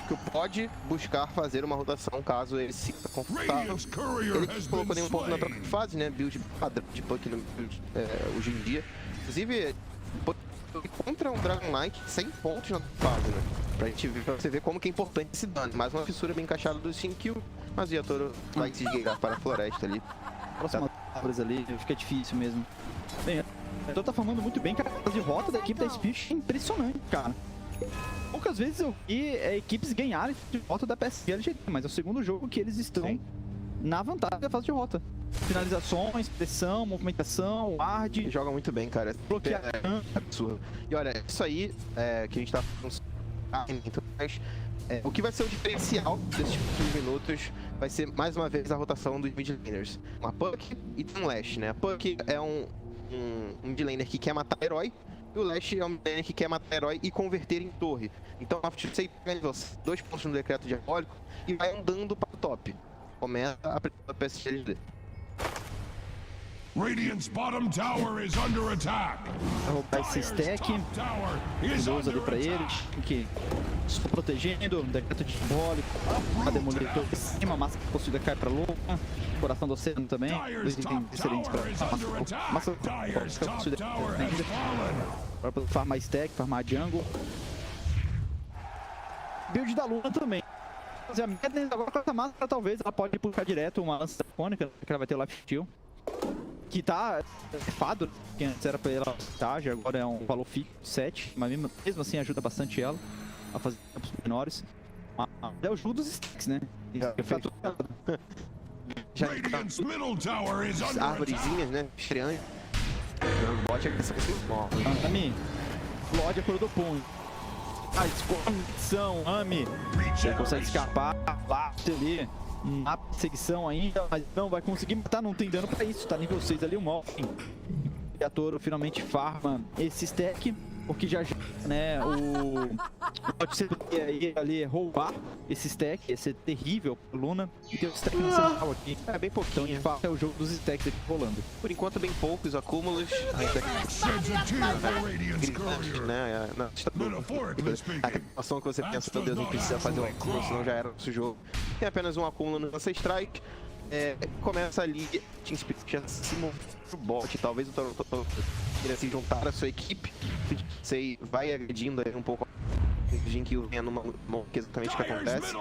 que pode buscar fazer uma rotação caso ele se sinta confortável. Ele colocou nenhum ponto na troca de fase, né? Build padrão de Puck hoje em dia. Inclusive, contra um Dragon Knight 100 pontos na fase, né? Pra você ver como que é importante esse dano. Mais uma fissura bem encaixada do Shinkyu, mas o Yatoro vai se desligar para a floresta ali. Próximas árvores ali, fica difícil mesmo. Bem, então tá formando muito bem, cara. A de rota da equipe da Spirit é impressionante, cara. Poucas vezes eu vi equipes ganharem de rota da PSG LGD, mas é o segundo jogo que eles estão na vantagem da fase de rota. Finalizações, pressão, movimentação, ward. Joga muito bem, cara. Bloquear. É absurdo. E olha, isso aí que a gente tá falando, o que vai ser o diferencial desses últimos minutos vai ser, mais uma vez, a rotação dos mid laners. Uma Puck e tem um Lash, né? A Puck é um mid laner que quer matar herói, e o Lash é um mid laner que quer matar herói e converter em torre. Então a F2 pega 2 pontos no decreto diabólico e vai andando para o top. Começa a apresentar o PSG. Radiant's bottom tower is under attack. Vai roubar esse stack. Windows ali pra eles. Que estou protegendo. Decreto diabólico. A demolir todo em cima. Massa possuída cai pra lua. Coração do oceano também. Dois itens excelentes pra massa possuída ainda. Agora pra farmar stack, farmar jungle. Build da Luna também. Fazer a Madness agora com essa máscara, talvez ela pode puxar direto uma lança icônica, que ela vai ter o Life Steal. Que tá fado, que antes era pra ela estágio, agora é um valor fixo 7, mas mesmo assim ajuda bastante ela a fazer tempos menores. É o jogo dos stacks, né? Já as árvorezinhas, né? Estreante. O bot é que são small. Ami, Lorde acordou punho. A desconexão, Ami. Você consegue escapar lá ali. Na perseguição ainda, mas não vai conseguir matar, não tem dano pra isso, tá nível 6 ali o Morphin. E a Toro finalmente farma esse stack, porque já né, pode ser ali roubar esse stack, esse terrível Luna, e tem o stack no central aqui. É bem pouquinho. Então de fato é o jogo dos stacks aqui rolando. Por enquanto bem poucos acúmulos. Né? A ação que você pensa, meu Deus, não precisa fazer um acúmulo, senão já era esse jogo. Tem apenas um acúmulo no Lance Strike. Começa ali, Team Spirit já se move pro bot, talvez o Toronto queira se juntar à sua equipe. Sei, vai agredindo aí um pouco o Jinkyu venha numa que exatamente o que acontece.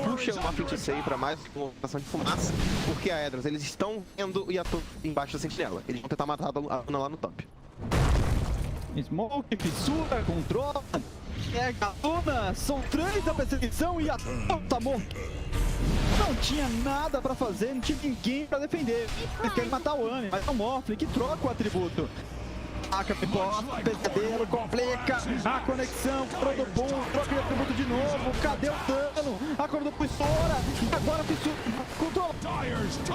Puxa uma F2 para mais uma movimentação de fumaça, porque a Edras, eles estão vendo o Yato embaixo da sentinela. Eles vão tentar matar a Luna lá no top. Smoke, fissura, controla, pega a Luna, são 3 da perseguição e a tá morto. Não tinha nada pra fazer, não tinha ninguém pra defender. Eles querem matar o Ami, mas é o Morphle que troca o atributo. Ataca, pipoca, pesadelo, complica a conexão, Cordopum, troca o atributo de novo, cadê o dano? A Cordopum estoura, agora fissura, controla,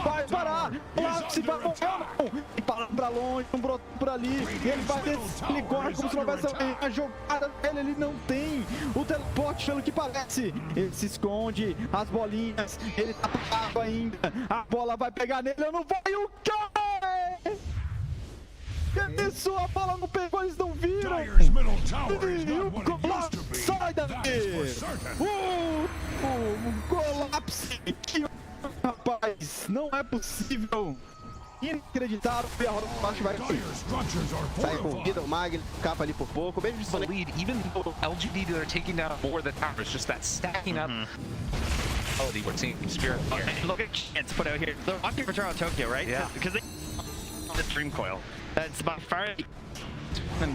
vai parar, Lapse vai morrer, e para pra longe, um broto por ali, ele vai descer, ele corre como se não houvesse a jogada dele, ele não tem o teleporte, pelo que parece, ele se esconde, as bolinhas, ele tá parado ainda, a bola vai pegar nele, eu não vou, o quê? Que isso? A bola não pegou, eles não viram! O colapso! Sai daqui! O colapso! Rapaz, não é possível! Inacreditável, e a roda de baixo vai cair. Sai com vida, o Mag capa ali por pouco. Beijo de lead, even though LGD they're taking down more than towers, just that stacking up. We're seeing Spirit here. Look at Chance put out here. They're walking for Toronto Tokyo, right? Yeah. Because they the Dream Coil. That's about far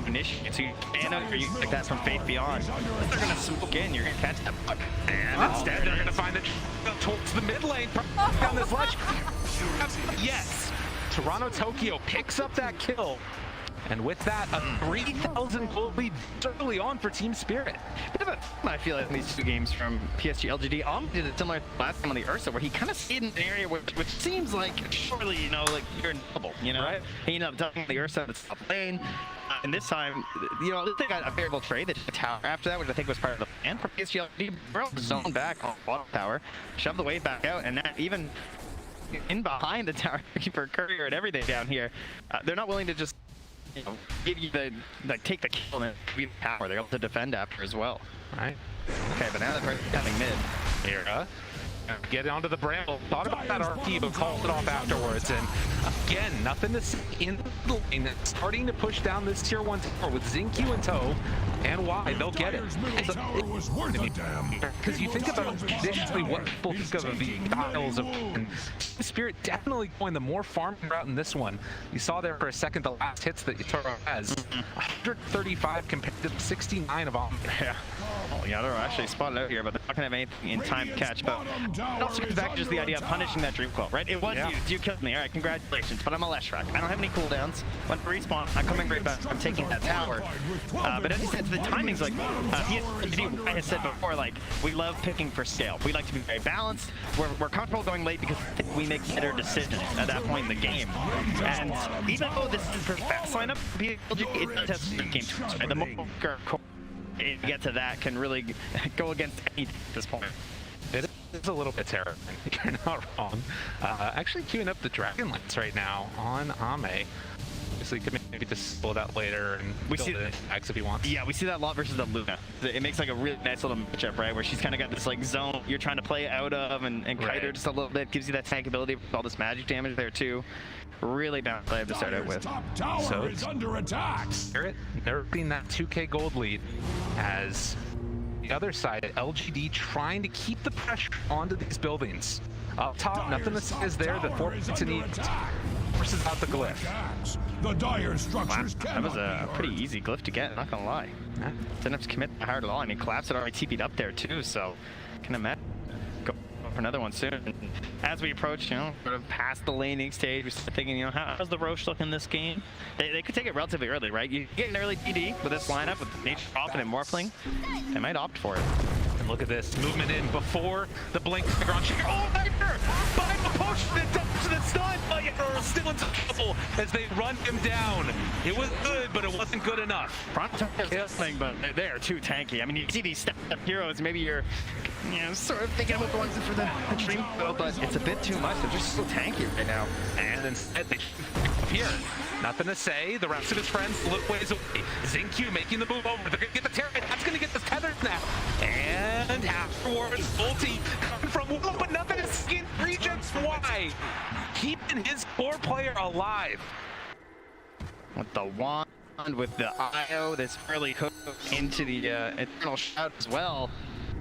initiate, so you can or you like that from Faith Beyond. If they're gonna smoke in, you're gonna catch that puck. And instead they're gonna find the towards the mid lane down this ledge. Yes, Toronto Tokyo picks up that kill. And with that, a 3,000 gold lead early on for Team Spirit. I feel like in these 2 games from PSG LGD, Om did a similar last time on the Ursa, where he kind of stayed in an area which seems like surely, you know, like you're in trouble, you know? Right. He ended up ducking the Ursa in the top lane. And this time, you know, they got a variable trade that a tower after that, which I think was part of the plan for PSG LGD. Broke zone back on bottom tower, shoved the wave back out, and that even in behind the tower for Courier and everything down here, they're not willing to just give you the take the kill and give you the power. They're able to defend after as well. Right. Okay, but now they're coming mid. Mira. Get onto the bramble. Thought about that RP, but called it off afterwards. And again, nothing to see in the lane. Starting to push down this tier 1 tower with XinQ in tow. And why? They'll get it. Because you think about traditionally what people think of the styles of Spirit definitely going the more farming route in this one. You saw there for a second the last hits that Yatoro has. 135 compared to 69 of Omni. Yeah. Oh, Yatoro actually spotted out here, but they're not going to have anything in time to catch. But it also comes back to just the idea of punishing that Dream Coil, right? It was you killed me, all right, congratulations, but I'm a Leshrac. I don't have any cooldowns. When I respawn, I'm coming right back. I'm taking that tower. But as you said, the timing's like, I had said before, like, we love picking for scale. We like to be very balanced. We're comfortable going late because we make better decisions at that point in the game. And even though this is a fast lineup, it does have some game to it. The more you get to that can really go against anything at this point. It's a little bit terrifying. You're not wrong. Actually queuing up the Dragon Lance right now on Ame. Obviously, could maybe just slow that later and we see the Axe if he wants. Yeah, we see that a lot versus the Luna. It makes like a really nice little matchup, right? Where she's kind of got this like zone you're trying to play out of and kite her just a little bit. Gives you that tank ability with all this magic damage there too. Really balanced play to start out with. So it's under attack. Spirit nerfing that 2k gold lead as the other side, LGD trying to keep the pressure onto these buildings. Up top, nothing to say is there. The 4 points in each forces out the glyph. That was a pretty easy glyph to get, not gonna lie. Didn't have to commit hard at all. I mean, Collapse had already TP'd up there too, so can imagine. Go for another one soon. And as we approach, you know, sort of past the laning stage, we start thinking, you know, how's the Roche look in this game? They could take it relatively early, right? You get an early DD with this lineup with Nature Dolphin and Morphling. They might opt for it. And look at this movement in before the blink to the ground. Oh, Nightmare! By the potion and dodge the stun! Nightmare still in trouble as they run him down. It was good, but it wasn't good enough. Thing, but they're too tanky. I mean, you see these step-up heroes, maybe you're, you know, sort of thinking about going for the Dream Coil, but it's a bit too much. They're just so tanky right now. And instead, they here. Nothing to say. The rest of his friends look ways away. XinQ making the move over. They're going to get the Terran. That's going to get this tethered now. And afterwards, ulti coming from Willow, but nothing to see in Regents. Why? Keeping his core player alive. With the wand, with the IO that's fairly hooked into the Eternal Shout as well,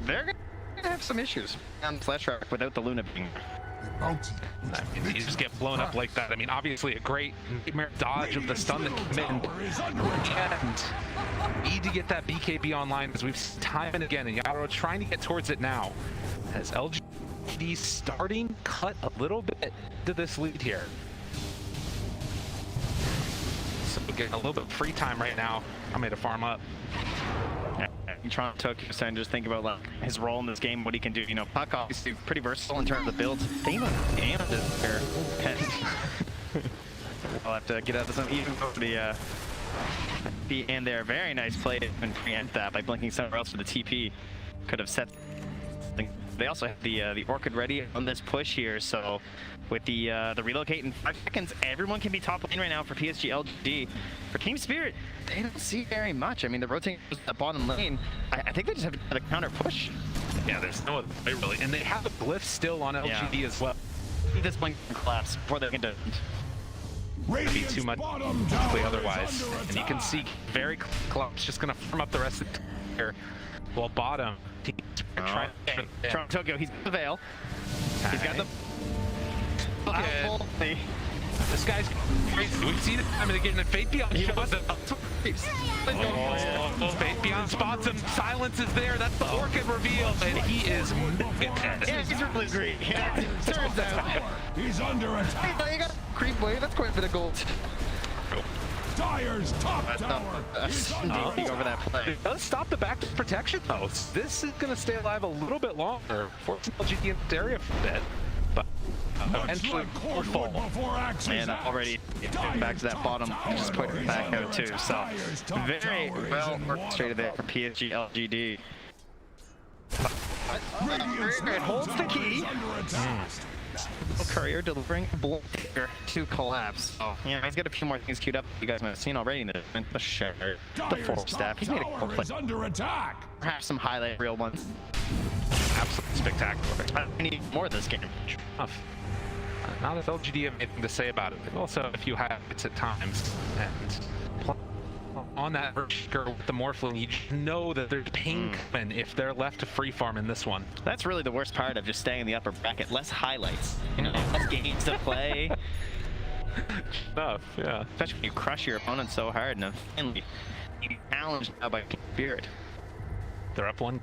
they're going to have some issues on Leshrac without the Luna being I mean, you just get blown up like that. I mean, obviously a great Nightmare dodge of the stun that came in. And need to get that BKB online as we've seen time and again. And Yatoro trying to get towards it now. As LGD starting cut a little bit to this lead here. So we're getting a little bit of free time right now. I'm going to farm up. Toronto Tokyo and just think about like his role in this game, what he can do. You know, Puck obviously pretty versatile in terms of builds. They even aimed it there. I'll have to get out of some even for the and their very nice play and preempt that by blinking somewhere else for the TP. Could have set. They also have the Orchid ready on this push here, so with the relocate in 5 seconds, everyone can be top lane right now for PSG LGD. For Team Spirit, they don't see very much. I mean, the rotating at bottom lane, I think they just have to counter push. Yeah, there's no other way really, and they have a glyph still on LGD as well. This blink can collapse before they can do. Be too much otherwise, and you can see very close. Just gonna firm up the rest of the here. Well, bottom. Toronto Tokyo, he's got the Veil. He's got the. Okay. This guy's crazy. We've seen it time and again. And Fate Beyond shows up. Fate Beyond spots him. Silence is there. That's the Orchid reveal, and he is. Yeah, he's really great. Yeah, turns out. He's under attack. You got creep wave. That's quite a bit of gold. Dyer's top tower over that play. It does stop the back protection though. This is going to stay alive a little bit longer. Forcing LGD in this area for a bit, but eventually will fall. And already back to that bottom, just put it back out too. So very well orchestrated there for PSG LGD. It holds the key. Courier delivering block here to Collapse. Oh, yeah, he's got a few more things queued up. You guys might have seen already in the share, the forward step. He's made a couple plays. Under attack. Perhaps some highlight real ones. Absolutely spectacular. I need more of this game. Tough. Not if LGD have anything to say about it. They've also had a few highlights at times. And on that Berserker with the Morphling, you just know that there's pain coming if they're left to free farm in this one. That's really the worst part of just staying in the upper bracket. Less highlights, you know, less games to play. Enough, yeah. Especially when you crush your opponent so hard and finally you challenged now by Spirit. They're up one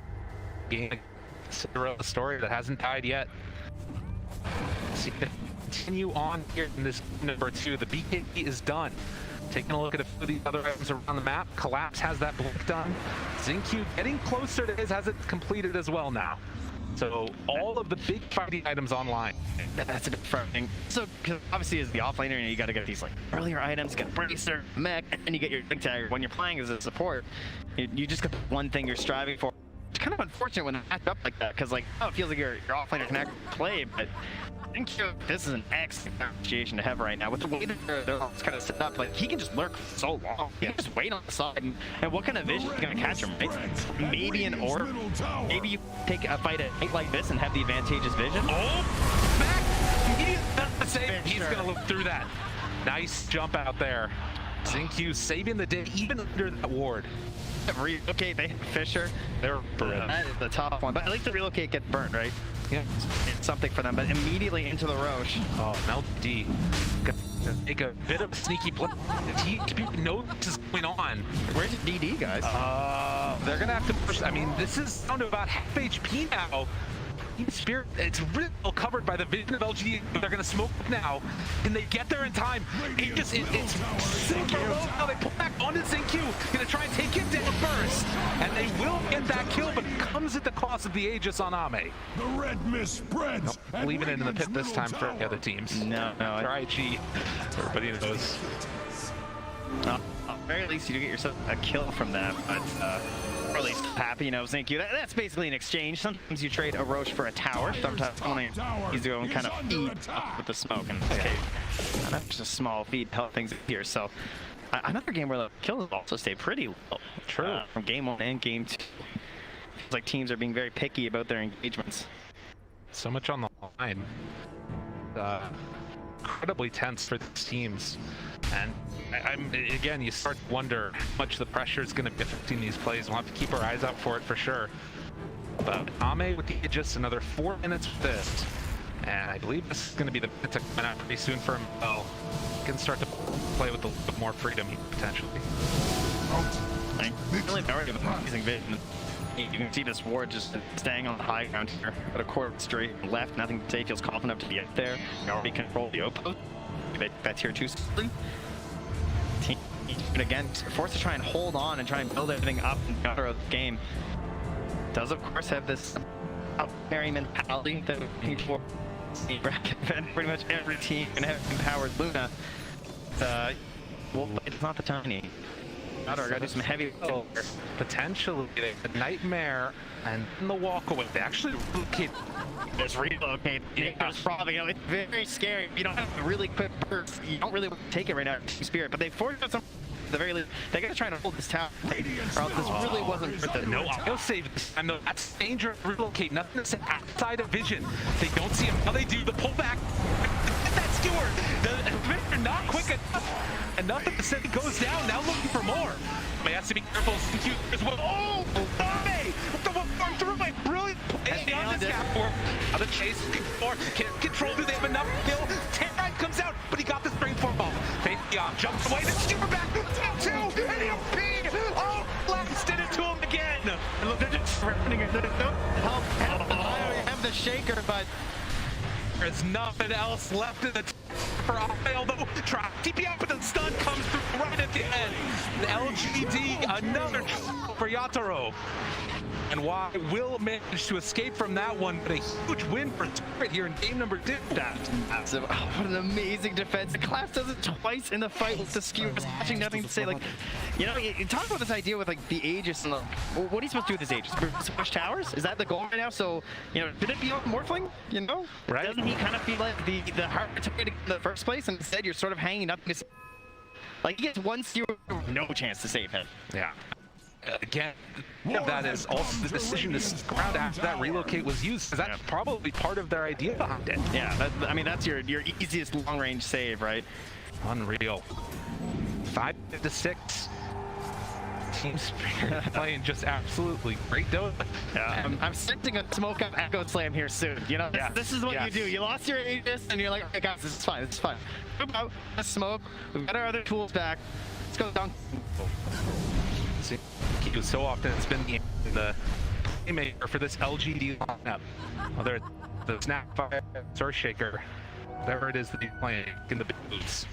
game. Cinderella story that hasn't died yet. See, continue on here in this number 2. The BKB is done. Taking a look at a few of these other items around the map. Collapse has that blink done. XinQ getting closer to his, has it completed as well now. So all of the big fighting items online. That's a different thing. So obviously as the offlaner, you got to get these like earlier items, get a bracer, mech, and you get your blink tag. When you're playing as a support, you just get one thing you're striving for. It's kind of unfortunate when they match up like that, because like, oh, it feels like your offlaner can actually play, but I think this is an excellent appreciation to have right now. With the way that they're all kind of set up, like, he can just lurk for so long. He can just wait on the side, and what kind of vision is going to catch him, right? Maybe an orb. Maybe you take a fight at 8 like this and have the advantageous vision. Oh, back! Immediately save. He's going to look through that. Nice jump out there. XinQ saving the day, even under that ward. Relocate, they hit Fisher. They're burned. That is the top one, but at least the relocate gets burnt, right? Yeah. It's something for them, but immediately into the Roche. Oh, MLD. Make a bit of a sneaky play. He knows what is going on. Where's DD, guys? They're going to have to push. I mean, this is down to about half HP now. Spirit, it's really well covered by the vision of LGD. They're going to smoke now. Can they get there in time? It's super low now. They pull back onto XinQ. Going to try and take him down first. And they will get that kill, but it comes at the cost of the Aegis on Ame. The red mist spreads. Nope, leaving it in the pit this time for the other teams. No. For IG, everybody knows. At the very least, you do get yourself a kill from that, but or at least happy, you know, XinQ. That's basically an exchange. Sometimes you trade a Roche for a tower. Sometimes only he's going kind of feed with the smoke. And okay, that's just a small feed to help things here. So another game where the kills also stay pretty low. True. From game 1 and game 2. It's like teams are being very picky about their engagements. So much on the line. Incredibly tense for these teams. And again, you start to wonder how much the pressure is going to be affecting these plays. We'll have to keep our eyes out for it for sure. But Ame with the Aegis, another 4 minutes for this. And I believe this is going to be the pit coming out pretty soon for him. Well, he can start to play with a little bit more freedom potentially. Really already with amazing vision. You can see this ward just staying on the high ground here. Got a court straight left, nothing to say. Feels confident enough to be out there. You already control the outpost. That's here too slowly. Team again forced to try and hold on and try and build everything up in the counter of the game. Does of course have this up-carry mentality that we're looking for. Pretty much every team can have empowered Luna. Well, it's not the tiny. Gotta do some heavy. Potentially a nightmare and the walk away. They actually relocate. Just relocate. It's probably, you know, it's very scary. You don't have a really quick burst. You don't really want to take it right now, Spirit. But they forced us. At the very least, they gotta try to hold this tower, or else this really wasn't worth it. No, I'll save this time though. That's dangerous. Relocate. Nothing is outside of vision. They don't see him. How they do the pullback. That skewer. They're not quick enough. Enough that the city goes down. Now looking for more. May have to be careful. XinQ as well. Oh, Ame! What the fuck through it? Brilliant play on this gap for other chase. Can't control. Do they have enough kill? Terran comes out, but he got the spring for ball. Faith Beyond jumps away. The skewer back. Down 2. And he'll feed. Oh, Blast did it to him again. And look, they're just running it. Help. I have the shaker, but there's nothing else left in the for Ame, although try TP out, but the stun comes through right at the end. LGD, another for Yatoro. And why will manage to escape from that one, but a huge win for Spirit here in game number 2. That's massive. Oh, what an amazing defense. Collapse does it twice in the fight with the skewer. Actually, nothing to say. Like, you know, you talk about this idea with like the Aegis and the, what are you supposed to do with this Aegis? Push towers? Is that the goal right now? So, you know, did it be Morphling? You know, right? Doesn't he kind of feel like the hard target in the first place, and instead you're sort of hanging up? Like he gets one skewer, no chance to save him. Yeah. Again, that is also the decision to stick around after that relocate was used. That's probably part of their idea behind it. Yeah, I mean, that's your easiest long-range save, right? Unreal. 5-6. Team Spirit playing just absolutely great Dota. Yeah, I'm sensing a smoke up Echo Slam here soon. You know, this is what you do. You lost your Aegis, and you're like, okay, guys, this is fine. This is fine. Move out, smoke. We've got our other tools back. Let's go down. So often it's been the playmaker for this LGD lineup. Whether it's the Snapfire, Surfshaker, whatever it is that he's playing in the big boots.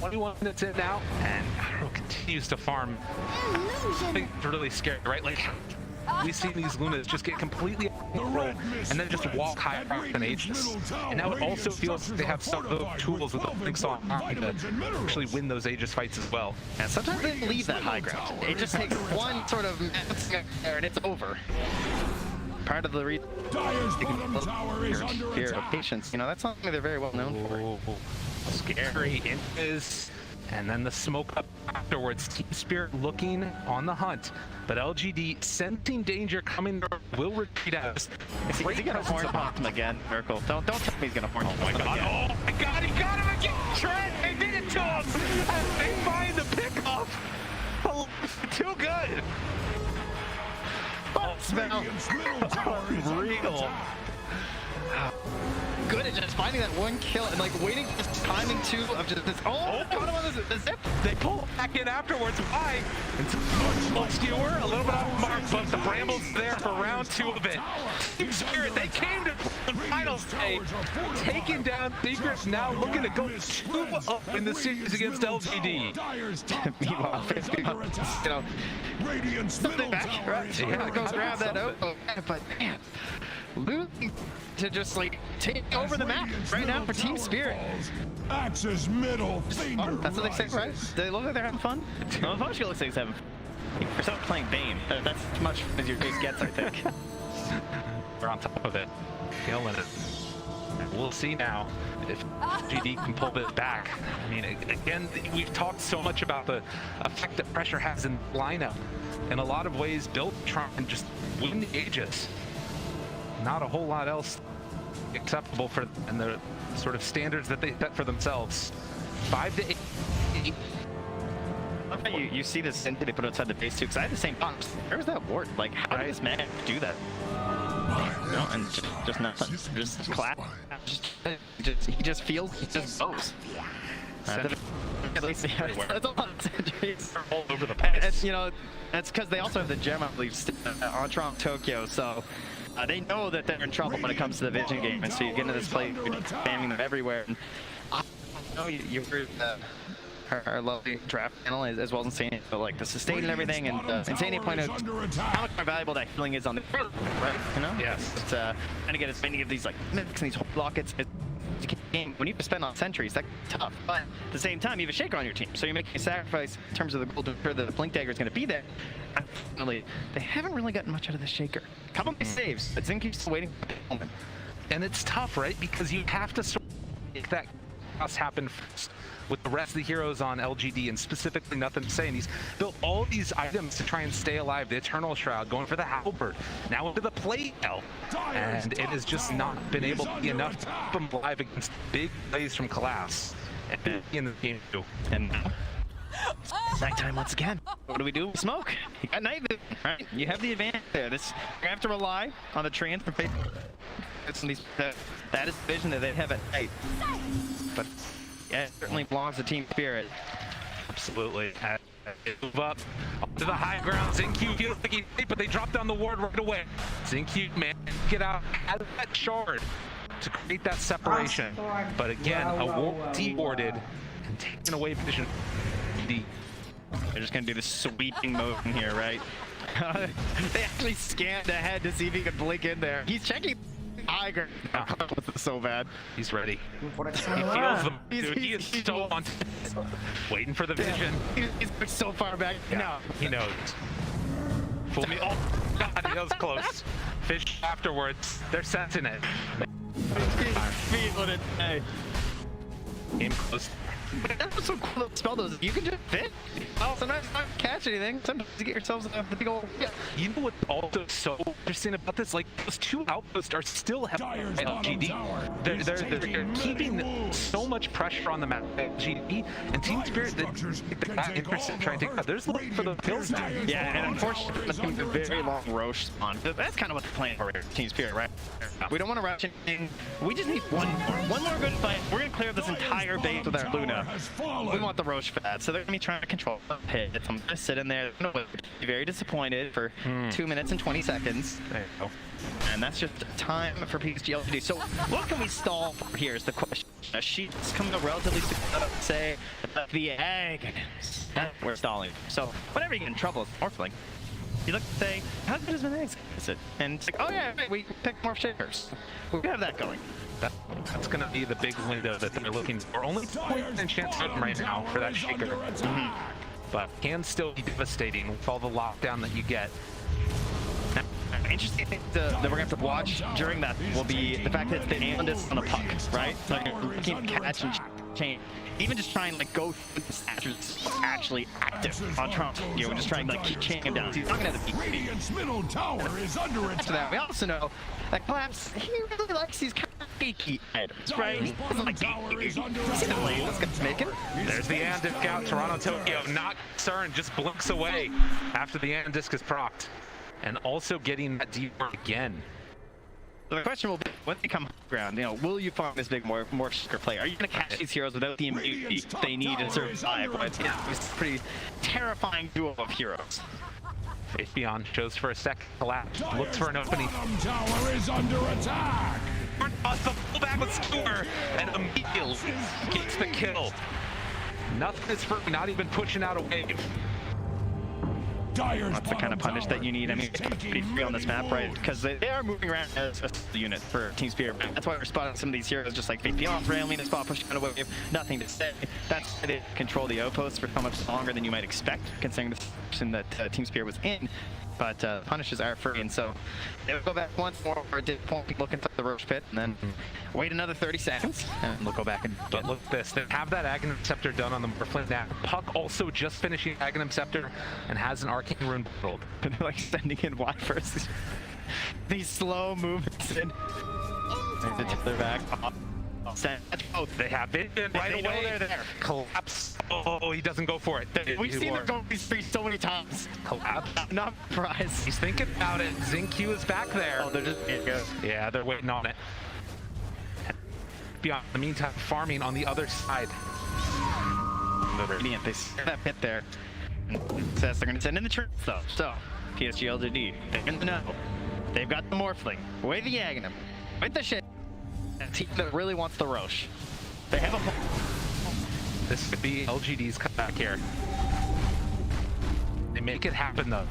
21 minutes in now, and Arrow continues to farm. I think it's really scary, right? Like, we've seen these Lunas just get completely out of control and then just walk higher than Aegis. And now it also feels like they have some of those tools with the links on to actually win those Aegis fights as well. And sometimes they leave that high ground. It just takes one sort of there and it's over. Part of the patience, you know, that's something they're very well known for. Scary inches, and then the smoke up afterwards. Team Spirit looking on the hunt, but LGD sensing danger coming will retreat out. Is he gonna horn pop him again, Merkel? Don't tell me he's gonna horn pop him again. Oh my god, he got him again! Trent, they did it to him! And they find the pickoff! Oh, too good! Oh, smell. Real. Good at just finding that one kill and like waiting for this timing too of just this. Oh, got him on the zip. They pull back in afterwards. Why? It's skewer, a little bit off mark, but the Brambles there for round 2 of it. Team Spirit, they came to the finals day, taking down Secret, now looking to go 2-up in the series against LGD. Meanwhile, you know, something back, right? Yeah, go grab that out. But man, losing to just like take over the map right now for Team Spirit. Axis middle finger. That's what they say, right? They look like they're having fun. No, Voshka looks like he's having fun. For someone playing Bane, that's as much fun as your face gets, I think. We're on top of it, killing it. We'll see now if GD can pull this back. I mean, again, we've talked so much about the effect that pressure has in the lineup. In a lot of ways, built to try and just win the Aegis. Not a whole lot else acceptable for and the sort of standards that they set for themselves. 5-8. You see this Synth they put outside the base too, because I had the same thought. Where was that ward? Like, how did this man do that? No, and just nothing. Just clap. He just feels, he just goes. That's a lot of centuries. All over the place. And, you know, that's because they also have the gem, I believe, on Toronto, Tokyo, so they know that they're in trouble when it comes to the vision game, and so you get into this play, you're spamming them everywhere. And I know you heard our lovely draft panel as well as Insania, but like the sustain and everything, and Insania pointed out how much more valuable that healing is on the front, right? You know? Yes. It's trying to get as many of these like mimics and these lockets. Game when you have to spend on sentries, that's tough. But at the same time, you have a Shaker on your team, so you're making a sacrifice in terms of the goal to ensure that the Blink Dagger is going to be there. Unfortunately, they haven't really gotten much out of the Shaker. A couple of saves, but Zinke's still waiting for the moment. And it's tough, right? Because you have to sort of make that chaos happen first with the rest of the heroes on LGD, and specifically Nothing to Say. And he's built all these items to try and stay alive. The Eternal Shroud, going for the Halberd, now into the Plate Hell. And it has just not been able to be enough to keep them alive against big plays from Collapse. And in the game too. And nighttime once again. What do we do? Smoke. You got night vision, right? You have the advantage there. You're gonna have to rely on the trans for that is the vision that they have at night. But yeah, it certainly belongs to Team Spirit. Absolutely. Move up to the high ground. Zinq feels like he's late, but they drop down the ward right away. Zinq, man, get out, has that shard to create that separation. But again, a ward dewarded, and taking away vision. They're just gonna do the sweeping motion here, right? They actually scanned ahead to see if he could blink in there. He's checking Tiger. So bad. He's ready. He feels them. Dude, he is so on. Waiting for the vision. He's so far back now. He knows. Fool me. Oh, God, that was close. Fish afterwards. They're sensing it. He's feeling it. Hey. Game close. But that was so cool to spell those. You can just fit. Well, sometimes you don't catch anything. Sometimes you get yourselves the big old. Yeah. You know what's also so interesting about this? Like, those two outposts are still held by LGD. They're keeping so much pressure on the map by LGD, and Team Spirit, that interest in trying to take. There's looking for the kills now. Yeah, and unfortunately, it's going to be a very long Roche spawn. That's kind of what the plan for Team Spirit, right? We don't want to rush anything. We just need one more good fight. We're going to clear this entire base with our Luna. We want the Roche for that, so they're gonna be trying to control the pit. I'm gonna sit in there, be very disappointed for 2 minutes and 20 seconds. There you go. And that's just time for PSG to do. So what can we stall for here is the question. She's coming up relatively soon, say the egg. We're stalling. So whenever you get in trouble with Morphling, you look and say, how good is my eggs? Is it? And it's like, oh yeah, we picked more shakers. We have that going. That's going to be the big window that they're looking for. Only 0.1 chance right now for that shaker. But can still be devastating with all the lockdown that you get. Interesting thing that we're going to have to watch during that will be the fact that the Andis on a puck, right? Like, you can't catch and change. Even just trying to like go through the stats actually active on Trump. You know, just trying to like keep chaining him down. So he's not gonna have the Radiant's middle tower is under attack. After that, we also know that Collapse, he really likes these kind of geeky items, right? He doesn't like geeky. See the lane that's gonna make him. There's the Andisk out. Toronto Tokyo not concerned, just blinks away after the Andisk is procced. And also getting that D-ward again. So the question will be, when they come ground, you know, will you find this big more shaker player? Are you going to catch these heroes without the immunity they need to survive? Right? It's a pretty terrifying duo of heroes. Faith_Beyond shows for a second collapse, looks for an opening. Tower is under attack. The pullback with Skewer, and immediately gets the kill. Nothing is free, not even pushing out a wave. That's the kind of punish that you need. I mean, it's pretty free on this map, right? Because they are moving around as a unit for Team Spirit. That's why we're spotting some of these heroes just like Faith_Beyond railing the spot, pushing out a wave, nothing to say. That's why they control the outposts for so much longer than you might expect, considering the position that Team Spirit was in. But punishes are free, and so they'll go back once more for a point, look into the Roche pit, and then wait another 30 seconds, and they'll go back and But look at this, they have that Aghanim Scepter done on the Morphling now. Puck also just finishing Aghanim Scepter and has an Arcane Rune build. They're like sending in wide first. These slow movements in. They tip their back. Oh, they have it right away. Know they're there. Collapse. Oh, he doesn't go for it. We've seen them go these three so many times. Collapse. Not surprised. He's thinking about it. Xingqiu is back there. Oh, they're just yeah, they're waiting on it. Beyond the meantime, farming on the other side. Radiant, they see that pit there. Says they're going to send in the troops though. So, PSG LGD, they're in the know. They've got the Morphling, with the Aghanim, with the shit. A team that really wants the Roche. They have a. This could be LGD's comeback here. They make it happen though.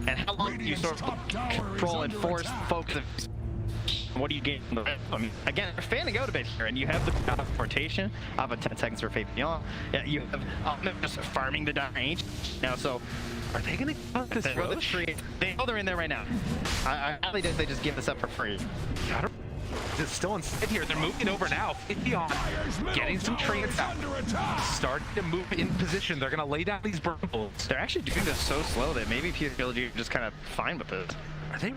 And how long do you sort of control and force focus? What do you gain? I mean, again, they're fanning out a bit here, and you have the teleportation of a 10 seconds for Faith_Beyond. Yeah, you have just farming the Dire Ancient now. So, are they gonna cut this Roche? They know they're in there right now. How they did they just give this up for free? It's still inside here. They're moving over now. Faith_Beyond getting some trades out. Starting to move in position. They're gonna lay down these burn bullets. They're actually doing this so slow that maybe PSG are just kind of fine with this. Are they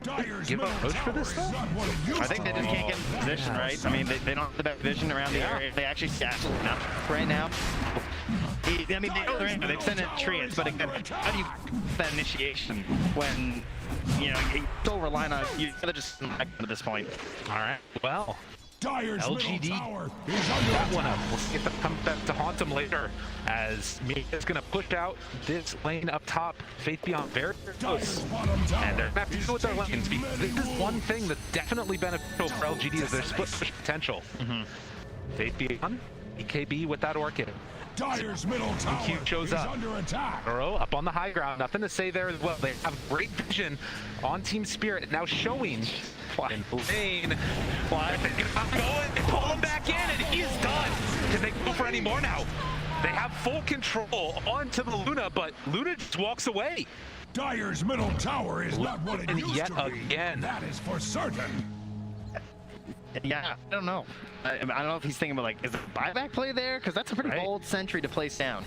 give a push for this though? I think they just can't get in position, right? I mean, they don't have the best vision around the area. They actually see enough right now. I mean, they know they're in there. They've sent in treants, but again, how do you that initiation when, you know, you're so reliant on you gotta just at this point. All right, well, LGD that one up. We'll see if it comes back to haunt them later, as Mia's gonna push out this lane up top. Faith_Beyond very close, and they're gonna have to deal with their lanes, because this is one thing that's definitely beneficial for LGD is their split push potential. Faith_Beyond BKB with that Orchid. Dyer's middle tower Q shows is up. under attack. Burrow up on the high ground. Nothing to say there as well. They have great vision on Team Spirit. Now showing in lane. Fly. They pull him back in, and he is done. Can they go for any more now? They have full control onto the Luna, but Luna just walks away. Dyer's middle tower is not what it And used yet to be. again. That is for certain. Yeah, I don't know. I don't know if he's thinking about, like, is it a buyback play there? Because that's a pretty bold sentry to place down.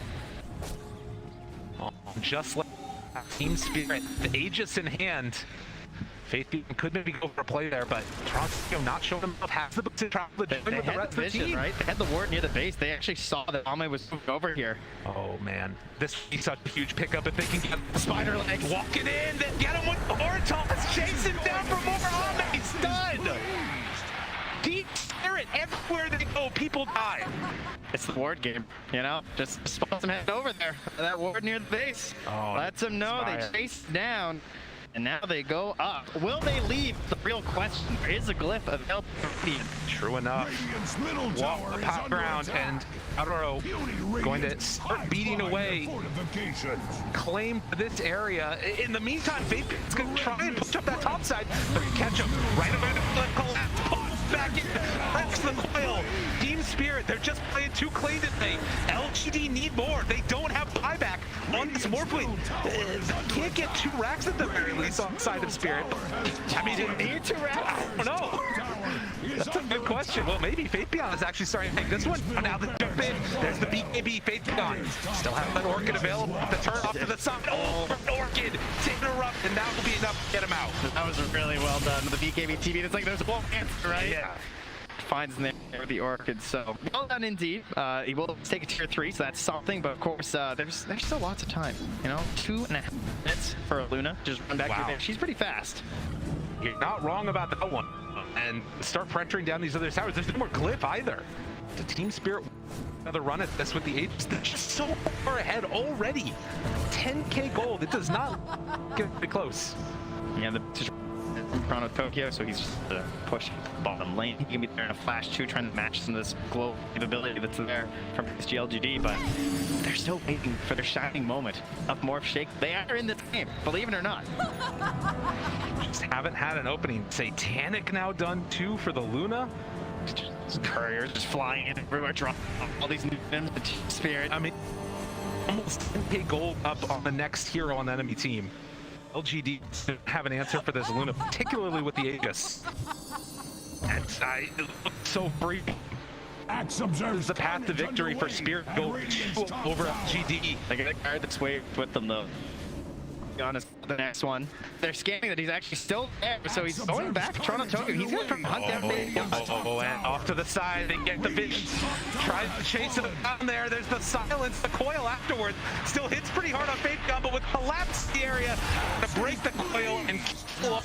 Just like Team Spirit, the Aegis in hand. Faith could maybe go for a play there, but Toronto not showing himself has the boots to travel They with the had rest the of the vision, team. right? They had the ward near the base. They actually saw that Ame was moving over here. Oh man, this is such a huge pickup if they can get the spider leg walking in, then get him with Ortos, chase him down for more Ame. He's done. Deep Spirit, everywhere they go, people die. It's the ward game, you know? Just spot him head over there. That ward near the base. Lets them know Spire. they chase down. And now they go up. Will they leave? The real question. There is a glyph of El Radiant. True enough. Radiant's middle Walk tower the is top under ground, attack. and Adoro going to start beating away. Claim this area. In the meantime, Faith's going to try and push up that top side, but catch him right over the collapse. Pops back in, breaks the coil. Team Spirit, they're just playing too clean today. LGD need more. They don't have buyback on this Morphling. Can't get 2 racks at the very least on the side of Spirit. I mean, they need 2 racks? I don't know. That's a good question. Well, maybe Faithbeyond is actually starting to take this one. Now the jump in. There's the BKB Faithbeyond. Still have that Orchid available. The turn off to the side. Oh, Orchid to interrupt, and that will be enough to get him out. That was really well done. The BKB TV. It's like there's one answer, right? Yeah. Finds in there the Orchid. So well done indeed. He will take a tier 3, so that's something. But of course, there's still lots of time. You know, 2.5 minutes for Luna. Just run back through there. She's pretty fast. You're not wrong about that one. And start pressuring down these other towers. There's no more glyph either. The Team Spirit another run at this with the Aegis. They're just so far ahead already. 10k gold. It does not get close. Yeah, the Toronto Tokyo, so he's just push bottom lane. He can be there in a flash too, trying to match some of this global capability that's there from SGLGD, but they're still waiting for their shining moment. Up Morph Shake. They are in this game, believe it or not. Just haven't had an opening. Satanic now done too for the Luna. Couriers just flying in everywhere, dropping all these new items, the Team Spirit. I mean, almost 10k gold up on the next hero on the enemy team. LGD have an answer for this Luna, particularly with the Aegis. And it looks so brief. The path to victory for Spirit go over LGD. They got a guard that's way with them though. Be honest, the next one. They're scanning that he's actually still there, so he's going back to Toronto Tokyo. He's gonna try to hunt down Big. And off to the side, they get the vision. Tries to chase him down there. There's the silence, the coil afterwards. Still hits pretty hard on Faithbeyond, but with collapse the area to break the coil and kill up.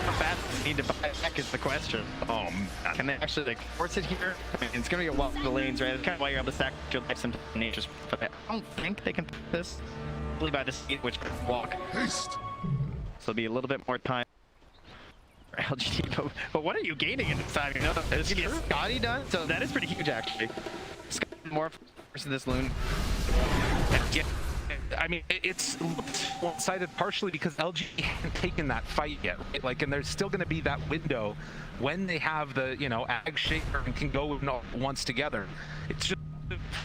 How fast they need to buy back is the question. Can they actually like force it here? I mean, it's gonna be a walk the lanes, right? That's kind of why you're able to stack your life some natures. But I don't think they can put this. Probably by the speed which walk. So it'll be a little bit more time for LGD. But what are you gaining in this time? You know, there's gonna be a Scotty done, so that is pretty huge actually. Scotty more versus this Loon. Yeah. I mean, it's one-sided partially because LG hasn't taken that fight yet, right? Like, and there's still going to be that window when they have the, you know, Ag Shaker and can go once together. It's just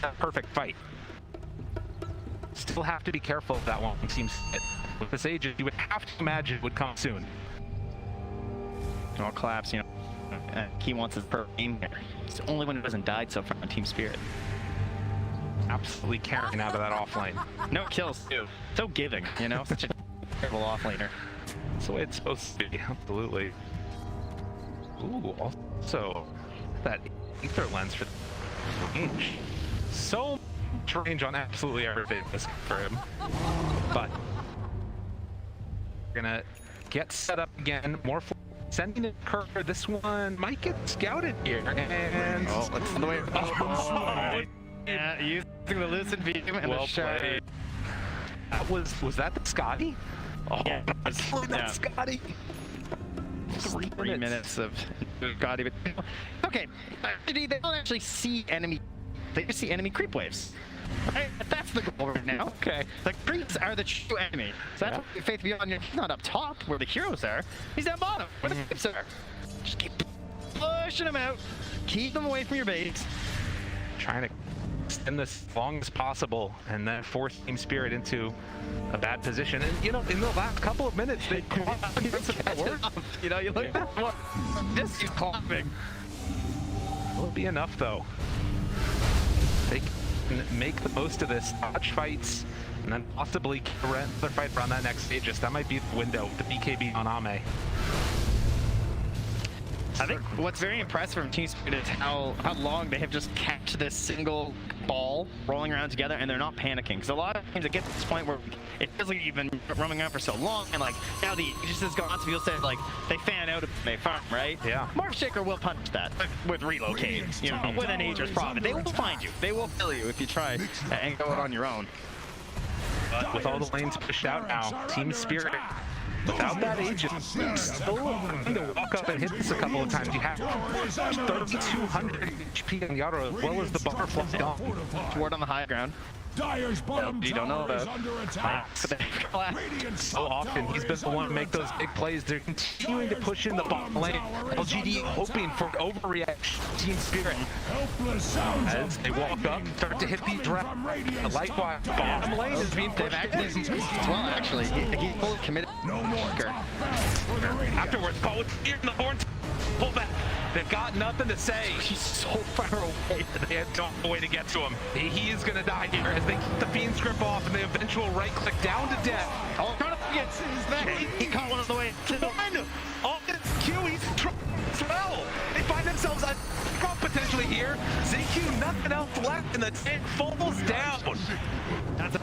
a perfect fight. Still have to be careful of that one seems fit. With this Aegis, you would have to imagine it would come soon. All collapse, you know. He wants his per game here. It's the only one who hasn't died so far on Team Spirit. Absolutely carrying out of that offlane. No kills too. So giving, you know, such a terrible offlaner. That's the way it's supposed to be, absolutely. Ooh, also that ether lens for range. So much range on absolutely everything for him. But we're gonna get set up again. More sending it Kerr. This one might get scouted here. And it's on the way. Yeah, using the Lucid Beam and well the shard. played. That was that the Scotty? Oh, yeah, that's Scotty. 3 minutes of God, even. Okay, they don't actually see enemy. They just see enemy creep waves. Right? That's the goal right now. Okay. The creeps are the true enemy. So that's why Faith Beyond, he's not up top where the heroes are. He's down bottom where the creeps are. Just keep pushing them out. Keep them away from your base. Trying to extend this as long as possible and then force Team Spirit into a bad position. And you know, in the last couple of minutes, they you know, you look at that one. Just keep clapping. Will be enough though. They can make the most of this, dodge fights, and then possibly get another fight around that next stage. That might be the window, the BKB on Ame. I think what's very impressive from Team Spirit is how long they have just kept this single ball rolling around together, and they're not panicking. Because a lot of times it gets to this point where it feels like you've been roaming around for so long, and like now the Aegis has gone, so you'll say like they fan out, they farm, right? Yeah. Morph Shaker will punish that with relocate, you know, with an Aegis Prophet. They will find you. They will kill you if you try and go it on your own. But with all the lanes pushed out now, Team Spirit, without that Aegis, still trying to walk up and hit this a couple of times. You have 3,200 HP on Yaro, as well as the butterfly down. Ward on the high ground. Dire's bottom you don't know tower is that. under attack. So often he's been the one to make those big plays. They're continuing to push in the bottom lane. LGD hoping for overreaction. Team Spirit, as they walk up, start to hit these reps. Likewise, bottom lane is being pushed in. Well, actually, he fully committed. No more. Afterwards, Paul was here in the horn. Pull back. They've got nothing to say. He's so far away. They had no way to get to him. He is going to die here as they keep the Fiend's grip off and the eventual right click down to death. Oh, trying to get his back. He caught one on the way to the window. Oh, Q, he's as well. They find themselves a potentially here. ZQ, nothing else left, and the tank falls down. That's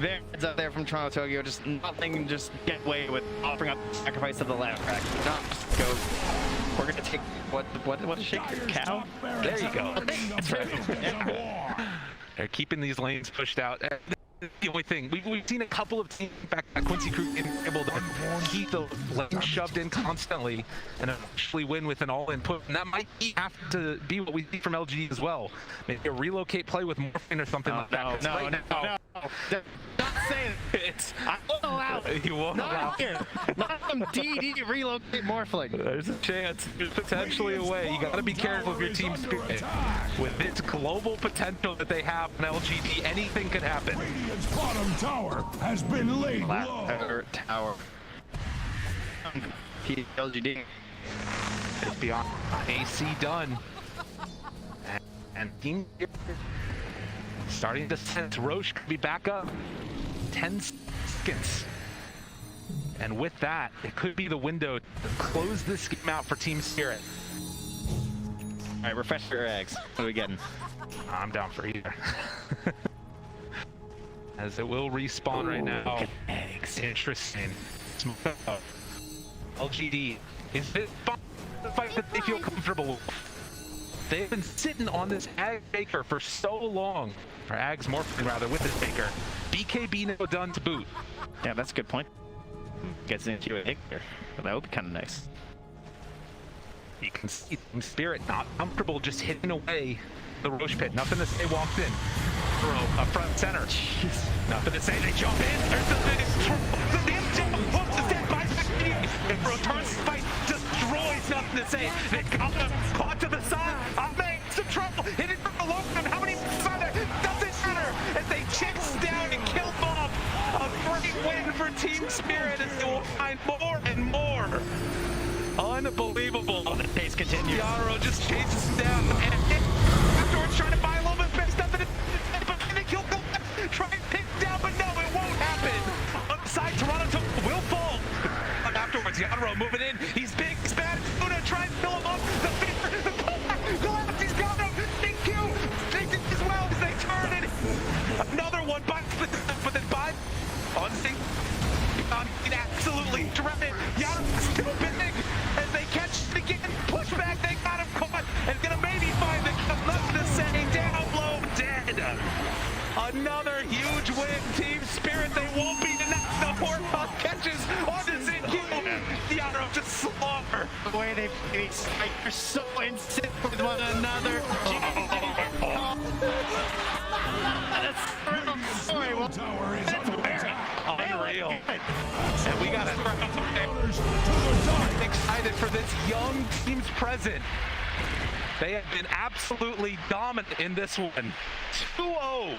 there, it's up there from Toronto Tokyo, just nothing, just get away with offering up the sacrifice of the lab track. No, just go. We're gonna take what shake your cow? There you go. That's right. Yeah. They're keeping these lanes pushed out. The only thing, we've seen a couple of teams back at Quincy Crew able to keep the lanes shoved in constantly and actually win with an all-in put. And that might have to be what we see from LG as well. Maybe a relocate play with Morphine or something like that. No. Not saying it. I won't allow it. You won't allow it. Here. Not some DD relocate Morphling. There's a chance. There's potentially a way. You gotta be careful of your Team Spirit. With its global potential that they have in LGD, anything could happen. Radiant's bottom tower has been laid low. Tower. LGD. It's beyond AC done. And Team starting to sense Roche could be back up. 10 seconds. And with that, it could be the window to close this game out for Team Spirit. All right, refresh your eggs. What are we getting? I'm down for either. As it will respawn right now. Eggs. Interesting. LGD, is this the fight that they feel comfortable with? They've been sitting on this Ag Baker for so long. Or Ag's Morphing rather, with this Baker. BKB no done to boot. Yeah, that's a good point. Gets into a Baker. That would be kind of nice. You can see Team Spirit not comfortable just hitting away the Roche pit. Nothing to say, walked in. Throw up front center. Jeez. Nothing to say, they jump in. There's the jump. Whoops, the dead by and returns the fight, destroys, nothing to say. They got him, caught to the side. Ame, some trouble, hit it from below him. How many are there? Doesn't matter as they chase down and kill Bob. A great win for Team Spirit as they will find more and more. Unbelievable. Oh, the pace continues. Yaro just chases him down. And afterwards trying to buy a little bit of space. Nothing to but can they kill Gold? Try and pick down, but no, it won't happen. Upside, Toronto will fall. Afterwards, Yaro moving in. He's big, he's bad. Una tries to fill him up. The finger, the pullback, the left, he's got him. Thank you. They did as well as they turn it. Another one bites, but then bites. On sync. Absolutely dreaded. Yaro's too big. As they catch it again, push back, they got him caught. And gonna maybe find the nothing to say. Down low, dead. Another huge win, Team Spirit. They won't be denied. The Warthog catches on the ZQ. Yaro just slaughter. the way they play these are so instant with one another. Sorry, well, tower is under attack. Unreal. And we got excited for this young team's present. They have been absolutely dominant in this one. 2-0.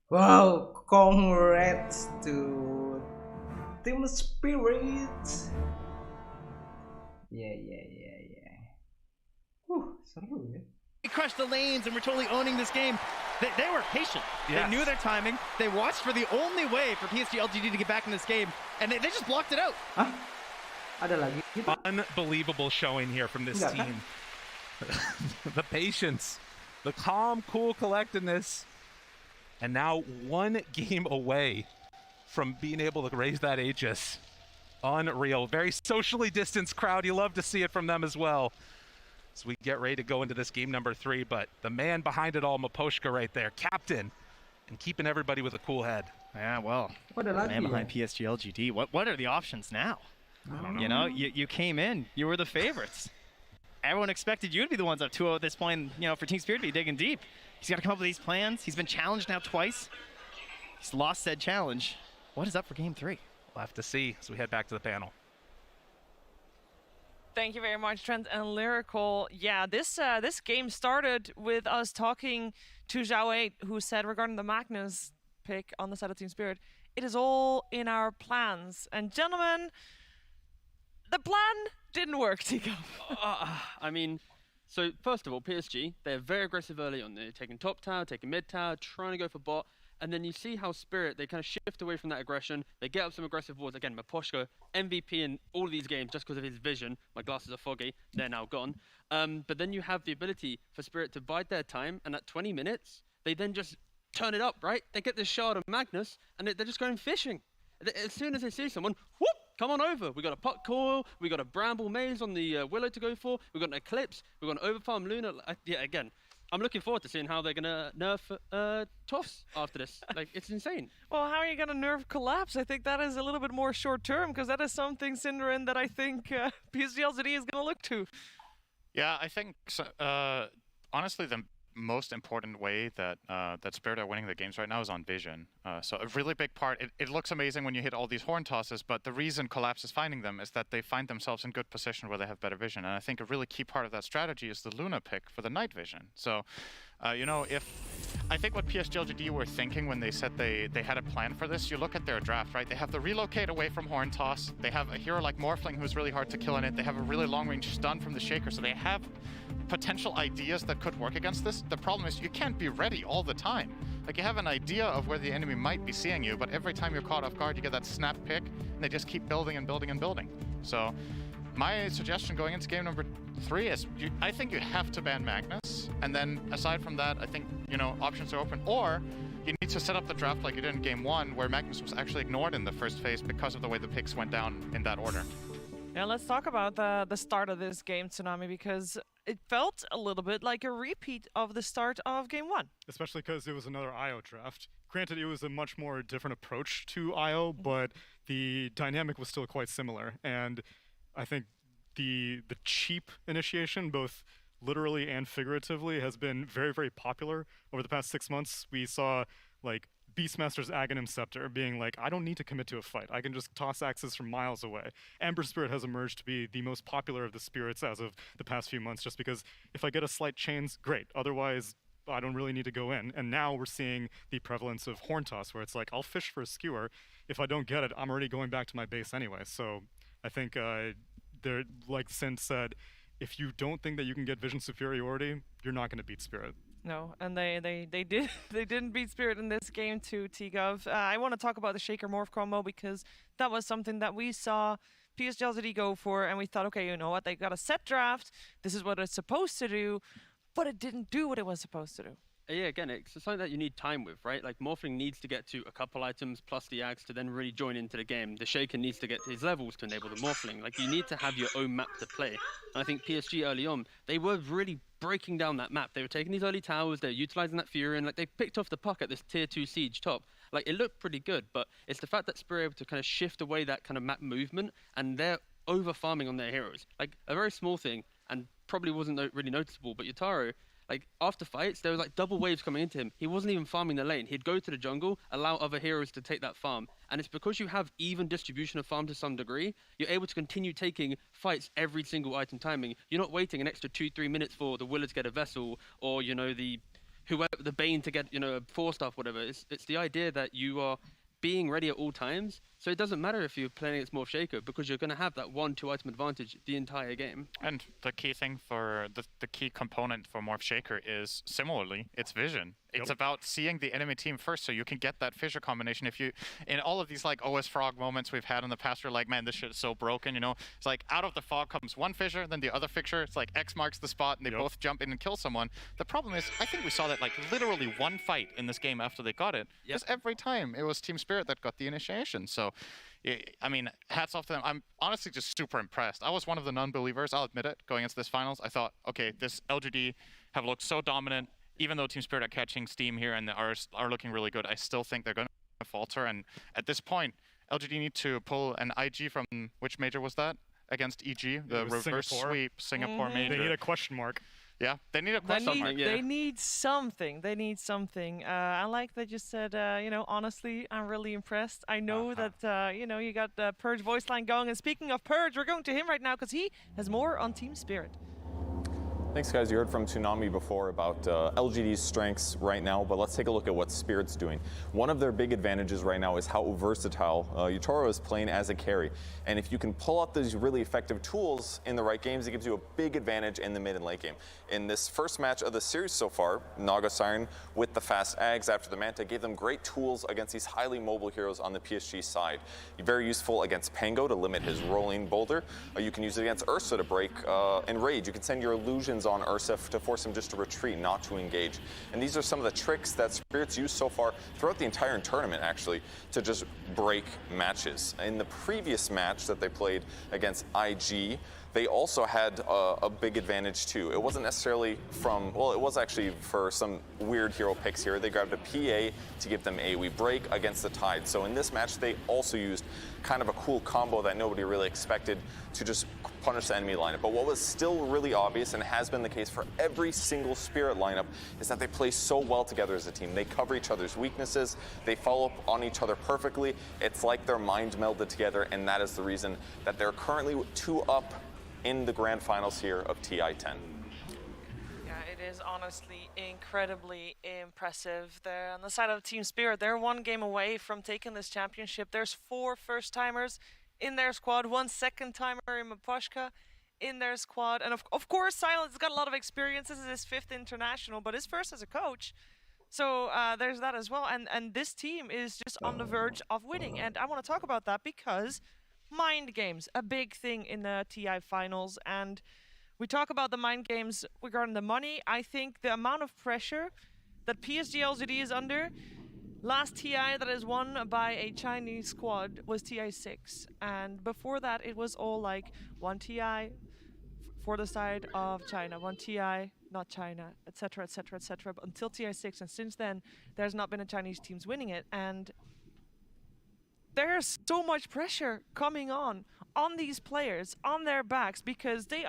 Wow, congrats to Team Spirit. Yeah. Seru ya. We crushed the lanes and we're totally owning this game. They were patient. Yes. They knew their timing. They watched for the only way for PSG LGD to get back in this game, and they just blocked it out. Hah? Ada lagi? Gitu? Unbelievable showing here from this Enggak, kan? team. The patience, the calm, cool collectedness, and now one game away from being able to raise that Aegis. Unreal. Very socially distanced crowd. You love to see it from them as well. As we get ready to go into this game number 3, but the man behind it all, Miposhka right there, captain, and keeping everybody with a cool head. Yeah, well, Ada lagi man ya? behind PSG LGD. What are the options now? I don't know. You know, you came in, you were the favorites. Everyone expected you to be the ones up 2-0 at this point, you know, for Team Spirit to be digging deep. He's got to come up with these plans. He's been challenged now twice. He's lost said challenge. What is up for game 3? We'll have to see as we head back to the panel. Thank you very much, Trent and Lyrical. Yeah, this game started with us talking to Zhao8, who said regarding the Magnus pick on the side of Team Spirit, it is all in our plans. And gentlemen, the plan didn't work, Tico. I mean, so first of all, PSG, they're very aggressive early on. They're taking top tower, taking mid tower, trying to go for bot. And then you see how Spirit, they kind of shift away from that aggression. They get up some aggressive wards. Again, Miposhka, MVP in all of these games just because of his vision. My glasses are foggy. They're now gone. But then you have the ability for Spirit to bide their time. And at 20 minutes, they then just turn it up, right? They get this shard of Magnus, and they're just going fishing. As soon as they see someone, whoop, come on over. We got a pot coil. We got a bramble maze on the Willow to go for. We got an Eclipse. We got an overfarm Luna. Yeah, again. I'm looking forward to seeing how they're gonna nerf Toffs after this. Like, it's insane. Well, how are you gonna nerf Collapse? I think that is a little bit more short term, because that is something, Synderen, that I think PSG LGD is gonna look to. Yeah, I think so, honestly the most important way that that Spirit are winning the games right now is on vision. So a really big part. It looks amazing when you hit all these horn tosses, but the reason Collapse is finding them is that they find themselves in good position where they have better vision. And I think a really key part of that strategy is the Luna pick for the night vision. So, you know, I think what PSG LGD were thinking when they said they had a plan for this, you look at their draft, right? They have the relocate away from horn toss. They have a hero like Morphling who's really hard to kill in it. They have a really long range stun from the Shaker. So they have potential ideas that could work against this. The problem is you can't be ready all the time. Like, you have an idea of where the enemy might be seeing you, but every time you're caught off guard, you get that snap pick, and they just keep building and building and building. So my suggestion going into game number 3 is I think you have to ban Magnus, and then aside from that, I think, you know, options are open, or you need to set up the draft like you did in game 1, where Magnus was actually ignored in the first phase because of the way the picks went down in that order. Yeah, let's talk about the start of this game, Tsunami, because it felt a little bit like a repeat of the start of game 1. Especially because it was another IO draft. Granted, it was a much more different approach to IO, but the dynamic was still quite similar. And I think the cheap initiation, both literally and figuratively, has been very, very popular over the past 6 months. We saw, like, Beastmaster's Aghanim Scepter being like, I don't need to commit to a fight. I can just toss axes from miles away. Ember Spirit has emerged to be the most popular of the spirits as of the past few months, just because if I get a slight chains, great. Otherwise, I don't really need to go in. And now we're seeing the prevalence of Horn Toss, where it's like, I'll fish for a skewer. If I don't get it, I'm already going back to my base anyway. So I think they're, like Sin said, if you don't think that you can get vision superiority, you're not going to beat Spirit. No, and they didn't beat Spirit in this game too, T-Gov. I want to talk about the Shaker Morph combo, because that was something that we saw PSG LGD go for, and we thought, okay, you know what, they got a set draft, this is what it's supposed to do, but it didn't do what it was supposed to do. Yeah, again, it's something that you need time with, right? Like, Morphling needs to get to a couple items plus the Ags to then really join into the game. The Shaker needs to get to his levels to enable the Morphling. Like, you need to have your own map to play. And I think PSG early on, they were really breaking down that map. They were taking these early towers, they're utilizing that Fury, and like, they picked off the puck at this tier 2 siege top. Like, it looked pretty good, but it's the fact that Spirit are able to kind of shift away that kind of map movement, and they're over farming on their heroes. Like, a very small thing, and probably wasn't really noticeable, but Yotaro, like, after fights, there was like double waves coming into him. He wasn't even farming the lane. He'd go to the jungle, allow other heroes to take that farm. And it's because you have even distribution of farm to some degree, you're able to continue taking fights every single item timing. You're not waiting an extra 2-3 minutes for the Willer to get a vessel, or, you know, the Bane to get, you know, a 4-staff, whatever. It's the idea that you are being ready at all times. So it doesn't matter if you're playing against Morph Shaker, because you're going to have that 1-2 item advantage the entire game. And the key thing for the key component for Morph Shaker is similarly, it's vision. It's about seeing the enemy team first, so you can get that fissure combination. If you, in all of these like OS Frog moments we've had in the past, we're like, man, this shit is so broken, you know? It's like out of the fog comes one fissure, then the other fissure. It's like X marks the spot, and they both jump in and kill someone. The problem is, I think we saw that like literally one fight in this game after they got it. Because every time it was Team Spirit that got the initiation. So, I mean, hats off to them. I'm honestly just super impressed. I was one of the non-believers, I'll admit it, going into this finals. I thought, okay, this LGD have looked so dominant. Even though Team Spirit are catching steam here and are looking really good, I still think they're going to falter. And at this point, LGD need to pull an IG from, which major was that? Against EG, the reverse sweep Singapore major. They need a question mark. Yeah, they need a question mark. They need something. They need something. I like that you said, you know, honestly, I'm really impressed. I know that, you know, you got the Purge voice line going. And speaking of Purge, we're going to him right now because he has more on Team Spirit. Thanks, guys. You heard from Toonami before about LGD's strengths right now, but let's take a look at what Spirit's doing. One of their big advantages right now is how versatile Yotaro is playing as a carry. And if you can pull out these really effective tools in the right games, it gives you a big advantage in the mid and late game. In this first match of the series so far, Naga Siren with the fast Ags after the Manta gave them great tools against these highly mobile heroes on the PSG side. Very useful against Pango to limit his rolling boulder. You can use it against Ursa to break Enrage. You can send your illusions on Ursa to force him just to retreat, not to engage. And these are some of the tricks that Spirit's used so far throughout the entire tournament, actually, to just break matches. In the previous match that they played against IG, they also had a big advantage too. It wasn't necessarily from, well, it was actually for some weird hero picks here. They grabbed a PA to give them AoE break against the Tide. So in this match, they also used kind of a cool combo that nobody really expected to just punish the enemy lineup. But what was still really obvious, and has been the case for every single Spirit lineup, is that they play so well together as a team. They cover each other's weaknesses. They follow up on each other perfectly. It's like their mind melded together, and that is the reason that they're currently 2-up in the grand finals here of TI10. Yeah, it is honestly incredibly impressive. They're on the side of Team Spirit. They're one game away from taking this championship. There's 4 first-timers in their squad, 1 second-timer in Maposhka in their squad. And of course, Silent's got a lot of experience. This is his 5th international, but his first as a coach. So there's that as well. And this team is just on the verge of winning. And I want to talk about that because mind games, a big thing in the TI finals. And we talk about the mind games regarding the money. I think the amount of pressure that PSG LGD is under, last TI that is won by a Chinese squad was TI6. And before that, it was all like 1 TI for the side of China, 1 TI, not China, etc., etc., etc. But until TI6, and since then, there's not been a Chinese teams winning it. And there's so much pressure coming on these players, on their backs, because they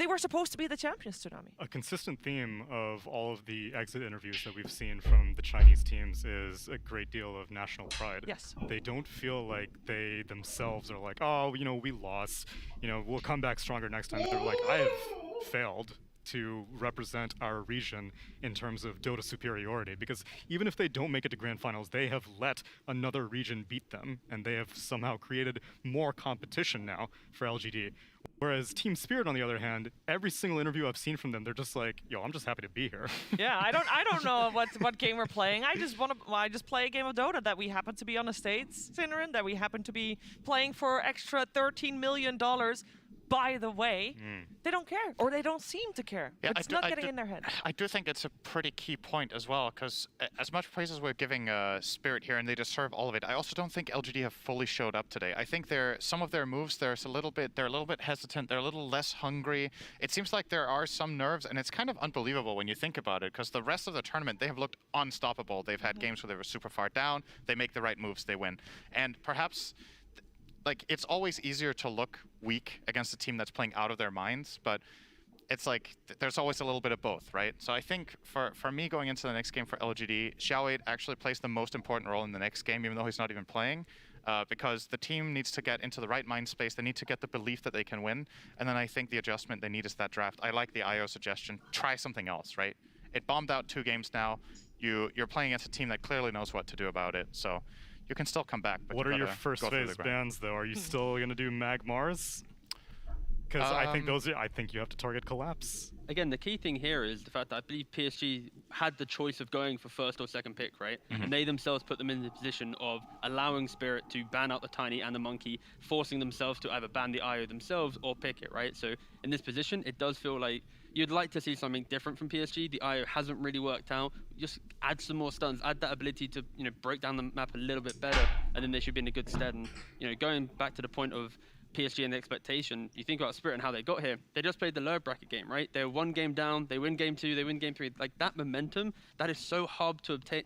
were supposed to be the champions, Toonami. A consistent theme of all of the exit interviews that we've seen from the Chinese teams is a great deal of national pride. Yes. They don't feel like they themselves are like, oh, you know, we lost, you know, we'll come back stronger next time. They're like, I have failed to represent our region in terms of Dota superiority, because even if they don't make it to grand finals, they have let another region beat them, and they have somehow created more competition now for LGD. Whereas Team Spirit, on the other hand, every single interview I've seen from them, they're just like, yo, I'm just happy to be here. Yeah, I don't know what game we're playing. I just play a game of Dota that we happen to be on the States, Synerin, that we happen to be playing for extra $13 million. by the way, they don't care, or they don't seem to care. Yeah, it's not getting in their head. I do think it's a pretty key point as well, because as much praise as we're giving Spirit here, and they deserve all of it, I also don't think LGD have fully showed up today. I think some of their moves, they're a little bit hesitant, they're a little less hungry. It seems like there are some nerves, and it's kind of unbelievable when you think about it, because the rest of the tournament, they have looked unstoppable. They've had games where they were super far down, they make the right moves, they win. And perhaps like, it's always easier to look weak against a team that's playing out of their minds, but it's like there's always a little bit of both, right? So I think for me going into the next game for LGD, Xiao8 actually plays the most important role in the next game, even though he's not even playing, because the team needs to get into the right mind space. They need to get the belief that they can win, and then I think the adjustment they need is that draft. I like the IO suggestion. Try something else, right? It bombed out 2 games now. You're playing against a team that clearly knows what to do about it, so you can still come back. But what are your first phase bans, though? Are you still going to do Mag Mars? Because I think you have to target Collapse. Again, the key thing here is the fact that I believe PSG had the choice of going for first or second pick, right? And they themselves put them in the position of allowing Spirit to ban out the Tiny and the Monkey, forcing themselves to either ban the IO themselves or pick it, right? So in this position, it does feel like you'd like to see something different from PSG. The IO hasn't really worked out. Just add some more stuns, add that ability to, you know, break down the map a little bit better, and then they should be in a good stead. And, you know, going back to the point of PSG and the expectation, you think about Spirit and how they got here. They just played the lower bracket game, right? They're 1 game down, they win game 2, they win game 3. Like, that momentum, that is so hard to attain,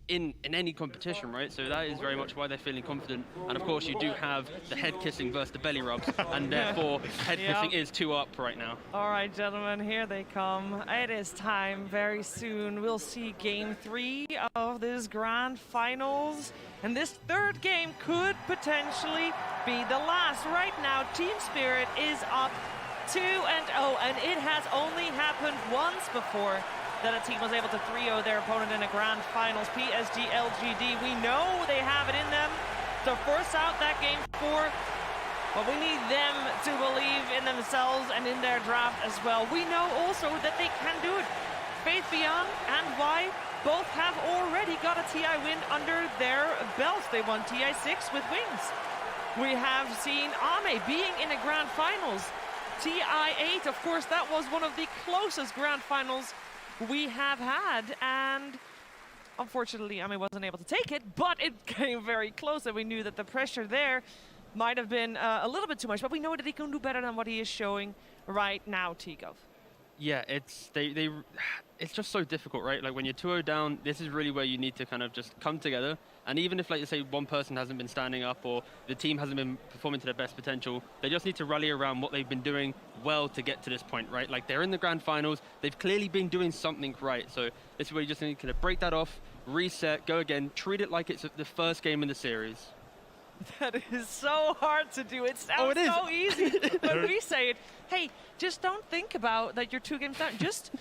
in any competition, right? So that is very much why they're feeling confident. And of course, you do have the head kissing versus the belly rubs, and therefore head kissing is 2 up right now. All right, gentlemen, here they come. It is time very soon. We'll see game 3 of this grand finals. And this 3rd game could potentially be the last. Right now, Team Spirit is up 2-0, and it has only happened once before that a team was able to 3-0 their opponent in a grand finals. PSG LGD, we know they have it in them to force out that game 4, but we need them to believe in themselves and in their draft as well. We know also that they can do it. Faith Beyond and Y both have already got a TI win under their belts. They won TI 6 with Wings. We have seen Ame being in a grand finals. TI 8, of course, that was one of the closest grand finals we have had, and unfortunately Ame wasn't able to take it, but it came very close, and we knew that the pressure there might have been a little bit too much, but we know that he can do better than what he is showing right now, Tigov. Yeah, it's just so difficult, right? Like, when you're 2-0 down, this is really where you need to kind of just come together. And even if, like you say, one person hasn't been standing up or the team hasn't been performing to their best potential, they just need to rally around what they've been doing well to get to this point, right? Like, they're in the grand finals, they've clearly been doing something right. So this is where you just need to kind of break that off, reset, go again, treat it like it's the first game in the series. That is so hard to do. It sounds so easy when we say it. Hey, just don't think about that you're 2 games down. Just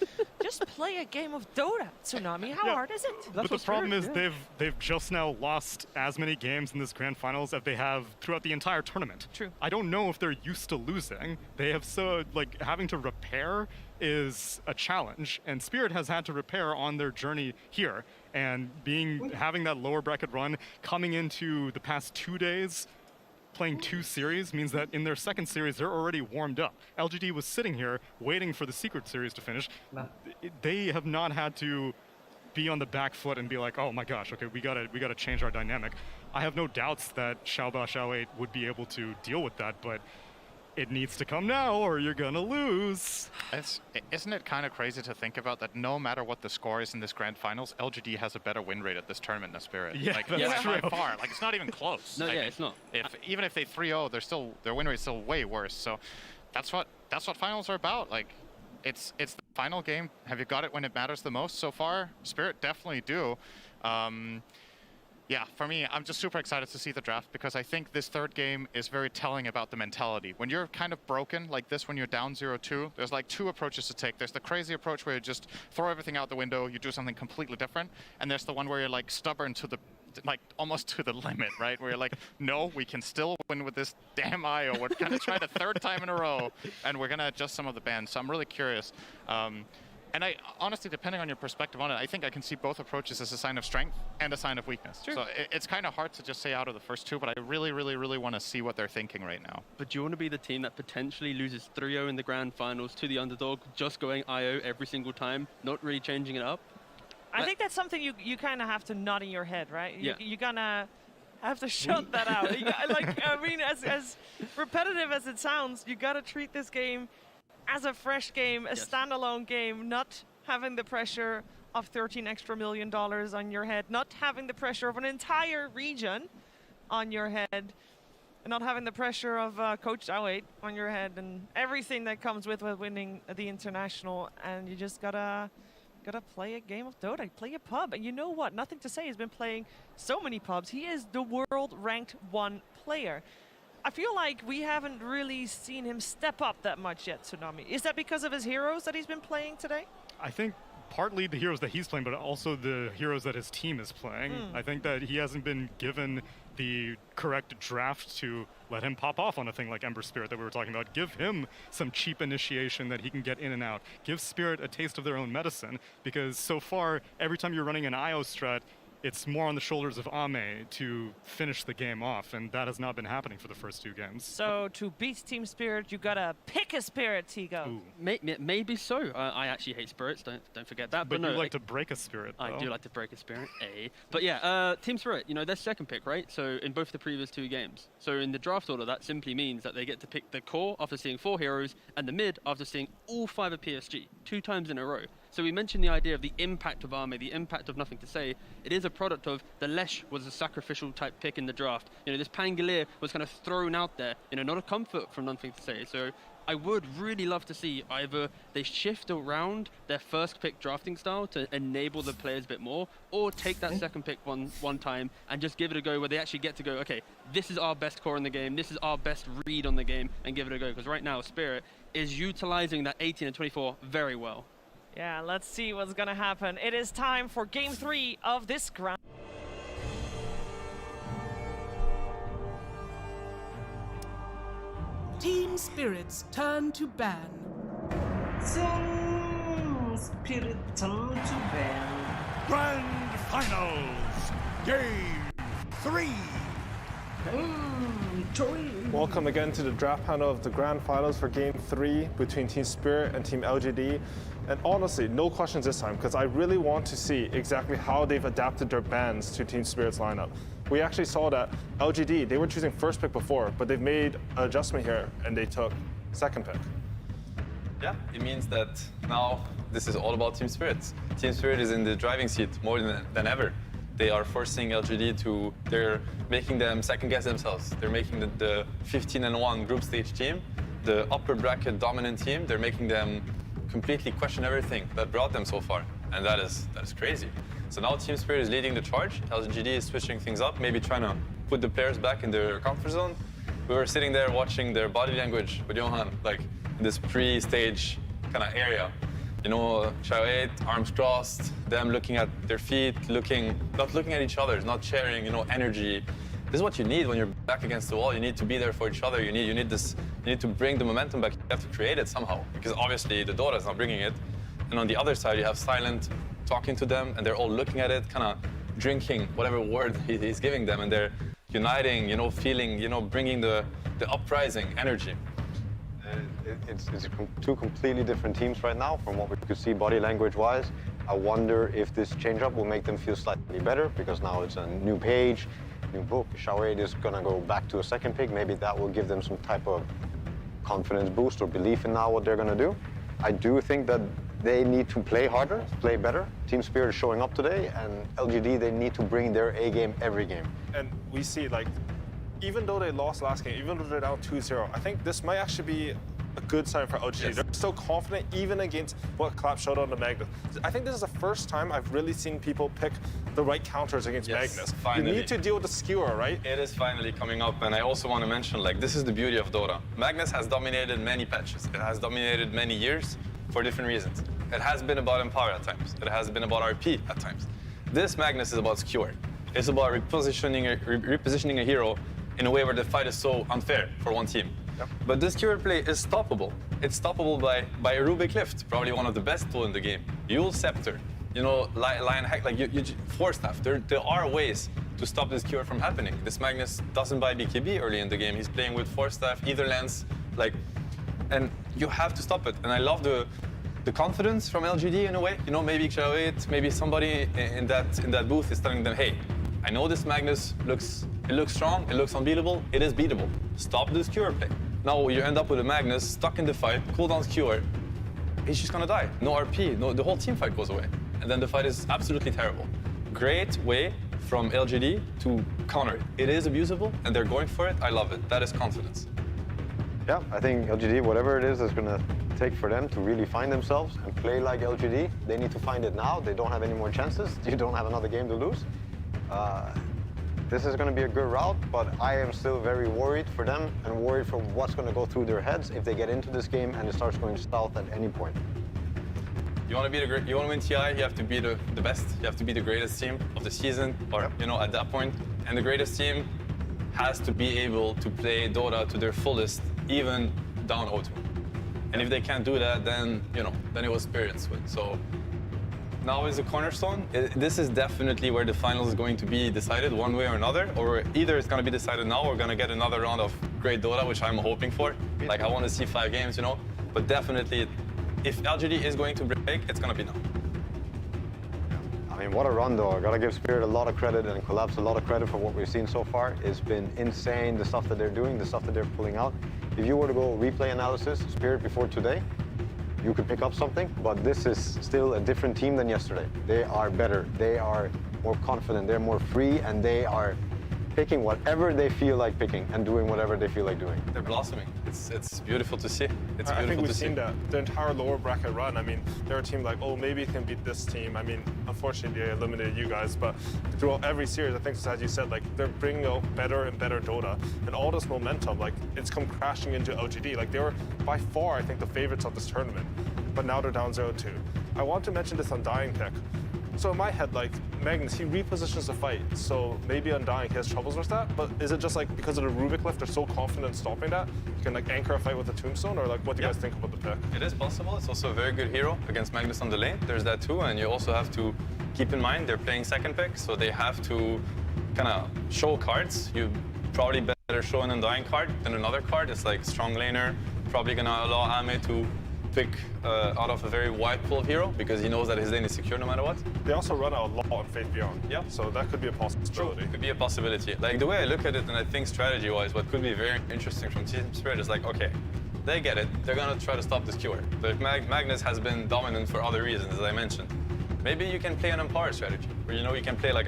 play a game of Dota, Tsunami. How hard is it? But the problem is they've just now lost as many games in this grand finals as they have throughout the entire tournament. True. I don't know if they're used to losing. They have having to repair is a challenge, and Spirit has had to repair on their journey here. And having that lower bracket run, coming into the past 2 days, playing 2 series means that in their second series, they're already warmed up. LGD was sitting here waiting for the Secret series to finish. They have not had to be on the back foot and be like, oh my gosh, okay, we gotta change our dynamic. I have no doubts that Xiao8 would be able to deal with that, but it needs to come now or you're gonna lose. Isn't it kind of crazy to think about that no matter what the score is in this grand finals, LGD has a better win rate at this tournament than Spirit? Yeah, like, that's true. By far. Like, it's not even close. No, yeah, it's not. Even if they 3-0, their win rate is still way worse. So that's what finals are about. Like, it's the final game. Have you got it when it matters the most so far? Spirit definitely do. Yeah, for me, I'm just super excited to see the draft because I think this 3rd game is very telling about the mentality. When you're kind of broken like this, when you're down 0-2, there's like 2 approaches to take. There's the crazy approach where you just throw everything out the window, you do something completely different. And there's the one where you're like stubborn to the, like almost to the limit, right? Where you're like, no, we can still win with this damn IO. We're gonna try the 3rd time in a row and we're gonna adjust some of the bans. So I'm really curious. And I honestly, depending on your perspective on it, I think I can see both approaches as a sign of strength and a sign of weakness. Sure. So it's kind of hard to just say out of the first two, but I really, really, really want to see what they're thinking right now. But do you want to be the team that potentially loses 3-0 in the grand finals to the underdog, just going IO every single time, not really changing it up? I think that's something you kind of have to nod in your head, right? Yeah. You're gonna have to shut that out. I mean, as repetitive as it sounds, you gotta treat this game as a fresh game, a standalone game, not having the pressure of $13 extra million on your head, not having the pressure of an entire region on your head, and not having the pressure of Coach Xiao on your head, and everything that comes with winning the international. And you just gotta play a game of Dota, play a pub. And you know what? Nothing to say. He's been playing so many pubs. He is the world ranked 1 player. I feel like we haven't really seen him step up that much yet, Tsunami. Is that because of his heroes that he's been playing today? I think partly the heroes that he's playing, but also the heroes that his team is playing. I think that he hasn't been given the correct draft to let him pop off on a thing like Ember Spirit that we were talking about. Give him some cheap initiation that he can get in and out. Give Spirit a taste of their own medicine, because so far, every time you're running an IO strat, it's more on the shoulders of Ame to finish the game off, and that has not been happening for the first 2 games. So to beat Team Spirit, you gotta pick a Spirit, Tigo. Maybe so. I actually hate spirits. Don't forget that. But no, you like to break a spirit, though. I do like to break a spirit. But yeah, Team Spirit. You know, their second pick, right? So in both the previous 2 games. So in the draft order, that simply means that they get to pick the core after seeing 4 heroes, and the mid after seeing all 5 of PSG 2 times in a row. So we mentioned the idea of the impact of Ame, the impact of Nothing to Say. It is a product of the Lesh was a sacrificial type pick in the draft. You know, this Pangolier was kind of thrown out there, you know, not a comfort from Nothing to Say. So I would really love to see either they shift around their first pick drafting style to enable the players a bit more, or take that second pick one time and just give it a go where they actually get to go, okay, this is our best core in the game, this is our best read on the game, and give it a go. Because right now, Spirit is utilizing that 18 and 24 very well. Yeah, let's see what's gonna happen. It is time for Game 3 of this grand. Team Spirit's turn to ban. Team Spirit turn to ban. Grand Finals, Game 3. Welcome again to the draft panel of the Grand Finals for Game 3 between Team Spirit and Team LGD. And honestly, no questions this time, because I really want to see exactly how they've adapted their bans to Team Spirit's lineup. We actually saw that LGD, they were choosing first pick before, but they've made an adjustment here, and they took second pick. Yeah, it means that now this is all about Team Spirit. Team Spirit is in the driving seat more than ever. They are forcing LGD to, they're making them second guess themselves. They're making the 15-1 group stage team, the upper bracket dominant team, they're making them completely question everything that brought them so far. And that is crazy. So now Team Spirit is leading the charge. LGD is switching things up, maybe trying to put the players back in their comfort zone. We were sitting there watching their body language with Johan, like in this pre-stage kind of area. You know, Xiao 8, arms crossed, them looking at their feet, not looking at each other, not sharing, you know, energy. This is what you need when you're back against the wall. You need to be there for each other. You need to bring the momentum back. You have to create it somehow, because obviously the Dota is not bringing it. And on the other side, you have Silent talking to them, and they're all looking at it, kind of drinking whatever word he's giving them, and they're uniting, you know, feeling, you know, bringing the uprising energy. It's 2 completely different teams right now from what we could see body language-wise. I wonder if this change-up will make them feel slightly better, because now it's a new page, new book. Xiao 8 is gonna go back to a second pick. Maybe that will give them some type of confidence boost or belief in now what they're gonna do. I do think that they need to play harder, play better. Team Spirit is showing up today, and LGD, they need to bring their A game every game. And we see, like, even though they lost last game, even though they're down 2-0, I think this might actually be a good sign for LGD. Yes. They're still confident even against what Clap showed on the Magnus. I think this is the first time I've really seen people pick the right counters against Magnus. Finally. You need to deal with the skewer, right? It is finally coming up, and I also want to mention, like, this is the beauty of Dota. Magnus has dominated many patches. It has dominated many years for different reasons. It has been about Empower at times. It has been about RP at times. This Magnus is about skewer. It's about repositioning a hero in a way where the fight is so unfair for one team. But this cure play is stoppable. It's stoppable by a Rubik lift, probably one of the best tools in the game. Yule Scepter, you know, Lion Hack, like you Force Staff. There are ways to stop this cure from happening. This Magnus doesn't buy BKB early in the game. He's playing with Force Staff, either lens, like, and you have to stop it. And I love the confidence from LGD in a way. You know, maybe Xiao8, maybe somebody in that booth is telling them, hey, I know this Magnus looks strong, it looks unbeatable, it is beatable. Stop this cure play. Now you end up with a Magnus stuck in the fight, cooldown's cure, he's just gonna die. No RP, the whole team fight goes away. And then the fight is absolutely terrible. Great way from LGD to counter it. It is abusable and they're going for it, I love it. That is confidence. Yeah, I think LGD, whatever it is that's gonna take for them to really find themselves and play like LGD, they need to find it now. They don't have any more chances. You don't have another game to lose. This is going to be a good route, but I am still very worried for them and worried for what's going to go through their heads if they get into this game and it starts going south at any point. You want to win TI, you have to be the best. You have to be the greatest team of the season, or you know, at that point. And the greatest team has to be able to play Dota to their fullest, even down 0-2. And if they can't do that, then you know, then it was Spirit's win. So. Now is a cornerstone. This is definitely where the finals is going to be decided one way or another, or either it's going to be decided now or we're going to get another round of great Dota, which I'm hoping for. Like, I want to see 5 games, you know, but definitely if LGD is going to break, it's going to be now. I mean, what a run though. I got to give Spirit a lot of credit and Collapse a lot of credit for what we've seen so far. It's been insane, the stuff that they're doing, the stuff that they're pulling out. If you were to go replay analysis, Spirit before today, you could pick up something, but this is still a different team than yesterday. They are better, they are more confident, they're more free, and they are picking whatever they feel like picking and doing whatever they feel like doing. They're blossoming. It's beautiful to see. It's I beautiful think we've to see. seen that the entire lower bracket run. I mean, they're a team like, oh, maybe it can beat this team. I mean, unfortunately, they eliminated you guys, but throughout every series, I think, as you said, like, they're bringing out better and better Dota, and all this momentum, like, it's come crashing into LGD. Like, they were by far, I think, the favorites of this tournament, but now they're down 0-2. I want to mention this Undying pick. So in my head, like, Magnus, he repositions the fight, so maybe Undying, he has troubles with that, but is it just like because of the Rubik lift, they're so confident in stopping that, you can like anchor a fight with a Tombstone, or like what do you guys think about the pick? It is possible. It's also a very good hero against Magnus on the lane. There's that too, and you also have to keep in mind they're playing second pick, so they have to kind of show cards. You probably better show an Undying card than another card. It's like strong laner, probably gonna allow Ame to pick out of a very wide pool of hero because he knows that his lane is secure no matter what. They also run out a lot on Faith Beyond. Yeah. So that could be a possibility. Could be a possibility. Like the way I look at it, and I think strategy-wise, what could be very interesting from Team Spirit is like, okay, they get it. They're gonna try to stop this cure. But Magnus has been dominant for other reasons, as I mentioned. Maybe you can play an Empower strategy, where you know you can play like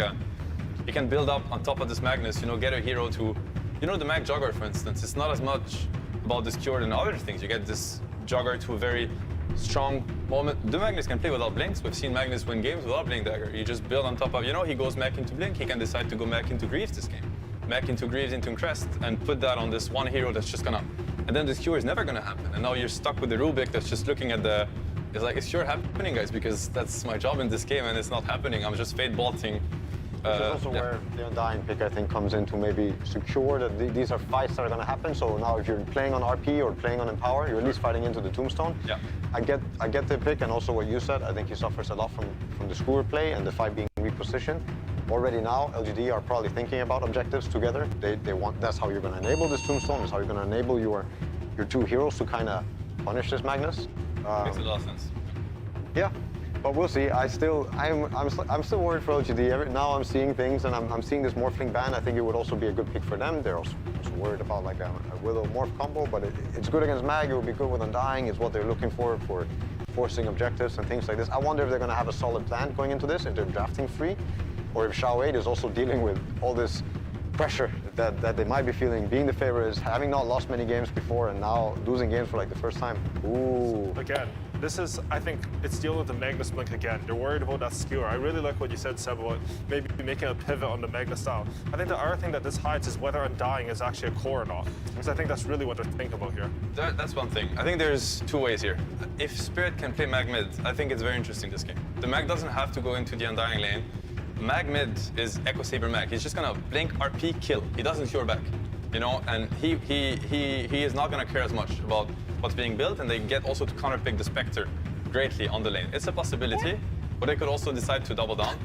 you can build up on top of this Magnus, you know, get a hero to, you know, the Mag Jugger, for instance. It's not as much about this cure than other things. You get this Jugger to a very strong moment. The Magnus can play without blinks. We've seen Magnus win games without Blink Dagger. You just build on top of, you know, he goes back into Blink, he can decide to go back into Greaves this game. Back into Greaves, into Crest, and put that on this one hero that's just gonna, and then this cure is never gonna happen. And now you're stuck with the Rubik that's just looking at the, it's like, it's sure happening, guys, because that's my job in this game and it's not happening. I'm just fate bolting. Which is also where the Undying pick, I think, comes in to maybe secure that these are fights that are going to happen. So now if you're playing on RP or playing on Empower, you're at least fighting into the Tombstone. Yeah. I get the pick, and also what you said. I think he suffers a lot from the Skewer play and the fight being repositioned. Already now, LGD are probably thinking about objectives together. They want, that's how you're going to enable this Tombstone. That's how you're going to enable your two heroes to kind of punish this Magnus. Makes a lot of sense. Yeah. But we'll see. I'm still worried for LGD. Now I'm seeing things, and I'm seeing this Morphling ban. I think it would also be a good pick for them. They're also worried about like a Willow Morph combo, but it's good against Mag. It would be good with Undying. Is what they're looking for forcing objectives and things like this. I wonder if they're going to have a solid plan going into this, if they're drafting free, or if Xiao8 is also dealing with all this pressure that they might be feeling, being the favorites, having not lost many games before, and now losing games for like the first time. Ooh. Again, this is, I think, it's dealing with the Magnus Blink again. They're worried about that skewer. I really like what you said, Seb, about maybe making a pivot on the Magnus style. I think the other thing that this hides is whether Undying is actually a core or not. Because I think that's really what they're thinking about here. That's one thing. I think there's two ways here. If Spirit can play Mag mid, I think it's very interesting, this game. The Mag doesn't have to go into the Undying lane. Mag mid is Echo Saber Mag. He's just gonna blink, RP, kill. He doesn't cure back. you know, and he is not going to care as much about what's being built, and they get also to counterpick the Spectre greatly on the lane. It's a possibility, but they could also decide to double down.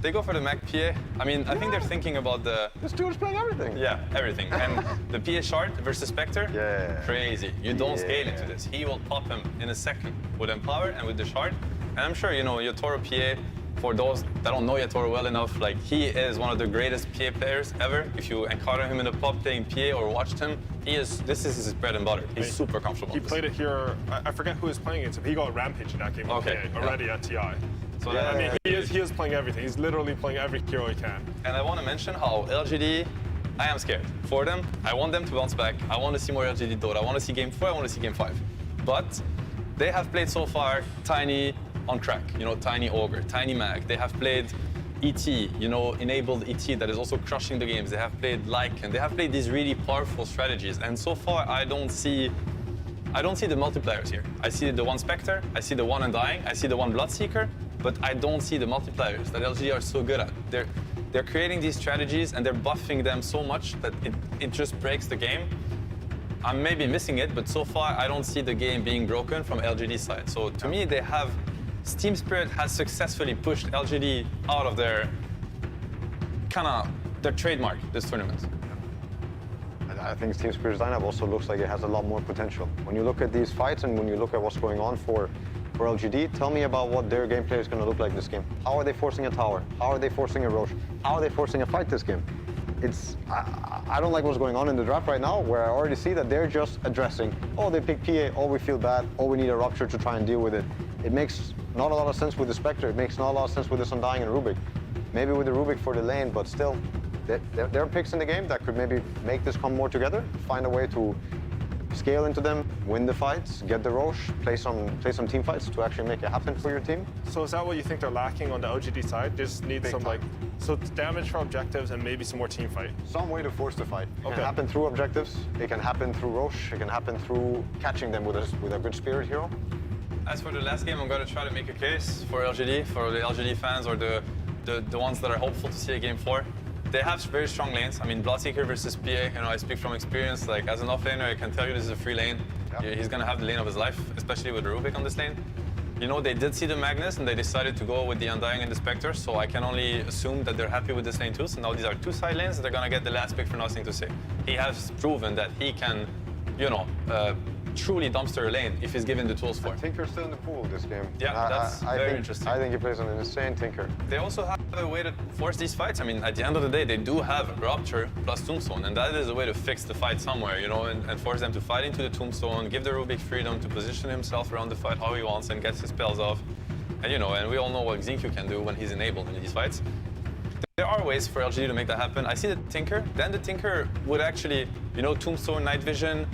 They go for the Mag PA. I mean, I think they're thinking about the... This dude's playing everything. Yeah, everything. And the PA shard versus Spectre, crazy. You don't scale into this. He will pop him in a second with Empower and with the shard. And I'm sure, you know, Yotaro PA, for those that don't know Yotaro well enough, like, he is one of the greatest PA players ever. If you encounter him in the pub playing PA or watched him, this is his bread and butter. He's super comfortable. He played it here, I forget who was playing it, so he got Rampage in that game already at TI. So I mean, he is playing everything. He's literally playing every hero he can. And I want to mention how LGD, I am scared for them. I want them to bounce back. I want to see more LGD Dota. I want to see game 4, I want to see game 5. But they have played so far Tiny on crack, you know, Tiny Ogre, Tiny Mag. They have played ET, you know, enabled ET that is also crushing the games. They have played Lycan. They have played these really powerful strategies. And so far, I don't see the multipliers here. I see the one Spectre, I see the one Undying, I see the one Bloodseeker, but I don't see the multipliers that LGD are so good at. They're creating these strategies and they're buffing them so much that it just breaks the game. I'm maybe missing it, but so far I don't see the game being broken from LGD's side. So to me, Team Spirit has successfully pushed LGD out of their trademark this tournament. I think Team Spirit's lineup also looks like it has a lot more potential. When you look at these fights and when you look at what's going on for LGD, tell me about what their gameplay is going to look like this game. How are they forcing a tower? How are they forcing a Roche? How are they forcing a fight this game? I don't like what's going on in the draft right now, where I already see that they're just addressing, oh, they pick PA, oh, we feel bad, oh, we need a Rupture to try and deal with it. It makes not a lot of sense with the Spectre. It makes not a lot of sense with this Undying and Rubik. Maybe with the Rubik for the lane, but still, there are picks in the game that could maybe make this come more together, find a way to scale into them, win the fights, get the Roche, play some team fights to actually make it happen for your team. So is that what you think they're lacking on the LGD side? They just need some so it's damage for objectives and maybe some more team fight. Some way to force the fight. It can happen through objectives, it can happen through Roche, it can happen through catching them with a good Spirit hero. As for the last game, I'm going to try to make a case for LGD, for the LGD fans or the ones that are hopeful to see a game 4. They have very strong lanes. I mean, Bloodseeker versus PA, you know, I speak from experience. Like, as an offlaner, I can tell you this is a free lane. Yep. He's going to have the lane of his life, especially with Rubik on this lane. You know, they did see the Magnus, and they decided to go with the Undying and the Spectre, so I can only assume that they're happy with this lane too. So now these are 2 side lanes, they're going to get the last pick for nothing to say. He has proven that he can, you know, truly dumpster a lane if he's given the tools for it. Tinker's still in the pool this game. Yeah, that's very interesting. I think he plays an insane Tinker. They also have a way to force these fights. I mean, at the end of the day, they do have Rupture plus Tombstone, and that is a way to fix the fight somewhere, you know, and force them to fight into the Tombstone, give the Rubik freedom to position himself around the fight how he wants and gets his spells off. And, you know, and we all know what Xingqiu can do when he's enabled in these fights. There are ways for LGD to make that happen. I see the Tinker, then the Tinker would actually, you know, Tombstone, Night Vision,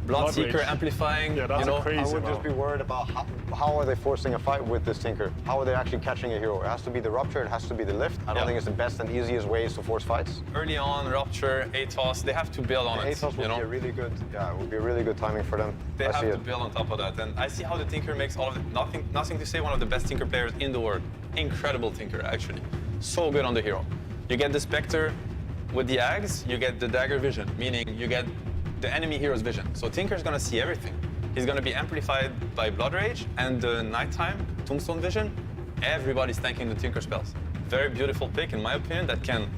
Bloodseeker amplifying, yeah, that's you know. Crazy I would just be worried about how are they forcing a fight with this Tinker? How are they actually catching a hero? It has to be the Rupture, it has to be the Lift. I don't think it's the best and easiest ways to force fights. Early on, Rupture, ATOS, they have to build on it. ATOS would be a really good, it would be a really good timing for them. They have to build on top of that. And I see how the Tinker makes all of it. Nothing to say, one of the best Tinker players in the world. Incredible Tinker, actually. So good on the hero. You get the Spectre with the Ags, you get the Dagger Vision, meaning you get the enemy hero's vision. So Tinker's gonna see everything. He's gonna be amplified by Blood Rage and the nighttime Tombstone Vision. Everybody's tanking the Tinker spells. Very beautiful pick, in my opinion, that can,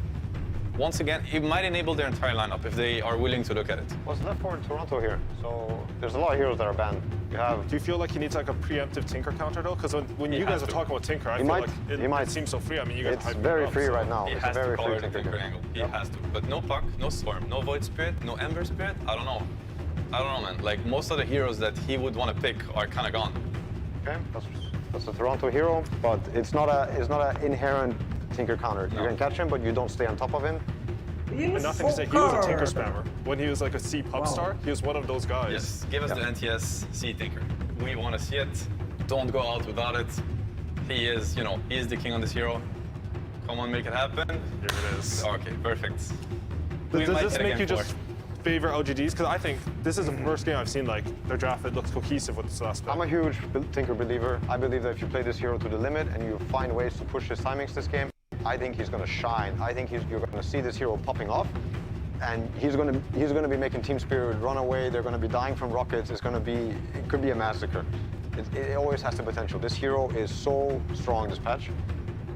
once again, it might enable their entire lineup if they are willing to look at it. What's left for Toronto here? So there's a lot of heroes that are banned. You have. Do you feel like he needs like a preemptive Tinker counter though? Because when you guys are talking about Tinker, I feel like it seems so free. I mean, you guys. It's very free right now. He it's has a very to cover free the Tinker angle. He has to. But no Puck, no Storm, no Void Spirit, no Ember Spirit. I don't know, man. Like most of the heroes that he would want to pick are kind of gone. Okay, that's a Toronto hero, but it's not an inherent Tinker counter. No. You can catch him, but you don't stay on top of him. And nothing to say, he was a Tinker spammer. When he was like a C pub star, he was one of those guys. Yes, give us the NTS C Tinker. We want to see it. Don't go out without it. He is, you know, he is the king on this hero. Come on, make it happen. Here it is. Okay, perfect. Does this make you just favor LGDs? Because I think this is the first game I've seen like their draft that looks cohesive with this last pick. I'm a huge Tinker believer. I believe that if you play this hero to the limit and you find ways to push his timings this game, I think he's going to shine. I think you're going to see this hero popping off. and he's gonna be making Team Spirit run away. They're gonna be dying from rockets. It could be a massacre. It always has the potential. This hero is so strong this patch,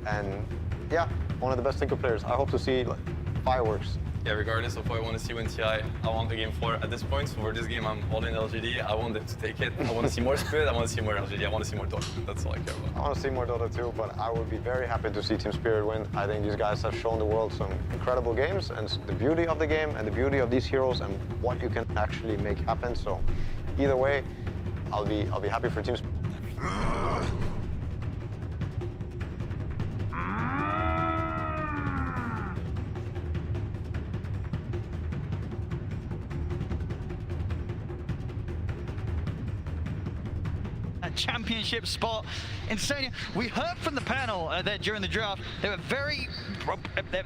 and yeah, one of the best Tinker players. I hope to see like, fireworks. Yeah, regardless of what I want to see with TI, I want the game 4 at this point. So for this game, I'm all in LGD. I want them to take it. I want to see more Spirit. I want to see more LGD. I want to see more Dota. That's all I care about. I want to see more Dota too, but I would be very happy to see Team Spirit win. I think these guys have shown the world some incredible games, and the beauty of the game and the beauty of these heroes and what you can actually make happen. So either way, I'll be happy for Team Spirit. Championship spot. Insania, we heard from the panel there during the draft, they were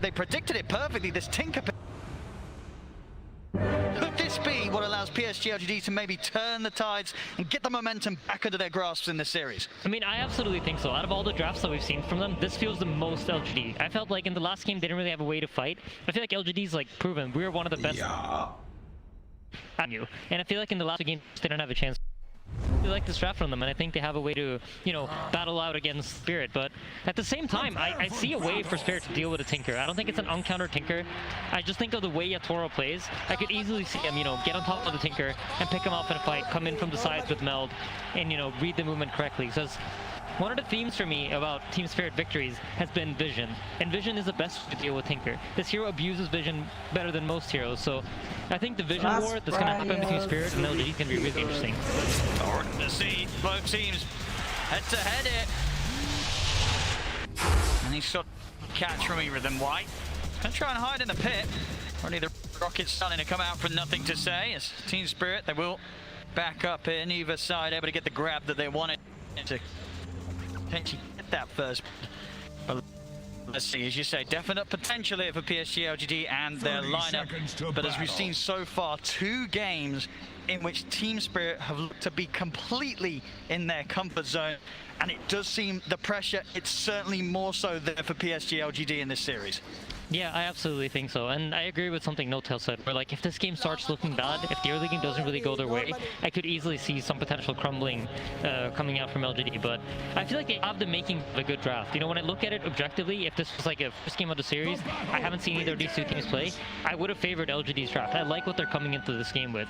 they predicted it perfectly, this Tinker. Could this be what allows PSG LGD to maybe turn the tides and get the momentum back under their grasps in this series? I mean, I absolutely think so. Out of all the drafts that we've seen from them, this feels the most LGD. I felt like in the last game, they didn't really have a way to fight. I feel like LGD's like proven we're one of the best. Yeah. And I feel like in the last game, they didn't have a chance. I like this draft from them, and I think they have a way to, you know, battle out against Spirit. But at the same time, I see a way for Spirit to deal with a Tinker. I don't think it's an uncountered Tinker. I just think of the way Yatoro plays. I could easily see him, you know, get on top of the Tinker and pick him off in a fight, come in from the sides with Meld, and, you know, read the movement correctly. Because one of the themes for me about Team Spirit victories has been Vision. And Vision is the best to deal with Tinker. This hero abuses Vision better than most heroes, so I think the Vision war that's going to happen between Spirit and LGD is going to be really interesting. Important to see both teams head-to-head it. And he's got a catch from either of them. White gonna try and hide in the pit. Already the rocket's starting to come out for nothing to say. As Team Spirit, they will back up in either side, able to get the grab that they wanted to potentially get that first. But let's see, as you say, definite potential here for PSG LGD and their lineup. But as we've seen so far, 2 games in which Team Spirit have looked to be completely in their comfort zone. And it does seem the pressure, it's certainly more so there for PSG LGD in this series. Yeah, I absolutely think so, and I agree with something NoTail said, where like if this game starts looking bad, if the early game doesn't really go their way, I could easily see some potential crumbling coming out from LGD, but I feel like they have the making of a good draft. You know, when I look at it objectively, if this was like a first game of the series, I haven't seen either of these 2 teams play, I would have favored LGD's draft. I like what they're coming into this game with.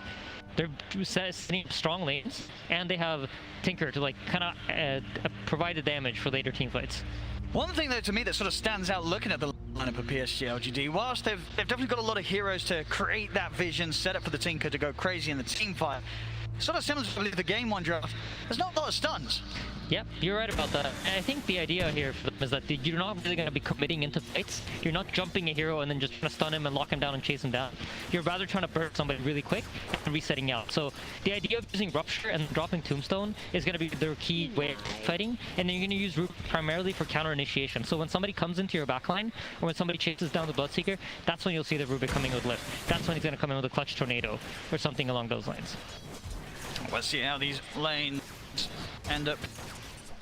They're setting up strong lanes, and they have Tinker to like kind of provide the damage for later team fights. One thing though to me that sort of stands out looking at the lineup of PSG LGD, whilst they've definitely got a lot of heroes to create that vision, set up for the Tinker to go crazy in the team fight, sort of similar to the game 1 draft, there's not a lot of stuns. Yep, you're right about that. And I think the idea here for them is that you're not really going to be committing into fights. You're not jumping a hero and then just trying to stun him and lock him down and chase him down. You're rather trying to burn somebody really quick and resetting out. So the idea of using Rupture and dropping Tombstone is going to be their key way of fighting. And then you're going to use Rubik primarily for counter initiation. So when somebody comes into your backline, or when somebody chases down the Bloodseeker, that's when you'll see the Rubik coming with lift. That's when he's going to come in with a clutch tornado or something along those lines. Let's see how these lanes end up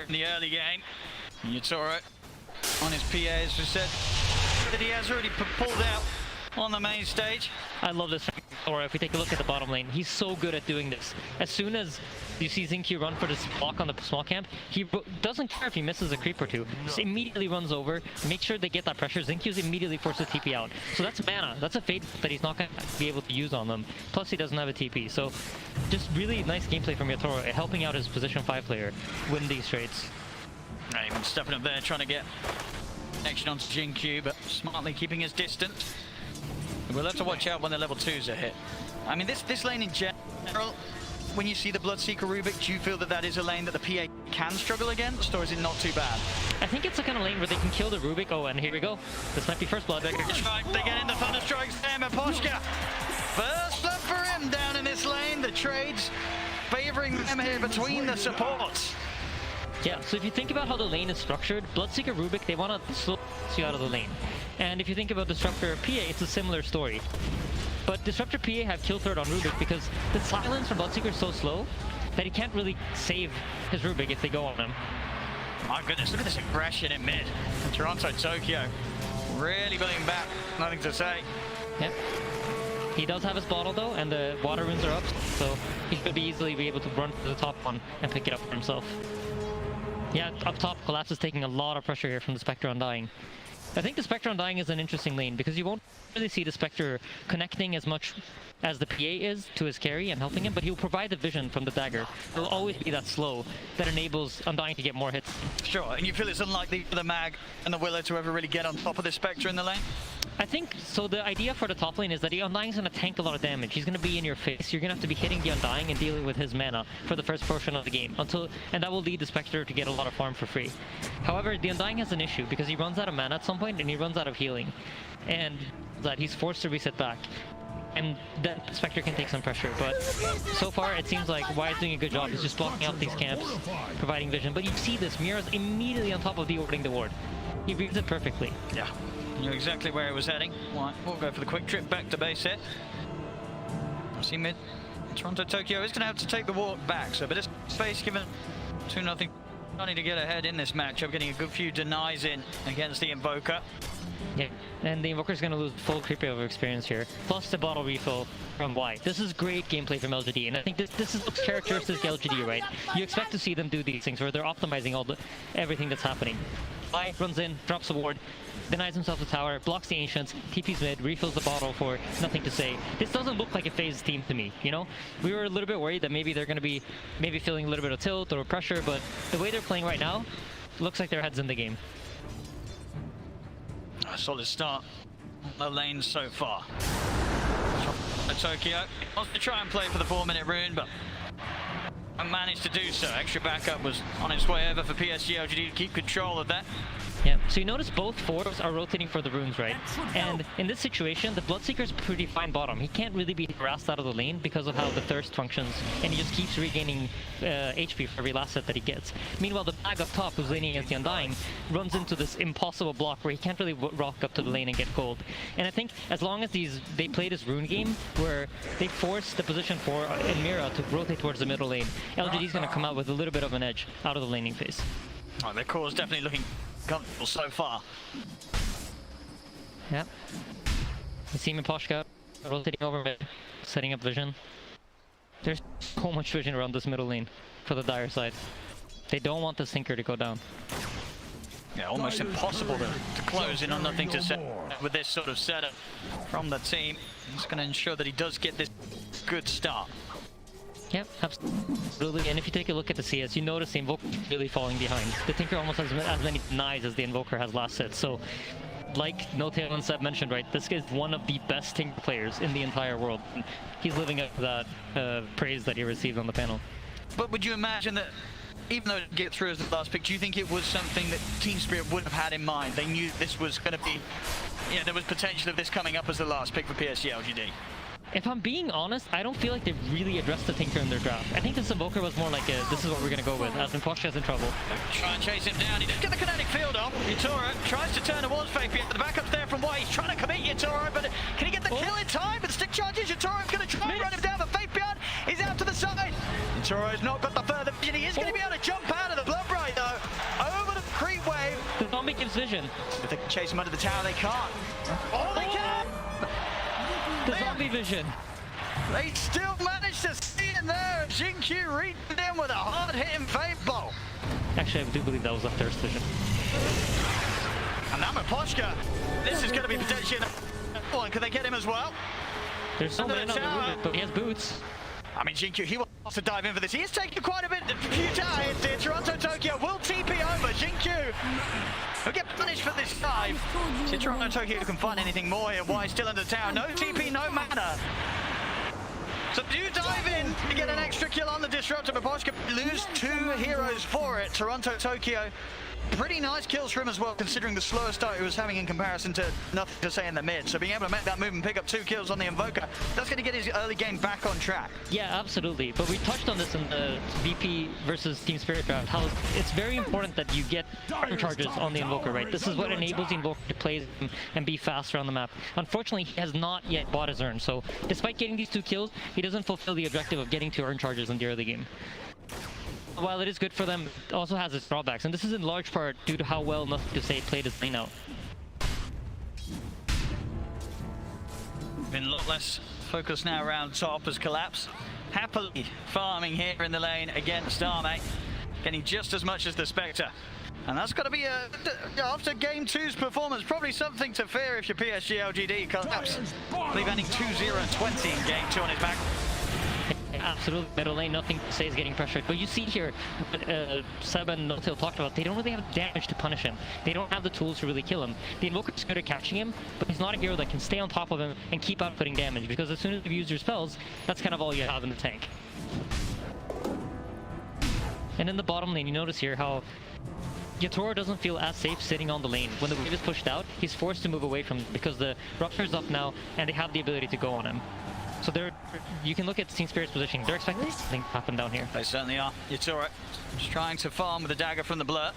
in the early game. Yatoro on his PA, as we said, that he has already pulled out on the main stage. I love this. Or if we take a look at the bottom lane, he's so good at doing this. As soon as you see XinQ run for this block on the small camp, he doesn't care if he misses a creep or 2. Just immediately runs over, make sure they get that pressure. XinQ's immediately forced to TP out. So that's mana. That's a fate that he's not going to be able to use on them. Plus he doesn't have a TP. So just really nice gameplay from Yatoro, helping out his position 5 player win these trades. Not even stepping up there, trying to get connection onto XinQ, but smartly keeping his distance. We'll have to watch out when the level 2s are hit. I mean, this lane in general, when you see the Bloodseeker Rubik, do you feel that that is a lane that the PA can struggle against, or is it not too bad? I think it's the kind of lane where they can kill the Rubik. Oh, and here we go. This might be first blood. They get into Thunderstrikes there, Miposhka. First blood for him down in this lane. The trades favoring them here between the supports. Yeah, so if you think about how the lane is structured, Bloodseeker Rubik, they want to slow you out of the lane. And if you think about Disruptor PA, it's a similar story. But Disruptor PA have kill threat on Rubik because the silence from Bloodseeker is so slow that he can't really save his Rubik if they go on him. My goodness, look at this aggression in mid. Toronto Tokyo really pulling back, nothing to say. Yep. He does have his bottle though, and the water runes are up, so he should easily be able to run to the top one and pick it up for himself. Yeah, up top, Collapse is taking a lot of pressure here from the Spectre Undying. I think the Spectre Undying is an interesting lane because you won't really see the Spectre connecting as much as the PA is to his carry and helping him, but he'll provide the vision from the dagger. It'll always be that slow that enables Undying to get more hits. Sure, and you feel it's unlikely for the Mag and the Willow to ever really get on top of the Spectre in the lane? I think, so the idea for the top lane is that the Undying's going to tank a lot of damage. He's going to be in your face. You're going to have to be hitting the Undying and dealing with his mana for the first portion of the game, and that will lead the Spectre to get a lot of farm for free. However, the Undying has an issue because he runs out of mana at some point and he runs out of healing. And that he's forced to reset back. And then Spectre can take some pressure, but so far it seems like Wyatt's doing a good job. He's just blocking out these camps, providing vision. But you see this, Mira's immediately on top of deordering the ward. He reads it perfectly. Yeah, knew exactly where it was heading. Right, we'll go for the quick trip back to base here. See mid, Toronto Tokyo is going to have to take the walk back, so a bit of space given 2-0. Starting to get ahead in this matchup, getting a good few denies in against the Invoker. Yeah, and the Invoker's going to lose full creep over experience here, plus the bottle refill from Wyatt. This is great gameplay from LGD, and I think this is characteristic of LGD, right? You expect to see them do these things where they're optimizing everything that's happening. Wyatt runs in, drops a ward, denies himself the tower, blocks the Ancients, TP's mid, refills the bottle for nothing to say. This doesn't look like a phase team to me, you know? We were a little bit worried that maybe they're going to be feeling a little bit of tilt or pressure, but the way they're playing right now, looks like their head's in the game. A solid start on the lane so far. Tokyo wants to try and play for the 4-minute rune, but managed to do so. Extra backup was on its way over for PSG LGD to keep control of that. Yeah, so you notice both fours are rotating for the runes, right? And in this situation, the Bloodseeker's pretty fine bottom. He can't really be harassed out of the lane because of how the Thirst functions, and he just keeps regaining HP for every last set that he gets. Meanwhile, the Mag up top, who's laning against the Undying, runs into this impossible block where he can't really rock up to the lane and get gold. And I think as long as they play this rune game, where they force the position for Mira to rotate towards the middle lane, LGD's going to come out with a little bit of an edge out of the laning phase. Right, their core is definitely looking comfortable so far. Yep. You see Miposhka rotating over mid, setting up vision. There's so much vision around this middle lane for the Dire side. They don't want the Sinker to go down. Yeah, almost impossible to close in on nothing to set with this sort of setup from the team. It's going to ensure that he does get this good start. Yep, absolutely. And if you take a look at the CS, you notice the Invoker really falling behind. The Tinker almost has as many denies as the Invoker has last set. So, like Notail and Seb mentioned, right, this guy's one of the best Tinker players in the entire world. He's living up to that praise that he received on the panel. But would you imagine that, even though it didn't get through as the last pick, do you think it was something that Team Spirit would have had in mind? They knew this was going to be, there was potential of this coming up as the last pick for PSG LGD. If I'm being honest, I don't feel like they really addressed the Tinker in their draft. I think this Invoker was more like this is what we're going to go with, as Miposhka's in trouble. Try and chase him down. He doesn't get the kinetic field off. Yutoro tries to turn towards Fabian. The backup's there from White. He's trying to commit Yutoro, but can he get the kill in time? But stick charges. Yutoro's going to try and run him down, but Fabian is out to the side. Yutoro's not got the further vision. He is going to be able to jump out of the blood right though. Over the creep wave. The zombie gives vision. If they can chase him under the tower, they can't. Oh, they can! The zombie vision. They still managed to see it there. Jinkyu reached in with a hard-hitting Fate Bolt. Actually, I do believe that was a Thirst vision. And now Miposhka. This is going to be potentially one. Can they get him as well? There's so many on the roof, but he has boots. I mean, Jinkyu, he wants to dive in for this. He is taking quite a bit of futile here. Toronto Tokyo will TP over. Jinkyu will get punished for this dive. See, Toronto Tokyo can find anything more here. Why still under the tower? No TP, no mana. So do dive in to get an extra kill on the Disruptor. Miposhka lose 2 heroes for it. Toronto Tokyo, pretty nice kills for him as well, considering the slower start he was having in comparison to nothing to say in the mid. So being able to make that move and pick up 2 kills on the Invoker, that's going to get his early game back on track. Yeah, absolutely. But we touched on this in the VP versus Team Spirit draft, how it's very important that you get burn charges on the Invoker, right? This is what enables the Invoker to play and be faster on the map. Unfortunately, he has not yet bought his Urn, so despite getting these 2 kills, he doesn't fulfill the objective of getting to Urn charges in the early game. While it is good for them, it also has its drawbacks, and this is in large part due to how well Nothing to Say played his lane out. Been a lot less Focus now around top as Collapse happily farming here in the lane against Arme, getting just as much as the Spectre. And that's got to be, after Game 2's performance, probably something to fear if you're PSG LGD. Collapse, I believe ending 2-0-20 in Game 2 on his back. Absolutely, middle lane, nothing to say is getting pressured. But you see here, Seb and Notil talked about, they don't really have damage to punish him. They don't have the tools to really kill him. The Invoker's good at catching him, but he's not a hero that can stay on top of him and keep outputting damage, because as soon as you use your spells, that's kind of all you have in the tank. And in the bottom lane, you notice here how Yatoro doesn't feel as safe sitting on the lane. When the wave is pushed out, he's forced to move away from it because the Rupture's up now and they have the ability to go on him. So you can look at Team Spirit's positioning. They're expecting something to happen down here. They certainly are. Yatoro just trying to farm with a dagger from the Blur.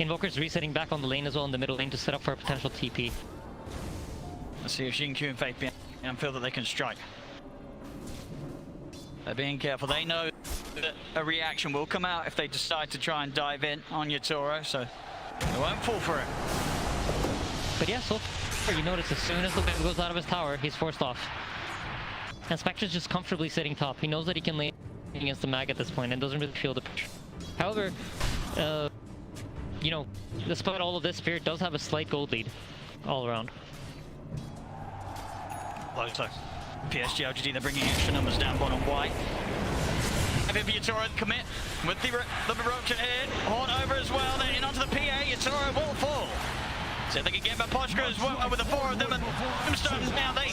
Invoker's resetting back on the lane as well in the middle lane to set up for a potential TP. Let's see if Xingqiu and Faith feel that they can strike. They're being careful. They know that a reaction will come out if they decide to try and dive in on Yatoro, so they won't fall for it. But yeah, so far you notice as soon as the wave goes out of his tower, he's forced off. And Spectre's just comfortably sitting top. He knows that he can lane against the mag at this point and doesn't really feel the pressure. However, you know, despite all of this, Spirit does have a slight gold lead all around. So PSG LGD, they're bringing extra numbers down bottom white. Yatoro commit with the Rupture hit. Horn over as well, then in onto the PA. Yatoro will fall. So they can get Maposhka as well with the four of them, and Tombstone now they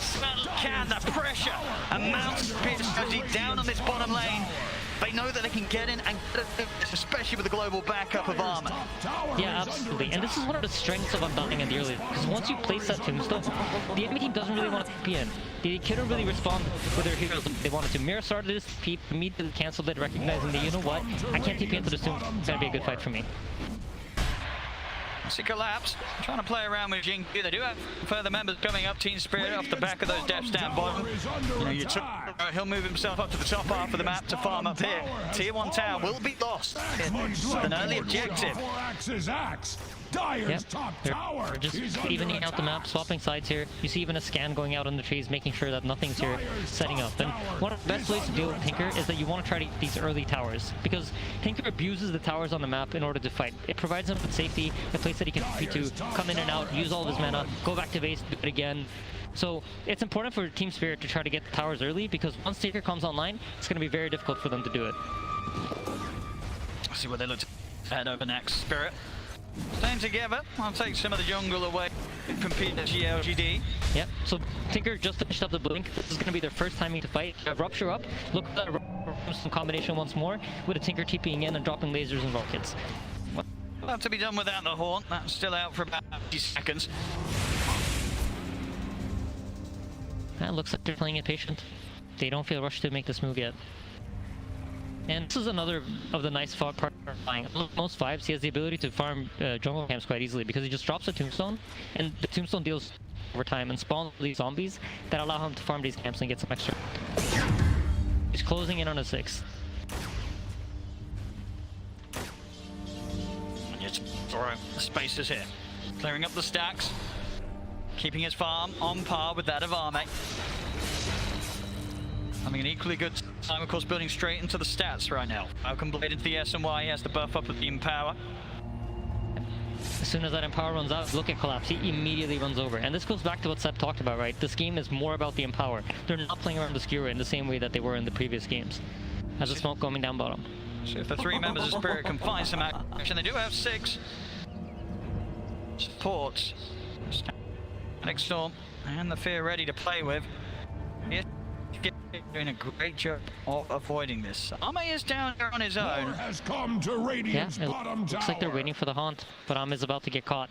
can the pressure amounts PSG down on this bottom lane. They know that they can get in and get it, especially with the global backup of Armor. Yeah, absolutely. And this is one of the strengths of Undying in the early, because once you place that Tombstone, the enemy team doesn't really want to TP in. They couldn't really respond with their heroes if they wanted to. Mirror started this TP, immediately canceled it, recognizing that, you know what, I can't TP into this Tombstone. It's going to be a good fight for me. See Collapse trying to play around with Xingqiu. They do have further members coming up. Team Spirit off the back of those depths down bottom. You know, he'll move himself up to the top half of the map to farm up here. Tier 1 tower will be lost. An early objective. Yep, they're just evening out the map, swapping sides here. You see even a scan going out on the trees, making sure that nothing's here setting up. And one of the best ways to deal with Tinker is that you want to try to get these early towers, because Tinker abuses the towers on the map in order to fight. It provides him with safety, a place that he can free to come in and out, use all of his mana, go back to base, do it again. So it's important for Team Spirit to try to get the towers early, because once Tinker comes online, it's going to be very difficult for them to do it. Let's see what they look to head over next. Spirit staying together. I'll take some of the jungle away from PSG LGD. Yep, so Tinker just finished up the blink. This is going to be their first timing to fight. You have Rupture up. Look at that some combination once more with a Tinker TPing in and dropping lasers and rockets. Will have to be done without the Horn. That's still out for about 50 seconds. It looks like they're playing it patient. They don't feel rushed to make this move yet. And this is another of the nice part of flying. Most 5s, he has the ability to farm jungle camps quite easily, because he just drops a Tombstone, and the Tombstone deals over time and spawns these zombies that allow him to farm these camps and get some extra. He's closing in on a 6. The space is here. Clearing up the stacks. Keeping his farm on par with that of Arme. Having an equally good time, of course, building straight into the stats right now. Falcon Blade into the SNY, he has the buff up with the Empower. As soon as that Empower runs out, look at Collapse, he immediately runs over. And this goes back to what Seb talked about, right? This game is more about the Empower. They're not playing around the Skewer in the same way that they were in the previous games. As a smoke coming down bottom. So if the 3 members of Spirit can find some action, they do have 6 supports. Static Storm and the Fear ready to play with. He's doing a great job of avoiding this. Arme is down here on his own. Has come to Radiant's bottom looks like they're waiting for the haunt, but Arme is about to get caught.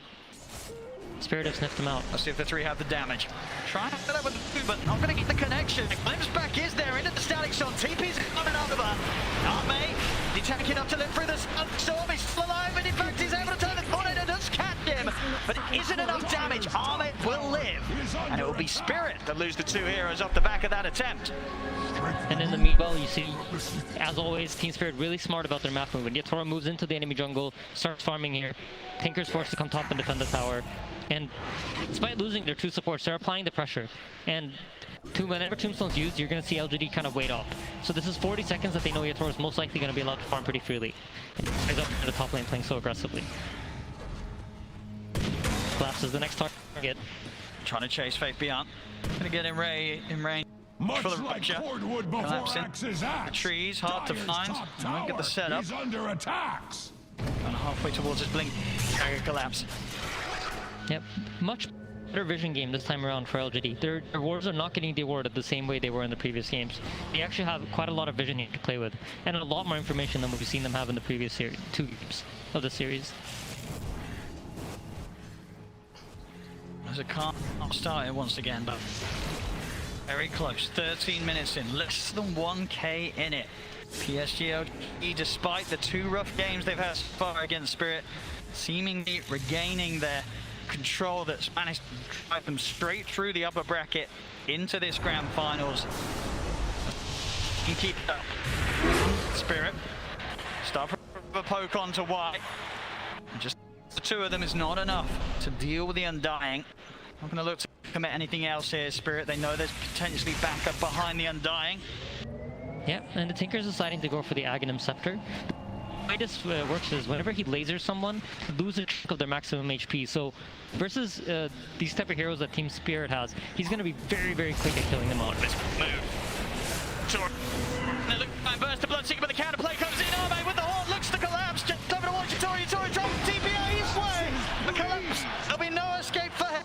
Spirit have sniffed him out. Let's see if the 3 have the damage. Trying to set up with the 2, but not going to get the connection. Glimpse back is there into the Static Storm. TP's coming over. Arme, he's taking up to live through the storm. He's still alive, and in fact, he's able to turn the corner and does catch him. But it isn't enough damage. Arme will live. And it will be Spirit that lose the 2 heroes off the back of that attempt. And in the meanwhile, you see, as always, Team Spirit really smart about their map movement. Yatoro moves into the enemy jungle, starts farming here. Tinker's forced to come top and defend the tower. And despite losing their 2 supports, they're applying the pressure. And whenever Tombstone's used, you're going to see LGD kind of wait up. So this is 40 seconds that they know Yatoro is most likely going to be allowed to farm pretty freely. And he's up to the top lane playing so aggressively. Collapse is the next target. Trying to chase Faith Beyond. Gonna get in range for the rupture. Collapsing. The trees, hard to find. Won't get the setup. He's under attacks. And halfway towards his blink. Collapse. Yep, much better vision game this time around for LGD. Their wards are not getting dewarded the same way they were in the previous games. They actually have quite a lot of vision here to play with, and a lot more information than what we've seen them have in the previous 2 games of the series. There's a calm start here once again, but very close. 13 minutes in, less than 1k in it. PSG, despite the 2 rough games they've had so far against Spirit, seemingly regaining their control that's managed to drive them straight through the upper bracket into this grand finals. And keep it up. Spirit, start from a poke onto White. Just the 2 of them is not enough to deal with the Undying. Not going to look to commit anything else here, Spirit. They know there's potentially backup behind the Undying. Yeah, and the Tinker's deciding to go for the Aghanim Scepter. The way this works is whenever he lasers someone, he loses a chunk of their maximum HP. So versus these type of heroes that Team Spirit has, he's going to be very, very quick at killing them all. Let's move. Sure. Burst of Bloodseeker, but the counterplay comes in. Arme with the horn looks to collapse. Just over to watch Tori drop TPA his way. The collapse. There'll be no escape for him.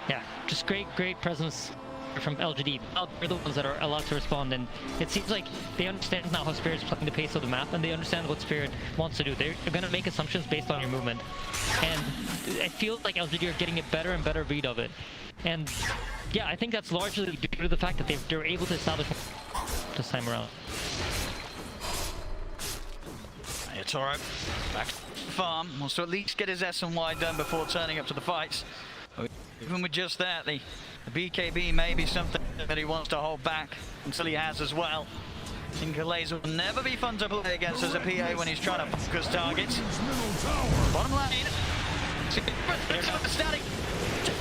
Yeah, just great presence from LGD. They're the ones that are allowed to respond, and it seems like they understand now how Spirit's playing the pace of the map, and they understand what Spirit wants to do. They're going to make assumptions based on your movement, and I feel like LGD are getting a better and better read of it. And yeah, I think that's largely due to the fact that they're able to establish this time around. Yatoro back to the farm, wants to at least get his S&Y done before turning up to the fights. Even with just that, the BKB may be something that he wants to hold back until he has as well. Tinker Laser will never be fun to play against as a PA when he's trying to focus targets. Bottom lane. Static.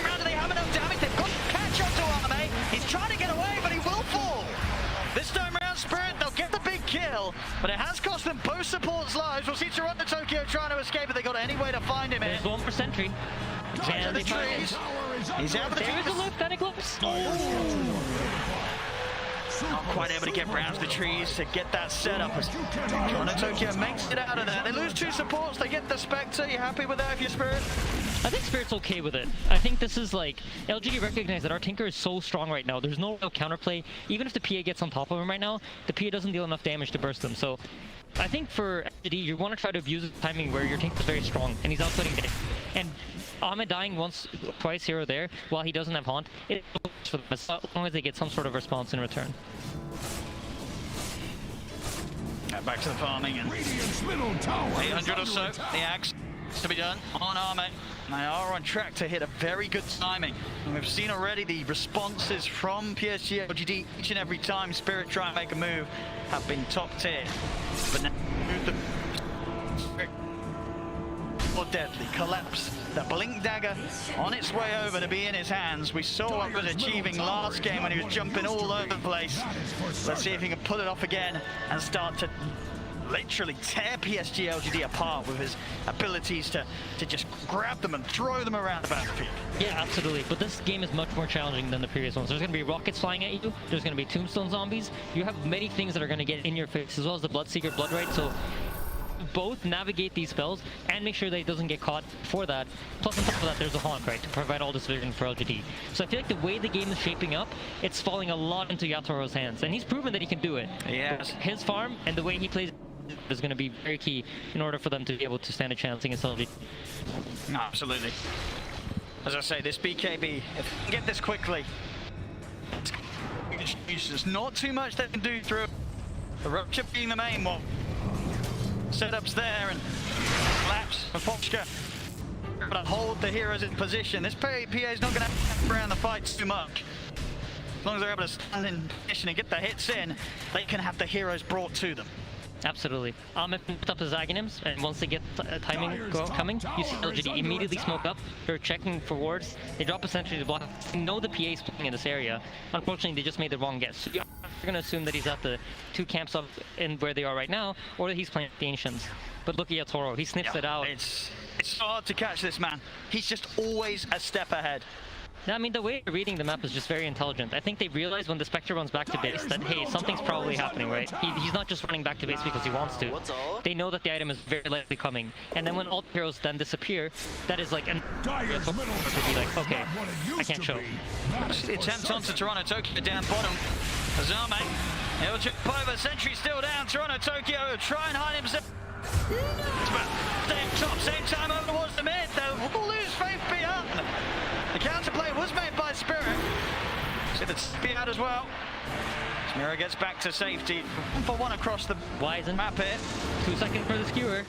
Around, do they have enough damage? They've got to catch up to Arme. He's trying to get away, but he will fall. This time around, Spirit, they'll get the big kill, but it has cost them both supports' lives. We'll see Toronto Tokyo trying to escape, but they got any way to find him here. There's 1 for Sentry. And the trees. He's out of the trees. Not quite able to get round to the trees to get that setup. Toronto Tokyo makes it out of there. They lose 2 supports. They get the Spectre. You happy with that if you're Spirit? I think Spirit's okay with it. I think this is like, LGD recognize that our Tinker is so strong right now. There's no real counterplay. Even if the PA gets on top of him right now, the PA doesn't deal enough damage to burst them. So I think for LGD, you want to try to abuse the timing where your Tinker is very strong and he's outputting it. And Ahmed dying twice here or there while he doesn't have Haunt, it works for them as long as they get some sort of response in return. Back to the farming and 800 or so. The axe to be done on Arme. They are on track to hit a very good timing. And we've seen already the responses from PSG LGD each and every time Spirit try and make a move have been top tier. But now the more deadly collapse. The Blink Dagger on its way over to be in his hands. We saw what he was achieving last game when he was jumping all over the place. Let's see if he can pull it off again and start to literally tear PSG LGD apart with his abilities to just grab them and throw them around the battlefield. Yeah, absolutely. But this game is much more challenging than the previous ones. There's going to be rockets flying at you. There's going to be Tombstone zombies. You have many things that are going to get in your face, as well as the Bloodseeker Bloodright. So both navigate these spells and make sure that it doesn't get caught for that. Plus on top of that, there's a Haunt, right, to provide all this vision for LGD. So I feel like the way the game is shaping up, it's falling a lot into Yatoro's hands. And he's proven that he can do it. Yes. His farm and the way he plays is going to be very key in order for them to be able to stand a chance against LGD. No, absolutely. As I say, this BKB, if we can get this quickly, there's not too much they can do through the Rupture being the main one. Setups there and collapse for Pochka. able to hold the heroes in position. This PA is not going to have around the fight too much. As long as they're able to stand in position and get the hits in, they can have the heroes brought to them. Absolutely. Put up his Aghanims, and once they get timing coming, you see LGD immediately smoke up. They're checking for wards. They drop a sentry to block. They know the PA is playing in this area. Unfortunately, they just made the wrong guess. So you're going to assume that he's at the 2 camps up in where they are right now, or that he's playing the Ancients. But look at Yatoro. He sniffs it out. It's so hard to catch this man. He's just always a step ahead. I mean, the way they're reading the map is just very intelligent. I think they realize when the Spectre runs back to base that, hey, something's probably happening, right? He's not just running back to base because he wants to. They know that the item is very likely coming. And then when all heroes then disappear, that is like, to be like, okay, I can't show. The attempt onto Toronto Tokyo down bottom. Azame, he'll jump over, Sentry still down. Toronto Tokyo try and hide himself. Same top, same time over towards the mid. They'll lose faith beyond. The counterplay was made by Spirit. See the speed out as well. Mira gets back to safety. 1 for 1 across the map here. 2 seconds for the skewer.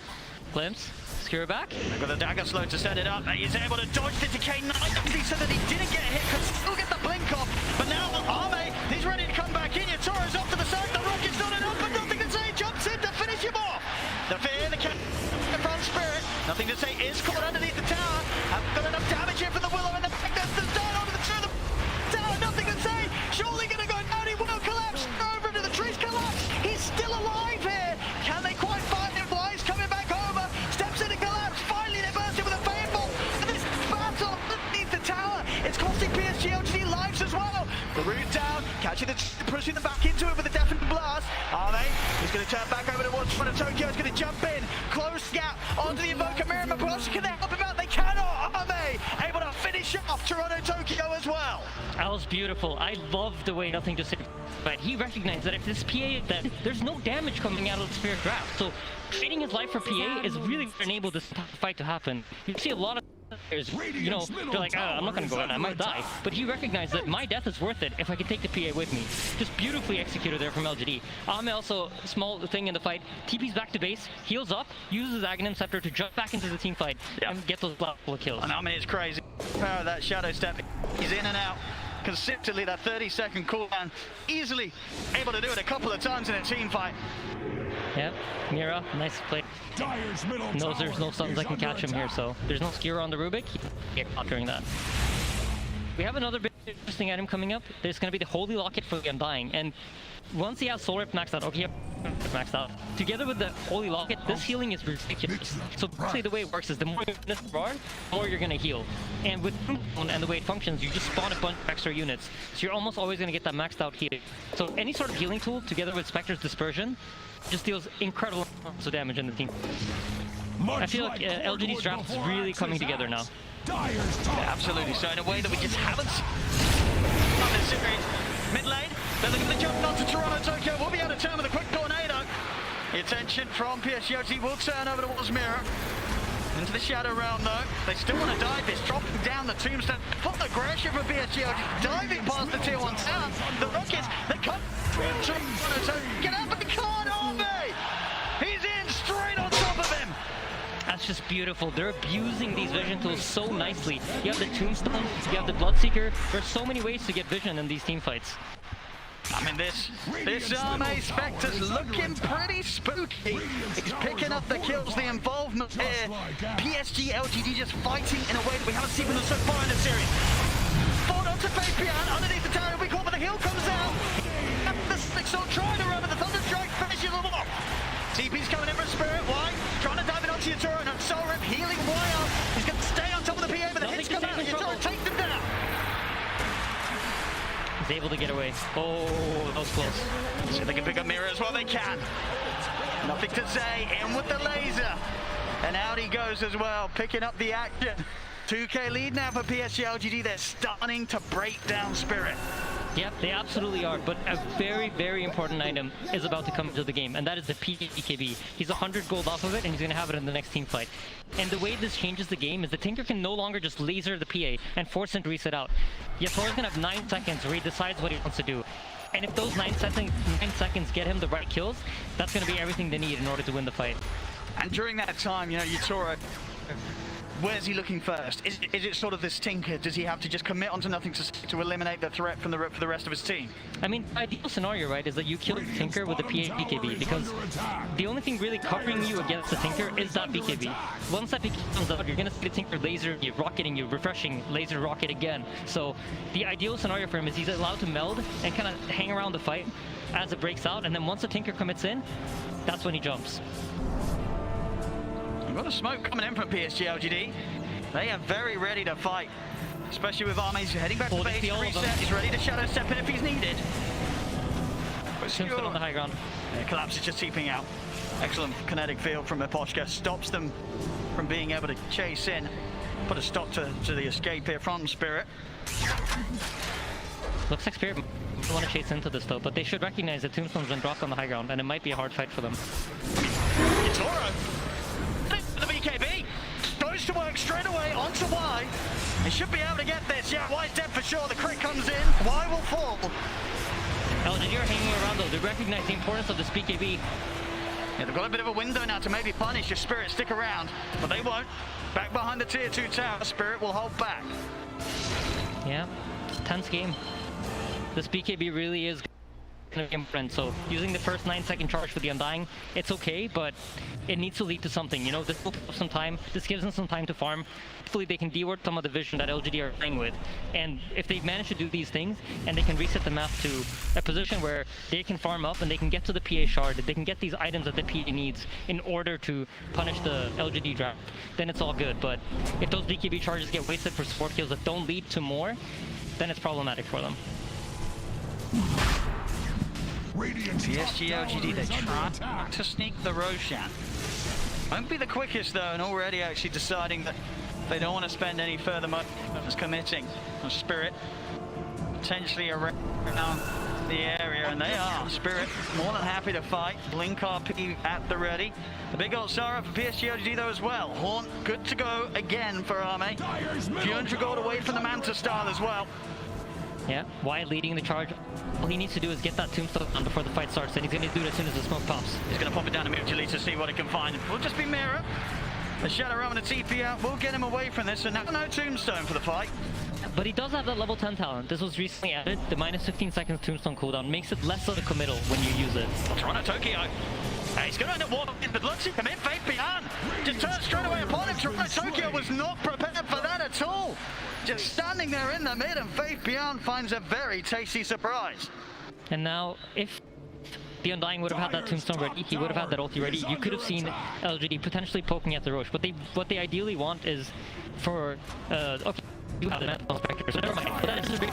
Glimpse. Skewer back. They've got the dagger slow to set it up. He's able to dodge the decay 9. He said that he didn't get hit, could still get the blink off. But now Arme, he's ready to come back in. Yatoro's off to the side. The rocket's not enough, but nothing to say. Jumps in to finish him off. The fear, the from Spirit. Nothing to say is caught underneath the tower. Haven't got enough damage here from the Willow, and the fact that's the down over the tower. Nothing to say. Surely going to go down. He will collapse. Over into the trees. Collapse. He's still alive here. Can they quite find him? Wise coming back over. Steps in and collapse. Finally, they burst him with a Fable. And this battle underneath the tower. It's costing PSG LGD lives as well. The route down. Catching the pushing them back into it with a deafening blast. Are they? He's going to turn back over towards Toronto Tokyo. He's going to jump in. Close gap onto the Invoker Mirror. Can they help him out? They cannot. Are they able to finish off Toronto Tokyo as well? That was beautiful. I love the way Nothing to Say. But he recognized that if this PA is dead, there's no damage coming out of the Spirit Draft. So trading his life for PA is really what enabled this fight to happen. You see a lot of players, you know, they're like, I'm not going to go in, I might die. But he recognized that my death is worth it if I can take the PA with me. Just beautifully executed there from LGD. Ame also, small thing in the fight, TP's back to base, heals up, uses Aghanim Scepter to jump back into the team fight and get those couple of kills. And Ame is crazy. Power of that Shadow Step. He's in and out. Consistently, that 30-second cooldown. Easily able to do it a couple of times in a team fight. Yep, Mira, nice play. Knows there's no stuns that can catch him here, so there's no skewer on the Rubik. Get caught during that. We have another bit interesting item coming up. There's going to be the Holy Locket for the Undying, and once he has Soul Rip maxed out, okay, maxed out, together with the Holy Locket, this healing is ridiculous. So basically the way it works is the more units there are, the more you're going to heal. And with and the way it functions, you just spawn a bunch of extra units. So you're almost always going to get that maxed out heal. So any sort of healing tool, together with Spectre's Dispersion, just deals incredible amounts of damage in the team. I feel like LGD's draft is really coming together now. Yeah, absolutely. So in a way that we just haven't seen on this series. Mid lane, they're looking to jump onto Toronto Tokyo. We'll be able to turn with a quick tornado. The attention from PSG LGD will turn over towards Mira. Into the Shadow Realm though. They still want to dive this, dropping down the tombstone. Full aggression from PSG LGD, diving past the tier 1 town. The Rockets, they come to get up, but they can't, Arme! He's in straight on top of him. That's just beautiful. They're abusing these vision tools so nicely. You have the Tombstone, you have the Bloodseeker. There's so many ways to get vision in these team fights. I mean, this Arme Spectre's looking pretty spooky. He's picking up the kills, the involvement here. PSG LGD just fighting in a way that we haven't seen from them so far in the series. Fought onto Faith Beyond, underneath the tower, we call, but the hill comes out. The Sixel trying to run, but the Thunder Strike finishes them off. TP's coming in for Spirit, why? Trying to dive it onto Yatoro, and Soul Rip healing way up. He's going to stay on top of the PA, but the hits come out, and Yatoro takes them down. He's able to get away. Oh, that was close. See if they can pick up Mira as well, they can. Nothing to say, in with the laser. And out he goes as well, picking up the action. 2K lead now for PSG LGD. They're starting to break down Spirit. Yep, they absolutely are, but a very, very important item is about to come into the game, and that is the PKB. He's 100 gold off of it, and he's going to have it in the next team fight. And the way this changes the game is the Tinker can no longer just laser the PA and force him to reset out. Yatoro's going to have 9 seconds where he decides what he wants to do. And if those 9 seconds get him the right kills, that's going to be everything they need in order to win the fight. And during that time, you know, Yatoro Where's he looking first? Is it sort of this Tinker? Does he have to just commit onto nothing to eliminate the threat from for the rest of his team? I mean, ideal scenario, right, is that you kill the Tinker with the PA BKB, because the only thing really covering you against the Tinker is that BKB. Once that BKB comes out, you're gonna see the Tinker laser you, rocketing you, refreshing, laser rocket again. So the ideal scenario for him is he's allowed to meld and kind of hang around the fight as it breaks out, and then once the Tinker commits in, that's when he jumps. We've got a smoke coming in from PSG LGD. They are very ready to fight, especially with Arme heading back to base to reset. He's ready to shadow step in if he's needed. Tombstone on the high ground. Collapse is just seeping out. Excellent kinetic field from Miposhka. Stops them from being able to chase in. Put a stop to the escape here from Spirit. Looks like Spirit want to chase into this though, but they should recognize that Tombstone's been dropped on the high ground, and it might be a hard fight for them. It's Oro. The BKB goes to work straight away onto Y. They should be able to get this. Yeah, Y's dead for sure. The crit comes in. Y will fall. LGD are hanging around though. They recognize the importance of this BKB. Yeah, they've got a bit of a window now to maybe punish if Spirit stick around, but they won't. Back behind the tier 2 tower, Spirit will hold back. Yeah, tense game. This BKB really is going to be important. So using the first 9-second charge for the Undying, it's okay, but it needs to lead to something. You know, this will have some time. This gives them some time to farm. Hopefully they can deward some of the vision that LGD are playing with. And if they manage to do these things, and they can reset the map to a position where they can farm up and they can get to the PA shard, they can get these items that the PA needs in order to punish the LGD draft, then it's all good. But if those BKB charges get wasted for support kills that don't lead to more, then it's problematic for them. PSG LGD, they try to sneak the Roshan. Won't be the quickest though, and already actually deciding that they don't want to spend any further money committing. Spirit potentially around the area, and they are. Spirit more than happy to fight. Blink RP at the ready. The big old Sarah for PSG LGD though as well. Horn good to go again for Arme. Fjundra got away from the Manta style as well. Yeah, Y leading the charge. All he needs to do is get that Tombstone on before the fight starts, and he's going to do it as soon as the smoke pops. He's going to pop it down immediately to see what he can find. Will just be Mira. The Shadow Realm and the TP out will get him away from this, and now no Tombstone for the fight. But he does have that level 10 talent. This was recently added. The minus 15 seconds Tombstone cooldown makes it less of a committal when you use it. Toronto Tokyo. He's going to end up walking, but looks like commit Faith Beyond. Just turns straight away upon him. Toronto Tokyo was not prepared for that at all. Just standing there in the mid, and Faith Beyond finds a very tasty surprise. And now, if the Undying would have had that Tombstone ready, he would have had that ulti ready, you could have seen LGD potentially poking at the Roche. What they ideally want is for okay, you have the Mantle Inspector, so never mind. But that is a big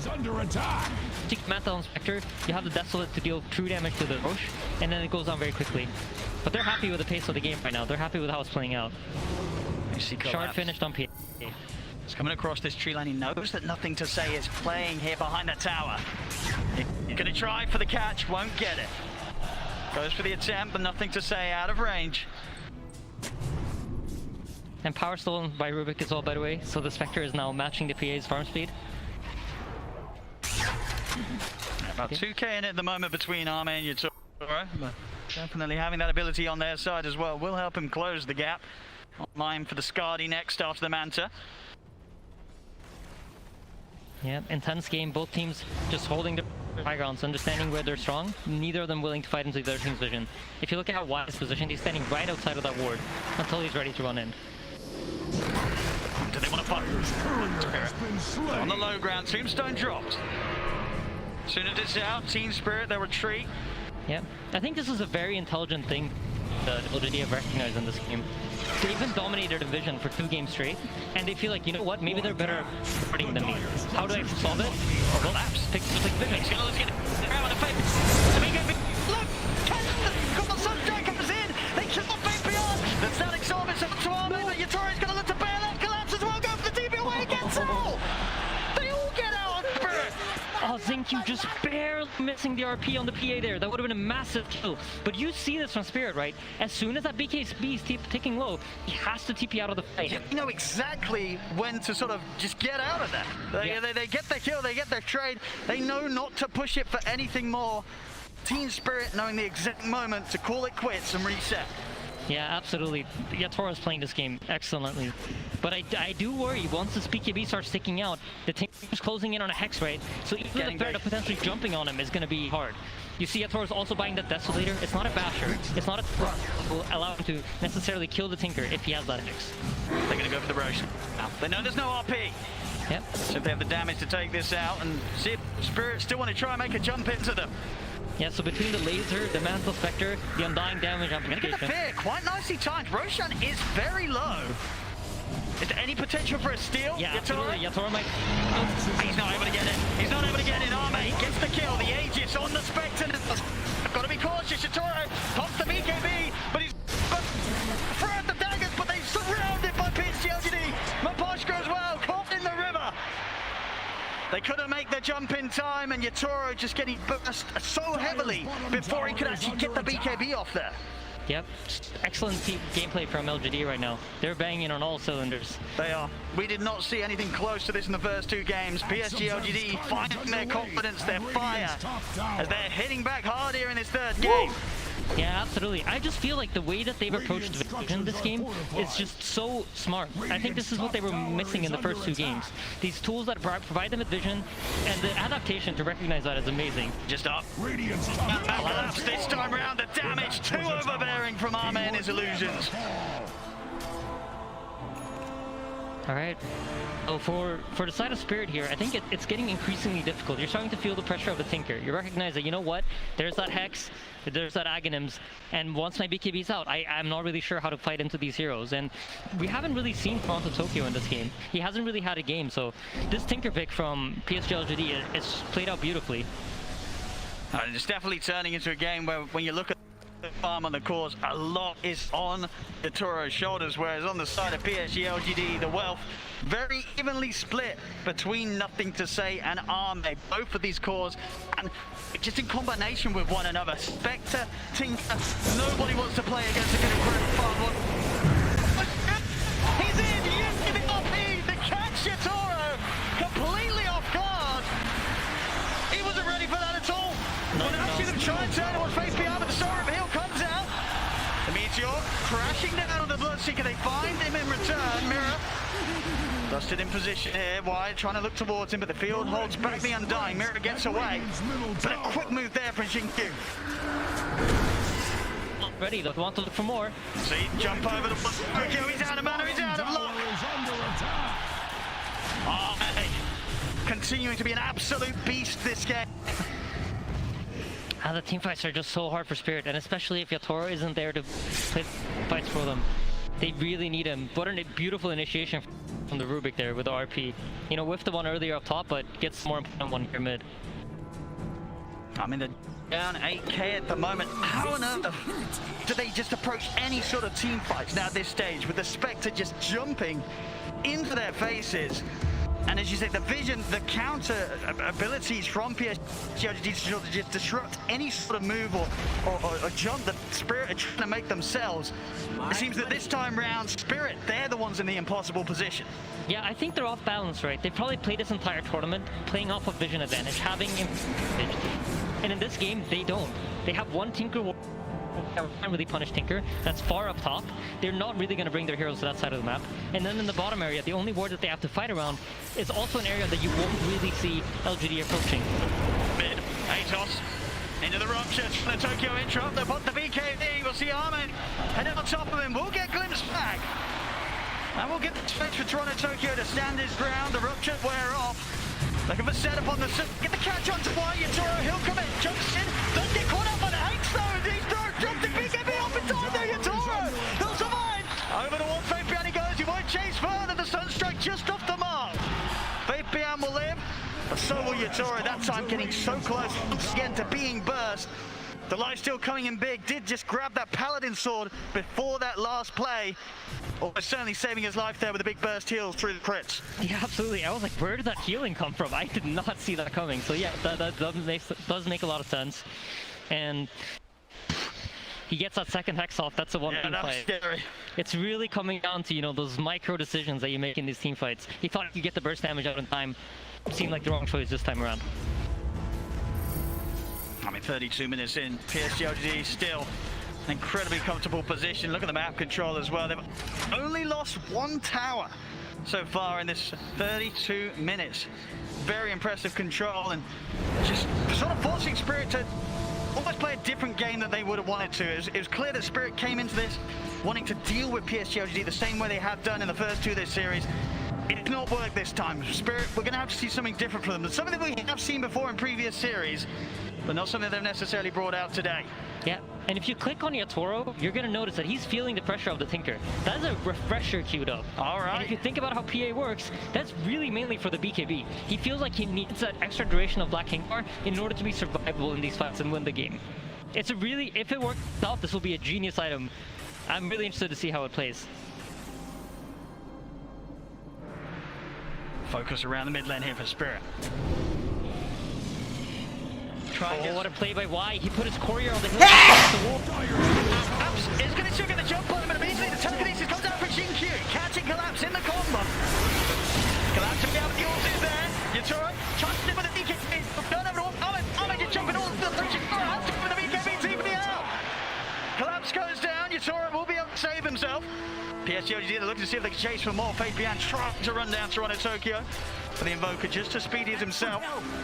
under attack. Take Mantle Inspector, you have the Desolate to deal true damage to the Roche, and then it goes on very quickly. But they're happy with the pace of the game right now. They're happy with how it's playing out. Shard finished on PA. He's coming across this tree line. He knows that Nothing to Say is playing here behind the tower. He's going to try for the catch, won't get it. Goes for the attempt, but Nothing to Say out of range. And power stolen by Rubik as well, by the way, so the Spectre is now matching the PA's farm speed. About 2k in it at the moment between Arme and Yatoro, but definitely having that ability on their side as well will help him close the gap. Online for the Skadi next after the Manta. Yeah, intense game, both teams just holding the high grounds, understanding where they're strong, neither of them willing to fight into the other team's vision. If you look at how Y is positioned, he's standing right outside of that ward until he's ready to run in. Do they want to fight? On the low ground, Tombstone dropped. As soon as it's out, Team Spirit, they'll retreat. Yeah, I think this is a very intelligent thing that LGD have recognized in this game. They've been dominated division for 2 games straight, and they feel like, you know what, maybe they're better starting than me. How do I solve it? Collapse. Pick vision. He's gonna get around the face. Look! Couple Sunstrike comes in! They kill off Faith Beyond! The static storm is up to Arme, but Yatoro's gonna look to bail out. Collapse as well, go for the TP away against all! They all get out on Spirit! Oh, ZinQ just barely missing the RP on the PA there. That would have been a massive kill. But you see this from Spirit, right? As soon as that BKB is ticking low, he has to TP out of the fight. Yeah, you know exactly when to sort of just get out of there. They get their kill, they get their trade. They know not to push it for anything more. Team Spirit knowing the exact moment to call it quits and reset. Yeah, absolutely. Yatoro's playing this game excellently. But I do worry, once this BKB starts sticking out, the Tinker's closing in on a Hex, right? So even the threat of potentially jumping on him is going to be hard. You see Yatoro's also buying that Desolator. It's not a Basher. It's not a threat that will allow him to necessarily kill the Tinker if he has that Hex. They're going to go for the Rosh. They know there's no RP. Yep. So if they have the damage to take this out and see if Spirit still want to try and make a jump into them. Yeah, so between the laser, the Mantle Spectre, the Undying damage Gonna amplification. get the fear, quite nicely timed. Roshan is very low. Is there any potential for a steal? Yeah, absolutely. Yatoro might... He's not able to get it. He's not able to get it. Arme gets the kill. The Aegis on the Spectre. I've got to be cautious. Yatoro pops the BKB, but he's throw out the daggers, but they're surrounded by PSG LGD. Maposhka as well, caught in the river. They couldn't make the jump in time, and Yatoro just getting burst so heavily before he could actually get the BKB off there. Yep, excellent gameplay from LGD right now. They're banging on all cylinders. They are. We did not see anything close to this in the first two games. PSG LGD finding their confidence, their fire, as they're hitting back hard here in this third game. Yeah, absolutely. I just feel like the way that they've approached Vision this game is just so smart. I think this is what they were missing in the first two games. These tools that provide them with vision, and the adaptation to recognize that is amazing. Just up. Collapse this time around. The damage too overbearing from Arme and his illusions. All right. So for the side of Spirit here, I think it's getting increasingly difficult. You're starting to feel the pressure of the Tinker. You recognize that, you know what, there's that Hex, there's that Aghanims, and once my BKB's out, I'm not really sure how to fight into these heroes. And we haven't really seen Toronto Tokyo in this game. He hasn't really had a game, so this Tinker pick from PSG LGD is played out beautifully. It's definitely turning into a game where when you look at the farm on the course, a lot is on Yatoro's shoulders, whereas on the side of PSG LGD, the wealth very evenly split between Nothing to Say and Arme. Both of these cores, and just in combination with one another. Spectre, Tinker, nobody wants to play against a good Grand Final. He's in, yes, giving RP, the catch Yatoro, completely off guard. He wasn't ready for that at all. Well, now see them try and turn towards Face Beyond, but the Soul Reveal comes out. The Meteor crashing down on the Bloodseeker. They find him in return. Mirror dusted in position here. Wide trying to look towards him, but the field holds back the Undying. Mirror gets away. But a quick move there from Xingqiu. Ready, they want to look for more. See, jump over the Bloodseeker. He's out of mana, he's out of luck. Oh, hey. Continuing to be an absolute beast this game. The team fights are just so hard for Spirit, and especially if Yatoro isn't there to play fights for them. They really need him. What a beautiful initiation from the Rubik there with the RP. You know, whiffed the one earlier up top, but gets more important one here mid. I mean, they're down 8k at the moment. How on earth do they just approach any sort of team fights now at this stage with the Spectre just jumping into their faces? And as you say, the vision, the counter abilities from PSG to just disrupt any sort of move or jump that Spirit are trying to make themselves. It seems that this time round, Spirit, they're the ones in the impossible position. Yeah, I think they're off balance, right? They probably played this entire tournament playing off of vision advantage, having advantage. And in this game, they don't. They have one Tinker can't really punish Tinker. That's far up top. They're not really going to bring their heroes to that side of the map. And then in the bottom area, the only ward that they have to fight around is also an area that you won't really see LGD approaching. Mid, Atos, into the rupture, the Tokyo intro, they put the BKB, we'll see Armin heading on top of him, we'll get glimpsed back. And we'll get the space for Toronto Tokyo to stand his ground, the rupture wear off. Looking for setup on the get the catch onto Wyatt, Yatoro, he'll come in, jumps in, doesn't get caught up by the Hanks though, he's dropped the BKB off in time there, Yatoro, he'll survive! Over the wall, Faith Bian he goes, he won't chase further, the Sunstrike just off the mark. Faith Bian will live, but so will Yatoro, that time getting so close once again to being burst. The light still coming in big, did just grab that Paladin sword before that last play. Almost certainly saving his life there with a big burst heal through the crits. Yeah, absolutely. I was like, where did that healing come from? I did not see that coming. So yeah, that does make a lot of sense. And he gets that second Hex off, that's the one that play. Scary. It's really coming down to, you know, those micro decisions that you make in these team fights. He thought he could get the burst damage out in time. Seemed like the wrong choice this time around. I mean, 32 minutes in, PSG LGD still An incredibly comfortable position. Look at the map control as well. They've only lost 1 tower so far in this 32 minutes. Very impressive control and just sort of forcing Spirit to almost play a different game than they would have wanted to. It was clear that Spirit came into this wanting to deal with PSG LGD the same way they have done in the first 2 of this series. It did not work this time. Spirit, we're going to have to see something different from them. Something that we have seen before in previous series, but not something they've necessarily brought out today. Yeah, and if you click on Yatoro, you're going to notice that he's feeling the pressure of the Tinker. That is a refresher queued up. All right. And if you think about how PA works, that's really mainly for the BKB. He feels like he needs that extra duration of Black King Bar in order to be survivable in these fights and win the game. It's a really, if it works out, this will be a genius item. I'm really interested to see how it plays. Focus around the mid lane here for Spirit. Oh, what a play by Y. He put his courier on the hill. Collapse is going to still get the jump on him, and immediately the telekinesis comes out for Xingqiu. Catching Collapse in the combo. Collapse to be out with the ulti is there. Yatoro tries to hit with the BKB. No, Ahmed just jumping all the way. Yatoro has to go with the BKB team for the out. Collapse goes down. Yatoro will be able to save himself. PSG LGD, they're looking to see if they can chase for more. Fabian trying to run down Toronto Tokyo. But the Invoker, just as speedy as himself,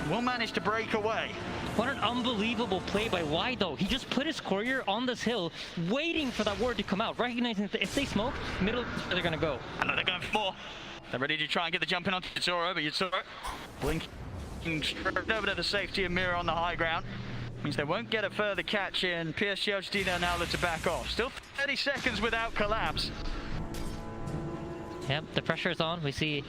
will manage to break away. What an unbelievable play by Y, though. He just put his courier on this hill, waiting for that word to come out, recognizing that if they smoke, middle, they're going to go. I know they're going for 4. They're ready to try and get the jump in onto Yatoro, but Yatoro blinking straight over to the safety of Mira on the high ground. Means they won't get a further catch in. PSG LGD now look to back off. Still 30 seconds without Collapse. Yep, the pressure is on. We see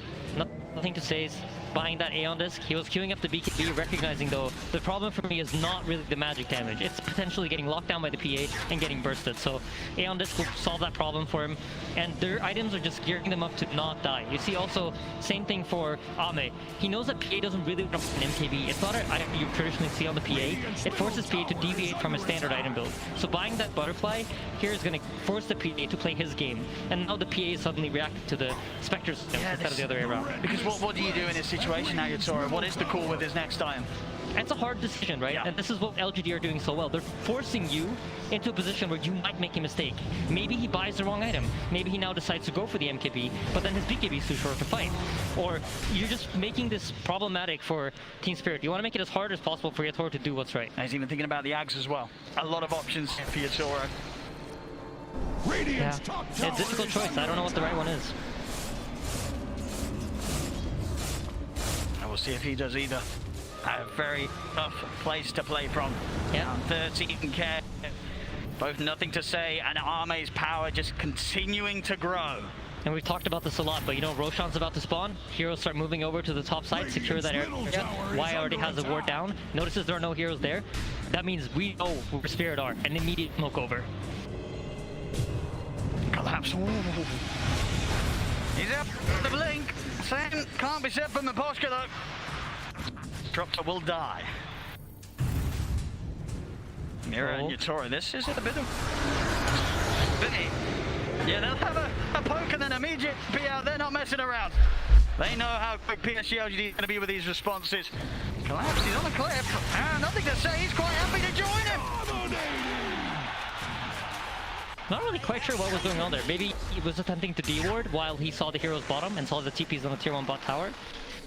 nothing to say. Buying that Aeon Disc. He was queuing up the BKB, recognizing though, the problem for me is not really the magic damage. It's potentially getting locked down by the PA and getting bursted. So Aeon Disc will solve that problem for him. And their items are just gearing them up to not die. You see also, same thing for Ame. He knows that PA doesn't really want an MKB. It's not an item you traditionally see on the PA. It forces PA to deviate from a standard item build. So buying that Butterfly here is going to force the PA to play his game. And now the PA is suddenly reacting to the Spectre's instead of the other way around. Because what do you do in this situation now, Yatoro? What is the call with his next item? It's a hard decision, right? Yeah. And this is what LGD are doing so well. They're forcing you into a position where you might make a mistake. Maybe he buys the wrong item. Maybe he now decides to go for the MKB, but then his BKB is too short to fight. Or you're just making this problematic for Team Spirit. You want to make it as hard as possible for Yatoro to do what's right. And he's even thinking about the Ags as well. A lot of options for Yatoro. Yeah, it's a difficult choice. I don't know what the right one is. We'll see if he does either. A very tough place to play from. Yeah. 13k. Both nothing to say, and Ame's power just continuing to grow. And we've talked about this a lot, but you know, Roshan's about to spawn. Heroes start moving over to the top side, secure that area. Y already has the ward down. Notices there are no heroes there. That means we know where Spirit are, and immediate smoke over. Collapse. Ooh. He's up the blink. Same can't be said for Miposhka though. Dropter will die. Mira and Yatoro, this is a bit of spinny. Yeah, they'll have a poke and then immediate be out. They're not messing around. They know how quick PSG LGD is going to be with these responses. Collapse, he's on the cliff. Nothing to say, he's quite happy to join him. Not really quite sure what was going on there. Maybe he was attempting to D-ward while he saw the hero's bottom and saw the TPs on the tier 1 bot tower.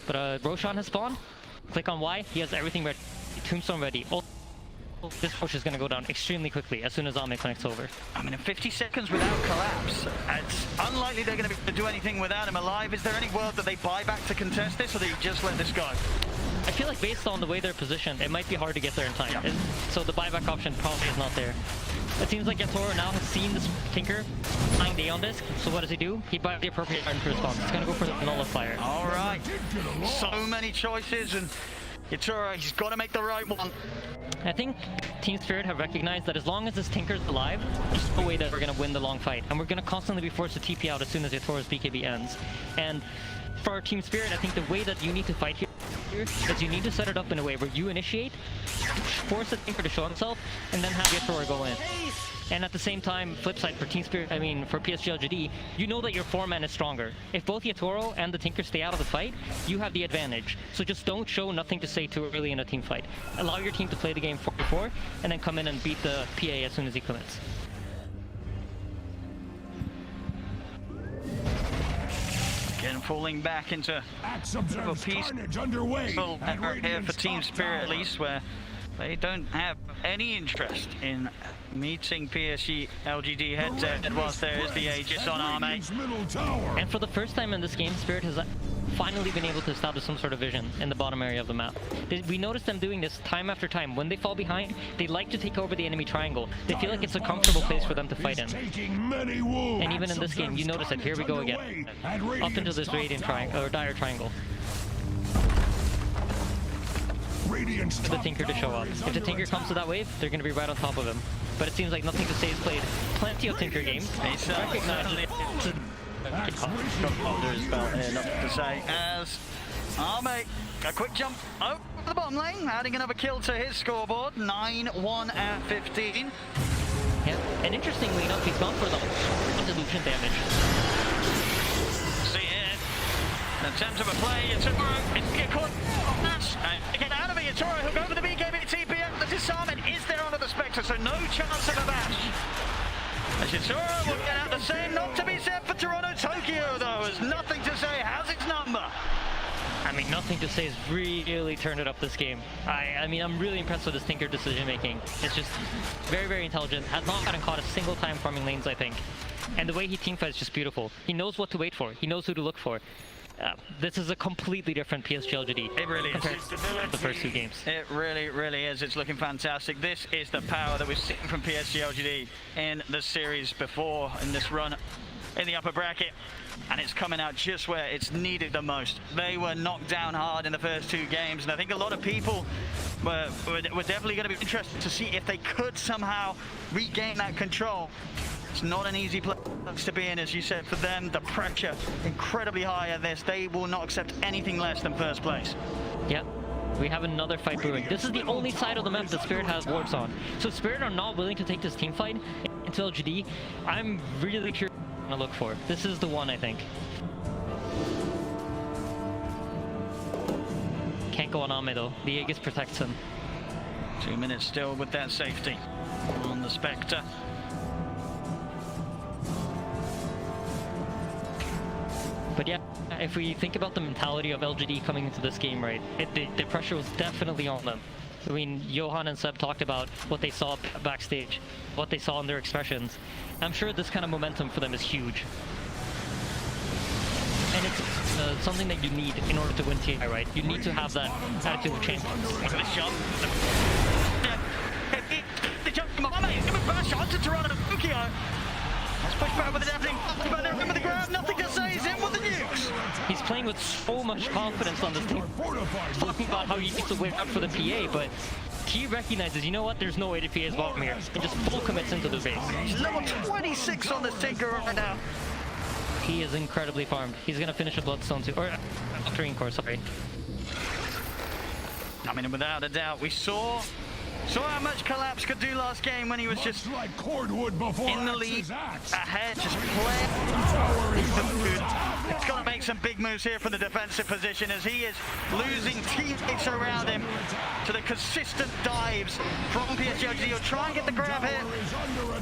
But Roshan has spawned. Click on Y, he has everything ready. Tombstone ready. Oh, this push is going to go down extremely quickly as soon as Ame connects over. I mean, in 50 seconds without Collapse, it's unlikely they're going to be able to do anything without him alive. Is there any world that they buy back to contest this, or do you just let this go? I feel like based on the way they're positioned, it might be hard to get there in time. Yeah. So the buyback option probably is not there. It seems like Yatoro now has seen this Tinker flying the Aeon Disc, so what does he do? He buys the appropriate item for response. He's gonna go for the Nullifier. All right, so many choices, and Yatoro, he's got to make the right one. I think Team Spirit have recognized that as long as this Tinker's alive, there's no way that we're gonna win the long fight, and we're gonna constantly be forced to TP out as soon as Yatoro's BKB ends. And for our Team Spirit, I think the way that you need to fight here is you need to set it up in a way where you initiate, force the Tinker to show himself, and then have Yatoro go in. And at the same time, flip side for Team Spirit, for PSG LGD, you know that your 4-man is stronger. If both Yatoro and the Tinker stay out of the fight, you have the advantage. So just don't show nothing to say too early in a team fight. Allow your team to play the game 4-4, and then come in and beat the PA as soon as he commits. Then falling back into a piece underway here for Team Spirit, at least, where they don't have any interest in meeting PSG LGD head-to-head whilst there is the Aegis on Arme. And for the first time in this game, Spirit has finally been able to establish some sort of vision in the bottom area of the map. We noticed them doing this time after time. When they fall behind, they like to take over the enemy triangle. They feel like it's a comfortable place for them to fight in. And even in this game, you notice it. Here we go again. Up into this Radiant triangle, or Dire triangle. For the Tinker to show up. If the Tinker comes to that wave, they're going to be right on top of him. But it seems like Nothing to Say has played plenty of Tinker games. Recognize it. There's about Nothing to Say as Arme, a quick jump over the bottom lane, adding another kill to his scoreboard, 9-1 and 15. Yeah, and interestingly enough, he's gone for the dilution damage. See it. An attempt of a play, Yatoro, it's get caught. Get out of it, Yatoro, he'll go for the BKB TPM. The disarmament is there onto the Spectre, so no chance of a bash. As Yatoro will get out the same, not to be said for Toronto Tokyo though, as Nothing to Say has its number. I mean, Nothing to Say has really turned it up this game. I mean, I'm really impressed with his Tinker decision making. It's just very, very intelligent. Has not gotten caught a single time farming lanes, I think. And the way he teamfights is just beautiful. He knows what to wait for. He knows who to look for. This is a completely different PSG LGD. It really is. The first two games. It really, really is. It's looking fantastic. This is the power that we've seen from PSG LGD in the series before, in this run in the upper bracket. And it's coming out just where it's needed the most. They were knocked down hard in the first two games, and I think a lot of people were definitely going to be interested to see if they could somehow regain that control. It's not an easy place to be in, as you said. For them, the pressure incredibly high at this. They will not accept anything less than first place. Yep. We have another fight brewing. This is the only side of the map that Spirit has wards on. So Spirit are not willing to take this team fight into LGD. I'm really curious what to look for. This is the one, I think. Can't go on Ame though. The Aegis protects him. 2 minutes still with that safety on the Spectre. But yeah, if we think about the mentality of LGD coming into this game, right, the pressure was definitely on them. I mean, Johan and Seb talked about what they saw backstage, what they saw in their expressions. I'm sure this kind of momentum for them is huge. And it's something that you need in order to win TI, right? You need to have that attitude of champions. The shot. The jump from Arme, it's going to bash onto Toronto Tokyo. Let's push back with the deafening. But they're in with the grab. Nothing to Say. He's in with the nukes. He's playing with so much confidence on this team. Talking about how he needs to wait out for the PA, but he recognizes, you know what, there's no way the PA is welcome here, and just full commits into the base. He's level 26 on this Tinker right now. He is incredibly farmed. He's gonna finish a Bloodstone too, or Octarine Core, sorry. I mean, without a doubt, we saw how much Collapse could do last game when he was just in the lead, ahead, just playing. He's got to make some big moves here from the defensive position as he is losing teammates around him to the consistent dives from PSG LGD. He'll try and get the grab here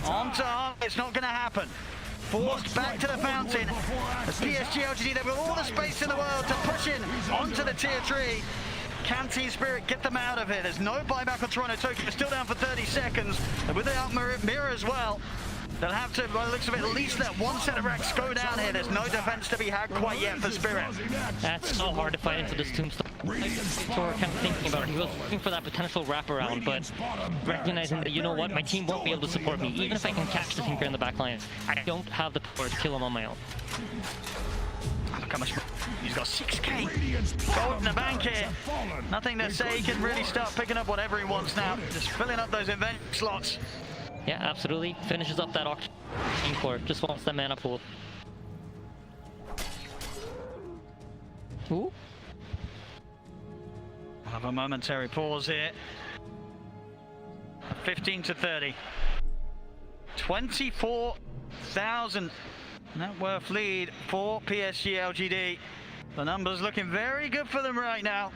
onto Arme. It's not going to happen. Forced back to the fountain. The PSG LGD, they've got all the space in the world to push in onto the tier 3. Can Team Spirit get them out of here? There's no buyback on Toronto Tokyo. They're still down for 30 seconds. And with the out mirror as well, they'll have to, by the looks of it, at least let one set of racks go down here. There's no defense to be had quite yet for Spirit. That's so hard to fight into this tombstone. So we're kind of thinking about it. He was looking for that potential wraparound, but recognizing that, you know what, my team won't be able to support me. Even if I can catch the Tinker in the back line, I don't have the power to kill him on my own. Look how much he's got. 6k gold in the bank here. Nothing to Say. He can really start picking up whatever he wants now. Just filling up those event slots. Yeah, absolutely. Finishes up that Octarine Core. Just wants that mana pool. Ooh. We'll have a momentary pause here. 15 to 30. 24,000 net worth lead for PSG LGD. The numbers looking very good for them right now.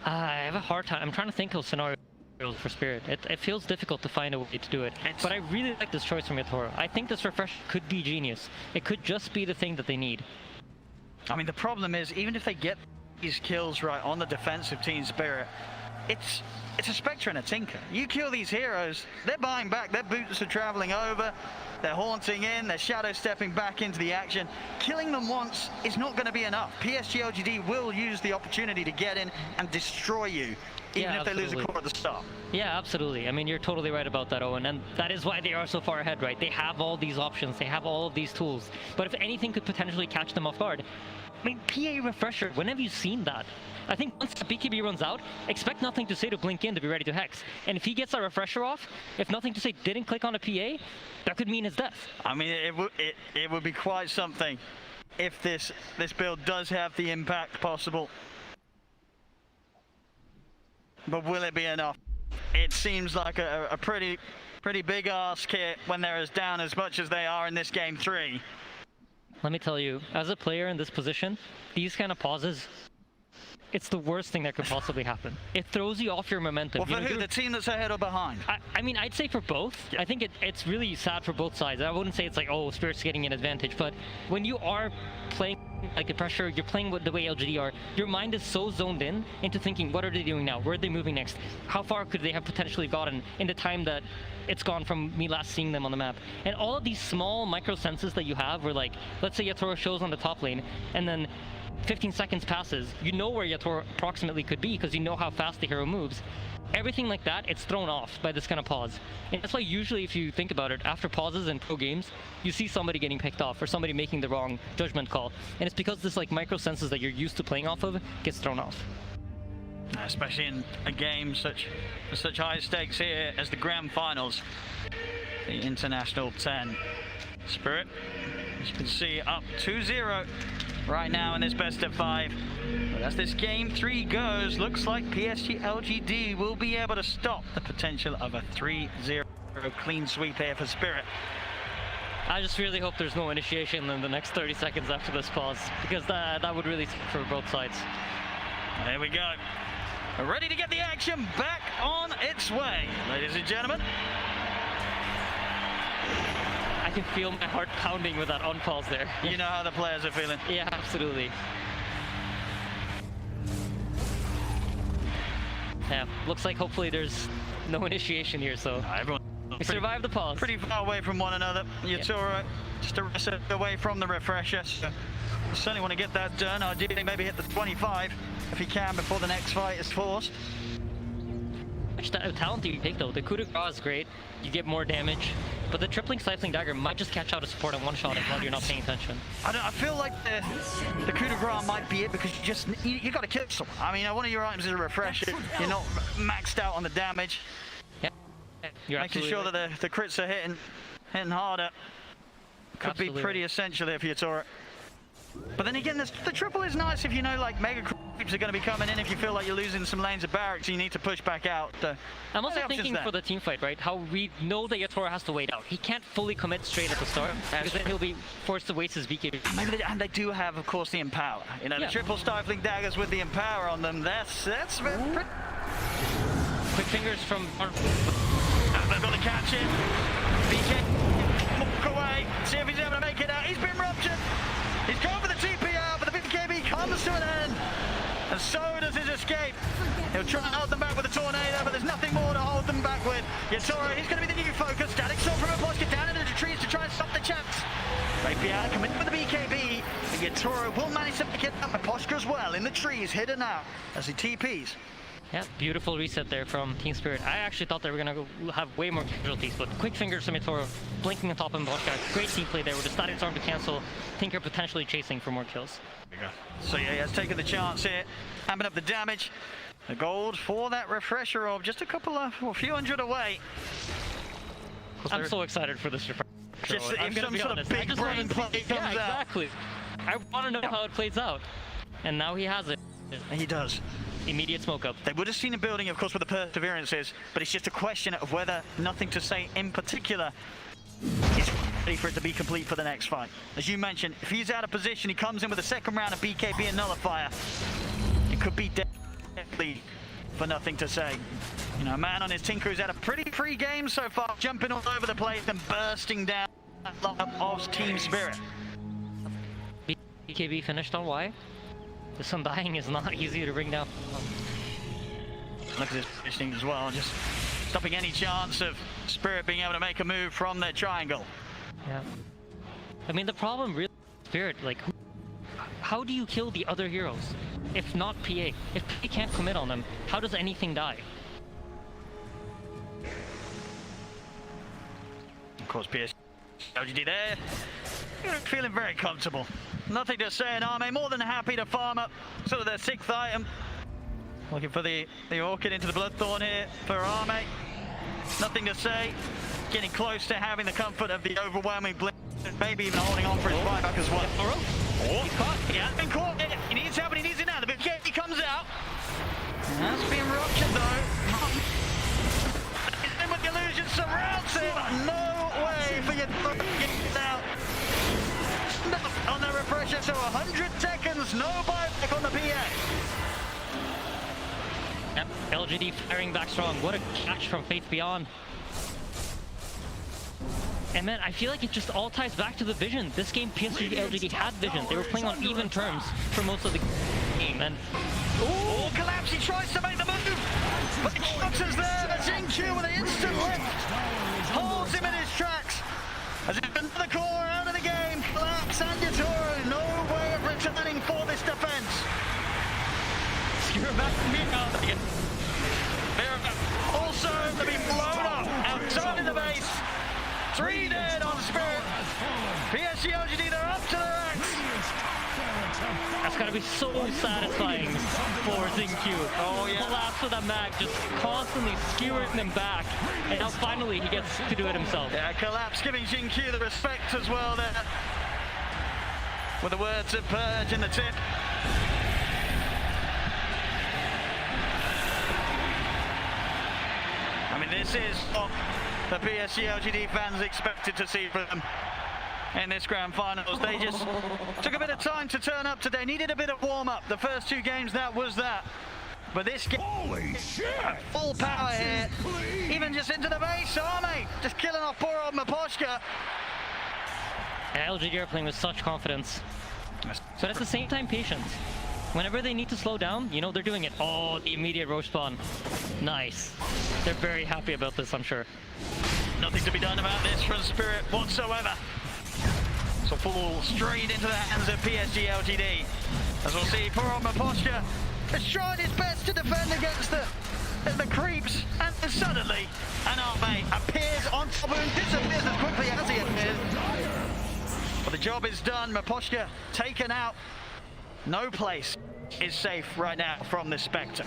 I have a hard time. I'm trying to think of scenarios for Spirit. It feels difficult to find a way to do it. But I really like this choice from Yatoro. I think this refresh could be genius. It could just be the thing that they need. I mean, the problem is, even if they get these kills right on the defensive Team Spirit, it's a Spectre and a Tinker. You kill these heroes, they're buying back, their boots are traveling over, they're haunting in, they're shadow stepping back into the action. Killing them once is not going to be enough. PSG LGD will use the opportunity to get in and destroy you, even if they lose a core at the start. Yeah, absolutely. I mean, you're totally right about that, Owen, and that is why they are so far ahead, right? They have all these options, they have all of these tools, but if anything could potentially catch them off guard, I mean, PA Refresher, when have you seen that? I think once the BKB runs out, expect Nothing to Say to blink in to be ready to hex. And if he gets that Refresher off, if Nothing to Say didn't click on a PA, that could mean his death. I mean, it would be quite something if this build does have the impact possible. But will it be enough? It seems like a pretty big ask here when they're as down as much as they are in this game 3. Let me tell you, as a player in this position, these kind of pauses, it's the worst thing that could possibly happen. It throws you off your momentum. Well, for who? The team that's ahead or behind? I mean, I'd say for both. Yeah. I think it's really sad for both sides. I wouldn't say it's like, oh, Spirit's getting an advantage, but when you are playing like a pressure, you're playing with the way LGD are, your mind is so zoned in into thinking, what are they doing now? Where are they moving next? How far could they have potentially gotten in the time that it's gone from me last seeing them on the map? And all of these small micro senses that you have where, like, let's say Yatoro shows on the top lane and then 15 seconds passes, you know where Yatoro approximately could be because you know how fast the hero moves. Everything like that, it's thrown off by this kind of pause. And that's why usually, if you think about it, after pauses in pro games, you see somebody getting picked off or somebody making the wrong judgment call. And it's because this like micro senses that you're used to playing off of gets thrown off. Especially in a game such high stakes here as the grand finals, the International 10. Spirit, as you can see, up 2-0 right now in this best of 5. But as this game 3 goes, looks like PSG LGD will be able to stop the potential of a 3-0 clean sweep here for Spirit. I just really hope there's no initiation in the next 30 seconds after this pause, because that would really suck for both sides. There we go. Ready to get the action back on its way, ladies and gentlemen. I can feel my heart pounding with that on-pause there. You know how the players are feeling. Yeah, absolutely. Yeah, looks like hopefully there's no initiation here, so everyone we survived the pause. Pretty far away from one another. Yatoro just a rest away from the refresher. So certainly want to get that done. Ideally maybe hit the 25 if he can before the next fight is forced. Which talent do you pick though? The coup de grace is great, you get more damage, but the tripling stifling dagger might just catch out a support on one shot while you're not paying attention. I feel like the coup de grace might be it because you got to kill someone. I mean, one of your items is a refresher. You're not maxed out on the damage. Yeah, you're making sure right. that the crits are hitting harder. Could be pretty essential there for Yatoro. But then again, the triple is nice if you know like mega creeps are going to be coming in if you feel like you're losing some lanes of barracks and you need to push back out. I'm also thinking for the team fight, right? How we know that Yatoro has to wait out. He can't fully commit straight at the start because then he'll be forced to waste his BKB. And they do have, of course, the Empower. You know, the triple stifling daggers with the Empower on them. That's pretty... Quick fingers from... They've got to catch him. BK, walk away. See if he's able to make it out. He's been ruptured. He's going for the TPR, but the BKB comes to an end. And so does his escape. He'll try and hold them back with a tornado, but there's nothing more to hold them back with. Yatoro, he's going to be the new focus. Static Soul from a get down into the trees to try and stop the champs. Rapier coming in with the BKB. And Yatoro will manage to pick it up. Apostra as well in the trees, hidden out as he TPs. Yeah, beautiful reset there from Team Spirit. I actually thought they were going to have way more casualties, but quick fingers from Yatoro, blinking on top of Apostra. Great team play there with the Static Storm to cancel. Tinker potentially chasing for more kills. So yeah, he has taken the chance here, hamming up the damage. The gold for that refresher of just a few hundred away. I'm so excited for this refresher. Just if some sort of big brain play comes out. Exactly. I want to know how it plays out. And now he has it. He does. Immediate smoke up. They would have seen a building, of course, where the perseverance is, but it's just a question of whether Nothing to Say in particular is ready for it to be complete for the next fight. As you mentioned, if he's out of position, he comes in with a second round of BKB and Nullifier. It could be deadly for Nothing to Say. You know, a man on his Tinker who's had a pretty free game so far, jumping all over the place and bursting down of Team Spirit. BKB finished on Y. This Undying is not easy to bring down. Look at this positioning as well, just stopping any chance of Spirit being able to make a move from their triangle. Yeah. I mean, the problem really is Spirit, like, how do you kill the other heroes? If not PA. If PA can't commit on them, how does anything die? Of course, PS LGD there, feeling very comfortable. Nothing to say in Arme, more than happy to farm up sort of their 6th item. Looking for the Orchid into the Bloodthorn here for Arme. Nothing to say, getting close to having the comfort of the overwhelming blitz, maybe even holding on for his buyback as well. He's caught, he has been caught, he needs help and he needs it now, the big he comes out. That's being ruptured though. He's in with the illusion, surrounds him, no way for you to get out. On the refresher, so 100 seconds, no buyback on the PA. Yep, LGD firing back strong. What a catch from Faith Beyond. And man, I feel like it just all ties back to the vision. This game, PSG LGD had vision. They were playing on even terms for most of the game. And oh, Collapse, he tries to make the move, but the Collapse is there. The Xingqiu with an instant lift holds him in his tracks. As if another core out of the game, Collapse and Yatoro, no way of returning for this defense. You're back to me now. They're also to be blown up outside of the base. 3 dead on Spirit. PSG LGD, they're up to their axe. That's gotta be so satisfying for Xingqiu. Oh yeah. Collapse with that mag, just constantly skewering him back. And now finally he gets to do it himself. Yeah, Collapse giving Xingqiu the respect as well there. With the words of Purge in the tip. I mean, this is what the PSG LGD fans expected to see from them in this grand finals. They just took a bit of time to turn up today, needed a bit of warm-up. The first 2 games, that was that. But this game, full power here, even just into the base. Arme just killing off poor old Miposhka. And LGD are playing with such confidence. But at the same time, patience. Whenever they need to slow down, you know they're doing it. Oh, the immediate roach spawn. Nice. They're very happy about this, I'm sure. Nothing to be done about this from Spirit whatsoever. So fall straight into the hands of PSG LGD. As we'll see, poor old Miposhka has tried his best to defend against the creeps, and suddenly an Arme appears on top of him, disappears as quickly as he appears. But the job is done. Miposhka taken out. No place is safe right now from this Spectre.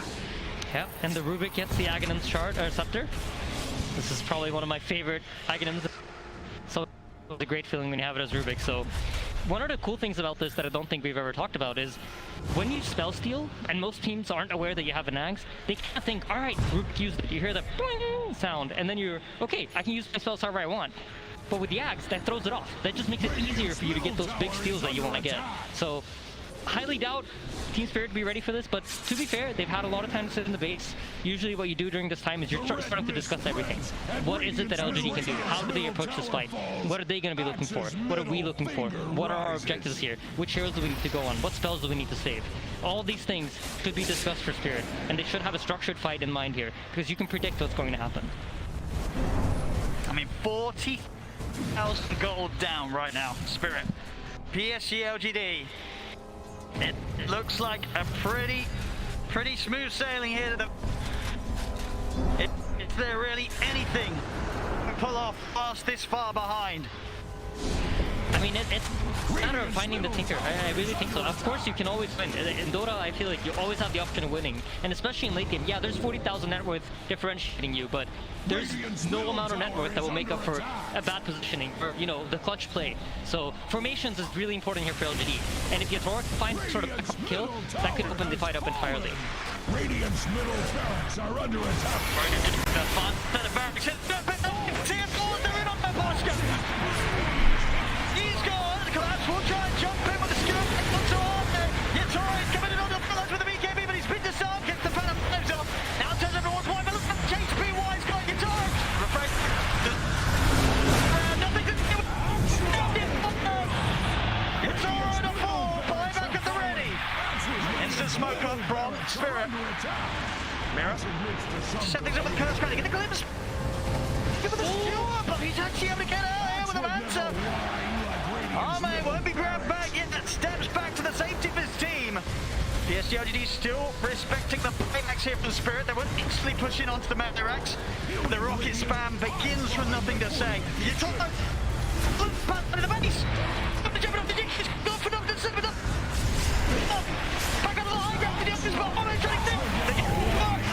Yep, and the Rubik gets the Aghanim's shard, or scepter. This is probably one of my favorite Aghanims. So it's a great feeling when you have it as Rubik. So one of the cool things about this that I don't think we've ever talked about is when you spell steal, and most teams aren't aware that you have an Aghs, they can't think, all right, Rubik used it. You hear the boing sound, and then you're, okay, I can use my spells however I want. But with the Aghs, that throws it off. That just makes it easier for you to get those big steals that you want to get. So highly doubt Team Spirit to be ready for this, but to be fair, they've had a lot of time to sit in the base. Usually what you do during this time is you're starting to discuss everything. What is it that LGD can do? How do they approach this fight? What are they going to be looking for? What are we looking for? What are our objectives here? Which heroes do we need to go on? What spells do we need to save? All these things could be discussed for Spirit, and they should have a structured fight in mind here, because you can predict what's going to happen. I mean, 40,000 gold down right now, Spirit. PSG LGD. It looks like a pretty smooth sailing here to the... Is there really anything to pull off past this far behind? I mean, it's a matter of finding the Tinker. I really think so. Of course, you can always win. In Dota, I feel like you always have the option of winning. And especially in late game, yeah, there's 40,000 net worth differentiating you, but there's no amount of net worth that will make up for a bad positioning, or, you know, the clutch play. So formations is really important here for LGD. And if Yatoro finds sort of a kill, that could open the fight up entirely. Radiant's middle barracks are under attack. The fun set of barracks. TF4, they're in on Miposhka. He's gone. Collapse will try and jump in with the skill. Onto Arme. Yatoro is coming in on the balance with the BKB, but he's been disarmed. Gets the Phantom Flames off. Now turns everyone's wide, but look at HPY's got Yatoro. Refresh. Nothing to do. Yatoro to fall. from Spirit. Mirror. Set things up with Curse Craig. Get the glimpse. Give it the skewer, but he's actually able to get out here with an answer. Arme won't be grabbed back yet. Steps back to the safety of his team. PSG LGD still respecting the playbacks here from Spirit. They won't instantly push in onto the Matherax. The rocket spam begins from nothing to say. You talk about the base. Jumping off the dick. He's gone for nothing. Back out of the high ground to the upper spot. Arme trying to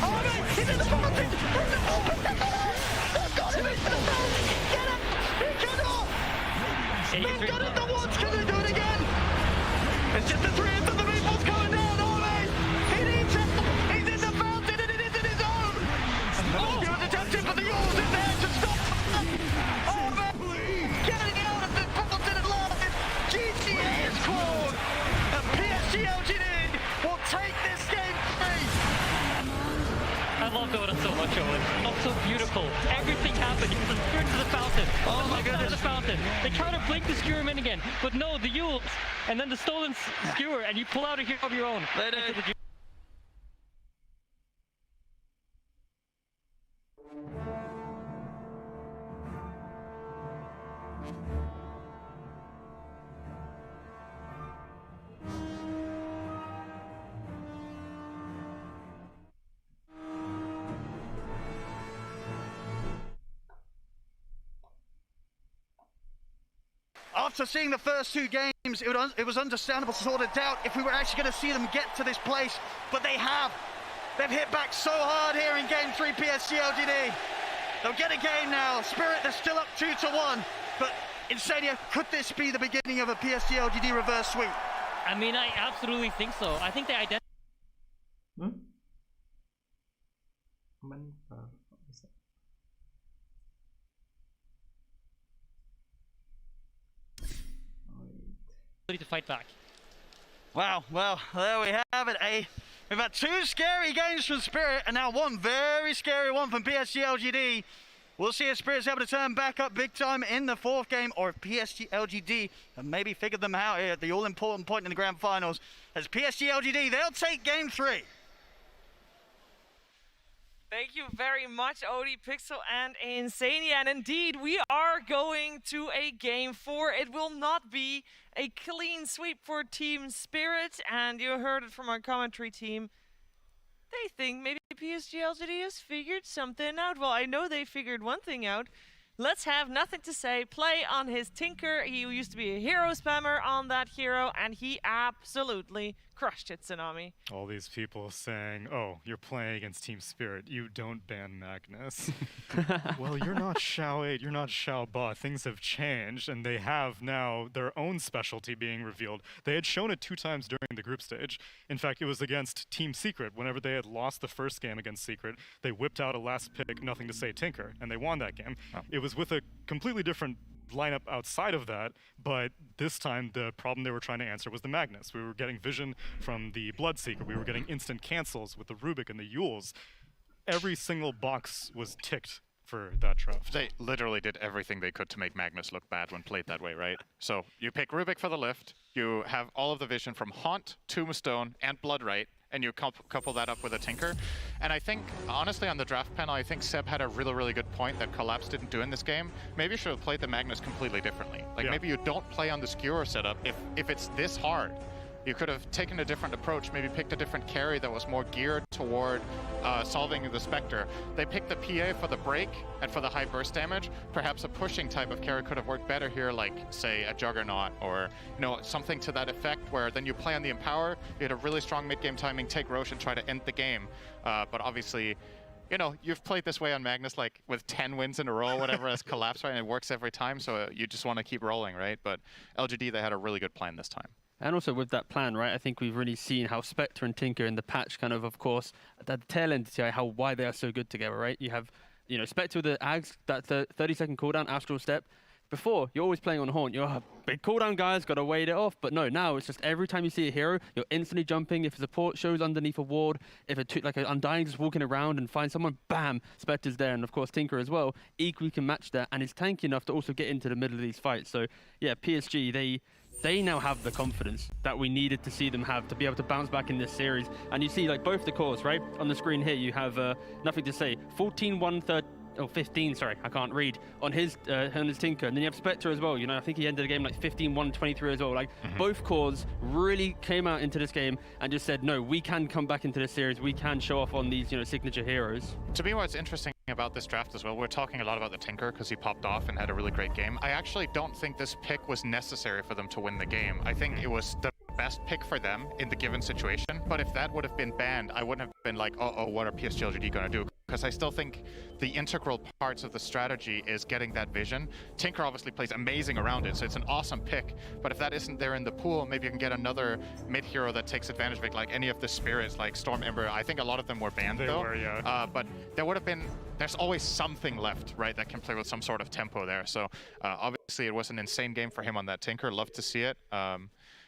Arme, he's in the fountain. They've got him into the fountain. Get him. He cannot. They've done it the once. Can they do it again? It's just the three of them. The meatballs going down. Arme. He needs it. He's in the fountain and it is in his own. Oh, he was attempting for the Yules in there to stop. Arme getting out of the fountain at last. GTA is called. And PSG LGD will take this game free. I love Dota so much, Owen. Oh, so beautiful. Everything happened. He was through to the fountain. Oh my goodness. The fountain. They try to blink the skewer in again, but no, the Yules, and then the stolen skewer, and you pull out a hero of your own. They did. After seeing the first two games, it was understandable to sort of doubt if we were actually going to see them get to this place, but they have. They've hit back so hard here in Game 3, PSG LGD. They'll get a game now. Spirit, they're still up 2-1, but Insania, could this be the beginning of a PSG LGD reverse sweep? I mean, I absolutely think so. I think they identify. To fight back. Wow, well, there we have it. We've had two scary games from Spirit and now one very scary one from PSG LGD. We'll see if Spirit's able to turn back up big time in the fourth game, or if PSG LGD have maybe figured them out here at the all-important point in the grand finals. As PSG LGD, they'll take game 3. Thank you very much, ODPixel and Insania. And indeed, we are going to a game 4. It will not be a clean sweep for Team Spirit. And you heard it from our commentary team. They think maybe PSG LGD has figured something out. Well, I know they figured one thing out. Let's have Nothing to Say play on his Tinker. He used to be a hero spammer on that hero, and he absolutely crushed it, Tsunami. All these people saying, oh, you're playing against Team Spirit. You don't ban Magnus. Well, you're not Xiao 8, you're not Xiao Ba. Things have changed, and they have now their own specialty being revealed. They had shown it 2 times during the group stage. In fact, it was against Team Secret. Whenever they had lost the first game against Secret, they whipped out a last pick, Nothing to Say Tinker, and they won that game. Oh. It was with a completely different lineup outside of that, but this time the problem they were trying to answer was the Magnus. We were getting vision from the Bloodseeker. We were getting instant cancels with the Rubik and the Yules. Every single box was ticked for that draft. They literally did everything they could to make Magnus look bad when played that way, right? So you pick Rubik for the lift, you have all of the vision from Haunt, Tombstone, and Bloodright, and you couple that up with a Tinker. And I think, honestly, on the draft panel, I think Seb had a really, really good point that Collapse didn't do in this game. Maybe you should have played the Magnus completely differently. Like, maybe you don't play on the Skewer setup if it's this hard. You could have taken a different approach, maybe picked a different carry that was more geared toward solving the Spectre. They picked the PA for the break and for the high burst damage. Perhaps a pushing type of carry could have worked better here, like, say, a Juggernaut or, you know, something to that effect, where then you play on the Empower, you had a really strong mid-game timing, take Roche and try to end the game. But obviously, you know, you've played this way on Magnus, like, with 10 wins in a row, whatever, as Collapse, right? And it works every time, so you just want to keep rolling, right? But LGD, they had a really good plan this time. And also with that plan, right, I think we've really seen how Spectre and Tinker in the patch of course, at the tail end, why they are so good together, right? You have, you know, Spectre with the Ags, that 30-second cooldown, Astral Step. Before, you're always playing on Haunt. You're a big cooldown, guys, got to wait it off. But no, now it's just every time you see a hero, you're instantly jumping. If a support shows underneath a ward, if like an Undying just walking around and find someone, bam, Spectre's there. And of course, Tinker as well, equally can match that. And is tanky enough to also get into the middle of these fights. So yeah, PSG, they now have the confidence that we needed to see them have to be able to bounce back in this series. And you see like both the cores, right? On the screen here, you have Nothing to Say, 14-1, 15, sorry, I can't read, on his Tinker. And then you have Spectre as well. You know, I think he ended the game like 15-1, 23 as well. Like, both cores really came out into this game and just said, no, we can come back into this series. We can show off on these, you know, signature heroes. To me, what's interesting about this draft as well, we're talking a lot about the Tinker because he popped off and had a really great game. I actually don't think this pick was necessary for them to win the game. I think it was the best pick for them in the given situation, but if that would have been banned, I wouldn't have been like, uh-oh, what are PSG LGD going to do? Because I still think the integral parts of the strategy is getting that vision. Tinker obviously plays amazing around it, so it's an awesome pick, but if that isn't there in the pool, maybe you can get another mid-hero that takes advantage of it, like any of the spirits, like Storm Ember. I think a lot of them were banned, though. Were, yeah. But there would have been, there's always something left, right, that can play with some sort of tempo there. So obviously it was an insane game for him on that Tinker. Love to see it.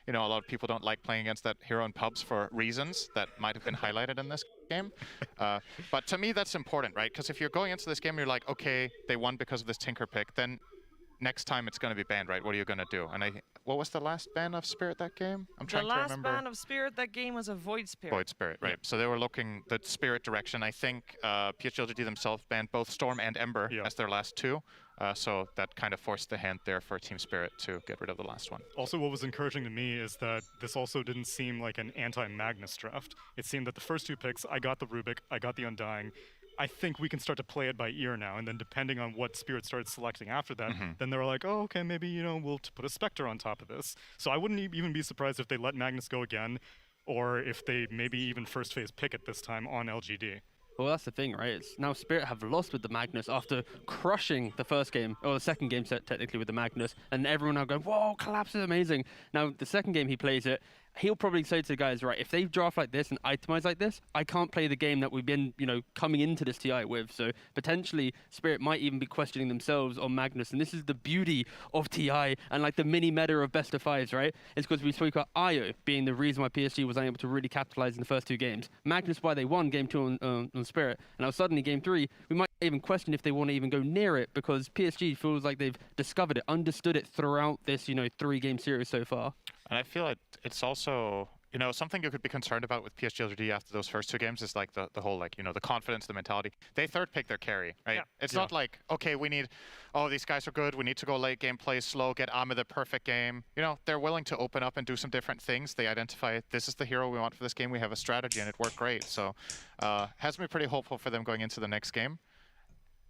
You know, a lot of people don't like playing against that hero in pubs for reasons that might have been highlighted in this game. But to me, that's important, right? Because if you're going into this game, you're like, okay, they won because of this Tinker pick, then next time it's going to be banned, right? What are you going to do? And what was the last ban of Spirit that game? I'm trying to remember. The last ban of Spirit that game was a Void Spirit. Void Spirit, right. So they were looking the Spirit direction. I think PSG LGD themselves banned both Storm and Ember as their last two. So that kind of forced the hand there for Team Spirit to get rid of the last one. Also, what was encouraging to me is that this also didn't seem like an anti-Magnus draft. It seemed that the first two picks, I got the Rubik, I got the Undying. I think we can start to play it by ear now, and then depending on what Spirit started selecting after that, then they were like, oh, okay, maybe, you know, we'll put a Spectre on top of this. So I wouldn't even be surprised if they let Magnus go again, or if they maybe even first phase pick it this time on LGD. Well, that's the thing, right? It's now Spirit have lost with the Magnus after crushing the first game, or the second game set technically with the Magnus, and everyone now going, whoa, Collapse is amazing. Now, the second game he plays it, he'll probably say to the guys, right, if they draft like this and itemize like this, I can't play the game that we've been, you know, coming into this TI with. So potentially Spirit might even be questioning themselves on Magnus. And this is the beauty of TI and like the mini meta of best of fives, right? It's because we spoke about Io being the reason why PSG was unable to really capitalize in the first two games. Magnus, why they won game 2 on Spirit. And now suddenly game 3, we might even question if they want to even go near it because PSG feels like they've discovered it, understood it throughout this, you know, 3-game series so far. And I feel like it's also, you know, something you could be concerned about with PSG LGD after those first two games is like the whole, like, you know, the confidence, the mentality. They third pick their carry, right? Yeah. It's not like, okay, we need, oh, these guys are good, we need to go late game, play slow, get Ame the perfect game. You know, they're willing to open up and do some different things. They identify, this is the hero we want for this game, we have a strategy, and it worked great. So, has me pretty hopeful for them going into the next game.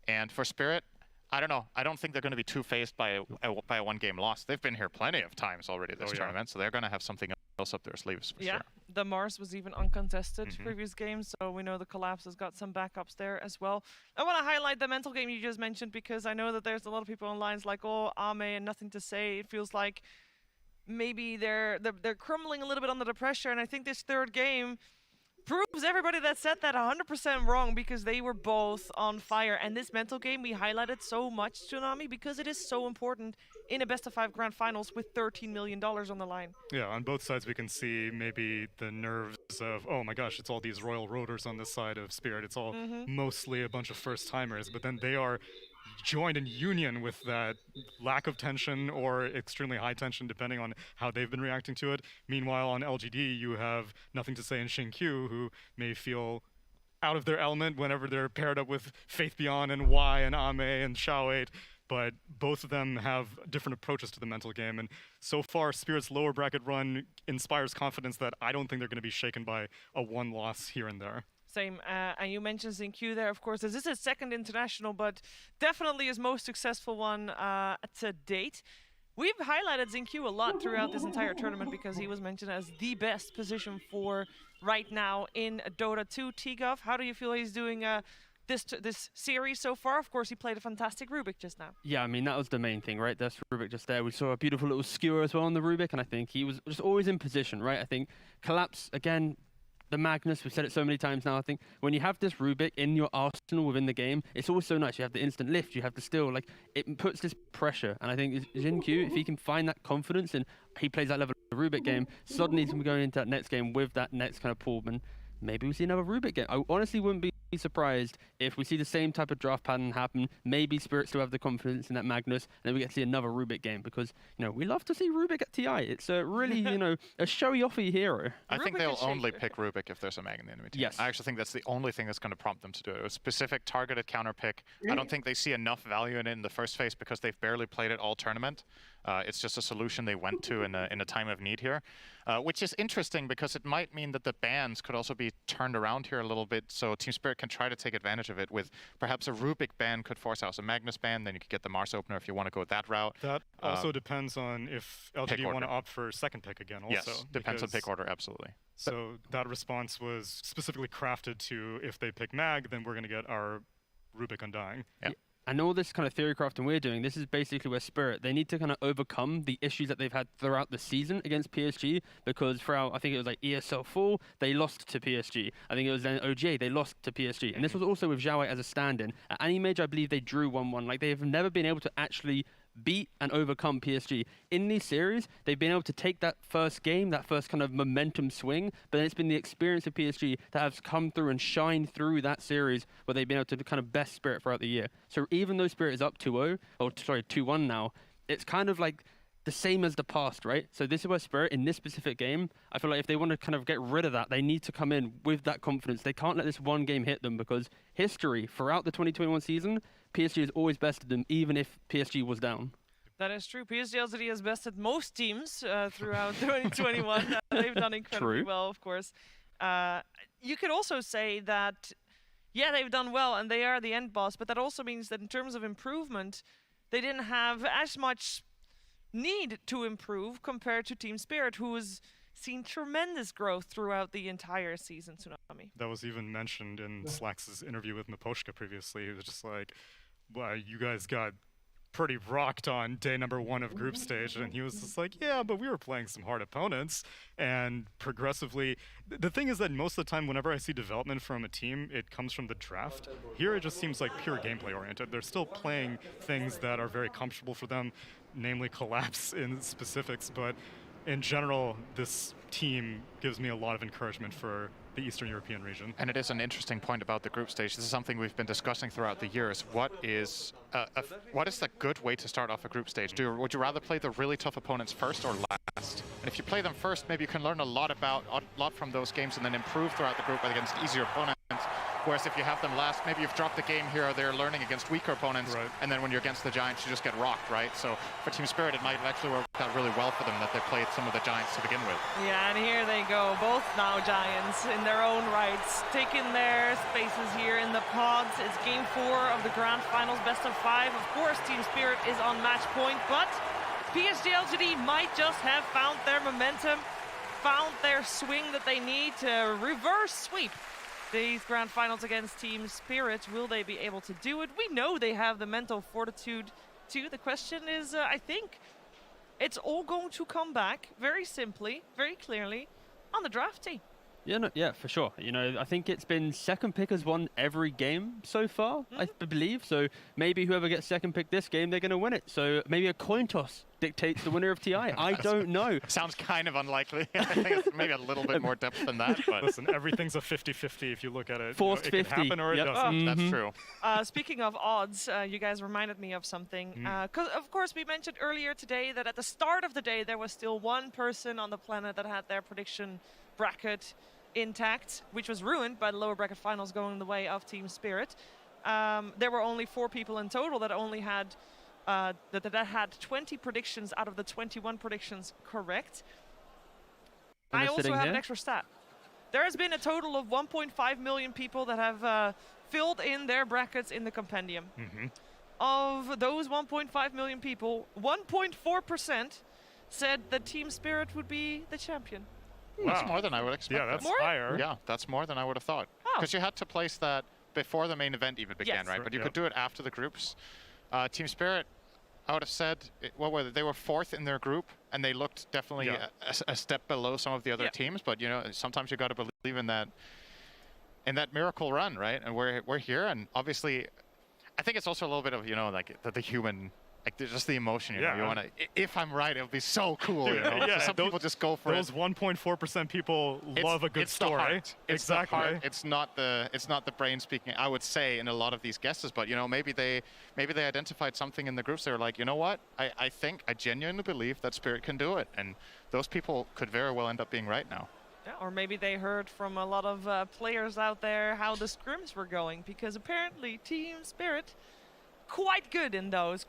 And for Spirit, I don't know. I don't think they're going to be too phased by a one-game loss. They've been here plenty of times already this tournament, so they're going to have something else up their sleeves for sure. The Mars was even uncontested previous games, so we know the Collapse has got some backups there as well. I want to highlight the mental game you just mentioned because I know that there's a lot of people on lines like, oh, Ame and Nothing to Say. It feels like maybe they're crumbling a little bit under the pressure, and I think this third game proves everybody that said that 100% wrong because they were both on fire. And this mental game we highlighted so much, Tsunami, because it is so important in a best-of-5 grand finals with $13 million on the line. Yeah, on both sides we can see maybe the nerves of, oh my gosh, it's all these Royal Roaders on this side of Spirit. It's all mostly a bunch of first-timers, but then they are joined in union with that lack of tension or extremely high tension depending on how they've been reacting to it. Meanwhile, on LGD, you have Nothing to Say in Xinkyu, who may feel out of their element whenever they're paired up with Faith Beyond and Y and Ame and Xiao8, but both of them have different approaches to the mental game. And so far, Spirit's lower bracket run inspires confidence that I don't think they're going to be shaken by a one loss here and there. Same, and you mentioned Xinkyu there, of course. This is his second international, but definitely his most successful one to date. We've highlighted Xinkyu a lot throughout this entire tournament because he was mentioned as the best position for right now in Dota 2. T-Gov, how do you feel he's doing this series so far? Of course, he played a fantastic Rubik just now. Yeah, I mean, that was the main thing, right? That's Rubik just there. We saw a beautiful little skewer as well on the Rubik, and I think he was just always in position, right? I think Collapse, again, the Magnus, we've said it so many times now, I think when you have this Rubik in your arsenal within the game, it's always so nice. You have the instant lift, you have the steal, like it puts this pressure. And I think Xinkyu, if he can find that confidence and he plays that level of Rubik game, suddenly he's going to be going into that next game with that next kind of pull, and maybe we see another Rubik game. I honestly wouldn't be be surprised if we see the same type of draft pattern happen. Maybe Spirit still have the confidence in that Magnus, and then we get to see another Rubik game because, we love to see Rubik at TI. It's a really, a showy-offy hero. I think they'll only pick Rubik if there's a Mag in the enemy team. Yes. I actually think that's the only thing that's going to prompt them to do it. A specific targeted counter pick. I don't think they see enough value in it in the first phase because they've barely played it all tournament. It's just a solution they went to in a time of need here, which is interesting because it might mean that the bans could also be turned around here a little bit, so Team Spirit can try to take advantage of it with perhaps a Rubik ban could force out a Magnus ban, then you could get the Mars opener if you want to go that route. That also depends on if LGD want to opt for second pick again also. Yes, depends on pick order, absolutely. So that response was specifically crafted to, if they pick Mag, then we're going to get our Rubik Undying. Yeah. And all this kind of theory crafting we're doing, this is basically where Spirit, they need to kind of overcome the issues that they've had throughout the season against PSG, because throughout, I think it was like ESL Fall, they lost to PSG. I think it was then OGA, they lost to PSG. And this was also with Xiaowei as a stand-in. At Animage, I believe they drew 1-1. Like, they have never been able to actually beat and overcome PSG. In these series, they've been able to take that first game, that first kind of momentum swing, but then it's been the experience of PSG that has come through and shined through that series where they've been able to kind of best Spirit throughout the year. So even though Spirit is up 2-1 now, it's kind of like the same as the past, right? So this is where Spirit, in this specific game, I feel like if they want to kind of get rid of that, they need to come in with that confidence. They can't let this one game hit them, because history, throughout the 2021 season, PSG has always bested them, even if PSG was down. That is true. PSG LGD has bested most teams throughout 2021. They've done incredibly well, of course. You could also say that, yeah, they've done well and they are the end boss, but that also means that in terms of improvement, they didn't have as much need to improve compared to Team Spirit, who has seen tremendous growth throughout the entire season, Tsunami. That was even mentioned in Slax's interview with Miposhka previously. He was just like, well, you guys got pretty rocked on day number 1 of group stage, and he was just like, yeah, but we were playing some hard opponents, and progressively, the thing is that most of the time whenever I see development from a team, it comes from the draft. Here it just seems like pure gameplay oriented. They're still playing things that are very comfortable for them, namely collapse in specifics, but in general, this team gives me a lot of encouragement for the Eastern European region. And it is an interesting point about the group stage. This is something we've been discussing throughout the years. What is the good way to start off a group stage? Would you rather play the really tough opponents first or last? And if you play them first, maybe you can learn a lot from those games and then improve throughout the group against easier opponents. Whereas if you have them last, maybe you've dropped the game here or there learning against weaker opponents, and then when you're against the Giants, you just get rocked, right? So for Team Spirit, it might actually work out really well for them that they played some of the Giants to begin with. Yeah, and here they go, both now Giants in their own rights, taking their spaces here in the pods. It's game 4 of the Grand Finals, best of 5. Of course, Team Spirit is on match point, but PSG LGD might just have found their momentum, found their swing that they need to reverse sweep these Grand Finals against Team Spirit. Will they be able to do it? We know they have the mental fortitude to. The question is, I think it's all going to come back very simply, very clearly on the draft tee. Yeah, for sure. I think it's been second pick has won every game so far, I believe. So maybe whoever gets second pick this game, they're going to win it. So maybe a coin toss dictates the winner of TI. I don't know. Sounds kind of unlikely. I think it's maybe a little bit more depth than that. But listen, everything's a 50-50 if you look at it. Forced 50. It can happen or it doesn't. That's true. Speaking of odds, you guys reminded me of something. Because, of course, we mentioned earlier today that at the start of the day, there was still one person on the planet that had their prediction bracket intact, which was ruined by the lower bracket finals going the way of Team Spirit. There were only 4 people in total that only had that had 20 predictions out of the 21 predictions correct. I also have an extra stat. There has been a total of 1.5 million people that have filled in their brackets in the compendium. Of those 1.5 million people, 1.4% said that Team Spirit would be the champion. Wow. That's more than I would expect. Yeah, that's more? higher. Yeah, that's more than I would have thought. Because you had to place that before the main event even began, right? But you could do it after the groups. Team Spirit, I would have said, what were they? They were 4th in their group, and they looked definitely a step below some of the other teams. But sometimes you got to believe in that miracle run, right? And we're here, and obviously, I think it's also a little bit of like the human like just the emotion, you know, Yeah. you want to, if I'm right, it would be so cool, you know? Yeah, So some people just go for those it. 1.4% people love a good it's the story. heart. It's Exactly. the heart. It's not the brain speaking, I would say, in a lot of these guesses, but you know, maybe they identified something in the groups. They were like, you know what, I genuinely believe that Spirit can do it, and those people could very well end up being right now. Yeah, or maybe they heard from a lot of players out there how the scrims were going, because apparently Team Spirit quite good in those,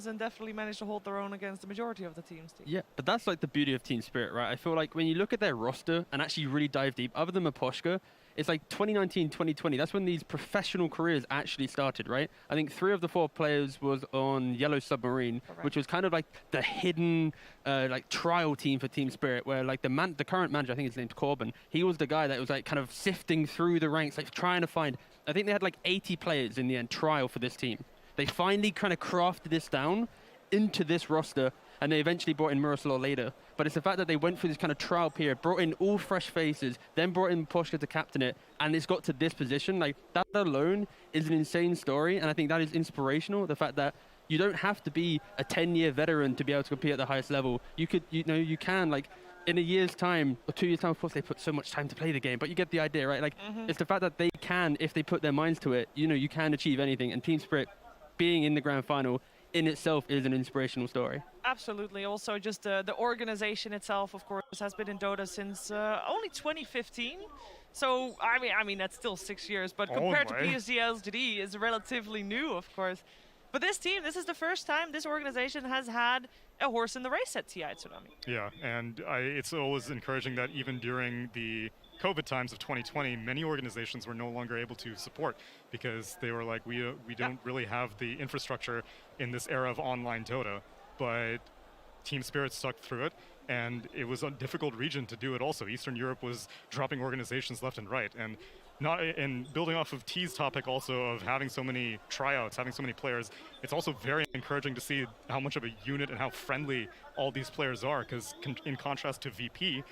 and definitely managed to hold their own against the majority of the teams. Yeah, but that's like the beauty of Team Spirit, right? I feel like when you look at their roster and actually really dive deep, other than Miposhka, it's like 2019, 2020. That's when these professional careers actually started, right? I think 3 of the 4 players was on Yellow Submarine, which was kind of like the hidden like trial team for Team Spirit, where like the current manager, I think his name's Corbin, he was the guy that was like kind of sifting through the ranks, like trying to find, I think they had like 80 players in the end trial for this team. They finally kind of crafted this down into this roster, and they eventually brought in Miroslav later. But it's the fact that they went through this kind of trial period, brought in all fresh faces, then brought in Miposhka to captain it, and it's got to this position. Like, that alone is an insane story, and I think that is inspirational. The fact that you don't have to be a 10-year veteran to be able to compete at the highest level. You could, you know, you can, like, in a year's time, or 2 years' time, of course, they put so much time to play the game, but you get the idea, right? Like, it's the fact that they can, if they put their minds to it, you know, you can achieve anything, and Team Spirit being in the grand final in itself is an inspirational story. Absolutely. Also, just the organization itself, of course, has been in Dota since only 2015. So, I mean, that's still 6 years, but compared to PSG LGD, is relatively new, of course. But this team, this is the first time this organization has had a horse in the race at TI Tsunami. Yeah, and it's always encouraging that even during the COVID times of 2020, many organizations were no longer able to support because they were like, we don't really have the infrastructure in this era of online Dota. But Team Spirit stuck through it, and it was a difficult region to do it also. Eastern Europe was dropping organizations left and right, and building off of T's topic also of having so many tryouts, having so many players, it's also very encouraging to see how much of a unit and how friendly all these players are, because in contrast to VP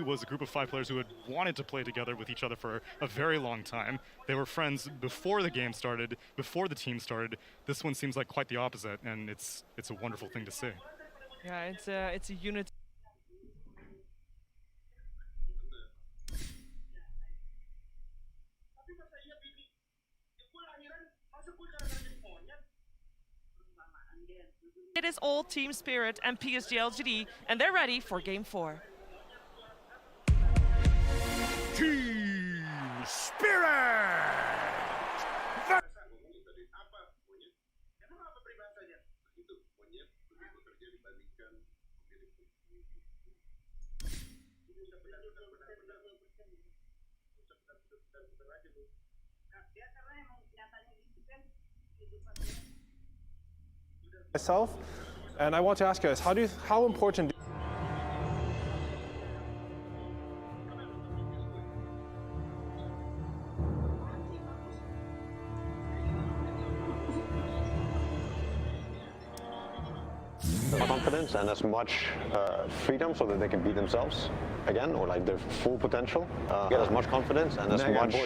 was a group of 5 players who had wanted to play together with each other for a very long time. They were friends before the game started, before the team started. This one seems like quite the opposite, and it's a wonderful thing to see. Yeah, it's a unit. It is all Team Spirit and PSG LGD, and they're ready for Game 4. Team Spirit! Myself, and I want to ask you guys, how important confidence and as much freedom so that they can be themselves again, or like their full potential. Get as much confidence and as much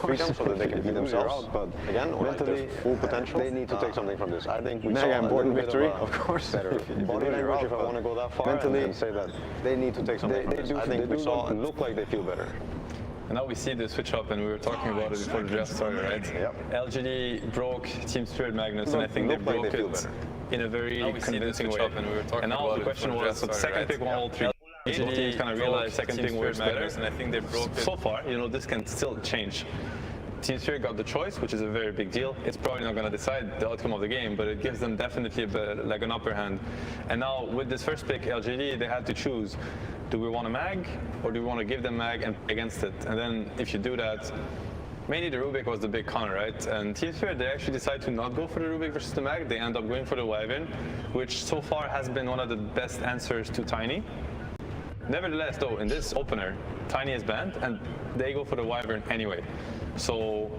freedom so that they can be themselves again, or like their full potential. They need to take something from this. I think we saw a important victory, of course. Better body language, if I want to go that far, mentally, and say that they need to take something from this. I think we saw it look like they feel better. And now we see the switch up, and we were talking about it before the draft started, right? Yep. LGD broke Team Spirit Magnus, and I think they broke it in a very convincing way. And now the question was, so the second pick won all 3. LGD teams kind of realized second pick was better, and I think they broke it. So far, you know, this can still change. Team Spirit got the choice, which is a very big deal. It's probably not going to decide the outcome of the game, but it gives them definitely a bit, like an upper hand. And now with this first pick, LGD, they had to choose. Do we want a mag, or do we want to give them mag and against it? And then if you do that, mainly the Rubik was the big con, right? And Team Spirit, they actually decide to not go for the Rubik versus the mag. They end up going for the Wyvern, which so far has been one of the best answers to Tiny. Nevertheless, though, in this opener, Tiny is banned, and they go for the Wyvern anyway. So,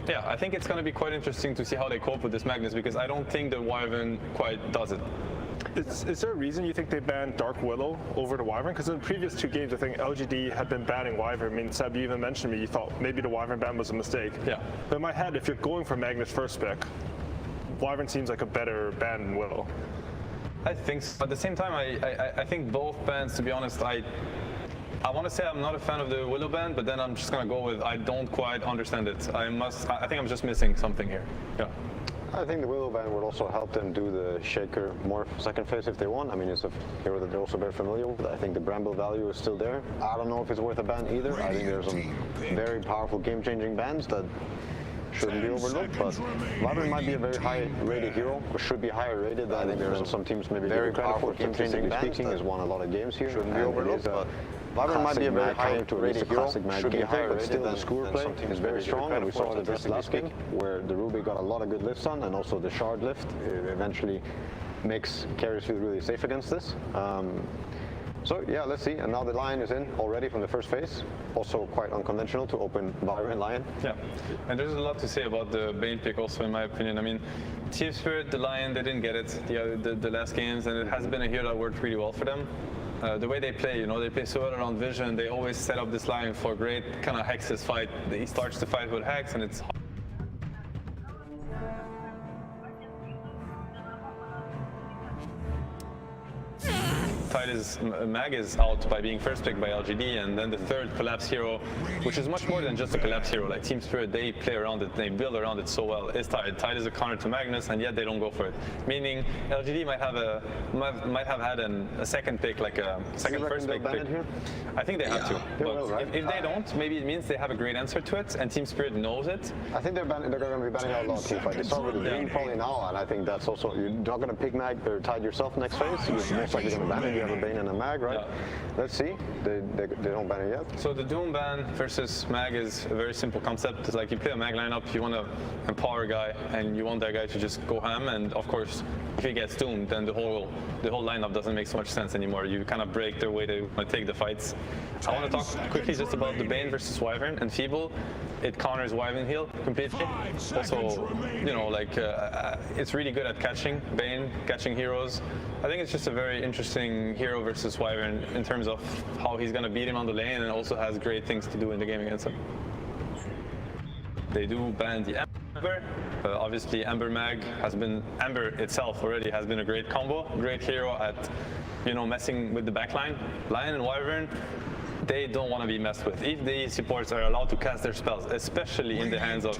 yeah, I think it's going to be quite interesting to see how they cope with this Magnus, because I don't think the Wyvern quite does it. Is there a reason you think they banned Dark Willow over the Wyvern? Because in the previous 2 games, I think LGD had been banning Wyvern. I mean, Seb, you even mentioned me, you thought maybe the Wyvern ban was a mistake. Yeah. But in my head, if you're going for Magnus first pick, Wyvern seems like a better ban than Willow. I think so. At the same time, I think both bans, to be honest, I want to say I'm not a fan of the Willow ban, but then I'm just going to go with I don't quite understand it. I think I'm just missing something here. Yeah. I think the Willow ban would also help them do the Shaker more second phase if they want. I mean, it's a hero that they're also very familiar with. I think the Bramble value is still there. I don't know if it's worth a ban either. I think there's some very powerful game-changing bans that shouldn't be overlooked, but Wyvern might be a very high-rated hero, or should be higher rated than some teams maybe very powerful game-changing bans. Speaking, has won a lot of games here. Shouldn't be overlooked, but Wyvern might be a very high-rated hero, should be higher rated, but still the Skewer play is very strong, and we saw it this last game, where the Ruby got a lot of good lifts on, and also the Shard lift eventually makes carriers feel really safe against this. So yeah, let's see. And now the Lion is in already from the first phase. Also quite unconventional to open Wyvern Lion. Yeah, and there's a lot to say about the Bane pick also, in my opinion. I mean, Team Spirit, the Lion, they didn't get it the last games, and it has been a hero that worked really well for them. The way they play, they play so well around vision. They always set up this Lion for great kind of Hexes fight. He starts the fight with Hex, and it's Mag is out by being first picked by LGD, and then the third collapse hero, which is much more than just a collapse hero. Like Team Spirit, they play around it, they build around it so well. Is Tide. Tide is a counter to Magnus, and yet they don't go for it. Meaning LGD might have had a second pick, like a second first pick. I think they have to. But if they don't, maybe it means they have a great answer to it, and Team Spirit knows it. I think they're going to be banning out a lot of team fight. They start with the Doom probably now, and I think that's also, you're not going to pick Mag or Tide yourself next phase. You're most likely going to ban it. You have a Bane and a Mag, right? Yeah. Let's see. They don't ban it yet. So the Doom ban versus Mag is a very simple concept. It's like you play a Mag lineup, you want to empower a guy, and you want that guy to just go ham. And of course, if he gets doomed, then the whole lineup doesn't make so much sense anymore. You kind of break their way to take the fights. I want to talk quickly just about the Bane versus Wyvern and Feeble. It counters Wyvern heal completely. Also, it's really good at catching Bane, catching heroes. I think it's just a very interesting hero versus Wyvern in terms of how he's going to beat him on the lane, and also has great things to do in the game against him. They do ban the Ember. Obviously, Ember Mag Ember itself already has been a great combo, great hero at, messing with the backline. Lion and Wyvern, they don't want to be messed with. If the supports are allowed to cast their spells, especially in the hands of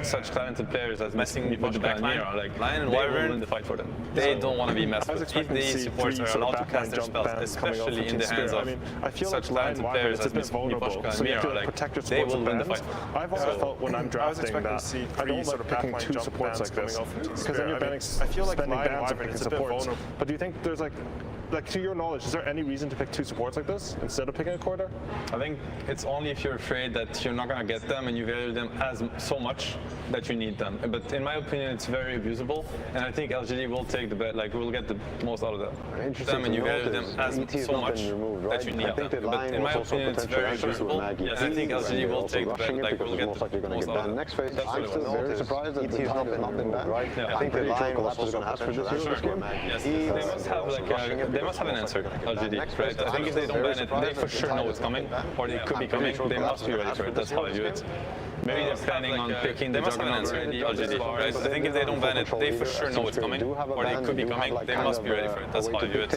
such talented players as messing with the backline, like Lion and Wyvern, win the fight for them. They don't want to be messed with. If the supports are allowed to cast their spells, especially in the hands of such talented players as Miposhka and Mira, they will win the fight. I've also felt when I'm drafting that I don't like picking two supports like this, because then you're banning, I feel like spending bans on picking supports. But do you think there's like to your knowledge, is there any reason to pick two supports like this instead of picking a corridor? I think it's only if you're afraid that you're not going to get them and you value them so much that you need them. But in my opinion, it's very abusable, and I think LGD will take the bet, we'll get the most out of them. And you value them so much that you need them. But in my opinion, it's very abusable. Yes, I think LGD will take the bet, we'll get the most out of them. Next phase, I'm still very surprised that the Tide has not been banned. I think the Lion was also going to ask for this hero this game. Yes, they must have an answer, LGD, right? I think if they don't ban it, they for sure know it's coming, or they could be coming. They must be ready for it. That's how I view it. Maybe they're planning on picking the Juggernaut LGD, right? I think if they don't ban it, they for sure know it's coming, or they could be coming. They must be ready for it. That's how I view it.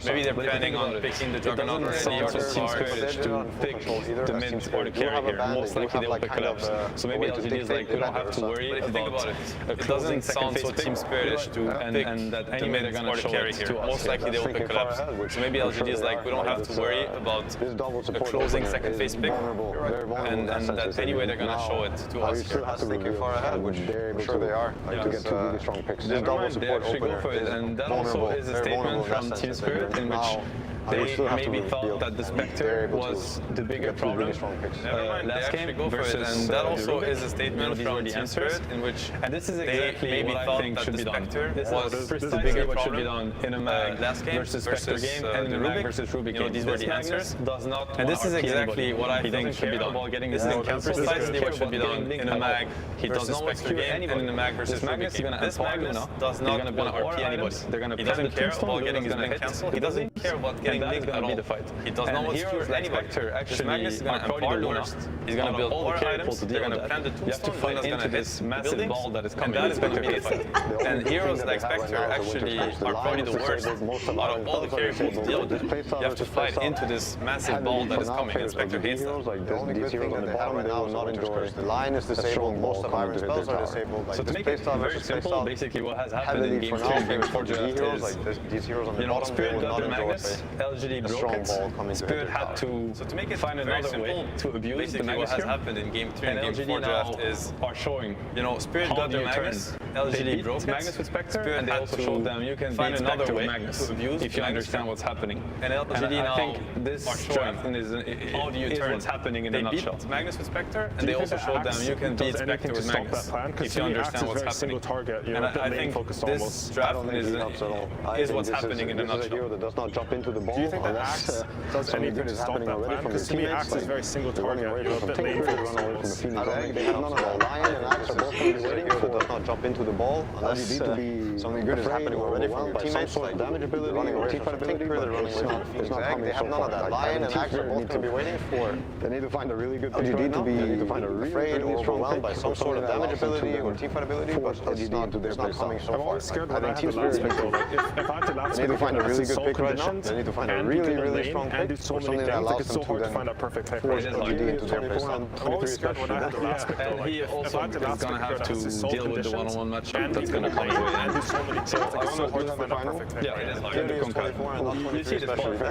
Maybe they're planning on picking the Juggernaut already, or Team Spirit to pick the mid or the carry here. Most likely they will pick Collapse. So maybe LGD is like, we don't have to worry about it. It doesn't sound so Team Spirit-ish to and that any mid are going to show it to us. Most likely they will pick Collapse. So maybe LGD is like, we don't have to worry about a closing second phase pick, and that anyway they're going to show it to us. Still has to think far ahead, which I'm sure they are, to get two really strong picks. This double support opener is and that also is a statement from Team Spirit in which they maybe thought that the Spectre was the bigger problem last game versus, and that also is a statement from Team Spirit in which, and this is exactly what I think should be done. This is the bigger what should be done in a Mag last game versus Spectre game, and in a Mag versus Rubik game. These were the answers. Does not, and this is exactly what I think should be done. This is precisely what should be done in a mag versus Spectre game and in a mag versus Ruby game. This Magnus does not want to RP anybody. He doesn't care about getting his blink cancelled. He doesn't care about getting linked at all. He does not want to secure anybody. This Magnus is going to empower Luna. He's going to build all the items. They're going to plant the tombstone. Luna's going to hit massive ball that is coming. And that is going to be the fight. And heroes like Spectre actually are probably the worst out of all the characters to deal with that. You have to fight into this massive ball that is coming, and Spectre hates that. The only good thing that they have right now is not indoors. The line is disabled, most of Iron spells are disabled. So to make it very simple, basically what has happened in Game 3 and Game 4 draft is, these heroes on the bottom, Spirit got the Magnus, LGD broke it, Spirit had to find another way to abuse the Magnus what has happened in Game 3 and Game 4 draft is showing, Spirit got the Magnus, LGD broke Magnus with Spectre, and they also showed them you can find another way to abuse if you understand what's happening. And LGD now, I think this draft is what's happening in a nutshell. They beat Magnus with Spectre, and they also showed them you can beat Spectre with Magnus if you understand what's happening. And I think this draft is what's happening in a nutshell. This is a hero that does not jump into the ball. Do you think that Axe does anything to stop that plan? Because to me, Axe is very single target. You're a bit late for this almost. I don't think they have none of that. Lion and Axe are both going to be waiting for does not jump into the ball unless something good is happening already from your teammates, like damage ability or team fight ability, but they're running away from the Phoenix Egg. They have none of that. Lion and Axe are both going to be waiting for. They need to find a really good pick right now. They need to find a really afraid or overwhelmed by some sort of damage ability or team fight ability, but it's not coming so far. I'm always scared when I have the last pick though. If I had the last pick, they need to find a really good pick right now. They need to find a really strong pick or something that allows them to then find a perfect pick force LGD into their playstyle. I'm always scared when I have the last pick though. And he also is going to have to deal with the one-on-one matchup that's going to come his way. And do so many things. It's so hard to find a perfect pick. Yeah, it is hard. You see this part,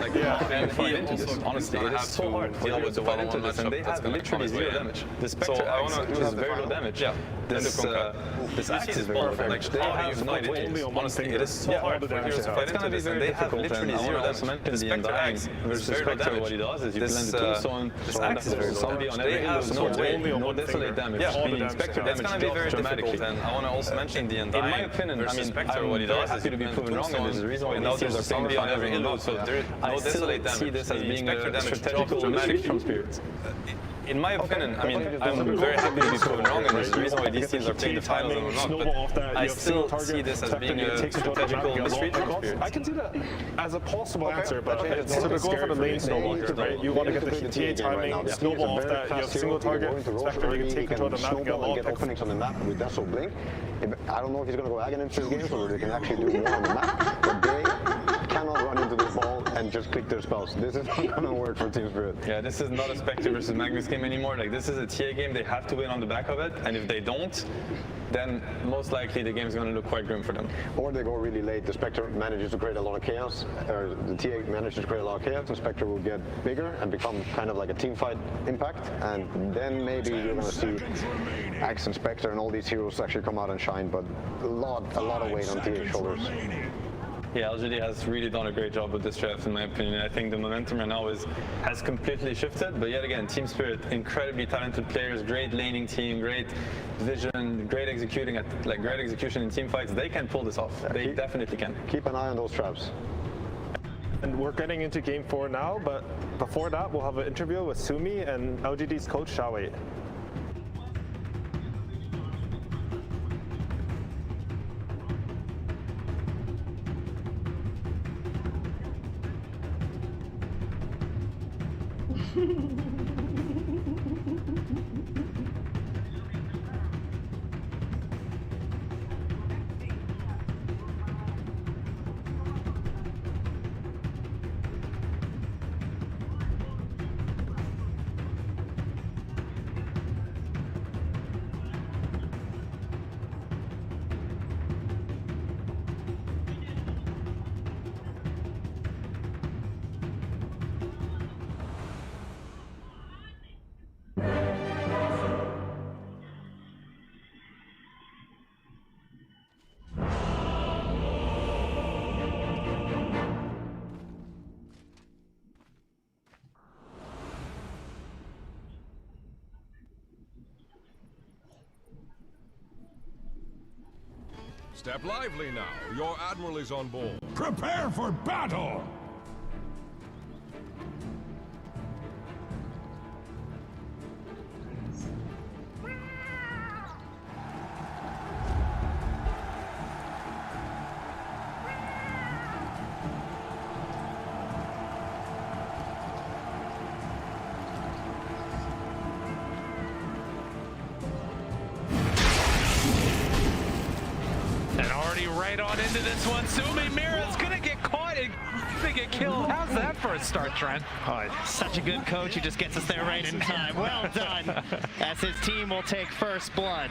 and he also, honestly, it is so hard to deal with the one-on-one matchup. They have literally zero damage. The Spectre Axe is very low damage. Yeah. This Axe is perfect. Like, they have no way. Honestly, it is so hard for heroes to fight into this, and they have literally zero damage. The Spectre Axe versus Spectre, what he does is you blend the tombstone, this Axe is very low damage. They have no way, no desolate damage. Yeah, Spectre damage it's going to be very difficult, and I want to also mention the Undying. In my opinion, I mean, Spectre, what he does is to be proven wrong, and there's a reason why these teams are playing on every illusion. So there is no desolate damage. I see this as being a strategical magic from Spirits. In my opinion, I mean, I'm very happy to be proven wrong, and there's a reason why these teams are playing the finals and not, but I still see this as being a strategical misread from Spirits. I can see that as a possible answer, but so they're going for the lane snowball here, right? You want to get the TA timing, snowball off that, you have single target, Spectre, you can take control of the map, and get a lot of Phoenix on the map with Dazzle Blink. I don't know if he's going to go Aghanim into this game, or they can actually do more on the map, but they cannot run into this ball and just click their spells. This is not going to work for Team Spirit. Yeah, this is not a Spectre versus Magnus game anymore. Like, this is a TA game. They have to win on the back of it, and if they don't, then most likely the game is going to look quite grim for them. Or they go really late. The Spectre manages to create a lot of chaos, or the TA manages to create a lot of chaos, and Spectre will get bigger and become kind of like a team fight impact, and then maybe you're going to see Axe and Spectre and all these heroes actually come out and shine, but a lot of weight on TA's shoulders. Yeah, LGD has really done a great job with this draft, in my opinion. I think the momentum right now has completely shifted. But yet again, Team Spirit, incredibly talented players, great laning team, great vision, great execution in team fights. They can pull this off. They definitely can. Keep an eye on those traps. And we're getting into Game 4 now, but before that, we'll have an interview with Sumi and LGD's coach, Xiaowei. Step lively now. Your admiral is on board. Prepare for battle! right on into this one. Sumi Mira's gonna get caught and gonna get killed. How's that for a start, Trent? Oh, such a good coach. He just gets us there right in time. Well done. As his team will take first blood.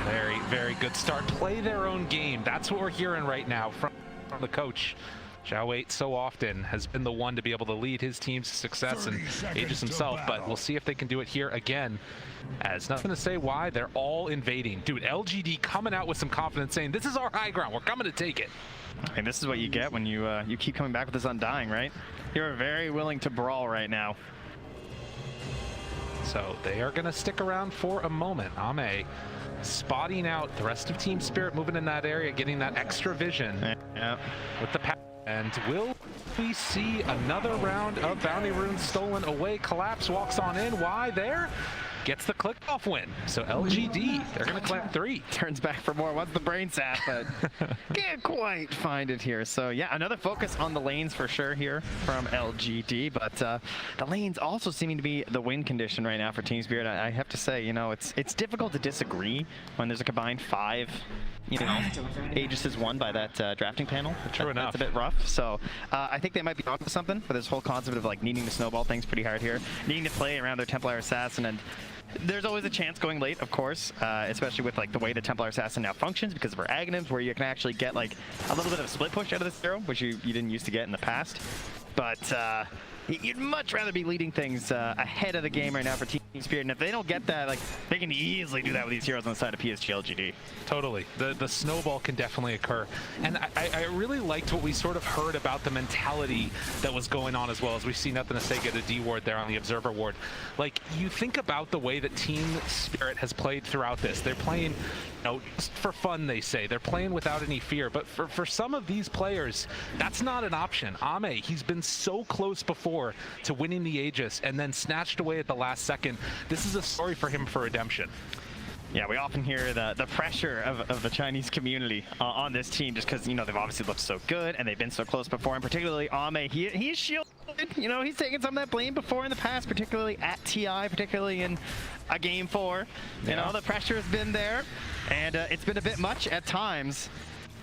Very, very good start. Play their own game. That's what we're hearing right now from the coach. Xiao Wei so often has been the one to be able to lead his team's success and Aegis himself, but we'll see if they can do it here again. As nothing to say why, they're all invading. Dude, LGD coming out with some confidence saying, this is our high ground, we're coming to take it. And this is what you get when you keep coming back with this Undying, right? You're very willing to brawl right now. So they are going to stick around for a moment. Ame spotting out the rest of Team Spirit, moving in that area, getting that extra vision with the pack. And will we see another round of Bounty Runes stolen away? Collapse walks on in. Why there? Gets the click-off win. So LGD, they're going to clap 3. Turns back for more. Wants the brain sap, but can't quite find it here. So yeah, another focus on the lanes for sure here from LGD. But the lanes also seeming to be the win condition right now for Team Spirit. I have to say, you know, it's difficult to disagree when there's a combined 5. You know, Aegis is won by that drafting panel. True enough. That's a bit rough. So I think they might be onto something for this whole concept of like needing to snowball things pretty hard here, needing to play around their Templar Assassin, and there's always a chance going late, of course, especially with like the way the Templar Assassin now functions because of her Aghanims, where you can actually get like a little bit of a split push out of this hero, which you didn't used to get in the past. But you'd much rather be leading things ahead of the game right now for Team Spirit, and if they don't get that, like, they can easily do that with these heroes on the side of PSG LGD. Totally. The snowball can definitely occur. And I really liked what we sort of heard about the mentality that was going on as well, as we see Nothing to Say get a D ward there on the Observer ward. Like, you think about the way that Team Spirit has played throughout this. They're playing, you know, just for fun, they say. They're playing without any fear. But for some of these players, that's not an option. Ame, he's been so close before to winning the Aegis and then snatched away at the last second. This is a story for him for redemption. Yeah, we often hear the pressure of the Chinese community on this team just because, you know, they've obviously looked so good and they've been so close before, and particularly Ame, he's shielded. You know, he's taken some of that blame before in the past, particularly at TI, particularly in a Game 4. You know, the pressure has been there, and it's been a bit much at times.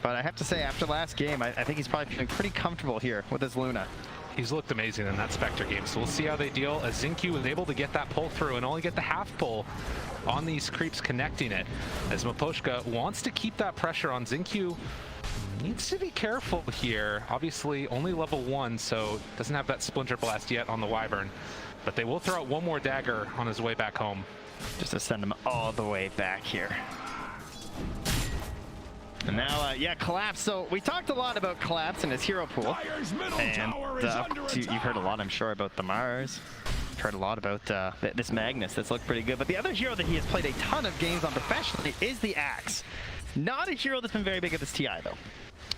But I have to say, after last game, I think he's probably feeling pretty comfortable here with his Luna. He's looked amazing in that Spectre game, so we'll see how they deal as Xingqiu was able to get that pull through and only get the half pull on these creeps connecting it. As Miposhka wants to keep that pressure on Xingqiu, needs to be careful here. Obviously only level 1, so doesn't have that Splinter Blast yet on the Wyvern, but they will throw out one more dagger on his way back home. Just to send him all the way back here. And now, yeah, Collapse. So we talked a lot about Collapse and his hero pool. And you've heard a lot, I'm sure, about the Mars. You've heard a lot about this Magnus that's looked pretty good. But the other hero that he has played a ton of games on professionally is the Axe. Not a hero that's been very big at this TI, though.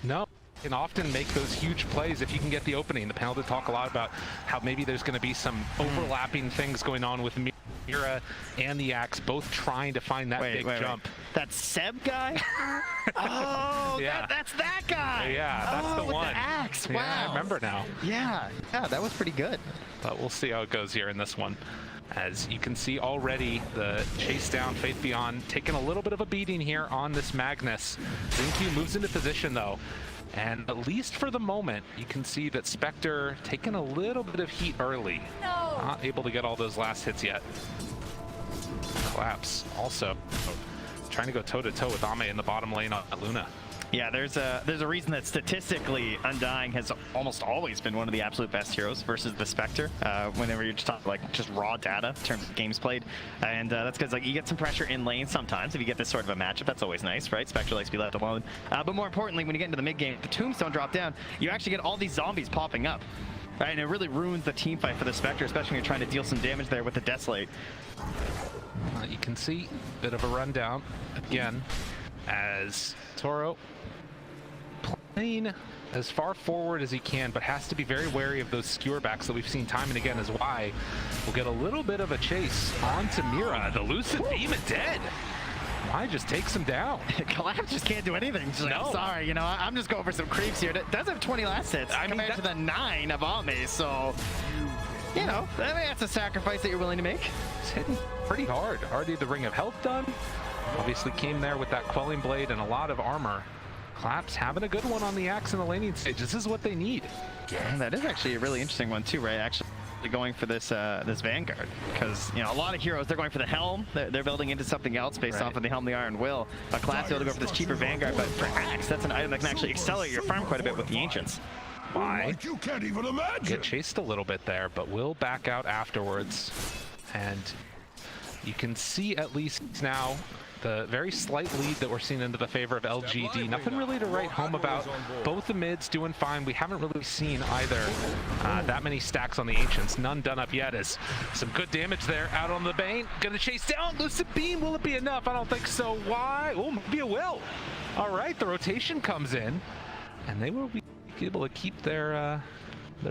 No. Can often make those huge plays if you can get the opening. The panel did talk a lot about how maybe there's going to be some overlapping things going on with Mira and the Axe, both trying to find that big jump. That Seb guy? Oh, yeah. That's that guy! Yeah, that's the one. The Axe, wow. Yeah, I remember now. Yeah, that was pretty good. But we'll see how it goes here in this one. As you can see already, the chase down, Faith Beyond, taking a little bit of a beating here on this Magnus. Xingqiu moves into position, though. And at least for the moment, you can see that Spectre taking a little bit of heat early. No. Not able to get all those last hits yet. Collapse also trying to go toe-to-toe with Ame in the bottom lane on Luna. Yeah, there's a reason that statistically Undying has almost always been one of the absolute best heroes versus the Spectre. Whenever you're just talking like just raw data in terms of games played, and that's because like you get some pressure in lane sometimes if you get this sort of a matchup. That's always nice, right? Spectre likes to be left alone. But more importantly, when you get into the mid game, the Tombstone drop down, you actually get all these zombies popping up. Right, and it really ruins the team fight for the Spectre, especially when you're trying to deal some damage there with the Desolate. You can see a bit of a rundown again as Toro playing as far forward as he can, but has to be very wary of those skewer backs that we've seen time and again, is why we'll get a little bit of a chase onto Mira. The Lucid Beam is dead. Why just takes him down? Collapse just can't do anything. Just like, sorry, you know, I'm just going for some creeps here. It does have 20 last hits compared to the 9 of Ame, so you know, that's a sacrifice that you're willing to make. It's hitting pretty hard. Already the Ring of Health done. Obviously came there with that Quelling Blade and a lot of armor. Collapse having a good one on the axe in the laning stage. This is what they need. And that is actually a really interesting one too, right? Actually going for this this Vanguard, because you know a lot of heroes they're going for the helm. They're building into something else based off of the helm, the Iron Will. Collapse able to go for this cheaper Vanguard, but for axe, that's an item that can actually accelerate your farm quite a bit with the Ancients. Why? Like you can't even imagine. Get chased a little bit there, but will back out afterwards. And you can see at least now the very slight lead that we're seeing into the favor of LGD. Nothing really to write home about. Both the mids doing fine. We haven't really seen either that many stacks on the Ancients. None done up yet. As some good damage there out on the Bane. Gonna chase down Lucid Beam. Will it be enough? I don't think so. Why? Oh, maybe it will. All right, the rotation comes in, and they will be able to keep their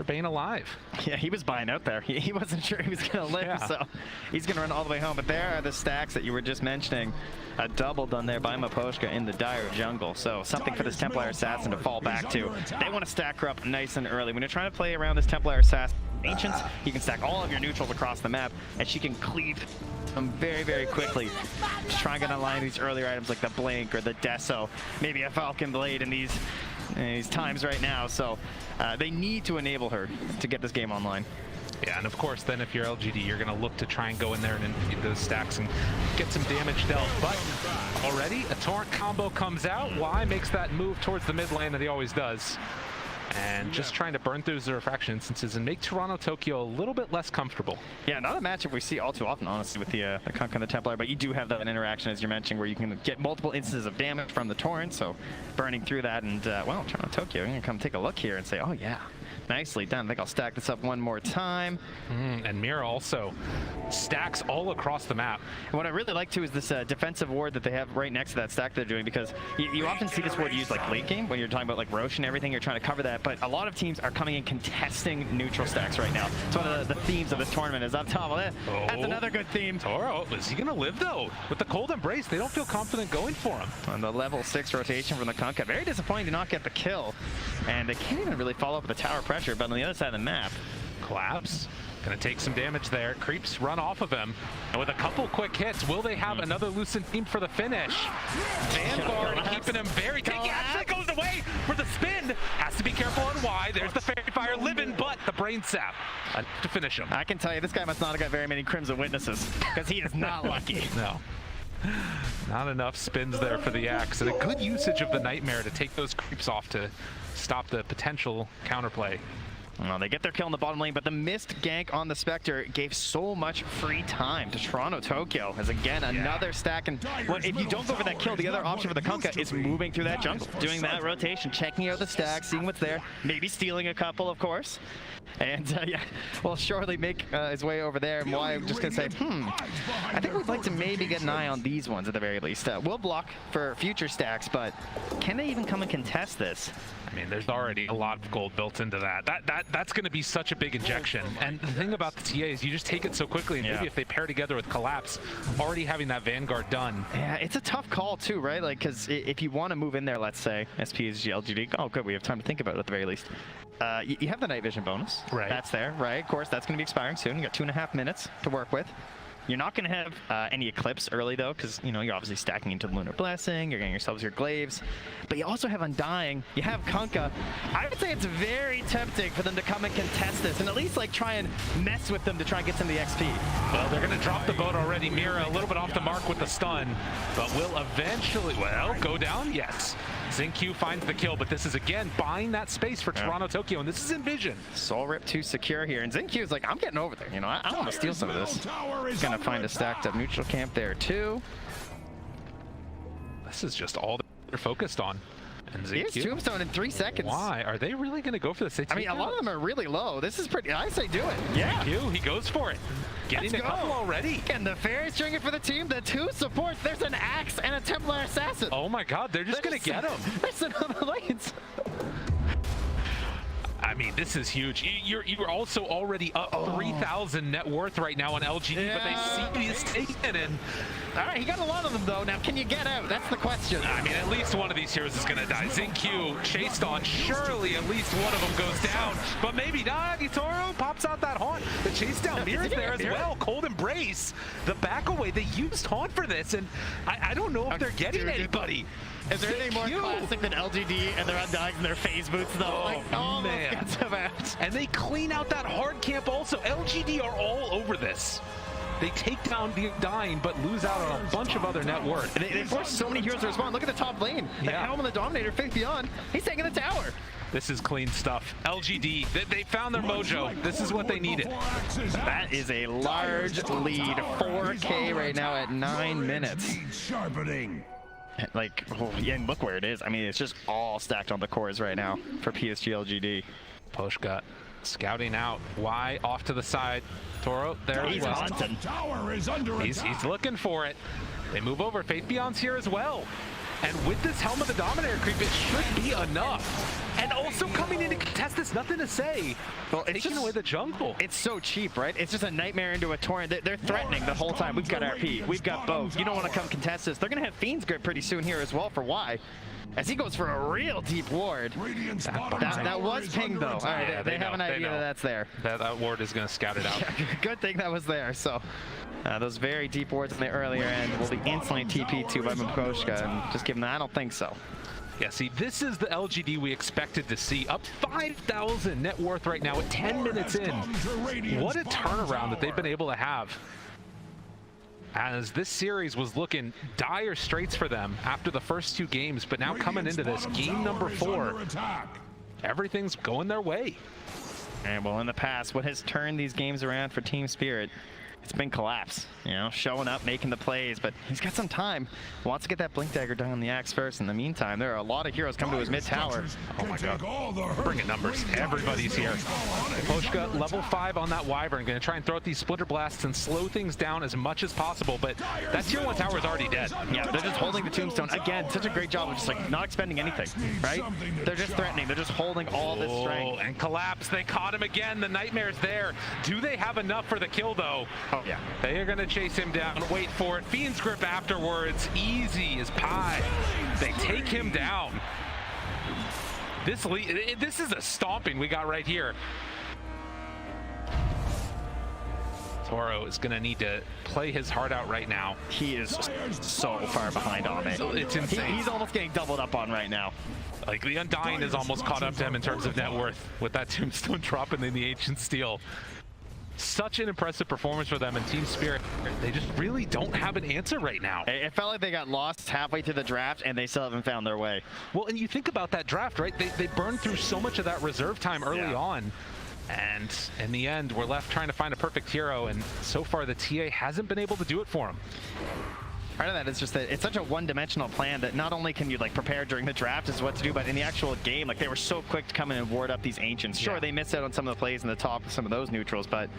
Bane alive. Yeah, he was buying out there. He wasn't sure he was going to live, so he's going to run all the way home. But there are the stacks that you were just mentioning. A double done there by Miposhka in the Dire jungle. So something for this Templar Assassin to fall back to. They want to stack her up nice and early. When you're trying to play around this Templar Assassin Ancients, you can stack all of your neutrals across the map, and she can cleave them very, very quickly. Just try and get online these earlier items like the Blink or the Deso, maybe a Falcon Blade in these times right now. So they need to enable her to get this game online. Yeah, and of course, then if you're LGD, you're going to look to try and go in there and infuse those stacks and get some damage dealt. But already, a Torrent combo comes out. Y makes that move towards the mid lane that he always does. And just trying to burn through the refraction instances and make Toronto Tokyo a little bit less comfortable. Yeah, not a matchup we see all too often, honestly, with the Kunkka and the Templar, but you do have that interaction, as you're mentioning, where you can get multiple instances of damage from the Torrent, so burning through that, and, well, Toronto Tokyo, you're going to come take a look here and say, oh, yeah. Nicely done. I think I'll stack this up one more time. And Mira also stacks all across the map. And what I really like too is this defensive ward that they have right next to that stack they're doing, because you often see this ward used like late game when you're talking about like Roche and everything, you're trying to cover that, but a lot of teams are coming in contesting neutral stacks right now. It's one of the themes of this tournament is up top. Well, that's another good theme. Toro, is he going to live though? With the Cold Embrace, they don't feel confident going for him. On the level 6 rotation from the Kunkka. Very disappointing to not get the kill. And they can't even really follow up with the tower pressure, but on the other side of the map, Collapse gonna take some damage there. Creeps run off of him, and with a couple quick hits, will they have another Lucent Beam for the finish? Vanguard keeping him very tanky. Actually goes away for the spin. Has to be careful on Y. There's the Fairy Fire living, but the Brain Sap to finish him. I can tell you, this guy must not have got very many Crimson Witnesses, because he is not lucky. No. Not enough spins there for the axe, and a good usage of the Nightmare to take those creeps off to stop the potential counterplay. Well, they get their kill in the bottom lane, but the missed gank on the Spectre gave so much free time to Toronto Tokyo, as again, another stack. And if you don't go for that kill, the other option for the Kunkka is moving through that jungle, doing that rotation, checking out the stack, seeing what's there, maybe stealing a couple, of course. And yeah, will surely make his way over there. And why I'm just going to say, I think we'd like to maybe get an eye on these ones at the very least. We'll block for future stacks, but can they even come and contest this? I mean, there's already a lot of gold built into that. That's going to be such a big injection. And the thing about the TA is you just take it so quickly, and maybe if they pair together with Collapse, already having that Vanguard done. Yeah, it's a tough call too, right? Like, because if you want to move in there, let's say, SPSG, LGD, oh good, we have time to think about it at the very least. You have the night vision bonus. Right. That's there, right? Of course, that's going to be expiring soon. You got 2.5 minutes to work with. You're not going to have any Eclipse early, though, because, you know, you're obviously stacking into the Lunar Blessing, you're getting yourselves your Glaives, but you also have Undying, you have Kunkka. I would say it's very tempting for them to come and contest this, and at least, like, try and mess with them to try and get some of the XP. Well, they're going to drop the boat already. Mira a little bit off the mark with the stun, but will eventually, well, go down? Yes. XinQ finds the kill, but this is, again, buying that space for Toronto Tokyo, and this is Envision. Soul Rip 2 secure here, and XinQ is like, I'm getting over there, you know, I want to steal some of this. Gonna find a stacked up neutral camp there, too. This is just all they're focused on. And Here's Tombstone in 3 seconds. Why? Are they really going to go for this? I mean, a lot of them are really low. This is pretty, I say do it. Yeah. He goes for it. Getting a couple already. And the Fairy Stringer for the team, the 2 supports. There's an Axe and a Templar Assassin. Oh my god, they're just going to get him. There's another lanes. I mean, this is huge. You're also already up 3,000 net worth right now on LGD, but they see he's taken and... All right, he got a lot of them though. Now, can you get out? That's the question. I mean, at least one of these heroes is gonna die. Xingqiu chased on. Surely at least one of them goes down, but maybe not. eToro pops out that haunt. The chase down Mira's there as well. Cold Embrace, the back away. They used haunt for this, and I don't know if they're getting anybody. Is there anything more classic than LGD and their Undying in their phase boots though? Oh man. And they clean out that hard camp also. LGD are all over this. They take down the Undying, but lose out on a bunch of other net worth. They force so many heroes to respond. Look at the top lane. The Helm and the Dominator, Faith Beyond. He's taking the tower. This is clean stuff. LGD, they found their mojo. This is what they needed. That is a large lead. 4K right now at 9 minutes. Like, oh, yeah, and look where it is. I mean, it's just all stacked on the cores right now for PSG LGD. Poshka scouting out. Y off to the side. Toro there as well. He's looking for it. They move over. Faith Beyond's here as well. And with this Helm of the Dominator creep, it should be enough. And also coming in to contest this, nothing to say. Well, it's taking away the jungle. It's so cheap, right? It's just a nightmare into a torrent. They're threatening the whole time. We've got RP, we've got both. You don't want to come contest this. They're going to have Fiend's Grip pretty soon here as well for Y. As he goes for a real deep ward. That was pinged though. All right, they have an idea that that's there. That ward is going to scout it out. Good thing that was there. So those very deep wards in the earlier end will be instantly TP'd to by Poshka, and just give them that. I don't think so. Yeah, see, this is the LGD we expected to see. Up 5,000 net worth right now at 10 minutes in. What a turnaround that they've been able to have. As this series was looking dire straits for them after the first 2 games, but now coming into this, game number 4, everything's going their way. And well, in the past, what has turned these games around for Team Spirit, it's been Collapse, you know, showing up, making the plays, but he's got some time. Wants to get that Blink Dagger done on the Axe first. In the meantime, there are a lot of heroes coming to his mid tower. Oh my god. Bringing numbers. Everybody's here. Poshka, level 5 on that Wyvern. Going to try and throw out these Splitter Blasts and slow things down as much as possible, but that tier 1 tower is already dead. Yeah, they're just holding the Tombstone. Again, such a great job of just like not expending anything, right? They're just threatening. They're just holding all this strength. And Collapse, they caught him again. The Nightmare's there. Do they have enough for the kill though? Oh yeah. They are going to chase him down. Wait for it. Fiend's Grip afterwards. Easy as pie. They take him down. This is a stomping we got right here. Toro is going to need to play his heart out right now. He is so far behind on it. It's insane. He's almost getting doubled up on right now. Like, the Undying is almost caught up to him in terms of net worth with that Tombstone dropping in the Ancient Steel. Such an impressive performance for them in Team Spirit. They just really don't have an answer right now. It felt like they got lost halfway through the draft and they still haven't found their way. Well, and you think about that draft, right? They burned through so much of that reserve time early on. And in the end, we're left trying to find a perfect hero. And so far, the TA hasn't been able to do it for them. Part of that is just that it's such a one-dimensional plan that not only can you like prepare during the draft as what to do, but in the actual game, like they were so quick to come in and ward up these Ancients. Sure, they missed out on some of the plays in the top of some of those neutrals, but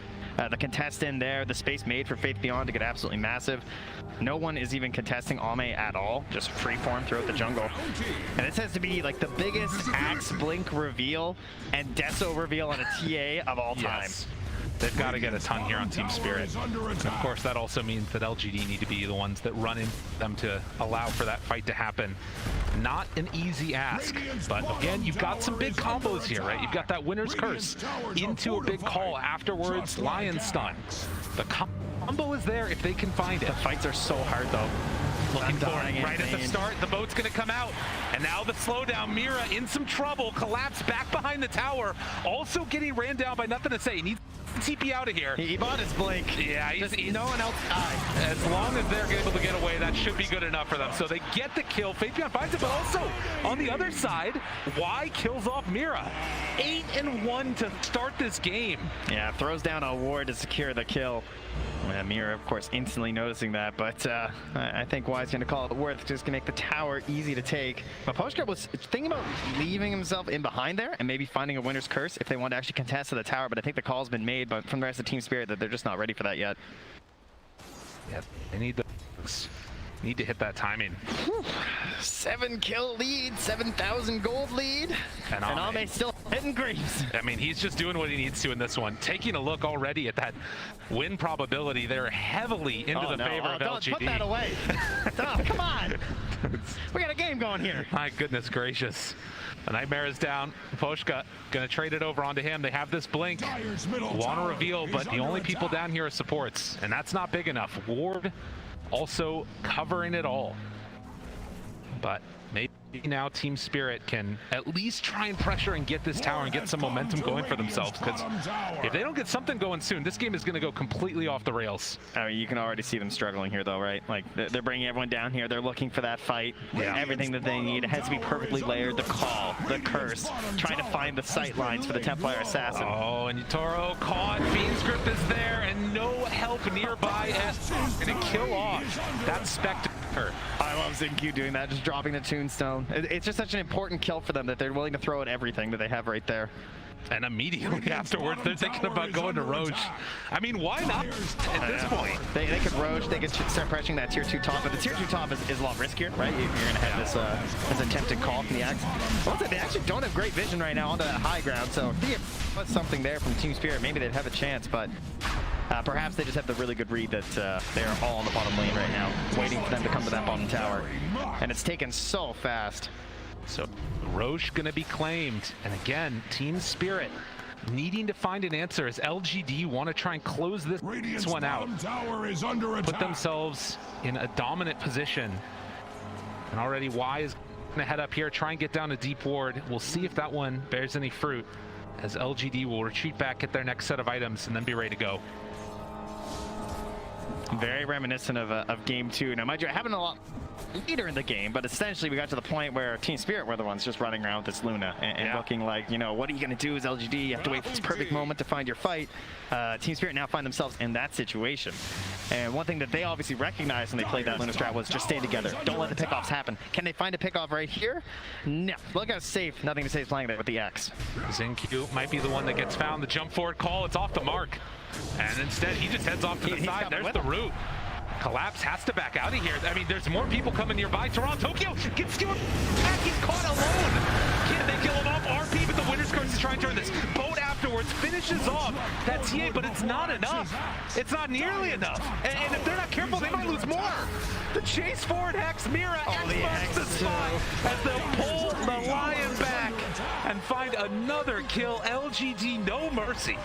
the contest in there, the space made for Faith Beyond to get absolutely massive. No one is even contesting Ame at all, just freeform throughout the jungle. And this has to be like the biggest Axe Blink reveal and Deso reveal on a TA of all time. They've got to get a ton here on Team Spirit. And of course, that also means that LGD need to be the ones that run in them to allow for that fight to happen. Not an easy ask, but again, you've got some big combos here, right? You've got that Winner's Curse into a big call afterwards, Lion Stun. The combo is there if they can find it. The fights are so hard though. Looking for it right at the start. The boat's going to come out. And now the slowdown. Mira in some trouble. Collapse back behind the tower. Also getting ran down by nothing to say. He needs TP out of here. He bought his Blink. Yeah, he's no one else died. As long as they're able to get away, that should be good enough for them. So they get the kill. Faith Beyond finds it, but also on the other side, Y kills off Mira. 8-1 to start this game. Yeah, throws down a ward to secure the kill. Mira, of course, instantly noticing that, but I think Y's going to call it worth just to make the tower easy to take. But Poshka was thinking about leaving himself in behind there and maybe finding a Winner's Curse if they want to actually contest to the tower, but I think the call's been made from the rest of Team Spirit that they're just not ready for that yet. Yeah, they need the Need to hit that timing. 7-kill lead, 7,000 gold lead. And Ame still hitting Greaves. I mean, he's just doing what he needs to in this one. Taking a look already at that win probability, they're heavily into the favor of LGD. Put that away. Come on. We got a game going here. My goodness gracious. The Nightmare is down. Poshka gonna trade it over onto him. They have this blink. Want to reveal, but the only people down here are supports, and that's not big enough. Ward also covering it all. But maybe now Team Spirit can at least try and pressure and get this tower and get some momentum going for themselves, because if they don't get something going soon, this game is going to go completely off the rails. I mean, you can already see them struggling here though, right? Like, they're bringing everyone down here. They're looking for that fight. Yeah. Everything that they need. It has to be perfectly layered. The call, the curse, trying to find the sight lines for the Templar Assassin. Oh, and Yutaro caught. Fiend's Grip is there, and no help nearby. Going to kill off that Spectre. I love Xingqiu doing that, just dropping the Tombstone. It's just such an important kill for them that they're willing to throw at everything that they have right there. And immediately afterwards, they're thinking about going to Roche. I mean, why not at this point? They could Roche, they could start pressuring that tier 2 top, but the tier 2 top is a lot riskier, right? You're going to have this attempted call from the Axe. Also, they actually don't have great vision right now onto that high ground, so if they put something there from Team Spirit, maybe they'd have a chance, but perhaps they just have the really good read that they're all on the bottom lane right now, waiting for them to come to that bottom tower. And it's taken so fast. So Roche gonna be claimed, and again, Team Spirit needing to find an answer as LGD want to try and close this one out. Put themselves in a dominant position. And already Y is gonna head up here, try and get down to Deep Ward. We'll see if that one bears any fruit, as LGD will retreat back, get their next set of items, and then be ready to go. Very reminiscent of game 2. Now, mind you, it happened a lot later in the game, but essentially we got to the point where Team Spirit were the ones just running around with this Luna and looking like, you know, what are you going to do as LGD? You have to wait for this perfect moment to find your fight. Team Spirit now find themselves in that situation. And one thing that they obviously recognized when they played that Luna strat was just stay together. Don't let the pickoffs happen. Can they find a pickoff right here? No. Look how safe Nothing to Say is playing there with the X. Xingqiu might be the one that gets found. The jump forward call, it's off the mark. And instead, he just heads off to the side. There's the root. Collapse has to back out of here. I mean, there's more people coming nearby. TorontoKyo gets skewered back. He's caught alone. Can they kill him off? RP, but the Winter's Curse is trying to turn this. Boat afterwards finishes off that TA, but it's not enough. It's not nearly enough. And if they're not careful, they might lose more. The chase forward Hex, Mira, X the spot as they'll pull the Lion back and find another kill. LGD, no mercy.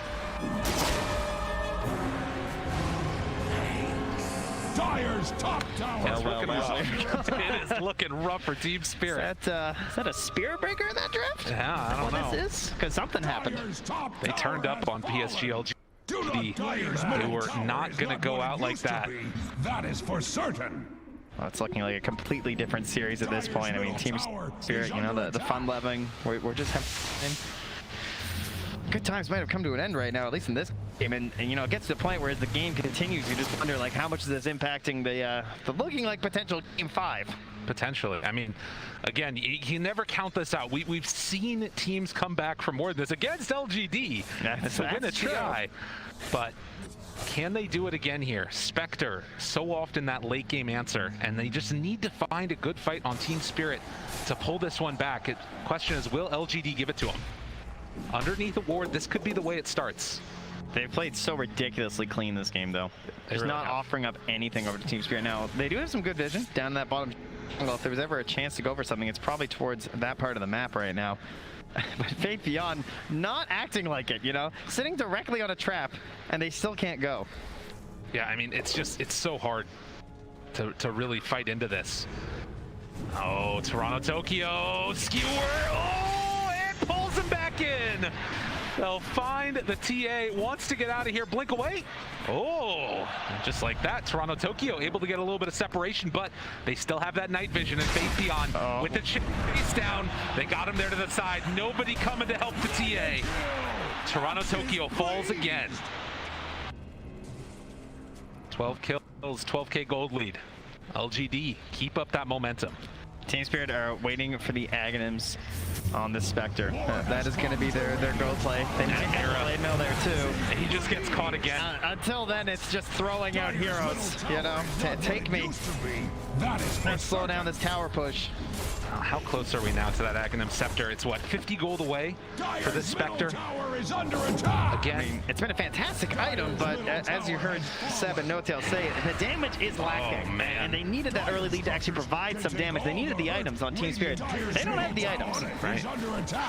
Dire's top tower. It's looking rough. It is looking rough for Team Spirit. Is that a Spirit Breaker in that drift? Yeah, I don't know. What is this? Because something happened. They turned up on PSG LGD. They were not going to go out like that. That is for certain. Well, it's looking like a completely different series at this point. I mean, Team Spirit, you know, the fun loving, we're just having good times might have come to an end right now, at least in this game. And you know, it gets to the point where as the game continues, you just wonder, like, how much is this impacting the looking like potential Game 5? Potentially. I mean, again, you never count this out. We've seen teams come back from more than this against LGD to win a TI. But can they do it again here? Spectre, so often that late game answer, and they just need to find a good fight on Team Spirit to pull this one back. The question is, will LGD give it to them? Underneath the ward, this could be the way it starts. They've played so ridiculously clean this game, though. They're really not offering up anything over to Team Spirit. Now, they do have some good vision down in that bottom jungle. If there was ever a chance to go for something, it's probably towards that part of the map right now. But Faith Beyond not acting like it, you know? Sitting directly on a trap, and they still can't go. Yeah, I mean, it's so hard to really fight into this. Oh, TorontoKyo, skewer, oh, and pulls him back in. They'll find the TA, wants to get out of here, blink away. Oh, and just like that, TorontoKyo able to get a little bit of separation, but they still have that night vision and Faith Beyond with the chase down. They got him there to the side. Nobody coming to help the TA. TorontoKyo falls again. 12 kills, 12K gold lead. LGD, keep up that momentum. Team Spirit are waiting for the Aghanims on the Spectre. That is going to be their go play. They might have a blade mill there too. He just gets caught again. Until then, it's just throwing out heroes. You know, take me. Let's slow down this tower push. How close are we now to that Aghanim Scepter? It's what, 50 gold away for this Spectre? Again, it's been a fantastic item, but as you heard Seb and No-Tail say, the damage is lacking. Oh, man. And they needed that early lead to actually provide some damage. They needed the items on Team Spirit. They don't have the items. Right.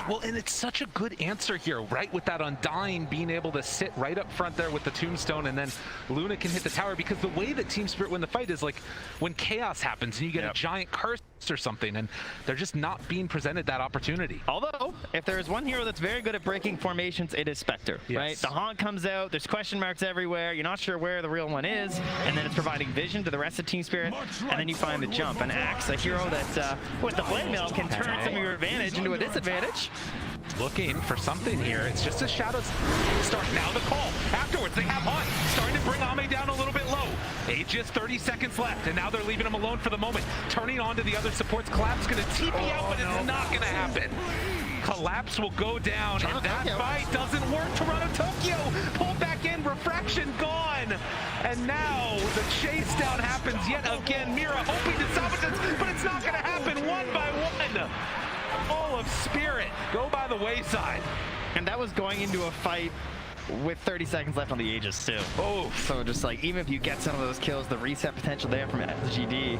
Well, and it's such a good answer here, right? With that Undying being able to sit right up front there with the Tombstone, and then Luna can hit the tower, because the way that Team Spirit win the fight is like when chaos happens and you get a giant curse or something, and they're just not being presented that opportunity. Although, if there is one hero that's very good at breaking formations, it is Spectre, right? The Haunt comes out, there's question marks everywhere, you're not sure where the real one is, and then it's providing vision to the rest of Team Spirit, and then you find the jump. And Axe, a hero that, with the Blade Mill, can turn some of your advantage into a disadvantage. Looking for something here. It's just a Shadow start. Now the call. Afterwards, they have Hunt starting to bring Ame down a little bit low. Aegis, 30 seconds left, and now they're leaving him alone for the moment. Turning on to the other supports. Collapse going to TP out, but it's not going to happen. Collapse will go down, and that fight doesn't work. Toronto Tokyo pulled back in. Refraction gone. And now the chase down happens yet again. Mira hoping to salvage this, but it's not going to happen one by one. All of Spirit go by the wayside. And that was going into a fight with 30 seconds left on the Aegis too. Oh, so just like, even if you get some of those kills, the reset potential there from SGD.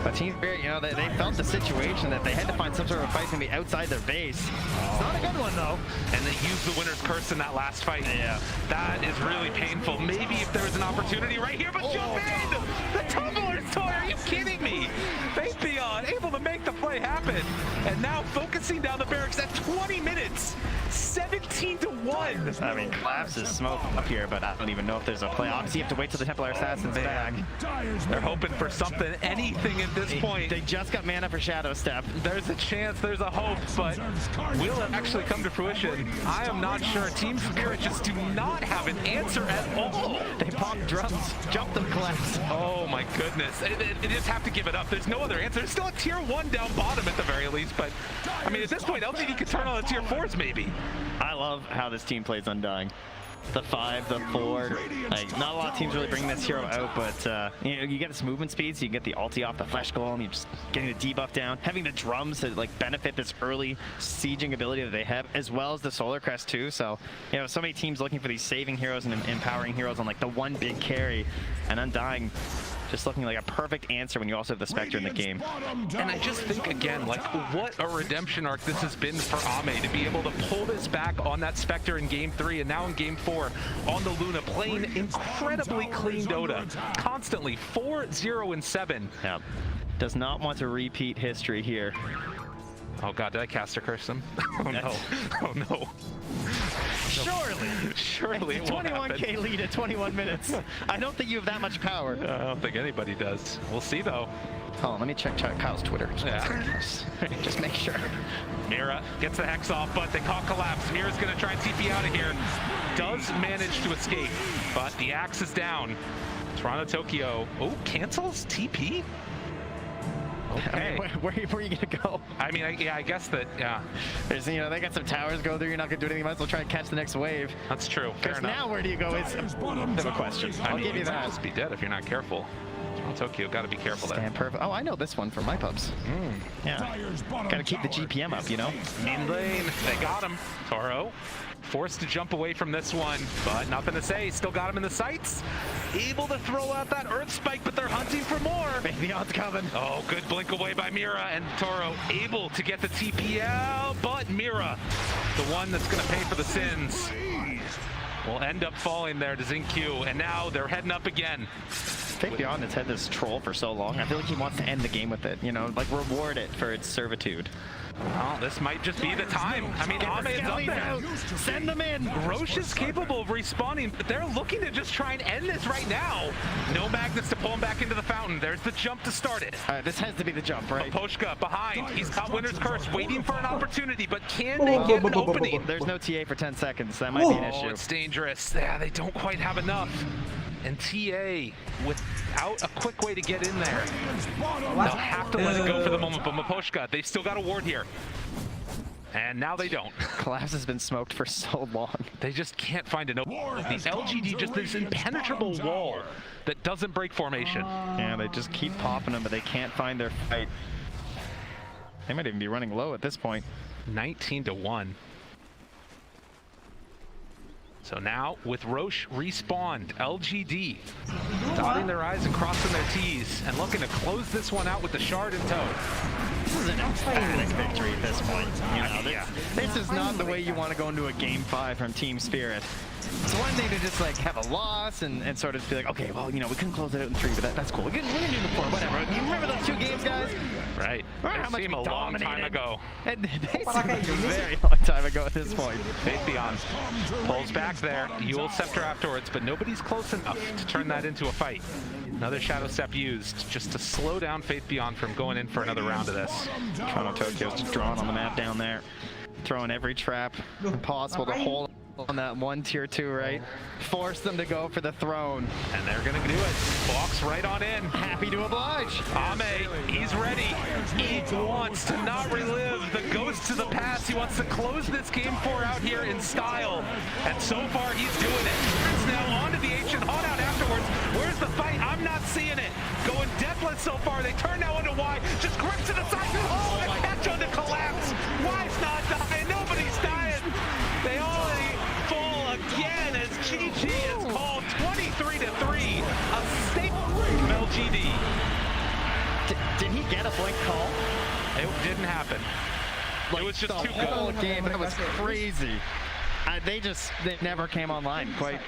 But Team Spirit, you know, they felt the situation that they had to find some sort of fight to be outside their base. It's not a good one though. And they used the winner's curse in that last fight. Yeah. That is really painful. Maybe if there was an opportunity right here, but jump in! The Tumbler's toy, are you kidding me? Faithbeyond able to make the play happen. And now focusing down the barracks at 20 minutes. 17-1. I mean, Collapse is smoke up here, but I don't even know if there's a play. Obviously, you have to wait till the Templar Assassin's back. They're hoping for something, anything at this point. They just got mana for Shadow Step. There's a chance, there's a hope, but will it actually come to fruition? I am not sure. Team Spirit just do not have an answer at all. They pop drums, jump them, Collapse. Oh my goodness. They just have to give it up. There's no other answer. There's still a tier 1 down bottom at the very least, but I mean, at this point, LGD could turn on the tier 4s maybe. I love how this team plays Undying. The 5, the 4, like, not a lot of teams really bring this hero out, but you know, you get this movement speed, so you can get the ulti off the Flesh Golem, you're just getting the debuff down, having the drums to like benefit this early sieging ability that they have, as well as the Solar Crest too. So, you know, so many teams looking for these saving heroes and empowering heroes on like the one big carry, and Undying just looking like a perfect answer when you also have the Spectre in the game. And I just think, again, like, what a redemption arc this has been for Ame to be able to pull this back on that Spectre in Game 3 and now in Game 4 on the Luna, playing incredibly clean Dota. Constantly 4-0-7. Yeah. Does not want to repeat history here. Oh god, did I caster curse them? Oh no. Oh no. Surely it's a 21k lead at 21 minutes. I don't think you have that much power. I don't think anybody does. We'll see though. Hold on, let me check Kyle's Twitter. Yeah. Just make sure. Mira gets the Hex off, but they caught Collapse. Mira's gonna try and TP out of here. Does manage to escape, but the axe is down. Toronto Tokyo, oh, cancels TP? Okay. I mean, where are you gonna go? I mean, I guess that, yeah. There's, you know, they got some towers go through. You're not gonna do anything. Might as well try and catch the next wave. That's true. Fair enough. Now where do you go? It's a bit of a question. I'll give you that. You'll just be dead if you're not careful. Tokyo, got to be careful there. Perfect. Oh, I know this one from my pubs. Yeah. Got to keep the GPM up, you know. Mean lane. They got him. Toro forced to jump away from this one, but nothing to say. Still got him in the sights. Able to throw out that Earth Spike, but they're hunting for more. Maybe odds coming. Oh, good blink away by Mira, and Toro able to get the TPL, but Mira, the one that's going to pay for the sins, will end up falling there to XinQ, and now they're heading up again. Faithbeyond has had this troll for so long. I feel like he wants to end the game with it, you know, like reward it for its servitude. Oh, this might just be the time. I mean, Ame is up there. Send them in. Roche is capable of respawning, but they're looking to just try and end this right now. No Magnus to pull him back into the fountain. There's the jump to start it. All right, this has to be the jump, right? Poshka behind. He's got Winner's Curse, waiting for an opportunity, but can they get an opening? There's no TA for 10 seconds. That might be an issue. It's dangerous. Yeah, they don't quite have enough. And TA, without a quick way to get in there, they'll have to let it go for the moment. But Miposhka, they've still got a ward here. And now they don't. Collapse has been smoked for so long. They just can't find an opening. The LGD just this impenetrable wall that doesn't break formation. Yeah, they just keep popping them, but they can't find their fight. They might even be running low at this point. 19-1. So now, with Roche respawned, LGD dotting their I's and crossing their T's and looking to close this one out with the shard in tow. This is an emphatic victory at this point. You know, this is not the way you want to go into a Game 5 from Team Spirit. It's one thing to just like have a loss and sort of be like, okay, well, you know, we couldn't close it out in 3, but that's cool. We're gonna do the 4, whatever. You remember those 2 games, guys? Right. They seem a long time ago. They seem like a very long time ago at this point. Faithbeyond pulls back there. Yule Scepter afterwards, but nobody's close enough to turn that into a fight. Another Shadow Step used just to slow down Faithbeyond from going in for another round of this. Toronto Tokyo's just drawn on the map down there, throwing every trap possible to hold on that one tier 2, right? Force them to go for the throne. And they're gonna do it. Walks right on in. Happy to oblige. Ame, he's ready. He wants to not relive the ghosts of the past. He wants to close this game 4 out here in style. And so far, he's doing it. It's now on to the Ancient Haunt out afterwards. Where's the fight? I'm not seeing it. Going deathless so far. They turn now into Y. Just grip to the side. Oh, the catch on the collapse. Y's not dying. Nobody's dying. They all fall again as GG is called 23-3. A statement from LGD. Did he get a blink call? It didn't happen. Like it was just the too whole good. game. That was crazy. They never came online quite.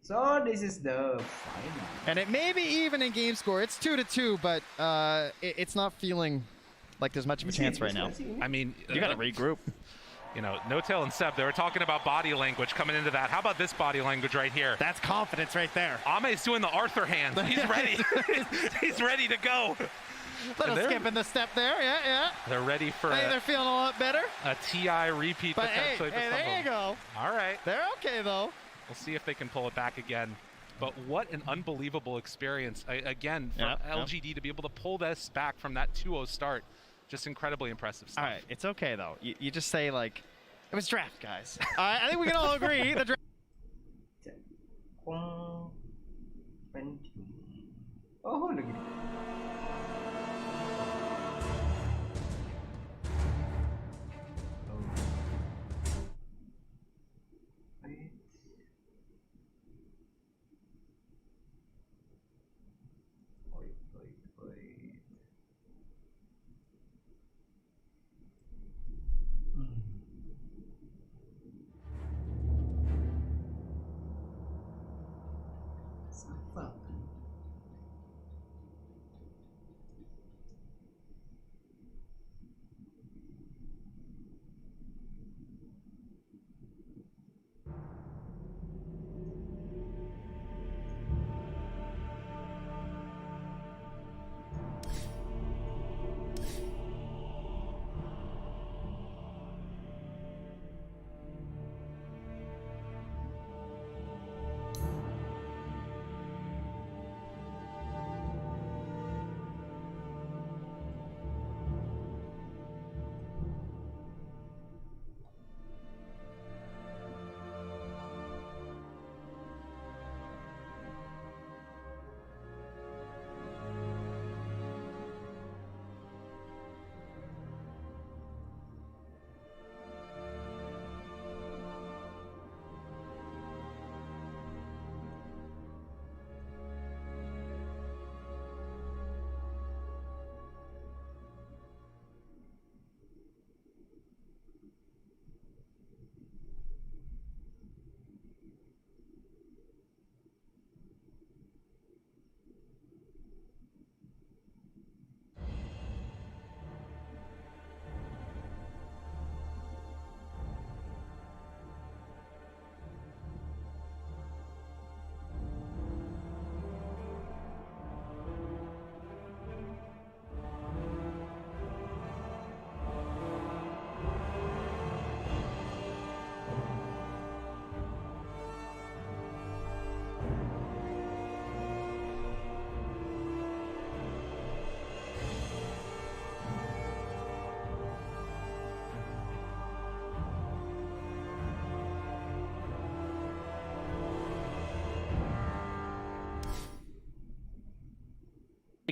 So this is the final. And it may be even in game score. It's 2-2, but it's not feeling like there's much of a chance right now. I mean, you gotta regroup. You know, No-Tail and Seb, they were talking about body language coming into that. How about this body language right here? That's confidence right there. Ame's doing the Arthur hand. He's ready. He's ready to go. Little skip in the step there, yeah. They're ready for they're feeling a lot better. A TI repeat But hey, potentially for some there you of them. go. All right. They're okay, though. We'll see if they can pull it back again. But what an unbelievable experience, again, for LGD to be able to pull this back from that 2-0 start. Just incredibly impressive stuff. All right, it's okay, though. You just say, like, it was draft, guys. I think we can all agree the draft. Oh, look at it.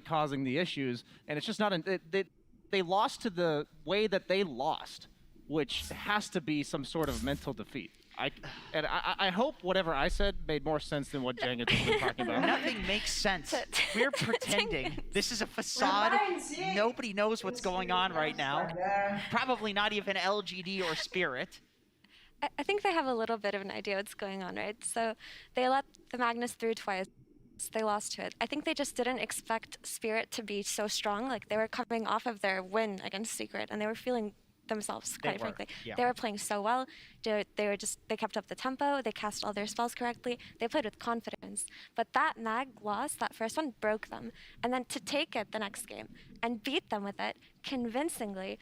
causing the issues, and it's just not. They lost to the way that they lost, which has to be some sort of mental defeat. I hope whatever I said made more sense than what Jang has been talking about. Nothing makes sense. We're pretending. This is a facade. Nobody knows what's going on right now. Probably not even LGD or Spirit. I think they have a little bit of an idea what's going on, right? So they let the Magnus through twice. They lost to it. I think they just didn't expect Spirit to be so strong. Like, they were coming off of their win against Secret, and they were feeling themselves, quite frankly. Yeah. They were playing so well. They kept up the tempo. They cast all their spells correctly. They played with confidence. But that Mag loss, that first one, broke them. And then to take it the next game and beat them with it convincingly,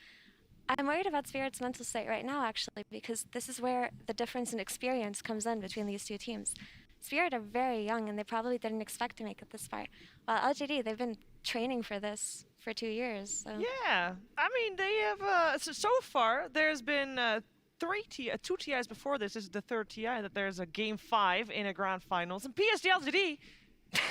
I'm worried about Spirit's mental state right now, actually, because this is where the difference in experience comes in between these two teams. Spirit are very young, and they probably didn't expect to make it this far. While LGD, they've been training for this for 2 years. So. Yeah, I mean, they have, so far, there's been 2 TIs before this. This is the 3rd TI that there's a Game 5 in a Grand Finals. And PSG LGD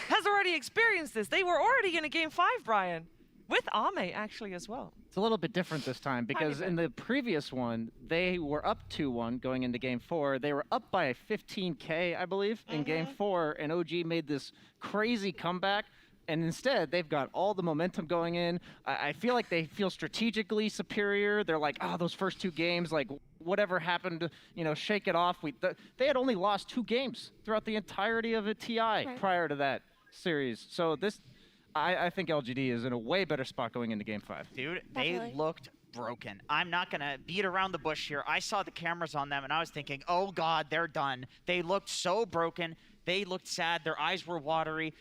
has already experienced this. They were already in a Game 5, Brian, with Ame, actually, as well. It's a little bit different this time because in the previous one, they were up 2-1 going into Game 4. They were up by 15K, I believe, in Game 4, and OG made this crazy comeback. And instead, they've got all the momentum going in. I feel like they feel strategically superior. They're like, oh, those first 2 games, like, whatever happened, shake it off. They had only lost 2 games throughout the entirety of a TI prior to that series. So I think LGD is in a way better spot going into Game 5. Dude, they looked broken. I'm not going to beat around the bush here. I saw the cameras on them, and I was thinking, oh, God, they're done. They looked so broken. They looked sad. Their eyes were watery.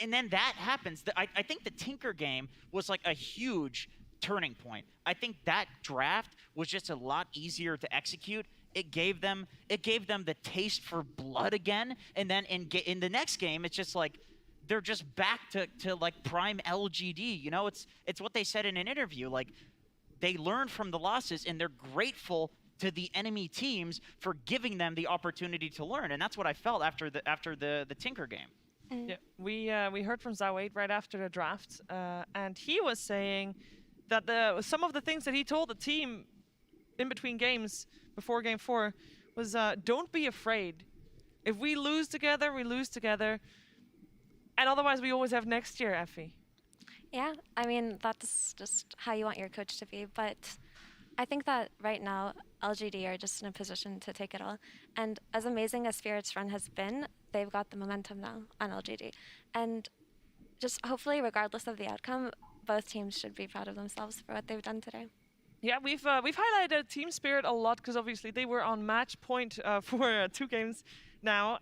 And then that happens. I think the Tinker game was like a huge turning point. I think that draft was just a lot easier to execute. It gave them the taste for blood again. And then in the next game, it's just like they're just back to like prime LGD. It's what they said in an interview. Like, they learned from the losses, and they're grateful to the enemy teams for giving them the opportunity to learn, and that's what I felt after the Tinker game. Yeah, we heard from Zawade right after the draft, and he was saying that some of the things that he told the team in between games before Game 4 was, don't be afraid. If we lose together, we lose together, and otherwise we always have next year, Effie. Yeah, I mean, that's just how you want your coach to be, but I think that right now, LGD are just in a position to take it all. And as amazing as Spirit's run has been, they've got the momentum now on LGD. And just hopefully, regardless of the outcome, both teams should be proud of themselves for what they've done today. Yeah, we've highlighted Team Spirit a lot because obviously they were on match point for 2 games now.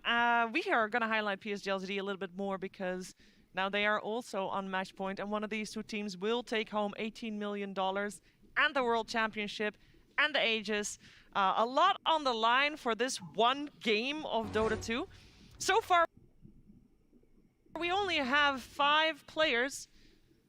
We are going to highlight PSG LGD a little bit more because now they are also on match point, and one of these 2 teams will take home $18 million and the World Championship and the Aegis. A lot on the line for this one game of Dota 2. So far, we only have 5 players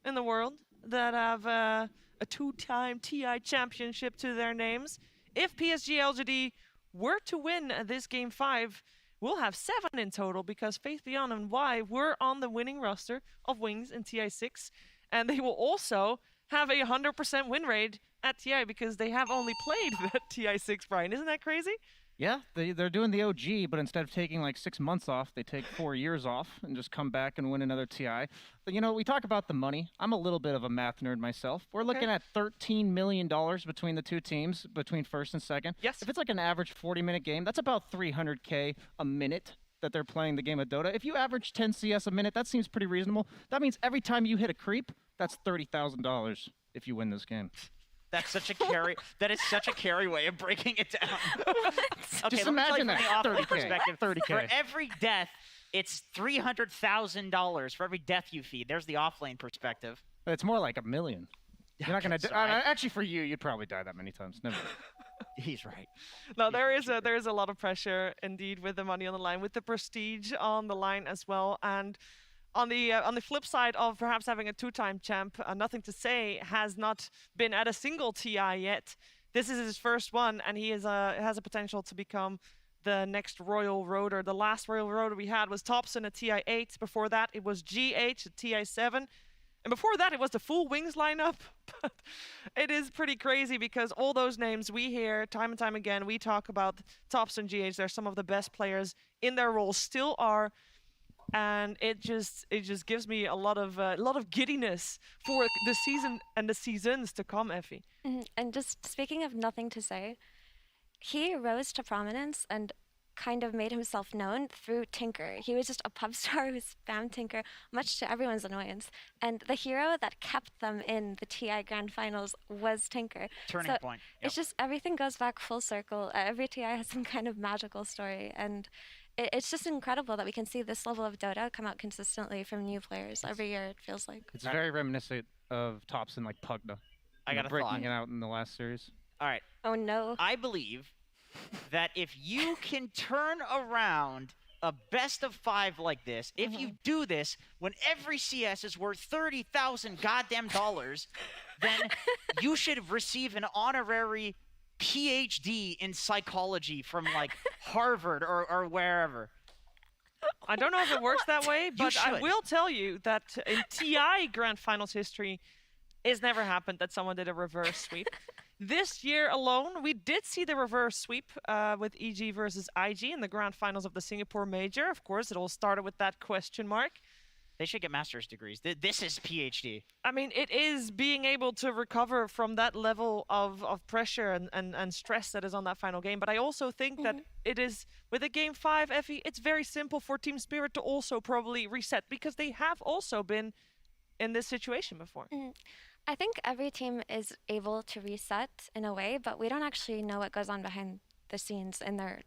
in the world that have a 2-time TI championship to their names. If PSG LGD were to win this Game 5, we'll have 7 in total because Faith Beyond and Y were on the winning roster of Wings in TI6, and they will also have a 100% win rate at TI because they have only played that TI6, Brian. Isn't that crazy? Yeah, they're doing the OG, but instead of taking like 6 months off, they take 4 years off and just come back and win another TI. But, we talk about the money. I'm a little bit of a math nerd myself. We're looking at $13 million between the 2 teams, between first and second. Yes. If it's like an average 40-minute game, that's about $300K a minute that they're playing the game of Dota. If you average 10 CS a minute, that seems pretty reasonable. That means every time you hit a creep, that's $30,000 if you win this game. That's such a carry. That is such a carry way of breaking it down. Okay, just let me tell you imagine from the that. offline perspective. 30K. For every death, it's $300,000 for every death you feed. There's the offlane perspective. It's more like $1 million. You're not gonna. Actually, for you, you'd probably die that many times. Never. He's right. No, there is a lot of pressure indeed with the money on the line, with the prestige on the line as well, and. On the flip side of perhaps having a 2-time champ, Nothing to Say has not been at a single TI yet. This is his first one, and he has a potential to become the next Royal Roader. The last Royal Roader we had was Thompson at TI8. Before that, it was GH at TI7. And before that, it was the full Wings lineup. But it is pretty crazy because all those names we hear time and time again, we talk about Tops and GH. They're some of the best players in their roles, still are. And it just gives me a lot of giddiness for the season and the seasons to come, Effie. And just speaking of nothing to say, he rose to prominence and kind of made himself known through Tinker. He was just a pub star who spammed Tinker, much to everyone's annoyance. And the hero that kept them in the TI Grand Finals was Tinker. Turning point. Yep. It's just everything goes back full circle. Every TI has some kind of magical story, and it's just incredible that we can see this level of Dota come out consistently from new players every year. It feels like it's very reminiscent of Tops and like Pugna. I got a breaking thought. it out in the last series. All right. Oh no. I believe that if you can turn around a best of 5 like this, if you do this when every CS is worth $30,000 goddamn dollars, then you should receive an honorary PhD in psychology from like Harvard or wherever. I don't know if it works that way, but I should. will tell you that in TI Grand Finals history, it's never happened that someone did a reverse sweep. This year alone, we did see the reverse sweep with EG versus IG in the Grand Finals of the Singapore Major. Of course, it all started with that question mark. They should get master's degrees. This is PhD. I mean, it is being able to recover from that level of pressure and stress that is on that final game. But I also think that it is, with a Game 5, Effie, it's very simple for Team Spirit to also probably reset because they have also been in this situation before. I think every team is able to reset in a way, but we don't actually know what goes on behind the scenes in their,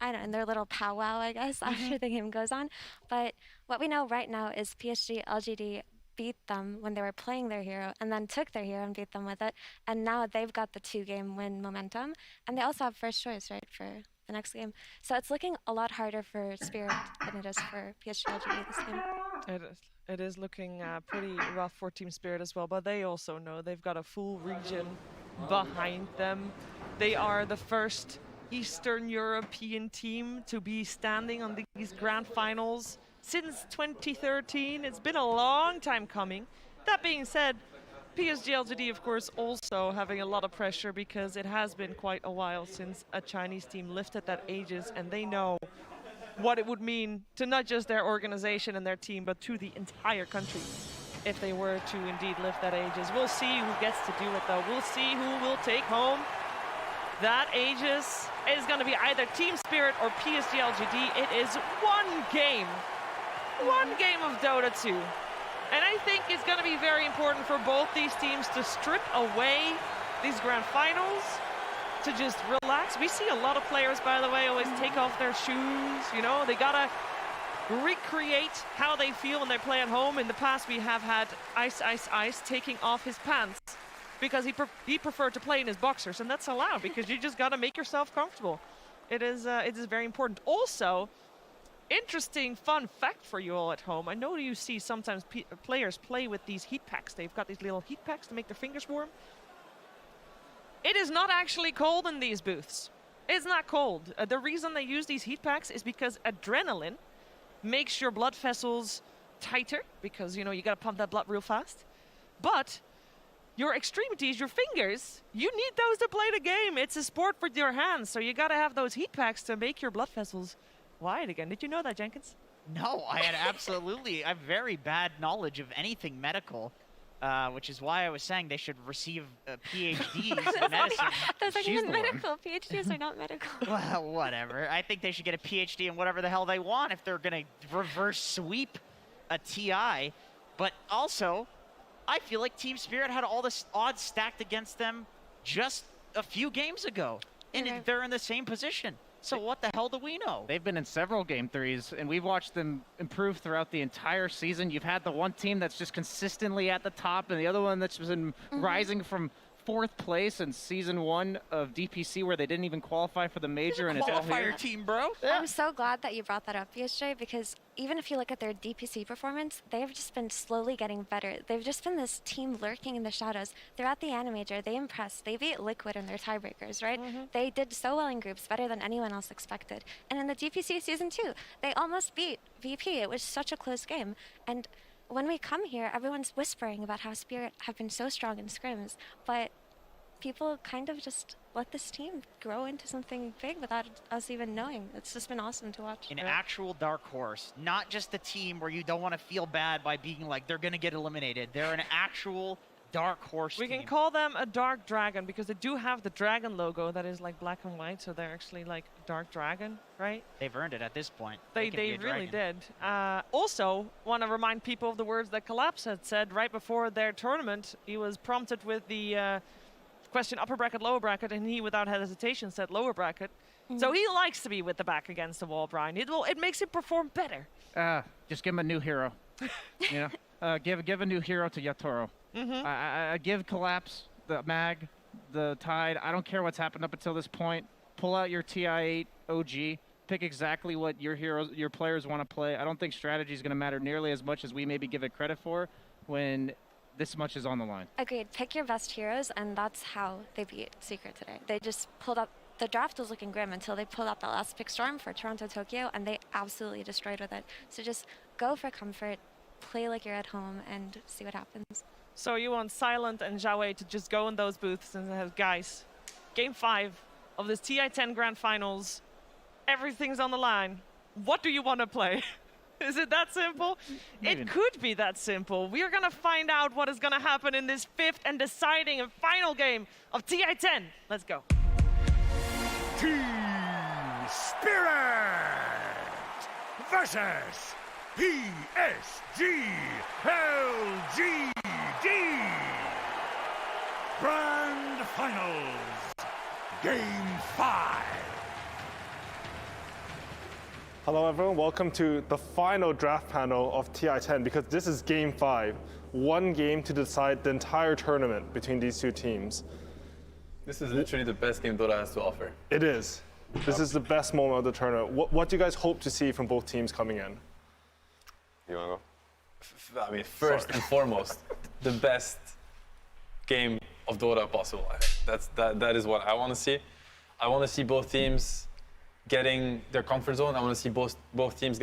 in their little powwow, I guess, after the game goes on. But what we know right now is PSG LGD beat them when they were playing their hero and then took their hero and beat them with it. And now they've got the 2-game win momentum. And they also have first choice, right, for the next game. So it's looking a lot harder for Spirit than it is for PSG LGD this game. It is. It is looking pretty rough for Team Spirit as well, but they also know they've got a full region behind them. They are the first Eastern European team to be standing on these Grand Finals since 2013. It's been a long time coming. That being said, PSG LGD, of course, also having a lot of pressure because it has been quite a while since a Chinese team lifted that Aegis, and they know what it would mean to not just their organization and their team, but to the entire country if they were to indeed lift that Aegis. We'll see who gets to do it, though. We'll see who will take home that Aegis. It is going to be either Team Spirit or PSG LGD. It is one game of Dota 2. And I think it's going to be very important for both these teams to strip away these Grand Finals, to just relax. We see a lot of players, by the way, always take off their shoes. You know, they gotta recreate how they feel when they play at home. In the past, we have had Ice taking off his pants because he preferred to play in his boxers, and that's allowed because you just gotta make yourself comfortable. It is very important. Also, interesting fun fact for you all at home. I know you see sometimes players play with these heat packs. They've got these little heat packs to make their fingers warm. It is not actually cold in these booths. It's not cold. The reason they use these heat packs is because adrenaline makes your blood vessels tighter because, you know, you gotta pump that blood real fast. But your extremities, your fingers, you need those to play the game. It's a sport with your hands, so you gotta have those heat packs to make your blood vessels wide again. Did you know that, Jenkins? No, I had I have very bad knowledge of anything medical. Which is why I was saying they should receive PhDs in medicine. Those aren't even medical. PhDs are not medical. Well, whatever. I think they should get a PhD in whatever the hell they want if they're going to reverse sweep a TI. But also, I feel like Team Spirit had all the odds stacked against them just a few games ago. And they're in the same position. So what the hell do we know? They've been in several Game 3s, and we've watched them improve throughout the entire season. You've had the one team that's just consistently at the top, and the other one that's been rising from 4th place in Season 1 of DPC, where they didn't even qualify for the major. And it's all here. Team, bro. Yeah. I'm so glad that you brought that up, BSJ, because even if you look at their DPC performance, they've just been slowly getting better. They've just been this team lurking in the shadows. Throughout the Animajor, they impressed. They beat Liquid in their tiebreakers, right? They did so well in groups, better than anyone else expected. And in the DPC Season 2, they almost beat VP. It was such a close game. And when we come here, everyone's whispering about how Spirit have been so strong in scrims, but people kind of just let this team grow into something big without us even knowing. It's just been awesome to watch. An actual dark horse, not just a team where you don't want to feel bad by being like they're going to get eliminated. They're an actual dark horse We team. can call them a dark dragon because they do have the dragon logo that is like black and white, so they're actually like dark dragon, right? They've earned it at this point. They can be a really dragon. did. Also, want to remind people of the words that Collapse had said right before their tournament. He was prompted with the question upper bracket, lower bracket, and he, without hesitation, said lower bracket. So he likes to be with the back against the wall, Brian. It makes him perform better. Just give him a new hero. You know, give a new hero to Yatoro. I give Collapse, the Mag, the Tide. I don't care what's happened up until this point. Pull out your TI8 OG. Pick exactly what your players want to play. I don't think strategy is going to matter nearly as much as we maybe give it credit for when this much is on the line. Agreed. Pick your best heroes, and that's how they beat Secret today. They just pulled up. The draft was looking grim until they pulled out that last pick Storm for Toronto Tokyo, and they absolutely destroyed with it. So just go for comfort, play like you're at home, and see what happens. So you want Silent and Xiaowei to just go in those booths and have, guys, Game 5 of this TI10 Grand Finals. Everything's on the line. What do you want to play? Is it that simple? It could be that simple. We are going to find out what is going to happen in this 5th and deciding and final game of TI10. Let's go. Team Spirit versus PSG LGD. Grand Finals, Game 5. Hello everyone, welcome to the final draft panel of TI10 because this is Game 5. One game to decide the entire tournament between these two teams. This is literally the best game Dota has to offer. It is. This is the best moment of the tournament. What do you guys hope to see from both teams coming in? You want to go? I mean, first and foremost, the best game of Dota possible. That is what I want to see. I want to see both teams getting their comfort zone. I want to see both teams